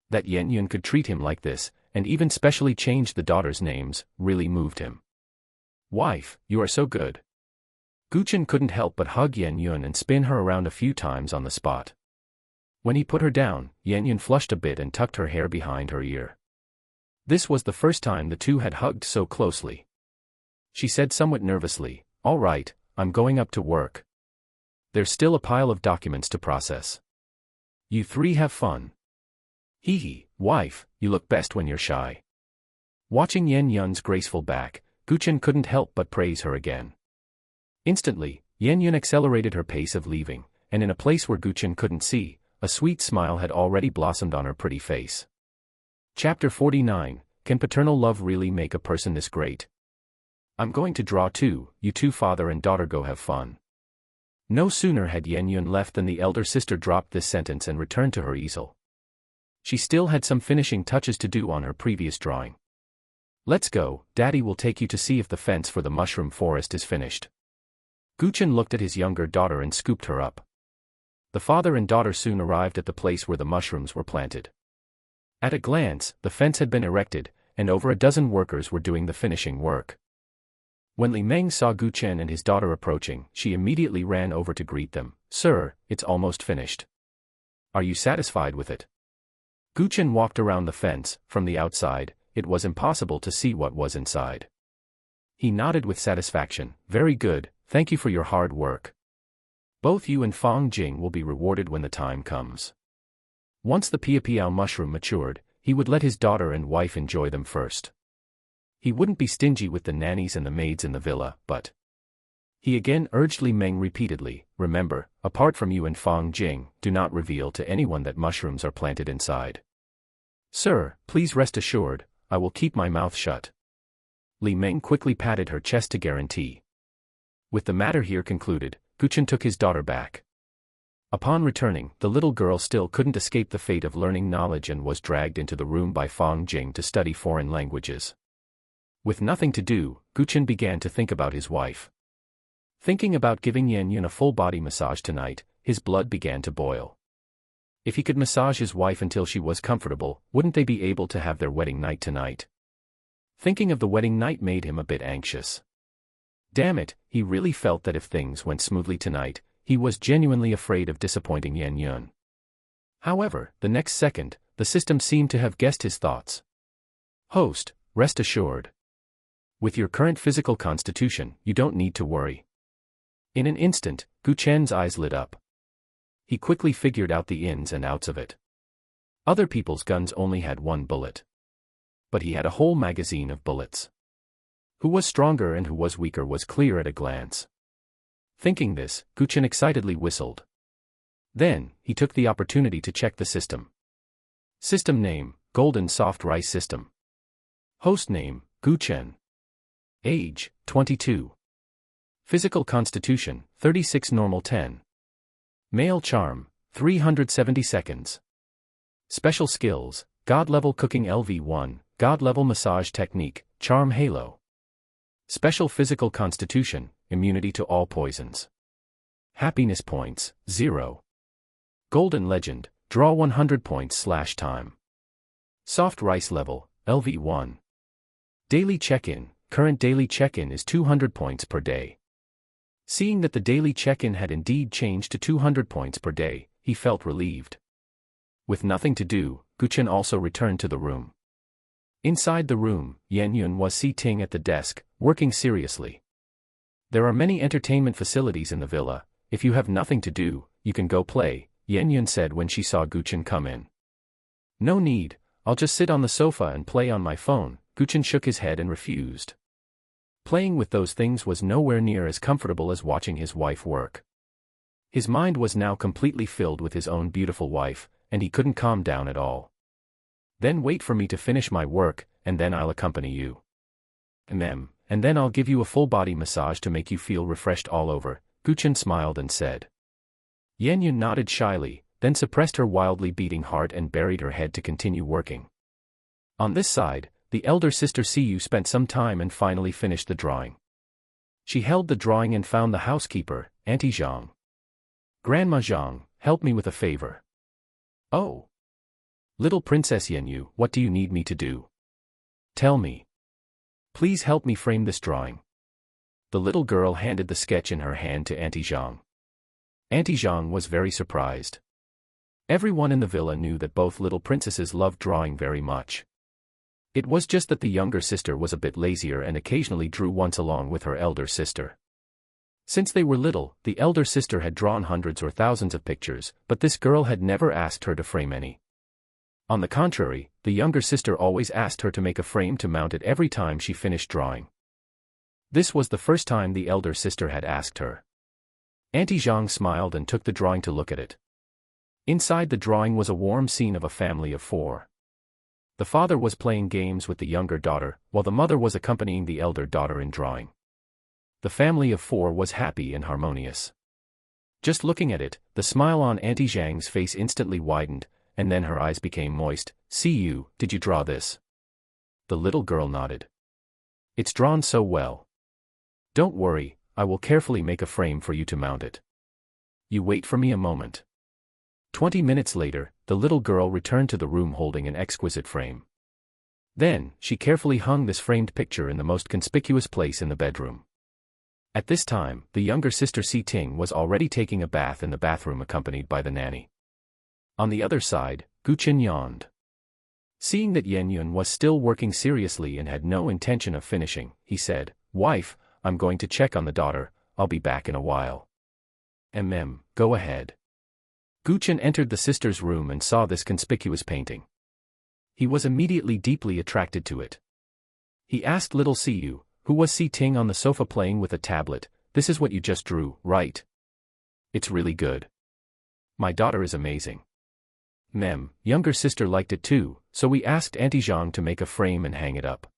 That Yun could treat him like this, and even specially change the daughters' names, really moved him. Wife, you are so good. Chen couldn't help but hug Yun and spin her around a few times on the spot. When he put her down, Yun flushed a bit and tucked her hair behind her ear. This was the first time the two had hugged so closely. She said somewhat nervously, all right, I'm going up to work. There's still a pile of documents to process. You three have fun. Hee hee, wife, you look best when you're shy. Watching Yun's graceful back, Chen couldn't help but praise her again. Instantly, Yun accelerated her pace of leaving, and in a place where Chen couldn't see, a sweet smile had already blossomed on her pretty face. Chapter 49, Can Paternal Love Really Make a Person This Great? I'm going to draw too, you two father and daughter go have fun. No sooner had Yun left than the elder sister dropped this sentence and returned to her easel. She still had some finishing touches to do on her previous drawing. Let's go, Daddy will take you to see if the fence for the mushroom forest is finished. Chen looked at his younger daughter and scooped her up. The father and daughter soon arrived at the place where the mushrooms were planted. At a glance, the fence had been erected, and over a dozen workers were doing the finishing work. When Li Meng saw Chen and his daughter approaching, she immediately ran over to greet them. Sir, it's almost finished. Are you satisfied with it? Chen walked around the fence. From the outside, it was impossible to see what was inside. He nodded with satisfaction. Very good, thank you for your hard work. Both you and Fang Jing will be rewarded when the time comes. Once the piao mushroom matured, he would let his daughter and wife enjoy them first. He wouldn't be stingy with the nannies and the maids in the villa, but he again urged Li Meng repeatedly, remember, apart from you and Fang Jing, do not reveal to anyone that mushrooms are planted inside. Sir, please rest assured, I will keep my mouth shut. Li Meng quickly patted her chest to guarantee. With the matter here concluded, Chen took his daughter back. Upon returning, the little girl still couldn't escape the fate of learning knowledge and was dragged into the room by Fang Jing to study foreign languages. With nothing to do, Chen began to think about his wife. Thinking about giving Yan Yun a full-body massage tonight, his blood began to boil. If he could massage his wife until she was comfortable, wouldn't they be able to have their wedding night tonight? Thinking of the wedding night made him a bit anxious. Damn it, he really felt that if things went smoothly tonight, he was genuinely afraid of disappointing Yan Yun. However, the next second, the system seemed to have guessed his thoughts. Host, rest assured. With your current physical constitution, you don't need to worry. In an instant, Chen's eyes lit up. He quickly figured out the ins and outs of it. Other people's guns only had one bullet. But he had a whole magazine of bullets. Who was stronger and who was weaker was clear at a glance. Thinking this, Chen excitedly whistled. Then, he took the opportunity to check the system. System name, Golden Soft Rice System. Host name, Chen. Age, 22. Physical constitution, 36 normal 10. Male charm, 370 seconds. Special skills, God-level cooking LV1, God-level massage technique, charm halo. Special physical constitution, immunity to all poisons. Happiness points, 0. Golden legend, draw 100 points/time. Soft rice level, LV1. Daily check-in, current daily check-in is 200 points per day. Seeing that the daily check-in had indeed changed to 200 points per day, he felt relieved. With nothing to do, Chen also returned to the room. Inside the room, Yan Yun was sitting at the desk, working seriously. There are many entertainment facilities in the villa. If you have nothing to do, you can go play, Yan Yun said when she saw Chen come in. No need, I'll just sit on the sofa and play on my phone, Chen shook his head and refused. Playing with those things was nowhere near as comfortable as watching his wife work. His mind was now completely filled with his own beautiful wife, and he couldn't calm down at all. Then wait for me to finish my work, and then I'll accompany you. And then I'll give you a full-body massage to make you feel refreshed all over, Chen smiled and said. Yan Yun nodded shyly, then suppressed her wildly beating heart and buried her head to continue working. On this side, the elder sister Siyu spent some time and finally finished the drawing. She held the drawing and found the housekeeper, Auntie Zhang. Grandma Zhang, help me with a favor. Oh. Little Princess Yanyu, what do you need me to do? Tell me. Please help me frame this drawing. The little girl handed the sketch in her hand to Auntie Zhang. Auntie Zhang was very surprised. Everyone in the villa knew that both little princesses loved drawing very much. It was just that the younger sister was a bit lazier and occasionally drew once along with her elder sister. Since they were little, the elder sister had drawn hundreds or thousands of pictures, but this girl had never asked her to frame any. On the contrary, the younger sister always asked her to make a frame to mount it every time she finished drawing. This was the first time the elder sister had asked her. Auntie Zhang smiled and took the drawing to look at it. Inside the drawing was a warm scene of a family of 4. The father was playing games with the younger daughter, while the mother was accompanying the elder daughter in drawing. The family of 4 was happy and harmonious. Just looking at it, the smile on Auntie Zhang's face instantly widened, and then her eyes became moist. See you, did you draw this? The little girl nodded. It's drawn so well. Don't worry, I will carefully make a frame for you to mount it. You wait for me a moment. 20 minutes later, the little girl returned to the room holding an exquisite frame. Then, she carefully hung this framed picture in the most conspicuous place in the bedroom. At this time, the younger sister Si Ting was already taking a bath in the bathroom accompanied by the nanny. On the other side, Gu Chen yawned. Seeing that Yan Yun was still working seriously and had no intention of finishing, he said, "Wife, I'm going to check on the daughter, I'll be back in a while." Go ahead. Gu Chen entered the sister's room and saw this conspicuous painting. He was immediately deeply attracted to it. He asked little Siyu, who was Si Ting on the sofa playing with a tablet, "This is what you just drew, right? It's really good. My daughter is amazing." Younger sister liked it too, so we asked Auntie Zhang to make a frame and hang it up.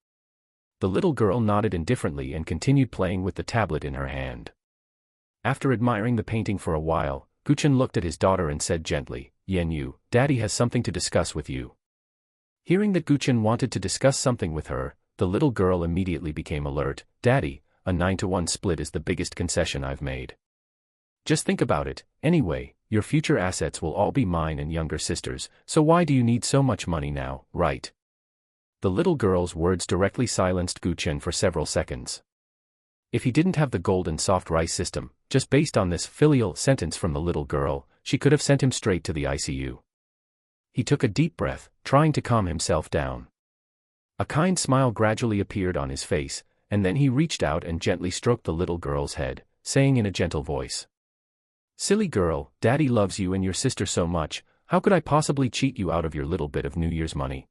The little girl nodded indifferently and continued playing with the tablet in her hand. After admiring the painting for a while, Gu Chen looked at his daughter and said gently, "Yan Yu, Daddy has something to discuss with you." Hearing that Gu Chen wanted to discuss something with her, the little girl immediately became alert. "Daddy, a 9-to-1 split is the biggest concession I've made. Just think about it, anyway, your future assets will all be mine and younger sister's, so why do you need so much money now, right?" The little girl's words directly silenced Gu Chen for several seconds. If he didn't have the golden soft rice system, just based on this filial sentence from the little girl, she could have sent him straight to the ICU. He took a deep breath, trying to calm himself down. A kind smile gradually appeared on his face, and then he reached out and gently stroked the little girl's head, saying in a gentle voice, "Silly girl, Daddy loves you and your sister so much, how could I possibly cheat you out of your little bit of New Year's money?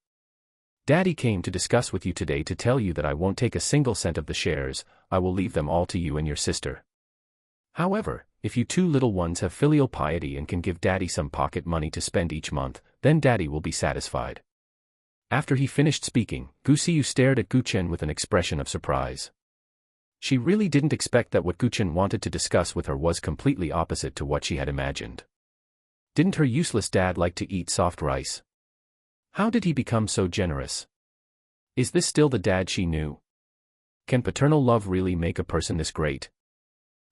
Daddy came to discuss with you today to tell you that I won't take a single cent of the shares, I will leave them all to you and your sister. However, if you two little ones have filial piety and can give Daddy some pocket money to spend each month, then Daddy will be satisfied." After he finished speaking, Gu Siyu stared at Gu Chen with an expression of surprise. She really didn't expect that what Gu Chen wanted to discuss with her was completely opposite to what she had imagined. Didn't her useless dad like to eat soft rice? How did he become so generous? Is this still the dad she knew? Can paternal love really make a person this great?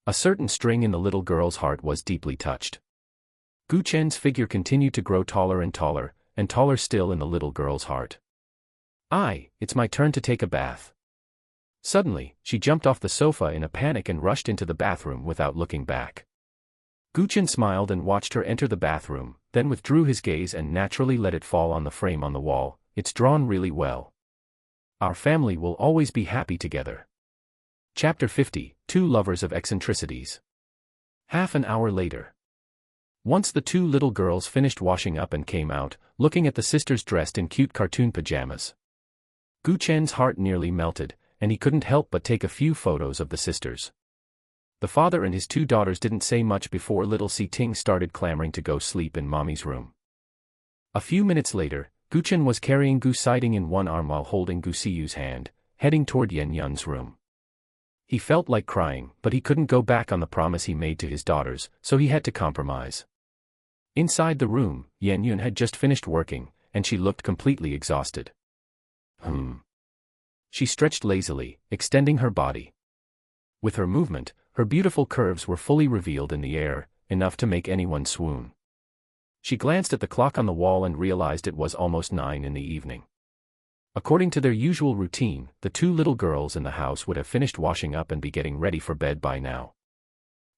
A certain string in the little girl's heart was deeply touched. Gu Chen's figure continued to grow taller and taller still in the little girl's heart. It's my turn to take a bath." Suddenly, she jumped off the sofa in a panic and rushed into the bathroom without looking back. Gu Chen smiled and watched her enter the bathroom, then withdrew his gaze and naturally let it fall on the frame on the wall. "It's drawn really well. Our family will always be happy together." Chapter 50, Two Lovers of Eccentricities. Half an hour later. Once the two little girls finished washing up and came out, looking at the sisters dressed in cute cartoon pajamas. Gu Chen's heart nearly melted, and he couldn't help but take a few photos of the sisters. The father and his two daughters didn't say much before little Si Ting started clamoring to go sleep in mommy's room. A few minutes later, Gu Chen was carrying Gu Siding in one arm while holding Gu Siyu's hand, heading toward Yan Yun's room. He felt like crying, but he couldn't go back on the promise he made to his daughters, so he had to compromise. Inside the room, Yan Yun had just finished working, and she looked completely exhausted. She stretched lazily, extending her body. With her movement, her beautiful curves were fully revealed in the air, enough to make anyone swoon. She glanced at the clock on the wall and realized it was almost 9 in the evening. According to their usual routine, the two little girls in the house would have finished washing up and be getting ready for bed by now.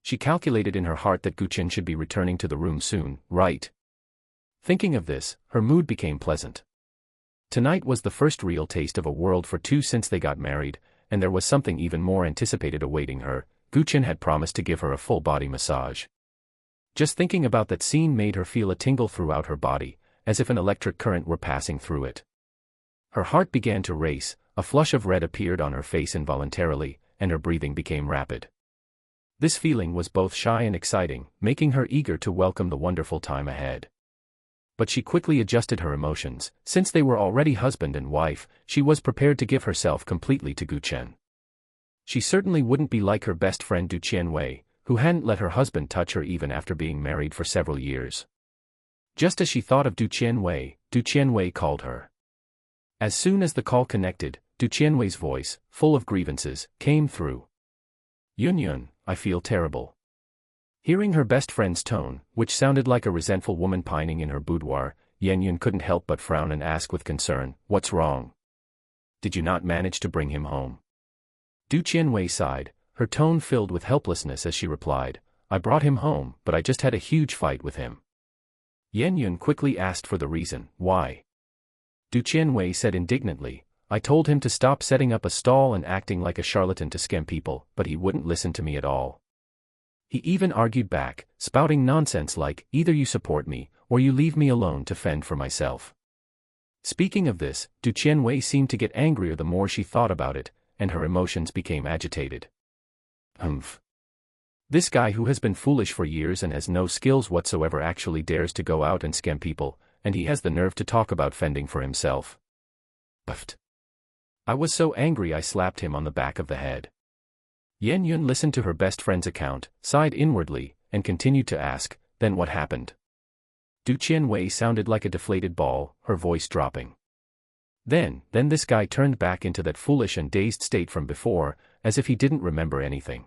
She calculated in her heart that Gu Chen should be returning to the room soon, right? Thinking of this, her mood became pleasant. Tonight was the first real taste of a world for two since they got married, and there was something even more anticipated awaiting her. Gu Chen had promised to give her a full-body massage. Just thinking about that scene made her feel a tingle throughout her body, as if an electric current were passing through it. Her heart began to race, a flush of red appeared on her face involuntarily, and her breathing became rapid. This feeling was both shy and exciting, making her eager to welcome the wonderful time ahead. But she quickly adjusted her emotions. Since they were already husband and wife, she was prepared to give herself completely to Gu Chen. She certainly wouldn't be like her best friend Du Qianwei, who hadn't let her husband touch her even after being married for several years. Just as she thought of Du Qianwei called her. As soon as the call connected, Du Qianwei's voice, full of grievances, came through. Yun, I feel terrible. Hearing her best friend's tone, which sounded like a resentful woman pining in her boudoir, Yun couldn't help but frown and ask with concern, what's wrong? Did you not manage to bring him home? Du Qianwei sighed, her tone filled with helplessness as she replied, I brought him home, but I just had a huge fight with him. Yun quickly asked for the reason, why? Du Qianwei said indignantly, I told him to stop setting up a stall and acting like a charlatan to scam people, but he wouldn't listen to me at all. He even argued back, spouting nonsense like, either you support me, or you leave me alone to fend for myself. Speaking of this, Du Qianwei seemed to get angrier the more she thought about it, and her emotions became agitated. Humph. This guy who has been foolish for years and has no skills whatsoever actually dares to go out and scam people, and he has the nerve to talk about fending for himself. Puffed. I was so angry I slapped him on the back of the head. Yun listened to her best friend's account, sighed inwardly, and continued to ask, then what happened? Du Qianwei sounded like a deflated ball, her voice dropping. Then this guy turned back into that foolish and dazed state from before, as if he didn't remember anything.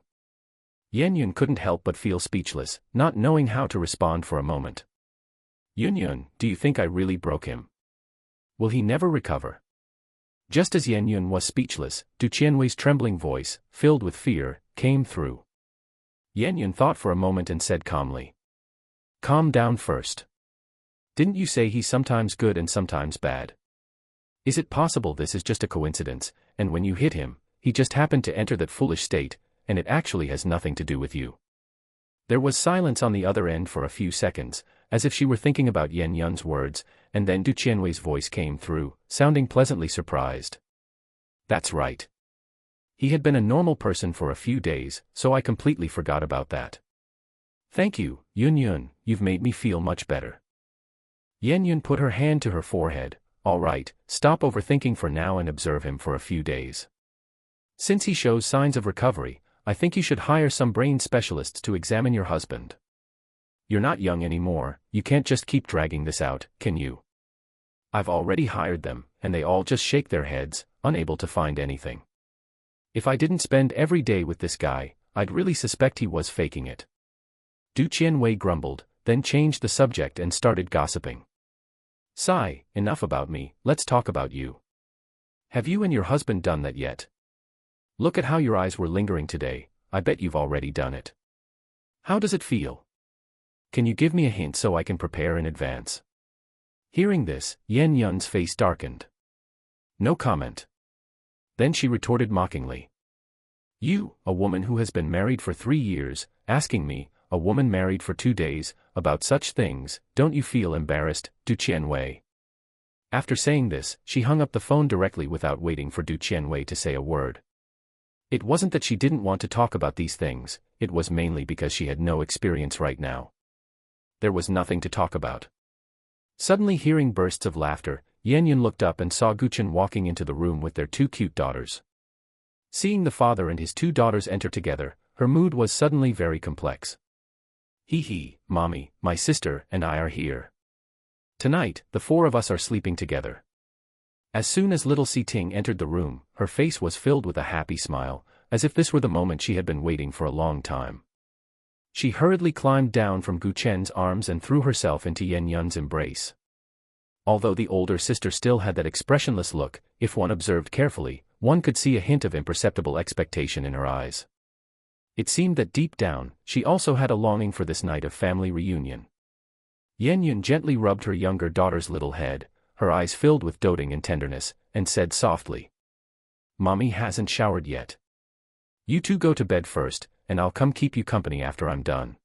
Yun couldn't help but feel speechless, not knowing how to respond for a moment. Yun, do you think I really broke him? Will he never recover? Just as Yun was speechless, Du Qianwei's trembling voice, filled with fear, came through. Yun thought for a moment and said calmly. Calm down first. Didn't you say he's sometimes good and sometimes bad? Is it possible this is just a coincidence, and when you hit him, he just happened to enter that foolish state, and it actually has nothing to do with you? There was silence on the other end for a few seconds, as if she were thinking about Yun's words, and then Du Qianwei's voice came through, sounding pleasantly surprised. That's right. He had been a normal person for a few days, so I completely forgot about that. Thank you, Yun, you've made me feel much better. Yun put her hand to her forehead, all right, stop overthinking for now and observe him for a few days. Since he shows signs of recovery, I think you should hire some brain specialists to examine your husband. You're not young anymore, you can't just keep dragging this out, can you? I've already hired them, and they all just shake their heads, unable to find anything. If I didn't spend every day with this guy, I'd really suspect he was faking it. Du Qianwei grumbled, then changed the subject and started gossiping. Sigh, enough about me, let's talk about you. Have you and your husband done that yet? Look at how your eyes were lingering today, I bet you've already done it. How does it feel? Can you give me a hint so I can prepare in advance? Hearing this, Yun's face darkened. No comment. Then she retorted mockingly. You, a woman who has been married for 3 years, asking me, a woman married for 2 days, about such things, don't you feel embarrassed, Du Qianwei? After saying this, she hung up the phone directly without waiting for Du Qianwei to say a word. It wasn't that she didn't want to talk about these things, it was mainly because she had no experience right now. There was nothing to talk about. Suddenly hearing bursts of laughter, Yun looked up and saw Guchen walking into the room with their 2 cute daughters. Seeing the father and his 2 daughters enter together, her mood was suddenly very complex. Hee, Mommy, my sister and I are here. Tonight, the 4 of us are sleeping together. As soon as little Si-Ting entered the room, her face was filled with a happy smile, as if this were the moment she had been waiting for a long time. She hurriedly climbed down from Gu Chen's arms and threw herself into Yun's embrace. Although the older sister still had that expressionless look, if one observed carefully, one could see a hint of imperceptible expectation in her eyes. It seemed that deep down, she also had a longing for this night of family reunion. Yun gently rubbed her younger daughter's little head, her eyes filled with doting and tenderness, and said softly, Mommy hasn't showered yet. You 2 go to bed first, and I'll come keep you company after I'm done.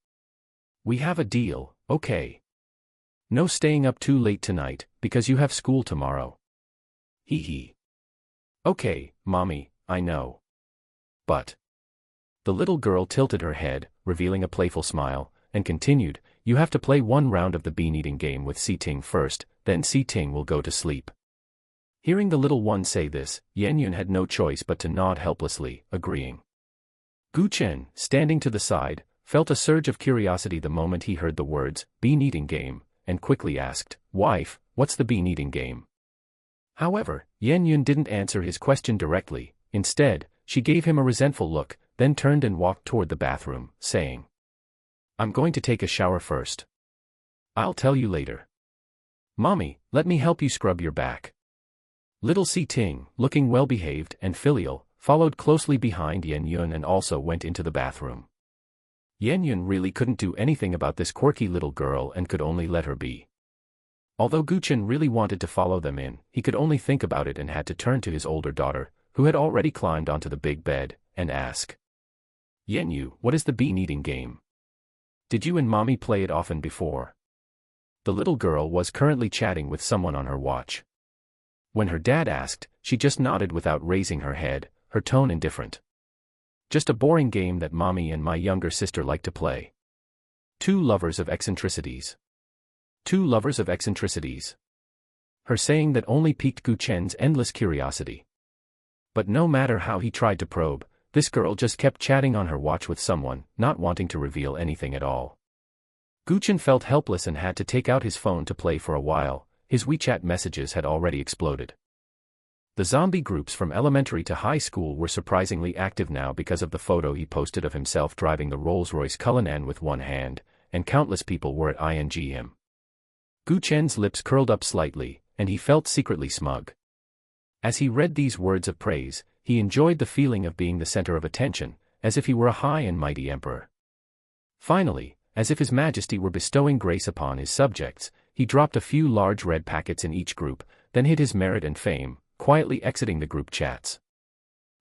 We have a deal, okay? No staying up too late tonight, because you have school tomorrow. Hee. Okay, Mommy, I know. But. The little girl tilted her head, revealing a playful smile, and continued, you have to play 1 round of the bean-eating game with Si-Ting first, then Si-Ting will go to sleep. Hearing the little one say this, Yun had no choice but to nod helplessly, agreeing. Gu Chen, standing to the side, felt a surge of curiosity the moment he heard the words, bean-eating game, and quickly asked, Wife, what's the bean-eating game? However, Yan Yun didn't answer his question directly. Instead, she gave him a resentful look, then turned and walked toward the bathroom, saying, "I'm going to take a shower first. I'll tell you later. Mommy, let me help you scrub your back." Little Si Ting, looking well-behaved and filial, followed closely behind Yan Yun and also went into the bathroom. Yan Yun really couldn't do anything about this quirky little girl and could only let her be. Although Gu Chen really wanted to follow them in, he could only think about it and had to turn to his older daughter, who had already climbed onto the big bed, and ask, "Yan Yu, what is the bean-eating game? Did you and Mommy play it often before?" The little girl was currently chatting with someone on her watch. When her dad asked, she just nodded without raising her head, her tone indifferent. "Just a boring game that Mommy and my younger sister like to play. Two lovers of eccentricities." Two lovers of eccentricities. Her saying that only piqued Gu Chen's endless curiosity. But no matter how he tried to probe, this girl just kept chatting on her watch with someone, not wanting to reveal anything at all. Gu Chen felt helpless and had to take out his phone to play for a while. His WeChat messages had already exploded. The zombie groups from elementary to high school were surprisingly active now because of the photo he posted of himself driving the Rolls-Royce Cullinan with one hand, and countless people were at him. Gu Chen's lips curled up slightly, and he felt secretly smug. As he read these words of praise, he enjoyed the feeling of being the center of attention, as if he were a high and mighty emperor. Finally, as if His Majesty were bestowing grace upon his subjects, he dropped a few large red packets in each group, then hid his merit and fame, quietly exiting the group chats.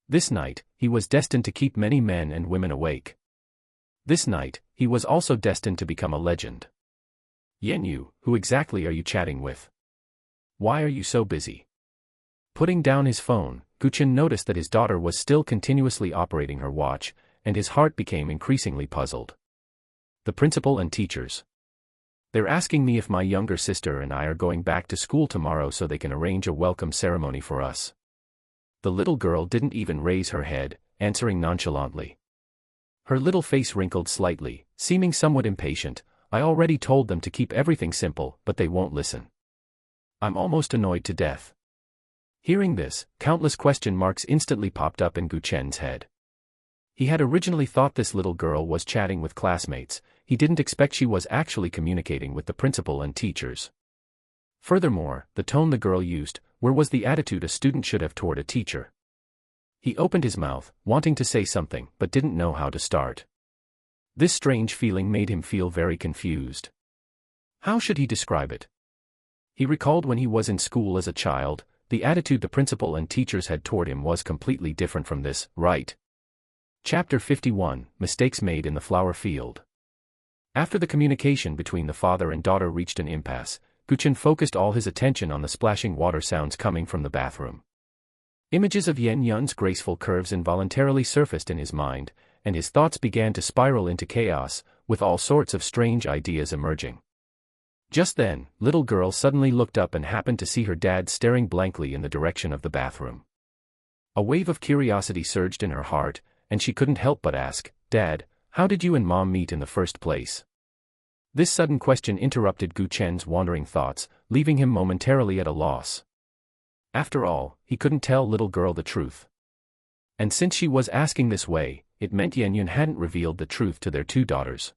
This night, he was destined to keep many men and women awake. This night, he was also destined to become a legend. "Yan Yu, who exactly are you chatting with? Why are you so busy?" Putting down his phone, Gu Chen noticed that his daughter was still continuously operating her watch, and his heart became increasingly puzzled. "The principal and teachers. They're asking me if my younger sister and I are going back to school tomorrow so they can arrange a welcome ceremony for us." The little girl didn't even raise her head, answering nonchalantly. Her little face wrinkled slightly, seeming somewhat impatient. "I already told them to keep everything simple, but they won't listen. I'm almost annoyed to death." Hearing this, countless question marks instantly popped up in Gu Chen's head. He had originally thought this little girl was chatting with classmates. He didn't expect she was actually communicating with the principal and teachers. Furthermore, the tone the girl used, where was the attitude a student should have toward a teacher? He opened his mouth, wanting to say something, but didn't know how to start. This strange feeling made him feel very confused. How should he describe it? He recalled when he was in school as a child, the attitude the principal and teachers had toward him was completely different from this, right? Chapter 51, Mistakes Made in the Flower Field. After the communication between the father and daughter reached an impasse, Gu Chen focused all his attention on the splashing water sounds coming from the bathroom. Images of Yan Yun's graceful curves involuntarily surfaced in his mind, and his thoughts began to spiral into chaos, with all sorts of strange ideas emerging. Just then, little girl suddenly looked up and happened to see her dad staring blankly in the direction of the bathroom. A wave of curiosity surged in her heart, and she couldn't help but ask, "Dad, how did you and Mom meet in the first place?" This sudden question interrupted Gu Chen's wandering thoughts, leaving him momentarily at a loss. After all, he couldn't tell little girl the truth. And since she was asking this way, it meant Yan Yun hadn't revealed the truth to their two daughters.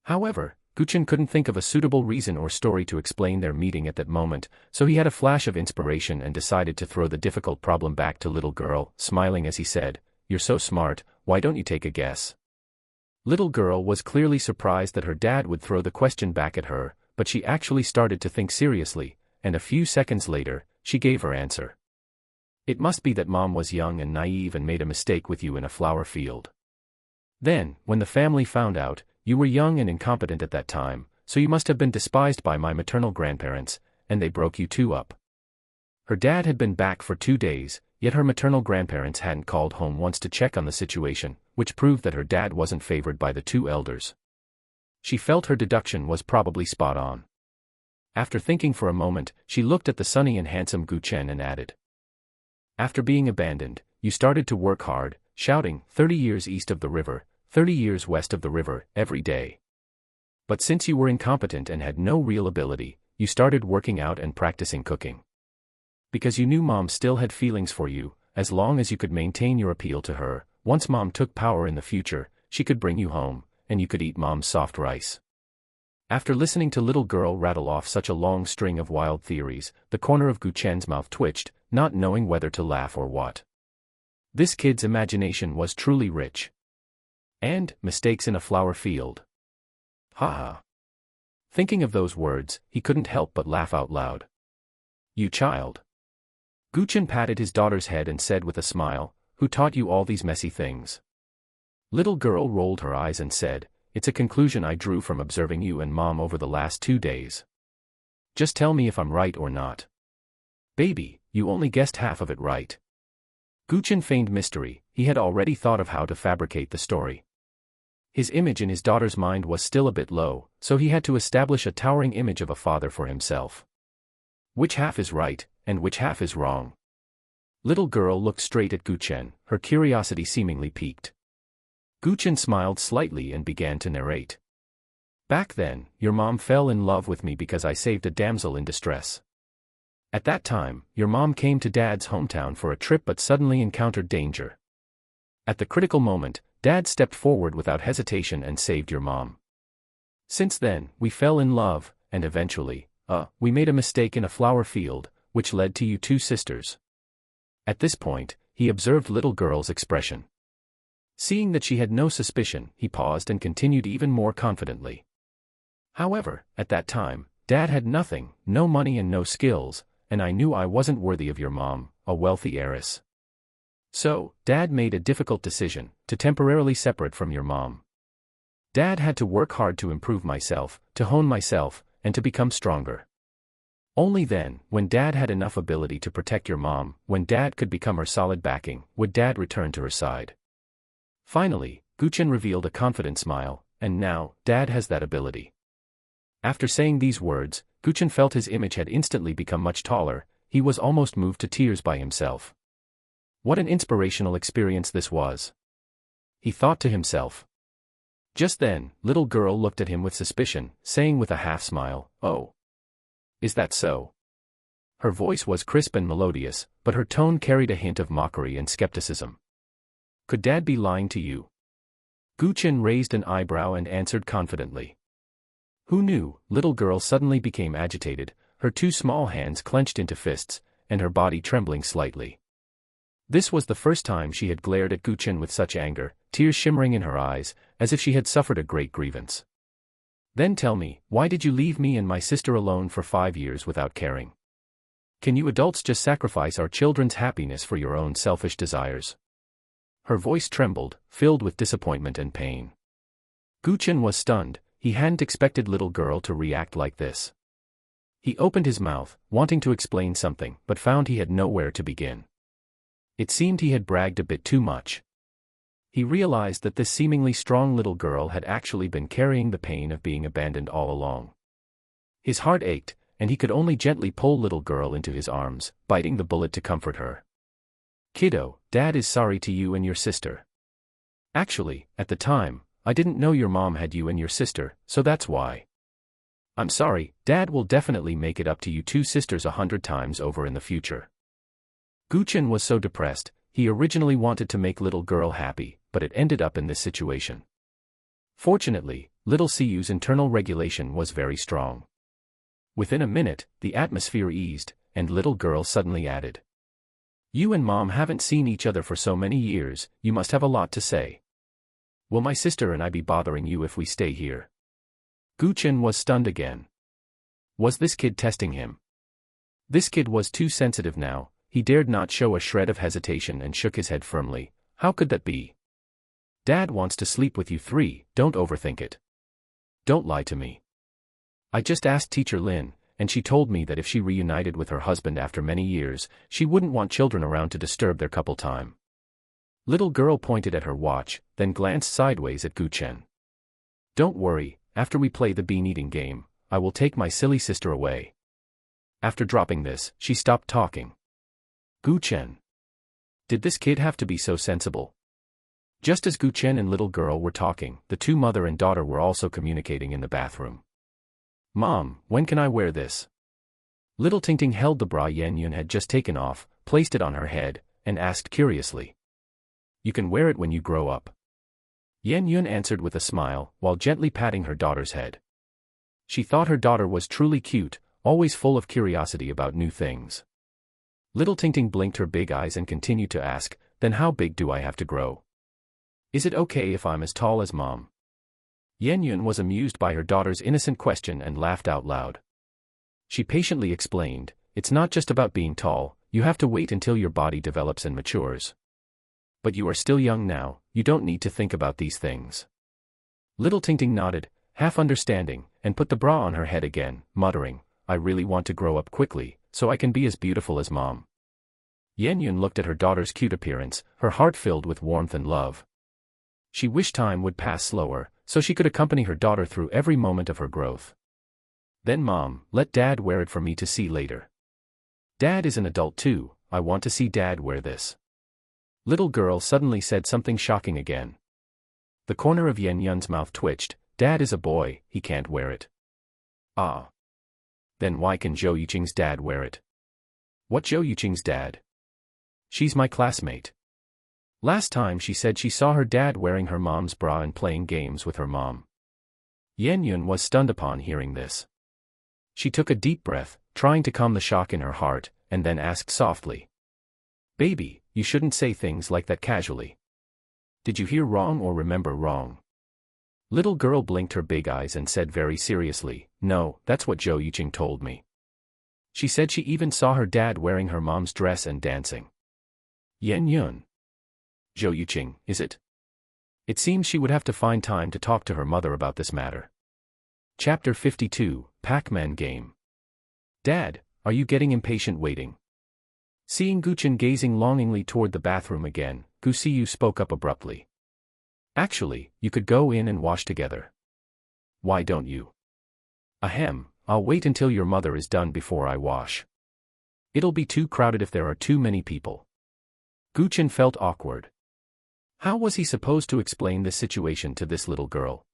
However, Gu Chen couldn't think of a suitable reason or story to explain their meeting at that moment, so he had a flash of inspiration and decided to throw the difficult problem back to little girl, smiling as he said, "You're so smart, why don't you take a guess?" Little girl was clearly surprised that her dad would throw the question back at her, but she actually started to think seriously, and a few seconds later, she gave her answer. "It must be that Mom was young and naive and made a mistake with you in a flower field. Then, when the family found out, you were young and incompetent at that time, so you must have been despised by my maternal grandparents, and they broke you two up." Her dad had been back for 2 days, yet her maternal grandparents hadn't called home once to check on the situation, which proved that her dad wasn't favored by the two elders. She felt her deduction was probably spot on. After thinking for a moment, she looked at the sunny and handsome Gu Chen and added, "After being abandoned, you started to work hard, shouting, 30 years east of the river, 30 years west of the river, every day. But since you were incompetent and had no real ability, you started working out and practicing cooking. Because you knew mom still had feelings for you, as long as you could maintain your appeal to her. Once mom took power in the future, she could bring you home, and you could eat mom's soft rice. After listening to little girl rattle off such a long string of wild theories, the corner of Gu Chen's mouth twitched, not knowing whether to laugh or what. This kid's imagination was truly rich. And, mistakes in a flower field. Ha ha. Thinking of those words, he couldn't help but laugh out loud. You child. Gu Chen patted his daughter's head and said with a smile, who taught you all these messy things? Little girl rolled her eyes and said, it's a conclusion I drew from observing you and mom over the last 2 days. Just tell me if I'm right or not. Baby, you only guessed half of it right. Gu Chen feigned mystery. He had already thought of how to fabricate the story. His image in his daughter's mind was still a bit low, so he had to establish a towering image of a father for himself. Which half is right, and which half is wrong? Little girl looked straight at Gu Chen, her curiosity seemingly piqued. Gu Chen smiled slightly and began to narrate. Back then, your mom fell in love with me because I saved a damsel in distress. At that time, your mom came to Dad's hometown for a trip but suddenly encountered danger. At the critical moment, Dad stepped forward without hesitation and saved your mom. Since then, we fell in love, and eventually, we made a mistake in a flower field, which led to you 2 sisters. At this point, he observed little girl's expression. Seeing that she had no suspicion, he paused and continued even more confidently. However, at that time, Dad had nothing, no money and no skills, and I knew I wasn't worthy of your mom, a wealthy heiress. So, Dad made a difficult decision, to temporarily separate from your mom. Dad had to work hard to improve myself, to hone myself, and to become stronger. Only then, when Dad had enough ability to protect your mom, when Dad could become her solid backing, would Dad return to her side. Finally, Gu Chen revealed a confident smile, and now, Dad has that ability. After saying these words, Gu Chen felt his image had instantly become much taller. He was almost moved to tears by himself. What an inspirational experience this was. He thought to himself. Just then, little girl looked at him with suspicion, saying with a half-smile, "Oh. Is that so?" Her voice was crisp and melodious, but her tone carried a hint of mockery and skepticism. Could Dad be lying to you? Gu Chen raised an eyebrow and answered confidently. Who knew? Little girl suddenly became agitated, her 2 small hands clenched into fists, and her body trembling slightly. This was the first time she had glared at Gu Chen with such anger, tears shimmering in her eyes, as if she had suffered a great grievance. Then tell me, why did you leave me and my sister alone for 5 years without caring? Can you adults just sacrifice our children's happiness for your own selfish desires? Her voice trembled, filled with disappointment and pain. Gu Chen was stunned. He hadn't expected little girl to react like this. He opened his mouth, wanting to explain something, but found he had nowhere to begin. It seemed he had bragged a bit too much. He realized that this seemingly strong little girl had actually been carrying the pain of being abandoned all along. His heart ached, and he could only gently pull little girl into his arms, biting the bullet to comfort her. Kiddo, Dad is sorry to you and your sister. Actually, at the time, I didn't know your mom had you and your sister, so that's why. I'm sorry, Dad will definitely make it up to you 2 sisters 100 times over in the future. Gu Chen was so depressed. He originally wanted to make little girl happy, but it ended up in this situation. Fortunately, little Siyu's internal regulation was very strong. Within a minute, the atmosphere eased, and little girl suddenly added. You and Mom haven't seen each other for so many years, you must have a lot to say. Will my sister and I be bothering you if we stay here? Gu Chen was stunned again. Was this kid testing him? This kid was too sensitive now. He dared not show a shred of hesitation and shook his head firmly. How could that be? Dad wants to sleep with you 3, don't overthink it. Don't lie to me. I just asked Teacher Lin, and she told me that if she reunited with her husband after many years, she wouldn't want children around to disturb their couple time. Little girl pointed at her watch, then glanced sideways at Gu Chen. Don't worry, after we play the bean-eating game, I will take my silly sister away. After dropping this, she stopped talking. Gu Chen. Did this kid have to be so sensible? Just as Gu Chen and little girl were talking, the 2 mother and daughter were also communicating in the bathroom. Mom, when can I wear this? Little Tingting held the bra Yan Yun had just taken off, placed it on her head, and asked curiously. You can wear it when you grow up. Yan Yun answered with a smile, while gently patting her daughter's head. She thought her daughter was truly cute, always full of curiosity about new things. Little Tingting blinked her big eyes and continued to ask, then how big do I have to grow? Is it okay if I'm as tall as Mom? Yan Yun was amused by her daughter's innocent question and laughed out loud. She patiently explained, it's not just about being tall, you have to wait until your body develops and matures. But you are still young now, you don't need to think about these things. Little Tingting nodded, half understanding, and put the bra on her head again, muttering, I really want to grow up quickly, so I can be as beautiful as Mom. Yan Yun looked at her daughter's cute appearance, her heart filled with warmth and love. She wished time would pass slower, so she could accompany her daughter through every moment of her growth. Then Mom, let Dad wear it for me to see later. Dad is an adult too, I want to see Dad wear this. Little girl suddenly said something shocking again. The corner of Yan Yun's mouth twitched, Dad is a boy, he can't wear it. Ah. Then why can Zhou Yuqing's dad wear it? What Zhou Yuqing's dad? She's my classmate. Last time she said she saw her dad wearing her mom's bra and playing games with her mom. Yan Yun was stunned upon hearing this. She took a deep breath, trying to calm the shock in her heart, and then asked softly. Baby, you shouldn't say things like that casually. Did you hear wrong or remember wrong? Little girl blinked her big eyes and said very seriously, no, that's what Zhou Yuqing told me. She said she even saw her dad wearing her mom's dress and dancing. Yan Yun. Zhou Yuqing, is it? It seems she would have to find time to talk to her mother about this matter. Chapter 52, Pac-Man Game. Dad, are you getting impatient waiting? Seeing Guchen gazing longingly toward the bathroom again, Gu Siyu spoke up abruptly. Actually, you could go in and wash together. Why don't you? Ahem, I'll wait until your mother is done before I wash. It'll be too crowded if there are too many people. Guchen felt awkward. How was he supposed to explain this situation to this little girl?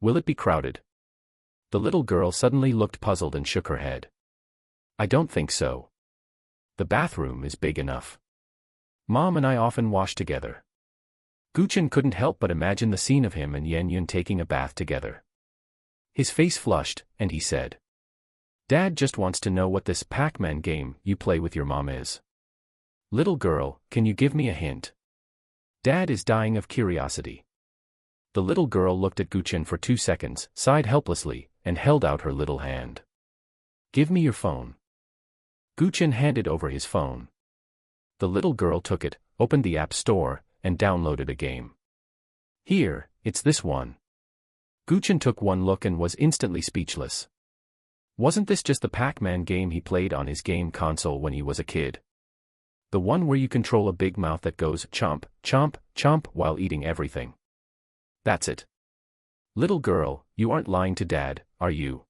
Will it be crowded? The little girl suddenly looked puzzled and shook her head. I don't think so. The bathroom is big enough. Mom and I often wash together. Guchen couldn't help but imagine the scene of him and Yan Yun taking a bath together. His face flushed, and he said, Dad just wants to know what this Pac-Man game you play with your mom is. Little girl, can you give me a hint? Dad is dying of curiosity. The little girl looked at Guchen for 2 seconds, sighed helplessly, and held out her little hand. Give me your phone. Guchen handed over his phone. The little girl took it, opened the App Store, and downloaded a game. Here, it's this one. Guchen took one look and was instantly speechless. Wasn't this just the Pac-Man game he played on his game console when he was a kid? The one where you control a big mouth that goes chomp, chomp, chomp while eating everything. That's it. Little girl, you aren't lying to Dad, are you?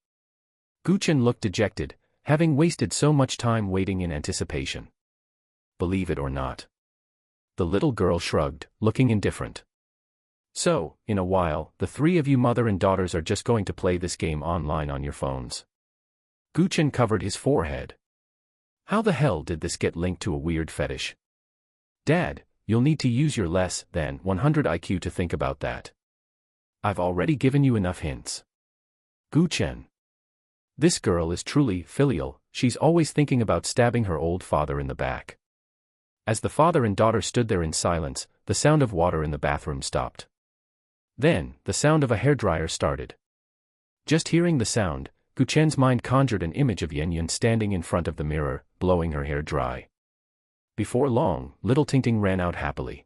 Guchen looked dejected, having wasted so much time waiting in anticipation. Believe it or not. The little girl shrugged, looking indifferent. So, in a while, the three of you mother and daughters are just going to play this game online on your phones. Guchen covered his forehead. How the hell did this get linked to a weird fetish? Dad, you'll need to use your less than 100 IQ to think about that. I've already given you enough hints. Guchen. This girl is truly filial, she's always thinking about stabbing her old father in the back. As the father and daughter stood there in silence, the sound of water in the bathroom stopped. Then, the sound of a hairdryer started. Just hearing the sound, Guchen's mind conjured an image of Yan Yun standing in front of the mirror, blowing her hair dry. Before long, little Tingting ran out happily.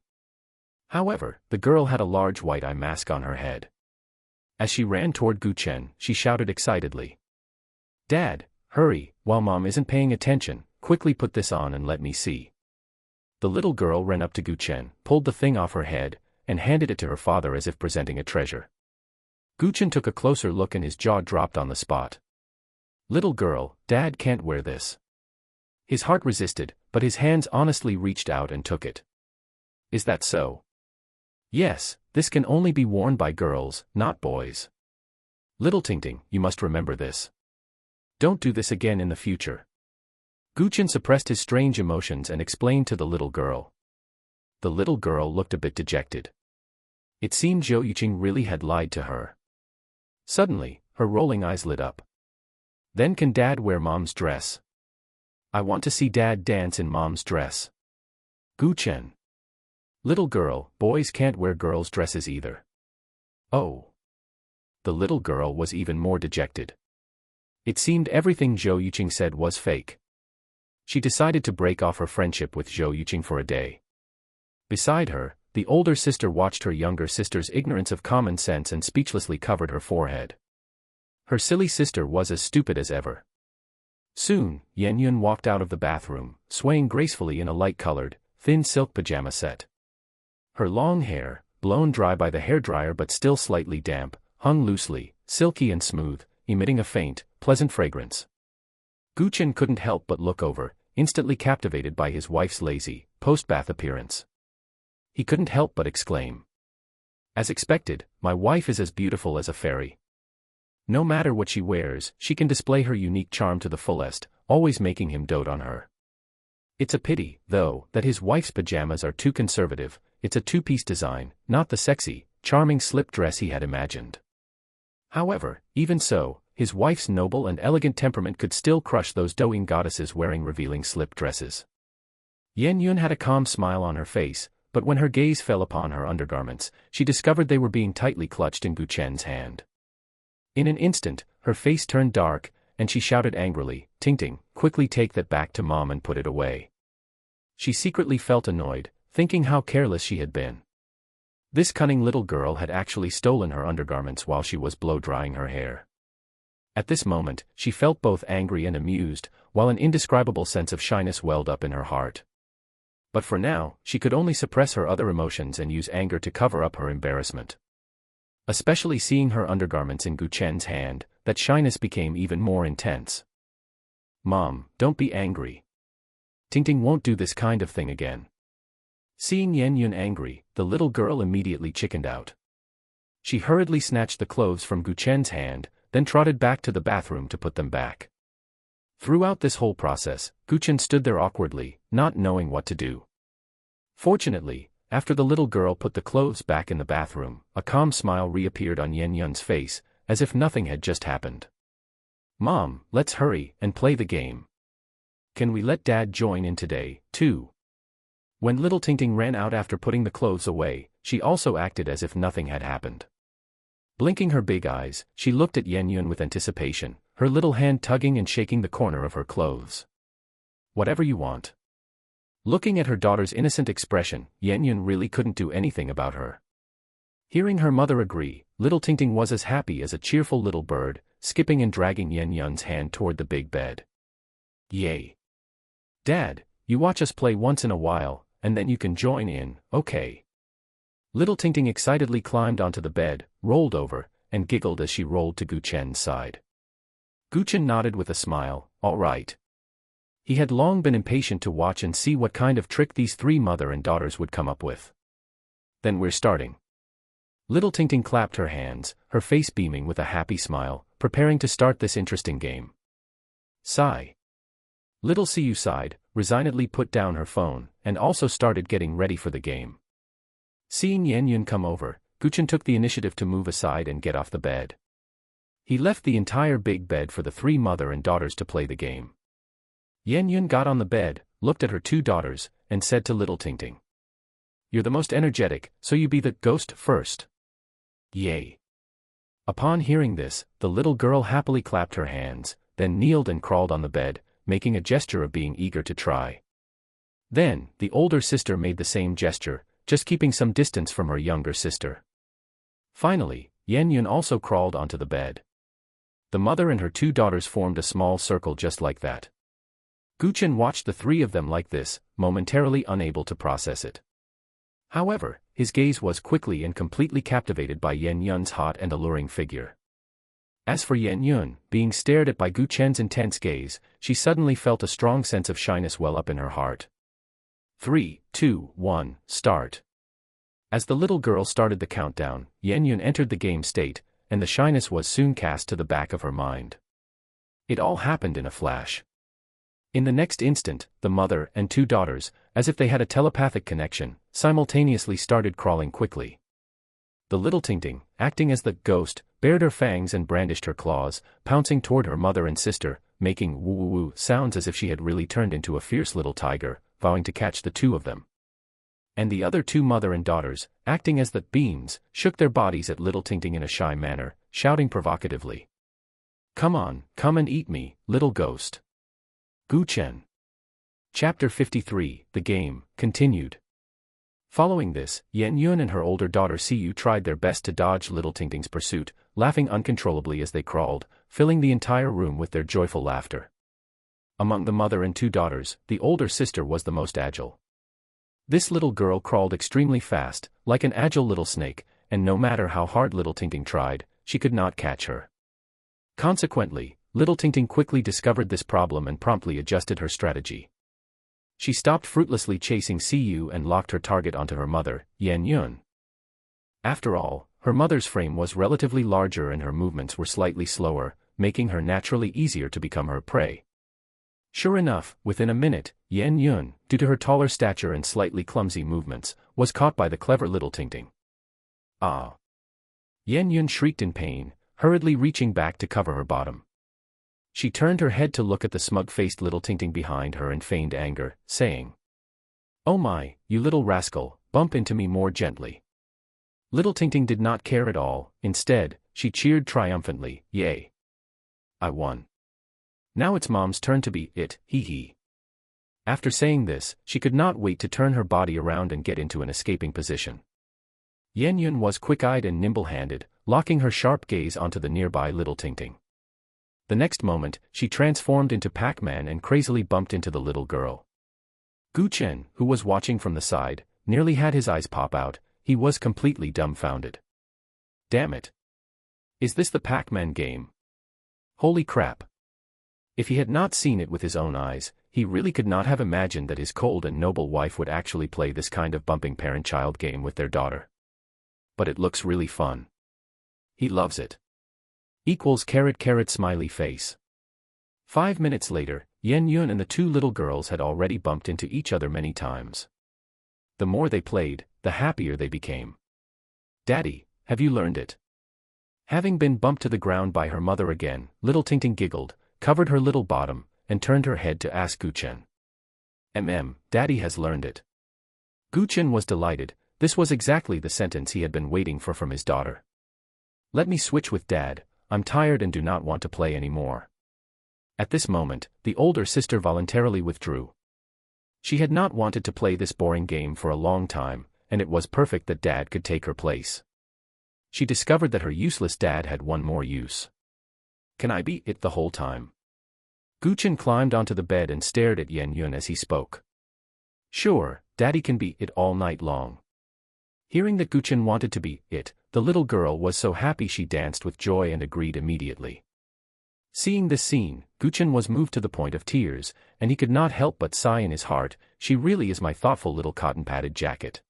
However, the girl had a large white eye mask on her head. As she ran toward Guchen, she shouted excitedly. Dad, hurry, while Mom isn't paying attention, quickly put this on and let me see. The little girl ran up to Guchen, pulled the thing off her head, and handed it to her father as if presenting a treasure. Guchen took a closer look and his jaw dropped on the spot. Little girl, Dad can't wear this. His heart resisted, but his hands honestly reached out and took it. Is that so? Yes, this can only be worn by girls, not boys. Little Tingting, you must remember this. Don't do this again in the future. Gu Chen suppressed his strange emotions and explained to the little girl. The little girl looked a bit dejected. It seemed Zhou Yuqing really had lied to her. Suddenly, her rolling eyes lit up. Then can Dad wear Mom's dress? I want to see Dad dance in Mom's dress. Gu Chen. Little girl, boys can't wear girls' dresses either. Oh. The little girl was even more dejected. It seemed everything Zhou Yuqing said was fake. She decided to break off her friendship with Zhou Yuqing for a day. Beside her, the older sister watched her younger sister's ignorance of common sense and speechlessly covered her forehead. Her silly sister was as stupid as ever. Soon, Yan Yun walked out of the bathroom, swaying gracefully in a light-colored, thin silk pajama set. Her long hair, blown dry by the hairdryer but still slightly damp, hung loosely, silky and smooth, emitting a faint, pleasant fragrance. Gu Chen couldn't help but look over, instantly captivated by his wife's lazy, post-bath appearance. He couldn't help but exclaim. As expected, my wife is as beautiful as a fairy. No matter what she wears, she can display her unique charm to the fullest, always making him dote on her. It's a pity, though, that his wife's pajamas are too conservative. It's a two-piece design, not the sexy, charming slip dress he had imagined. However, even so, his wife's noble and elegant temperament could still crush those doting goddesses wearing revealing slip dresses. Yan Yun had a calm smile on her face, but when her gaze fell upon her undergarments, she discovered they were being tightly clutched in Gu Chen's hand. In an instant, her face turned dark, and she shouted angrily, "Ting Ting, quickly take that back to Mom and put it away." She secretly felt annoyed, thinking how careless she had been. This cunning little girl had actually stolen her undergarments while she was blow-drying her hair. At this moment, she felt both angry and amused, while an indescribable sense of shyness welled up in her heart. But for now, she could only suppress her other emotions and use anger to cover up her embarrassment. Especially seeing her undergarments in Gu Chen's hand, that shyness became even more intense. "Mom, don't be angry. Ting Ting won't do this kind of thing again." Seeing Yan Yun angry, the little girl immediately chickened out. She hurriedly snatched the clothes from Gu Chen's hand, then trotted back to the bathroom to put them back. Throughout this whole process, Gu Chen stood there awkwardly, not knowing what to do. Fortunately, after the little girl put the clothes back in the bathroom, a calm smile reappeared on Yan Yun's face, as if nothing had just happened. "Mom, let's hurry and play the game. Can we let Dad join in today, too?" When little Ting Ting ran out after putting the clothes away, she also acted as if nothing had happened. Blinking her big eyes, she looked at Yan Yun with anticipation, her little hand tugging and shaking the corner of her clothes. "Whatever you want." Looking at her daughter's innocent expression, Yan Yun really couldn't do anything about her. Hearing her mother agree, little Ting Ting was as happy as a cheerful little bird, skipping and dragging Yan Yun's hand toward the big bed. "Yay! Dad, you watch us play once in a while, and then you can join in, okay?" Little Ting Ting excitedly climbed onto the bed, rolled over, and giggled as she rolled to Gu Chen's side. Gu Chen nodded with a smile, "All right." He had long been impatient to watch and see what kind of trick these three mother and daughters would come up with. "Then we're starting." Little Ting Ting clapped her hands, her face beaming with a happy smile, preparing to start this interesting game. Sigh. Little Siu sighed, resignedly put down her phone, and also started getting ready for the game. Seeing Yan Yun come over, Gu Chen took the initiative to move aside and get off the bed. He left the entire big bed for the three mother and daughters to play the game. Yan Yun got on the bed, looked at her two daughters, and said to little Ting Ting, "You're the most energetic, so you be the ghost first." "Yay." Upon hearing this, the little girl happily clapped her hands, then kneeled and crawled on the bed, making a gesture of being eager to try. Then, the older sister made the same gesture, just keeping some distance from her younger sister. Finally, Yan Yun also crawled onto the bed. The mother and her two daughters formed a small circle just like that. Gu Chen watched the three of them like this, momentarily unable to process it. However, his gaze was quickly and completely captivated by Yan Yun's hot and alluring figure. As for Yan Yun, being stared at by Gu Chen's intense gaze, she suddenly felt a strong sense of shyness well up in her heart. 3, 2, 1, start. As the little girl started the countdown, Yan Yun entered the game state, and the shyness was soon cast to the back of her mind. It all happened in a flash. In the next instant, the mother and two daughters, as if they had a telepathic connection, simultaneously started crawling quickly. The little Tingting, acting as the ghost, bared her fangs and brandished her claws, pouncing toward her mother and sister, making woo-woo-woo sounds as if she had really turned into a fierce little tiger, vowing to catch the two of them. And the other two mother and daughters, acting as the beans, shook their bodies at little Tingting in a shy manner, shouting provocatively. "Come on, come and eat me, little ghost." Chen. Chapter 53, The Game, continued. Following this, Yan Yun and her older daughter Siyu tried their best to dodge little Tingting's pursuit, laughing uncontrollably as they crawled, filling the entire room with their joyful laughter. Among the mother and two daughters, the older sister was the most agile. This little girl crawled extremely fast, like an agile little snake, and no matter how hard little Tingting tried, she could not catch her. Consequently, little Tingting quickly discovered this problem and promptly adjusted her strategy. She stopped fruitlessly chasing Siyu and locked her target onto her mother, Yan Yun. After all, her mother's frame was relatively larger and her movements were slightly slower, making her naturally easier to become her prey. Sure enough, within a minute, Yan Yun, due to her taller stature and slightly clumsy movements, was caught by the clever little Tingting. Ah! Yan Yun shrieked in pain, hurriedly reaching back to cover her bottom. She turned her head to look at the smug-faced little Tingting behind her and feigned anger, saying, "Oh my, you little rascal, bump into me more gently." Little Tingting did not care at all, instead, she cheered triumphantly, "Yay! I won. Now it's Mom's turn to be it, hee hee." After saying this, she could not wait to turn her body around and get into an escaping position. Yan Yun was quick-eyed and nimble-handed, locking her sharp gaze onto the nearby little Tingting. The next moment, she transformed into Pac-Man and crazily bumped into the little girl. Chen, who was watching from the side, nearly had his eyes pop out. He was completely dumbfounded. Damn it! Is this the Pac-Man game? Holy crap! If he had not seen it with his own eyes, he really could not have imagined that his cold and noble wife would actually play this kind of bumping parent-child game with their daughter. But it looks really fun. He loves it. Equals .. smiley face. 5 minutes later, Yan Yun and the two little girls had already bumped into each other many times. The more they played, the happier they became. "Daddy, have you learned it?" Having been bumped to the ground by her mother again, little Tingting giggled, covered her little bottom, and turned her head to ask Chen. Daddy has learned it." Chen was delighted. This was exactly the sentence he had been waiting for from his daughter. "Let me switch with Dad. I'm tired and do not want to play anymore." At this moment, the older sister voluntarily withdrew. She had not wanted to play this boring game for a long time, and it was perfect that Dad could take her place. She discovered that her useless dad had one more use. "Can I be it the whole time?" Chen climbed onto the bed and stared at Yan Yun as he spoke. "Sure, Daddy can be it all night long." Hearing that Chen wanted to be it, the little girl was so happy she danced with joy and agreed immediately. Seeing this scene, Chen was moved to the point of tears, and he could not help but sigh in his heart, "She really is my thoughtful little cotton-padded jacket."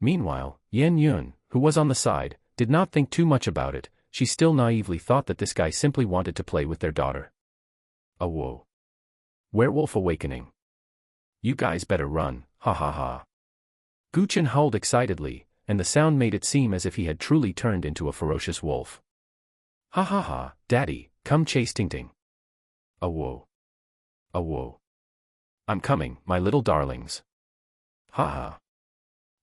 Meanwhile, Yan Yun, who was on the side, did not think too much about it. She still naively thought that this guy simply wanted to play with their daughter. Oh whoa. Werewolf awakening. "You guys better run, ha ha ha." Chen howled excitedly, and the sound made it seem as if he had truly turned into a ferocious wolf. "Ha ha ha, Daddy, come chase Tingting." "Oh whoa. Oh whoa. I'm coming, my little darlings." Ha ha.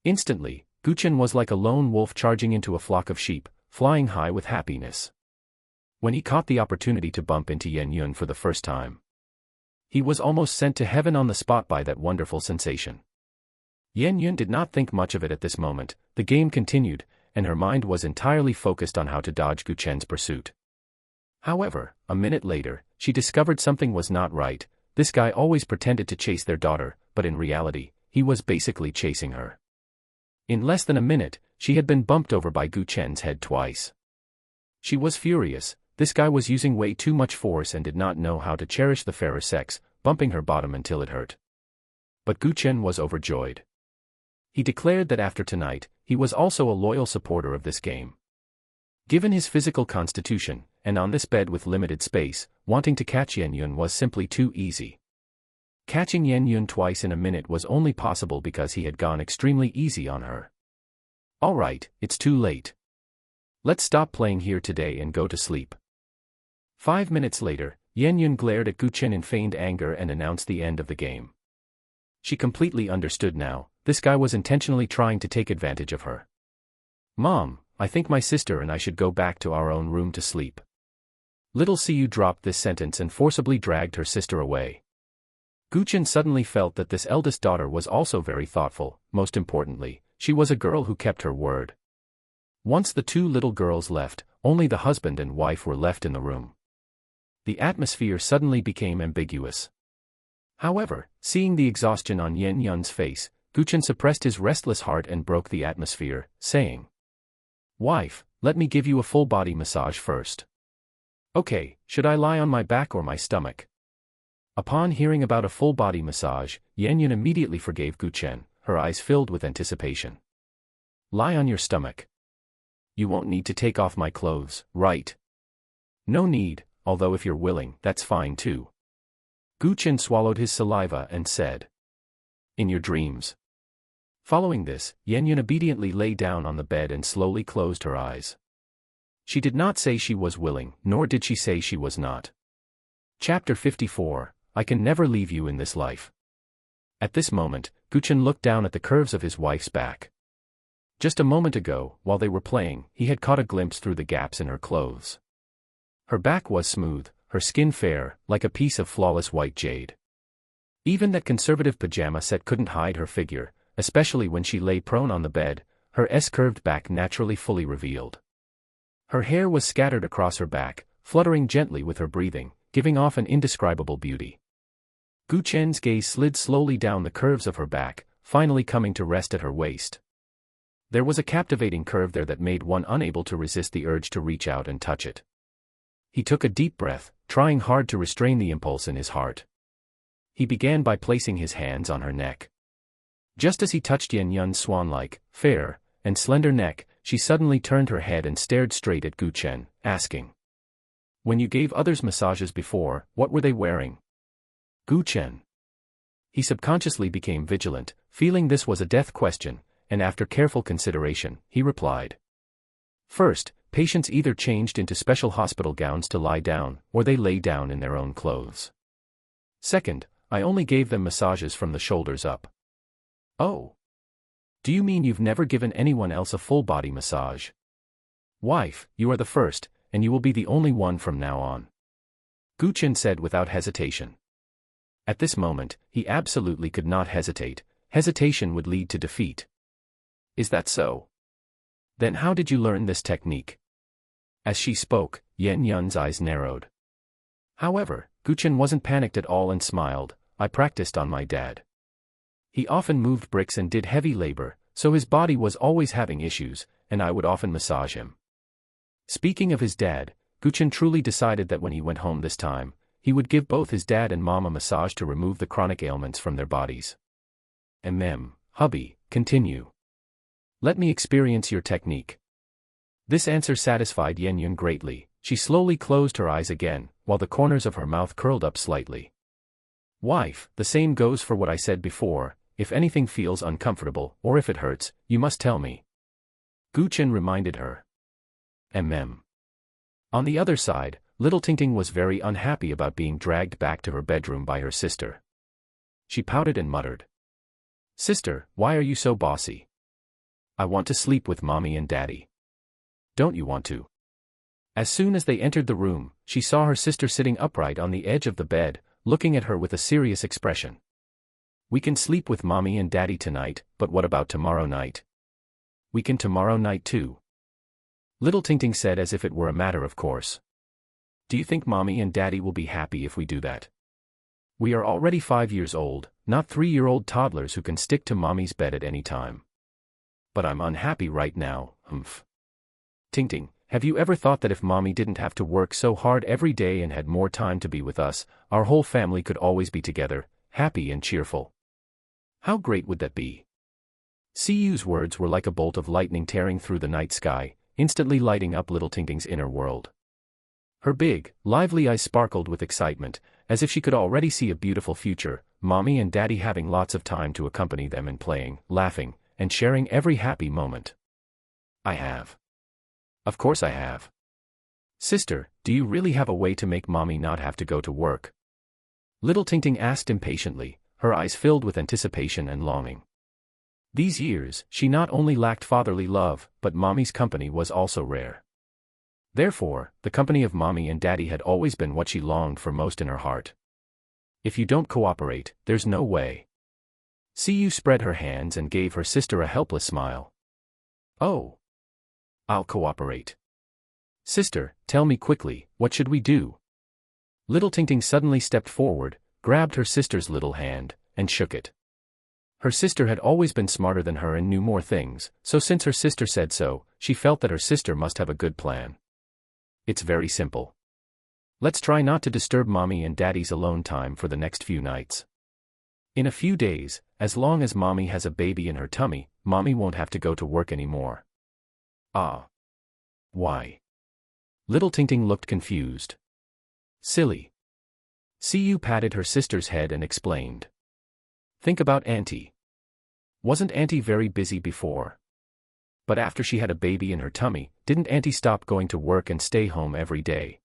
Instantly, Chen was like a lone wolf charging into a flock of sheep, flying high with happiness. When he caught the opportunity to bump into Yan Yun for the first time, he was almost sent to heaven on the spot by that wonderful sensation. Yan Yun did not think much of it at this moment. The game continued, and her mind was entirely focused on how to dodge Chen's pursuit. However, a minute later, she discovered something was not right. This guy always pretended to chase their daughter, but in reality, he was basically chasing her. In less than a minute, she had been bumped over by Chen's head twice. She was furious. This guy was using way too much force and did not know how to cherish the fairer sex, bumping her bottom until it hurt. But Chen was overjoyed. He declared that after tonight, he was also a loyal supporter of this game. Given his physical constitution, and on this bed with limited space, wanting to catch Yan-yun was simply too easy. Catching Yan-yun twice in a minute was only possible because he had gone extremely easy on her. All right, it's too late. Let's stop playing here today and go to sleep. 5 minutes later, Yan-yun glared at Chen in feigned anger and announced the end of the game. She completely understood now, this guy was intentionally trying to take advantage of her. Mom, I think my sister and I should go back to our own room to sleep. Little Siyu dropped this sentence and forcibly dragged her sister away. Chen suddenly felt that this eldest daughter was also very thoughtful. Most importantly, she was a girl who kept her word. Once the two little girls left, only the husband and wife were left in the room. The atmosphere suddenly became ambiguous. However, seeing the exhaustion on Yan-yun's face, Chen suppressed his restless heart and broke the atmosphere, saying, "Wife, let me give you a full-body massage first." "Okay, should I lie on my back or my stomach?" Upon hearing about a full-body massage, Yan-yun immediately forgave Chen, her eyes filled with anticipation. "Lie on your stomach. You won't need to take off my clothes, right?" "No need, although if you're willing, that's fine too." Chen swallowed his saliva and said, "In your dreams." Following this, Yan-yun obediently lay down on the bed and slowly closed her eyes. She did not say she was willing, nor did she say she was not. Chapter 54, I Can Never Leave You in This Life. At this moment, Chen looked down at the curves of his wife's back. Just a moment ago, while they were playing, he had caught a glimpse through the gaps in her clothes. Her back was smooth, her skin fair, like a piece of flawless white jade. Even that conservative pajama set couldn't hide her figure, especially when she lay prone on the bed, her S-curved back naturally fully revealed. Her hair was scattered across her back, fluttering gently with her breathing, giving off an indescribable beauty. Chen's gaze slid slowly down the curves of her back, finally coming to rest at her waist. There was a captivating curve there that made one unable to resist the urge to reach out and touch it. He took a deep breath, trying hard to restrain the impulse in his heart. He began by placing his hands on her neck. Just as he touched Yan-yun's swan-like, fair, and slender neck, she suddenly turned her head and stared straight at Chen, asking, "When you gave others massages before, what were they wearing?" Chen. He subconsciously became vigilant, feeling this was a death question, and after careful consideration, he replied. "First, patients either changed into special hospital gowns to lie down, or they lay down in their own clothes. Second, I only gave them massages from the shoulders up." "Oh. Do you mean you've never given anyone else a full-body massage?" "Wife, you are the first, and you will be the only one from now on," Chen said without hesitation. At this moment, he absolutely could not hesitate. Hesitation would lead to defeat. "Is that so? Then how did you learn this technique?" As she spoke, Yan-yun's eyes narrowed. However, Chen wasn't panicked at all and smiled. "I practiced on my dad. He often moved bricks and did heavy labor, so his body was always having issues, and I would often massage him." Speaking of his dad, Chen truly decided that when he went home this time, he would give both his dad and mom a massage to remove the chronic ailments from their bodies. Hubby, continue. Let me experience your technique." This answer satisfied Yan-yun greatly. She slowly closed her eyes again, while the corners of her mouth curled up slightly. "Wife, the same goes for what I said before. If anything feels uncomfortable, or if it hurts, you must tell me," Chen reminded her. On the other side, little Tingting was very unhappy about being dragged back to her bedroom by her sister. She pouted and muttered, "Sister, why are you so bossy? I want to sleep with mommy and daddy. Don't you want to?" As soon as they entered the room, she saw her sister sitting upright on the edge of the bed, looking at her with a serious expression. "We can sleep with mommy and daddy tonight, but what about tomorrow night?" "We can tomorrow night too," little Tingting said as if it were a matter of course. "Do you think mommy and daddy will be happy if we do that? We are already 5 years old, not 3-year-old toddlers who can stick to mommy's bed at any time." "But I'm unhappy right now, Tingting, have you ever thought that if mommy didn't have to work so hard every day and had more time to be with us, our whole family could always be together, happy and cheerful? How great would that be?" Siyu's words were like a bolt of lightning tearing through the night sky, instantly lighting up little Tingting's inner world. Her big, lively eyes sparkled with excitement, as if she could already see a beautiful future, Mommy and Daddy having lots of time to accompany them in playing, laughing, and sharing every happy moment. I have. Of course I have. Sister, do you really have a way to make Mommy not have to go to work? Little Tingting asked impatiently, her eyes filled with anticipation and longing. These years, she not only lacked fatherly love, but Mommy's company was also rare. Therefore, the company of Mommy and Daddy had always been what she longed for most in her heart. If you don't cooperate, there's no way. Siyu spread her hands and gave her sister a helpless smile. Oh. I'll cooperate. Sister, tell me quickly, what should we do? Little Tingting suddenly stepped forward, grabbed her sister's little hand, and shook it. Her sister had always been smarter than her and knew more things, so since her sister said so, she felt that her sister must have a good plan. It's very simple. Let's try not to disturb Mommy and Daddy's alone time for the next few nights. In a few days, as long as Mommy has a baby in her tummy, Mommy won't have to go to work anymore. Ah. Why? Little Tingting looked confused. Silly. Siyu patted her sister's head and explained. Think about Auntie. Wasn't Auntie very busy before? But after she had a baby in her tummy, didn't Auntie stop going to work and stay home every day?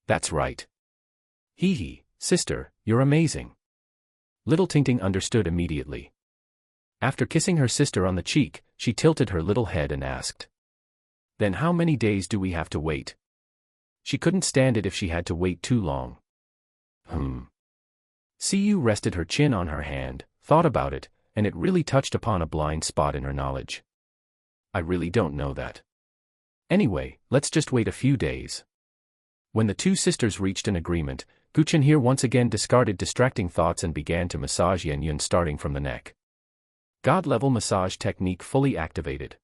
That's right. Hee hee, sister, you're amazing. Little Tingting understood immediately. After kissing her sister on the cheek, she tilted her little head and asked. Then how many days do we have to wait? She couldn't stand it if she had to wait too long. Siyu rested her chin on her hand, thought about it, and it really touched upon a blind spot in her knowledge. I really don't know that. Anyway, let's just wait a few days. When the two sisters reached an agreement, Chen here once again discarded distracting thoughts and began to massage Yan Yun starting from the neck. God-level massage technique fully activated.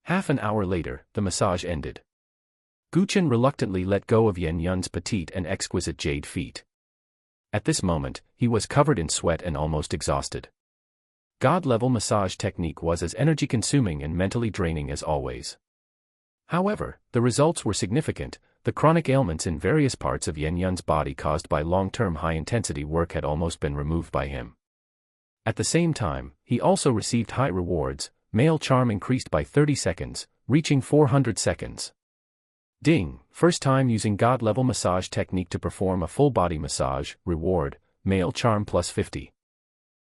Half an hour later, the massage ended. Chen reluctantly let go of Yan Yun's petite and exquisite jade feet. At this moment, he was covered in sweat and almost exhausted. God-level massage technique was as energy-consuming and mentally draining as always. However, the results were significant. The chronic ailments in various parts of Yan Yun's body caused by long-term high-intensity work had almost been removed by him. At the same time, he also received high rewards. Male charm increased by 30 seconds, reaching 400 seconds. Ding, first time using God-level massage technique to perform a full-body massage, reward, male charm plus 50.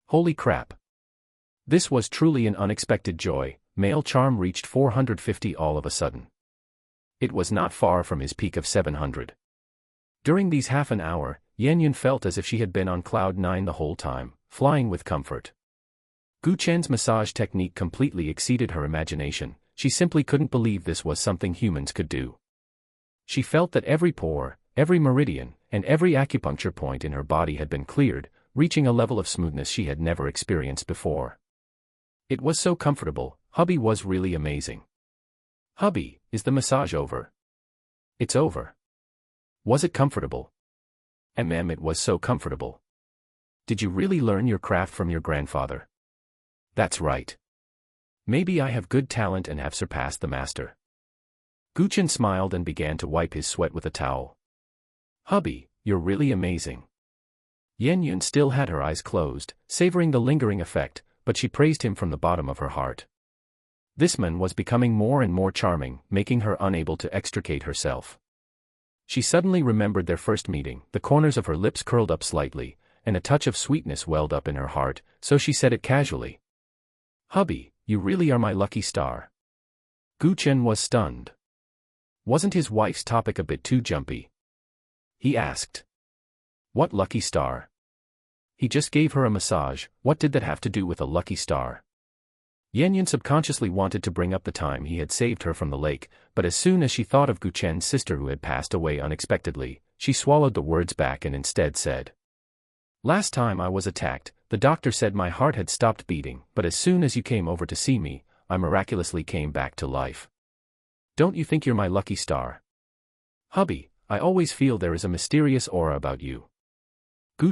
Holy crap. This was truly an unexpected joy, male charm reached 450 all of a sudden. It was not far from his peak of 700. During these half an hour, Yan Yun felt as if she had been on cloud 9 the whole time, flying with comfort. Chen's massage technique completely exceeded her imagination. She simply couldn't believe this was something humans could do. She felt that every pore, every meridian, and every acupuncture point in her body had been cleared, reaching a level of smoothness she had never experienced before. It was so comfortable. Hubby was really amazing. Hubby, is the massage over? It's over. Was it comfortable? It was so comfortable. Did you really learn your craft from your grandfather? That's right. Maybe I have good talent and have surpassed the master. Chen smiled and began to wipe his sweat with a towel. Hubby, you're really amazing. Yan Yun still had her eyes closed, savoring the lingering effect, but she praised him from the bottom of her heart. This man was becoming more and more charming, making her unable to extricate herself. She suddenly remembered their first meeting. The corners of her lips curled up slightly, and a touch of sweetness welled up in her heart, so she said it casually. Hubby, you really are my lucky star. Chen was stunned. Wasn't his wife's topic a bit too jumpy? He asked. What lucky star? He just gave her a massage. What did that have to do with a lucky star? Yan Yun subconsciously wanted to bring up the time he had saved her from the lake, but as soon as she thought of Chen's sister who had passed away unexpectedly, she swallowed the words back and instead said. Last time I was attacked, the doctor said my heart had stopped beating, but as soon as you came over to see me, I miraculously came back to life. Don't you think you're my lucky star? Hubby, I always feel there is a mysterious aura about you.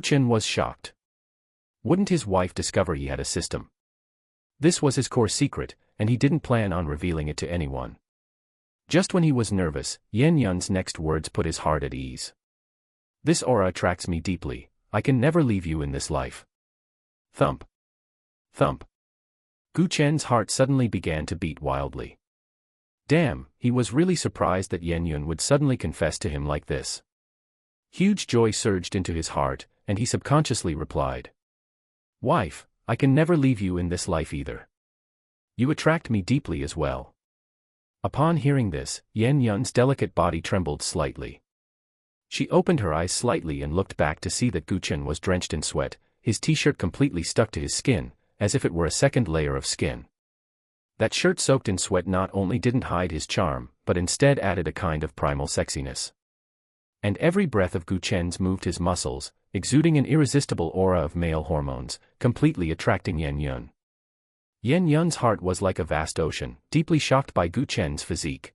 Chen was shocked. Wouldn't his wife discover he had a system? This was his core secret, and he didn't plan on revealing it to anyone. Just when he was nervous, Yen Yun's next words put his heart at ease. This aura attracts me deeply. I can never leave you in this life. Thump. Thump. Gu Chen's heart suddenly began to beat wildly. Damn, he was really surprised that Yen Yun would suddenly confess to him like this. Huge joy surged into his heart, and he subconsciously replied. Wife, I can never leave you in this life either. You attract me deeply as well. Upon hearing this, Yen Yun's delicate body trembled slightly. She opened her eyes slightly and looked back to see that Gu Chen was drenched in sweat, his t-shirt completely stuck to his skin, as if it were a second layer of skin. That shirt soaked in sweat not only didn't hide his charm, but instead added a kind of primal sexiness. And every breath of Gu Chen's moved his muscles, exuding an irresistible aura of male hormones, completely attracting Yen Yun. Yen Yun's heart was like a vast ocean, deeply shocked by Gu Chen's physique.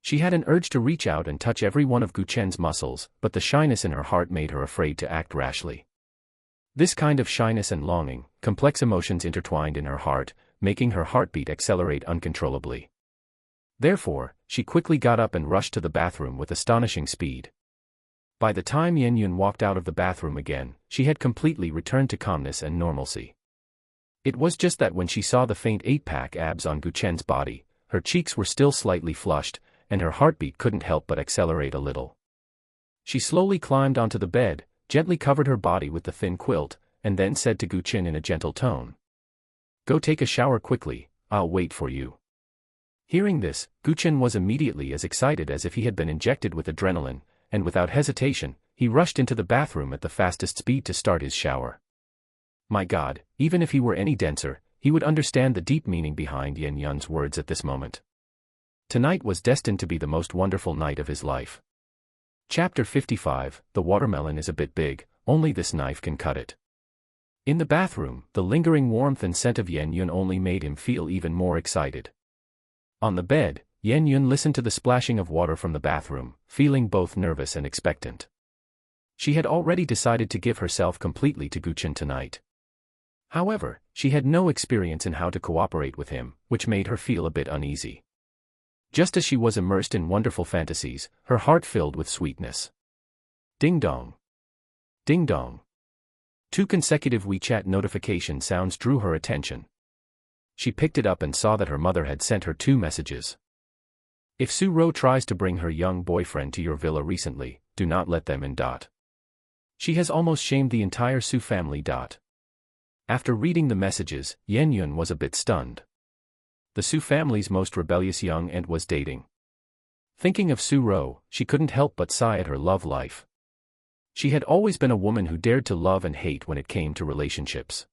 She had an urge to reach out and touch every one of Gu Chen's muscles, but the shyness in her heart made her afraid to act rashly. This kind of shyness and longing, complex emotions intertwined in her heart, making her heartbeat accelerate uncontrollably. Therefore, she quickly got up and rushed to the bathroom with astonishing speed. By the time Yen Yun walked out of the bathroom again, she had completely returned to calmness and normalcy. It was just that when she saw the faint 8-pack abs on Gu Chen's body, her cheeks were still slightly flushed, and her heartbeat couldn't help but accelerate a little. She slowly climbed onto the bed, gently covered her body with the thin quilt, and then said to Gu Chen in a gentle tone. Go take a shower quickly, I'll wait for you. Hearing this, Gu Chen was immediately as excited as if he had been injected with adrenaline, and without hesitation, he rushed into the bathroom at the fastest speed to start his shower. My God, even if he were any denser, he would understand the deep meaning behind Yen Yun's words at this moment. Tonight was destined to be the most wonderful night of his life. Chapter 55, The watermelon is a bit big, only this knife can cut it. In the bathroom, the lingering warmth and scent of Yen Yun only made him feel even more excited. On the bed, Yen Yun listened to the splashing of water from the bathroom, feeling both nervous and expectant. She had already decided to give herself completely to Gu Chen tonight. However, she had no experience in how to cooperate with him, which made her feel a bit uneasy. Just as she was immersed in wonderful fantasies, her heart filled with sweetness. Ding dong. Ding dong. 2 consecutive WeChat notification sounds drew her attention. She picked it up and saw that her mother had sent her 2 messages. If Su Ro tries to bring her young boyfriend to your villa recently, do not let them in. She has almost shamed the entire Su family. After reading the messages, Yen Yun was a bit stunned. The Su family's most rebellious young aunt was dating. Thinking of Su Ro, she couldn't help but sigh at her love life. She had always been a woman who dared to love and hate when it came to relationships.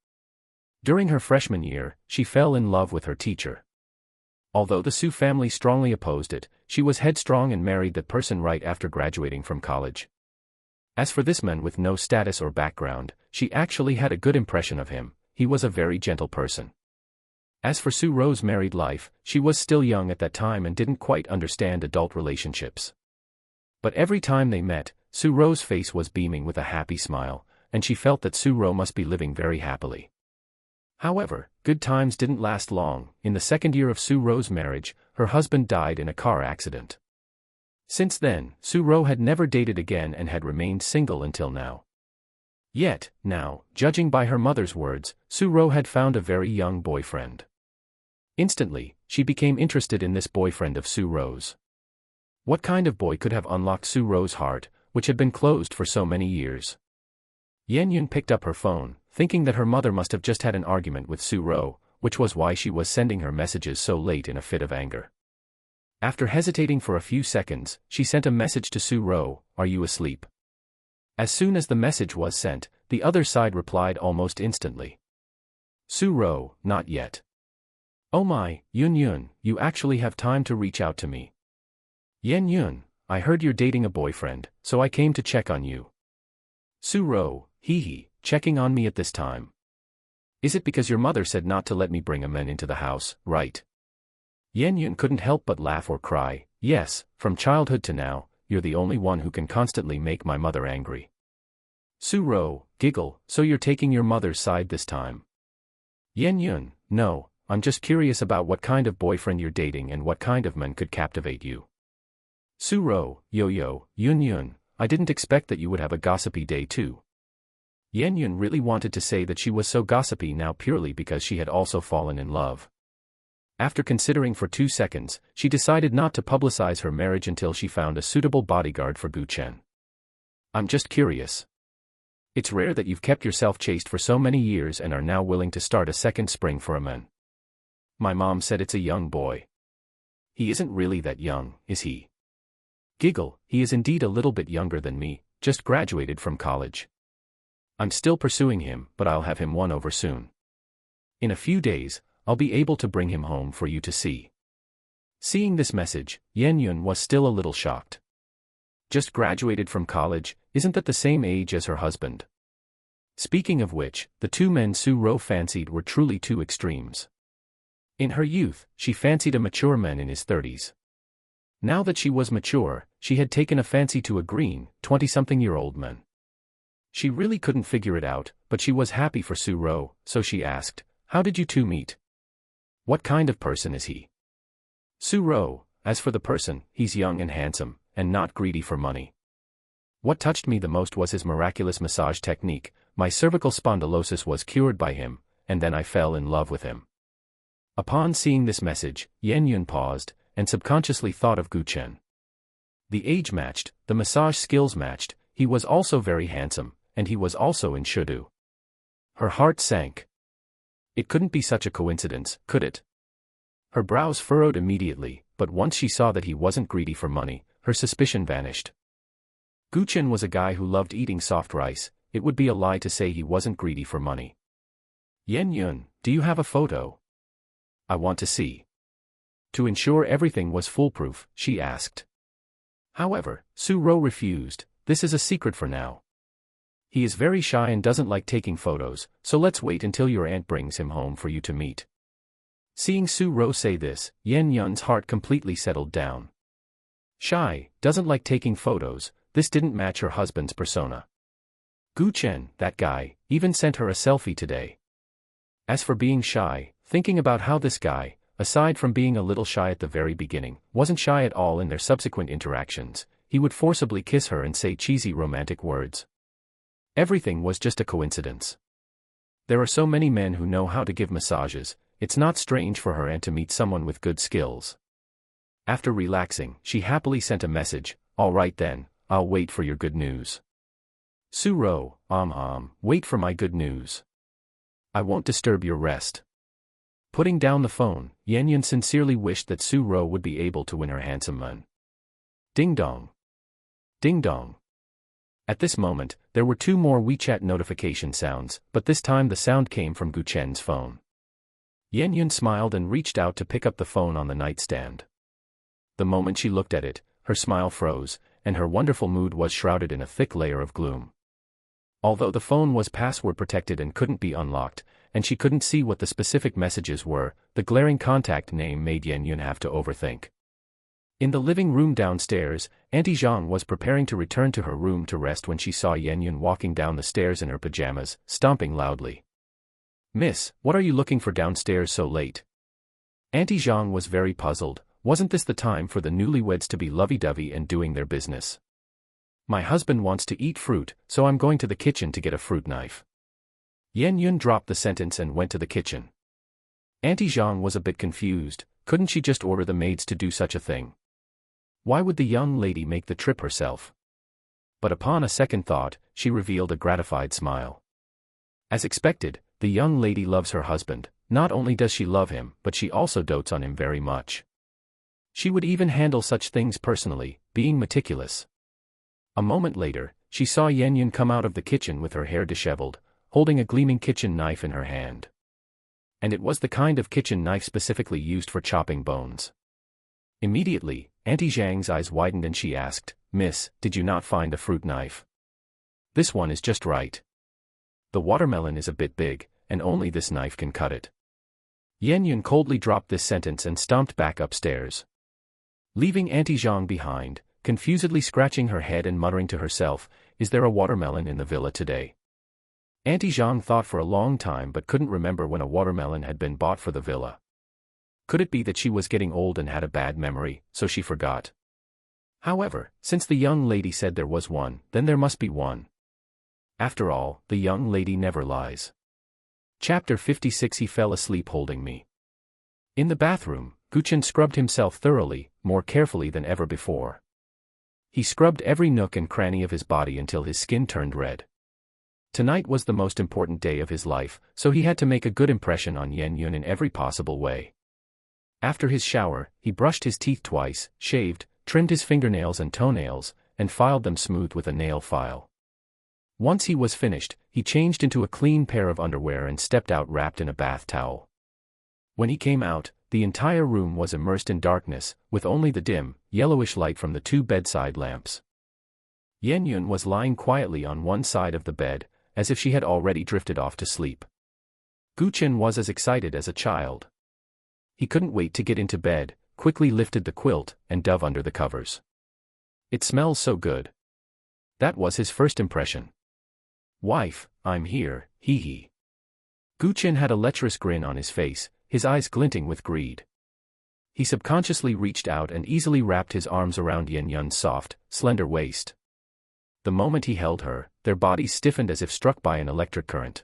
During her freshman year, she fell in love with her teacher. Although the Su family strongly opposed it, she was headstrong and married that person right after graduating from college. As for this man with no status or background, she actually had a good impression of him. He was a very gentle person. As for Su Ro's married life, she was still young at that time and didn't quite understand adult relationships. But every time they met, Su Ro's face was beaming with a happy smile, and she felt that Su Ro must be living very happily. However, good times didn't last long. In the second year of Su Ro's marriage, her husband died in a car accident. Since then, Su Ro had never dated again and had remained single until now. Yet, now, judging by her mother's words, Su Ro had found a very young boyfriend. Instantly, she became interested in this boyfriend of Su Ro's. What kind of boy could have unlocked Su Ro's heart, which had been closed for so many years? Yen Yun picked up her phone, thinking that her mother must have just had an argument with Su Ro, which was why she was sending her messages so late in a fit of anger. After hesitating for a few seconds, she sent a message to Su Ro, "Are you asleep?" As soon as the message was sent, the other side replied almost instantly. Su Ro, not yet. Oh my, Yun Yun, you actually have time to reach out to me. Yen Yun, I heard you're dating a boyfriend, so I came to check on you. Su Ro, hee hee, checking on me at this time. Is it because your mother said not to let me bring a man into the house, right? Yen Yun couldn't help but laugh or cry. Yes, from childhood to now, you're the only one who can constantly make my mother angry. Su Ro, giggle, so you're taking your mother's side this time? Yen Yun, no, I'm just curious about what kind of boyfriend you're dating and what kind of men could captivate you. Su-ro, yo-yo, Yun-yun, I didn't expect that you would have a gossipy day too. Yen-yun really wanted to say that she was so gossipy now purely because she had also fallen in love. After considering for 2 seconds, she decided not to publicize her marriage until she found a suitable bodyguard for Chen. I'm just curious. It's rare that you've kept yourself chaste for so many years and are now willing to start a second spring for a man. My mom said it's a young boy. He isn't really that young, is he? Giggle, he is indeed a little bit younger than me, just graduated from college. I'm still pursuing him, but I'll have him won over soon. In a few days, I'll be able to bring him home for you to see. Seeing this message, Yen-yun was still a little shocked. Just graduated from college, isn't that the same age as her husband? Speaking of which, the two men Su-ro fancied were truly two extremes. In her youth, she fancied a mature man in his 30s. Now that she was mature, she had taken a fancy to a green, 20-something-year-old man. She really couldn't figure it out, but she was happy for Su-ro, so she asked, "How did you two meet? What kind of person is he?" Su-ro, as for the person, he's young and handsome, and not greedy for money. What touched me the most was his miraculous massage technique. My cervical spondylosis was cured by him, and then I fell in love with him. Upon seeing this message, Yen-yun paused, and subconsciously thought of Chen. The age matched, the massage skills matched, he was also very handsome, and he was also in Shudu. Her heart sank. It couldn't be such a coincidence, could it? Her brows furrowed immediately, but once she saw that he wasn't greedy for money, her suspicion vanished. Chen was a guy who loved eating soft rice. It would be a lie to say he wasn't greedy for money. Yen-yun, do you have a photo? I want to see. To ensure everything was foolproof, she asked. However, Su-ro refused. This is a secret for now. He is very shy and doesn't like taking photos, so let's wait until your aunt brings him home for you to meet. Seeing Su-ro say this, Yen-yun's heart completely settled down. Shy, doesn't like taking photos, this didn't match her husband's persona. Chen, that guy, even sent her a selfie today. As for being shy, thinking about how this guy, aside from being a little shy at the very beginning, wasn't shy at all in their subsequent interactions, he would forcibly kiss her and say cheesy romantic words. Everything was just a coincidence. There are so many men who know how to give massages, it's not strange for her aunt to meet someone with good skills. After relaxing, she happily sent a message, "All right then, I'll wait for your good news." Su-ro, wait for my good news. I won't disturb your rest. Putting down the phone, Yen-yun sincerely wished that Su-ro would be able to win her handsome man. Ding dong. Ding dong. At this moment, there were 2 more WeChat notification sounds, but this time the sound came from Chen's phone. Yen-yun smiled and reached out to pick up the phone on the nightstand. The moment she looked at it, her smile froze, and her wonderful mood was shrouded in a thick layer of gloom. Although the phone was password protected and couldn't be unlocked, and she couldn't see what the specific messages were, the glaring contact name made Yen-yun have to overthink. In the living room downstairs, Auntie Zhang was preparing to return to her room to rest when she saw Yen-yun walking down the stairs in her pajamas, stomping loudly. "Miss, what are you looking for downstairs so late?" Auntie Zhang was very puzzled. Wasn't this the time for the newlyweds to be lovey-dovey and doing their business? "My husband wants to eat fruit, so I'm going to the kitchen to get a fruit knife." Yen-yun dropped the sentence and went to the kitchen. Auntie Zhang was a bit confused. Couldn't she just order the maids to do such a thing? Why would the young lady make the trip herself? But upon a second thought, she revealed a gratified smile. As expected, the young lady loves her husband. Not only does she love him, but she also dotes on him very much. She would even handle such things personally, being meticulous. A moment later, she saw Yen-yun come out of the kitchen with her hair disheveled, holding a gleaming kitchen knife in her hand. And it was the kind of kitchen knife specifically used for chopping bones. Immediately, Auntie Zhang's eyes widened and she asked, "Miss, did you not find a fruit knife? This one is just right. The watermelon is a bit big, and only this knife can cut it." Yen-yun coldly dropped this sentence and stomped back upstairs. Leaving Auntie Zhang behind, confusedly scratching her head and muttering to herself, "Is there a watermelon in the villa today?" Auntie Zhang thought for a long time but couldn't remember when a watermelon had been bought for the villa. Could it be that she was getting old and had a bad memory, so she forgot? However, since the young lady said there was one, then there must be one. After all, the young lady never lies. Chapter 56. He fell asleep holding me. In the bathroom, Chen scrubbed himself thoroughly, more carefully than ever before. He scrubbed every nook and cranny of his body until his skin turned red. Tonight was the most important day of his life, so he had to make a good impression on Yan Yun in every possible way. After his shower, he brushed his teeth twice, shaved, trimmed his fingernails and toenails, and filed them smooth with a nail file. Once he was finished, he changed into a clean pair of underwear and stepped out wrapped in a bath towel. When he came out, the entire room was immersed in darkness, with only the dim, yellowish light from the 2 bedside lamps. Yan Yun was lying quietly on one side of the bed, as if she had already drifted off to sleep. Chen was as excited as a child. He couldn't wait to get into bed, quickly lifted the quilt, and dove under the covers. It smells so good. That was his first impression. Wife, I'm here, hee. Chen had a lecherous grin on his face, his eyes glinting with greed. He subconsciously reached out and easily wrapped his arms around Yan Yun's soft, slender waist. The moment he held her, their bodies stiffened as if struck by an electric current.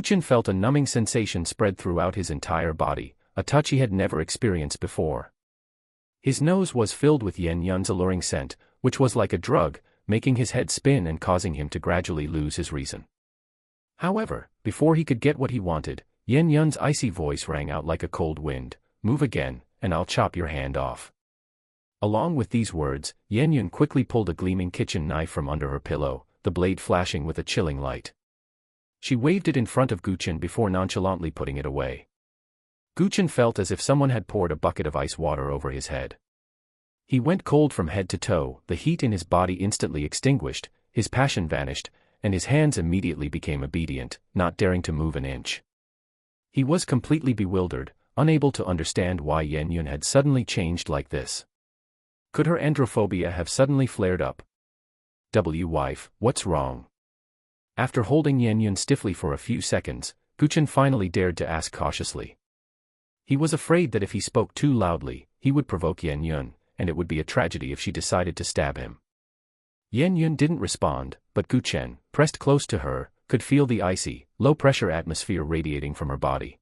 Chen felt a numbing sensation spread throughout his entire body, a touch he had never experienced before. His nose was filled with Yan Yun's alluring scent, which was like a drug, making his head spin and causing him to gradually lose his reason. However, before he could get what he wanted, Yan Yun's icy voice rang out like a cold wind, "Move again, and I'll chop your hand off." Along with these words, Yan Yun quickly pulled a gleaming kitchen knife from under her pillow, the blade flashing with a chilling light. She waved it in front of Chen before nonchalantly putting it away. Chen felt as if someone had poured a bucket of ice water over his head. He went cold from head to toe, the heat in his body instantly extinguished, his passion vanished, and his hands immediately became obedient, not daring to move an inch. He was completely bewildered, unable to understand why Yan Yun had suddenly changed like this. Could her androphobia have suddenly flared up? Wife, what's wrong? After holding Yan Yun stiffly for a few seconds, Chen finally dared to ask cautiously. He was afraid that if he spoke too loudly, he would provoke Yan Yun, and it would be a tragedy if she decided to stab him. Yan Yun didn't respond, but Chen, pressed close to her, could feel the icy, low-pressure atmosphere radiating from her body.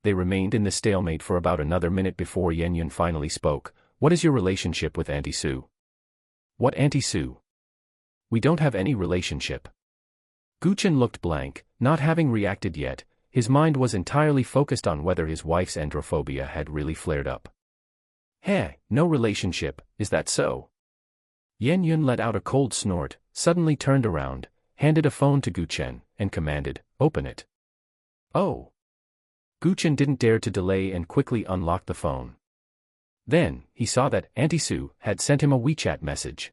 They remained in this stalemate for about another minute before Yan Yun finally spoke. "What is your relationship with Auntie Sue?" "What Auntie Sue?" "We don't have any relationship." Chen looked blank, not having reacted yet. His mind was entirely focused on whether his wife's androphobia had really flared up. "Hey, no relationship, is that so?" Yan Yun let out a cold snort, suddenly turned around, handed a phone to Chen, and commanded, "Open it." "Oh." Chen didn't dare to delay and quickly unlocked the phone. Then, he saw that Auntie Sue had sent him a WeChat message.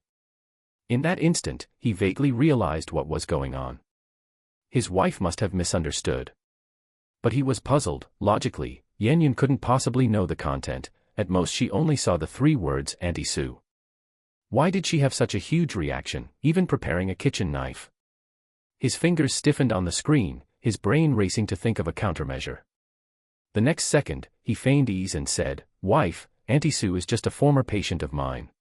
In that instant, he vaguely realized what was going on. His wife must have misunderstood. But he was puzzled. Logically, Yan Yun couldn't possibly know the content. At most she only saw the 3 words Auntie Sue. Why did she have such a huge reaction, even preparing a kitchen knife? His fingers stiffened on the screen, his brain racing to think of a countermeasure. The next second, he feigned ease and said, "Wife, Auntie Sue is just a former patient of mine.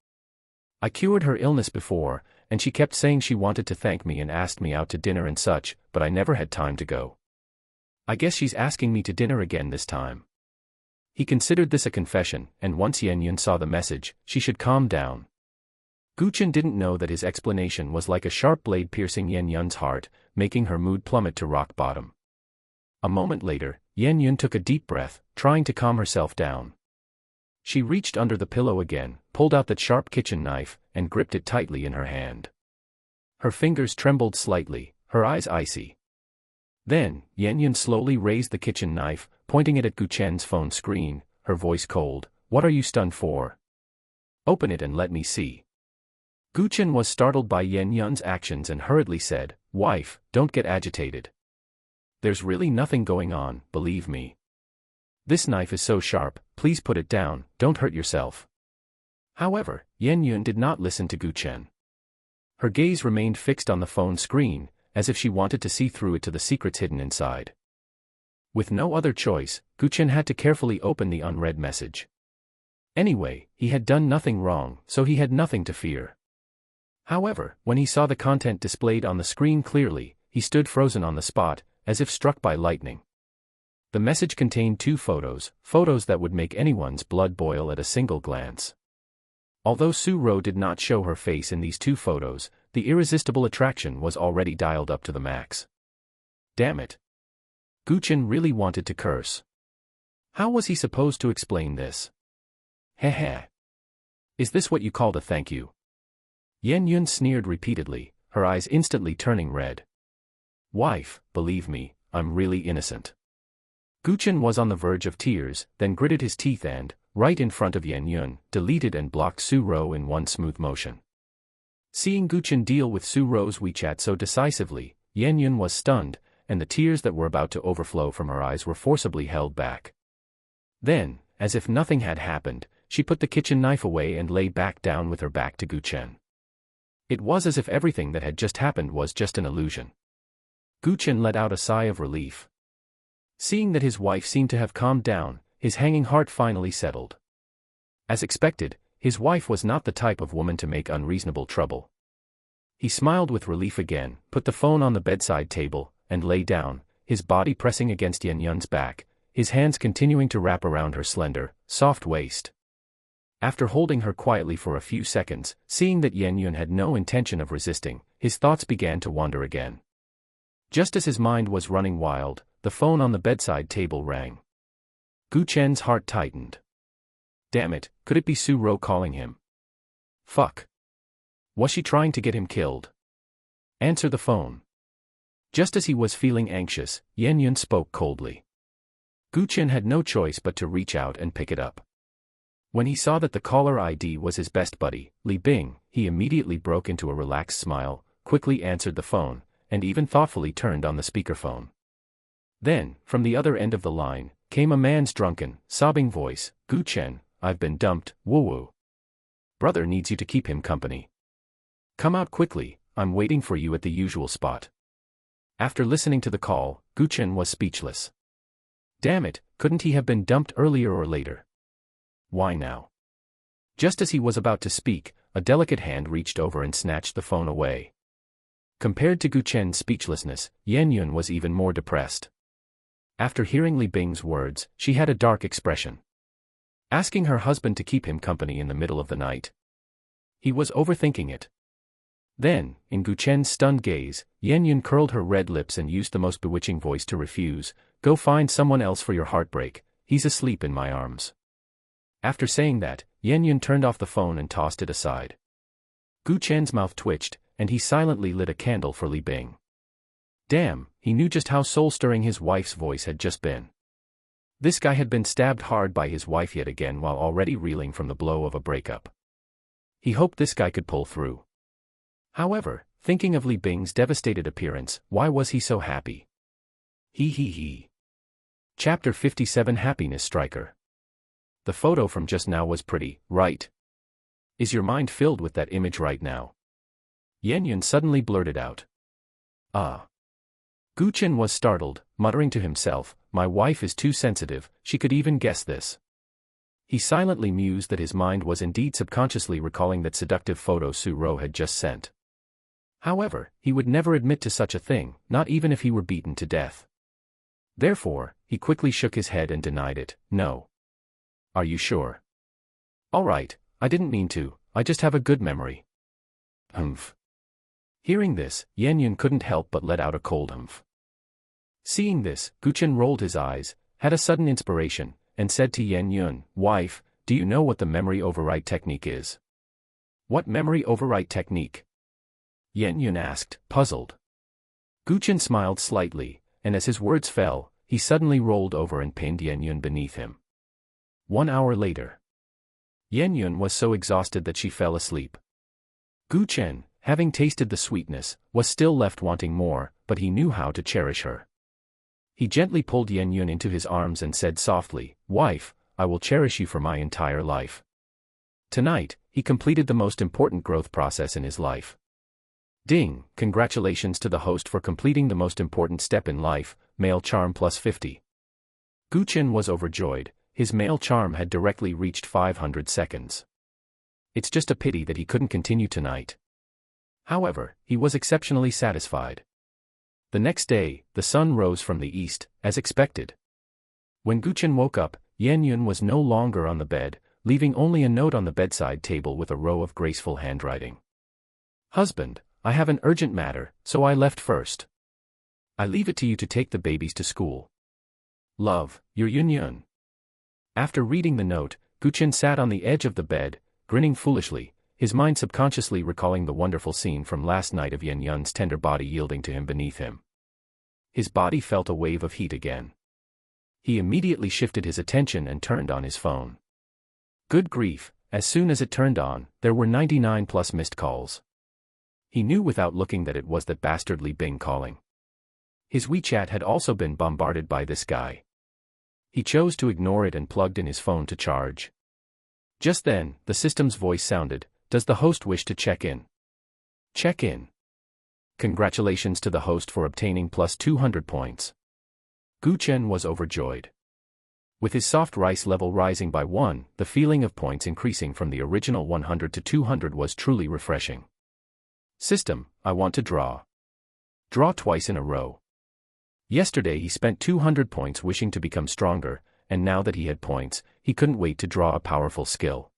I cured her illness before, and she kept saying she wanted to thank me and asked me out to dinner and such, but I never had time to go. I guess she's asking me to dinner again this time." He considered this a confession, and once Yan Yun saw the message, she should calm down. Chen didn't know that his explanation was like a sharp blade piercing Yan Yun's heart, making her mood plummet to rock bottom. A moment later, Yan Yun took a deep breath, trying to calm herself down. She reached under the pillow again, pulled out that sharp kitchen knife, and gripped it tightly in her hand. Her fingers trembled slightly, her eyes icy. Then, Yan Yun slowly raised the kitchen knife, pointing it at Chen's phone screen, her voice cold. "What are you stunned for? Open it and let me see." Chen was startled by Yan Yun's actions and hurriedly said, "Wife, don't get agitated. There's really nothing going on, believe me. This knife is so sharp, please put it down, don't hurt yourself." However, Yan Yun did not listen to Chen. Her gaze remained fixed on the phone screen, as if she wanted to see through it to the secrets hidden inside. With no other choice, Chen had to carefully open the unread message. Anyway, he had done nothing wrong, so he had nothing to fear. However, when he saw the content displayed on the screen clearly, he stood frozen on the spot, as if struck by lightning. The message contained 2 photos that would make anyone's blood boil at a single glance. Although Su-ro did not show her face in these 2 photos, the irresistible attraction was already dialed up to the max. Damn it. Chen really wanted to curse. How was he supposed to explain this? Heh. Is this what you called a thank you? Yun sneered repeatedly, her eyes instantly turning red. Wife, believe me, I'm really innocent. Chen was on the verge of tears, then gritted his teeth and, right in front of Yun, deleted and blocked Su-ro in one smooth motion. Seeing Chen deal with Su-ro's WeChat so decisively, Yun was stunned, and the tears that were about to overflow from her eyes were forcibly held back. Then, as if nothing had happened, she put the kitchen knife away and lay back down with her back to Chen. It was as if everything that had just happened was just an illusion. Chen let out a sigh of relief. Seeing that his wife seemed to have calmed down, his hanging heart finally settled. As expected, his wife was not the type of woman to make unreasonable trouble. He smiled with relief again, put the phone on the bedside table, and lay down, his body pressing against Yun's back, his hands continuing to wrap around her slender, soft waist. After holding her quietly for a few seconds, seeing that Yun had no intention of resisting, his thoughts began to wander again. Just as his mind was running wild, the phone on the bedside table rang. Chen's heart tightened. Damn it, could it be Su-ro calling him? Fuck. Was she trying to get him killed? Answer the phone. Just as he was feeling anxious, Yun spoke coldly. Chen had no choice but to reach out and pick it up. When he saw that the caller ID was his best buddy, Li Bing, he immediately broke into a relaxed smile, quickly answered the phone, and even thoughtfully turned on the speakerphone. Then, from the other end of the line, came a man's drunken, sobbing voice, Chen, I've been dumped, woo-woo. Brother needs you to keep him company. Come out quickly, I'm waiting for you at the usual spot. After listening to the call, Chen was speechless. Damn it, couldn't he have been dumped earlier or later? Why now? Just as he was about to speak, a delicate hand reached over and snatched the phone away. Compared to Chen's speechlessness, Yun was even more depressed. After hearing Li Bing's words, she had a dark expression. Asking her husband to keep him company in the middle of the night. He was overthinking it. Then, in Chen's stunned gaze, Yun curled her red lips and used the most bewitching voice to refuse. Go find someone else for your heartbreak, he's asleep in my arms. After saying that, Yun turned off the phone and tossed it aside. Chen's mouth twitched, and he silently lit a candle for Li Bing. Damn, he knew just how soul-stirring his wife's voice had just been. This guy had been stabbed hard by his wife yet again while already reeling from the blow of a breakup. He hoped this guy could pull through. However, thinking of Li Bing's devastated appearance, why was he so happy? He. Chapter 57 Happiness Striker. The photo from just now was pretty, right? Is your mind filled with that image right now? Yun suddenly blurted out. Chen was startled, muttering to himself, my wife is too sensitive, she could even guess this. He silently mused that his mind was indeed subconsciously recalling that seductive photo Su-ro had just sent. However, he would never admit to such a thing, not even if he were beaten to death. Therefore, he quickly shook his head and denied it. No. Are you sure? All right, I didn't mean to, I just have a good memory. Humph. Hearing this, Yun couldn't help but let out a cold humph. Seeing this, Chen rolled his eyes, had a sudden inspiration, and said to Yun, wife, do you know what the memory overwrite technique is? What memory overwrite technique? Yun asked, puzzled. Chen smiled slightly, and as his words fell, he suddenly rolled over and pinned Yun beneath him. 1 hour later. Yun was so exhausted that she fell asleep. Chen, having tasted the sweetness, was still left wanting more, but he knew how to cherish her. He gently pulled Yun into his arms and said softly, wife, I will cherish you for my entire life. Tonight, he completed the most important growth process in his life. Ding, congratulations to the host for completing the most important step in life, male charm plus 50. Gu Chen was overjoyed. His male charm had directly reached 500 seconds. It's just a pity that he couldn't continue tonight. However, he was exceptionally satisfied. The next day, the sun rose from the east, as expected. When Gu Chen woke up, Yan Yun was no longer on the bed, leaving only a note on the bedside table with a row of graceful handwriting. Husband, I have an urgent matter, so I left first. I leave it to you to take the babies to school. Love, your Yun Yun. After reading the note, Gu Chen sat on the edge of the bed, grinning foolishly, his mind subconsciously recalling the wonderful scene from last night of Yan Yun's tender body yielding to him beneath him. His body felt a wave of heat again. He immediately shifted his attention and turned on his phone. Good grief, as soon as it turned on, there were 99 plus missed calls. He knew without looking that it was that bastardly Bing calling. His WeChat had also been bombarded by this guy. He chose to ignore it and plugged in his phone to charge. Just then, the system's voice sounded, "Does the host wish to check in?" Check in. Congratulations to the host for obtaining plus 200 points. Gu Chen was overjoyed. With his soft rice level rising by 1, the feeling of points increasing from the original 100 to 200 was truly refreshing. System, I want to draw. Draw twice in a row. Yesterday he spent 200 points wishing to become stronger, and now that he had points, he couldn't wait to draw a powerful skill.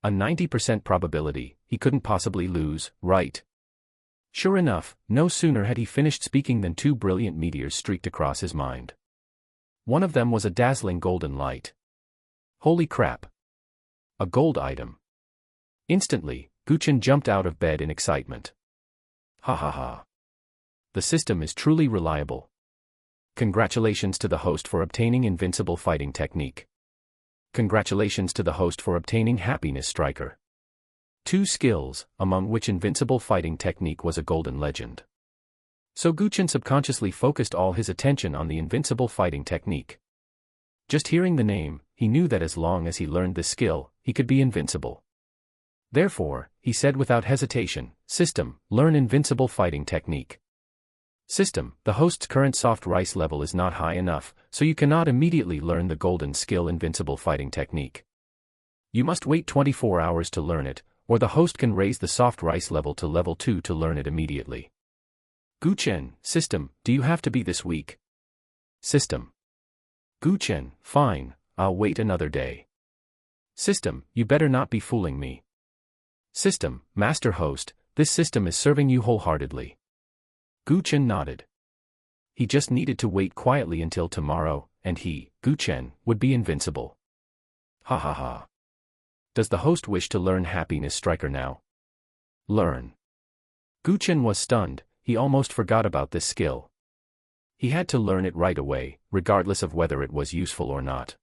A 90% probability, he couldn't possibly lose, right? Sure enough, no sooner had he finished speaking than 2 brilliant meteors streaked across his mind. One of them was a dazzling golden light. Holy crap! A gold item. Instantly, Gu Chen jumped out of bed in excitement. Ha ha ha. The system is truly reliable. Congratulations to the host for obtaining invincible fighting technique. Congratulations to the host for obtaining happiness striker. 2 skills, among which invincible fighting technique was a golden legend. So Gu Chen subconsciously focused all his attention on the invincible fighting technique. Just hearing the name, he knew that as long as he learned this skill, he could be invincible. Therefore, he said without hesitation, "System, learn invincible fighting technique." System, the host's current soft rice level is not high enough, so you cannot immediately learn the golden skill invincible fighting technique. You must wait 24 hours to learn it, or the host can raise the soft rice level to level 2 to learn it immediately. Gu Chen, system, do you have to be this week? System. Gu Chen, fine, I'll wait another day. System, you better not be fooling me. System, master host, this system is serving you wholeheartedly. Gu Chen nodded. He just needed to wait quietly until tomorrow, and he, Gu Chen, would be invincible. Ha ha ha. Does the host wish to learn happiness striker now? Learn. Gu Chen was stunned, he almost forgot about this skill. He had to learn it right away, regardless of whether it was useful or not.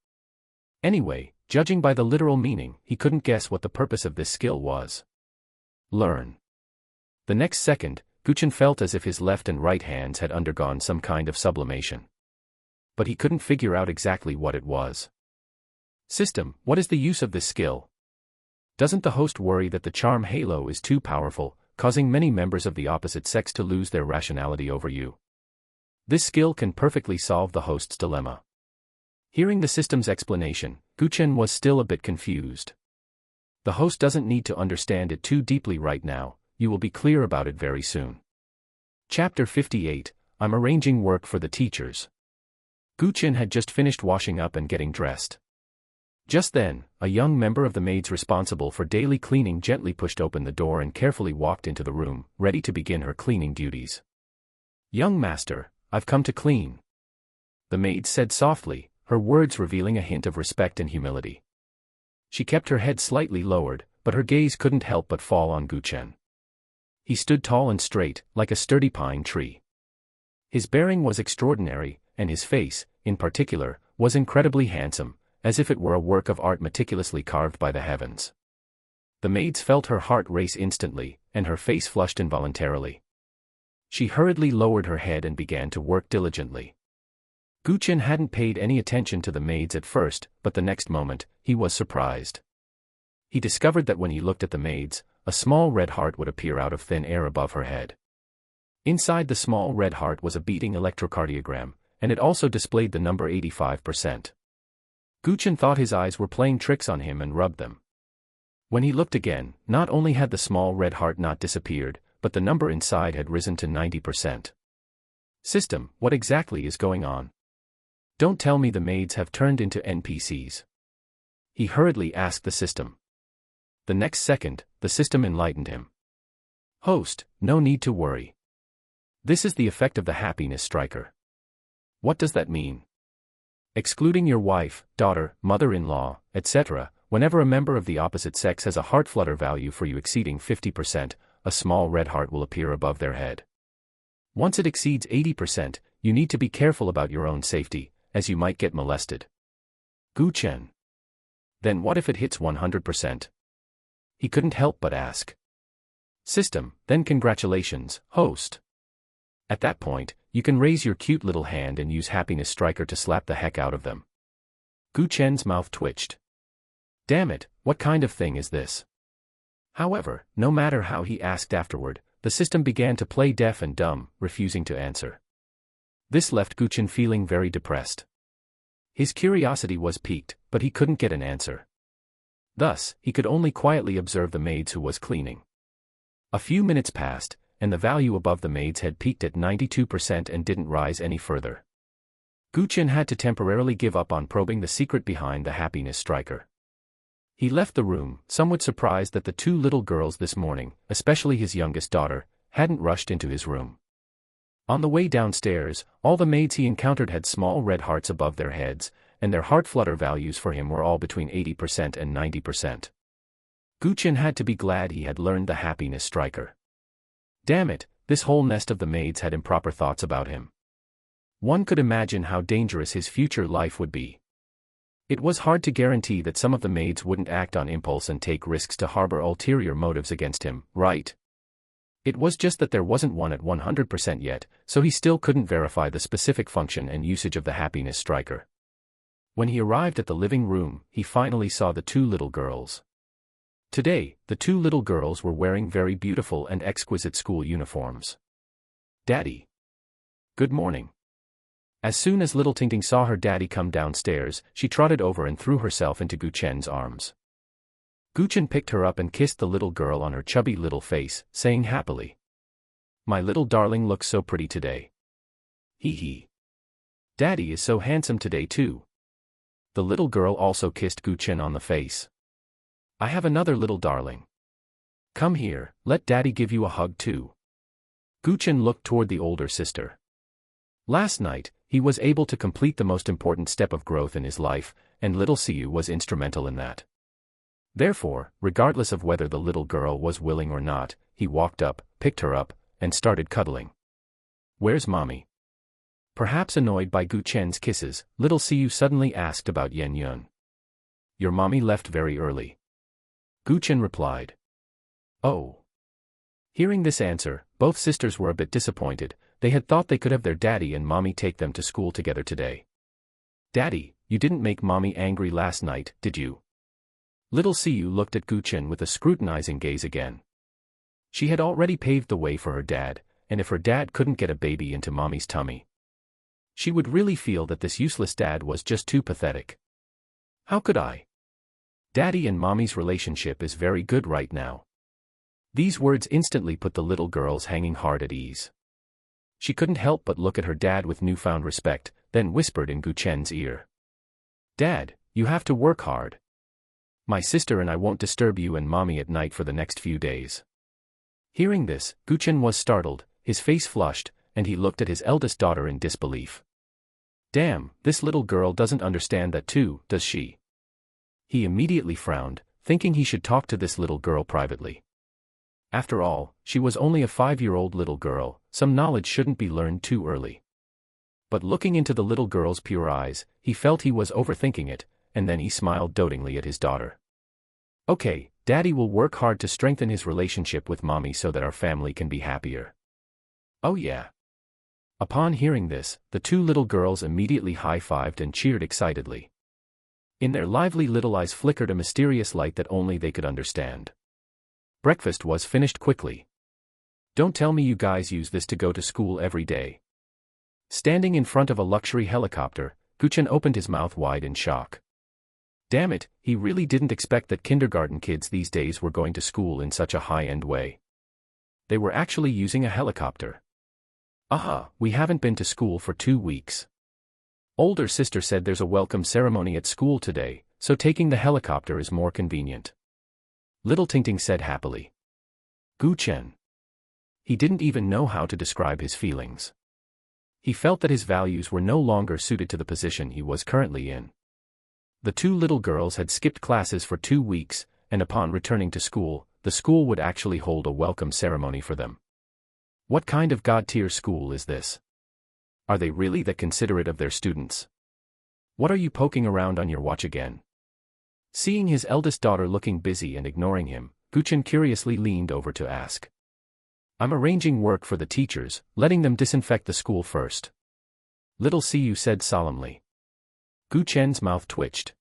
Anyway, judging by the literal meaning, he couldn't guess what the purpose of this skill was. Learn. The next second, Gu Chen felt as if his left and right hands had undergone some kind of sublimation. But he couldn't figure out exactly what it was. System, what is the use of this skill? Doesn't the host worry that the charm halo is too powerful, causing many members of the opposite sex to lose their rationality over you? This skill can perfectly solve the host's dilemma. Hearing the system's explanation, Gu Chen was still a bit confused. The host doesn't need to understand it too deeply right now, you will be clear about it very soon. Chapter 58, I'm arranging work for the teachers. Gu Chen had just finished washing up and getting dressed. Just then, a young member of the maids responsible for daily cleaning gently pushed open the door and carefully walked into the room, ready to begin her cleaning duties. Young master, I've come to clean. The maid said softly, her words revealing a hint of respect and humility. She kept her head slightly lowered, but her gaze couldn't help but fall on Gu Chen. He stood tall and straight, like a sturdy pine tree. His bearing was extraordinary, and his face, in particular, was incredibly handsome, as if it were a work of art meticulously carved by the heavens. The maids felt her heart race instantly, and her face flushed involuntarily. She hurriedly lowered her head and began to work diligently. Gu Chen hadn't paid any attention to the maids at first, but the next moment, he was surprised. He discovered that when he looked at the maids, a small red heart would appear out of thin air above her head. Inside the small red heart was a beating electrocardiogram, and it also displayed the number 85%. Chen thought his eyes were playing tricks on him and rubbed them. When he looked again, not only had the small red heart not disappeared, but the number inside had risen to 90%. System, what exactly is going on? Don't tell me the maids have turned into NPCs. He hurriedly asked the system. The next second, the system enlightened him. Host, no need to worry. This is the effect of the happiness striker. What does that mean? Excluding your wife, daughter, mother-in-law, etc., whenever a member of the opposite sex has a heart flutter value for you exceeding 50%, a small red heart will appear above their head. Once it exceeds 80%, you need to be careful about your own safety, as you might get molested. Chen. Then what if it hits 100%? He couldn't help but ask. System, then congratulations, host. At that point, you can raise your cute little hand and use Happiness Striker to slap the heck out of them. Chen's mouth twitched. Damn it, what kind of thing is this? However, no matter how he asked afterward, the system began to play deaf and dumb, refusing to answer. This left Chen feeling very depressed. His curiosity was piqued, but he couldn't get an answer. Thus, he could only quietly observe the maids who was cleaning. A few minutes passed, and the value above the maids had peaked at 92% and didn't rise any further. Chen had to temporarily give up on probing the secret behind the happiness striker. He left the room, somewhat surprised that the two little girls this morning, especially his youngest daughter, hadn't rushed into his room. On the way downstairs, all the maids he encountered had small red hearts above their heads, and their heart flutter values for him were all between 80% and 90%. Chen had to be glad he had learned the happiness striker. Damn it, this whole nest of the maids had improper thoughts about him. One could imagine how dangerous his future life would be. It was hard to guarantee that some of the maids wouldn't act on impulse and take risks to harbor ulterior motives against him, right? It was just that there wasn't one at 100% yet, so he still couldn't verify the specific function and usage of the happiness striker. When he arrived at the living room, he finally saw the two little girls. Today, the two little girls were wearing very beautiful and exquisite school uniforms. Daddy. Good morning. As soon as little Tingting saw her daddy come downstairs, she trotted over and threw herself into Chen's arms. Chen picked her up and kissed the little girl on her chubby little face, saying happily, "My little darling looks so pretty today. Hee hee. Daddy is so handsome today too." The little girl also kissed Chen on the face. "I have another little darling. Come here, let Daddy give you a hug too." Chen looked toward the older sister. Last night, he was able to complete the most important step of growth in his life, and little Siu was instrumental in that. Therefore, regardless of whether the little girl was willing or not, he walked up, picked her up, and started cuddling. "Where's Mommy?" Perhaps annoyed by Chen's kisses, little Siu suddenly asked about Yen Yun. "Your mommy left very early." Chen replied. "Oh." Hearing this answer, both sisters were a bit disappointed. They had thought they could have their daddy and mommy take them to school together today. "Daddy, you didn't make Mommy angry last night, did you?" Little Siu looked at Chen with a scrutinizing gaze again. She had already paved the way for her dad, and if her dad couldn't get a baby into Mommy's tummy, she would really feel that this useless dad was just too pathetic. "How could I? Daddy and Mommy's relationship is very good right now." These words instantly put the little girl's hanging heart at ease. She couldn't help but look at her dad with newfound respect, then whispered in Chen's ear. "Dad, you have to work hard. My sister and I won't disturb you and Mommy at night for the next few days." Hearing this, Chen was startled, his face flushed, and he looked at his eldest daughter in disbelief. Damn, this little girl doesn't understand that too, does she? He immediately frowned, thinking he should talk to this little girl privately. After all, she was only a 5-year-old little girl, some knowledge shouldn't be learned too early. But looking into the little girl's pure eyes, he felt he was overthinking it, and then he smiled dotingly at his daughter. "Okay, Daddy will work hard to strengthen his relationship with Mommy so that our family can be happier." "Oh yeah." Upon hearing this, the two little girls immediately high-fived and cheered excitedly. In their lively little eyes flickered a mysterious light that only they could understand. Breakfast was finished quickly. "Don't tell me you guys use this to go to school every day." Standing in front of a luxury helicopter, Chen opened his mouth wide in shock. Damn it, he really didn't expect that kindergarten kids these days were going to school in such a high-end way. They were actually using a helicopter. Aha, we haven't been to school for 2 weeks. Older sister said there's a welcome ceremony at school today, so taking the helicopter is more convenient. Little Tingting said happily. Chen. He didn't even know how to describe his feelings. He felt that his values were no longer suited to the position he was currently in. The 2 little girls had skipped classes for 2 weeks, and upon returning to school, the school would actually hold a welcome ceremony for them. What kind of god-tier school is this? Are they really that considerate of their students? What are you poking around on your watch again? Seeing his eldest daughter looking busy and ignoring him, Chen curiously leaned over to ask. I'm arranging work for the teachers, letting them disinfect the school first. Little Siyu said solemnly. Chen's mouth twitched.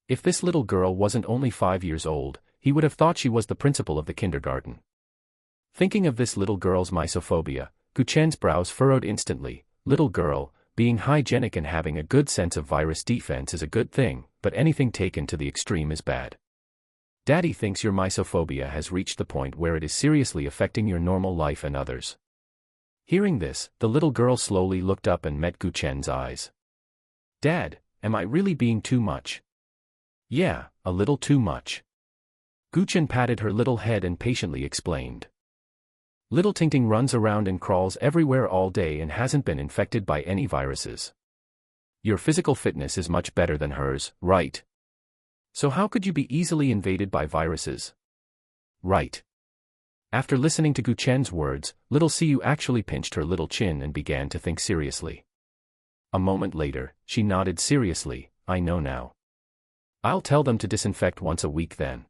If this little girl wasn't only 5 years old, he would have thought she was the principal of the kindergarten. Thinking of this little girl's misophobia, Chen's brows furrowed instantly. Little girl, being hygienic and having a good sense of virus defense is a good thing, but anything taken to the extreme is bad. Daddy thinks your misophobia has reached the point where it is seriously affecting your normal life and others. Hearing this, the little girl slowly looked up and met Chen's eyes. Dad, am I really being too much? Yeah, a little too much. Chen patted her little head and patiently explained. Little Tingting runs around and crawls everywhere all day and hasn't been infected by any viruses. Your physical fitness is much better than hers, right? So how could you be easily invaded by viruses? Right. After listening to Chen's words, little Siyu actually pinched her little chin and began to think seriously. A moment later, she nodded seriously, I know now. I'll tell them to disinfect once a week then.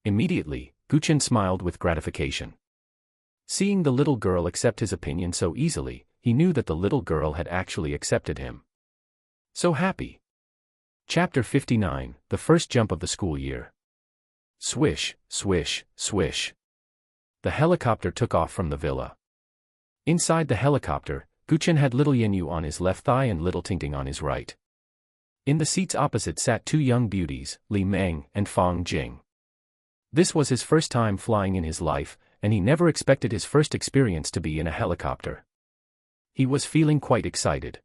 Immediately, Chen smiled with gratification. Seeing the little girl accept his opinion so easily, he knew that the little girl had actually accepted him. So happy. Chapter 59, The First Jump of the School Year. Swish, swish, swish. The helicopter took off from the villa. Inside the helicopter, Chen had little Yenyu on his left thigh and little Tingting on his right. In the seats opposite sat 2 young beauties, Li Meng and Fang Jing. This was his first time flying in his life, and he never expected his first experience to be in a helicopter. He was feeling quite excited.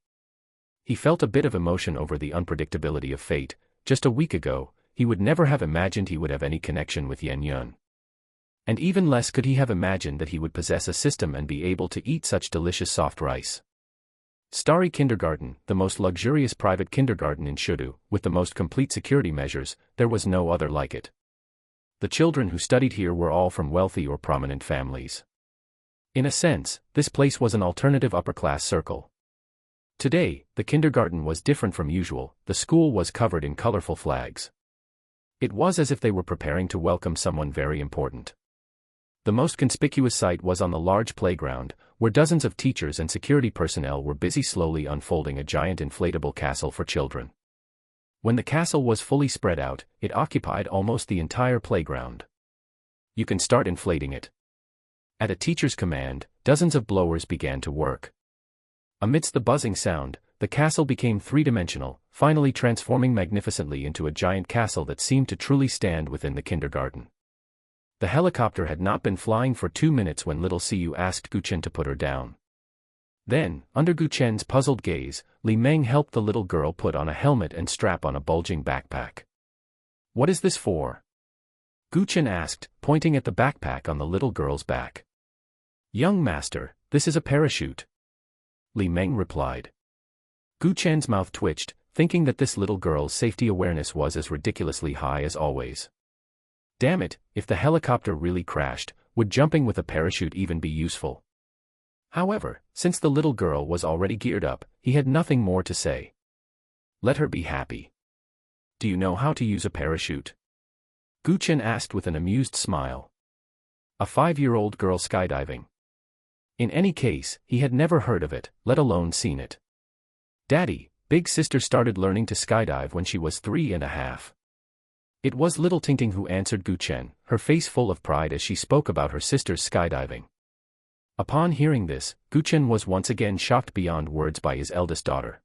He felt a bit of emotion over the unpredictability of fate. Just a week ago, he would never have imagined he would have any connection with Yen Yun. And even less could he have imagined that he would possess a system and be able to eat such delicious soft rice. Starry Kindergarten, the most luxurious private kindergarten in Shudu, with the most complete security measures, there was no other like it. The children who studied here were all from wealthy or prominent families. In a sense, this place was an alternative upper-class circle. Today, the kindergarten was different from usual. The school was covered in colorful flags. It was as if they were preparing to welcome someone very important. The most conspicuous sight was on the large playground, where dozens of teachers and security personnel were busy slowly unfolding a giant inflatable castle for children. When the castle was fully spread out, it occupied almost the entire playground. You can start inflating it. At a teacher's command, dozens of blowers began to work. Amidst the buzzing sound, the castle became three-dimensional, finally transforming magnificently into a giant castle that seemed to truly stand within the kindergarten. The helicopter had not been flying for 2 minutes when little Siyu asked Chen to put her down. Then, under Chen's puzzled gaze, Li Meng helped the little girl put on a helmet and strap on a bulging backpack. What is this for? Chen asked, pointing at the backpack on the little girl's back. Young master, this is a parachute. Li Meng replied. Chen's mouth twitched, thinking that this little girl's safety awareness was as ridiculously high as always. Damn it, if the helicopter really crashed, would jumping with a parachute even be useful? However, since the little girl was already geared up, he had nothing more to say. Let her be happy. Do you know how to use a parachute? Chen asked with an amused smile. A 5-year-old girl skydiving. In any case, he had never heard of it, let alone seen it. Daddy, big sister started learning to skydive when she was 3.5. It was little Tingting who answered Chen, her face full of pride as she spoke about her sister's skydiving. Upon hearing this, Chen was once again shocked beyond words by his eldest daughter.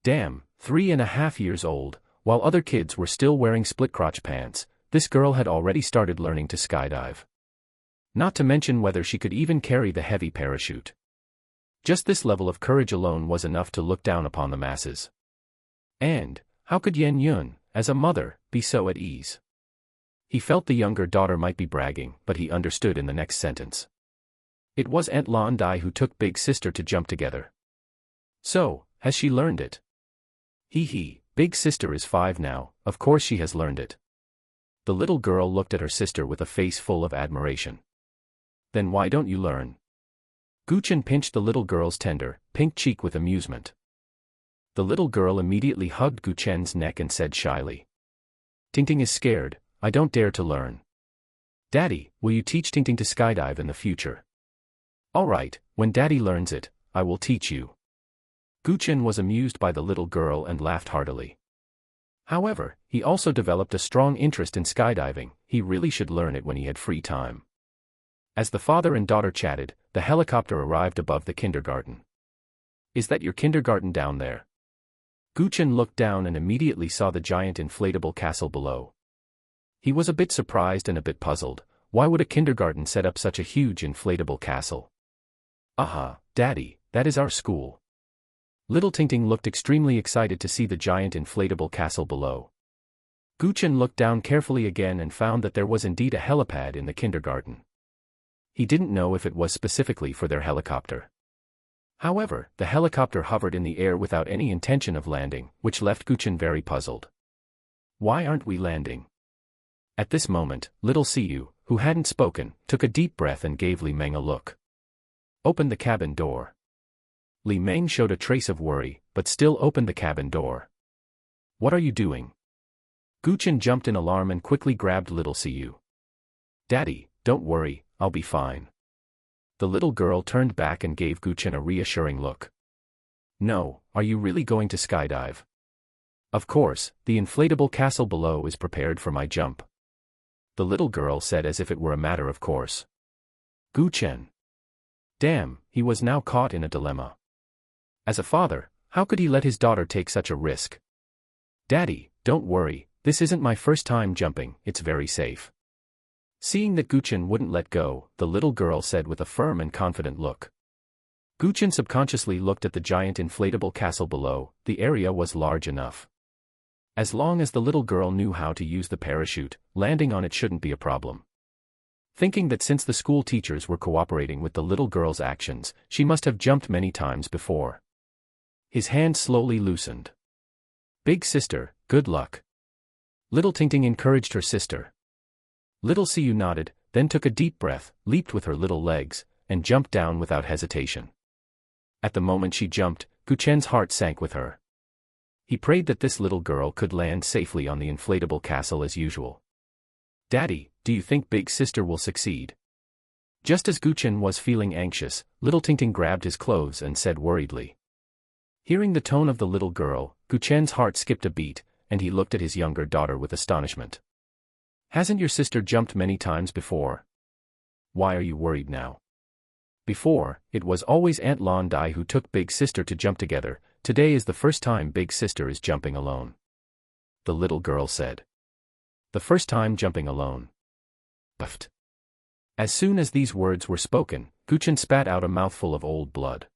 Damn, 3.5 years old, while other kids were still wearing split-crotch pants, this girl had already started learning to skydive. Not to mention whether she could even carry the heavy parachute. Just this level of courage alone was enough to look down upon the masses. And, how could Yen Yun, as a mother, be so at ease? He felt the younger daughter might be bragging, but he understood in the next sentence. It was Aunt Lon Dai who took big sister to jump together. So, has she learned it? Hee, big sister is 5 now, of course she has learned it. The little girl looked at her sister with a face full of admiration. Then why don't you learn? Chen pinched the little girl's tender, pink cheek with amusement. The little girl immediately hugged Chen's neck and said shyly. Tingting is scared, I don't dare to learn. Daddy, will you teach Tingting to skydive in the future? All right, when Daddy learns it, I will teach you. Chen was amused by the little girl and laughed heartily. However, he also developed a strong interest in skydiving. He really should learn it when he had free time. As the father and daughter chatted, the helicopter arrived above the kindergarten. Is that your kindergarten down there? Chen looked down and immediately saw the giant inflatable castle below. He was a bit surprised and a bit puzzled. Why would a kindergarten set up such a huge inflatable castle? Aha, Daddy, that is our school. Little Tingting looked extremely excited to see the giant inflatable castle below. Chen looked down carefully again and found that there was indeed a helipad in the kindergarten. He didn't know if it was specifically for their helicopter. However, the helicopter hovered in the air without any intention of landing, which left Chen very puzzled. Why aren't we landing? At this moment, little Siyu, who hadn't spoken, took a deep breath and gave Li Meng a look. Open the cabin door. Li Meng showed a trace of worry, but still opened the cabin door. What are you doing? Chen jumped in alarm and quickly grabbed little Siyu. Daddy, don't worry, I'll be fine. The little girl turned back and gave Chen a reassuring look. No, are you really going to skydive? Of course, the inflatable castle below is prepared for my jump. The little girl said as if it were a matter of course. Chen. Damn, he was now caught in a dilemma. As a father, how could he let his daughter take such a risk? Daddy, don't worry, this isn't my first time jumping, it's very safe. Seeing that Chen wouldn't let go, the little girl said with a firm and confident look. Chen subconsciously looked at the giant inflatable castle below. The area was large enough. As long as the little girl knew how to use the parachute, landing on it shouldn't be a problem. Thinking that since the school teachers were cooperating with the little girl's actions, she must have jumped many times before. His hand slowly loosened. Big sister, good luck. Little Tingting encouraged her sister. Little Siyu nodded, then took a deep breath, leaped with her little legs, and jumped down without hesitation. At the moment she jumped, Chen's heart sank with her. He prayed that this little girl could land safely on the inflatable castle as usual. Daddy, do you think big sister will succeed? Just as Chen was feeling anxious, little Tingting grabbed his clothes and said worriedly. Hearing the tone of the little girl, Chen's heart skipped a beat, and he looked at his younger daughter with astonishment. Hasn't your sister jumped many times before? Why are you worried now? Before, it was always Aunt Lon Dai who took big sister to jump together. Today is the first time big sister is jumping alone. The little girl said. The first time jumping alone. Buffed. As soon as these words were spoken, Chen spat out a mouthful of old blood.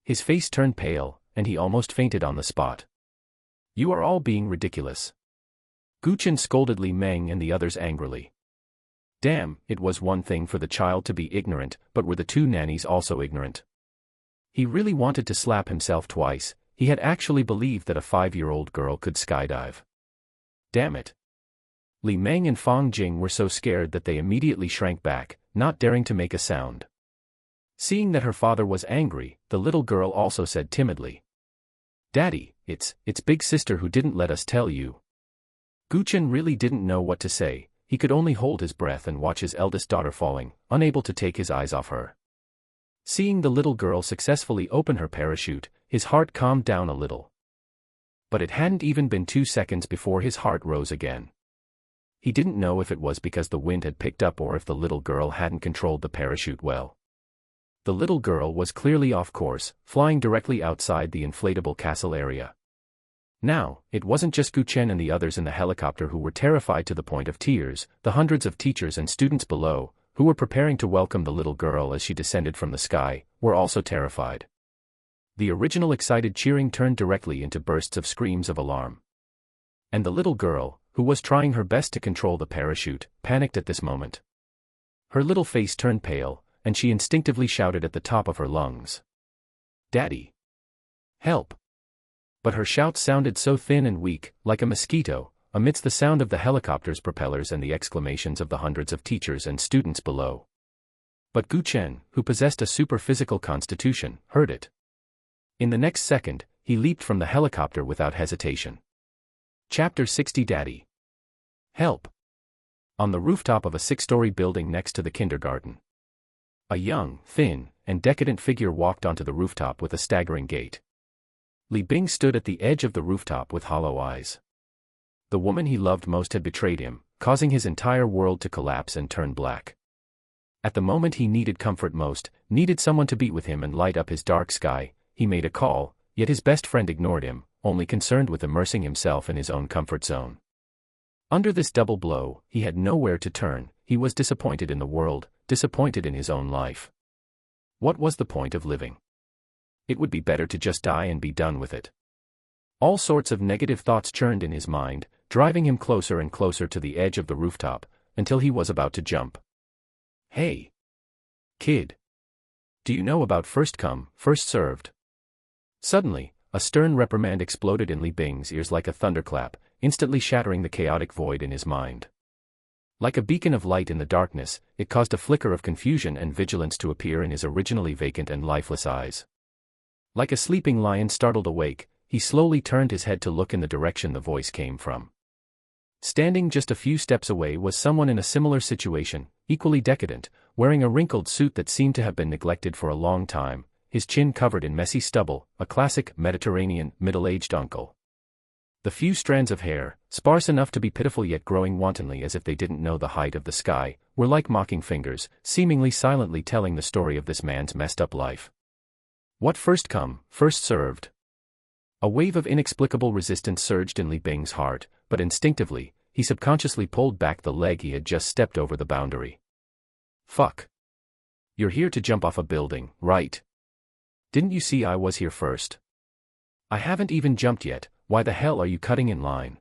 His face turned pale, and he almost fainted on the spot. You are all being ridiculous. Chen scolded Li Meng and the others angrily. Damn, it was one thing for the child to be ignorant, but were the two nannies also ignorant? He really wanted to slap himself twice. He had actually believed that a 5-year-old girl could skydive. Damn it. Li Meng and Fang Jing were so scared that they immediately shrank back, not daring to make a sound. Seeing that her father was angry, the little girl also said timidly. Daddy, it's big sister who didn't let us tell you. Chen really didn't know what to say. He could only hold his breath and watch his eldest daughter falling, unable to take his eyes off her. Seeing the little girl successfully open her parachute, his heart calmed down a little. But it hadn't even been 2 seconds before his heart rose again. He didn't know if it was because the wind had picked up or if the little girl hadn't controlled the parachute well. The little girl was clearly off course, flying directly outside the inflatable castle area. Now, it wasn't just Chen and the others in the helicopter who were terrified to the point of tears. The hundreds of teachers and students below, who were preparing to welcome the little girl as she descended from the sky, were also terrified. The original excited cheering turned directly into bursts of screams of alarm. And the little girl, who was trying her best to control the parachute, panicked at this moment. Her little face turned pale, and she instinctively shouted at the top of her lungs. "Daddy! Help!" But her shout sounded so thin and weak, like a mosquito, amidst the sound of the helicopter's propellers and the exclamations of the hundreds of teachers and students below. But Chen, who possessed a super-physical constitution, heard it. In the next second, he leaped from the helicopter without hesitation. Chapter 60 Daddy! Help! On the rooftop of a 6-story building next to the kindergarten. A young, thin, and decadent figure walked onto the rooftop with a staggering gait. Li Bing stood at the edge of the rooftop with hollow eyes. The woman he loved most had betrayed him, causing his entire world to collapse and turn black. At the moment he needed comfort most, needed someone to be with him and light up his dark sky, he made a call, yet his best friend ignored him, only concerned with immersing himself in his own comfort zone. Under this double blow, he had nowhere to turn. He was disappointed in the world, disappointed in his own life. What was the point of living? It would be better to just die and be done with it. All sorts of negative thoughts churned in his mind, driving him closer and closer to the edge of the rooftop, until he was about to jump. "Hey! Kid! Do you know about first come, first served?" Suddenly, a stern reprimand exploded in Li Bing's ears like a thunderclap, instantly shattering the chaotic void in his mind. Like a beacon of light in the darkness, it caused a flicker of confusion and vigilance to appear in his originally vacant and lifeless eyes. Like a sleeping lion startled awake, he slowly turned his head to look in the direction the voice came from. Standing just a few steps away was someone in a similar situation, equally decadent, wearing a wrinkled suit that seemed to have been neglected for a long time, his chin covered in messy stubble, a classic Mediterranean, middle-aged uncle. The few strands of hair, sparse enough to be pitiful yet growing wantonly as if they didn't know the height of the sky, were like mocking fingers, seemingly silently telling the story of this man's messed-up life. What first come, first served? A wave of inexplicable resistance surged in Li Bing's heart, but instinctively, he subconsciously pulled back the leg he had just stepped over the boundary. Fuck. You're here to jump off a building, right? Didn't you see I was here first? I haven't even jumped yet, why the hell are you cutting in line?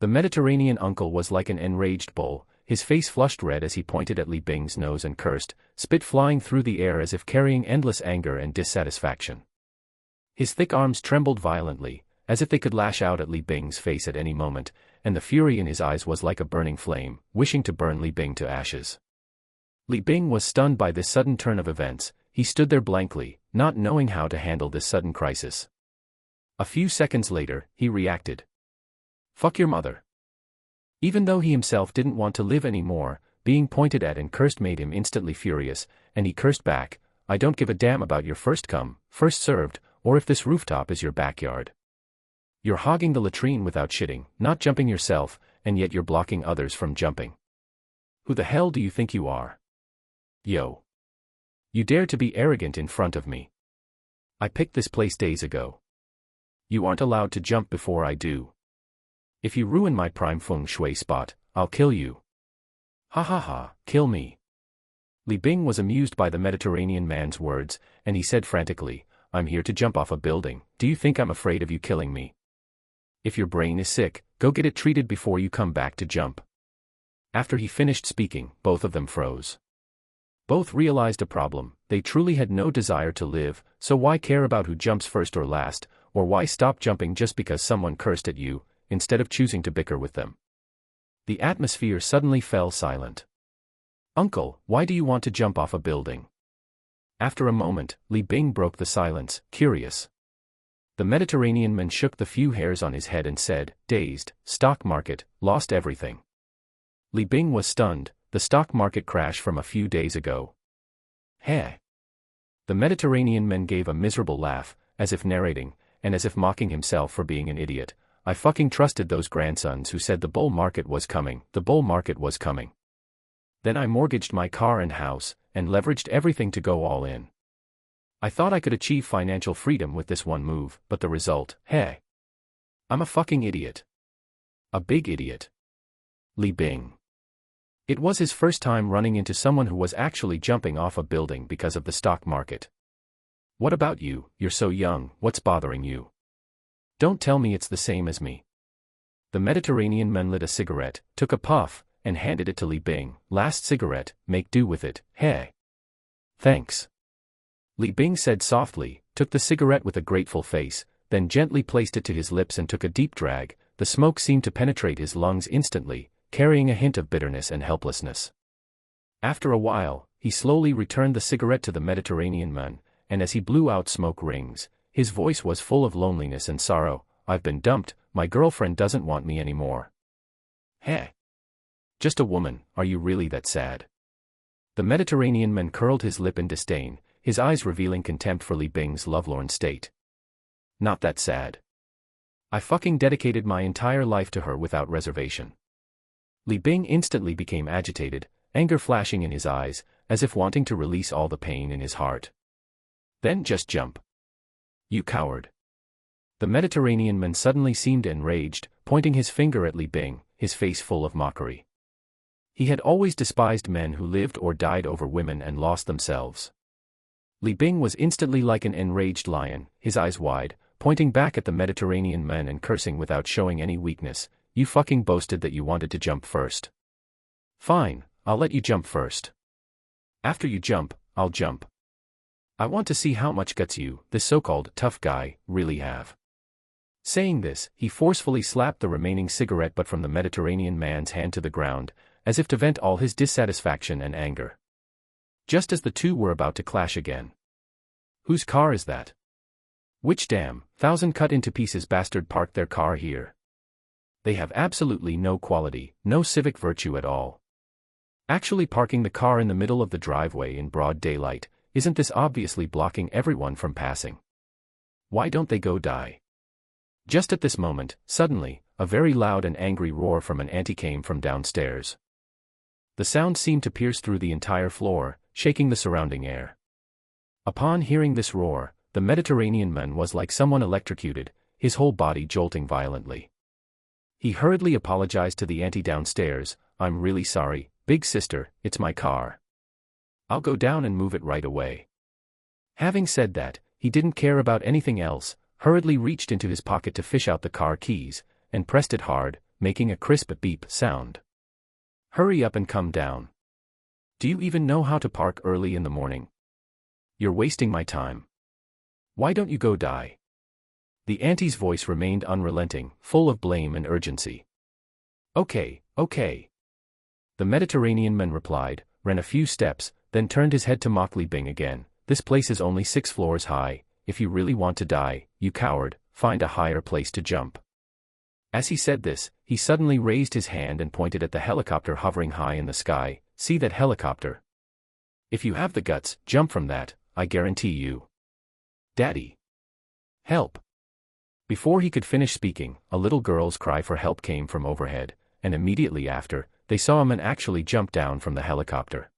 The Mediterranean uncle was like an enraged bull, his face flushed red as he pointed at Li Bing's nose and cursed, spit flying through the air as if carrying endless anger and dissatisfaction. His thick arms trembled violently, as if they could lash out at Li Bing's face at any moment, and the fury in his eyes was like a burning flame, wishing to burn Li Bing to ashes. Li Bing was stunned by this sudden turn of events. He stood there blankly, not knowing how to handle this sudden crisis. A few seconds later, he reacted. Fuck your mother. Even though he himself didn't want to live anymore, being pointed at and cursed made him instantly furious, and he cursed back, I don't give a damn about your first come, first served, or if this rooftop is your backyard. You're hogging the latrine without shitting, not jumping yourself, and yet you're blocking others from jumping. Who the hell do you think you are? Yo. You dare to be arrogant in front of me. I picked this place days ago. You aren't allowed to jump before I do. If you ruin my prime feng shui spot, I'll kill you. Ha ha ha, kill me. Li Bing was amused by the Mediterranean man's words, and he said frantically, I'm here to jump off a building, do you think I'm afraid of you killing me? If your brain is sick, go get it treated before you come back to jump. After he finished speaking, both of them froze. Both realized a problem. They truly had no desire to live, so why care about who jumps first or last, or why stop jumping just because someone cursed at you, instead of choosing to bicker with them? The atmosphere suddenly fell silent. Uncle, why do you want to jump off a building? After a moment, Li Bing broke the silence, curious. The Mediterranean man shook the few hairs on his head and said, dazed, stock market, lost everything. Li Bing was stunned. The stock market crash from a few days ago. Heh. The Mediterranean man gave a miserable laugh, as if narrating, and as if mocking himself for being an idiot. I fucking trusted those grandsons who said the bull market was coming, the bull market was coming. Then I mortgaged my car and house, and leveraged everything to go all in. I thought I could achieve financial freedom with this one move, but the result, hey. I'm a fucking idiot. A big idiot. Li Bing. It was his first time running into someone who was actually jumping off a building because of the stock market. What about you? You're so young, what's bothering you? Don't tell me it's the same as me. The Mediterranean man lit a cigarette, took a puff, and handed it to Li Bing. Last cigarette, make do with it, hey. Thanks. Li Bing said softly, took the cigarette with a grateful face, then gently placed it to his lips and took a deep drag. The smoke seemed to penetrate his lungs instantly, carrying a hint of bitterness and helplessness. After a while, he slowly returned the cigarette to the Mediterranean man, and as he blew out smoke rings, his voice was full of loneliness and sorrow. I've been dumped, my girlfriend doesn't want me anymore. Hey. Just a woman, are you really that sad? The Mediterranean man curled his lip in disdain, his eyes revealing contempt for Li Bing's lovelorn state. Not that sad. I fucking dedicated my entire life to her without reservation. Li Bing instantly became agitated, anger flashing in his eyes, as if wanting to release all the pain in his heart. Then just jump. You coward. The Mediterranean man suddenly seemed enraged, pointing his finger at Li Bing, his face full of mockery. He had always despised men who lived or died over women and lost themselves. Li Bing was instantly like an enraged lion, his eyes wide, pointing back at the Mediterranean man and cursing without showing any weakness. You fucking boasted that you wanted to jump first. Fine, I'll let you jump first. After you jump, I'll jump. I want to see how much guts you, this so-called tough guy, really have. Saying this, he forcefully slapped the remaining cigarette butt from the Mediterranean man's hand to the ground, as if to vent all his dissatisfaction and anger. Just as the two were about to clash again. Whose car is that? Which damn, thousand cut into pieces bastard parked their car here? They have absolutely no quality, no civic virtue at all. Actually parking the car in the middle of the driveway in broad daylight, isn't this obviously blocking everyone from passing? Why don't they go die? Just at this moment, suddenly, a very loud and angry roar from an auntie came from downstairs. The sound seemed to pierce through the entire floor, shaking the surrounding air. Upon hearing this roar, the Mediterranean man was like someone electrocuted, his whole body jolting violently. He hurriedly apologized to the auntie downstairs. I'm really sorry, big sister, it's my car. I'll go down and move it right away. Having said that, he didn't care about anything else, hurriedly reached into his pocket to fish out the car keys, and pressed it hard, making a crisp beep sound. Hurry up and come down. Do you even know how to park early in the morning? You're wasting my time. Why don't you go die? The auntie's voice remained unrelenting, full of blame and urgency. Okay. The Mediterranean man replied, ran a few steps, then turned his head to mock Li Bing again. This place is only 6 floors high. If you really want to die, you coward, find a higher place to jump. As he said this, he suddenly raised his hand and pointed at the helicopter hovering high in the sky. See that helicopter? If you have the guts, jump from that, I guarantee you. Daddy. Help. Before he could finish speaking, a little girl's cry for help came from overhead, and immediately after, they saw a man actually jump down from the helicopter.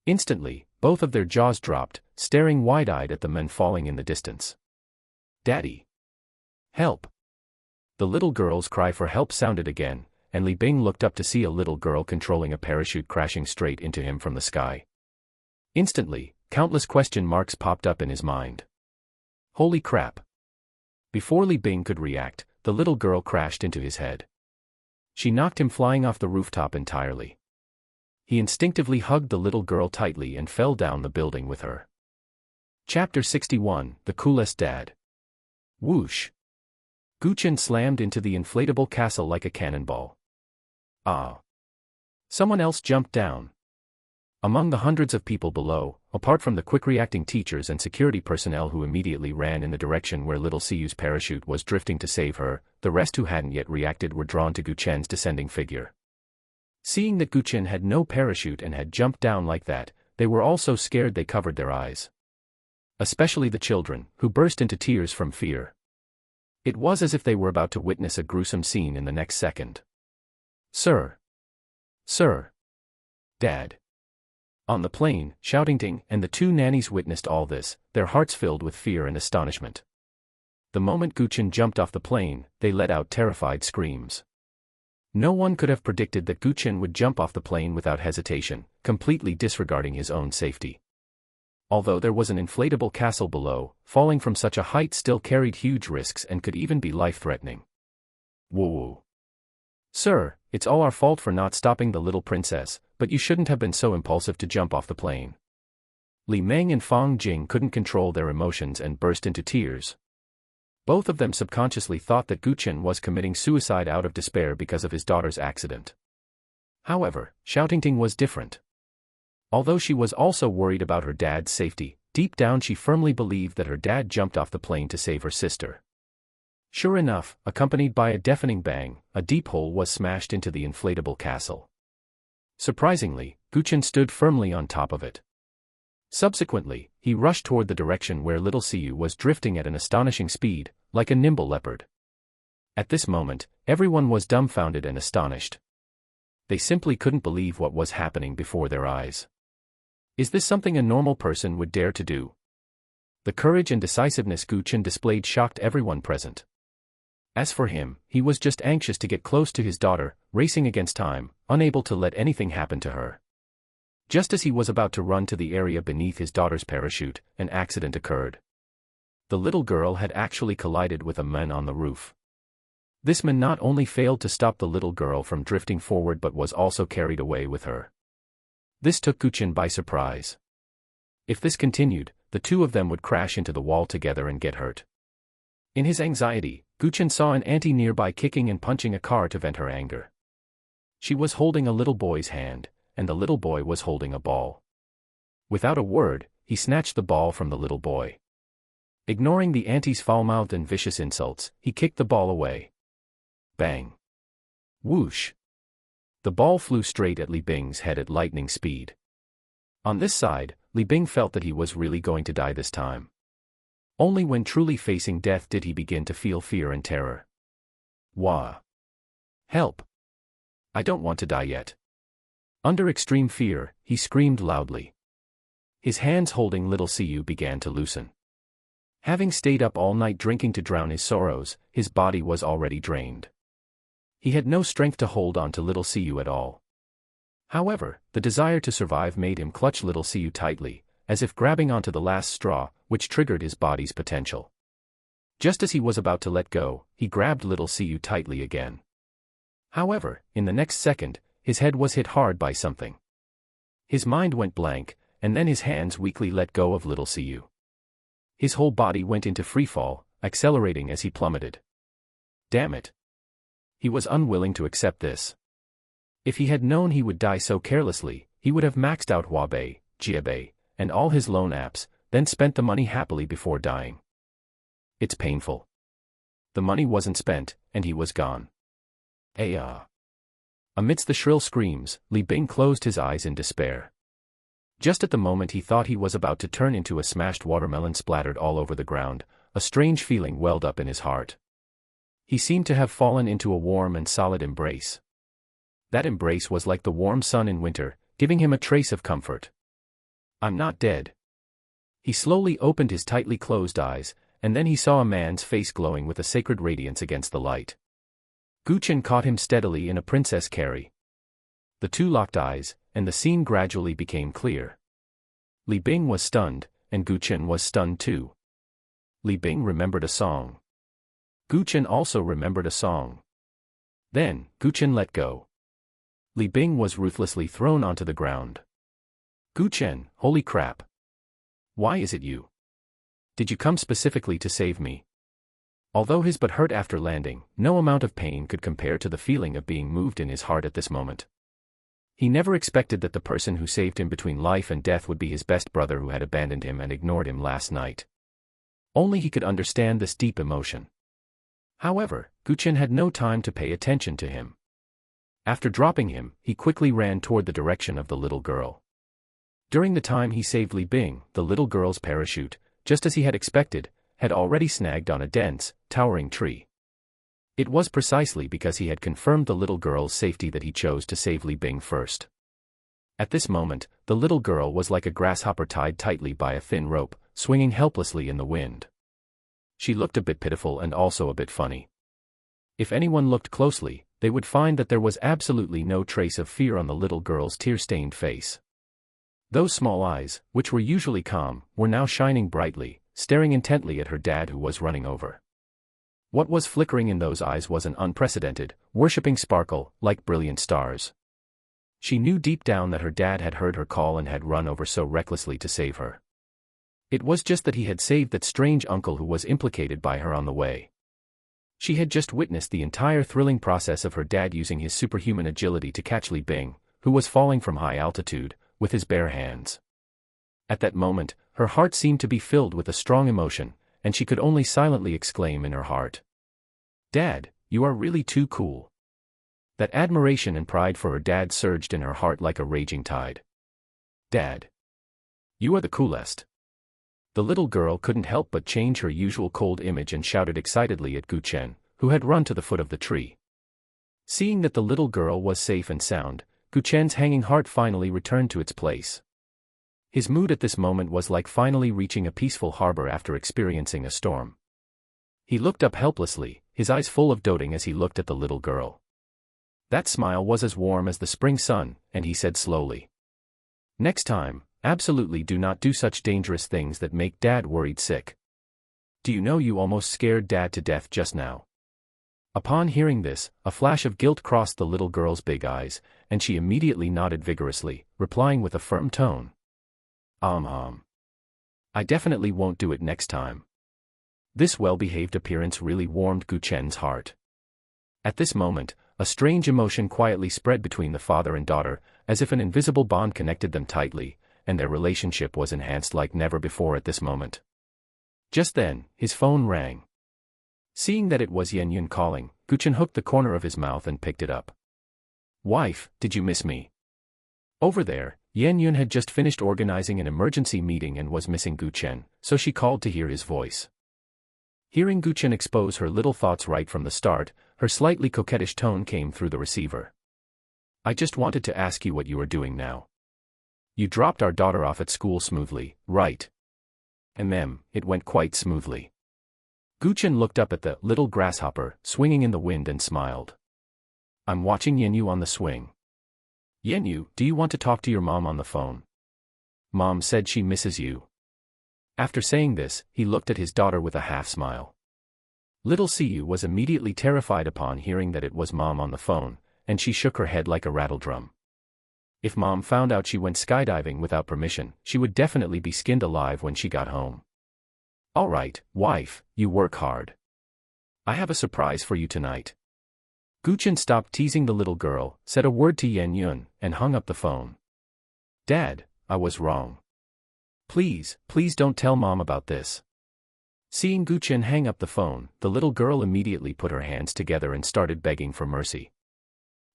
Instantly, both of their jaws dropped, staring wide-eyed at the men falling in the distance. Daddy. Help. The little girl's cry for help sounded again, and Li Bing looked up to see a little girl controlling a parachute crashing straight into him from the sky. Instantly, countless question marks popped up in his mind. Holy crap. Before Li Bing could react, the little girl crashed into his head. She knocked him flying off the rooftop entirely. He instinctively hugged the little girl tightly and fell down the building with her. Chapter 61, The Coolest Dad. Whoosh. Chen slammed into the inflatable castle like a cannonball. Ah. Someone else jumped down. Among the hundreds of people below, apart from the quick-reacting teachers and security personnel who immediately ran in the direction where little Siu's parachute was drifting to save her, the rest who hadn't yet reacted were drawn to Chen's descending figure. Seeing that Chen had no parachute and had jumped down like that, they were all so scared they covered their eyes. Especially the children, who burst into tears from fear. It was as if they were about to witness a gruesome scene in the next second. Sir. Dad. On the plane, Shoutingting and the two nannies witnessed all this, their hearts filled with fear and astonishment. The moment Chen jumped off the plane, they let out terrified screams. No one could have predicted that Chen would jump off the plane without hesitation, completely disregarding his own safety. Although there was an inflatable castle below, falling from such a height still carried huge risks and could even be life-threatening. Whoa. Sir, it's all our fault for not stopping the little princess, but you shouldn't have been so impulsive to jump off the plane. Li Meng and Fang Jing couldn't control their emotions and burst into tears. Both of them subconsciously thought that Chen was committing suicide out of despair because of his daughter's accident. However, Shoutingting was different. Although she was also worried about her dad's safety, deep down she firmly believed that her dad jumped off the plane to save her sister. Sure enough, accompanied by a deafening bang, a deep hole was smashed into the inflatable castle. Surprisingly, Chen stood firmly on top of it. Subsequently, he rushed toward the direction where little Siyu was drifting at an astonishing speed, like a nimble leopard. At this moment, everyone was dumbfounded and astonished. They simply couldn't believe what was happening before their eyes. Is this something a normal person would dare to do? The courage and decisiveness Chen displayed shocked everyone present. As for him, he was just anxious to get close to his daughter, racing against time, unable to let anything happen to her. Just as he was about to run to the area beneath his daughter's parachute, an accident occurred. The little girl had actually collided with a man on the roof. This man not only failed to stop the little girl from drifting forward but was also carried away with her. This took Chen by surprise. If this continued, the two of them would crash into the wall together and get hurt. In his anxiety, Chen saw an auntie nearby kicking and punching a car to vent her anger. She was holding a little boy's hand, and the little boy was holding a ball. Without a word, he snatched the ball from the little boy. Ignoring the auntie's foul-mouthed and vicious insults, he kicked the ball away. Bang! Whoosh! The ball flew straight at Li Bing's head at lightning speed. On this side, Li Bing felt that he was really going to die this time. Only when truly facing death did he begin to feel fear and terror. Wah! Help! I don't want to die yet. Under extreme fear, he screamed loudly. His hands holding little Siyu began to loosen. Having stayed up all night drinking to drown his sorrows, his body was already drained. He had no strength to hold on to little Siyu at all. However, the desire to survive made him clutch little Siyu tightly, as if grabbing onto the last straw, which triggered his body's potential. Just as he was about to let go, he grabbed little Siyu tightly again. However, in the next second, his head was hit hard by something. His mind went blank, and then his hands weakly let go of little Siyu. His whole body went into freefall, accelerating as he plummeted. Damn it! He was unwilling to accept this. If he had known he would die so carelessly, he would have maxed out Huabei, Jiabei, and all his loan apps, then spent the money happily before dying. It's painful. The money wasn't spent, and he was gone. Ah! Amidst the shrill screams, Li Bing closed his eyes in despair. Just at the moment he thought he was about to turn into a smashed watermelon splattered all over the ground, a strange feeling welled up in his heart. He seemed to have fallen into a warm and solid embrace. That embrace was like the warm sun in winter, giving him a trace of comfort. I'm not dead. He slowly opened his tightly closed eyes, and then he saw a man's face glowing with a sacred radiance against the light. Chen caught him steadily in a princess carry. The two locked eyes, and the scene gradually became clear. Li Bing was stunned, and Chen was stunned too. Li Bing remembered a song. Chen also remembered a song. Then, Chen let go. Li Bing was ruthlessly thrown onto the ground. Chen, holy crap! Why is it you? Did you come specifically to save me? Although his butt hurt after landing, no amount of pain could compare to the feeling of being moved in his heart at this moment. He never expected that the person who saved him between life and death would be his best brother who had abandoned him and ignored him last night. Only he could understand this deep emotion. However, Chen had no time to pay attention to him. After dropping him, he quickly ran toward the direction of the little girl. During the time he saved Li Bing, the little girl's parachute, just as he had expected, had already snagged on a dense, towering tree. It was precisely because he had confirmed the little girl's safety that he chose to save Li Bing first. At this moment, the little girl was like a grasshopper tied tightly by a thin rope, swinging helplessly in the wind. She looked a bit pitiful and also a bit funny. If anyone looked closely, they would find that there was absolutely no trace of fear on the little girl's tear-stained face. Those small eyes, which were usually calm, were now shining brightly, staring intently at her dad who was running over. What was flickering in those eyes was an unprecedented, worshipping sparkle, like brilliant stars. She knew deep down that her dad had heard her call and had run over so recklessly to save her. It was just that he had saved that strange uncle who was implicated by her on the way. She had just witnessed the entire thrilling process of her dad using his superhuman agility to catch Li Bing, who was falling from high altitude, with his bare hands. At that moment, her heart seemed to be filled with a strong emotion, and she could only silently exclaim in her heart, "Dad, you are really too cool." That admiration and pride for her dad surged in her heart like a raging tide. "Dad, you are the coolest." The little girl couldn't help but change her usual cold image and shouted excitedly at Chen, who had run to the foot of the tree. Seeing that the little girl was safe and sound, Chen's hanging heart finally returned to its place. His mood at this moment was like finally reaching a peaceful harbor after experiencing a storm. He looked up helplessly, his eyes full of doting as he looked at the little girl. That smile was as warm as the spring sun, and he said slowly, "Next time, absolutely do not do such dangerous things that make Dad worried sick. Do you know you almost scared Dad to death just now?" Upon hearing this, a flash of guilt crossed the little girl's big eyes, and she immediately nodded vigorously, replying with a firm tone, I definitely won't do it next time." This well-behaved appearance really warmed Chen's heart. At this moment, a strange emotion quietly spread between the father and daughter, as if an invisible bond connected them tightly, and their relationship was enhanced like never before at this moment. Just then, his phone rang. Seeing that it was Yan Yun calling, Chen hooked the corner of his mouth and picked it up. "Wife, did you miss me?" Over there, Yan Yun had just finished organizing an emergency meeting and was missing Chen, so she called to hear his voice. Hearing Chen expose her little thoughts right from the start, her slightly coquettish tone came through the receiver. "I just wanted to ask you what you are doing now. You dropped our daughter off at school smoothly, right?" It went quite smoothly." Chen looked up at the little grasshopper, swinging in the wind and smiled. "I'm watching Yenyu on the swing." "Yenyu, do you want to talk to your mom on the phone? Mom said she misses you." After saying this, he looked at his daughter with a half-smile. Little Siyu was immediately terrified upon hearing that it was Mom on the phone, and she shook her head like a rattledrum. If Mom found out she went skydiving without permission, she would definitely be skinned alive when she got home. "All right, wife, you work hard. I have a surprise for you tonight." Chen stopped teasing the little girl, said a word to Yan Yun, and hung up the phone. "Dad, I was wrong. Please don't tell Mom about this." Seeing Chen hang up the phone, the little girl immediately put her hands together and started begging for mercy.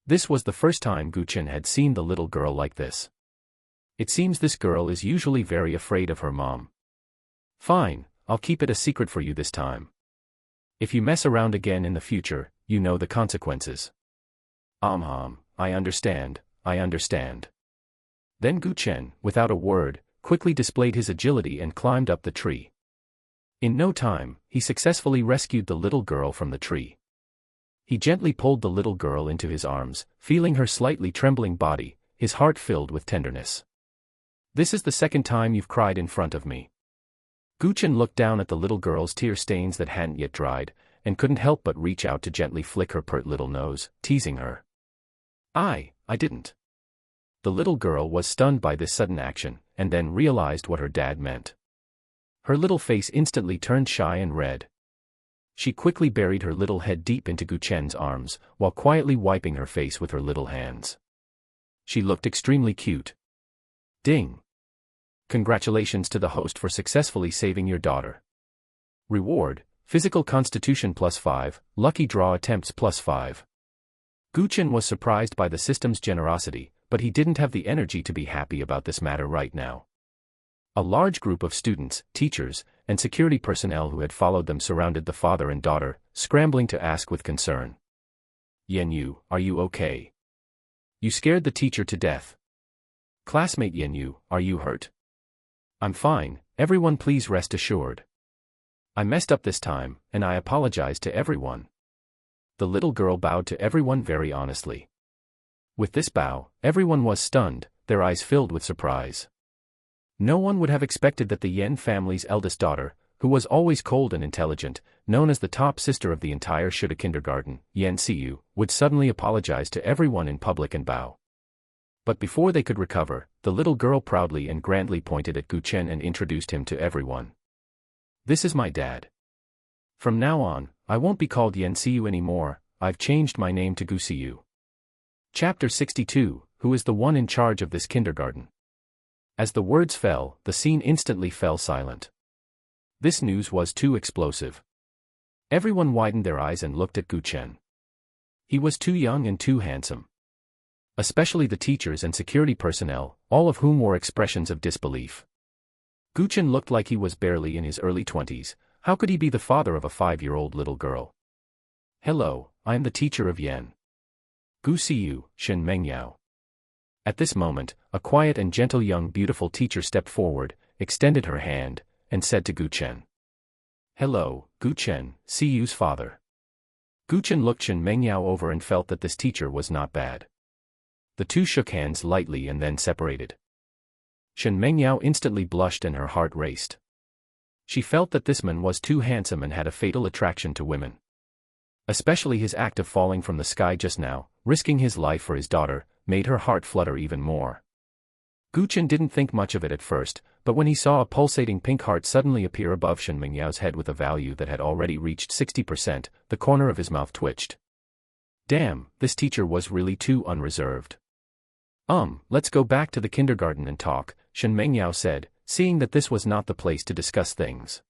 This was the first time Chen had seen the little girl like this. It seems this girl is usually very afraid of her mom. "Fine, I'll keep it a secret for you this time. If you mess around again in the future, you know the consequences." I understand. Then Chen, without a word, quickly displayed his agility and climbed up the tree. In no time, he successfully rescued the little girl from the tree. He gently pulled the little girl into his arms, feeling her slightly trembling body, his heart filled with tenderness. "This is the second time you've cried in front of me." Chen looked down at the little girl's tear stains that hadn't yet dried, and couldn't help but reach out to gently flick her pert little nose, teasing her. I didn't." The little girl was stunned by this sudden action, and then realized what her dad meant. Her little face instantly turned shy and red. She quickly buried her little head deep into Chen's arms, while quietly wiping her face with her little hands. She looked extremely cute. Ding! Congratulations to the host for successfully saving your daughter. Reward: Physical Constitution +5, Lucky Draw Attempts +5. Chen was surprised by the system's generosity, but he didn't have the energy to be happy about this matter right now. A large group of students, teachers, and security personnel who had followed them surrounded the father and daughter, scrambling to ask with concern. "Yenyu, are you okay? You scared the teacher to death." Classmate Yenyu, are you hurt? I'm fine, everyone please rest assured. I messed up this time, and I apologize to everyone. The little girl bowed to everyone very honestly. With this bow, everyone was stunned, their eyes filled with surprise. No one would have expected that the Yen family's eldest daughter, who was always cold and intelligent, known as the top sister of the entire Shida kindergarten, Yen Siyu, would suddenly apologize to everyone in public and bow. But before they could recover, the little girl proudly and grandly pointed at Chen and introduced him to everyone. This is my dad. From now on, I won't be called Yen Siyu anymore, I've changed my name to Siyu. Chapter 62, Who is the one in charge of this kindergarten? As the words fell, the scene instantly fell silent. This news was too explosive. Everyone widened their eyes and looked at Chen. He was too young and too handsome. Especially the teachers and security personnel, all of whom wore expressions of disbelief. Chen looked like he was barely in his early 20s, how could he be the father of a 5-year-old little girl? Hello, I am the teacher of Yen. Siyu, Shen Mengyao. At this moment, a quiet and gentle young beautiful teacher stepped forward, extended her hand, and said to Chen. Hello, Chen, Siyu's father. Chen looked Shen Mengyao over and felt that this teacher was not bad. The two shook hands lightly and then separated. Shen Mengyao instantly blushed and her heart raced. She felt that this man was too handsome and had a fatal attraction to women. Especially his act of falling from the sky just now, risking his life for his daughter, made her heart flutter even more. Chen didn't think much of it at first, but when he saw a pulsating pink heart suddenly appear above Shen Mengyao's head with a value that had already reached 60%, the corner of his mouth twitched. Damn, this teacher was really too unreserved. Let's go back to the kindergarten and talk, Shen Mengyao said, seeing that this was not the place to discuss things.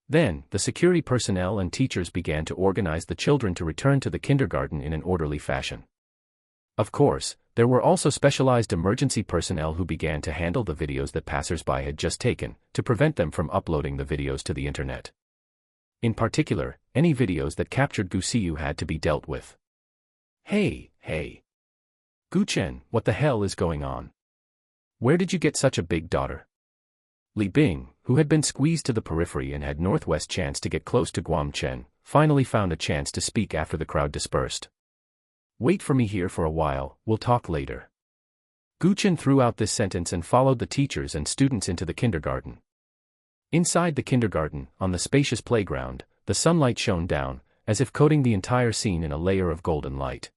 Then, the security personnel and teachers began to organize the children to return to the kindergarten in an orderly fashion. Of course, there were also specialized emergency personnel who began to handle the videos that passers-by had just taken, to prevent them from uploading the videos to the internet. In particular, any videos that captured Siyu had to be dealt with. Hey. Chen, what the hell is going on? Where did you get such a big daughter? Li Bing, who had been squeezed to the periphery and had northwest chance to get close to Chen, finally found a chance to speak after the crowd dispersed. Wait for me here for a while, we'll talk later. Chen threw out this sentence and followed the teachers and students into the kindergarten. Inside the kindergarten, on the spacious playground, the sunlight shone down, as if coating the entire scene in a layer of golden light.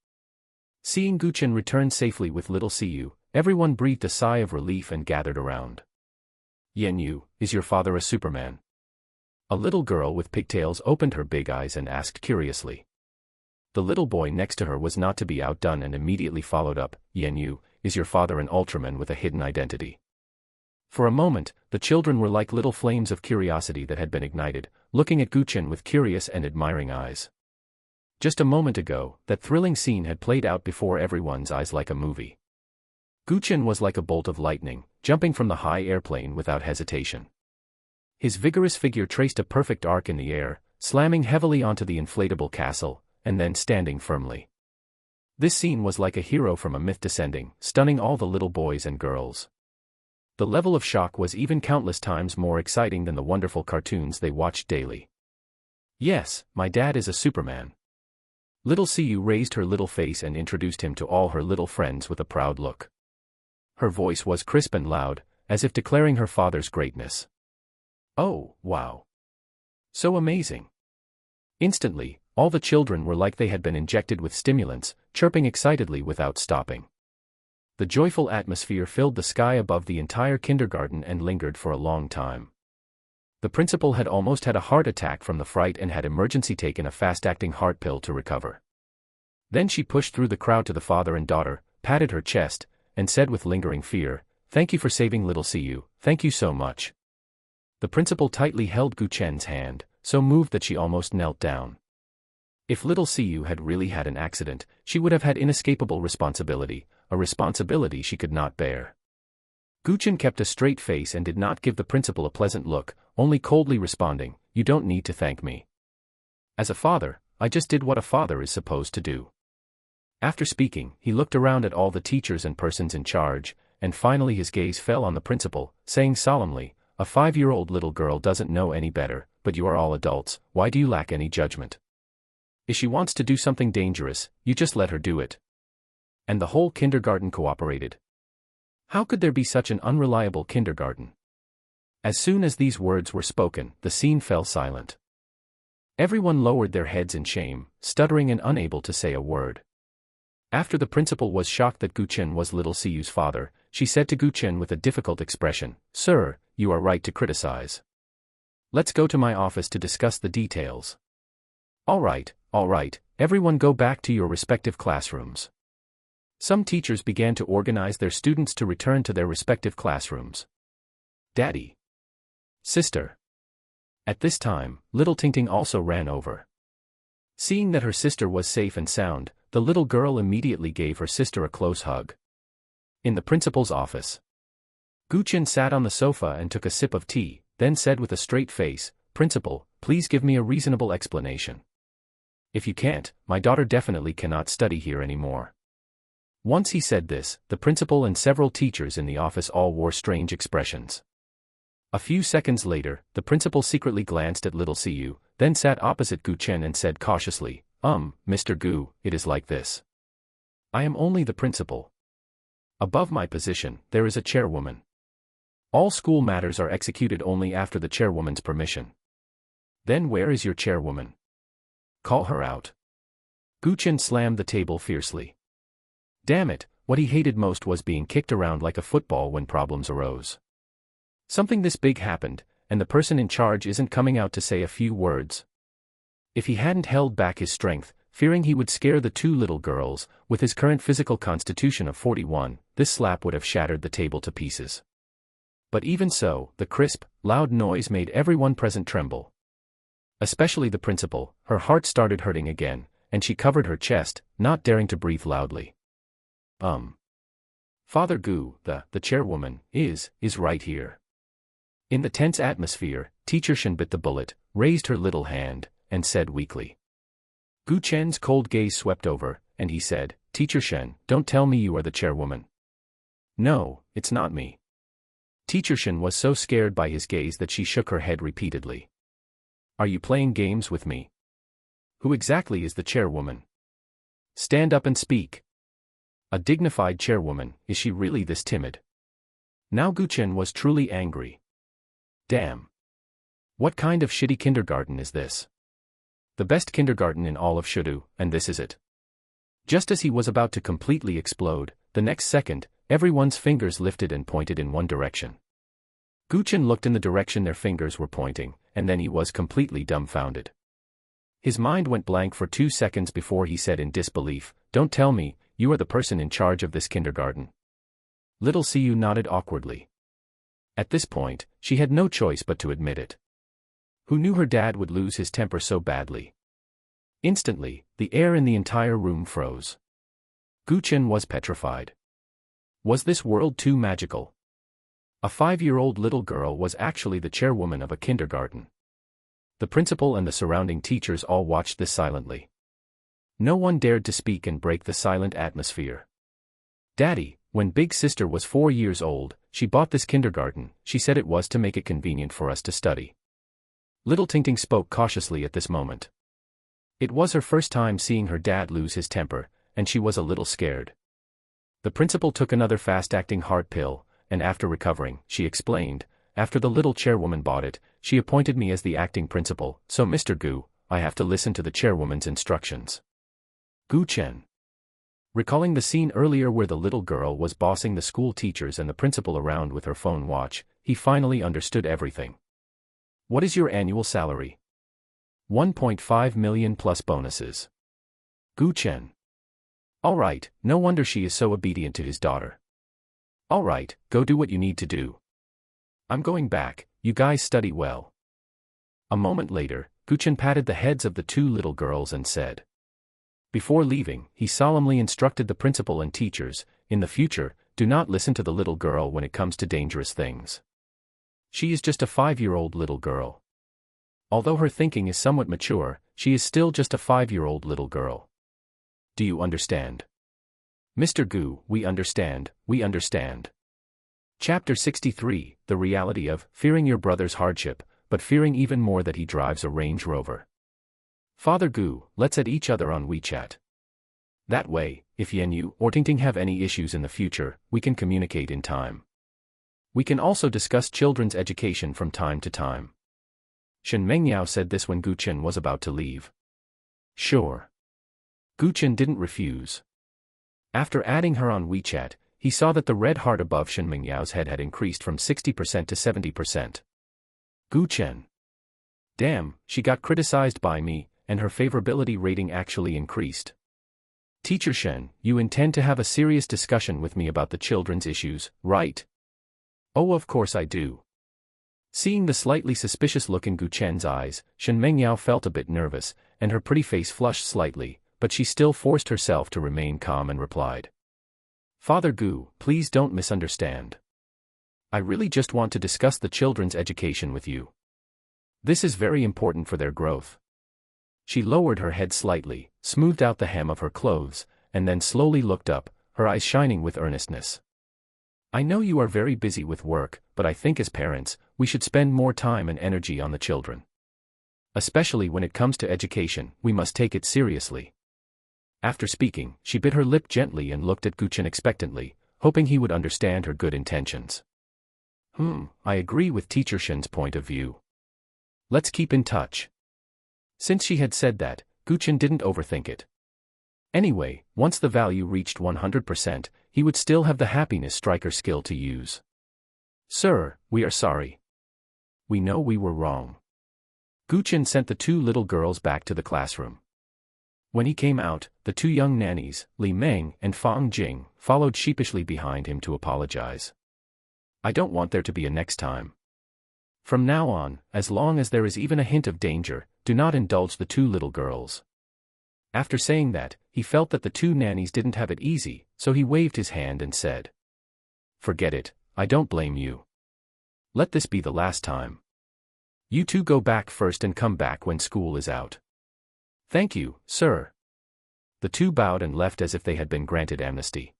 Seeing Chen return safely with little Siyu, everyone breathed a sigh of relief and gathered around. Yenyu, is your father a Superman? A little girl with pigtails opened her big eyes and asked curiously. The little boy next to her was not to be outdone and immediately followed up, Yenyu, is your father an Ultraman with a hidden identity? For a moment, the children were like little flames of curiosity that had been ignited, looking at Chen with curious and admiring eyes. Just a moment ago, that thrilling scene had played out before everyone's eyes like a movie. Chen was like a bolt of lightning, jumping from the high airplane without hesitation. His vigorous figure traced a perfect arc in the air, slamming heavily onto the inflatable castle, and then standing firmly. This scene was like a hero from a myth descending, stunning all the little boys and girls. The level of shock was even countless times more exciting than the wonderful cartoons they watched daily. Yes, my dad is a Superman. Little Siyu raised her little face and introduced him to all her little friends with a proud look. Her voice was crisp and loud, as if declaring her father's greatness. Oh, wow. So amazing. Instantly, all the children were like they had been injected with stimulants, chirping excitedly without stopping. The joyful atmosphere filled the sky above the entire kindergarten and lingered for a long time. The principal had almost had a heart attack from the fright and had emergency taken a fast-acting heart pill to recover. Then she pushed through the crowd to the father and daughter, patted her chest, and said with lingering fear, "Thank you for saving little Siyu, thank you so much." The principal tightly held Chen's hand, so moved that she almost knelt down. If little Siyu had really had an accident, she would have had inescapable responsibility, a responsibility she could not bear. Chen kept a straight face and did not give the principal a pleasant look, only coldly responding, "You don't need to thank me. As a father, I just did what a father is supposed to do." After speaking, he looked around at all the teachers and persons in charge, and finally his gaze fell on the principal, saying solemnly, "A 5-year-old little girl doesn't know any better, but you are all adults, why do you lack any judgment? If she wants to do something dangerous, you just let her do it." And the whole kindergarten cooperated. How could there be such an unreliable kindergarten? As soon as these words were spoken, the scene fell silent. Everyone lowered their heads in shame, stuttering and unable to say a word. After the principal was shocked that Chen was little Siyu's father, she said to Chen with a difficult expression, "Sir, you are right to criticize. Let's go to my office to discuss the details." All right, everyone go back to your respective classrooms." Some teachers began to organize their students to return to their respective classrooms. "Daddy. Sister." At this time, little Tingting also ran over. Seeing that her sister was safe and sound, the little girl immediately gave her sister a close hug. In the principal's office, Chen sat on the sofa and took a sip of tea, then said with a straight face, "Principal, please give me a reasonable explanation. If you can't, my daughter definitely cannot study here anymore." Once he said this, the principal and several teachers in the office all wore strange expressions. A few seconds later, the principal secretly glanced at little Siyu, then sat opposite Chen and said cautiously, Mr. Gu, it is like this. I am only the principal. Above my position, there is a chairwoman. All school matters are executed only after the chairwoman's permission. Then where is your chairwoman? Call her out." Chen slammed the table fiercely. Damn it, what he hated most was being kicked around like a football when problems arose. Something this big happened, and the person in charge isn't coming out to say a few words. If he hadn't held back his strength, fearing he would scare the two little girls, with his current physical constitution of 41, this slap would have shattered the table to pieces. But even so, the crisp, loud noise made everyone present tremble. Especially the principal, her heart started hurting again, and she covered her chest, not daring to breathe loudly. Father Gu, the chairwoman, is right here." In the tense atmosphere, Teacher Chen bit the bullet, raised her little hand, and said weakly. Chen's cold gaze swept over, and he said, "Teacher Chen, don't tell me you are the chairwoman." "No, it's not me." Teacher Chen was so scared by his gaze that she shook her head repeatedly. "Are you playing games with me? Who exactly is the chairwoman? Stand up and speak." A dignified chairwoman, is she really this timid? Now Chen was truly angry. Damn. What kind of shitty kindergarten is this? The best kindergarten in all of Shudu, and this is it. Just as he was about to completely explode, the next second, everyone's fingers lifted and pointed in one direction. Chen looked in the direction their fingers were pointing, and then he was completely dumbfounded. His mind went blank for 2 seconds before he said in disbelief, "Don't tell me, you are the person in charge of this kindergarten." Little Siyu nodded awkwardly. At this point, she had no choice but to admit it. Who knew her dad would lose his temper so badly? Instantly, the air in the entire room froze. Chen was petrified. Was this world too magical? A 5-year-old little girl was actually the chairwoman of a kindergarten. The principal and the surrounding teachers all watched this silently. No one dared to speak and break the silent atmosphere. "Daddy, when big sister was 4 years old, she bought this kindergarten. She said it was to make it convenient for us to study." Little Tingting spoke cautiously at this moment. It was her first time seeing her dad lose his temper, and she was a little scared. The principal took another fast-acting hard pill, and after recovering, she explained, "After the little chairwoman bought it, she appointed me as the acting principal, so Mr. Gu, I have to listen to the chairwoman's instructions." Chen. Recalling the scene earlier where the little girl was bossing the school teachers and the principal around with her phone watch, he finally understood everything. "What is your annual salary?" 1.5 million plus bonuses. Chen. All right, no wonder she is so obedient to his daughter. All right, go do what you need to do. I'm going back, you guys study well. A moment later, Chen patted the heads of the two little girls and said. Before leaving, he solemnly instructed the principal and teachers, in the future, do not listen to the little girl when it comes to dangerous things. She is just a 5-year-old little girl. Although her thinking is somewhat mature, she is still just a 5-year-old little girl. Do you understand? Mr. Gu, we understand, we understand. Chapter 63, The Reality of Fearing Your Brother's Hardship, but Fearing Even More That He Drives a Range Rover. Father Gu, let's add each other on WeChat. That way, if Yenyu or Tingting have any issues in the future, we can communicate in time. We can also discuss children's education from time to time. Shen Mengyao said this when Gu Chen was about to leave. Sure. Gu Chen didn't refuse. After adding her on WeChat, he saw that the red heart above Shen Mengyao's head had increased from 60% to 70%. Gu Chen. Damn, she got criticized by me, and her favorability rating actually increased. Teacher Shen, you intend to have a serious discussion with me about the children's issues, right? Oh, of course I do. Seeing the slightly suspicious look in Gu Chen's eyes, Shen Mengyao felt a bit nervous, and her pretty face flushed slightly, but she still forced herself to remain calm and replied. Father Gu, please don't misunderstand. I really just want to discuss the children's education with you. This is very important for their growth. She lowered her head slightly, smoothed out the hem of her clothes, and then slowly looked up, her eyes shining with earnestness. I know you are very busy with work, but I think as parents, we should spend more time and energy on the children. Especially when it comes to education, we must take it seriously. After speaking, she bit her lip gently and looked at Gu Chen expectantly, hoping he would understand her good intentions. I agree with Teacher Shen's point of view. Let's keep in touch. Since she had said that, Gu Chen didn't overthink it. Anyway, once the value reached 100%, he would still have the happiness striker skill to use. Sir, we are sorry. We know we were wrong. Gu Chen sent the two little girls back to the classroom. When he came out, the two young nannies, Li Meng and Fang Jing, followed sheepishly behind him to apologize. I don't want there to be a next time. From now on, as long as there is even a hint of danger, do not indulge the two little girls. After saying that, he felt that the two nannies didn't have it easy, so he waved his hand and said, Forget it, I don't blame you. Let this be the last time. You two go back first and come back when school is out. Thank you, sir. The two bowed and left as if they had been granted amnesty.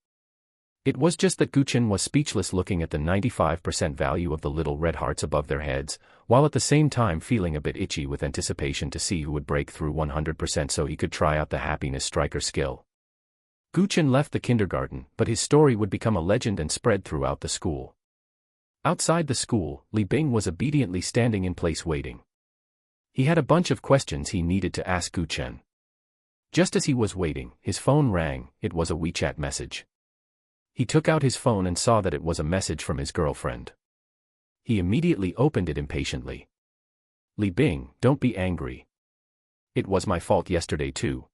It was just that Gu Chen was speechless looking at the 95% value of the little red hearts above their heads, while at the same time feeling a bit itchy with anticipation to see who would break through 100% so he could try out the happiness striker skill. Gu Chen left the kindergarten, but his story would become a legend and spread throughout the school. Outside the school, Li Bing was obediently standing in place waiting. He had a bunch of questions he needed to ask Gu Chen. Just as he was waiting, his phone rang. It was a WeChat message. He took out his phone and saw that it was a message from his girlfriend. He immediately opened it impatiently. Li Bing, don't be angry. It was my fault yesterday too.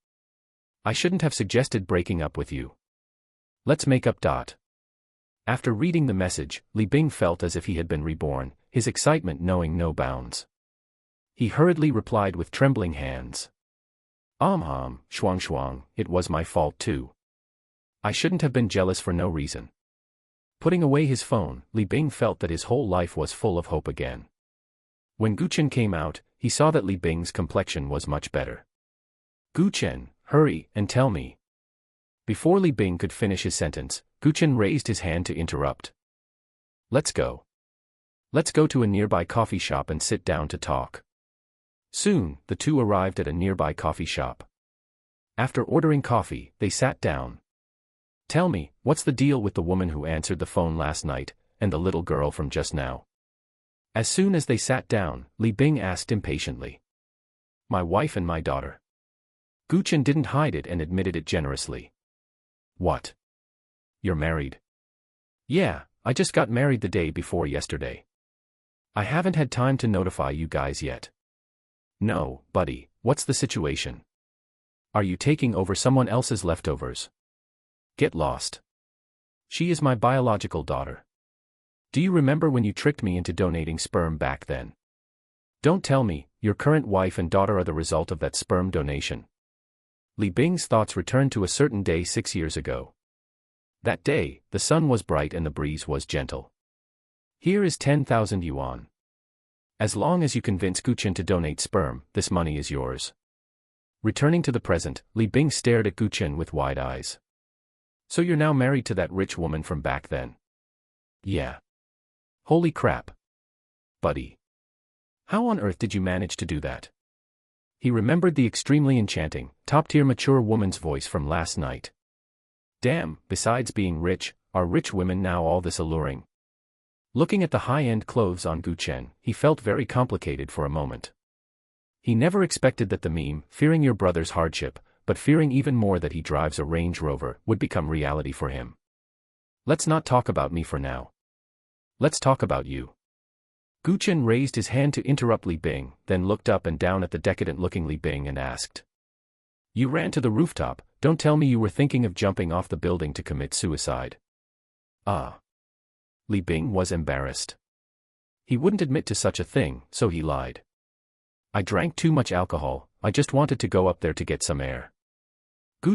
I shouldn't have suggested breaking up with you. Let's make up. After reading the message, Li Bing felt as if he had been reborn, his excitement knowing no bounds. He hurriedly replied with trembling hands. Shuang, it was my fault too. I shouldn't have been jealous for no reason. Putting away his phone, Li Bing felt that his whole life was full of hope again. When Gu Chen came out, he saw that Li Bing's complexion was much better. Gu Chen, hurry and tell me. Before Li Bing could finish his sentence, Gu Chen raised his hand to interrupt. Let's go. Let's go to a nearby coffee shop and sit down to talk. Soon, the two arrived at a nearby coffee shop. After ordering coffee, they sat down. Tell me, what's the deal with the woman who answered the phone last night, and the little girl from just now? As soon as they sat down, Li Bing asked impatiently. My wife and my daughter. Gu Chen didn't hide it and admitted it generously. What? You're married? Yeah, I just got married the day before yesterday. I haven't had time to notify you guys yet. No, buddy, what's the situation? Are you taking over someone else's leftovers? Get lost. She is my biological daughter. Do you remember when you tricked me into donating sperm back then? Don't tell me, your current wife and daughter are the result of that sperm donation. Li Bing's thoughts returned to a certain day 6 years ago. That day, the sun was bright and the breeze was gentle. Here is 10,000 yuan. As long as you convince Gu Chen to donate sperm, this money is yours. Returning to the present, Li Bing stared at Gu Chen with wide eyes. So you're now married to that rich woman from back then? Yeah. Holy crap. Buddy. How on earth did you manage to do that? He remembered the extremely enchanting, top-tier mature woman's voice from last night. Damn, besides being rich, are rich women now all this alluring? Looking at the high-end clothes on Chen, he felt very complicated for a moment. He never expected that the meme, fearing your brother's hardship, but fearing even more that he drives a Range Rover, would become reality for him. Let's not talk about me for now. Let's talk about you. Chen raised his hand to interrupt Li Bing, then looked up and down at the decadent-looking Li Bing and asked. You ran to the rooftop, don't tell me you were thinking of jumping off the building to commit suicide. Ah. Li Bing was embarrassed. He wouldn't admit to such a thing, so he lied. I drank too much alcohol, I just wanted to go up there to get some air.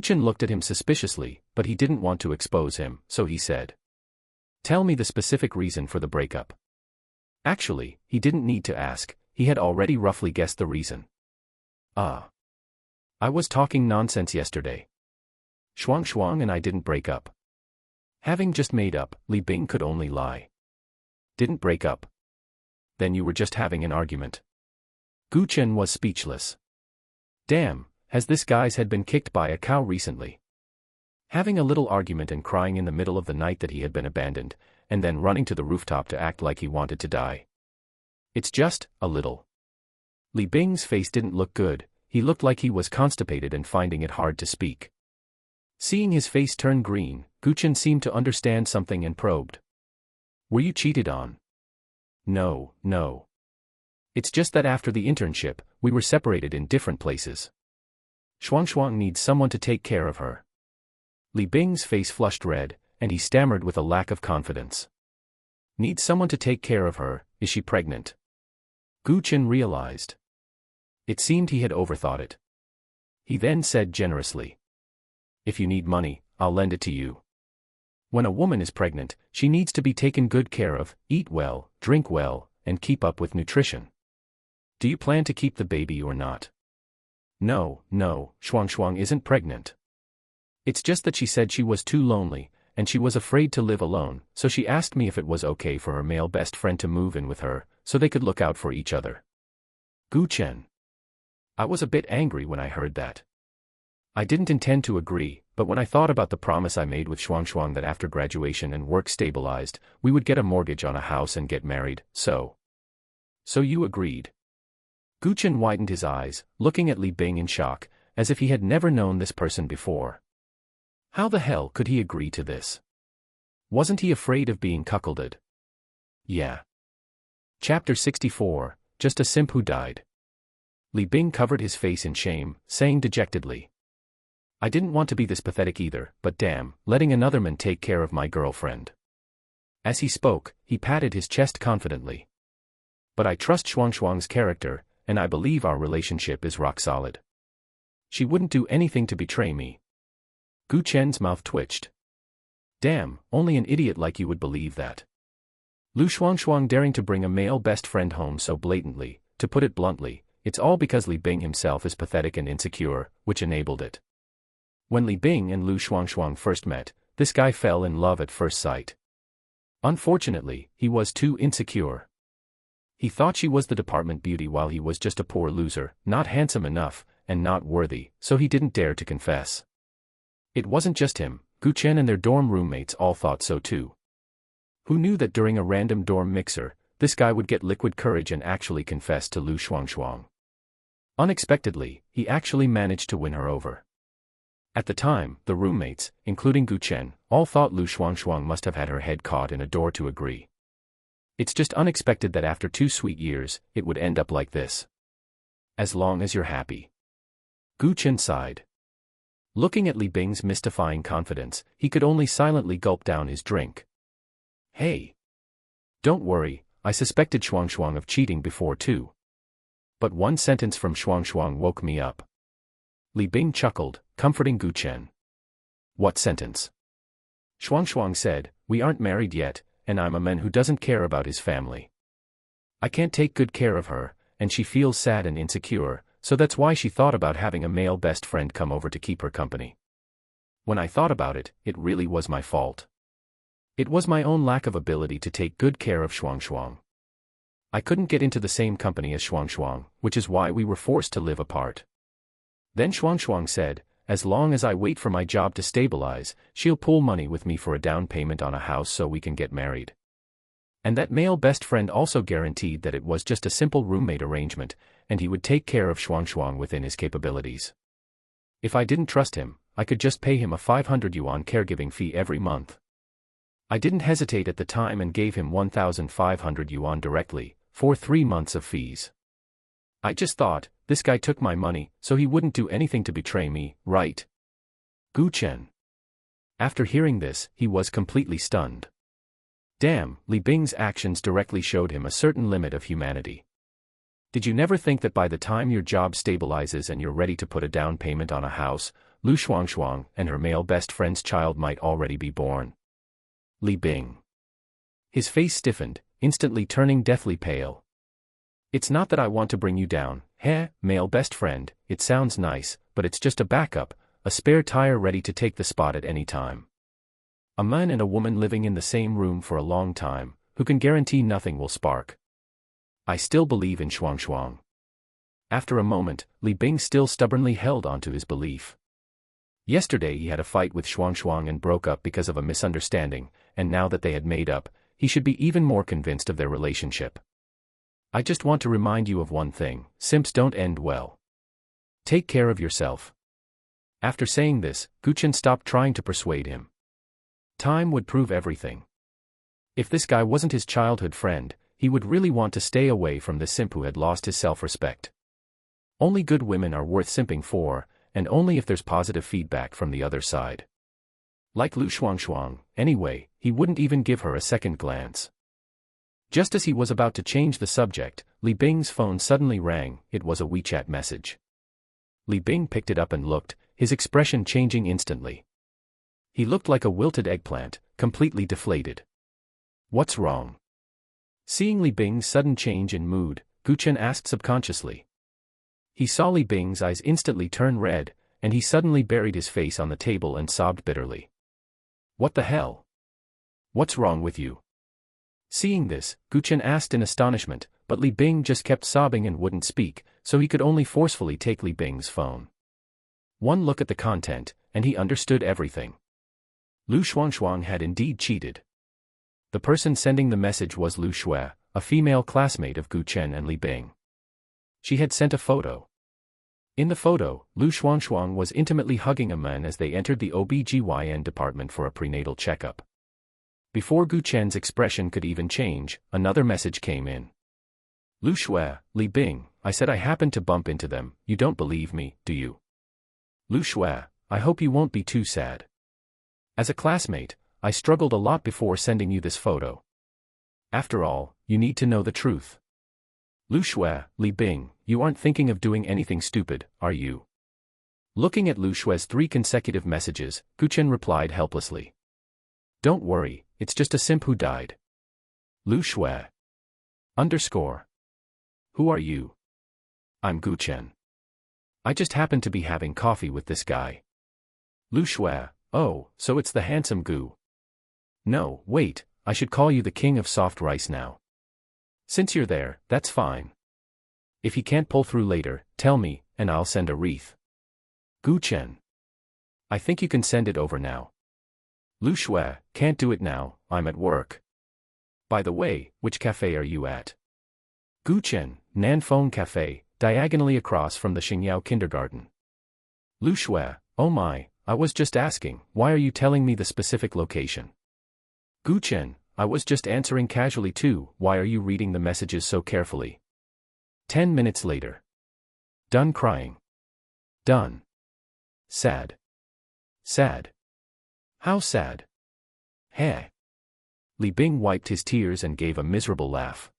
Chen looked at him suspiciously, but he didn't want to expose him, so he said. Tell me the specific reason for the breakup. Actually, he didn't need to ask, he had already roughly guessed the reason. Ah. I was talking nonsense yesterday. Shuang and I didn't break up. Having just made up, Li Bing could only lie. Didn't break up. Then you were just having an argument. Chen was speechless. Damn, has this guy's head been kicked by a cow recently? Having a little argument and crying in the middle of the night that he had been abandoned, and then running to the rooftop to act like he wanted to die. It's just, a little. Li Bing's face didn't look good, he looked like he was constipated and finding it hard to speak. Seeing his face turn green, Chen seemed to understand something and probed. Were you cheated on? No. It's just that after the internship, we were separated in different places. Shuang needs someone to take care of her. Li Bing's face flushed red, and he stammered with a lack of confidence. Needs someone to take care of her, is she pregnant? Chen realized. It seemed he had overthought it. He then said generously. If you need money, I'll lend it to you. When a woman is pregnant, she needs to be taken good care of, eat well, drink well, and keep up with nutrition. Do you plan to keep the baby or not? No, Shuang isn't pregnant. It's just that she said she was too lonely, and she was afraid to live alone, so she asked me if it was okay for her male best friend to move in with her, so they could look out for each other. Chen. I was a bit angry when I heard that. I didn't intend to agree, but when I thought about the promise I made with Shuang that after graduation and work stabilized, we would get a mortgage on a house and get married, so you agreed. Chen widened his eyes, looking at Li Bing in shock, as if he had never known this person before. How the hell could he agree to this? Wasn't he afraid of being cuckolded? Yeah. Chapter 64, Just a Simp Who Died. Li Bing covered his face in shame, saying dejectedly. I didn't want to be this pathetic either, but damn, letting another man take care of my girlfriend. As he spoke, he patted his chest confidently. But I trust Shuang's character, and I believe our relationship is rock solid. She wouldn't do anything to betray me. Chen's mouth twitched. Damn, only an idiot like you would believe that. Lu Shuang daring to bring a male best friend home so blatantly, to put it bluntly, it's all because Li Bing himself is pathetic and insecure, which enabled it. When Li Bing and Lu Shuang first met, this guy fell in love at first sight. Unfortunately, he was too insecure. He thought she was the department beauty while he was just a poor loser, not handsome enough, and not worthy, so he didn't dare to confess. It wasn't just him, Chen and their dorm roommates all thought so too. Who knew that during a random dorm mixer, this guy would get liquid courage and actually confess to Lu Shuang? Unexpectedly, he actually managed to win her over. At the time, the roommates, including Chen, all thought Lu Shuang must have had her head caught in a door to agree. It's just unexpected that after 2 sweet years, it would end up like this. As long as you're happy. Chen sighed. Looking at Li Bing's mystifying confidence, he could only silently gulp down his drink. Hey. Don't worry, I suspected Shuang of cheating before too. But one sentence from Shuang woke me up. Li Bing chuckled, comforting Chen. What sentence? Shuang said, we aren't married yet, and I'm a man who doesn't care about his family. I can't take good care of her, and she feels sad and insecure, so that's why she thought about having a male best friend come over to keep her company. When I thought about it, it really was my fault. It was my own lack of ability to take good care of Shuang. I couldn't get into the same company as Shuang, which is why we were forced to live apart. Then Shuang said, as long as I wait for my job to stabilize, she'll pool money with me for a down payment on a house so we can get married. And that male best friend also guaranteed that it was just a simple roommate arrangement, and he would take care of Shuang within his capabilities. If I didn't trust him, I could just pay him a 500 yuan caregiving fee every month. I didn't hesitate at the time and gave him 1,500 yuan directly, for 3 months of fees. I just thought, this guy took my money, so he wouldn't do anything to betray me, right? Chen. After hearing this, he was completely stunned. Damn, Li Bing's actions directly showed him a certain limit of humanity. Did you never think that by the time your job stabilizes and you're ready to put a down payment on a house, Lu Shuang and her male best friend's child might already be born? Li Bing. His face stiffened, instantly turning deathly pale. It's not that I want to bring you down, male best friend, it sounds nice, but it's just a backup, a spare tire ready to take the spot at any time. A man and a woman living in the same room for a long time, who can guarantee nothing will spark. I still believe in Shuang. After a moment, Li Bing still stubbornly held on to his belief. Yesterday he had a fight with Shuang and broke up because of a misunderstanding, and now that they had made up, he should be even more convinced of their relationship. I just want to remind you of one thing, simps don't end well. Take care of yourself. After saying this, Chen stopped trying to persuade him. Time would prove everything. If this guy wasn't his childhood friend, he would really want to stay away from the simp who had lost his self-respect. Only good women are worth simping for, and only if there's positive feedback from the other side. Like Lu Shuang, anyway, he wouldn't even give her a second glance. Just as he was about to change the subject, Li Bing's phone suddenly rang. It was a WeChat message. Li Bing picked it up and looked, his expression changing instantly. He looked like a wilted eggplant, completely deflated. What's wrong? Seeing Li Bing's sudden change in mood, Chen asked subconsciously. He saw Li Bing's eyes instantly turn red, and he suddenly buried his face on the table and sobbed bitterly. What the hell? What's wrong with you? Seeing this, Chen asked in astonishment, but Li Bing just kept sobbing and wouldn't speak, so he could only forcefully take Li Bing's phone. One look at the content, and he understood everything. Lu Shuang had indeed cheated. The person sending the message was Lu Shui, a female classmate of Chen and Li Bing. She had sent a photo. In the photo, Lu Shuang was intimately hugging a man as they entered the OBGYN department for a prenatal checkup. Before Chen's expression could even change, another message came in. Lu Shui, Li Bing, I said I happened to bump into them, you don't believe me, do you? Lu Shui, I hope you won't be too sad. As a classmate, I struggled a lot before sending you this photo. After all, you need to know the truth. Lu Shui, Li Bing, you aren't thinking of doing anything stupid, are you? Looking at Lu Shui's 3 consecutive messages, Chen replied helplessly. Don't worry, it's just a simp who died. Lu Shui. Underscore. Who are you? I'm Chen. I just happened to be having coffee with this guy. Lu Shui, oh, so it's the handsome Gu. No, wait, I should call you the king of soft rice now. Since you're there, that's fine. If he can't pull through later, tell me, and I'll send a wreath. Chen. I think you can send it over now. Lu Shui, can't do it now, I'm at work. By the way, which cafe are you at? Chen, Nanfeng Cafe, diagonally across from the Xingyao kindergarten. Lu Shui, oh my, I was just asking, why are you telling me the specific location? Chen, I was just answering casually too, why are you reading the messages so carefully? 10 minutes later. Done crying. Done. Sad. Sad. How sad? Heh. Li Bing wiped his tears and gave a miserable laugh.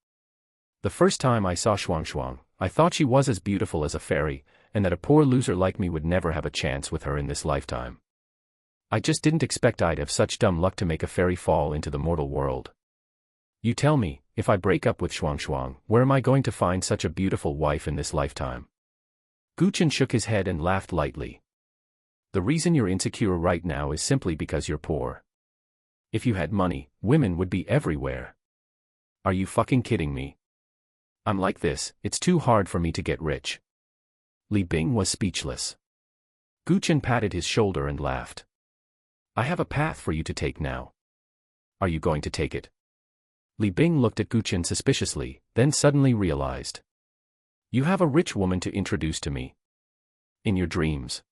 The first time I saw Shuang, I thought she was as beautiful as a fairy, and that a poor loser like me would never have a chance with her in this lifetime. I just didn't expect I'd have such dumb luck to make a fairy fall into the mortal world. You tell me, if I break up with Shuang, where am I going to find such a beautiful wife in this lifetime? Chen shook his head and laughed lightly. The reason you're insecure right now is simply because you're poor. If you had money, women would be everywhere. Are you fucking kidding me? I'm like this, it's too hard for me to get rich. Li Bing was speechless. Gu Chen patted his shoulder and laughed. I have a path for you to take now. Are you going to take it? Li Bing looked at Gu Chen suspiciously, then suddenly realized. You have a rich woman to introduce to me. In your dreams.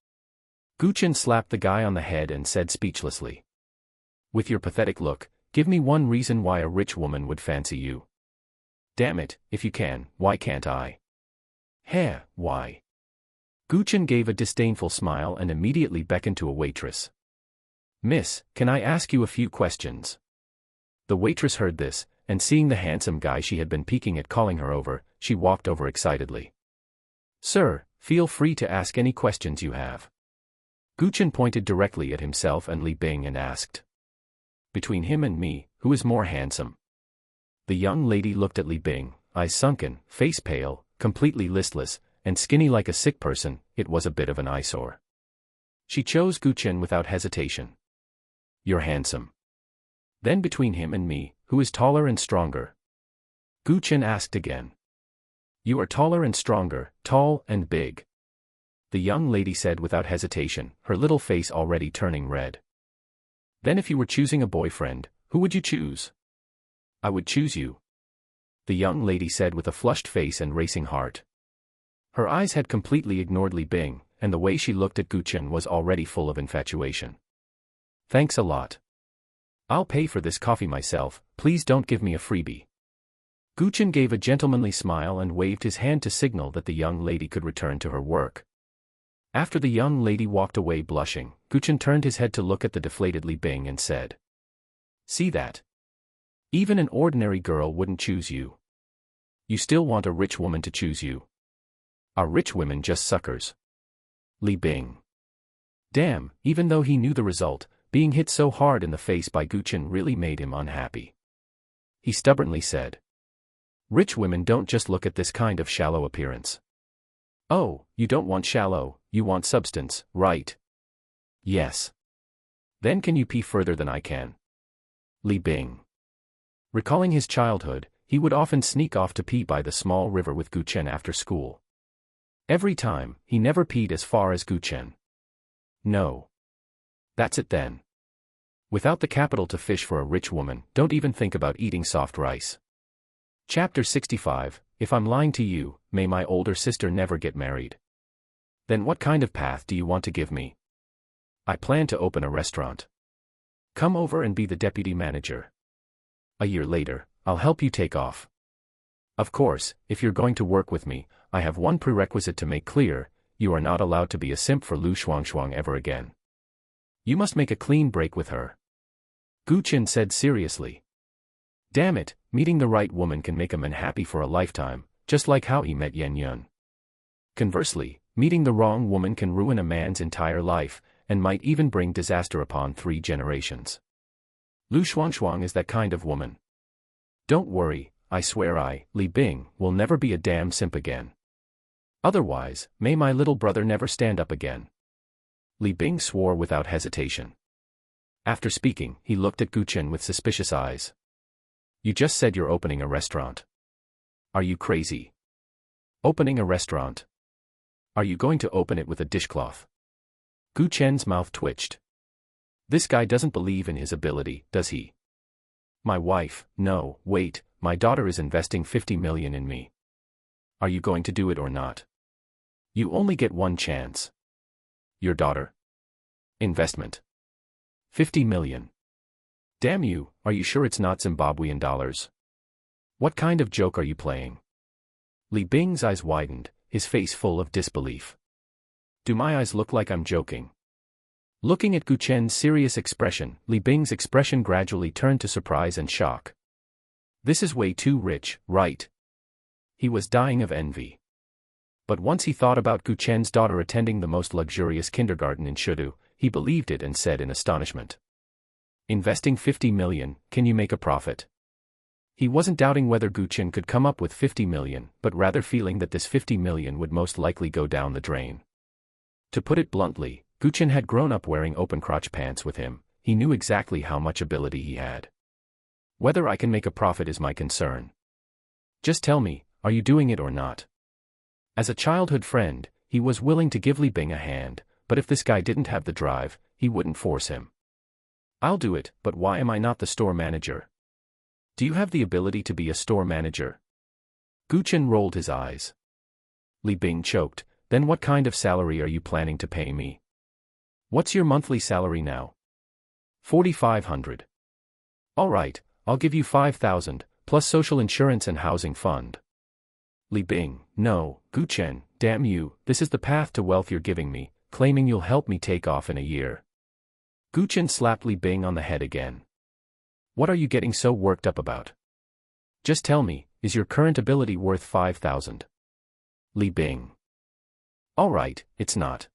Gu Chen slapped the guy on the head and said speechlessly. With your pathetic look, give me one reason why a rich woman would fancy you. Damn it, if you can, why can't I? Heh, why? Gu Chen gave a disdainful smile and immediately beckoned to a waitress. Miss, can I ask you a few questions? The waitress heard this, and seeing the handsome guy she had been peeking at calling her over, she walked over excitedly. Sir, feel free to ask any questions you have. Gu Chen pointed directly at himself and Li Bing and asked. Between him and me, who is more handsome? The young lady looked at Li Bing, eyes sunken, face pale, completely listless, and skinny like a sick person. It was a bit of an eyesore. She chose Gu Chen without hesitation. You're handsome. Then between him and me, who is taller and stronger? Gu Chen asked again. You are taller and stronger, tall and big. The young lady said without hesitation, her little face already turning red. Then if you were choosing a boyfriend, who would you choose? I would choose you. The young lady said with a flushed face and racing heart. Her eyes had completely ignored Li Bing, and the way she looked at Gu Chen was already full of infatuation. Thanks a lot. I'll pay for this coffee myself, please don't give me a freebie. Gu Chen gave a gentlemanly smile and waved his hand to signal that the young lady could return to her work. After the young lady walked away blushing, Gu Chen turned his head to look at the deflated Li Bing and said. See that? Even an ordinary girl wouldn't choose you. You still want a rich woman to choose you. Are rich women just suckers? Li Bing. Damn, even though he knew the result, being hit so hard in the face by Gu Chen really made him unhappy. He stubbornly said. Rich women don't just look at this kind of shallow appearance. Oh, you don't want shallow, you want substance, right? Yes. Then can you pee further than I can? Li Bing. Recalling his childhood, he would often sneak off to pee by the small river with Gu Chen after school. Every time, he never peed as far as Gu Chen. No. That's it then. Without the capital to fish for a rich woman, don't even think about eating soft rice. Chapter 65, If I'm lying to you, may my older sister never get married. Then what kind of path do you want to give me? I plan to open a restaurant. Come over and be the deputy manager. A year later, I'll help you take off. Of course, if you're going to work with me, I have one prerequisite to make clear, you are not allowed to be a simp for Lu Shuangshuang ever again. You must make a clean break with her. Gu Chen said seriously. Damn it, meeting the right woman can make a man happy for a lifetime, just like how he met Yan Yun. Conversely, meeting the wrong woman can ruin a man's entire life, and might even bring disaster upon 3 generations. Lu Shuangshuang is that kind of woman. Don't worry, I swear Li Bing, will never be a damn simp again. Otherwise, may my little brother never stand up again. Li Bing swore without hesitation. After speaking, he looked at Gu Chen with suspicious eyes. You just said you're opening a restaurant. Are you crazy? Opening a restaurant? Are you going to open it with a dishcloth? Gu Chen's mouth twitched. This guy doesn't believe in his ability, does he? My wife, no, wait, my daughter is investing 50 million in me. Are you going to do it or not? You only get one chance. Your daughter? Investment. 50 million. Damn you, are you sure it's not Zimbabwean dollars? What kind of joke are you playing? Li Bing's eyes widened, his face full of disbelief. Do my eyes look like I'm joking? Looking at Gu Chen's serious expression, Li Bing's expression gradually turned to surprise and shock. This is way too rich, right? He was dying of envy. But once he thought about Gu Chen's daughter attending the most luxurious kindergarten in Shudu, he believed it and said in astonishment. Investing 50 million, can you make a profit? He wasn't doubting whether Gu Chen could come up with 50 million, but rather feeling that this 50 million would most likely go down the drain. To put it bluntly, Gu Chen had grown up wearing open-crotch pants with him. he knew exactly how much ability he had. Whether I can make a profit is my concern. Just tell me, are you doing it or not? As a childhood friend, he was willing to give Li Bing a hand, but if this guy didn't have the drive, he wouldn't force him. I'll do it, but why am I not the store manager? Do you have the ability to be a store manager? Gu Chen rolled his eyes. Li Bing choked. Then what kind of salary are you planning to pay me? What's your monthly salary now? 4,500. All right, I'll give you 5,000, plus social insurance and housing fund. Li Bing, no, Gu Chen, damn you, this is the path to wealth you're giving me, claiming you'll help me take off in a year. Gu Chen slapped Li Bing on the head again. What are you getting so worked up about? Just tell me, is your current ability worth 5,000? Li Bing. All right, it's not.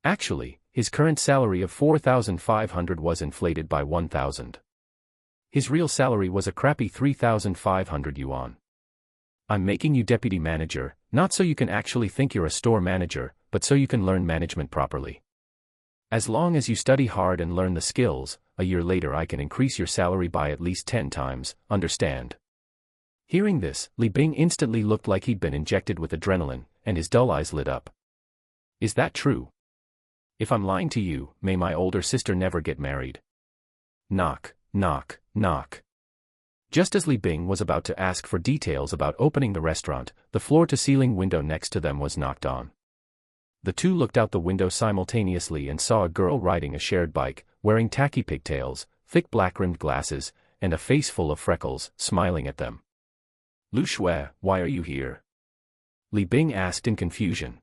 Actually, his current salary of 4,500 was inflated by 1,000. His real salary was a crappy 3,500 yuan. I'm making you deputy manager, not so you can actually think you're a store manager, but so you can learn management properly. As long as you study hard and learn the skills, a year later I can increase your salary by at least 10 times, understand? Hearing this, Li Bing instantly looked like he'd been injected with adrenaline, and his dull eyes lit up. Is that true? If I'm lying to you, may my older sister never get married. Knock, knock, knock. Just as Li Bing was about to ask for details about opening the restaurant, the floor-to-ceiling window next to them was knocked on. The two looked out the window simultaneously and saw a girl riding a shared bike, wearing tacky pigtails, thick black-rimmed glasses, and a face full of freckles, smiling at them. Lu Shui, why are you here? Li Bing asked in confusion.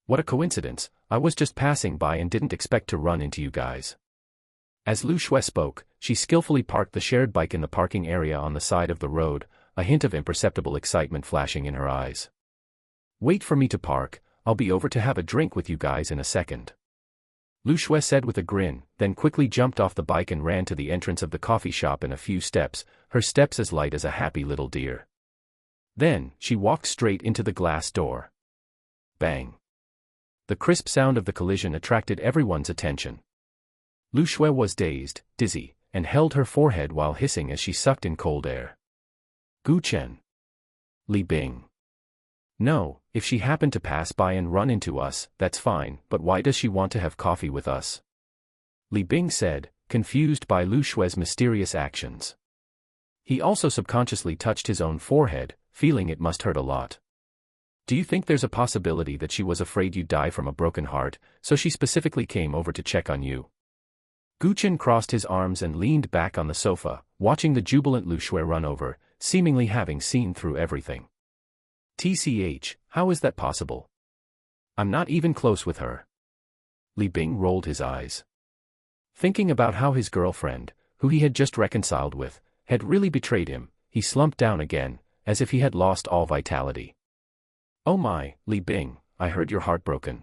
What a coincidence, I was just passing by and didn't expect to run into you guys. As Lu Shui spoke, she skillfully parked the shared bike in the parking area on the side of the road, a hint of imperceptible excitement flashing in her eyes. Wait for me to park, I'll be over to have a drink with you guys in a second. Lu Shui said with a grin, then quickly jumped off the bike and ran to the entrance of the coffee shop in a few steps, her steps as light as a happy little deer. Then, she walked straight into the glass door. Bang. The crisp sound of the collision attracted everyone's attention. Lu Shui was dazed, dizzy, and held her forehead while hissing as she sucked in cold air. Gu Chen. Li Bing. No, if she happened to pass by and run into us, that's fine, but why does she want to have coffee with us? Li Bing said, confused by Lu Shui's mysterious actions. He also subconsciously touched his own forehead, feeling it must hurt a lot. Do you think there's a possibility that she was afraid you'd die from a broken heart, so she specifically came over to check on you? Gu Chen crossed his arms and leaned back on the sofa, watching the jubilant Lu Shui run over, seemingly having seen through everything. TCH, how is that possible? I'm not even close with her. Li Bing rolled his eyes. Thinking about how his girlfriend, who he had just reconciled with, had really betrayed him, he slumped down again, as if he had lost all vitality. Oh my, Li Bing, I heard you're heartbroken.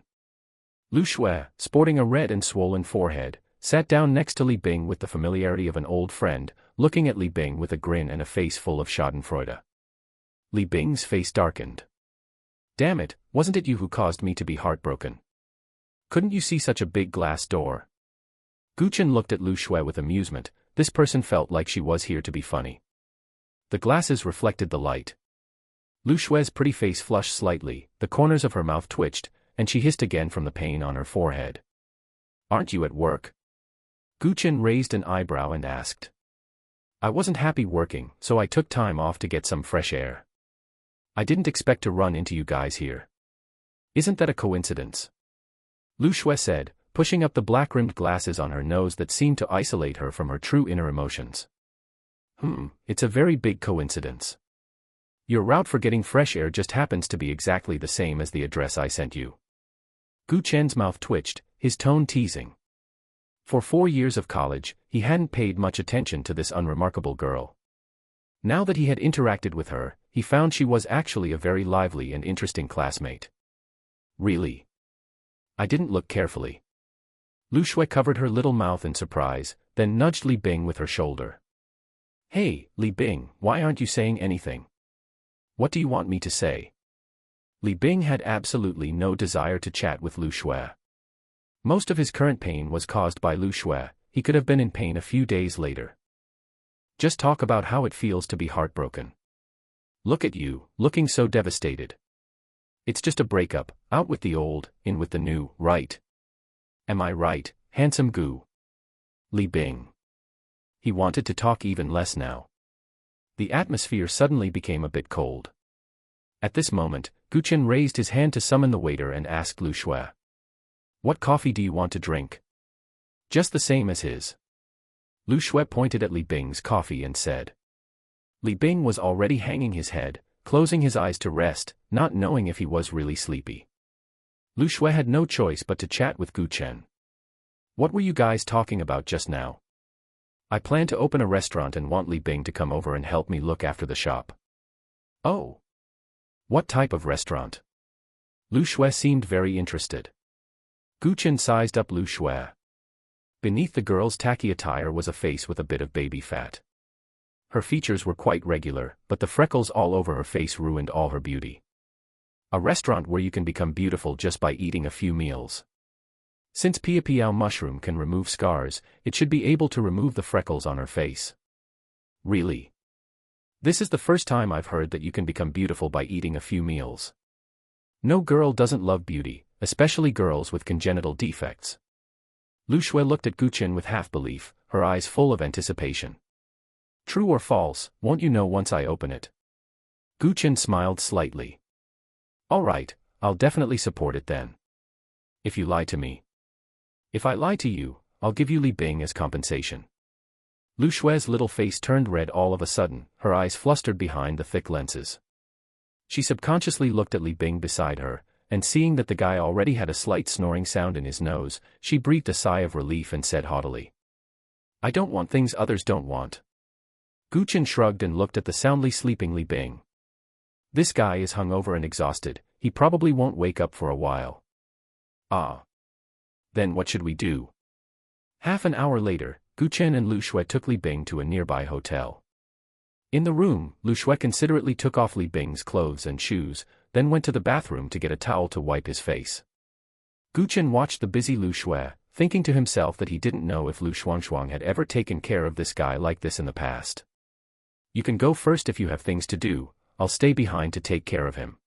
Lu Shui, sporting a red and swollen forehead, sat down next to Li Bing with the familiarity of an old friend, looking at Li Bing with a grin and a face full of schadenfreude. Li Bing's face darkened. Damn it, wasn't it you who caused me to be heartbroken? Couldn't you see such a big glass door? Gu Chen looked at Lu Shui with amusement. This person felt like she was here to be funny. The glasses reflected the light. Lu Shui's pretty face flushed slightly, the corners of her mouth twitched, and she hissed again from the pain on her forehead. Aren't you at work? Gu Chen raised an eyebrow and asked. I wasn't happy working, so I took time off to get some fresh air. I didn't expect to run into you guys here. Isn't that a coincidence? Lu Shui said, pushing up the black-rimmed glasses on her nose that seemed to isolate her from her true inner emotions. It's a very big coincidence. Your route for getting fresh air just happens to be exactly the same as the address I sent you. Gu Chen's mouth twitched, his tone teasing. For 4 years of college, he hadn't paid much attention to this unremarkable girl. Now that he had interacted with her, he found she was actually a very lively and interesting classmate. Really? I didn't look carefully. Lu Shui covered her little mouth in surprise, then nudged Li Bing with her shoulder. Hey, Li Bing, why aren't you saying anything? What do you want me to say? Li Bing had absolutely no desire to chat with Lu Shui. Most of his current pain was caused by Lu Shui. he could have been in pain a few days later. Just talk about how it feels to be heartbroken. Look at you, looking so devastated. It's just a breakup, out with the old, in with the new, right? Am I right, handsome Gu? Li Bing. He wanted to talk even less now. The atmosphere suddenly became a bit cold. At this moment, Gu Chen raised his hand to summon the waiter and asked Lu Shui. What coffee do you want to drink? Just the same as his. Lu Shui pointed at Li Bing's coffee and said. Li Bing was already hanging his head, closing his eyes to rest, not knowing if he was really sleepy. Lu Shui had no choice but to chat with Gu Chen. What were you guys talking about just now? I plan to open a restaurant and want Li Bing to come over and help me look after the shop. Oh. What type of restaurant? Lu Shui seemed very interested. Gu Chen sized up Lu Shui. Beneath the girl's tacky attire was a face with a bit of baby fat. Her features were quite regular, but the freckles all over her face ruined all her beauty. A restaurant where you can become beautiful just by eating a few meals. Since piao mushroom can remove scars, it should be able to remove the freckles on her face. Really? This is the first time I've heard that you can become beautiful by eating a few meals. No girl doesn't love beauty, especially girls with congenital defects. Lu Shui looked at Gu Chen with half-belief, her eyes full of anticipation. True or false, won't you know once I open it? Gu Chen smiled slightly. All right, I'll definitely support it then. If you lie to me. If I lie to you, I'll give you Li Bing as compensation. Lu Shui's little face turned red all of a sudden, her eyes flustered behind the thick lenses. She subconsciously looked at Li Bing beside her, and seeing that the guy already had a slight snoring sound in his nose, she breathed a sigh of relief and said haughtily. I don't want things others don't want. Gu Chen shrugged and looked at the soundly sleeping Li Bing. This guy is hungover and exhausted, he probably won't wake up for a while. Ah. Then what should we do? Half an hour later, Gu Chen and Lu Shui took Li Bing to a nearby hotel. In the room, Lu Shui considerately took off Li Bing's clothes and shoes, then went to the bathroom to get a towel to wipe his face. Gu Chen watched the busy Lu Shui, thinking to himself that he didn't know if Lu Shuangshuang had ever taken care of this guy like this in the past. You can go first if you have things to do, I'll stay behind to take care of him.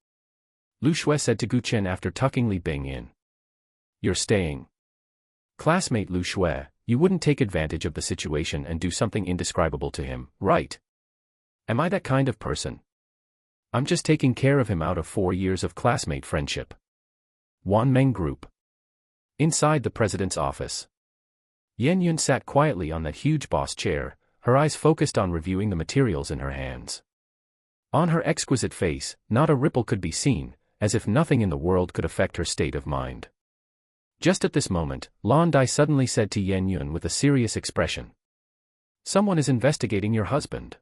Lu Shui said to Gu Chen after tucking Li Bing in. You're staying. Classmate Lu Shui, you wouldn't take advantage of the situation and do something indescribable to him, right? Am I that kind of person? I'm just taking care of him out of 4 years of classmate friendship. Wanmeng Group. Inside the president's office. Yan Yun sat quietly on that huge boss chair, her eyes focused on reviewing the materials in her hands. On her exquisite face, not a ripple could be seen, as if nothing in the world could affect her state of mind. Just at this moment, Lan Dai suddenly said to Yan Yun with a serious expression. Someone is investigating your husband.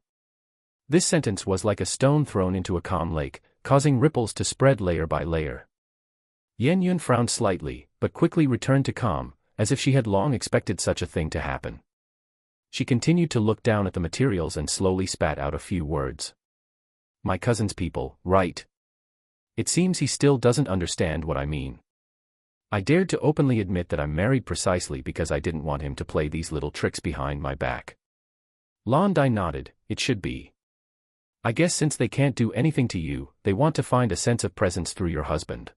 This sentence was like a stone thrown into a calm lake, causing ripples to spread layer by layer. Yan Yun frowned slightly, but quickly returned to calm, as if she had long expected such a thing to happen. She continued to look down at the materials and slowly spat out a few words. My cousin's people, right? It seems he still doesn't understand what I mean. I dared to openly admit that I'm married precisely because I didn't want him to play these little tricks behind my back. Lan Dai nodded, it should be. I guess since they can't do anything to you, they want to find a sense of presence through your husband.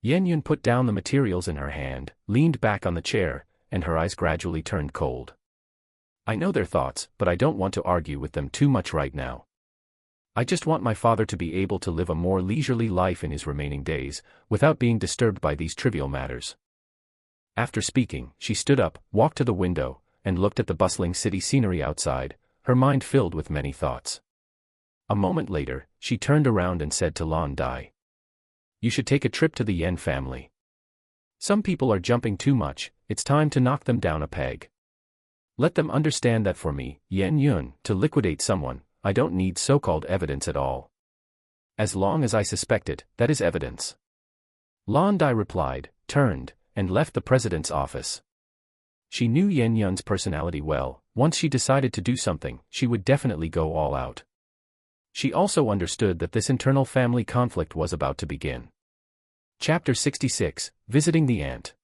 Yan Yun put down the materials in her hand, leaned back on the chair, and her eyes gradually turned cold. I know their thoughts, but I don't want to argue with them too much right now. I just want my father to be able to live a more leisurely life in his remaining days, without being disturbed by these trivial matters. After speaking, she stood up, walked to the window, and looked at the bustling city scenery outside, her mind filled with many thoughts. A moment later, she turned around and said to Lan Dai. You should take a trip to the Yen family. Some people are jumping too much, it's time to knock them down a peg. Let them understand that for me, Yan Yun, to liquidate someone, I don't need so-called evidence at all. As long as I suspect it, that is evidence. Lan Dai replied, turned, and left the president's office. She knew Yan Yun's personality well, once she decided to do something, she would definitely go all out. She also understood that this internal family conflict was about to begin. Chapter 66, Visiting the Aunt.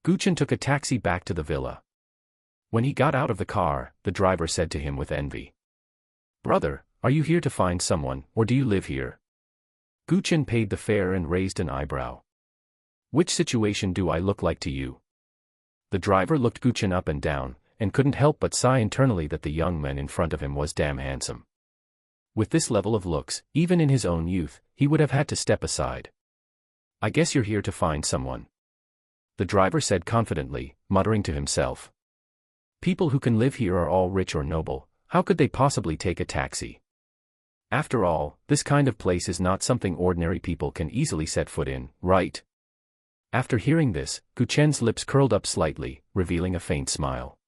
Gu Chen took a taxi back to the villa. When he got out of the car, the driver said to him with envy, "Brother, are you here to find someone, or do you live here?" Chen paid the fare and raised an eyebrow. "Which situation do I look like to you?" The driver looked Chen up and down, and couldn't help but sigh internally that the young man in front of him was damn handsome. With this level of looks, even in his own youth, he would have had to step aside. "I guess you're here to find someone," the driver said confidently, muttering to himself. "People who can live here are all rich or noble, how could they possibly take a taxi? After all, this kind of place is not something ordinary people can easily set foot in, right?" After hearing this, Chen's lips curled up slightly, revealing a faint smile.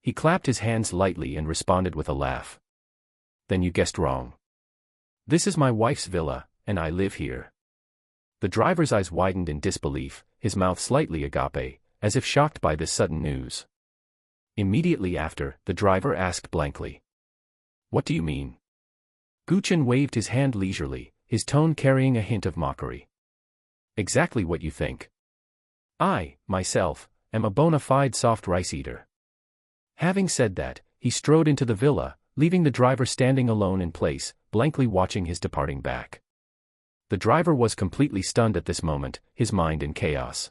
He clapped his hands lightly and responded with a laugh. "Then you guessed wrong. This is my wife's villa, and I live here." The driver's eyes widened in disbelief, his mouth slightly agape, as if shocked by this sudden news. Immediately after, the driver asked blankly, "What do you mean?" Chen waved his hand leisurely, his tone carrying a hint of mockery. "Exactly what you think. I, myself, am a bona fide soft rice eater." Having said that, he strode into the villa, leaving the driver standing alone in place, blankly watching his departing back. The driver was completely stunned at this moment, his mind in chaos.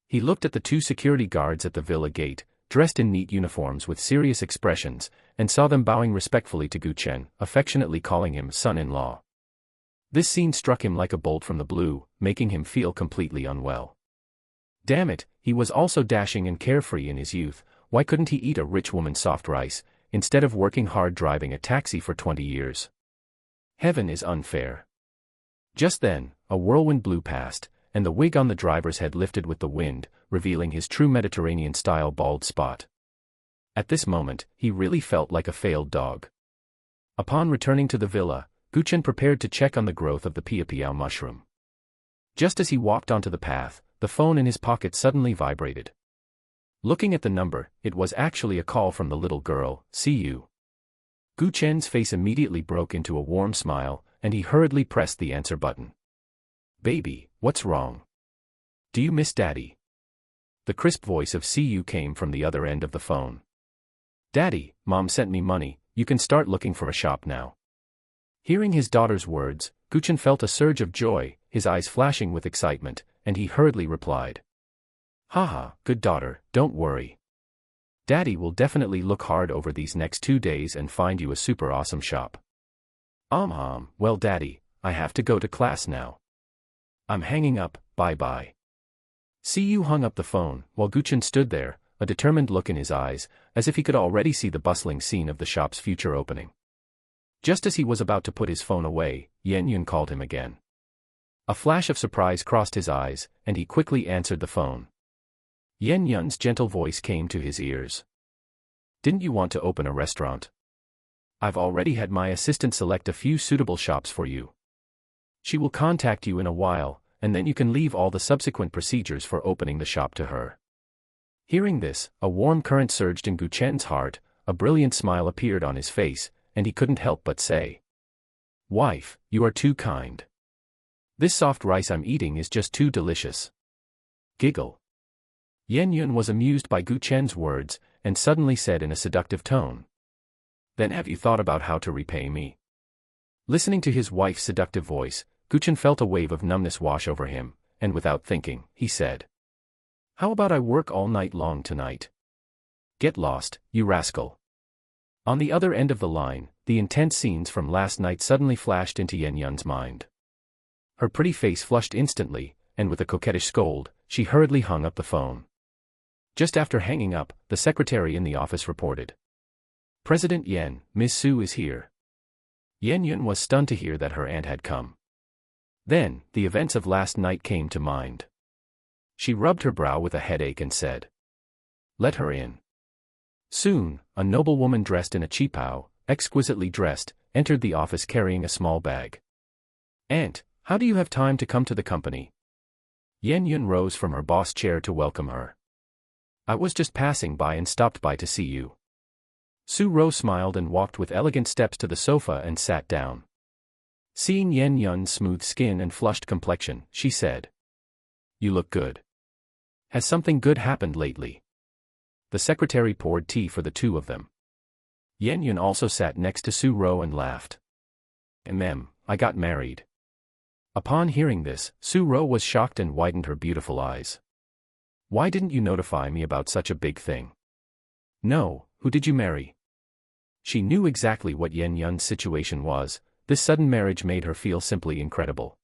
He looked at the two security guards at the villa gate, dressed in neat uniforms with serious expressions, and saw them bowing respectfully to Chen, affectionately calling him son-in-law. This scene struck him like a bolt from the blue, making him feel completely unwell. Damn it, he was also dashing and carefree in his youth, why couldn't he eat a rich woman's soft rice, instead of working hard driving a taxi for 20 years? Heaven is unfair. Just then, a whirlwind blew past, and the wig on the driver's head lifted with the wind, revealing his true Mediterranean-style bald spot. At this moment, he really felt like a failed dog. Upon returning to the villa, Chen prepared to check on the growth of the piao mushroom. Just as he walked onto the path, the phone in his pocket suddenly vibrated. Looking at the number, it was actually a call from the little girl, "See you." Chen's face immediately broke into a warm smile, and he hurriedly pressed the answer button. "Baby, what's wrong? Do you miss Daddy?" The crisp voice of "See you" came from the other end of the phone. "Daddy, Mom sent me money, you can start looking for a shop now." Hearing his daughter's words, Chen felt a surge of joy, his eyes flashing with excitement, and he hurriedly replied, "Haha, good daughter, don't worry. Daddy will definitely look hard over these next 2 days and find you a super awesome shop." Well Daddy, I have to go to class now. I'm hanging up, bye-bye." See you hung up the phone, while Chen stood there, a determined look in his eyes, as if he could already see the bustling scene of the shop's future opening. Just as he was about to put his phone away, Yun called him again. A flash of surprise crossed his eyes, and he quickly answered the phone. Yun's gentle voice came to his ears. "Didn't you want to open a restaurant? I've already had my assistant select a few suitable shops for you. She will contact you in a while, and then you can leave all the subsequent procedures for opening the shop to her." Hearing this, a warm current surged in Chen's heart, a brilliant smile appeared on his face, and he couldn't help but say, "Wife, you are too kind. This soft rice I'm eating is just too delicious." Giggle. Yun was amused by Chen's words, and suddenly said in a seductive tone, "Then have you thought about how to repay me?" Listening to his wife's seductive voice, Chen felt a wave of numbness wash over him, and without thinking, he said, "How about I work all night long tonight?" "Get lost, you rascal." On the other end of the line, the intense scenes from last night suddenly flashed into Yun's mind. Her pretty face flushed instantly, and with a coquettish scold, she hurriedly hung up the phone. Just after hanging up, the secretary in the office reported, "President Yen, Ms. Su is here." Yun was stunned to hear that her aunt had come. Then, the events of last night came to mind. She rubbed her brow with a headache and said, "Let her in." Soon, a noblewoman dressed in a qipao, exquisitely dressed, entered the office carrying a small bag. "Aunt, how do you have time to come to the company?" Yun rose from her boss chair to welcome her. "I was just passing by and stopped by to see you." Su-ro smiled and walked with elegant steps to the sofa and sat down. Seeing Yun's smooth skin and flushed complexion, she said, "You look good. Has something good happened lately?" The secretary poured tea for the two of them. Yen Yun also sat next to Su Ro and laughed. I got married. Upon hearing this, Su Ro was shocked and widened her beautiful eyes. Why didn't you notify me about such a big thing? No, who did you marry? She knew exactly what Yen Yun's situation was. This sudden marriage made her feel simply incredible.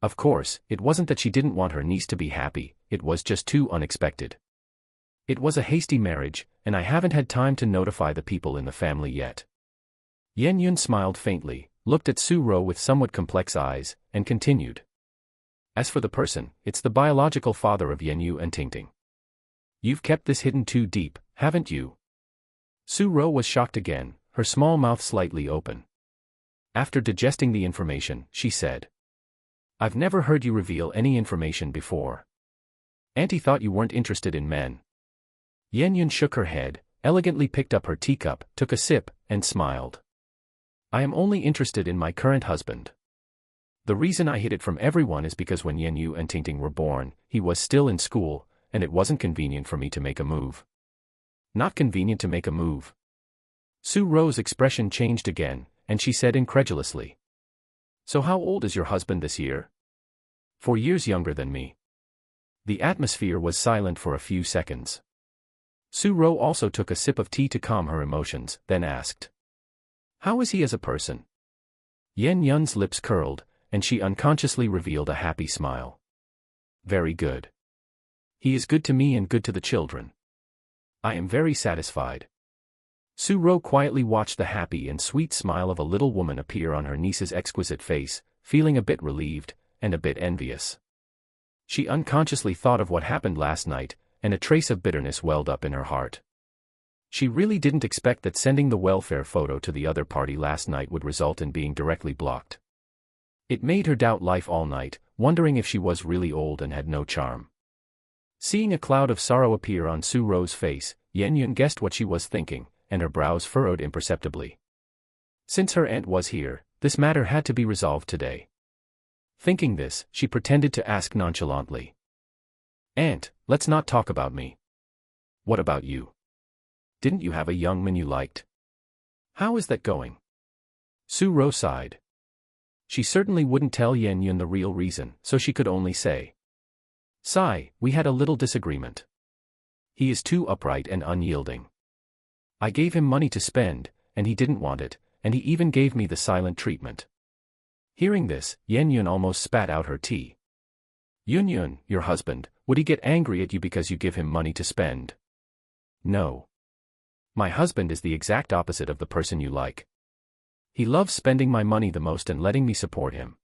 Of course, it wasn't that she didn't want her niece to be happy, it was just too unexpected. It was a hasty marriage, and I haven't had time to notify the people in the family yet. Yen Yun smiled faintly, looked at Su Ro with somewhat complex eyes, and continued. As for the person, it's the biological father of Yen Yu and Tingting. You've kept this hidden too deep, haven't you? Su Ro was shocked again, her small mouth slightly open. After digesting the information, she said. I've never heard you reveal any information before. Auntie thought you weren't interested in men. Yen Yun shook her head, elegantly picked up her teacup, took a sip, and smiled. I am only interested in my current husband. The reason I hid it from everyone is because when Yen Yu and Tingting were born, he was still in school, and it wasn't convenient for me to make a move. Not convenient to make a move. Su Ro's expression changed again, and she said incredulously. So how old is your husband this year? 4 years younger than me. The atmosphere was silent for a few seconds. Su Ro also took a sip of tea to calm her emotions, then asked. How is he as a person? Yen Yun's lips curled, and she unconsciously revealed a happy smile. Very good. He is good to me and good to the children. I am very satisfied. Su Ro quietly watched the happy and sweet smile of a little woman appear on her niece's exquisite face, feeling a bit relieved, and a bit envious. She unconsciously thought of what happened last night, and a trace of bitterness welled up in her heart. She really didn't expect that sending the welfare photo to the other party last night would result in being directly blocked. It made her doubt life all night, wondering if she was really old and had no charm. Seeing a cloud of sorrow appear on Su Ro's face, Yen Yun guessed what she was thinking, and her brows furrowed imperceptibly. Since her aunt was here, this matter had to be resolved today. Thinking this, she pretended to ask nonchalantly. Aunt, let's not talk about me. What about you? Didn't you have a young man you liked? How is that going? Su Ro sighed. She certainly wouldn't tell Yen Yun the real reason, so she could only say. Sigh, we had a little disagreement. He is too upright and unyielding. I gave him money to spend, and he didn't want it, and he even gave me the silent treatment. Hearing this, Yen Yun almost spat out her tea. Yun Yun, your husband, would he get angry at you because you give him money to spend? No. My husband is the exact opposite of the person you like. He loves spending my money the most and letting me support him.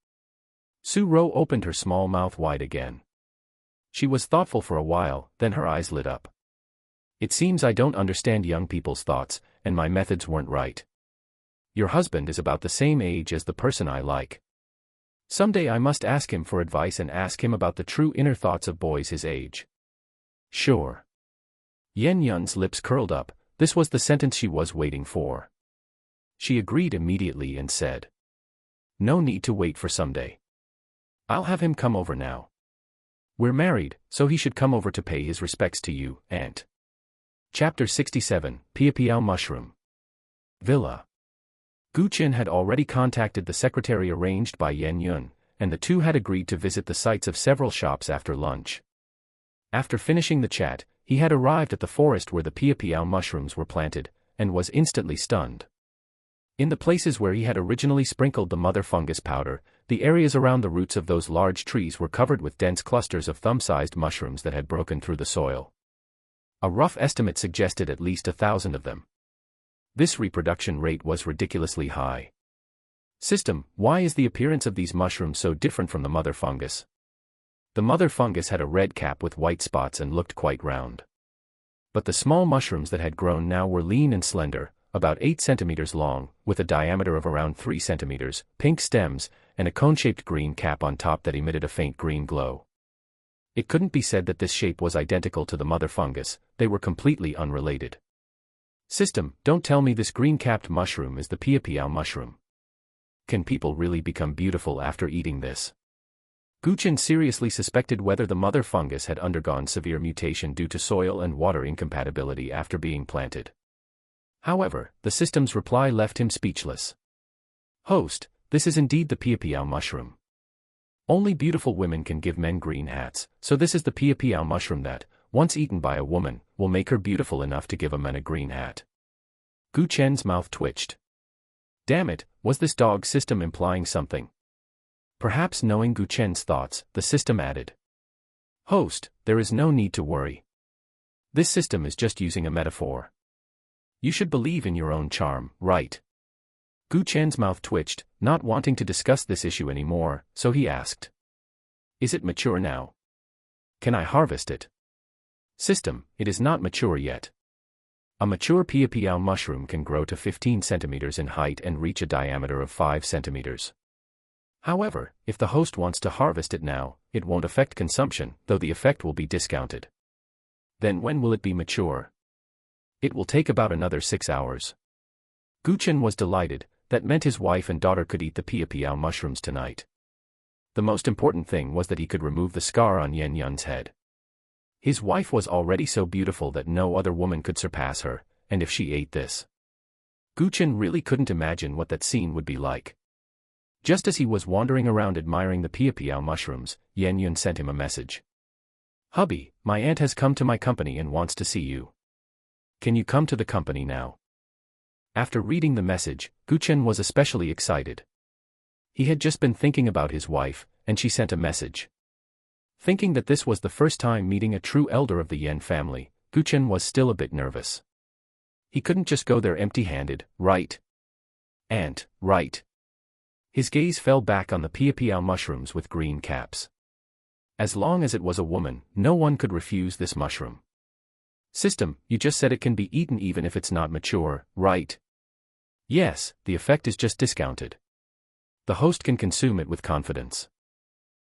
Su Ro opened her small mouth wide again. She was thoughtful for a while, then her eyes lit up. It seems I don't understand young people's thoughts, and my methods weren't right. Your husband is about the same age as the person I like. Someday I must ask him for advice and ask him about the true inner thoughts of boys his age. Sure. Yen Yun's lips curled up, this was the sentence she was waiting for. She agreed immediately and said. No need to wait for someday. I'll have him come over now. We're married, so he should come over to pay his respects to you, Aunt. Chapter 67, Piapiao Mushroom. Villa. Gu Chen had already contacted the secretary arranged by Yen Yun, and the two had agreed to visit the sites of several shops after lunch. After finishing the chat, he had arrived at the forest where the Piapiao mushrooms were planted, and was instantly stunned. In the places where he had originally sprinkled the mother fungus powder, the areas around the roots of those large trees were covered with dense clusters of thumb-sized mushrooms that had broken through the soil. A rough estimate suggested at least 1,000 of them. This reproduction rate was ridiculously high. System, why is the appearance of these mushrooms so different from the mother fungus? The mother fungus had a red cap with white spots and looked quite round. But the small mushrooms that had grown now were lean and slender, about 8 centimeters long, with a diameter of around 3 centimeters, pink stems, and a cone-shaped green cap on top that emitted a faint green glow. It couldn't be said that this shape was identical to the mother fungus, they were completely unrelated. System, don't tell me this green-capped mushroom is the Piapiao mushroom. Can people really become beautiful after eating this? Gu Chen seriously suspected whether the mother fungus had undergone severe mutation due to soil and water incompatibility after being planted. However, the system's reply left him speechless. Host, this is indeed the piapiao mushroom. Only beautiful women can give men green hats, so this is the piapiao mushroom that, once eaten by a woman, will make her beautiful enough to give a man a green hat. Gu Chen's mouth twitched. Damn it, was this dog system implying something? Perhaps knowing Gu Chen's thoughts, the system added. Host, there is no need to worry. This system is just using a metaphor. You should believe in your own charm, right? Gu Chen's mouth twitched, not wanting to discuss this issue anymore, so he asked. Is it mature now? Can I harvest it? System, it is not mature yet. A mature piapiao mushroom can grow to 15 centimeters in height and reach a diameter of 5 centimeters. However, if the host wants to harvest it now, it won't affect consumption, though the effect will be discounted. Then when will it be mature? It will take about another 6 hours. Gu Chen was delighted, that meant his wife and daughter could eat the piapiao mushrooms tonight. The most important thing was that he could remove the scar on Yan Yun's head. His wife was already so beautiful that no other woman could surpass her, and if she ate this. Gu Chen really couldn't imagine what that scene would be like. Just as he was wandering around admiring the piapiao mushrooms, Yan Yun sent him a message. Hubby, my aunt has come to my company and wants to see you. Can you come to the company now? After reading the message, Gu Chen was especially excited. He had just been thinking about his wife, and she sent a message. Thinking that this was the first time meeting a true elder of the Yan family, Gu Chen was still a bit nervous. He couldn't just go there empty-handed, right? Aunt, right? His gaze fell back on the piapiao mushrooms with green caps. As long as it was a woman, no one could refuse this mushroom. System, you just said it can be eaten even if it's not mature, right? Yes, the effect is just discounted. The host can consume it with confidence.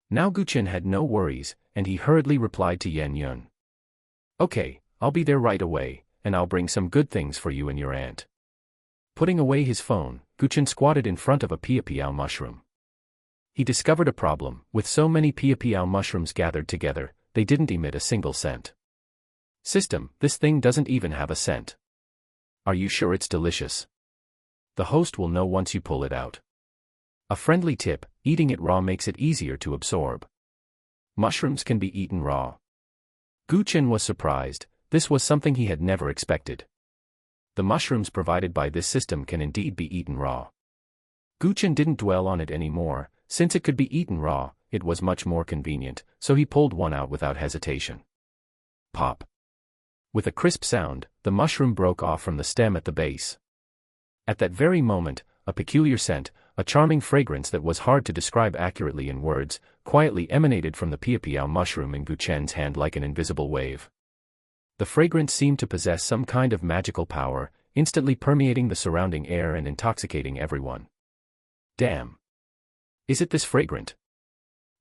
Now Gu Chen had no worries, and he hurriedly replied to Yan Yun. Okay, I'll be there right away, and I'll bring some good things for you and your aunt. Putting away his phone, Gu Chen squatted in front of a piapiao mushroom. He discovered a problem: with so many piapiao mushrooms gathered together, they didn't emit a single scent. System, this thing doesn't even have a scent. Are you sure it's delicious? The host will know once you pull it out. A friendly tip: eating it raw makes it easier to absorb. Mushrooms can be eaten raw. Gu Chen was surprised. This was something he had never expected. The mushrooms provided by this system can indeed be eaten raw. Gu Chen didn't dwell on it anymore. Since it could be eaten raw, it was much more convenient, so he pulled one out without hesitation. Pop. With a crisp sound, the mushroom broke off from the stem at the base. At that very moment, a peculiar scent, a charming fragrance that was hard to describe accurately in words, quietly emanated from the piapiao mushroom in Gu Chen's hand like an invisible wave. The fragrance seemed to possess some kind of magical power, instantly permeating the surrounding air and intoxicating everyone. Damn! Is it this fragrant?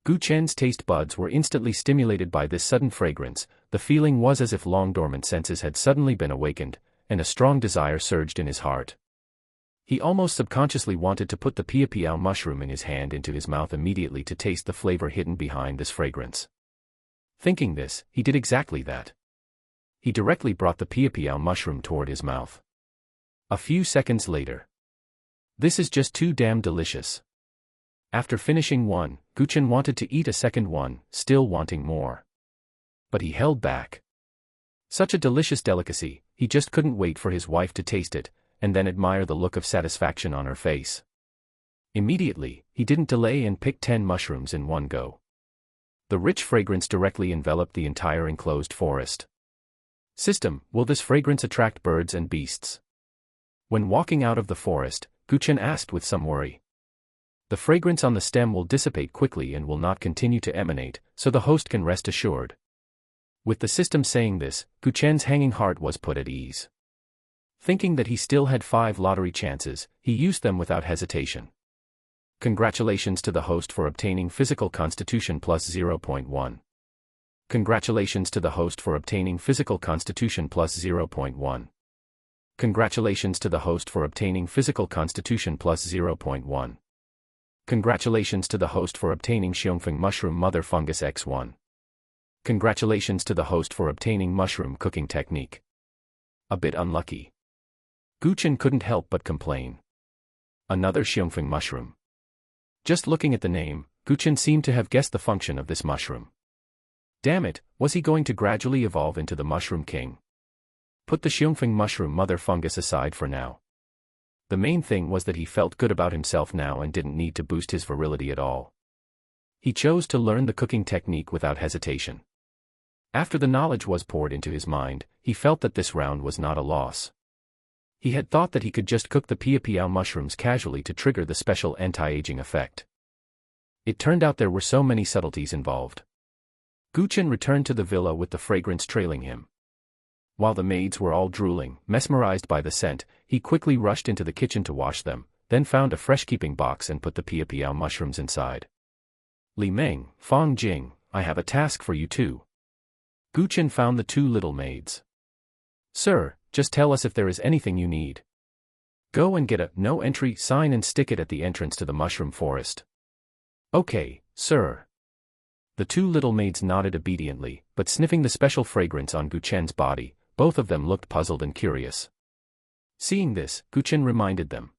Gu Chen's taste buds were instantly stimulated by this sudden fragrance. The feeling was as if long-dormant senses had suddenly been awakened, and a strong desire surged in his heart. He almost subconsciously wanted to put the piapiao mushroom in his hand into his mouth immediately to taste the flavor hidden behind this fragrance. Thinking this, he did exactly that. He directly brought the piapiao mushroom toward his mouth. A few seconds later. This is just too damn delicious. After finishing one, Gu Chen wanted to eat a second one, still wanting more. But he held back. Such a delicious delicacy, he just couldn't wait for his wife to taste it, and then admire the look of satisfaction on her face. Immediately, he didn't delay and picked 10 mushrooms in one go. The rich fragrance directly enveloped the entire enclosed forest. System, will this fragrance attract birds and beasts? When walking out of the forest, Gu Chen asked with some worry. The fragrance on the stem will dissipate quickly and will not continue to emanate, so the host can rest assured. With the system saying this, Gu Chen's hanging heart was put at ease. Thinking that he still had 5 lottery chances, he used them without hesitation. Congratulations to the host for obtaining physical constitution plus 0.1. Congratulations to the host for obtaining physical constitution plus 0.1. Congratulations to the host for obtaining physical constitution plus 0.1. Congratulations to the host for obtaining Xiongfeng Mushroom Mother Fungus X1. Congratulations to the host for obtaining mushroom cooking technique. A bit unlucky. Chen couldn't help but complain. Another Xiongfeng mushroom. Just looking at the name, Chen seemed to have guessed the function of this mushroom. Damn it, was he going to gradually evolve into the Mushroom King? Put the Xiongfeng Mushroom Mother Fungus aside for now. The main thing was that he felt good about himself now and didn't need to boost his virility at all. He chose to learn the cooking technique without hesitation. After the knowledge was poured into his mind, he felt that this round was not a loss. He had thought that he could just cook the piao mushrooms casually to trigger the special anti-aging effect. It turned out there were so many subtleties involved. Chen returned to the villa with the fragrance trailing him. While the maids were all drooling, mesmerized by the scent, he quickly rushed into the kitchen to wash them, then found a fresh-keeping box and put the piao mushrooms inside. Li Meng, Fang Jing, I have a task for you too. Chen found the two little maids. Sir, just tell us if there is anything you need. Go and get a no entry sign and stick it at the entrance to the mushroom forest. Okay, sir. The two little maids nodded obediently, but sniffing the special fragrance on Chen's body, both of them looked puzzled and curious. Seeing this, Chen reminded them.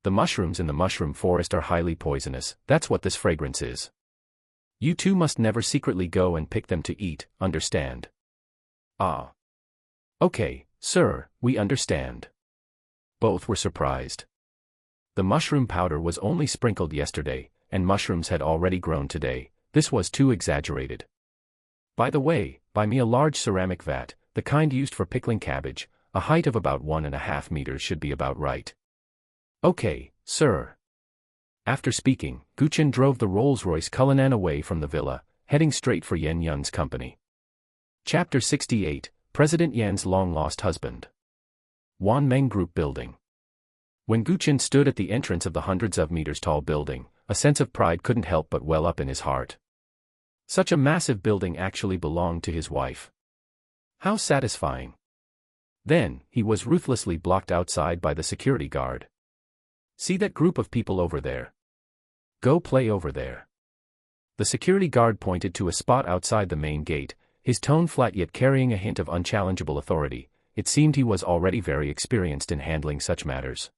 The mushrooms in the mushroom forest are highly poisonous, that's what this fragrance is. You two must never secretly go and pick them to eat, understand? Ah. Okay, sir, we understand. Both were surprised. The mushroom powder was only sprinkled yesterday, and mushrooms had already grown today. This was too exaggerated. By the way, buy me a large ceramic vat, the kind used for pickling cabbage, a height of about 1.5 meters should be about right. Okay, sir. After speaking, Chen drove the Rolls-Royce Cullinan away from the villa, heading straight for Yan Yun's company. Chapter 68, President Yan's long-lost husband. Wanmeng Group Building. When Chen stood at the entrance of the hundreds of meters tall building, a sense of pride couldn't help but well up in his heart. Such a massive building actually belonged to his wife. How satisfying. Then, he was ruthlessly blocked outside by the security guard. See that group of people over there? Go play over there. The security guard pointed to a spot outside the main gate, his tone flat yet carrying a hint of unchallengeable authority. It seemed he was already very experienced in handling such matters.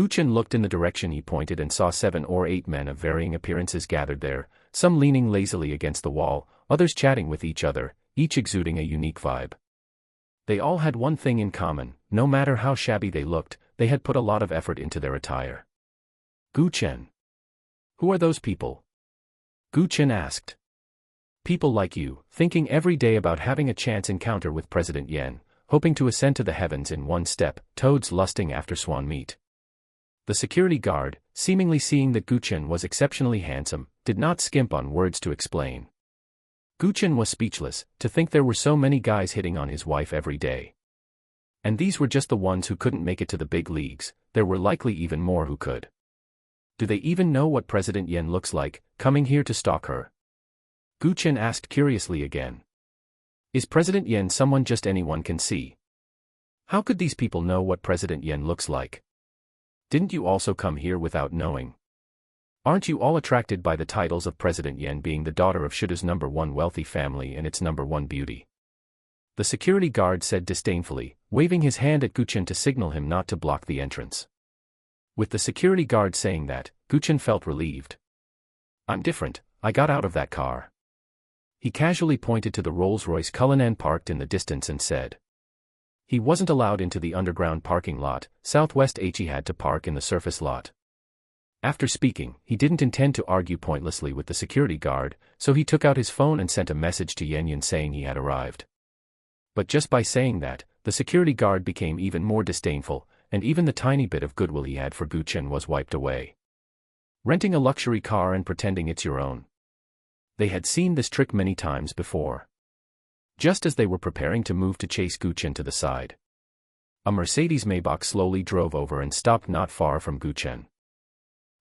Chen looked in the direction he pointed and saw 7 or 8 men of varying appearances gathered there, some leaning lazily against the wall, others chatting with each other, each exuding a unique vibe. They all had one thing in common: no matter how shabby they looked, they had put a lot of effort into their attire. Chen. Who are those people? Chen asked. People like you, thinking every day about having a chance encounter with President Yan, hoping to ascend to the heavens in one step, toads lusting after swan meat. The security guard, seemingly seeing that Chen was exceptionally handsome, did not skimp on words to explain. Chen was speechless, to think there were so many guys hitting on his wife every day. And these were just the ones who couldn't make it to the big leagues, there were likely even more who could. Do they even know what President Yan looks like, coming here to stalk her? Chen asked curiously again. Is President Yan someone just anyone can see? How could these people know what President Yan looks like? Didn't you also come here without knowing? Aren't you all attracted by the titles of President Yan being the daughter of Shida's #1 wealthy family and its #1 beauty? The security guard said disdainfully, waving his hand at Chen to signal him not to block the entrance. With the security guard saying that, Chen felt relieved. I'm different, I got out of that car. He casually pointed to the Rolls-Royce Cullinan parked in the distance and said. He wasn't allowed into the underground parking lot, Southwest He had to park in the surface lot. After speaking, he didn't intend to argue pointlessly with the security guard, so he took out his phone and sent a message to Yan Yun saying he had arrived. But just by saying that, the security guard became even more disdainful, and even the tiny bit of goodwill he had for Chen was wiped away. Renting a luxury car and pretending it's your own. They had seen this trick many times before. Just as they were preparing to move to chase Chen to the side, a Mercedes Maybach slowly drove over and stopped not far from Chen.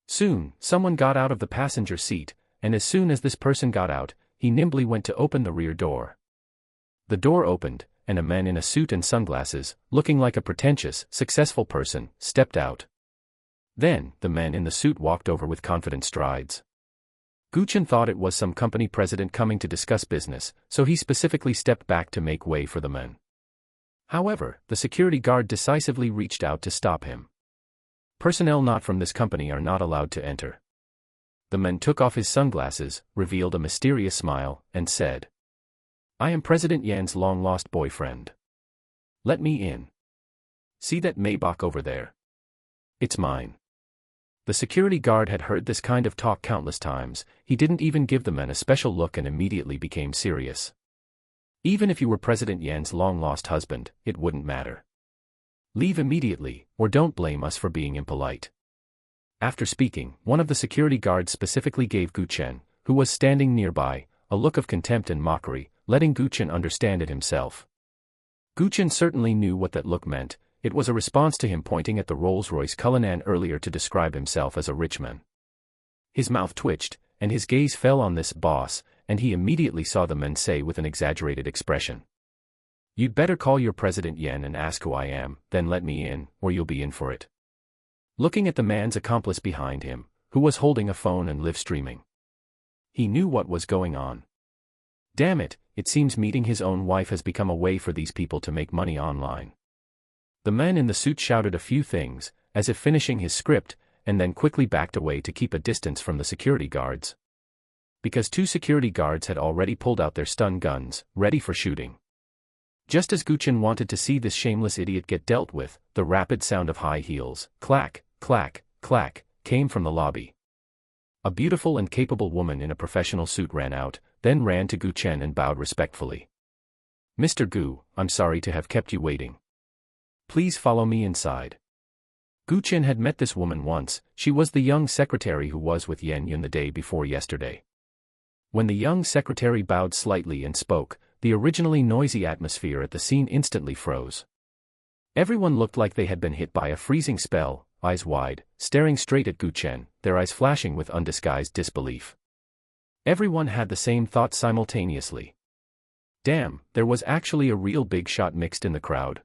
Soon, someone got out of the passenger seat, and as soon as this person got out, he nimbly went to open the rear door. The door opened, and a man in a suit and sunglasses, looking like a pretentious, successful person, stepped out. Then, the man in the suit walked over with confident strides. Chen thought it was some company president coming to discuss business, so he specifically stepped back to make way for the man. However, the security guard decisively reached out to stop him. Personnel not from this company are not allowed to enter. The man took off his sunglasses, revealed a mysterious smile, and said, "I am President Yan's long-lost boyfriend. Let me in. See that Maybach over there? It's mine." The security guard had heard this kind of talk countless times. He didn't even give the man a special look and immediately became serious. "Even if you were President Yan's long-lost husband, it wouldn't matter. Leave immediately, or don't blame us for being impolite." After speaking, one of the security guards specifically gave Chen, who was standing nearby, a look of contempt and mockery, letting Chen understand it himself. Chen certainly knew what that look meant. It was a response to him pointing at the Rolls-Royce Cullinan earlier to describe himself as a rich man. His mouth twitched, and his gaze fell on this boss, and he immediately saw the man say with an exaggerated expression, "You'd better call your President Yan and ask who I am, then let me in, or you'll be in for it." Looking at the man's accomplice behind him, who was holding a phone and live streaming, he knew what was going on. Damn it, it seems meeting his own wife has become a way for these people to make money online. The man in the suit shouted a few things, as if finishing his script, and then quickly backed away to keep a distance from the security guards. Because two security guards had already pulled out their stun guns, ready for shooting. Just as Chen wanted to see this shameless idiot get dealt with, the rapid sound of high heels, clack, clack, clack, came from the lobby. A beautiful and capable woman in a professional suit ran out, then ran to Chen and bowed respectfully. "Mr. Gu, I'm sorry to have kept you waiting. Please follow me inside." Chen had met this woman once. She was the young secretary who was with Yan Yun the day before yesterday. When the young secretary bowed slightly and spoke, the originally noisy atmosphere at the scene instantly froze. Everyone looked like they had been hit by a freezing spell, eyes wide, staring straight at Chen, their eyes flashing with undisguised disbelief. Everyone had the same thought simultaneously. Damn, there was actually a real big shot mixed in the crowd.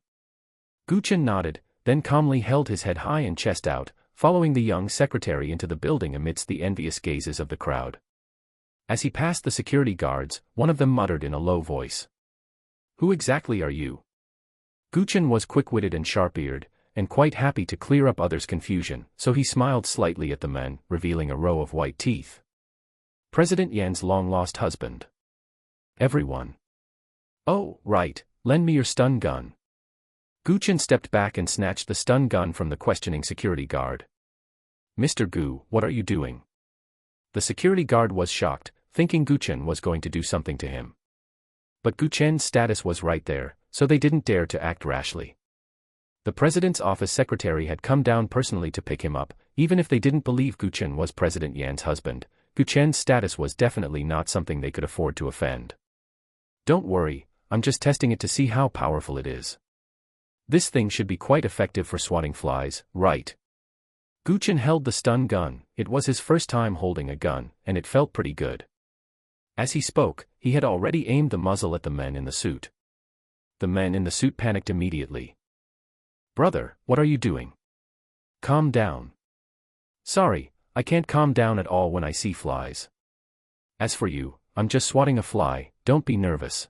Chen nodded, then calmly held his head high and chest out, following the young secretary into the building amidst the envious gazes of the crowd. As he passed the security guards, one of them muttered in a low voice, "Who exactly are you?" Chen was quick-witted and sharp-eared, and quite happy to clear up others' confusion, so he smiled slightly at the man, revealing a row of white teeth. "President Yan's long-lost husband." Everyone. "Oh, right, lend me your stun gun." Chen stepped back and snatched the stun gun from the questioning security guard. "Mr. Gu, what are you doing?" The security guard was shocked, thinking Chen was going to do something to him. But Chen's status was right there, so they didn't dare to act rashly. The president's office secretary had come down personally to pick him up. Even if they didn't believe Chen was President Yan's husband, Chen's status was definitely not something they could afford to offend. "Don't worry, I'm just testing it to see how powerful it is. This thing should be quite effective for swatting flies, right?" Chen held the stun gun. It was his first time holding a gun, and it felt pretty good. As he spoke, he had already aimed the muzzle at the man in the suit. The man in the suit panicked immediately. "Brother, what are you doing? Calm down." "Sorry, I can't calm down at all when I see flies. As for you, I'm just swatting a fly, don't be nervous."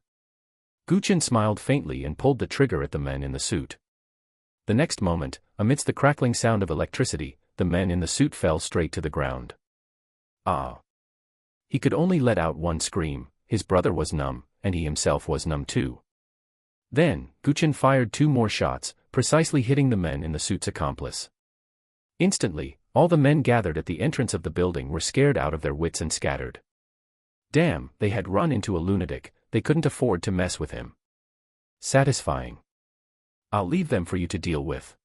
Chen smiled faintly and pulled the trigger at the man in the suit. The next moment, amidst the crackling sound of electricity, the man in the suit fell straight to the ground. Ah! He could only let out one scream. His brother was numb, and he himself was numb too. Then, Chen fired two more shots, precisely hitting the man in the suit's accomplice. Instantly, all the men gathered at the entrance of the building were scared out of their wits and scattered. Damn, they had run into a lunatic. They couldn't afford to mess with him. Satisfying. I'll leave them for you to deal with.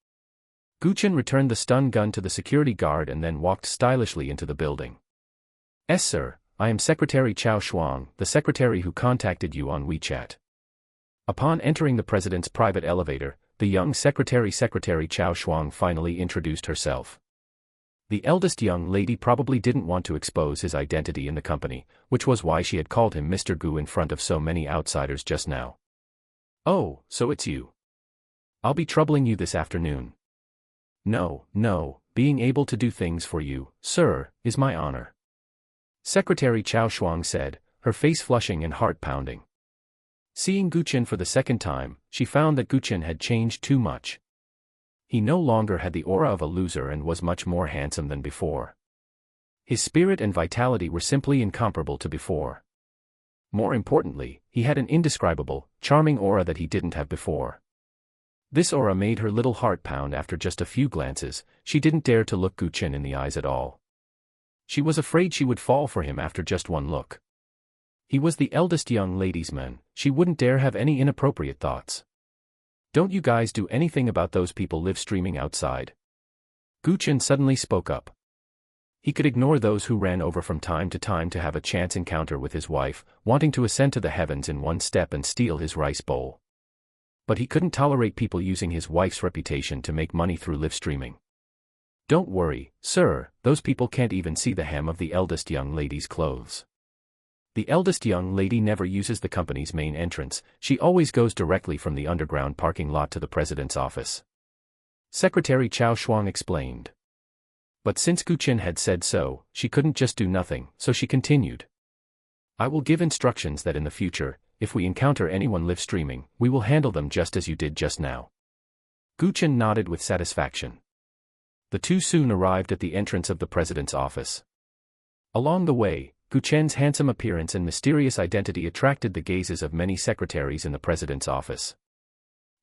Chen returned the stun gun to the security guard and then walked stylishly into the building. "Yes, sir, I am Secretary Chao Shuang, the secretary who contacted you on WeChat." Upon entering the president's private elevator, the young Secretary Chao Shuang finally introduced herself. The eldest young lady probably didn't want to expose his identity in the company, which was why she had called him Mr. Gu in front of so many outsiders just now. "Oh, so it's you. I'll be troubling you this afternoon." No, being able to do things for you, sir, is my honor. Secretary Chao Shuang said, her face flushing and heart pounding. Seeing Gu Chen for the second time, she found that Gu Chen had changed too much. He no longer had the aura of a loser and was much more handsome than before. His spirit and vitality were simply incomparable to before. More importantly, he had an indescribable, charming aura that he didn't have before. This aura made her little heart pound. After just a few glances, she didn't dare to look Gu Chen in the eyes at all. She was afraid she would fall for him after just one look. He was the eldest young lady's man, she wouldn't dare have any inappropriate thoughts. Don't you guys do anything about those people live streaming outside? Gu Chen suddenly spoke up. He could ignore those who ran over from time to time to have a chance encounter with his wife, wanting to ascend to the heavens in one step and steal his rice bowl. But he couldn't tolerate people using his wife's reputation to make money through live streaming. Don't worry, sir, those people can't even see the hem of the eldest young lady's clothes. The eldest young lady never uses the company's main entrance, she always goes directly from the underground parking lot to the president's office. Secretary Chao Shuang explained. But since Gu Chen had said so, she couldn't just do nothing, so she continued. I will give instructions that in the future, if we encounter anyone live streaming, we will handle them just as you did just now. Gu Chen nodded with satisfaction. The two soon arrived at the entrance of the president's office. Along the way, Gu Chen's handsome appearance and mysterious identity attracted the gazes of many secretaries in the president's office,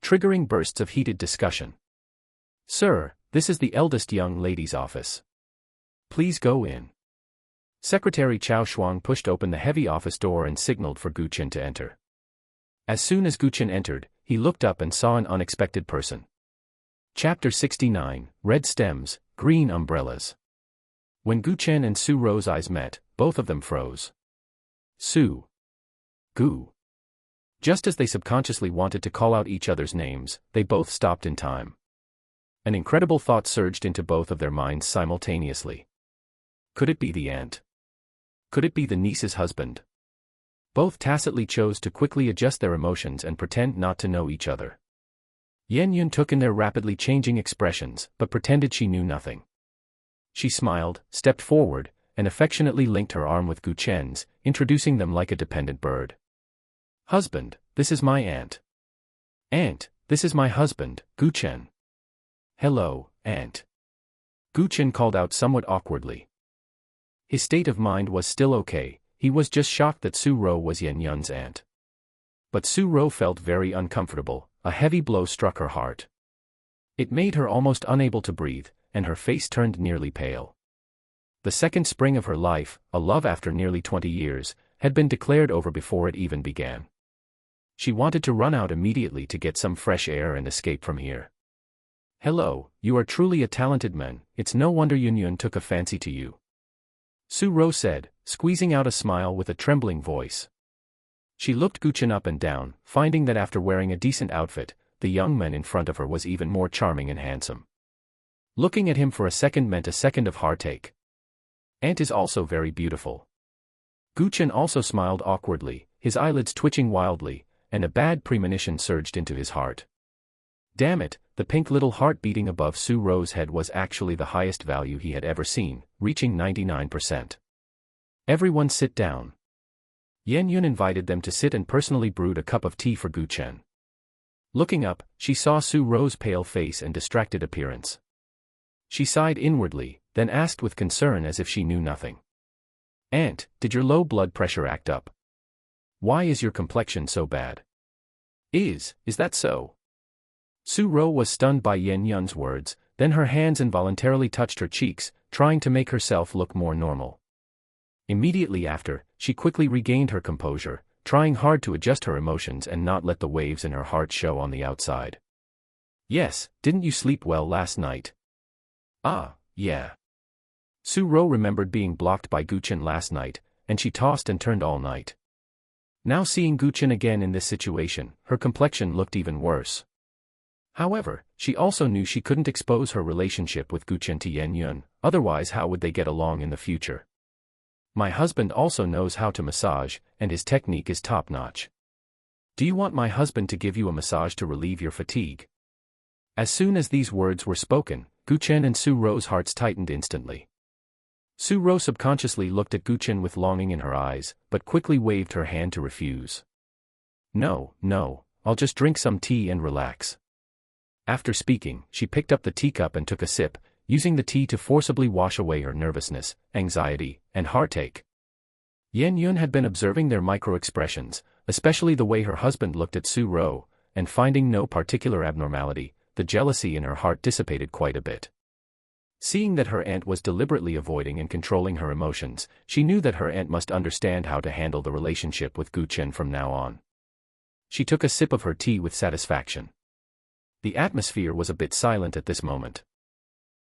triggering bursts of heated discussion. Sir, this is the eldest young lady's office. Please go in. Secretary Chao Shuang pushed open the heavy office door and signaled for Gu Chen to enter. As soon as Gu Chen entered, he looked up and saw an unexpected person. Chapter 69, Red Stems, Green Umbrellas. When Gu Chen and Su Ro's eyes met, both of them froze. Su. Gu. Just as they subconsciously wanted to call out each other's names, they both stopped in time. An incredible thought surged into both of their minds simultaneously. Could it be the aunt? Could it be the niece's husband? Both tacitly chose to quickly adjust their emotions and pretend not to know each other. Yan Yun took in their rapidly changing expressions, but pretended she knew nothing. She smiled, stepped forward, and affectionately linked her arm with Gu Chen's, introducing them like a dependent bird. Husband, this is my aunt. Aunt, this is my husband, Gu Chen. Hello, aunt. Gu Chen called out somewhat awkwardly. His state of mind was still okay, he was just shocked that Su Ro was Yan Yun's aunt. But Su Ro felt very uncomfortable, a heavy blow struck her heart. It made her almost unable to breathe, and her face turned nearly pale. The second spring of her life, a love after nearly 20 years, had been declared over before it even began. She wanted to run out immediately to get some fresh air and escape from here. Hello, you are truly a talented man, it's no wonder Yun Yun took a fancy to you. Su Ro said, squeezing out a smile with a trembling voice. She looked Gu Chen up and down, finding that after wearing a decent outfit, the young man in front of her was even more charming and handsome. Looking at him for a second meant a second of heartache. Aunt is also very beautiful. Gu Chen also smiled awkwardly, his eyelids twitching wildly, and a bad premonition surged into his heart. Damn it, the pink little heart beating above Su Ro's head was actually the highest value he had ever seen, reaching 99%. Everyone sit down. Yan Yun invited them to sit and personally brewed a cup of tea for Gu Chen. Looking up, she saw Su Ro's pale face and distracted appearance. She sighed inwardly, then asked with concern as if she knew nothing. Aunt, did your low blood pressure act up? Why is your complexion so bad? Is that so? Su Ro was stunned by Yan Yun's words, then her hands involuntarily touched her cheeks, trying to make herself look more normal. Immediately after, she quickly regained her composure, trying hard to adjust her emotions and not let the waves in her heart show on the outside. Yes, didn't you sleep well last night? Ah, yeah. Su Ro remembered being blocked by Gu Chen last night, and she tossed and turned all night. Now seeing Gu Chen again in this situation, her complexion looked even worse. However, she also knew she couldn't expose her relationship with Gu Chen to Yan Yun, otherwise how would they get along in the future? My husband also knows how to massage, and his technique is top-notch. Do you want my husband to give you a massage to relieve your fatigue? As soon as these words were spoken, Gu Chen and Su Ro's hearts tightened instantly. Su Ro subconsciously looked at Gu Chen with longing in her eyes, but quickly waved her hand to refuse. No, no, I'll just drink some tea and relax. After speaking, she picked up the teacup and took a sip, using the tea to forcibly wash away her nervousness, anxiety, and heartache. Yan Yun had been observing their micro-expressions, especially the way her husband looked at Su Ro, and finding no particular abnormality, the jealousy in her heart dissipated quite a bit. Seeing that her aunt was deliberately avoiding and controlling her emotions, she knew that her aunt must understand how to handle the relationship with Gu Chen from now on. She took a sip of her tea with satisfaction. The atmosphere was a bit silent at this moment.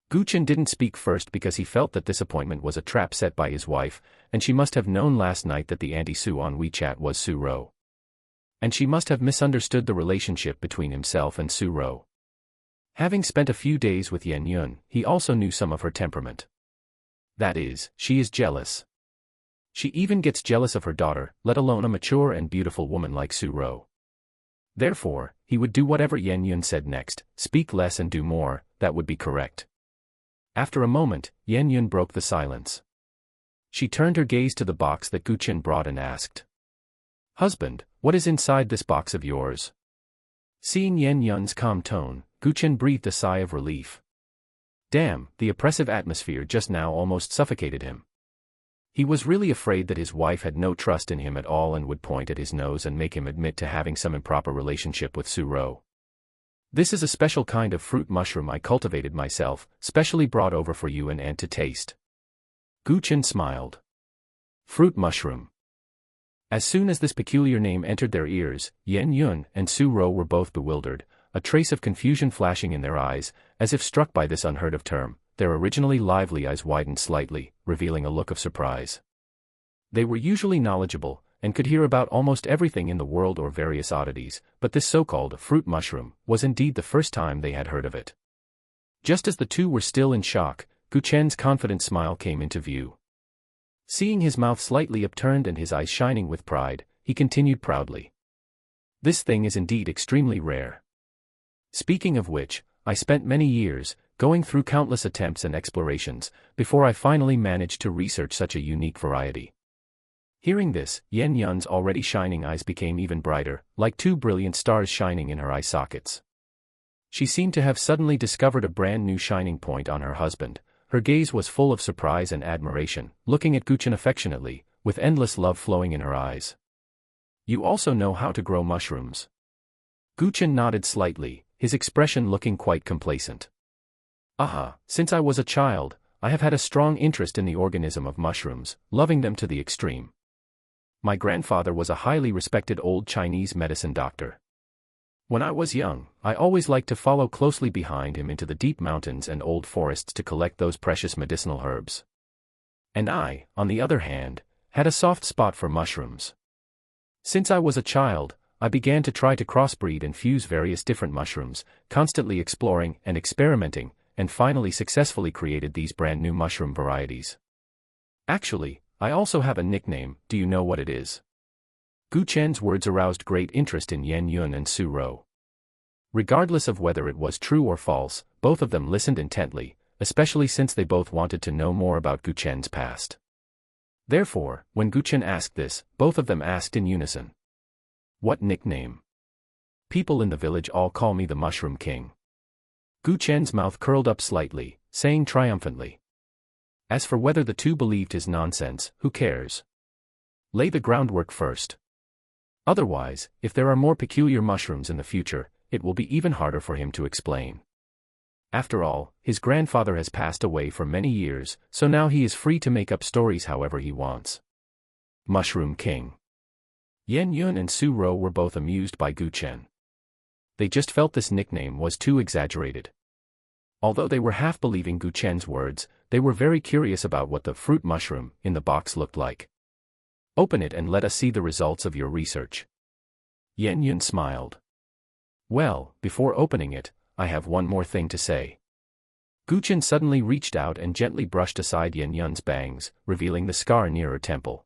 Gu Chen didn't speak first because he felt that this appointment was a trap set by his wife, and she must have known last night that the anti-Su on WeChat was Su Ro. And she must have misunderstood the relationship between himself and Su Ro. Having spent a few days with Yan Yun, he also knew some of her temperament. That is, she is jealous. She even gets jealous of her daughter, let alone a mature and beautiful woman like Su Ro. Therefore, he would do whatever Yan Yun said next, speak less and do more, that would be correct. After a moment, Yan Yun broke the silence. She turned her gaze to the box that Gu Chen brought and asked. Husband, what is inside this box of yours? Seeing Yan Yun's calm tone, Gu Chen breathed a sigh of relief. Damn, the oppressive atmosphere just now almost suffocated him. He was really afraid that his wife had no trust in him at all and would point at his nose and make him admit to having some improper relationship with Su Ro. This is a special kind of fruit mushroom I cultivated myself, specially brought over for you and aunt to taste. Gu Chen smiled. Fruit mushroom. As soon as this peculiar name entered their ears, Yan Yun and Su Ro were both bewildered, a trace of confusion flashing in their eyes, as if struck by this unheard-of term. Their originally lively eyes widened slightly, revealing a look of surprise. They were usually knowledgeable, and could hear about almost everything in the world or various oddities, but this so-called fruit mushroom was indeed the first time they had heard of it. Just as the two were still in shock, Gu Chen's confident smile came into view. Seeing his mouth slightly upturned and his eyes shining with pride, he continued proudly. This thing is indeed extremely rare. Speaking of which, I spent many years, going through countless attempts and explorations, before I finally managed to research such a unique variety. Hearing this, Yan Yun's already shining eyes became even brighter, like two brilliant stars shining in her eye sockets. She seemed to have suddenly discovered a brand new shining point on her husband. Her gaze was full of surprise and admiration, looking at Gu Chen affectionately, with endless love flowing in her eyes. You also know how to grow mushrooms. Gu Chen nodded slightly, his expression looking quite complacent. Since I was a child, I have had a strong interest in the organism of mushrooms, loving them to the extreme. My grandfather was a highly respected old Chinese medicine doctor. When I was young, I always liked to follow closely behind him into the deep mountains and old forests to collect those precious medicinal herbs. And I, on the other hand, had a soft spot for mushrooms. Since I was a child, I began to try to crossbreed and fuse various different mushrooms, constantly exploring and experimenting, and finally successfully created these brand new mushroom varieties. Actually, I also have a nickname, do you know what it is? Gu Chen's words aroused great interest in Yan Yun and Su Ro. Regardless of whether it was true or false, both of them listened intently, especially since they both wanted to know more about Gu Chen's past. Therefore, when Gu Chen asked this, both of them asked in unison. What nickname? People in the village all call me the Mushroom King. Gu Chen's mouth curled up slightly, saying triumphantly. As for whether the two believed his nonsense, who cares? Lay the groundwork first. Otherwise, if there are more peculiar mushrooms in the future, it will be even harder for him to explain. After all, his grandfather has passed away for many years, so now he is free to make up stories however he wants. Mushroom King. Yan Yun and Su Ro were both amused by Gu Chen. They just felt this nickname was too exaggerated. Although they were half believing Gu Chen's words, they were very curious about what the fruit mushroom in the box looked like. Open it and let us see the results of your research. Yan Yun smiled. Well, before opening it, I have one more thing to say. Gu Chen suddenly reached out and gently brushed aside Yan Yun's bangs, revealing the scar near her temple.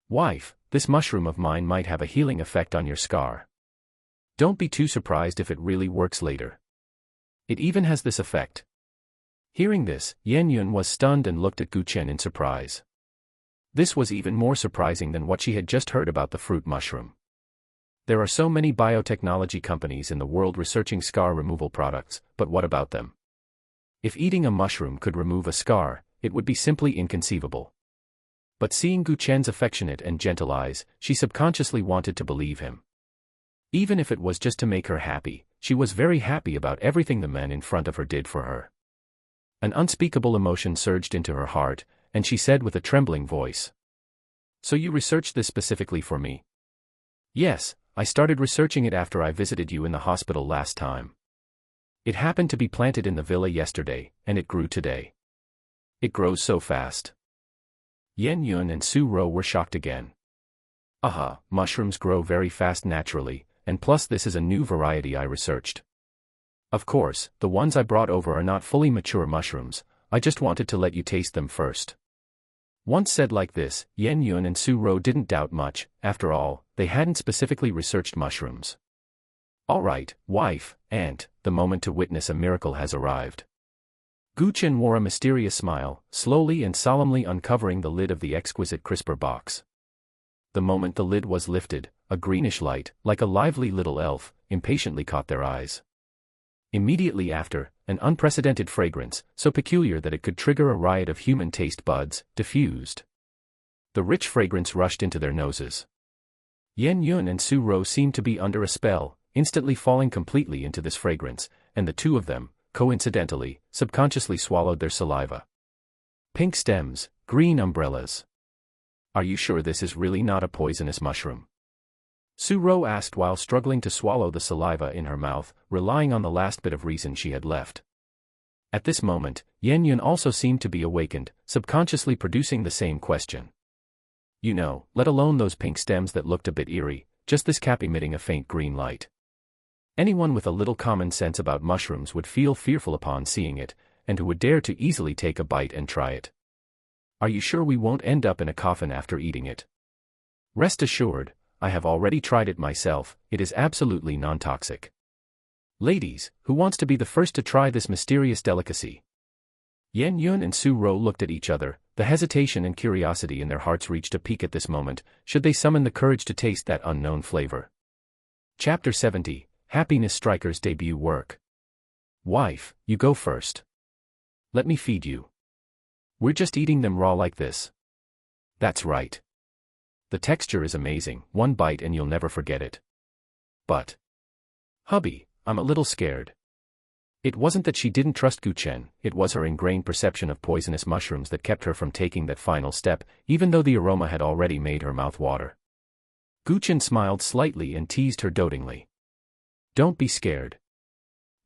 Wife, this mushroom of mine might have a healing effect on your scar. Don't be too surprised if it really works later. It even has this effect. Hearing this, Yan Yun was stunned and looked at Gu Chen in surprise. This was even more surprising than what she had just heard about the fruit mushroom. There are so many biotechnology companies in the world researching scar removal products, but what about them? If eating a mushroom could remove a scar, it would be simply inconceivable. But seeing Gu Chen's affectionate and gentle eyes, she subconsciously wanted to believe him. Even if it was just to make her happy, she was very happy about everything the men in front of her did for her. An unspeakable emotion surged into her heart, and she said with a trembling voice, "So you researched this specifically for me?" "Yes, I started researching it after I visited you in the hospital last time. It happened to be planted in the villa yesterday, and it grew today. It grows so fast." Yan Yun and Su Ro were shocked again. "Aha, mushrooms grow very fast naturally, and plus this is a new variety I researched. Of course, the ones I brought over are not fully mature mushrooms, I just wanted to let you taste them first." Once said like this, Yan Yun and Su Ro didn't doubt much. After all, they hadn't specifically researched mushrooms. "All right, wife, aunt, the moment to witness a miracle has arrived." Gu Chen wore a mysterious smile, slowly and solemnly uncovering the lid of the exquisite CRISPR box. The moment the lid was lifted, a greenish light, like a lively little elf, impatiently caught their eyes. Immediately after, an unprecedented fragrance, so peculiar that it could trigger a riot of human taste buds, diffused. The rich fragrance rushed into their noses. Yan Yun and Su Ro seemed to be under a spell, instantly falling completely into this fragrance, and the two of them, coincidentally, subconsciously swallowed their saliva. Pink stems, green umbrellas. "Are you sure this is really not a poisonous mushroom?" Su Ro asked while struggling to swallow the saliva in her mouth, relying on the last bit of reason she had left. At this moment, Yan Yun also seemed to be awakened, subconsciously producing the same question. "You know, let alone those pink stems that looked a bit eerie, just this cap emitting a faint green light. Anyone with a little common sense about mushrooms would feel fearful upon seeing it, and who would dare to easily take a bite and try it. Are you sure we won't end up in a coffin after eating it?" "Rest assured, I have already tried it myself, it is absolutely non-toxic. Ladies, who wants to be the first to try this mysterious delicacy?" Yan Yun and Su Ro looked at each other, the hesitation and curiosity in their hearts reached a peak at this moment, should they summon the courage to taste that unknown flavor. Chapter 70, Happiness Striker's Debut Work. "Wife, you go first. Let me feed you. We're just eating them raw like this." "That's right. The texture is amazing, one bite and you'll never forget it." "But, hubby, I'm a little scared." It wasn't that she didn't trust Gu Chen, it was her ingrained perception of poisonous mushrooms that kept her from taking that final step, even though the aroma had already made her mouth water. Gu Chen smiled slightly and teased her dotingly. "Don't be scared.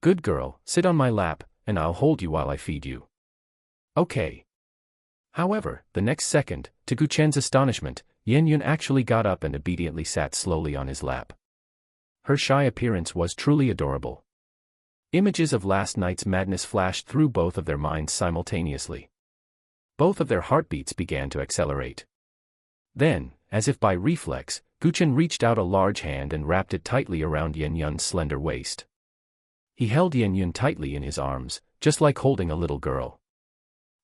Good girl, sit on my lap, and I'll hold you while I feed you." "Okay." However, the next second, to Gu Chen's astonishment, Yan Yun actually got up and obediently sat slowly on his lap. Her shy appearance was truly adorable. Images of last night's madness flashed through both of their minds simultaneously. Both of their heartbeats began to accelerate. Then, as if by reflex, Gu Chen reached out a large hand and wrapped it tightly around Yan Yun's slender waist. He held Yan Yun tightly in his arms, just like holding a little girl.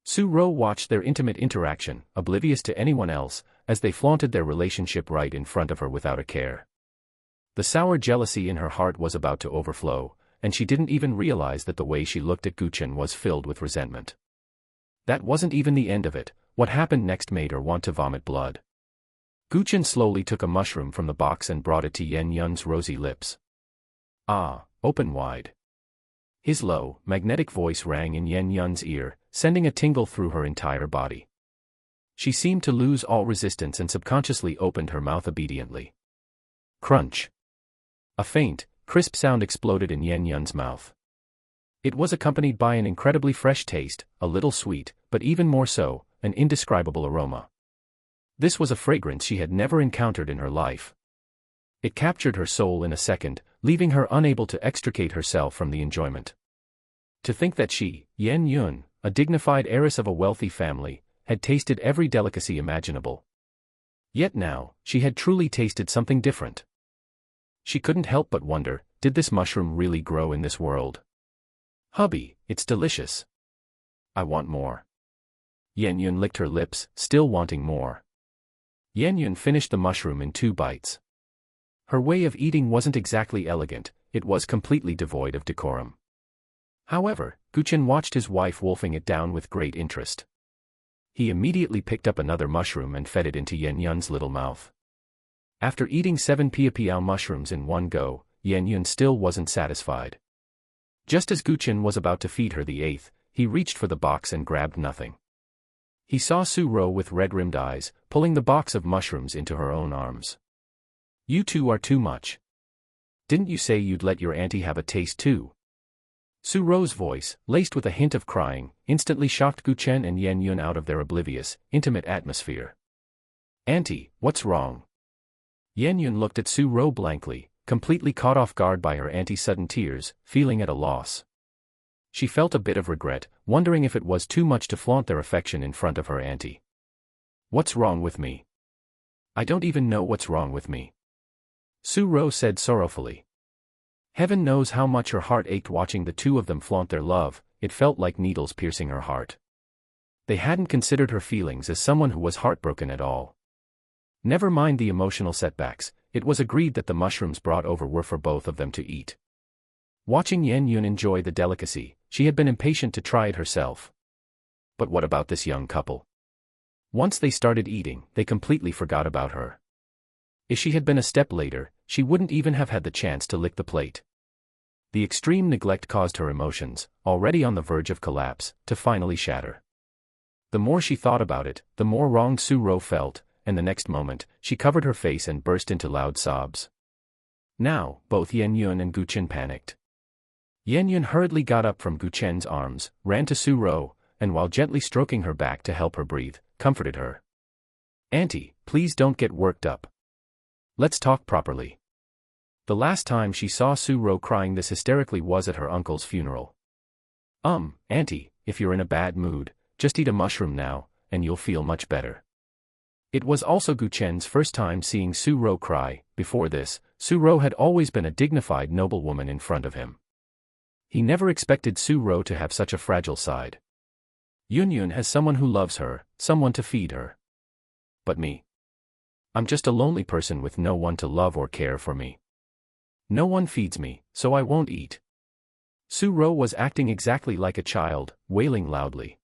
Su Ro watched their intimate interaction, oblivious to anyone else, as they flaunted their relationship right in front of her without a care. The sour jealousy in her heart was about to overflow, and she didn't even realize that the way she looked at Gu Chen was filled with resentment. That wasn't even the end of it, what happened next made her want to vomit blood. Gu Chen slowly took a mushroom from the box and brought it to Yan Yun's rosy lips. "Ah, open wide." His low, magnetic voice rang in Yan Yun's ear, sending a tingle through her entire body. She seemed to lose all resistance and subconsciously opened her mouth obediently. Crunch. A faint, crisp sound exploded in Yan Yun's mouth. It was accompanied by an incredibly fresh taste, a little sweet, but even more so, an indescribable aroma. This was a fragrance she had never encountered in her life. It captured her soul in a second, leaving her unable to extricate herself from the enjoyment. To think that she, Yan Yun, a dignified heiress of a wealthy family, had tasted every delicacy imaginable. Yet now, she had truly tasted something different. She couldn't help but wonder, did this mushroom really grow in this world? "Hubby, it's delicious." I want more. Yan Yun licked her lips, still wanting more. Yan Yun finished the mushroom in 2 bites. Her way of eating wasn't exactly elegant, it was completely devoid of decorum. However, Chen watched his wife wolfing it down with great interest. He immediately picked up another mushroom and fed it into Yan Yun's little mouth. After eating 7 piao mushrooms in one go, Yan Yun still wasn't satisfied. Just as Chen was about to feed her the 8th, he reached for the box and grabbed nothing. He saw Su Ro with red-rimmed eyes, pulling the box of mushrooms into her own arms. You two are too much. Didn't you say you'd let your auntie have a taste too? Su Ro's voice, laced with a hint of crying, instantly shocked Chen and Yan Yun out of their oblivious, intimate atmosphere. Auntie, what's wrong? Yan Yun looked at Su Ro blankly, completely caught off guard by her auntie's sudden tears, feeling at a loss. She felt a bit of regret, wondering if it was too much to flaunt their affection in front of her auntie. What's wrong with me? I don't even know what's wrong with me. Su Ro said sorrowfully. Heaven knows how much her heart ached watching the two of them flaunt their love, it felt like needles piercing her heart. They hadn't considered her feelings as someone who was heartbroken at all. Never mind the emotional setbacks, it was agreed that the mushrooms brought over were for both of them to eat. Watching Yan Yun enjoy the delicacy, she had been impatient to try it herself. But what about this young couple? Once they started eating, they completely forgot about her. If she had been a step later, she wouldn't even have had the chance to lick the plate. The extreme neglect caused her emotions, already on the verge of collapse, to finally shatter. The more she thought about it, the more wronged Su Ro felt, and the next moment, she covered her face and burst into loud sobs. Now, both Yan Yun and Chen panicked. Yan Yun hurriedly got up from Chen's arms, ran to Su Ro, and while gently stroking her back to help her breathe, comforted her. Auntie, please don't get worked up. Let's talk properly. The last time she saw Su Ro crying this hysterically was at her uncle's funeral. Auntie, if you're in a bad mood, just eat a mushroom now, and you'll feel much better. It was also Chen's first time seeing Su Ro cry. Before this, Su Ro had always been a dignified noblewoman in front of him. He never expected Su Ro to have such a fragile side. Yun Yun has someone who loves her, someone to feed her. But me? I'm just a lonely person with no one to love or care for me. No one feeds me, so I won't eat. Su Ro was acting exactly like a child, wailing loudly.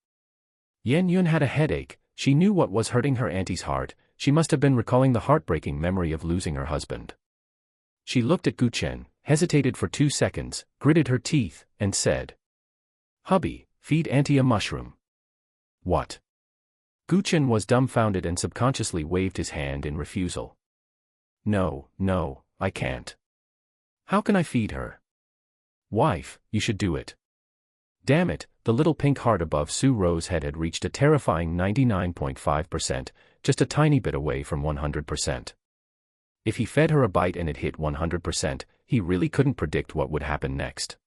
Yan Yun had a headache. She knew what was hurting her auntie's heart. She must have been recalling the heartbreaking memory of losing her husband. She looked at Chen, hesitated for 2 seconds, gritted her teeth, and said, "Hubby, feed auntie a mushroom." What? Chen was dumbfounded and subconsciously waved his hand in refusal. No, I can't. How can I feed her? Wife, you should do it. Damn it, the little pink heart above Su Ro's head had reached a terrifying 99.5%, just a tiny bit away from 100%. If he fed her a bite and it hit 100%, he really couldn't predict what would happen next.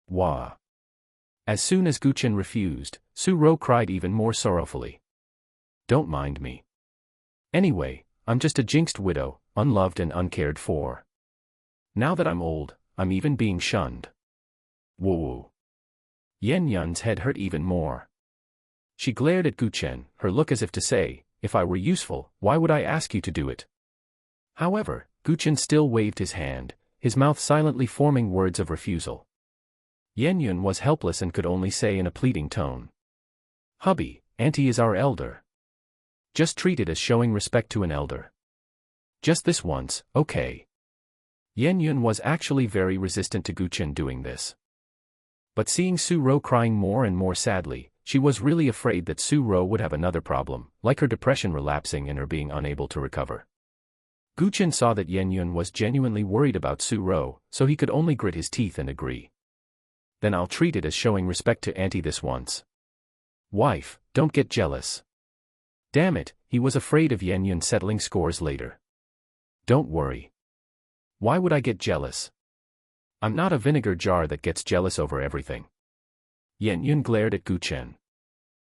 Wah. As soon as Chen refused, Su Ro cried even more sorrowfully. Don't mind me. Anyway, I'm just a jinxed widow, unloved and uncared for. Now that I'm old, I'm even being shunned. Whoa. Yan Yun's head hurt even more. She glared at Chen, her look as if to say, if I were useful, why would I ask you to do it? However, Chen still waved his hand, his mouth silently forming words of refusal. Yan Yun was helpless and could only say in a pleading tone. Hubby, auntie is our elder. Just treat it as showing respect to an elder. Just this once, okay? Yan Yun was actually very resistant to Chen doing this. But seeing Su Ro crying more and more sadly, she was really afraid that Su Ro would have another problem, like her depression relapsing and her being unable to recover. Chen saw that Yan Yun was genuinely worried about Su Ro, so he could only grit his teeth and agree. Then I'll treat it as showing respect to auntie this once. Wife, don't get jealous. Damn it, he was afraid of Yan Yun settling scores later. Don't worry. Why would I get jealous? I'm not a vinegar jar that gets jealous over everything. Yan Yun glared at Chen.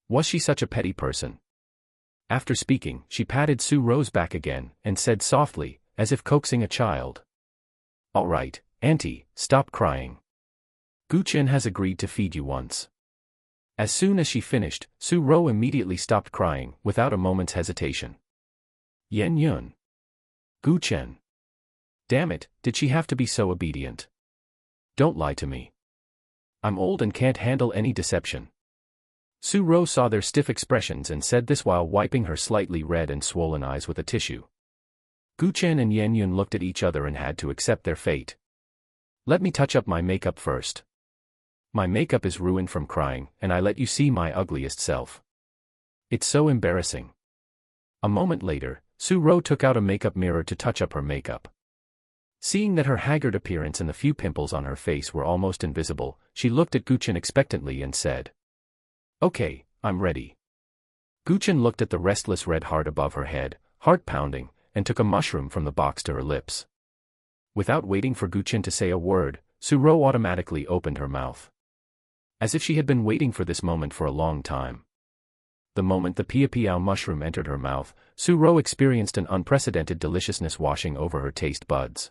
Was she such a petty person? After speaking, she patted Su Ro's back again, and said softly, as if coaxing a child. All right, auntie, stop crying. Chen has agreed to feed you once. As soon as she finished, Su-ro immediately stopped crying, without a moment's hesitation. Yen Yun. Gu Chen. Damn it, did she have to be so obedient? Don't lie to me. I'm old and can't handle any deception. Su-ro saw their stiff expressions and said this while wiping her slightly red and swollen eyes with a tissue. Gu Chen and Yen Yun looked at each other and had to accept their fate. Let me touch up my makeup first. My makeup is ruined from crying, and I let you see my ugliest self. It's so embarrassing. A moment later, Su-ro took out a makeup mirror to touch up her makeup. Seeing that her haggard appearance and the few pimples on her face were almost invisible, she looked at Gu Chen expectantly and said, Okay, I'm ready. Gu Chen looked at the restless red heart above her head, heart pounding, and took a mushroom from the box to her lips. Without waiting for Gu Chen to say a word, Su-ro automatically opened her mouth. As if she had been waiting for this moment for a long time. The moment the pia-piao mushroom entered her mouth, Su-ro experienced an unprecedented deliciousness washing over her taste buds.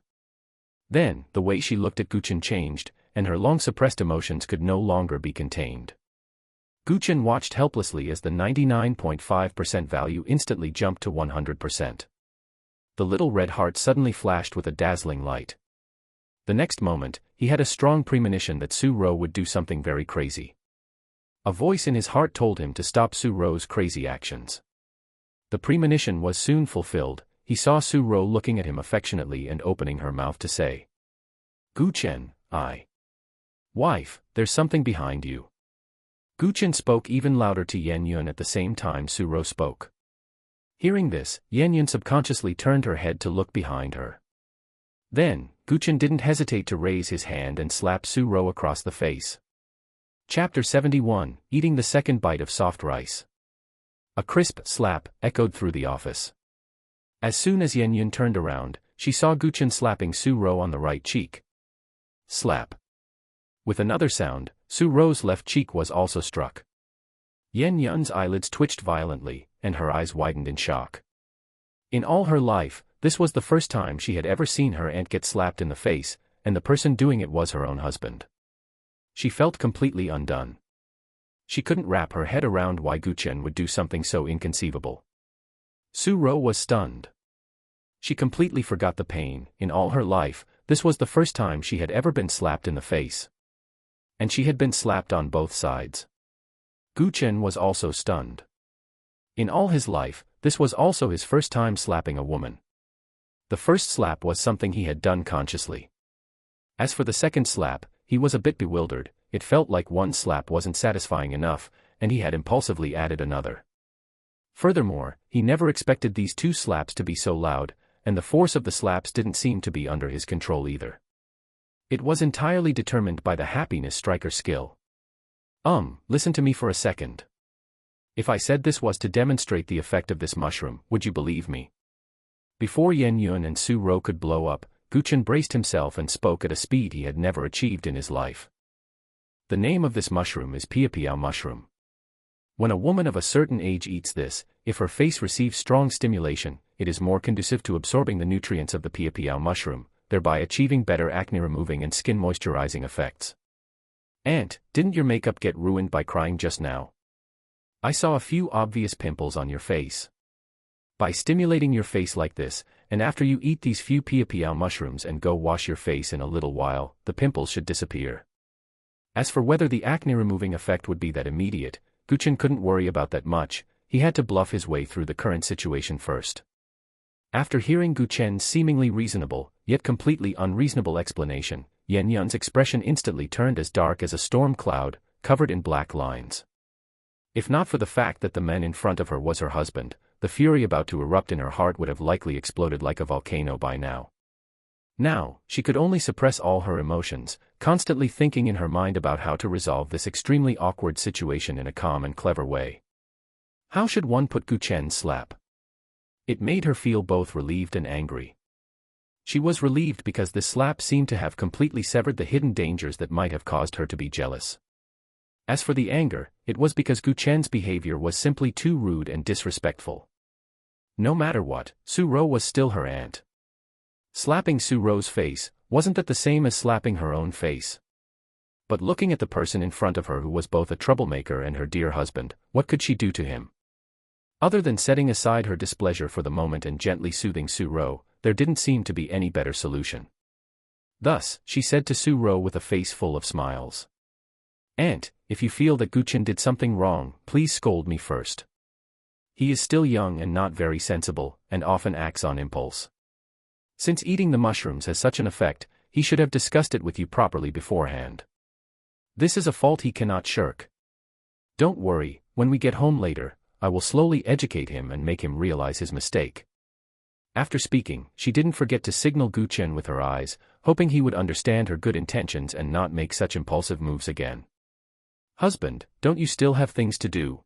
Then, the way she looked at Gu Chen changed, and her long-suppressed emotions could no longer be contained. Gu Chen watched helplessly as the 99.5% value instantly jumped to 100%. The little red heart suddenly flashed with a dazzling light. The next moment, he had a strong premonition that Su-ro would do something very crazy. A voice in his heart told him to stop Su-ro's crazy actions. The premonition was soon fulfilled. He saw Su-ro looking at him affectionately and opening her mouth to say, Gu Chen, Wife, there's something behind you. Gu Chen spoke even louder to Yen Yun at the same time Su-ro spoke. Hearing this, Yen Yun subconsciously turned her head to look behind her. Then, Gu Chen didn't hesitate to raise his hand and slap Su-ro across the face. Chapter 71, Eating the Second Bite of Soft Rice. A crisp slap echoed through the office. As soon as Yen Yun turned around, she saw Gu Chen slapping Su-ro on the right cheek. Slap. With another sound, Su-ro's left cheek was also struck. Yen Yun's eyelids twitched violently, and her eyes widened in shock. In all her life, this was the first time she had ever seen her aunt get slapped in the face, and the person doing it was her own husband. She felt completely undone. She couldn't wrap her head around why Gu Chen would do something so inconceivable. Su-ro was stunned. She completely forgot the pain. In all her life, this was the first time she had ever been slapped in the face. And she had been slapped on both sides. Gu Chen was also stunned. In all his life, this was also his first time slapping a woman. The first slap was something he had done consciously. As for the second slap, he was a bit bewildered. It felt like one slap wasn't satisfying enough, and he had impulsively added another. Furthermore, he never expected these two slaps to be so loud, and the force of the slaps didn't seem to be under his control either. It was entirely determined by the happiness striker's skill. Listen to me for a second. If I said this was to demonstrate the effect of this mushroom, would you believe me? Before Yen Yun and Su-ro could blow up, Gu Chen braced himself and spoke at a speed he had never achieved in his life. The name of this mushroom is pia-piao mushroom. When a woman of a certain age eats this, if her face receives strong stimulation, it is more conducive to absorbing the nutrients of the pia-piao mushroom, thereby achieving better acne-removing and skin moisturizing effects. Aunt, didn't your makeup get ruined by crying just now? I saw a few obvious pimples on your face. By stimulating your face like this, and after you eat these few pia-piao mushrooms and go wash your face in a little while, the pimples should disappear. As for whether the acne-removing effect would be that immediate, Gu Chen couldn't worry about that much. He had to bluff his way through the current situation first. After hearing Gu Chen's seemingly reasonable, yet completely unreasonable explanation, Yen Yun's expression instantly turned as dark as a storm cloud, covered in black lines. If not for the fact that the man in front of her was her husband, the fury about to erupt in her heart would have likely exploded like a volcano by now. Now, she could only suppress all her emotions, constantly thinking in her mind about how to resolve this extremely awkward situation in a calm and clever way. How should one put Gu Chen's slap? It made her feel both relieved and angry. She was relieved because this slap seemed to have completely severed the hidden dangers that might have caused her to be jealous. As for the anger, it was because Gu Chen's behavior was simply too rude and disrespectful. No matter what, Su-ro was still her aunt. Slapping Su-ro's face, wasn't that the same as slapping her own face? But looking at the person in front of her who was both a troublemaker and her dear husband, what could she do to him? Other than setting aside her displeasure for the moment and gently soothing Su-ro, there didn't seem to be any better solution. Thus, she said to Su-ro with a face full of smiles. "Aunt, if you feel that Gu-chen did something wrong, please scold me first. He is still young and not very sensible, and often acts on impulse. Since eating the mushrooms has such an effect, he should have discussed it with you properly beforehand. This is a fault he cannot shirk. Don't worry, when we get home later, I will slowly educate him and make him realize his mistake." After speaking, she didn't forget to signal Gu-chen with her eyes, hoping he would understand her good intentions and not make such impulsive moves again. "Husband, don't you still have things to do?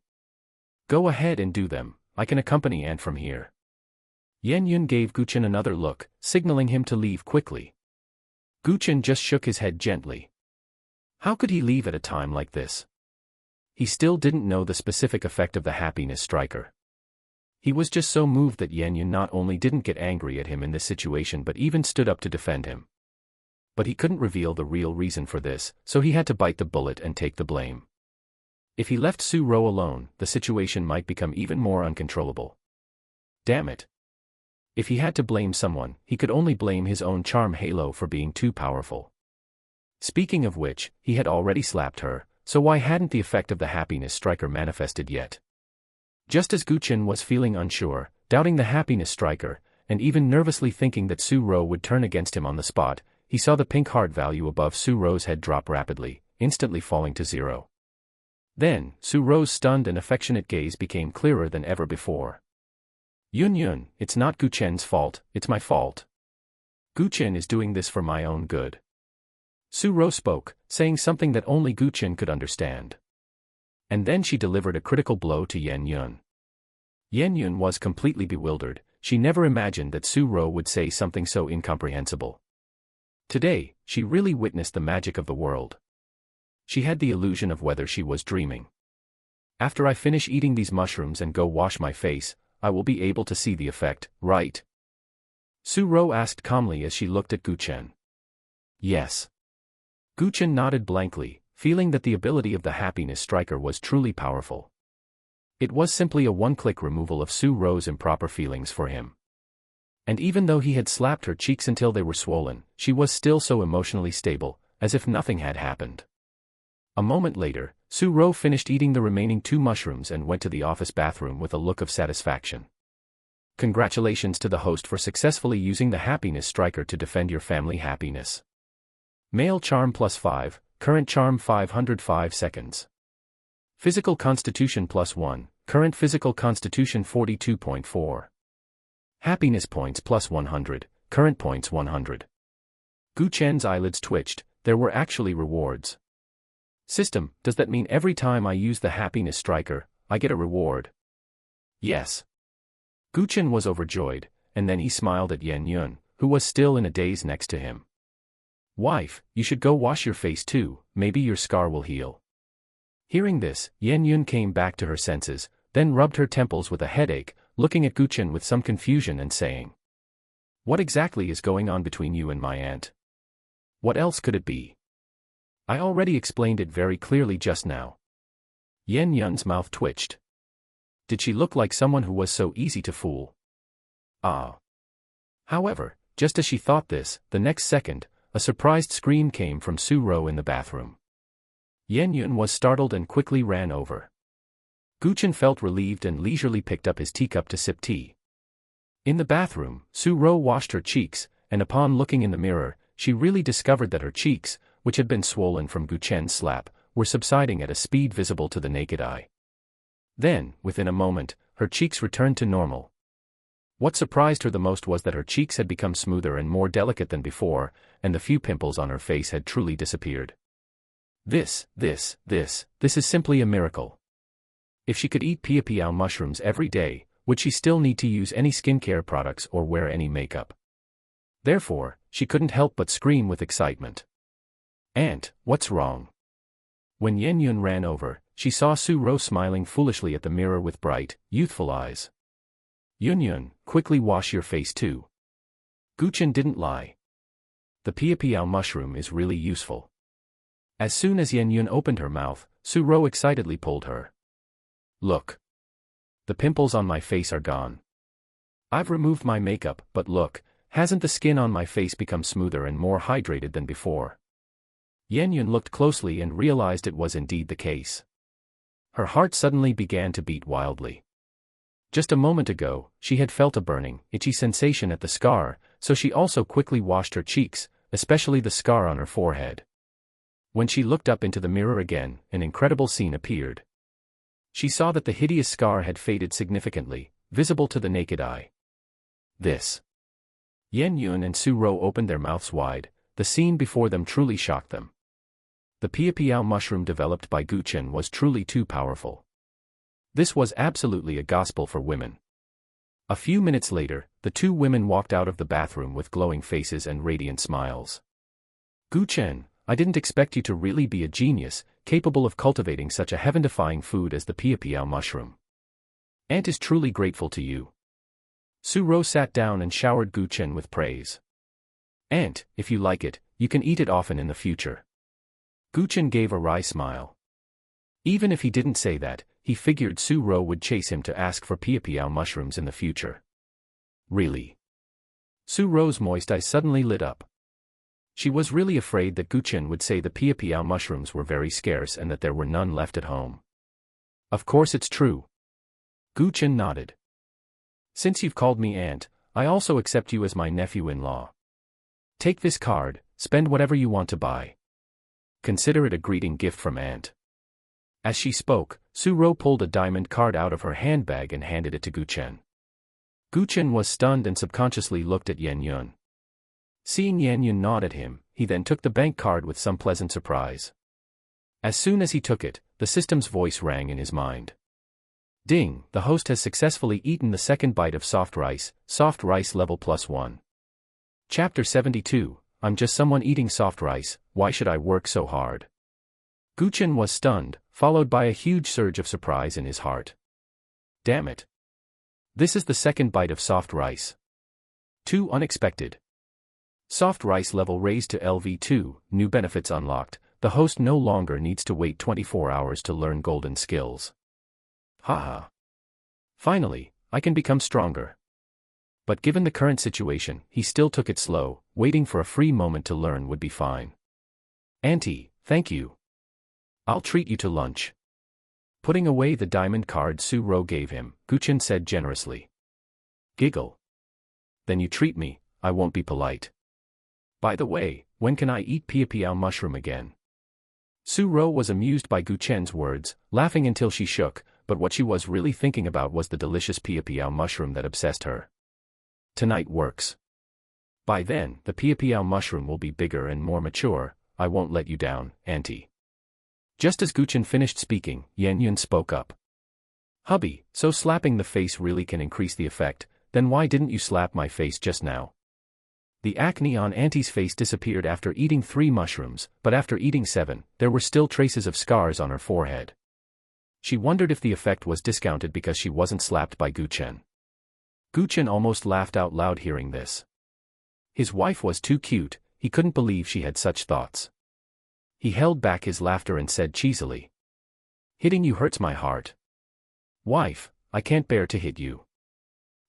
Go ahead and do them, I can accompany Aunt from here." Yan Yun gave Gu-chen another look, signaling him to leave quickly. Gu-chen just shook his head gently. How could he leave at a time like this? He still didn't know the specific effect of the happiness striker. He was just so moved that Yan Yun not only didn't get angry at him in this situation but even stood up to defend him. But he couldn't reveal the real reason for this, so he had to bite the bullet and take the blame. If he left Su-ro alone, the situation might become even more uncontrollable. Damn it. If he had to blame someone, he could only blame his own charm halo for being too powerful. Speaking of which, he had already slapped her, so why hadn't the effect of the happiness striker manifested yet? Just as Gu-chen was feeling unsure, doubting the happiness striker, and even nervously thinking that Su-ro would turn against him on the spot, he saw the pink heart value above Su-ro's head drop rapidly, instantly falling to 0. Then, Su-ro's stunned and affectionate gaze became clearer than ever before. "Yun Yun, it's not Gu-chen's fault, it's my fault. Gu-chen is doing this for my own good." Su-ro spoke, saying something that only Gu-chen could understand. And then she delivered a critical blow to Yan Yun. Yan Yun was completely bewildered, she never imagined that Su-ro would say something so incomprehensible. Today, she really witnessed the magic of the world. She had the illusion of whether she was dreaming. "After I finish eating these mushrooms and go wash my face, I will be able to see the effect, right?" Su-ro asked calmly as she looked at Gu-chen. "Yes." Gu-chen nodded blankly, feeling that the ability of the happiness striker was truly powerful. It was simply a one-click removal of Su-ro's improper feelings for him. And even though he had slapped her cheeks until they were swollen, she was still so emotionally stable, as if nothing had happened. A moment later, Su-ro finished eating the remaining 2 mushrooms and went to the office bathroom with a look of satisfaction. Congratulations to the host for successfully using the happiness striker to defend your family happiness. Male charm +5, current charm 505 seconds. Physical constitution +1, current physical constitution 42.4. Happiness points +100, current points 100. Gu-chen's eyelids twitched, there were actually rewards. System, does that mean every time I use the happiness striker, I get a reward? Yes. Gu-chen was overjoyed, and then he smiled at Yan Yun, who was still in a daze next to him. "Wife, you should go wash your face too, maybe your scar will heal." Hearing this, Yan Yun came back to her senses, then rubbed her temples with a headache, looking at Gu-chen with some confusion and saying, "What exactly is going on between you and my aunt? What else could it be? I already explained it very clearly just now." Yan Yun's mouth twitched. Did she look like someone who was so easy to fool? Ah. However, just as she thought this, the next second, a surprised scream came from Su-ro in the bathroom. Yan Yun was startled and quickly ran over. Gu-chen felt relieved and leisurely picked up his teacup to sip tea. In the bathroom, Su-ro washed her cheeks, and upon looking in the mirror, she really discovered that her cheeks, which had been swollen from Gu-chen's slap, were subsiding at a speed visible to the naked eye. Then, within a moment, her cheeks returned to normal. What surprised her the most was that her cheeks had become smoother and more delicate than before, and the few pimples on her face had truly disappeared. This is simply a miracle. If she could eat piao mushrooms every day, would she still need to use any skincare products or wear any makeup? Therefore, she couldn't help but scream with excitement. "Aunt, what's wrong?" When Yan Yun ran over, she saw Su-ro smiling foolishly at the mirror with bright, youthful eyes. "Yun Yun, quickly wash your face too." Gu-chen didn't lie. The piao mushroom is really useful. As soon as Yan Yun opened her mouth, Su-ro excitedly pulled her. Look. The pimples on my face are gone. I've removed my makeup, but look, hasn't the skin on my face become smoother and more hydrated than before? Yan Yun looked closely and realized it was indeed the case. Her heart suddenly began to beat wildly. Just a moment ago, she had felt a burning, itchy sensation at the scar, so she also quickly washed her cheeks, especially the scar on her forehead. When she looked up into the mirror again, an incredible scene appeared. She saw that the hideous scar had faded significantly, visible to the naked eye. This. Yan Yun and Su-ro opened their mouths wide. The scene before them truly shocked them. The piapiao mushroom developed by Chen was truly too powerful. This was absolutely a gospel for women. A few minutes later, the two women walked out of the bathroom with glowing faces and radiant smiles. Chen, I didn't expect you to really be a genius, capable of cultivating such a heaven-defying food as the piapiao mushroom. Aunt is truly grateful to you. Su-ro sat down and showered Chen with praise. Aunt, if you like it, you can eat it often in the future. Chen gave a wry smile. Even if he didn't say that, he figured Su-ro would chase him to ask for piapiao mushrooms in the future. Really? Su-ro's moist eyes suddenly lit up. She was really afraid that Chen would say the piapiao mushrooms were very scarce and that there were none left at home. Of course it's true. Chen nodded. Since you've called me aunt, I also accept you as my nephew-in-law. Take this card, spend whatever you want to buy. Consider it a greeting gift from aunt. As she spoke, Su-ro pulled a diamond card out of her handbag and handed it to Chen. Chen was stunned and subconsciously looked at Yan Yun. Seeing Yan Yun nod at him, he then took the bank card with some pleasant surprise. As soon as he took it, the system's voice rang in his mind. Ding, the host has successfully eaten the second bite of soft rice level +1. Chapter 72, I'm just someone eating soft rice, why should I work so hard? Chen was stunned, followed by a huge surge of surprise in his heart. Damn it. This is the second bite of soft rice. Too unexpected. Soft rice level raised to LV2, new benefits unlocked, the host no longer needs to wait 24 hours to learn golden skills. Haha. Finally, I can become stronger. But given the current situation, he still took it slow, waiting for a free moment to learn would be fine. Auntie, thank you. I'll treat you to lunch. Putting away the diamond card Su-ro gave him, Chen said generously. Giggle. Then you treat me, I won't be polite. By the way, when can I eat piapiao mushroom again? Su-ro was amused by Chen's words, laughing until she shook, but what she was really thinking about was the delicious piapiao mushroom that obsessed her. Tonight works. By then, the piapiao mushroom will be bigger and more mature, I won't let you down, auntie. Just as Chen finished speaking, Yan Yun spoke up. Hubby, so slapping the face really can increase the effect, then why didn't you slap my face just now? The acne on Auntie's face disappeared after eating 3 mushrooms, but after eating 7, there were still traces of scars on her forehead. She wondered if the effect was discounted because she wasn't slapped by Chen. Chen almost laughed out loud hearing this. His wife was too cute, he couldn't believe she had such thoughts. He held back his laughter and said cheesily. Hitting you hurts my heart. Wife, I can't bear to hit you.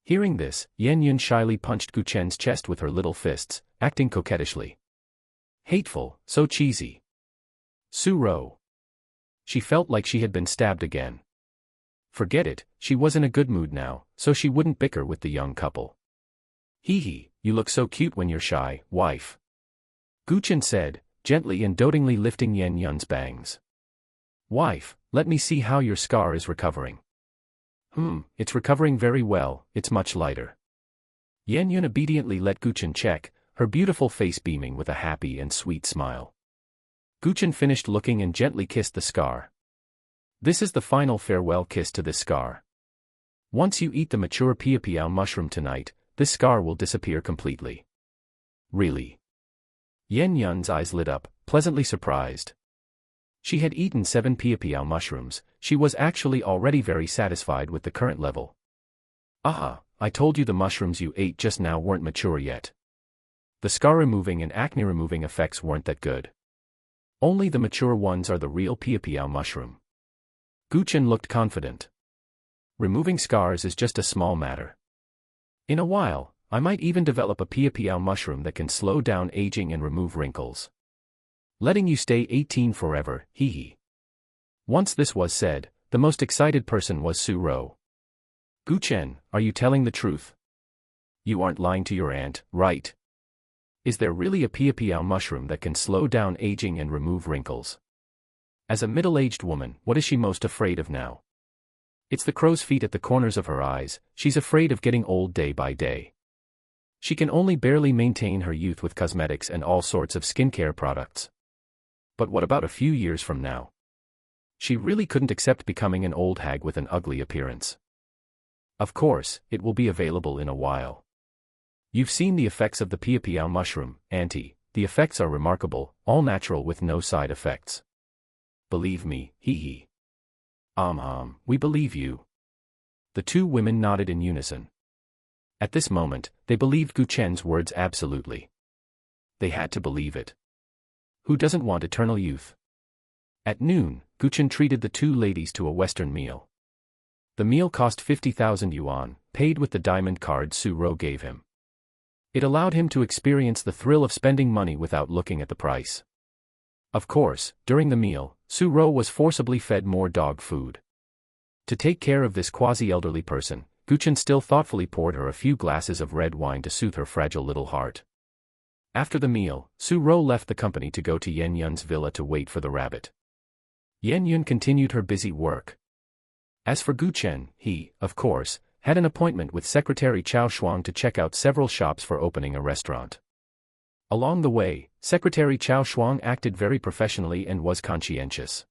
Hearing this, Yan Yun shyly punched Chen's chest with her little fists, acting coquettishly. Hateful, so cheesy. Su-ro. She felt like she had been stabbed again. Forget it, she was in a good mood now, so she wouldn't bicker with the young couple. Hee hee, you look so cute when you're shy, wife. Chen said, gently and dotingly lifting Yan Yun's bangs. Wife, let me see how your scar is recovering. It's recovering very well, it's much lighter. Yan Yun obediently let Chen check, her beautiful face beaming with a happy and sweet smile. Chen finished looking and gently kissed the scar. This is the final farewell kiss to this scar. Once you eat the mature piapiao mushroom tonight, this scar will disappear completely. Really? Yan Yun's eyes lit up, pleasantly surprised. She had eaten 7 piapiao mushrooms, she was actually already very satisfied with the current level. Aha, I told you the mushrooms you ate just now weren't mature yet. The scar removing and acne removing effects weren't that good. Only the mature ones are the real piapiao mushroom. Chen looked confident. Removing scars is just a small matter. In a while, I might even develop a piapiao mushroom that can slow down aging and remove wrinkles. Letting you stay 18 forever, hee hee. Once this was said, the most excited person was Su-ro. Chen, are you telling the truth? You aren't lying to your aunt, right? Is there really a piapiao mushroom that can slow down aging and remove wrinkles? As a middle-aged woman, what is she most afraid of now? It's the crow's feet at the corners of her eyes. She's afraid of getting old day by day. She can only barely maintain her youth with cosmetics and all sorts of skincare products. But what about a few years from now? She really couldn't accept becoming an old hag with an ugly appearance. Of course, it will be available in a while. You've seen the effects of the piapiao mushroom, auntie. The effects are remarkable, all natural with no side effects. Believe me, hee hee. We believe you. The two women nodded in unison. At this moment, they believed Chen's words absolutely. They had to believe it. Who doesn't want eternal youth? At noon, Chen treated the two ladies to a Western meal. The meal cost 50,000 yuan, paid with the diamond card Su-ro gave him. It allowed him to experience the thrill of spending money without looking at the price. Of course, during the meal, Su-ro was forcibly fed more dog food. To take care of this quasi-elderly person, Chen still thoughtfully poured her a few glasses of red wine to soothe her fragile little heart. After the meal, Su-ro left the company to go to Yen Yun's villa to wait for the rabbit. Yen Yun continued her busy work. As for Chen, he, of course, had an appointment with Secretary Chao Shuang to check out several shops for opening a restaurant. Along the way, Secretary Chao Shuang acted very professionally and was conscientious.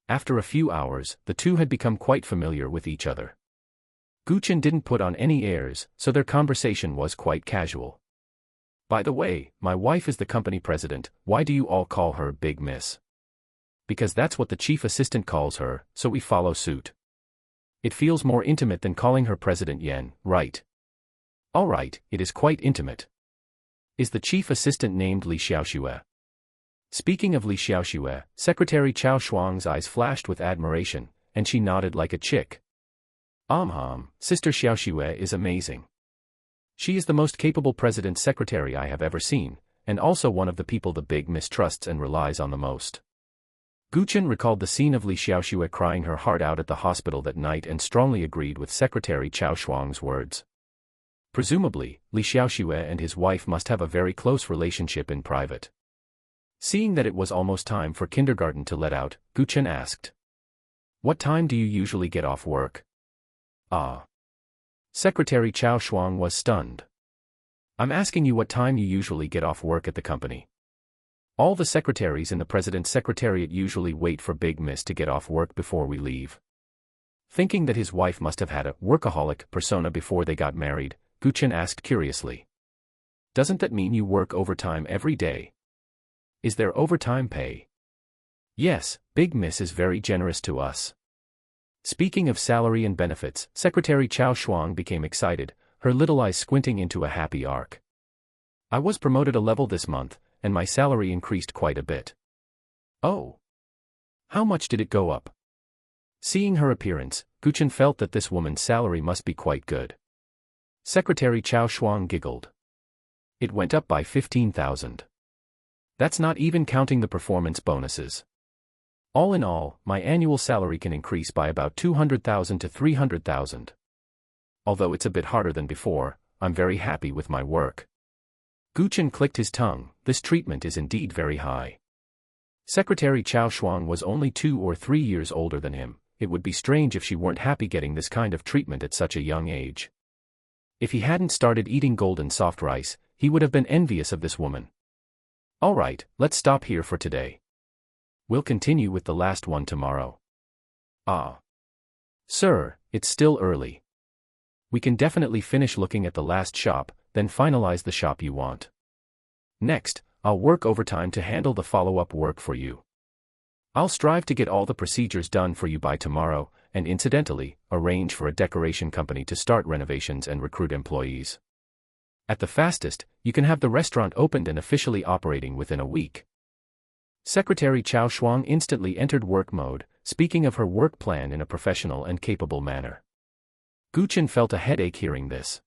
After a few hours, the two had become quite familiar with each other. Chen didn't put on any airs, so their conversation was quite casual. By the way, my wife is the company president. Why do you all call her Big Miss? Because that's what the chief assistant calls her, so we follow suit. It feels more intimate than calling her President Yen, right? All right, it is quite intimate. Is the chief assistant named Li Xiaoxue? Speaking of Li Xiaoxue, Secretary Chao Shuang's eyes flashed with admiration, and she nodded like a chick. Sister Xiaoxue is amazing. She is the most capable president secretary I have ever seen, and also one of the people the Big Miss trusts and relies on the most. Chen recalled the scene of Li Xiaoxue crying her heart out at the hospital that night and strongly agreed with Secretary Chao Shuang's words. Presumably, Li Xiaoxue and his wife must have a very close relationship in private. Seeing that it was almost time for kindergarten to let out, Chen asked, "What time do you usually get off work?" Secretary Chao Shuang was stunned. "I'm asking you what time you usually get off work at the company. All the secretaries in the president's secretariat usually wait for Big Miss to get off work before we leave." Thinking that his wife must have had a workaholic persona before they got married, Chen asked curiously, "Doesn't that mean you work overtime every day? Is there overtime pay?" "Yes, Big Miss is very generous to us." Speaking of salary and benefits, Secretary Chao Shuang became excited, her little eyes squinting into a happy arc. "I was promoted a level this month, and my salary increased quite a bit." "Oh. How much did it go up?" Seeing her appearance, Chen felt that this woman's salary must be quite good. Secretary Chao Shuang giggled. "It went up by 15,000. That's not even counting the performance bonuses. All in all, my annual salary can increase by about 200,000 to 300,000. Although it's a bit harder than before, I'm very happy with my work." Chen clicked his tongue. This treatment is indeed very high. Secretary Chao Shuang was only 2 or 3 years older than him. It would be strange if she weren't happy getting this kind of treatment at such a young age. If he hadn't started eating golden soft rice, he would have been envious of this woman. "All right, let's stop here for today. We'll continue with the last one tomorrow." Sir, it's still early. We can definitely finish looking at the last shop, then finalize the shop you want. Next, I'll work overtime to handle the follow-up work for you. I'll strive to get all the procedures done for you by tomorrow, and incidentally, arrange for a decoration company to start renovations and recruit employees. At the fastest, you can have the restaurant opened and officially operating within a week. Secretary Chao Shuang instantly entered work mode, speaking of her work plan in a professional and capable manner. Gu Chen felt a headache hearing this.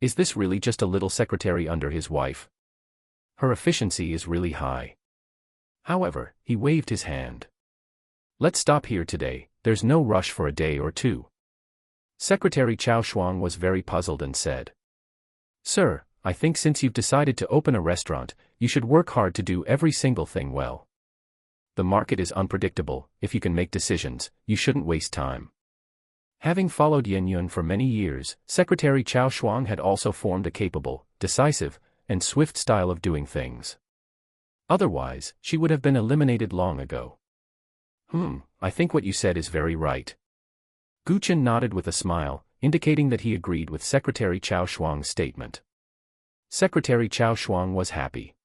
Is this really just a little secretary under his wife? Her efficiency is really high. However, he waved his hand. Let's stop here today, there's no rush for a day or two. Secretary Chao Shuang was very puzzled and said, Sir, I think since you've decided to open a restaurant, you should work hard to do every single thing well. The market is unpredictable, if you can make decisions, you shouldn't waste time. Having followed Yen Yun for many years, Secretary Chao Shuang had also formed a capable, decisive, and swift style of doing things. Otherwise, she would have been eliminated long ago. I think what you said is very right. Gu Chen nodded with a smile, indicating that he agreed with Secretary Chao Shuang's statement. Secretary Chao Shuang was happy.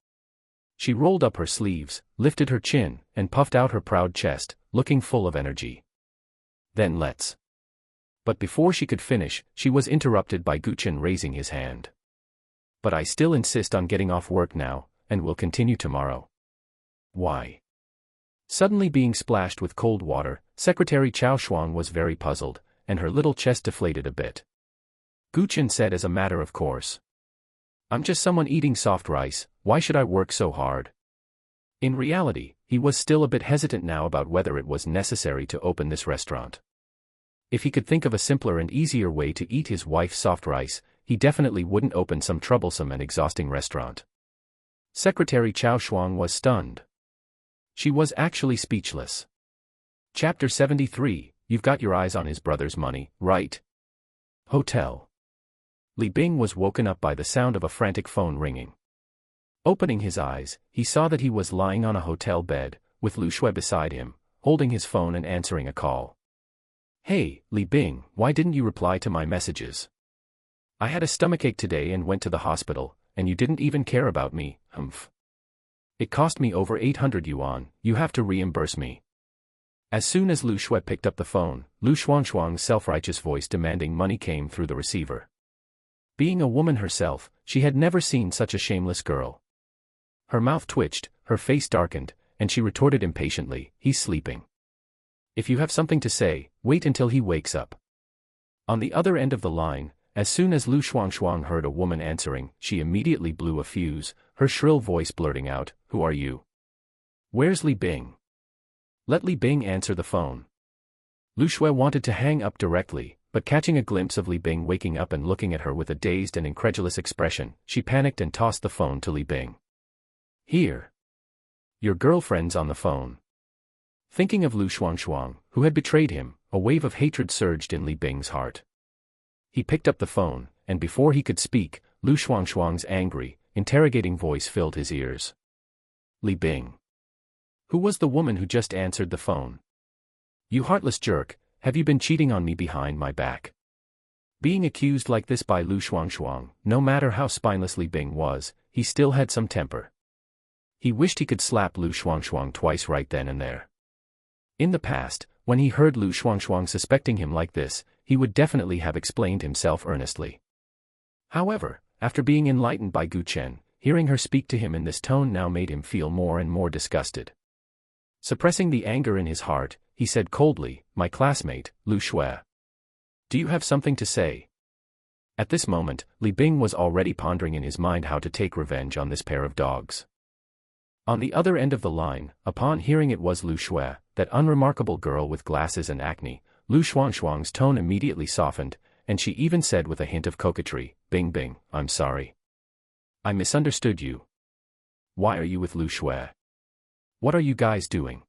She rolled up her sleeves, lifted her chin, and puffed out her proud chest, looking full of energy. Then let's. But before she could finish, she was interrupted by Gu Chen raising his hand. But I still insist on getting off work now, and will continue tomorrow. Why? Suddenly being splashed with cold water, Secretary Chao Shuang was very puzzled, and her little chest deflated a bit. Gu Chen said as a matter of course. I'm just someone eating soft rice, why should I work so hard? In reality, he was still a bit hesitant now about whether it was necessary to open this restaurant. If he could think of a simpler and easier way to eat his wife's soft rice, he definitely wouldn't open some troublesome and exhausting restaurant. Secretary Chao Shuang was stunned. She was actually speechless. Chapter 73, You've got your eyes on his brother's money, right? Hotel. Li Bing was woken up by the sound of a frantic phone ringing. Opening his eyes, he saw that he was lying on a hotel bed, with Lu Shui beside him, holding his phone and answering a call. Hey, Li Bing, why didn't you reply to my messages? I had a stomachache today and went to the hospital, and you didn't even care about me, humph. It cost me over 800 yuan, you have to reimburse me. As soon as Lu Shui picked up the phone, Lu Shuang's self-righteous voice demanding money came through the receiver. Being a woman herself, she had never seen such a shameless girl. Her mouth twitched, her face darkened, and she retorted impatiently, he's sleeping. If you have something to say, wait until he wakes up. On the other end of the line, as soon as Lu Shuang heard a woman answering, she immediately blew a fuse, her shrill voice blurting out, Who are you? Where's Li Bing? Let Li Bing answer the phone. Lu Shui wanted to hang up directly, but catching a glimpse of Li Bing waking up and looking at her with a dazed and incredulous expression, she panicked and tossed the phone to Li Bing. Here. Your girlfriend's on the phone. Thinking of Lu Shuang, who had betrayed him, a wave of hatred surged in Li Bing's heart. He picked up the phone, and before he could speak, Lu Shuang's angry, interrogating voice filled his ears. Li Bing. Who was the woman who just answered the phone? You heartless jerk, have you been cheating on me behind my back? Being accused like this by Lu Shuang, no matter how spineless Li Bing was, he still had some temper. He wished he could slap Lu Shuang twice right then and there. In the past, when he heard Lu Shuang suspecting him like this, he would definitely have explained himself earnestly. However, after being enlightened by Gu Chen, hearing her speak to him in this tone now made him feel more and more disgusted. Suppressing the anger in his heart, he said coldly, My classmate, Lu Shui. Do you have something to say? At this moment, Li Bing was already pondering in his mind how to take revenge on this pair of dogs. On the other end of the line, upon hearing it was Lu Shui, that unremarkable girl with glasses and acne, Lu Shuang's tone immediately softened, and she even said with a hint of coquetry, Bing Bing, I'm sorry. I misunderstood you. Why are you with Lu Shui? What are you guys doing?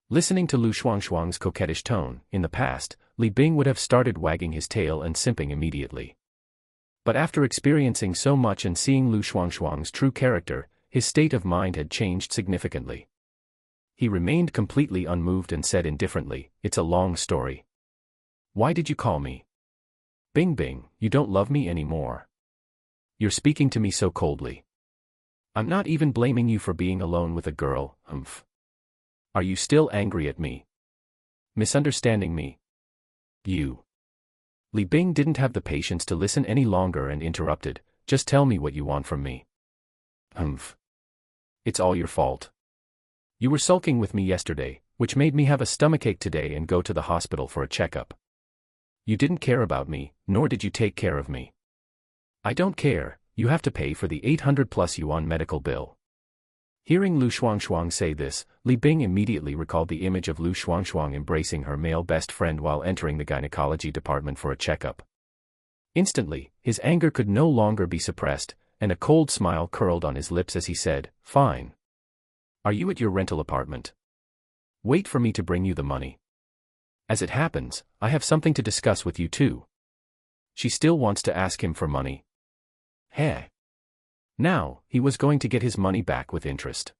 Listening to Lu Shuang's coquettish tone, in the past, Li Bing would have started wagging his tail and simping immediately. But after experiencing so much and seeing Lu Shuang's true character, his state of mind had changed significantly. He remained completely unmoved and said indifferently, It's a long story. Why did you call me? Bing Bing, you don't love me anymore. You're speaking to me so coldly. I'm not even blaming you for being alone with a girl, humph. Are you still angry at me? Misunderstanding me? You. Li Bing didn't have the patience to listen any longer and interrupted, Just tell me what you want from me. Humph. It's all your fault. You were sulking with me yesterday, which made me have a stomachache today and go to the hospital for a checkup. You didn't care about me, nor did you take care of me. I don't care, you have to pay for the 800 plus yuan medical bill. Hearing Lu Shuangshuang say this, Li Bing immediately recalled the image of Lu Shuangshuang embracing her male best friend while entering the gynecology department for a checkup. Instantly, his anger could no longer be suppressed, and a cold smile curled on his lips as he said, "Fine. Are you at your rental apartment? Wait for me to bring you the money. As it happens, I have something to discuss with you too." She still wants to ask him for money. Heh. Now, he was going to get his money back with interest.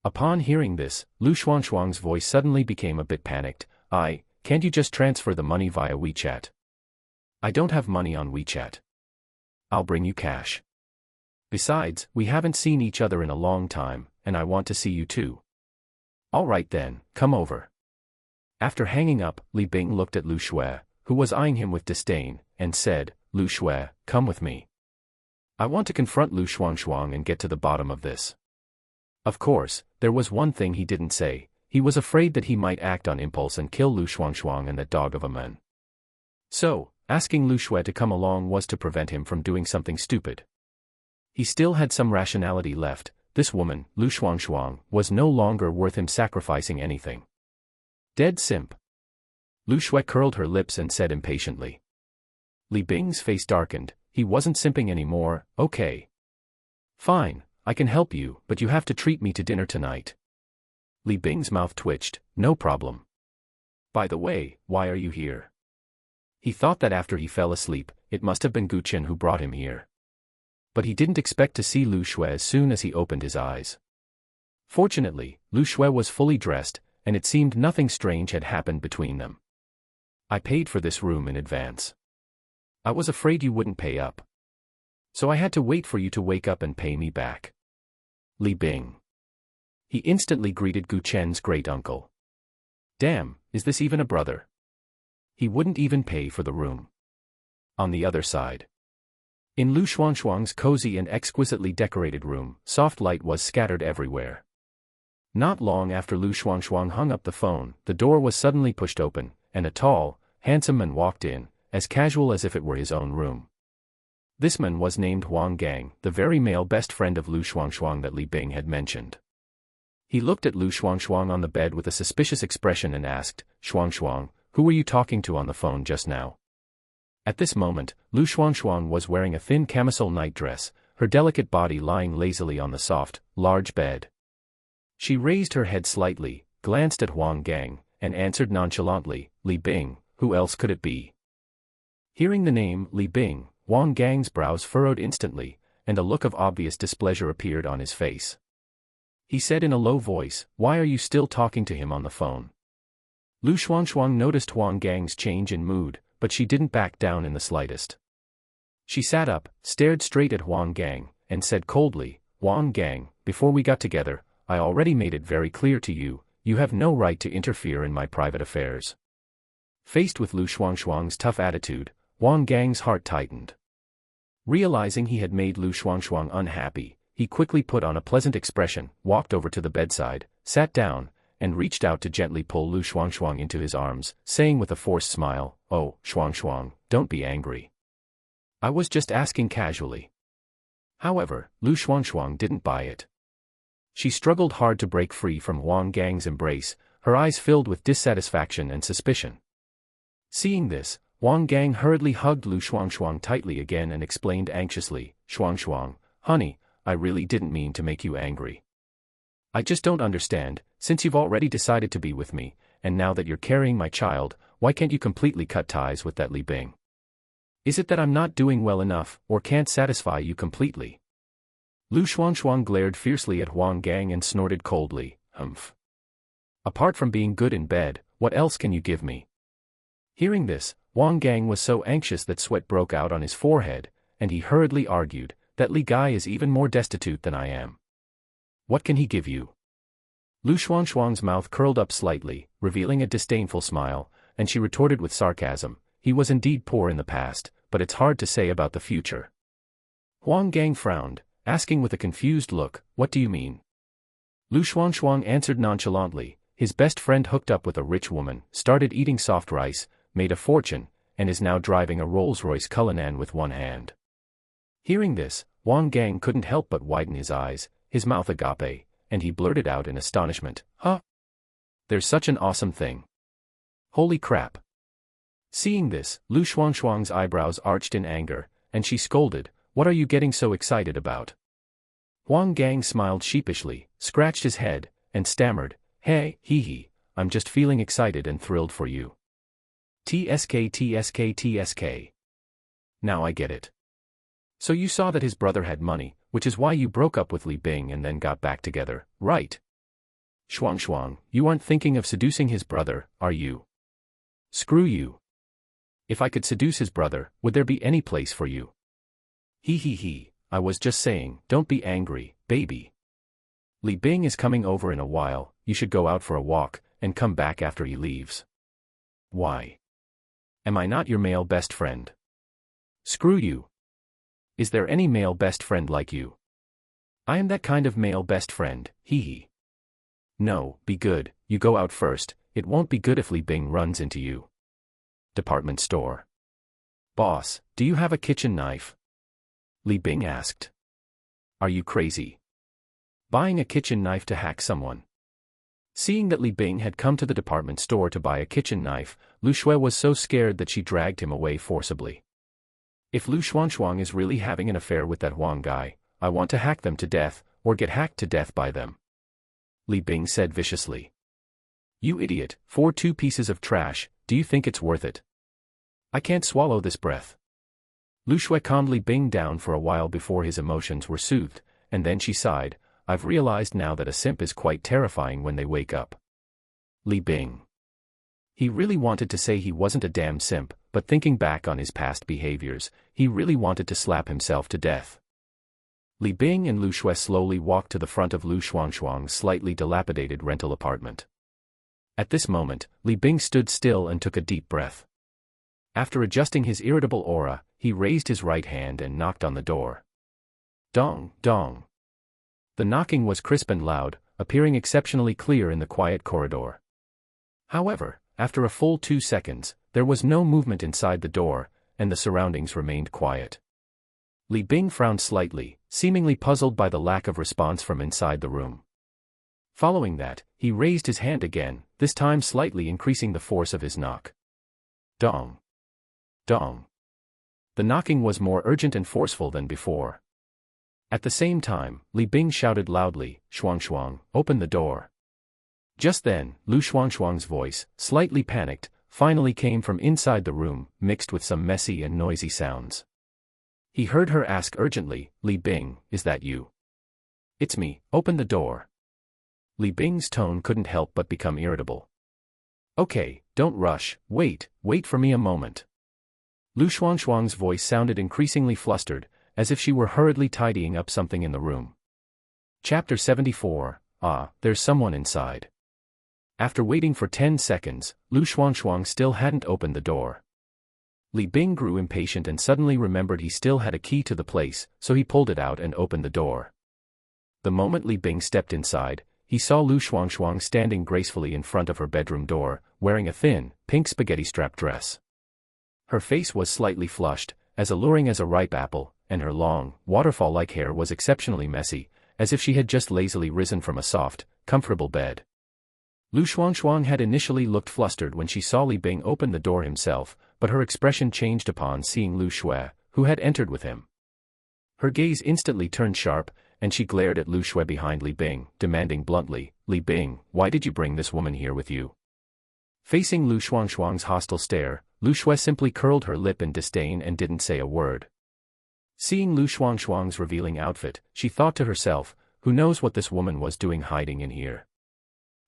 Upon hearing this, Lu Shuangshuang's voice suddenly became a bit panicked. Can't you just transfer the money via WeChat? I don't have money on WeChat. I'll bring you cash. Besides, we haven't seen each other in a long time, and I want to see you too. All right then, come over. After hanging up, Li Bing looked at Lu Shui, who was eyeing him with disdain, and said, "Lu Shui, come with me. I want to confront Lu Shuangshuang and get to the bottom of this." Of course, there was one thing he didn't say. He was afraid that he might act on impulse and kill Lu Shuangshuang and that dog of a man. So, asking Lu Shui to come along was to prevent him from doing something stupid. He still had some rationality left. This woman, Lu Shuangshuang, was no longer worth him sacrificing anything. Dead simp. Lu Shui curled her lips and said impatiently. Li Bing's face darkened. He wasn't simping anymore. Okay. Fine, I can help you, but you have to treat me to dinner tonight. Li Bing's mouth twitched. No problem. By the way, why are you here? He thought that after he fell asleep, it must have been Gu Chen who brought him here. But he didn't expect to see Lu Shui as soon as he opened his eyes. Fortunately, Lu Shui was fully dressed, and it seemed nothing strange had happened between them. I paid for this room in advance. I was afraid you wouldn't pay up. So I had to wait for you to wake up and pay me back. Li Bing. He instantly greeted Gu Chen's great-uncle. Damn, is this even a brother? He wouldn't even pay for the room. On the other side. In Lu Shuangshuang's cozy and exquisitely decorated room, soft light was scattered everywhere. Not long after Lu Shuangshuang hung up the phone, the door was suddenly pushed open, and a tall, handsome man walked in, as casual as if it were his own room. This man was named Huang Gang, the very male best friend of Lu Shuangshuang that Li Bing had mentioned. He looked at Lu Shuangshuang on the bed with a suspicious expression and asked, "Shuangshuang, who were you talking to on the phone just now?" At this moment, Lu Shuangshuang was wearing a thin camisole nightdress, her delicate body lying lazily on the soft, large bed. She raised her head slightly, glanced at Huang Gang, and answered nonchalantly, "Li Bing, who else could it be?" Hearing the name, Li Bing, Huang Gang's brows furrowed instantly, and a look of obvious displeasure appeared on his face. He said in a low voice, "Why are you still talking to him on the phone?" Lu Shuangshuang noticed Huang Gang's change in mood, but she didn't back down in the slightest. She sat up, stared straight at Huang Gang, and said coldly, "Huang Gang, before we got together, I already made it very clear to you, you have no right to interfere in my private affairs." Faced with Lu Shuangshuang's tough attitude, Huang Gang's heart tightened. Realizing he had made Lu Shuangshuang unhappy, he quickly put on a pleasant expression, walked over to the bedside, sat down, and reached out to gently pull Lu Shuangshuang into his arms, saying with a forced smile, "Oh, Shuangshuang, don't be angry. I was just asking casually." However, Lu Shuangshuang didn't buy it. She struggled hard to break free from Huang Gang's embrace, her eyes filled with dissatisfaction and suspicion. Seeing this, Huang Gang hurriedly hugged Lu Shuangshuang tightly again and explained anxiously, "Shuangshuang, honey, I really didn't mean to make you angry. I just don't understand, since you've already decided to be with me, and now that you're carrying my child, why can't you completely cut ties with that Li Bing? Is it that I'm not doing well enough, or can't satisfy you completely?" Lu Shuangshuang glared fiercely at Huang Gang and snorted coldly, "Humph. Apart from being good in bed, what else can you give me?" Hearing this, Huang Gang was so anxious that sweat broke out on his forehead, and he hurriedly argued, "That Li Guy is even more destitute than I am. What can he give you?" Lu Shuangshuang's mouth curled up slightly, revealing a disdainful smile, and she retorted with sarcasm, "He was indeed poor in the past, but it's hard to say about the future." Huang Gang frowned, asking with a confused look, "What do you mean?" Lu Shuangshuang answered nonchalantly. His best friend hooked up with a rich woman, started eating soft rice, made a fortune, and is now driving a Rolls-Royce Cullinan with one hand. Hearing this, Wang Gang couldn't help but widen his eyes, his mouth agape, and he blurted out in astonishment, "Huh? There's such an awesome thing. Holy crap." Seeing this, Lu Shuangshuang's eyebrows arched in anger, and she scolded, "What are you getting so excited about?" Wang Gang smiled sheepishly, scratched his head, and stammered, "Hey, hee, I'm just feeling excited and thrilled for you. TSK TSK TSK. Now I get it. So you saw that his brother had money, which is why you broke up with Li Bing and then got back together, right? Shuangshuang, you aren't thinking of seducing his brother, are you? Screw you. If I could seduce his brother, would there be any place for you? He, I was just saying, don't be angry, baby. Li Bing is coming over in a while, you should go out for a walk, and come back after he leaves. Why? Am I not your male best friend? Screw you. Is there any male best friend like you? I am that kind of male best friend, hee. No, be good, you go out first, it won't be good if Li Bing runs into you. Department store. Boss, do you have a kitchen knife? Li Bing asked. Are you crazy? Buying a kitchen knife to hack someone? Seeing that Li Bing had come to the department store to buy a kitchen knife, Lu Shui was so scared that she dragged him away forcibly. If Lu Shuangshuang is really having an affair with that Huang guy, I want to hack them to death, or get hacked to death by them. Li Bing said viciously. You idiot, for 2 pieces of trash, do you think it's worth it? I can't swallow this breath. Lu Shui calmed Li Bing down for a while before his emotions were soothed, and then she sighed, I've realized now that a simp is quite terrifying when they wake up. Li Bing. He really wanted to say he wasn't a damn simp, but thinking back on his past behaviors, he really wanted to slap himself to death. Li Bing and Lu Shui slowly walked to the front of Lu Shuangshuang's slightly dilapidated rental apartment. At this moment, Li Bing stood still and took a deep breath. After adjusting his irritable aura, he raised his right hand and knocked on the door. Dong, dong. The knocking was crisp and loud, appearing exceptionally clear in the quiet corridor. However, after a full 2 seconds, there was no movement inside the door, and the surroundings remained quiet. Li Bing frowned slightly, seemingly puzzled by the lack of response from inside the room. Following that, he raised his hand again, this time slightly increasing the force of his knock. Dong. Dong. The knocking was more urgent and forceful than before. At the same time, Li Bing shouted loudly, Shuangshuang, open the door. Just then, Lu Shuangshuang's voice, slightly panicked, finally came from inside the room, mixed with some messy and noisy sounds. He heard her ask urgently, Li Bing, is that you? It's me, open the door. Li Bing's tone couldn't help but become irritable. Okay, don't rush, wait for me a moment. Lu Shuangshuang's voice sounded increasingly flustered, as if she were hurriedly tidying up something in the room. Chapter 74, there's someone inside. After waiting for 10 seconds, Lu Shuangshuang still hadn't opened the door. Li Bing grew impatient and suddenly remembered he still had a key to the place, so he pulled it out and opened the door. The moment Li Bing stepped inside, he saw Lu Shuangshuang standing gracefully in front of her bedroom door, wearing a thin, pink spaghetti-strap dress. Her face was slightly flushed, as alluring as a ripe apple, and her long, waterfall-like hair was exceptionally messy, as if she had just lazily risen from a soft, comfortable bed. Lu Shuangshuang had initially looked flustered when she saw Li Bing open the door himself, but her expression changed upon seeing Lu Shui, who had entered with him. Her gaze instantly turned sharp, and she glared at Lu Shui behind Li Bing, demanding bluntly, Li Bing, why did you bring this woman here with you? Facing Lu Shuangshuang's hostile stare, Lu Shui simply curled her lip in disdain and didn't say a word. Seeing Lu Shuangshuang's revealing outfit, she thought to herself, who knows what this woman was doing hiding in here.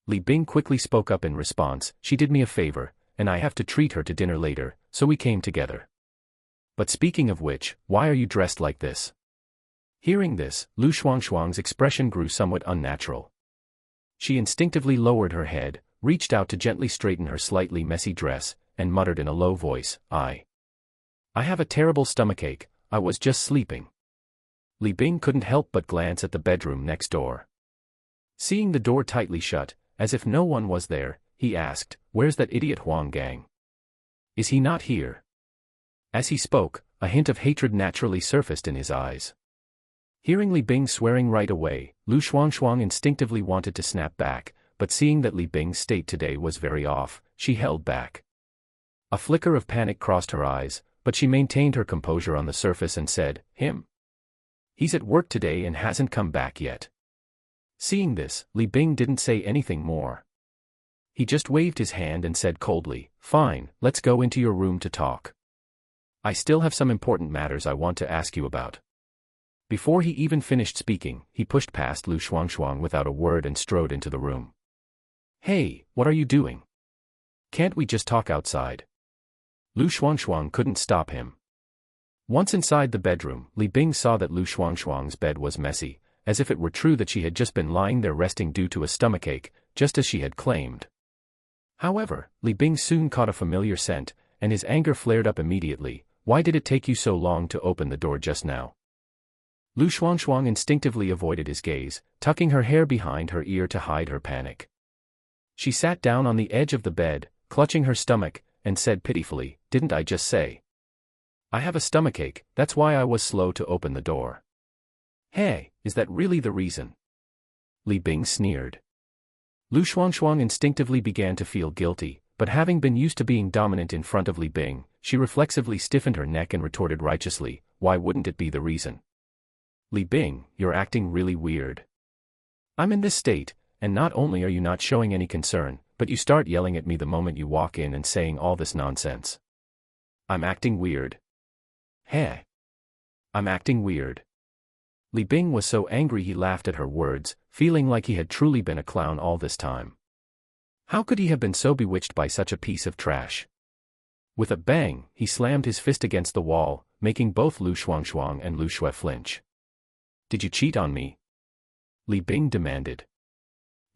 Li Bing quickly spoke up in response, she did me a favor, and I have to treat her to dinner later, so we came together. But speaking of which, why are you dressed like this? Hearing this, Lu Shuangshuang's expression grew somewhat unnatural. She instinctively lowered her head, reached out to gently straighten her slightly messy dress, and muttered in a low voice, I have a terrible stomachache, I was just sleeping. Li Bing couldn't help but glance at the bedroom next door. Seeing the door tightly shut, as if no one was there, he asked, "Where's that idiot Huang Gang? Is he not here?" As he spoke, a hint of hatred naturally surfaced in his eyes. Hearing Li Bing swearing right away, Lu Shuangshuang instinctively wanted to snap back, but seeing that Li Bing's state today was very off, she held back. A flicker of panic crossed her eyes, but she maintained her composure on the surface and said, "Him? He's at work today and hasn't come back yet." Seeing this, Li Bing didn't say anything more. He just waved his hand and said coldly, "Fine, let's go into your room to talk. I still have some important matters I want to ask you about." Before he even finished speaking, he pushed past Lu Shuangshuang without a word and strode into the room. "Hey, what are you doing? Can't we just talk outside?" Lu Shuangshuang couldn't stop him. Once inside the bedroom, Li Bing saw that Lu Shuangshuang's bed was messy, as if it were true that she had just been lying there resting due to a stomachache, just as she had claimed. However, Li Bing soon caught a familiar scent, and his anger flared up immediately. "Why did it take you so long to open the door just now?" Lu Shuangshuang instinctively avoided his gaze, tucking her hair behind her ear to hide her panic. She sat down on the edge of the bed, clutching her stomach, and said pitifully, "Didn't I just say? I have a stomachache, that's why I was slow to open the door." "Hey, is that really the reason?" Li Bing sneered. Lu Shuangshuang instinctively began to feel guilty, but having been used to being dominant in front of Li Bing, she reflexively stiffened her neck and retorted righteously, "Why wouldn't it be the reason? Li Bing, you're acting really weird. I'm in this state, and not only are you not showing any concern, but you start yelling at me the moment you walk in and saying all this nonsense. I'm acting weird. Hey. I'm acting weird." Li Bing was so angry he laughed at her words, feeling like he had truly been a clown all this time. How could he have been so bewitched by such a piece of trash? With a bang, he slammed his fist against the wall, making both Lu Shuangshuang and Lu Shui flinch. "Did you cheat on me?" Li Bing demanded.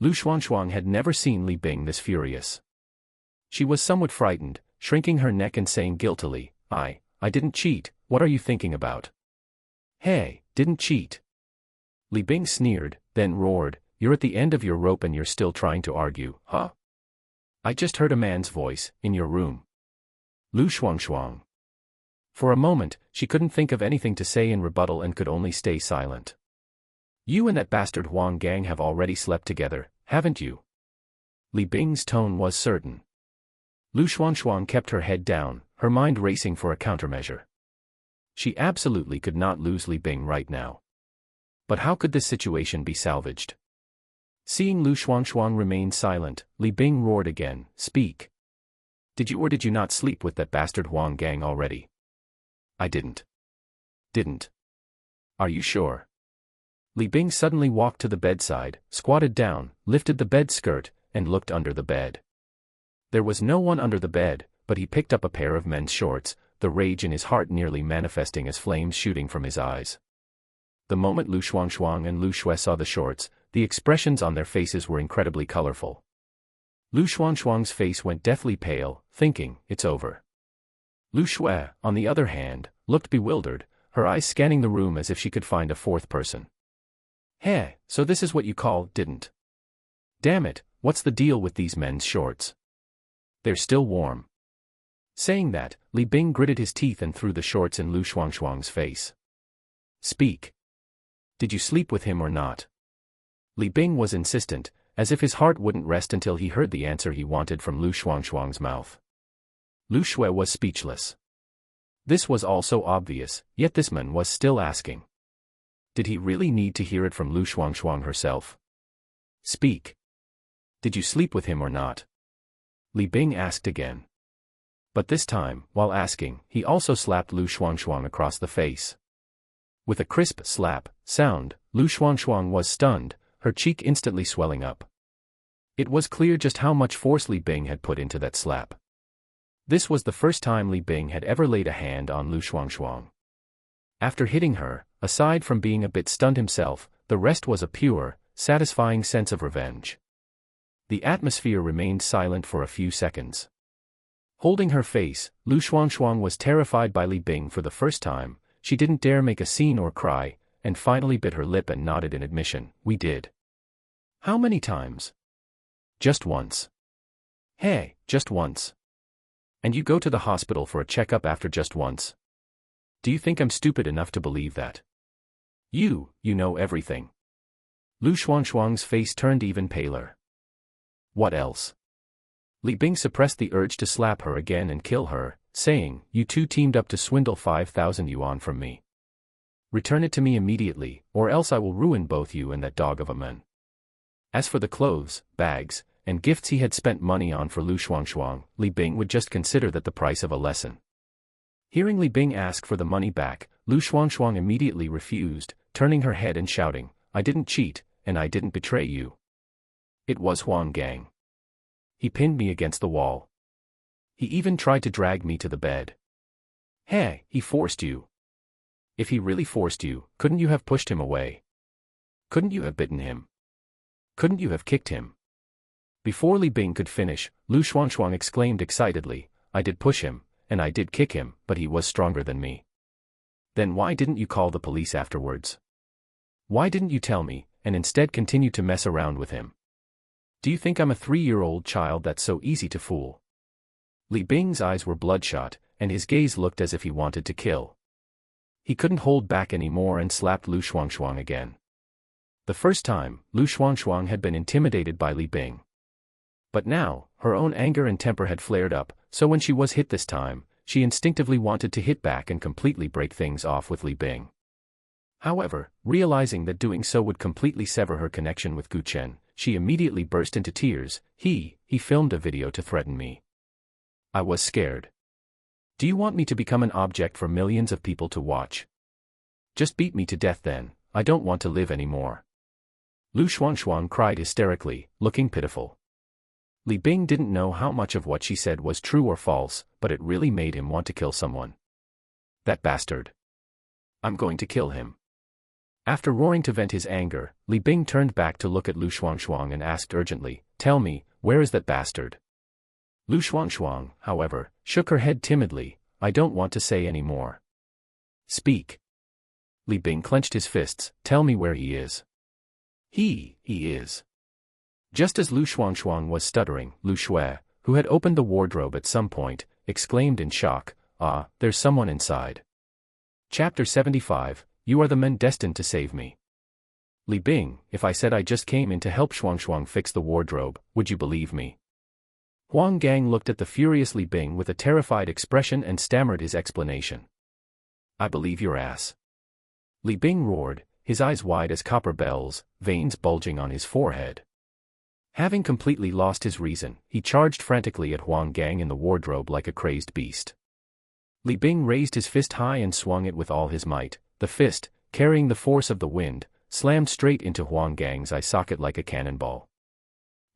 Lu Shuangshuang had never seen Li Bing this furious. She was somewhat frightened, shrinking her neck and saying guiltily, I didn't cheat, what are you thinking about?" "Hey, didn't cheat." Li Bing sneered, then roared, "You're at the end of your rope and you're still trying to argue, huh? I just heard a man's voice, in your room." Lu Shuangshuang. For a moment, she couldn't think of anything to say in rebuttal and could only stay silent. "You and that bastard Huang Gang have already slept together, haven't you?" Li Bing's tone was certain. Lu Shuangshuang kept her head down, her mind racing for a countermeasure. She absolutely could not lose Li Bing right now. But how could this situation be salvaged? Seeing Lu Shuangshuang remain silent, Li Bing roared again, "Speak. Did you or did you not sleep with that bastard Huang Gang already?" "I didn't." "Didn't? Are you sure?" Li Bing suddenly walked to the bedside, squatted down, lifted the bed skirt, and looked under the bed. There was no one under the bed, but he picked up a pair of men's shorts, the rage in his heart nearly manifesting as flames shooting from his eyes. The moment Lu Shuangshuang and Lu Shui saw the shorts, the expressions on their faces were incredibly colorful. Lu Shuangshuang's face went deathly pale, thinking, "It's over." Lu Shui, on the other hand, looked bewildered, her eyes scanning the room as if she could find a fourth person. "Hey, so this is what you call didn't? Damn it, what's the deal with these men's shorts? They're still warm." Saying that, Li Bing gritted his teeth and threw the shorts in Lu Shuangshuang's face. "Speak. Did you sleep with him or not?" Li Bing was insistent, as if his heart wouldn't rest until he heard the answer he wanted from Lu Shuangshuang's mouth. Lu Shui was speechless. This was all so obvious, yet this man was still asking. Did he really need to hear it from Lu Shuangshuang herself? "Speak. Did you sleep with him or not?" Li Bing asked again. But this time, while asking, he also slapped Lu Shuangshuang across the face. With a crisp slap sound, Lu Shuangshuang was stunned, her cheek instantly swelling up. It was clear just how much force Li Bing had put into that slap. This was the first time Li Bing had ever laid a hand on Lu Shuangshuang. After hitting her, aside from being a bit stunned himself, the rest was a pure, satisfying sense of revenge. The atmosphere remained silent for a few seconds. Holding her face, Lu Shuangshuang was terrified by Li Bing for the first time. She didn't dare make a scene or cry, and finally bit her lip and nodded in admission, "We did." How many times? Just once. Hey, just once. And you go to the hospital for a checkup after just once. Do you think I'm stupid enough to believe that? You know everything. Lu Xuanxuang's face turned even paler. What else? Li Bing suppressed the urge to slap her again and kill her, saying, you two teamed up to swindle 5,000 yuan from me. Return it to me immediately, or else I will ruin both you and that dog of a man. As for the clothes, bags, and gifts he had spent money on for Lu Xuanxuang, Li Bing would just consider that the price of a lesson. Hearing Li Bing ask for the money back, Lu Xuanxuang immediately refused, turning her head and shouting, I didn't cheat, and I didn't betray you. It was Huang Gang. He pinned me against the wall. He even tried to drag me to the bed. Hey, he forced you. If he really forced you, couldn't you have pushed him away? Couldn't you have bitten him? Couldn't you have kicked him? Before Li Bing could finish, Lu Xuanxuang exclaimed excitedly, I did push him, and I did kick him, but he was stronger than me. Then why didn't you call the police afterwards? Why didn't you tell me, and instead continue to mess around with him? Do you think I'm a 3-year-old child that's so easy to fool? Li Bing's eyes were bloodshot, and his gaze looked as if he wanted to kill. He couldn't hold back anymore and slapped Lu Xuanxuang again. The first time, Lu Xuanxuang had been intimidated by Li Bing. But now, her own anger and temper had flared up, so when she was hit this time, she instinctively wanted to hit back and completely break things off with Li Bing. However, realizing that doing so would completely sever her connection with Chen, she immediately burst into tears. He filmed a video to threaten me. I was scared. Do you want me to become an object for millions of people to watch? Just beat me to death then, I don't want to live anymore. Lu Xuanxuang cried hysterically, looking pitiful. Li Bing didn't know how much of what she said was true or false, but it really made him want to kill someone. That bastard. I'm going to kill him. After roaring to vent his anger, Li Bing turned back to look at Lu Xuanxuang and asked urgently, tell me, where is that bastard? Lu Xuanxuang, however, shook her head timidly, I don't want to say any more. Speak. Li Bing clenched his fists, tell me where he is. He is. Just as Lu Xuanxuang was stuttering, Lu Shui, who had opened the wardrobe at some point, exclaimed in shock, there's someone inside. Chapter 75, You are the men destined to save me. Li Bing, if I said I just came in to help Xuanxuang fix the wardrobe, would you believe me? Huang Gang looked at the furious Li Bing with a terrified expression and stammered his explanation. I believe your ass. Li Bing roared, his eyes wide as copper bells, veins bulging on his forehead. Having completely lost his reason, he charged frantically at Huang Gang in the wardrobe like a crazed beast. Li Bing raised his fist high and swung it with all his might. The fist, carrying the force of the wind, slammed straight into Huang Gang's eye socket like a cannonball.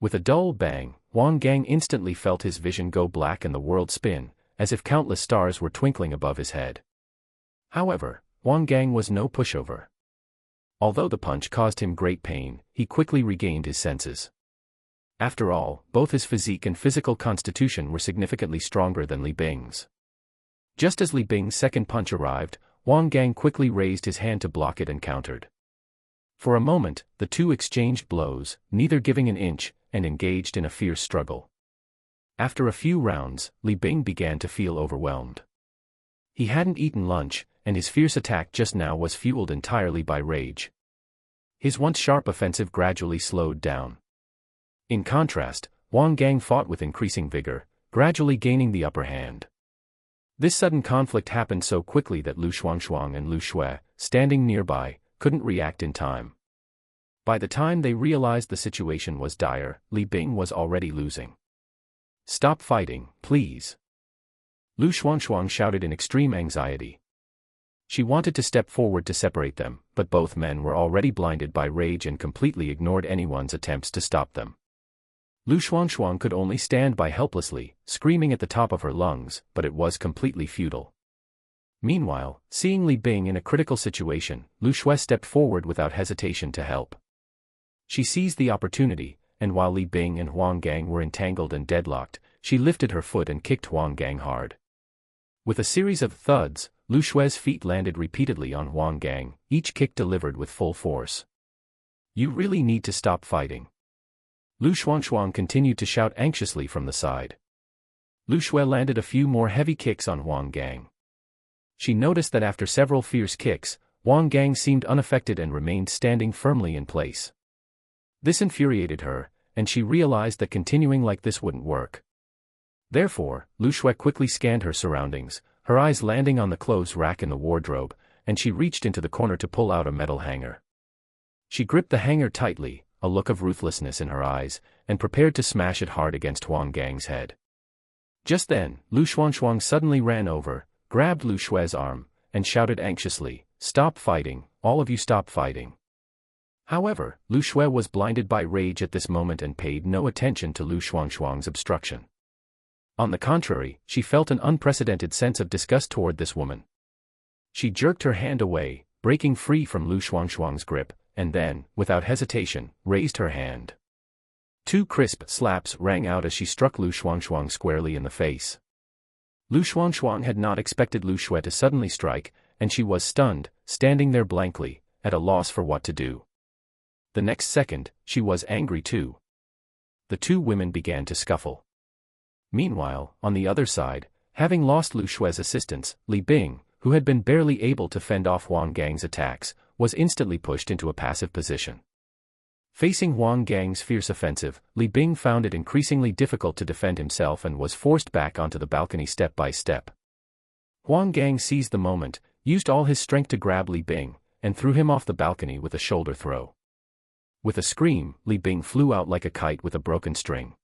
With a dull bang, Huang Gang instantly felt his vision go black and the world spin, as if countless stars were twinkling above his head. However, Huang Gang was no pushover. Although the punch caused him great pain, he quickly regained his senses. After all, both his physique and physical constitution were significantly stronger than Li Bing's. Just as Li Bing's second punch arrived, Huang Gang quickly raised his hand to block it and countered. For a moment, the two exchanged blows, neither giving an inch, and engaged in a fierce struggle. After a few rounds, Li Bing began to feel overwhelmed. He hadn't eaten lunch, and his fierce attack just now was fueled entirely by rage. His once sharp offensive gradually slowed down. In contrast, Huang Gang fought with increasing vigor, gradually gaining the upper hand. This sudden conflict happened so quickly that Lu Xuanxuang and Lu Shui, standing nearby, couldn't react in time. By the time they realized the situation was dire, Li Bing was already losing. Stop fighting, please. Lu Xuanxuang shouted in extreme anxiety. She wanted to step forward to separate them, but both men were already blinded by rage and completely ignored anyone's attempts to stop them. Lu Xuanxuang could only stand by helplessly, screaming at the top of her lungs, but it was completely futile. Meanwhile, seeing Li Bing in a critical situation, Lu Shui stepped forward without hesitation to help. She seized the opportunity, and while Li Bing and Huang Gang were entangled and deadlocked, she lifted her foot and kicked Huang Gang hard. With a series of thuds, Lu Shui's feet landed repeatedly on Huang Gang, each kick delivered with full force. You really need to stop fighting. Lu Xuangshuang continued to shout anxiously from the side. Lu Shui landed a few more heavy kicks on Huang Gang. She noticed that after several fierce kicks, Huang Gang seemed unaffected and remained standing firmly in place. This infuriated her, and she realized that continuing like this wouldn't work. Therefore, Lu Shui quickly scanned her surroundings, her eyes landing on the clothes rack in the wardrobe, and she reached into the corner to pull out a metal hanger. She gripped the hanger tightly, a look of ruthlessness in her eyes, and prepared to smash it hard against Huang Gang's head. Just then, Lu Xuangshuang suddenly ran over, grabbed Lu Shui's arm, and shouted anxiously, "Stop fighting, all of you stop fighting." However, Lu Shui was blinded by rage at this moment and paid no attention to Lu Xuangshuang's obstruction. On the contrary, she felt an unprecedented sense of disgust toward this woman. She jerked her hand away, breaking free from Lu Xuangshuang's grip, and then, without hesitation, raised her hand. 2 crisp slaps rang out as she struck Lu Xuangshuang squarely in the face. Lu Xuangshuang had not expected Lu Shui to suddenly strike, and she was stunned, standing there blankly, at a loss for what to do. The next second, she was angry too. The 2 women began to scuffle. Meanwhile, on the other side, having lost Lu Shui's assistance, Li Bing, who had been barely able to fend off Huang Gang's attacks, was instantly pushed into a passive position. Facing Huang Gang's fierce offensive, Li Bing found it increasingly difficult to defend himself and was forced back onto the balcony step by step. Huang Gang seized the moment, used all his strength to grab Li Bing, and threw him off the balcony with a shoulder throw. With a scream, Li Bing flew out like a kite with a broken string.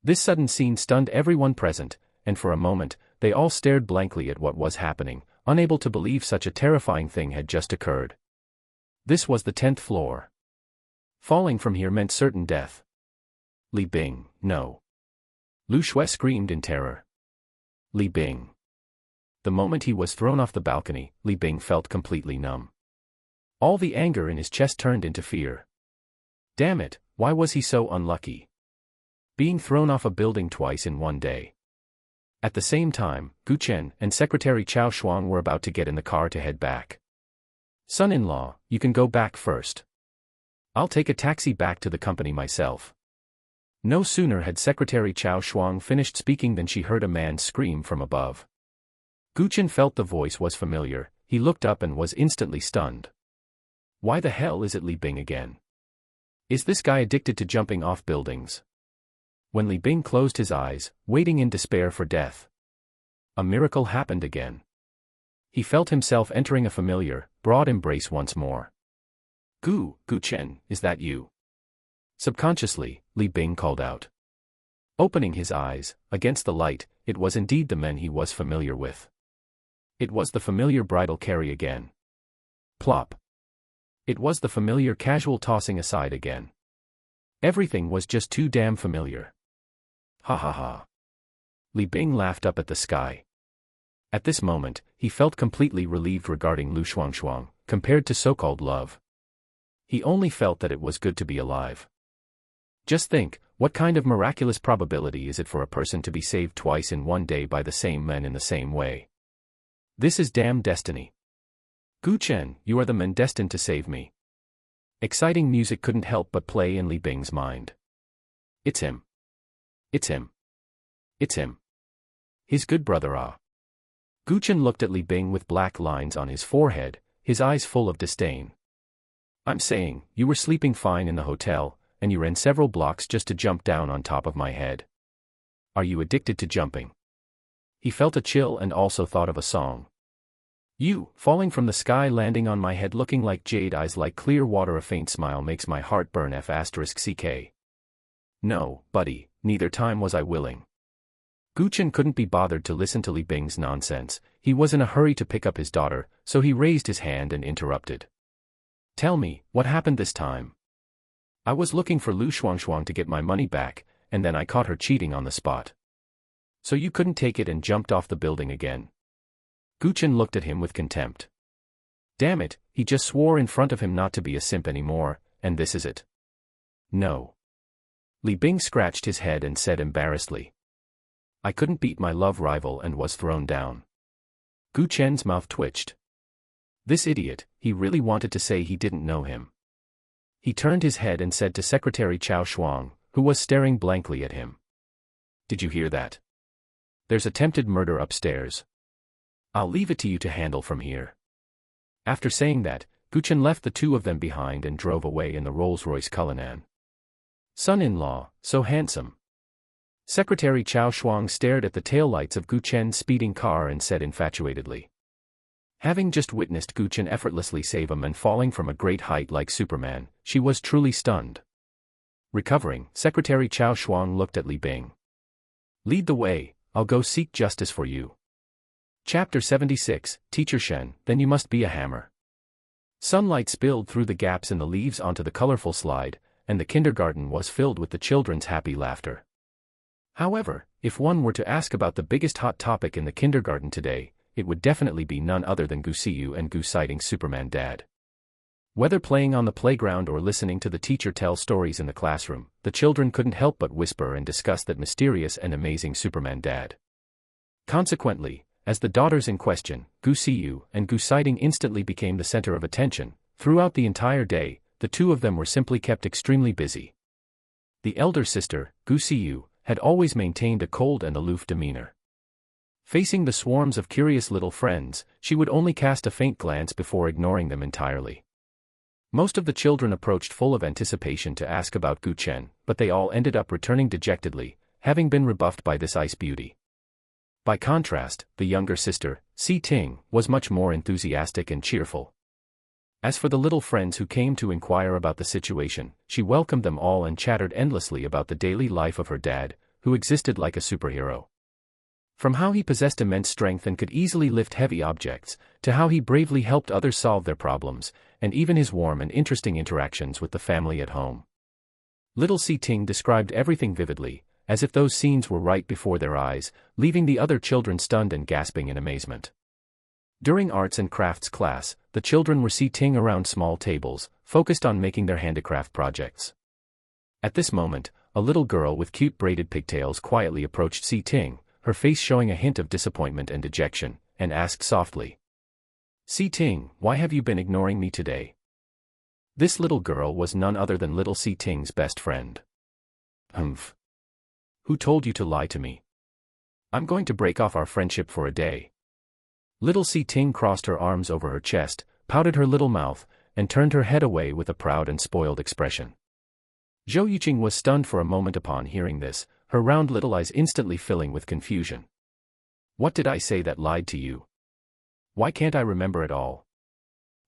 This sudden scene stunned everyone present, and for a moment, they all stared blankly at what was happening, unable to believe such a terrifying thing had just occurred. This was the 10th floor. Falling from here meant certain death. Li Bing, no. Lu Shui screamed in terror. Li Bing. The moment he was thrown off the balcony, Li Bing felt completely numb. All the anger in his chest turned into fear. Damn it, why was he so unlucky? Being thrown off a building twice in one day. At the same time, Chen and Secretary Chao Shuang were about to get in the car to head back. Son-in-law, you can go back first. I'll take a taxi back to the company myself. No sooner had Secretary Chao Shuang finished speaking than she heard a man scream from above. Chen felt the voice was familiar, he looked up and was instantly stunned. Why the hell is it Li Bing again? Is this guy addicted to jumping off buildings? When Li Bing closed his eyes, waiting in despair for death, a miracle happened again. He felt himself entering a familiar, broad embrace once more. Chen, is that you? Subconsciously, Li Bing called out. Opening his eyes, against the light, it was indeed the men he was familiar with. It was the familiar bridal carry again. Plop. It was the familiar casual tossing aside again. Everything was just too damn familiar. Ha ha ha. Li Bing laughed up at the sky. At this moment, he felt completely relieved regarding Lu Xuangshuang, compared to so-called love. He only felt that it was good to be alive. Just think, what kind of miraculous probability is it for a person to be saved twice in one day by the same men in the same way? This is damn destiny. Chen, you are the man destined to save me. Exciting music couldn't help but play in Li Bing's mind. It's him. It's him. It's him. His good brother Ah. Chen looked at Li Bing with black lines on his forehead, his eyes full of disdain. I'm saying, you were sleeping fine in the hotel, and you ran several blocks just to jump down on top of my head. Are you addicted to jumping? He felt a chill and also thought of a song. You, falling from the sky landing on my head looking like jade eyes like clear water, a faint smile makes my heart burn f***ck. No, buddy, neither time was I willing. Chen couldn't be bothered to listen to Li Bing's nonsense, he was in a hurry to pick up his daughter, so he raised his hand and interrupted. Tell me, what happened this time? I was looking for Lu Xuangshuang to get my money back, and then I caught her cheating on the spot. So you couldn't take it and jumped off the building again? Chen looked at him with contempt. Damn it, he just swore in front of him not to be a simp anymore, and this is it. No. Li Bing scratched his head and said embarrassedly. I couldn't beat my love rival and was thrown down. Chen's mouth twitched. This idiot, he really wanted to say he didn't know him. He turned his head and said to Secretary Chao Shuang, who was staring blankly at him. Did you hear that? There's attempted murder upstairs. I'll leave it to you to handle from here. After saying that, Chen left the two of them behind and drove away in the Rolls-Royce Cullinan. Son-in-law, so handsome. Secretary Chao Shuang stared at the taillights of Chen's speeding car and said infatuatedly. Having just witnessed Chen effortlessly save a man falling from a great height like Superman, she was truly stunned. Recovering, Secretary Chao Shuang looked at Li Bing. Lead the way, I'll go seek justice for you. Chapter 76, Teacher Chen, then you must be a hammer. Sunlight spilled through the gaps in the leaves onto the colorful slide, and the kindergarten was filled with the children's happy laughter. However, if one were to ask about the biggest hot topic in the kindergarten today, it would definitely be none other than Siyu and Gu citing Superman Dad. Whether playing on the playground or listening to the teacher tell stories in the classroom, the children couldn't help but whisper and discuss that mysterious and amazing Superman Dad. Consequently, as the daughters in question, Siyu and Gu citing instantly became the center of attention, throughout the entire day, the two of them were simply kept extremely busy. The elder sister, Siyu, had always maintained a cold and aloof demeanor. Facing the swarms of curious little friends, she would only cast a faint glance before ignoring them entirely. Most of the children approached full of anticipation to ask about Chen, but they all ended up returning dejectedly, having been rebuffed by this ice beauty. By contrast, the younger sister, Si Ting, was much more enthusiastic and cheerful. As for the little friends who came to inquire about the situation, she welcomed them all and chattered endlessly about the daily life of her dad, who existed like a superhero. From how he possessed immense strength and could easily lift heavy objects, to how he bravely helped others solve their problems, and even his warm and interesting interactions with the family at home. Little Si Ting described everything vividly, as if those scenes were right before their eyes, leaving the other children stunned and gasping in amazement. During arts and crafts class, the children were sitting around small tables, focused on making their handicraft projects. At this moment, a little girl with cute braided pigtails quietly approached Si Ting, her face showing a hint of disappointment and dejection, and asked softly, Si Ting, why have you been ignoring me today? This little girl was none other than little Si Ting's best friend. Humph. Who told you to lie to me? I'm going to break off our friendship for a day. Little Si Ting crossed her arms over her chest, pouted her little mouth, and turned her head away with a proud and spoiled expression. Zhou Yuqing was stunned for a moment upon hearing this, her round little eyes instantly filling with confusion. What did I say that lied to you? Why can't I remember it all?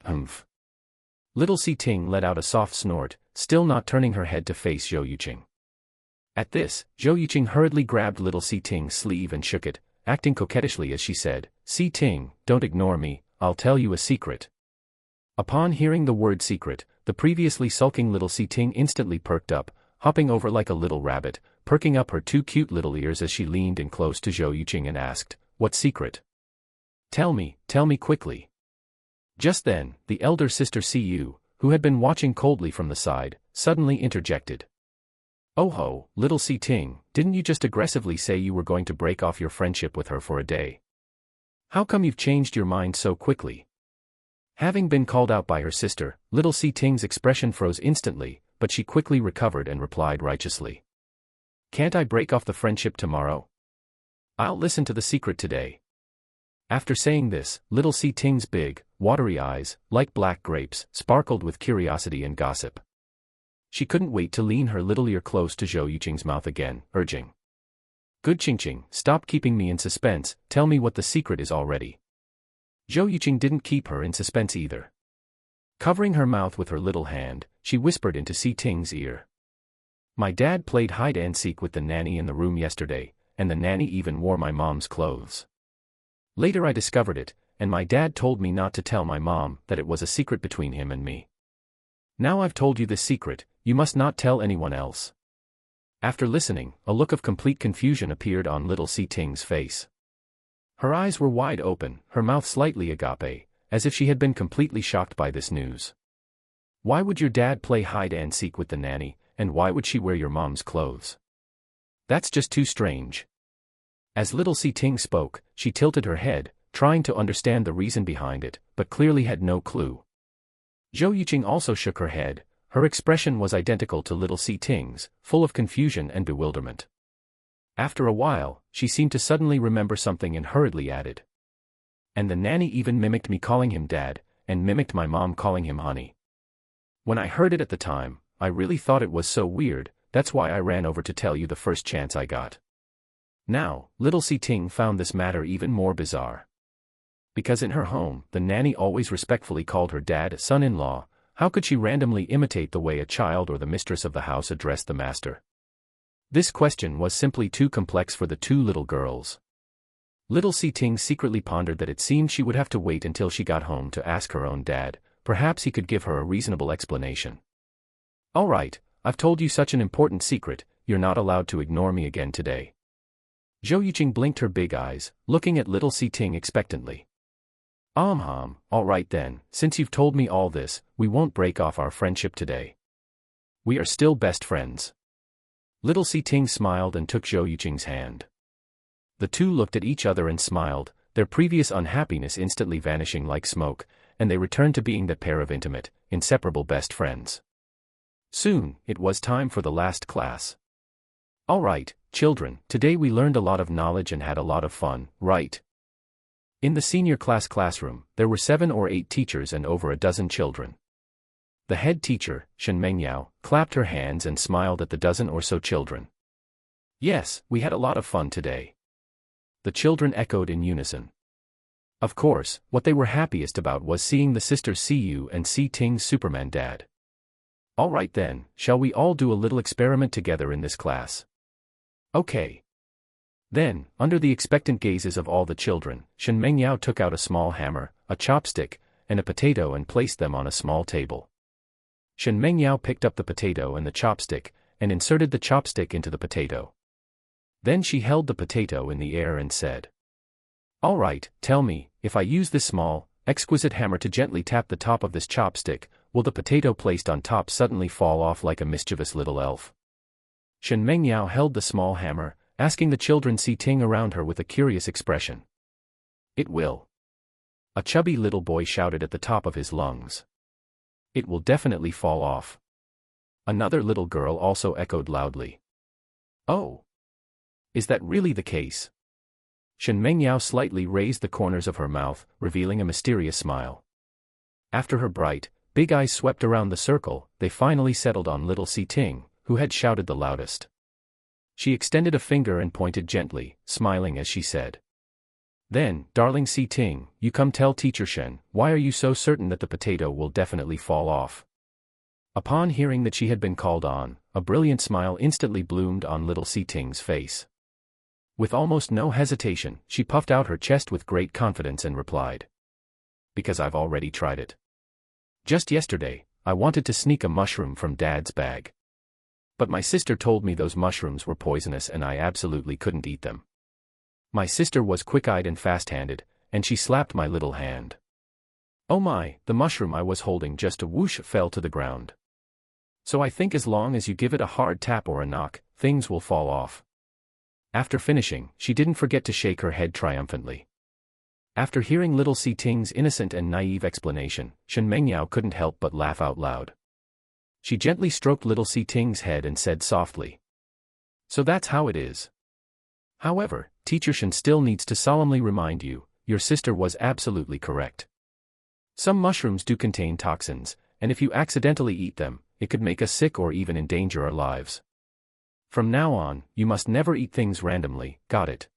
Humph. Little Si Ting let out a soft snort, still not turning her head to face Zhou Yuqing. At this, Zhou Yuqing hurriedly grabbed little Si Ting's sleeve and shook it, acting coquettishly as she said, Si Ting, don't ignore me, I'll tell you a secret. Upon hearing the word secret, the previously sulking little Si Ting instantly perked up, hopping over like a little rabbit, perking up her two cute little ears as she leaned in close to Zhou Yuqing and asked, what secret? Tell me quickly. Just then, the elder sister Siyu, who had been watching coldly from the side, suddenly interjected. Oh ho, little Si Ting, didn't you just aggressively say you were going to break off your friendship with her for a day? How come you've changed your mind so quickly? Having been called out by her sister, little Si Ting's expression froze instantly, but she quickly recovered and replied righteously. Can't I break off the friendship tomorrow? I'll listen to the secret today. After saying this, little Si Ting's big, watery eyes, like black grapes, sparkled with curiosity and gossip. She couldn't wait to lean her little ear close to Zhou Yuqing's mouth again, urging. Good Qingqing, stop keeping me in suspense, tell me what the secret is already. Zhou Yuqing didn't keep her in suspense either. Covering her mouth with her little hand, she whispered into Si Ting's ear. My dad played hide and seek with the nanny in the room yesterday, and the nanny even wore my mom's clothes. Later I discovered it, and my dad told me not to tell my mom that it was a secret between him and me. Now I've told you this secret, you must not tell anyone else. After listening, a look of complete confusion appeared on little Si Ting's face. Her eyes were wide open, her mouth slightly agape, as if she had been completely shocked by this news. Why would your dad play hide and seek with the nanny, and why would she wear your mom's clothes? That's just too strange. As little Si Ting spoke, she tilted her head, trying to understand the reason behind it, but clearly had no clue. Zhou Yuqing also shook her head, Her expression was identical to little Si Ting's, full of confusion and bewilderment. After a while, she seemed to suddenly remember something and hurriedly added. And the nanny even mimicked me calling him dad, and mimicked my mom calling him honey. When I heard it at the time, I really thought it was so weird, that's why I ran over to tell you the first chance I got. Now, little Si Ting found this matter even more bizarre. Because in her home, the nanny always respectfully called her dad son-in-law, how could she randomly imitate the way a child or the mistress of the house addressed the master? This question was simply too complex for the two little girls. Little Si Ting secretly pondered that it seemed she would have to wait until she got home to ask her own dad. Perhaps he could give her a reasonable explanation. All right, I've told you such an important secret, you're not allowed to ignore me again today. Zhou Yuqing blinked her big eyes, looking at little Si Ting expectantly. All right then, since you've told me all this, we won't break off our friendship today. We are still best friends. Little Si Ting smiled and took Zhou Yuqing's hand. The two looked at each other and smiled, their previous unhappiness instantly vanishing like smoke, and they returned to being that pair of intimate, inseparable best friends. Soon, it was time for the last class. All right, children, today we learned a lot of knowledge and had a lot of fun, right? In the senior class classroom, there were 7 or 8 teachers and over a dozen children. The head teacher, Chen Mengyao, clapped her hands and smiled at the dozen or so children. Yes, we had a lot of fun today. The children echoed in unison. Of course, what they were happiest about was seeing the sisters Siyu and Si Ting's Superman dad. All right then, shall we all do a little experiment together in this class? Okay. Then, under the expectant gazes of all the children, Chen Mengyao took out a small hammer, a chopstick, and a potato and placed them on a small table. Chen Mengyao picked up the potato and the chopstick, and inserted the chopstick into the potato. Then she held the potato in the air and said, "All right, tell me, if I use this small, exquisite hammer to gently tap the top of this chopstick, will the potato placed on top suddenly fall off like a mischievous little elf?" Shen Mengyao held the small hammer, asking the children sitting around her with a curious expression. "It will." A chubby little boy shouted at the top of his lungs. "It will definitely fall off." Another little girl also echoed loudly. "Oh. Is that really the case?" Shen Mengyao slightly raised the corners of her mouth, revealing a mysterious smile. After her bright, big eyes swept around the circle, they finally settled on little Si Ting, who had shouted the loudest. She extended a finger and pointed gently, smiling as she said, "Then, darling Si Ting, you come tell Teacher Shen, why are you so certain that the potato will definitely fall off?" Upon hearing that she had been called on, a brilliant smile instantly bloomed on little Si Ting's face. With almost no hesitation, she puffed out her chest with great confidence and replied, "Because I've already tried it. Just yesterday, I wanted to sneak a mushroom from Dad's bag. But my sister told me those mushrooms were poisonous and I absolutely couldn't eat them. My sister was quick-eyed and fast-handed, and she slapped my little hand. Oh my, the mushroom I was holding just a whoosh fell to the ground. So I think as long as you give it a hard tap or a knock, things will fall off." After finishing, she didn't forget to shake her head triumphantly. After hearing little Si Ting's innocent and naive explanation, Shen Mengyao couldn't help but laugh out loud. She gently stroked little Si Ting's head and said softly, "So that's how it is. However, Teacher Shen still needs to solemnly remind you, your sister was absolutely correct. Some mushrooms do contain toxins, and if you accidentally eat them, it could make us sick or even endanger our lives. From now on, you must never eat things randomly, got it?"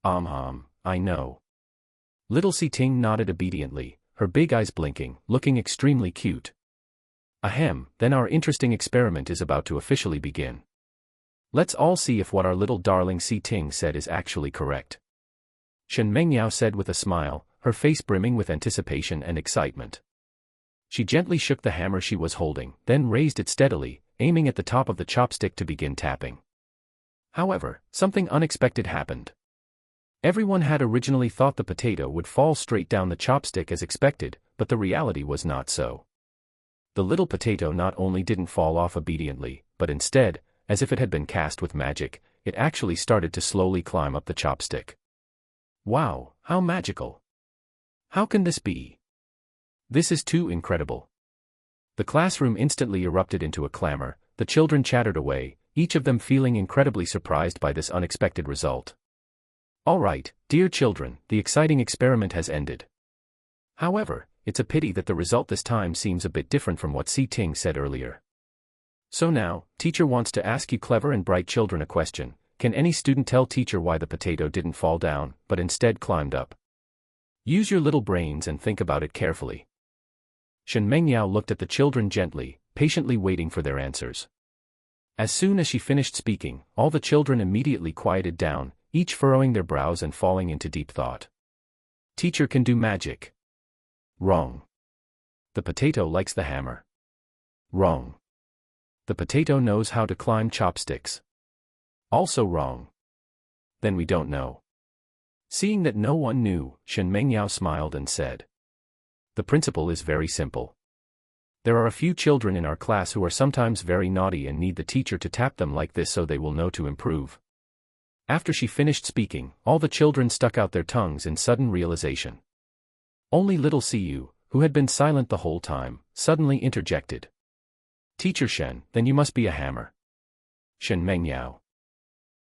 I know." Little Si Ting nodded obediently, her big eyes blinking, looking extremely cute. Ahem, then our interesting experiment is about to officially begin. Let's all see if what our little darling Si Ting said is actually correct. Shen Mengyao said with a smile, her face brimming with anticipation and excitement. She gently shook the hammer she was holding, then raised it steadily, aiming at the top of the chopstick to begin tapping. However, something unexpected happened. Everyone had originally thought the potato would fall straight down the chopstick as expected, but the reality was not so. The little potato not only didn't fall off obediently, but instead, as if it had been cast with magic, it actually started to slowly climb up the chopstick. Wow, how magical! How can this be? This is too incredible. The classroom instantly erupted into a clamor. The children chattered away, each of them feeling incredibly surprised by this unexpected result. All right, dear children, the exciting experiment has ended. However, it's a pity that the result this time seems a bit different from what Si Ting said earlier. So now, teacher wants to ask you clever and bright children a question. Can any student tell teacher why the potato didn't fall down, but instead climbed up? Use your little brains and think about it carefully. Shen Mengyao looked at the children gently, patiently waiting for their answers. As soon as she finished speaking, all the children immediately quieted down, each furrowing their brows and falling into deep thought. Teacher can do magic. Wrong. The potato likes the hammer. Wrong. The potato knows how to climb chopsticks. Also wrong. Then we don't know. Seeing that no one knew, Shen Mengyao smiled and said, the principle is very simple. There are a few children in our class who are sometimes very naughty and need the teacher to tap them like this so they will know to improve. After she finished speaking, all the children stuck out their tongues in sudden realization. Only little Siyu, who had been silent the whole time, suddenly interjected. Teacher Shen, then you must be a hammer. Shen Mengyao.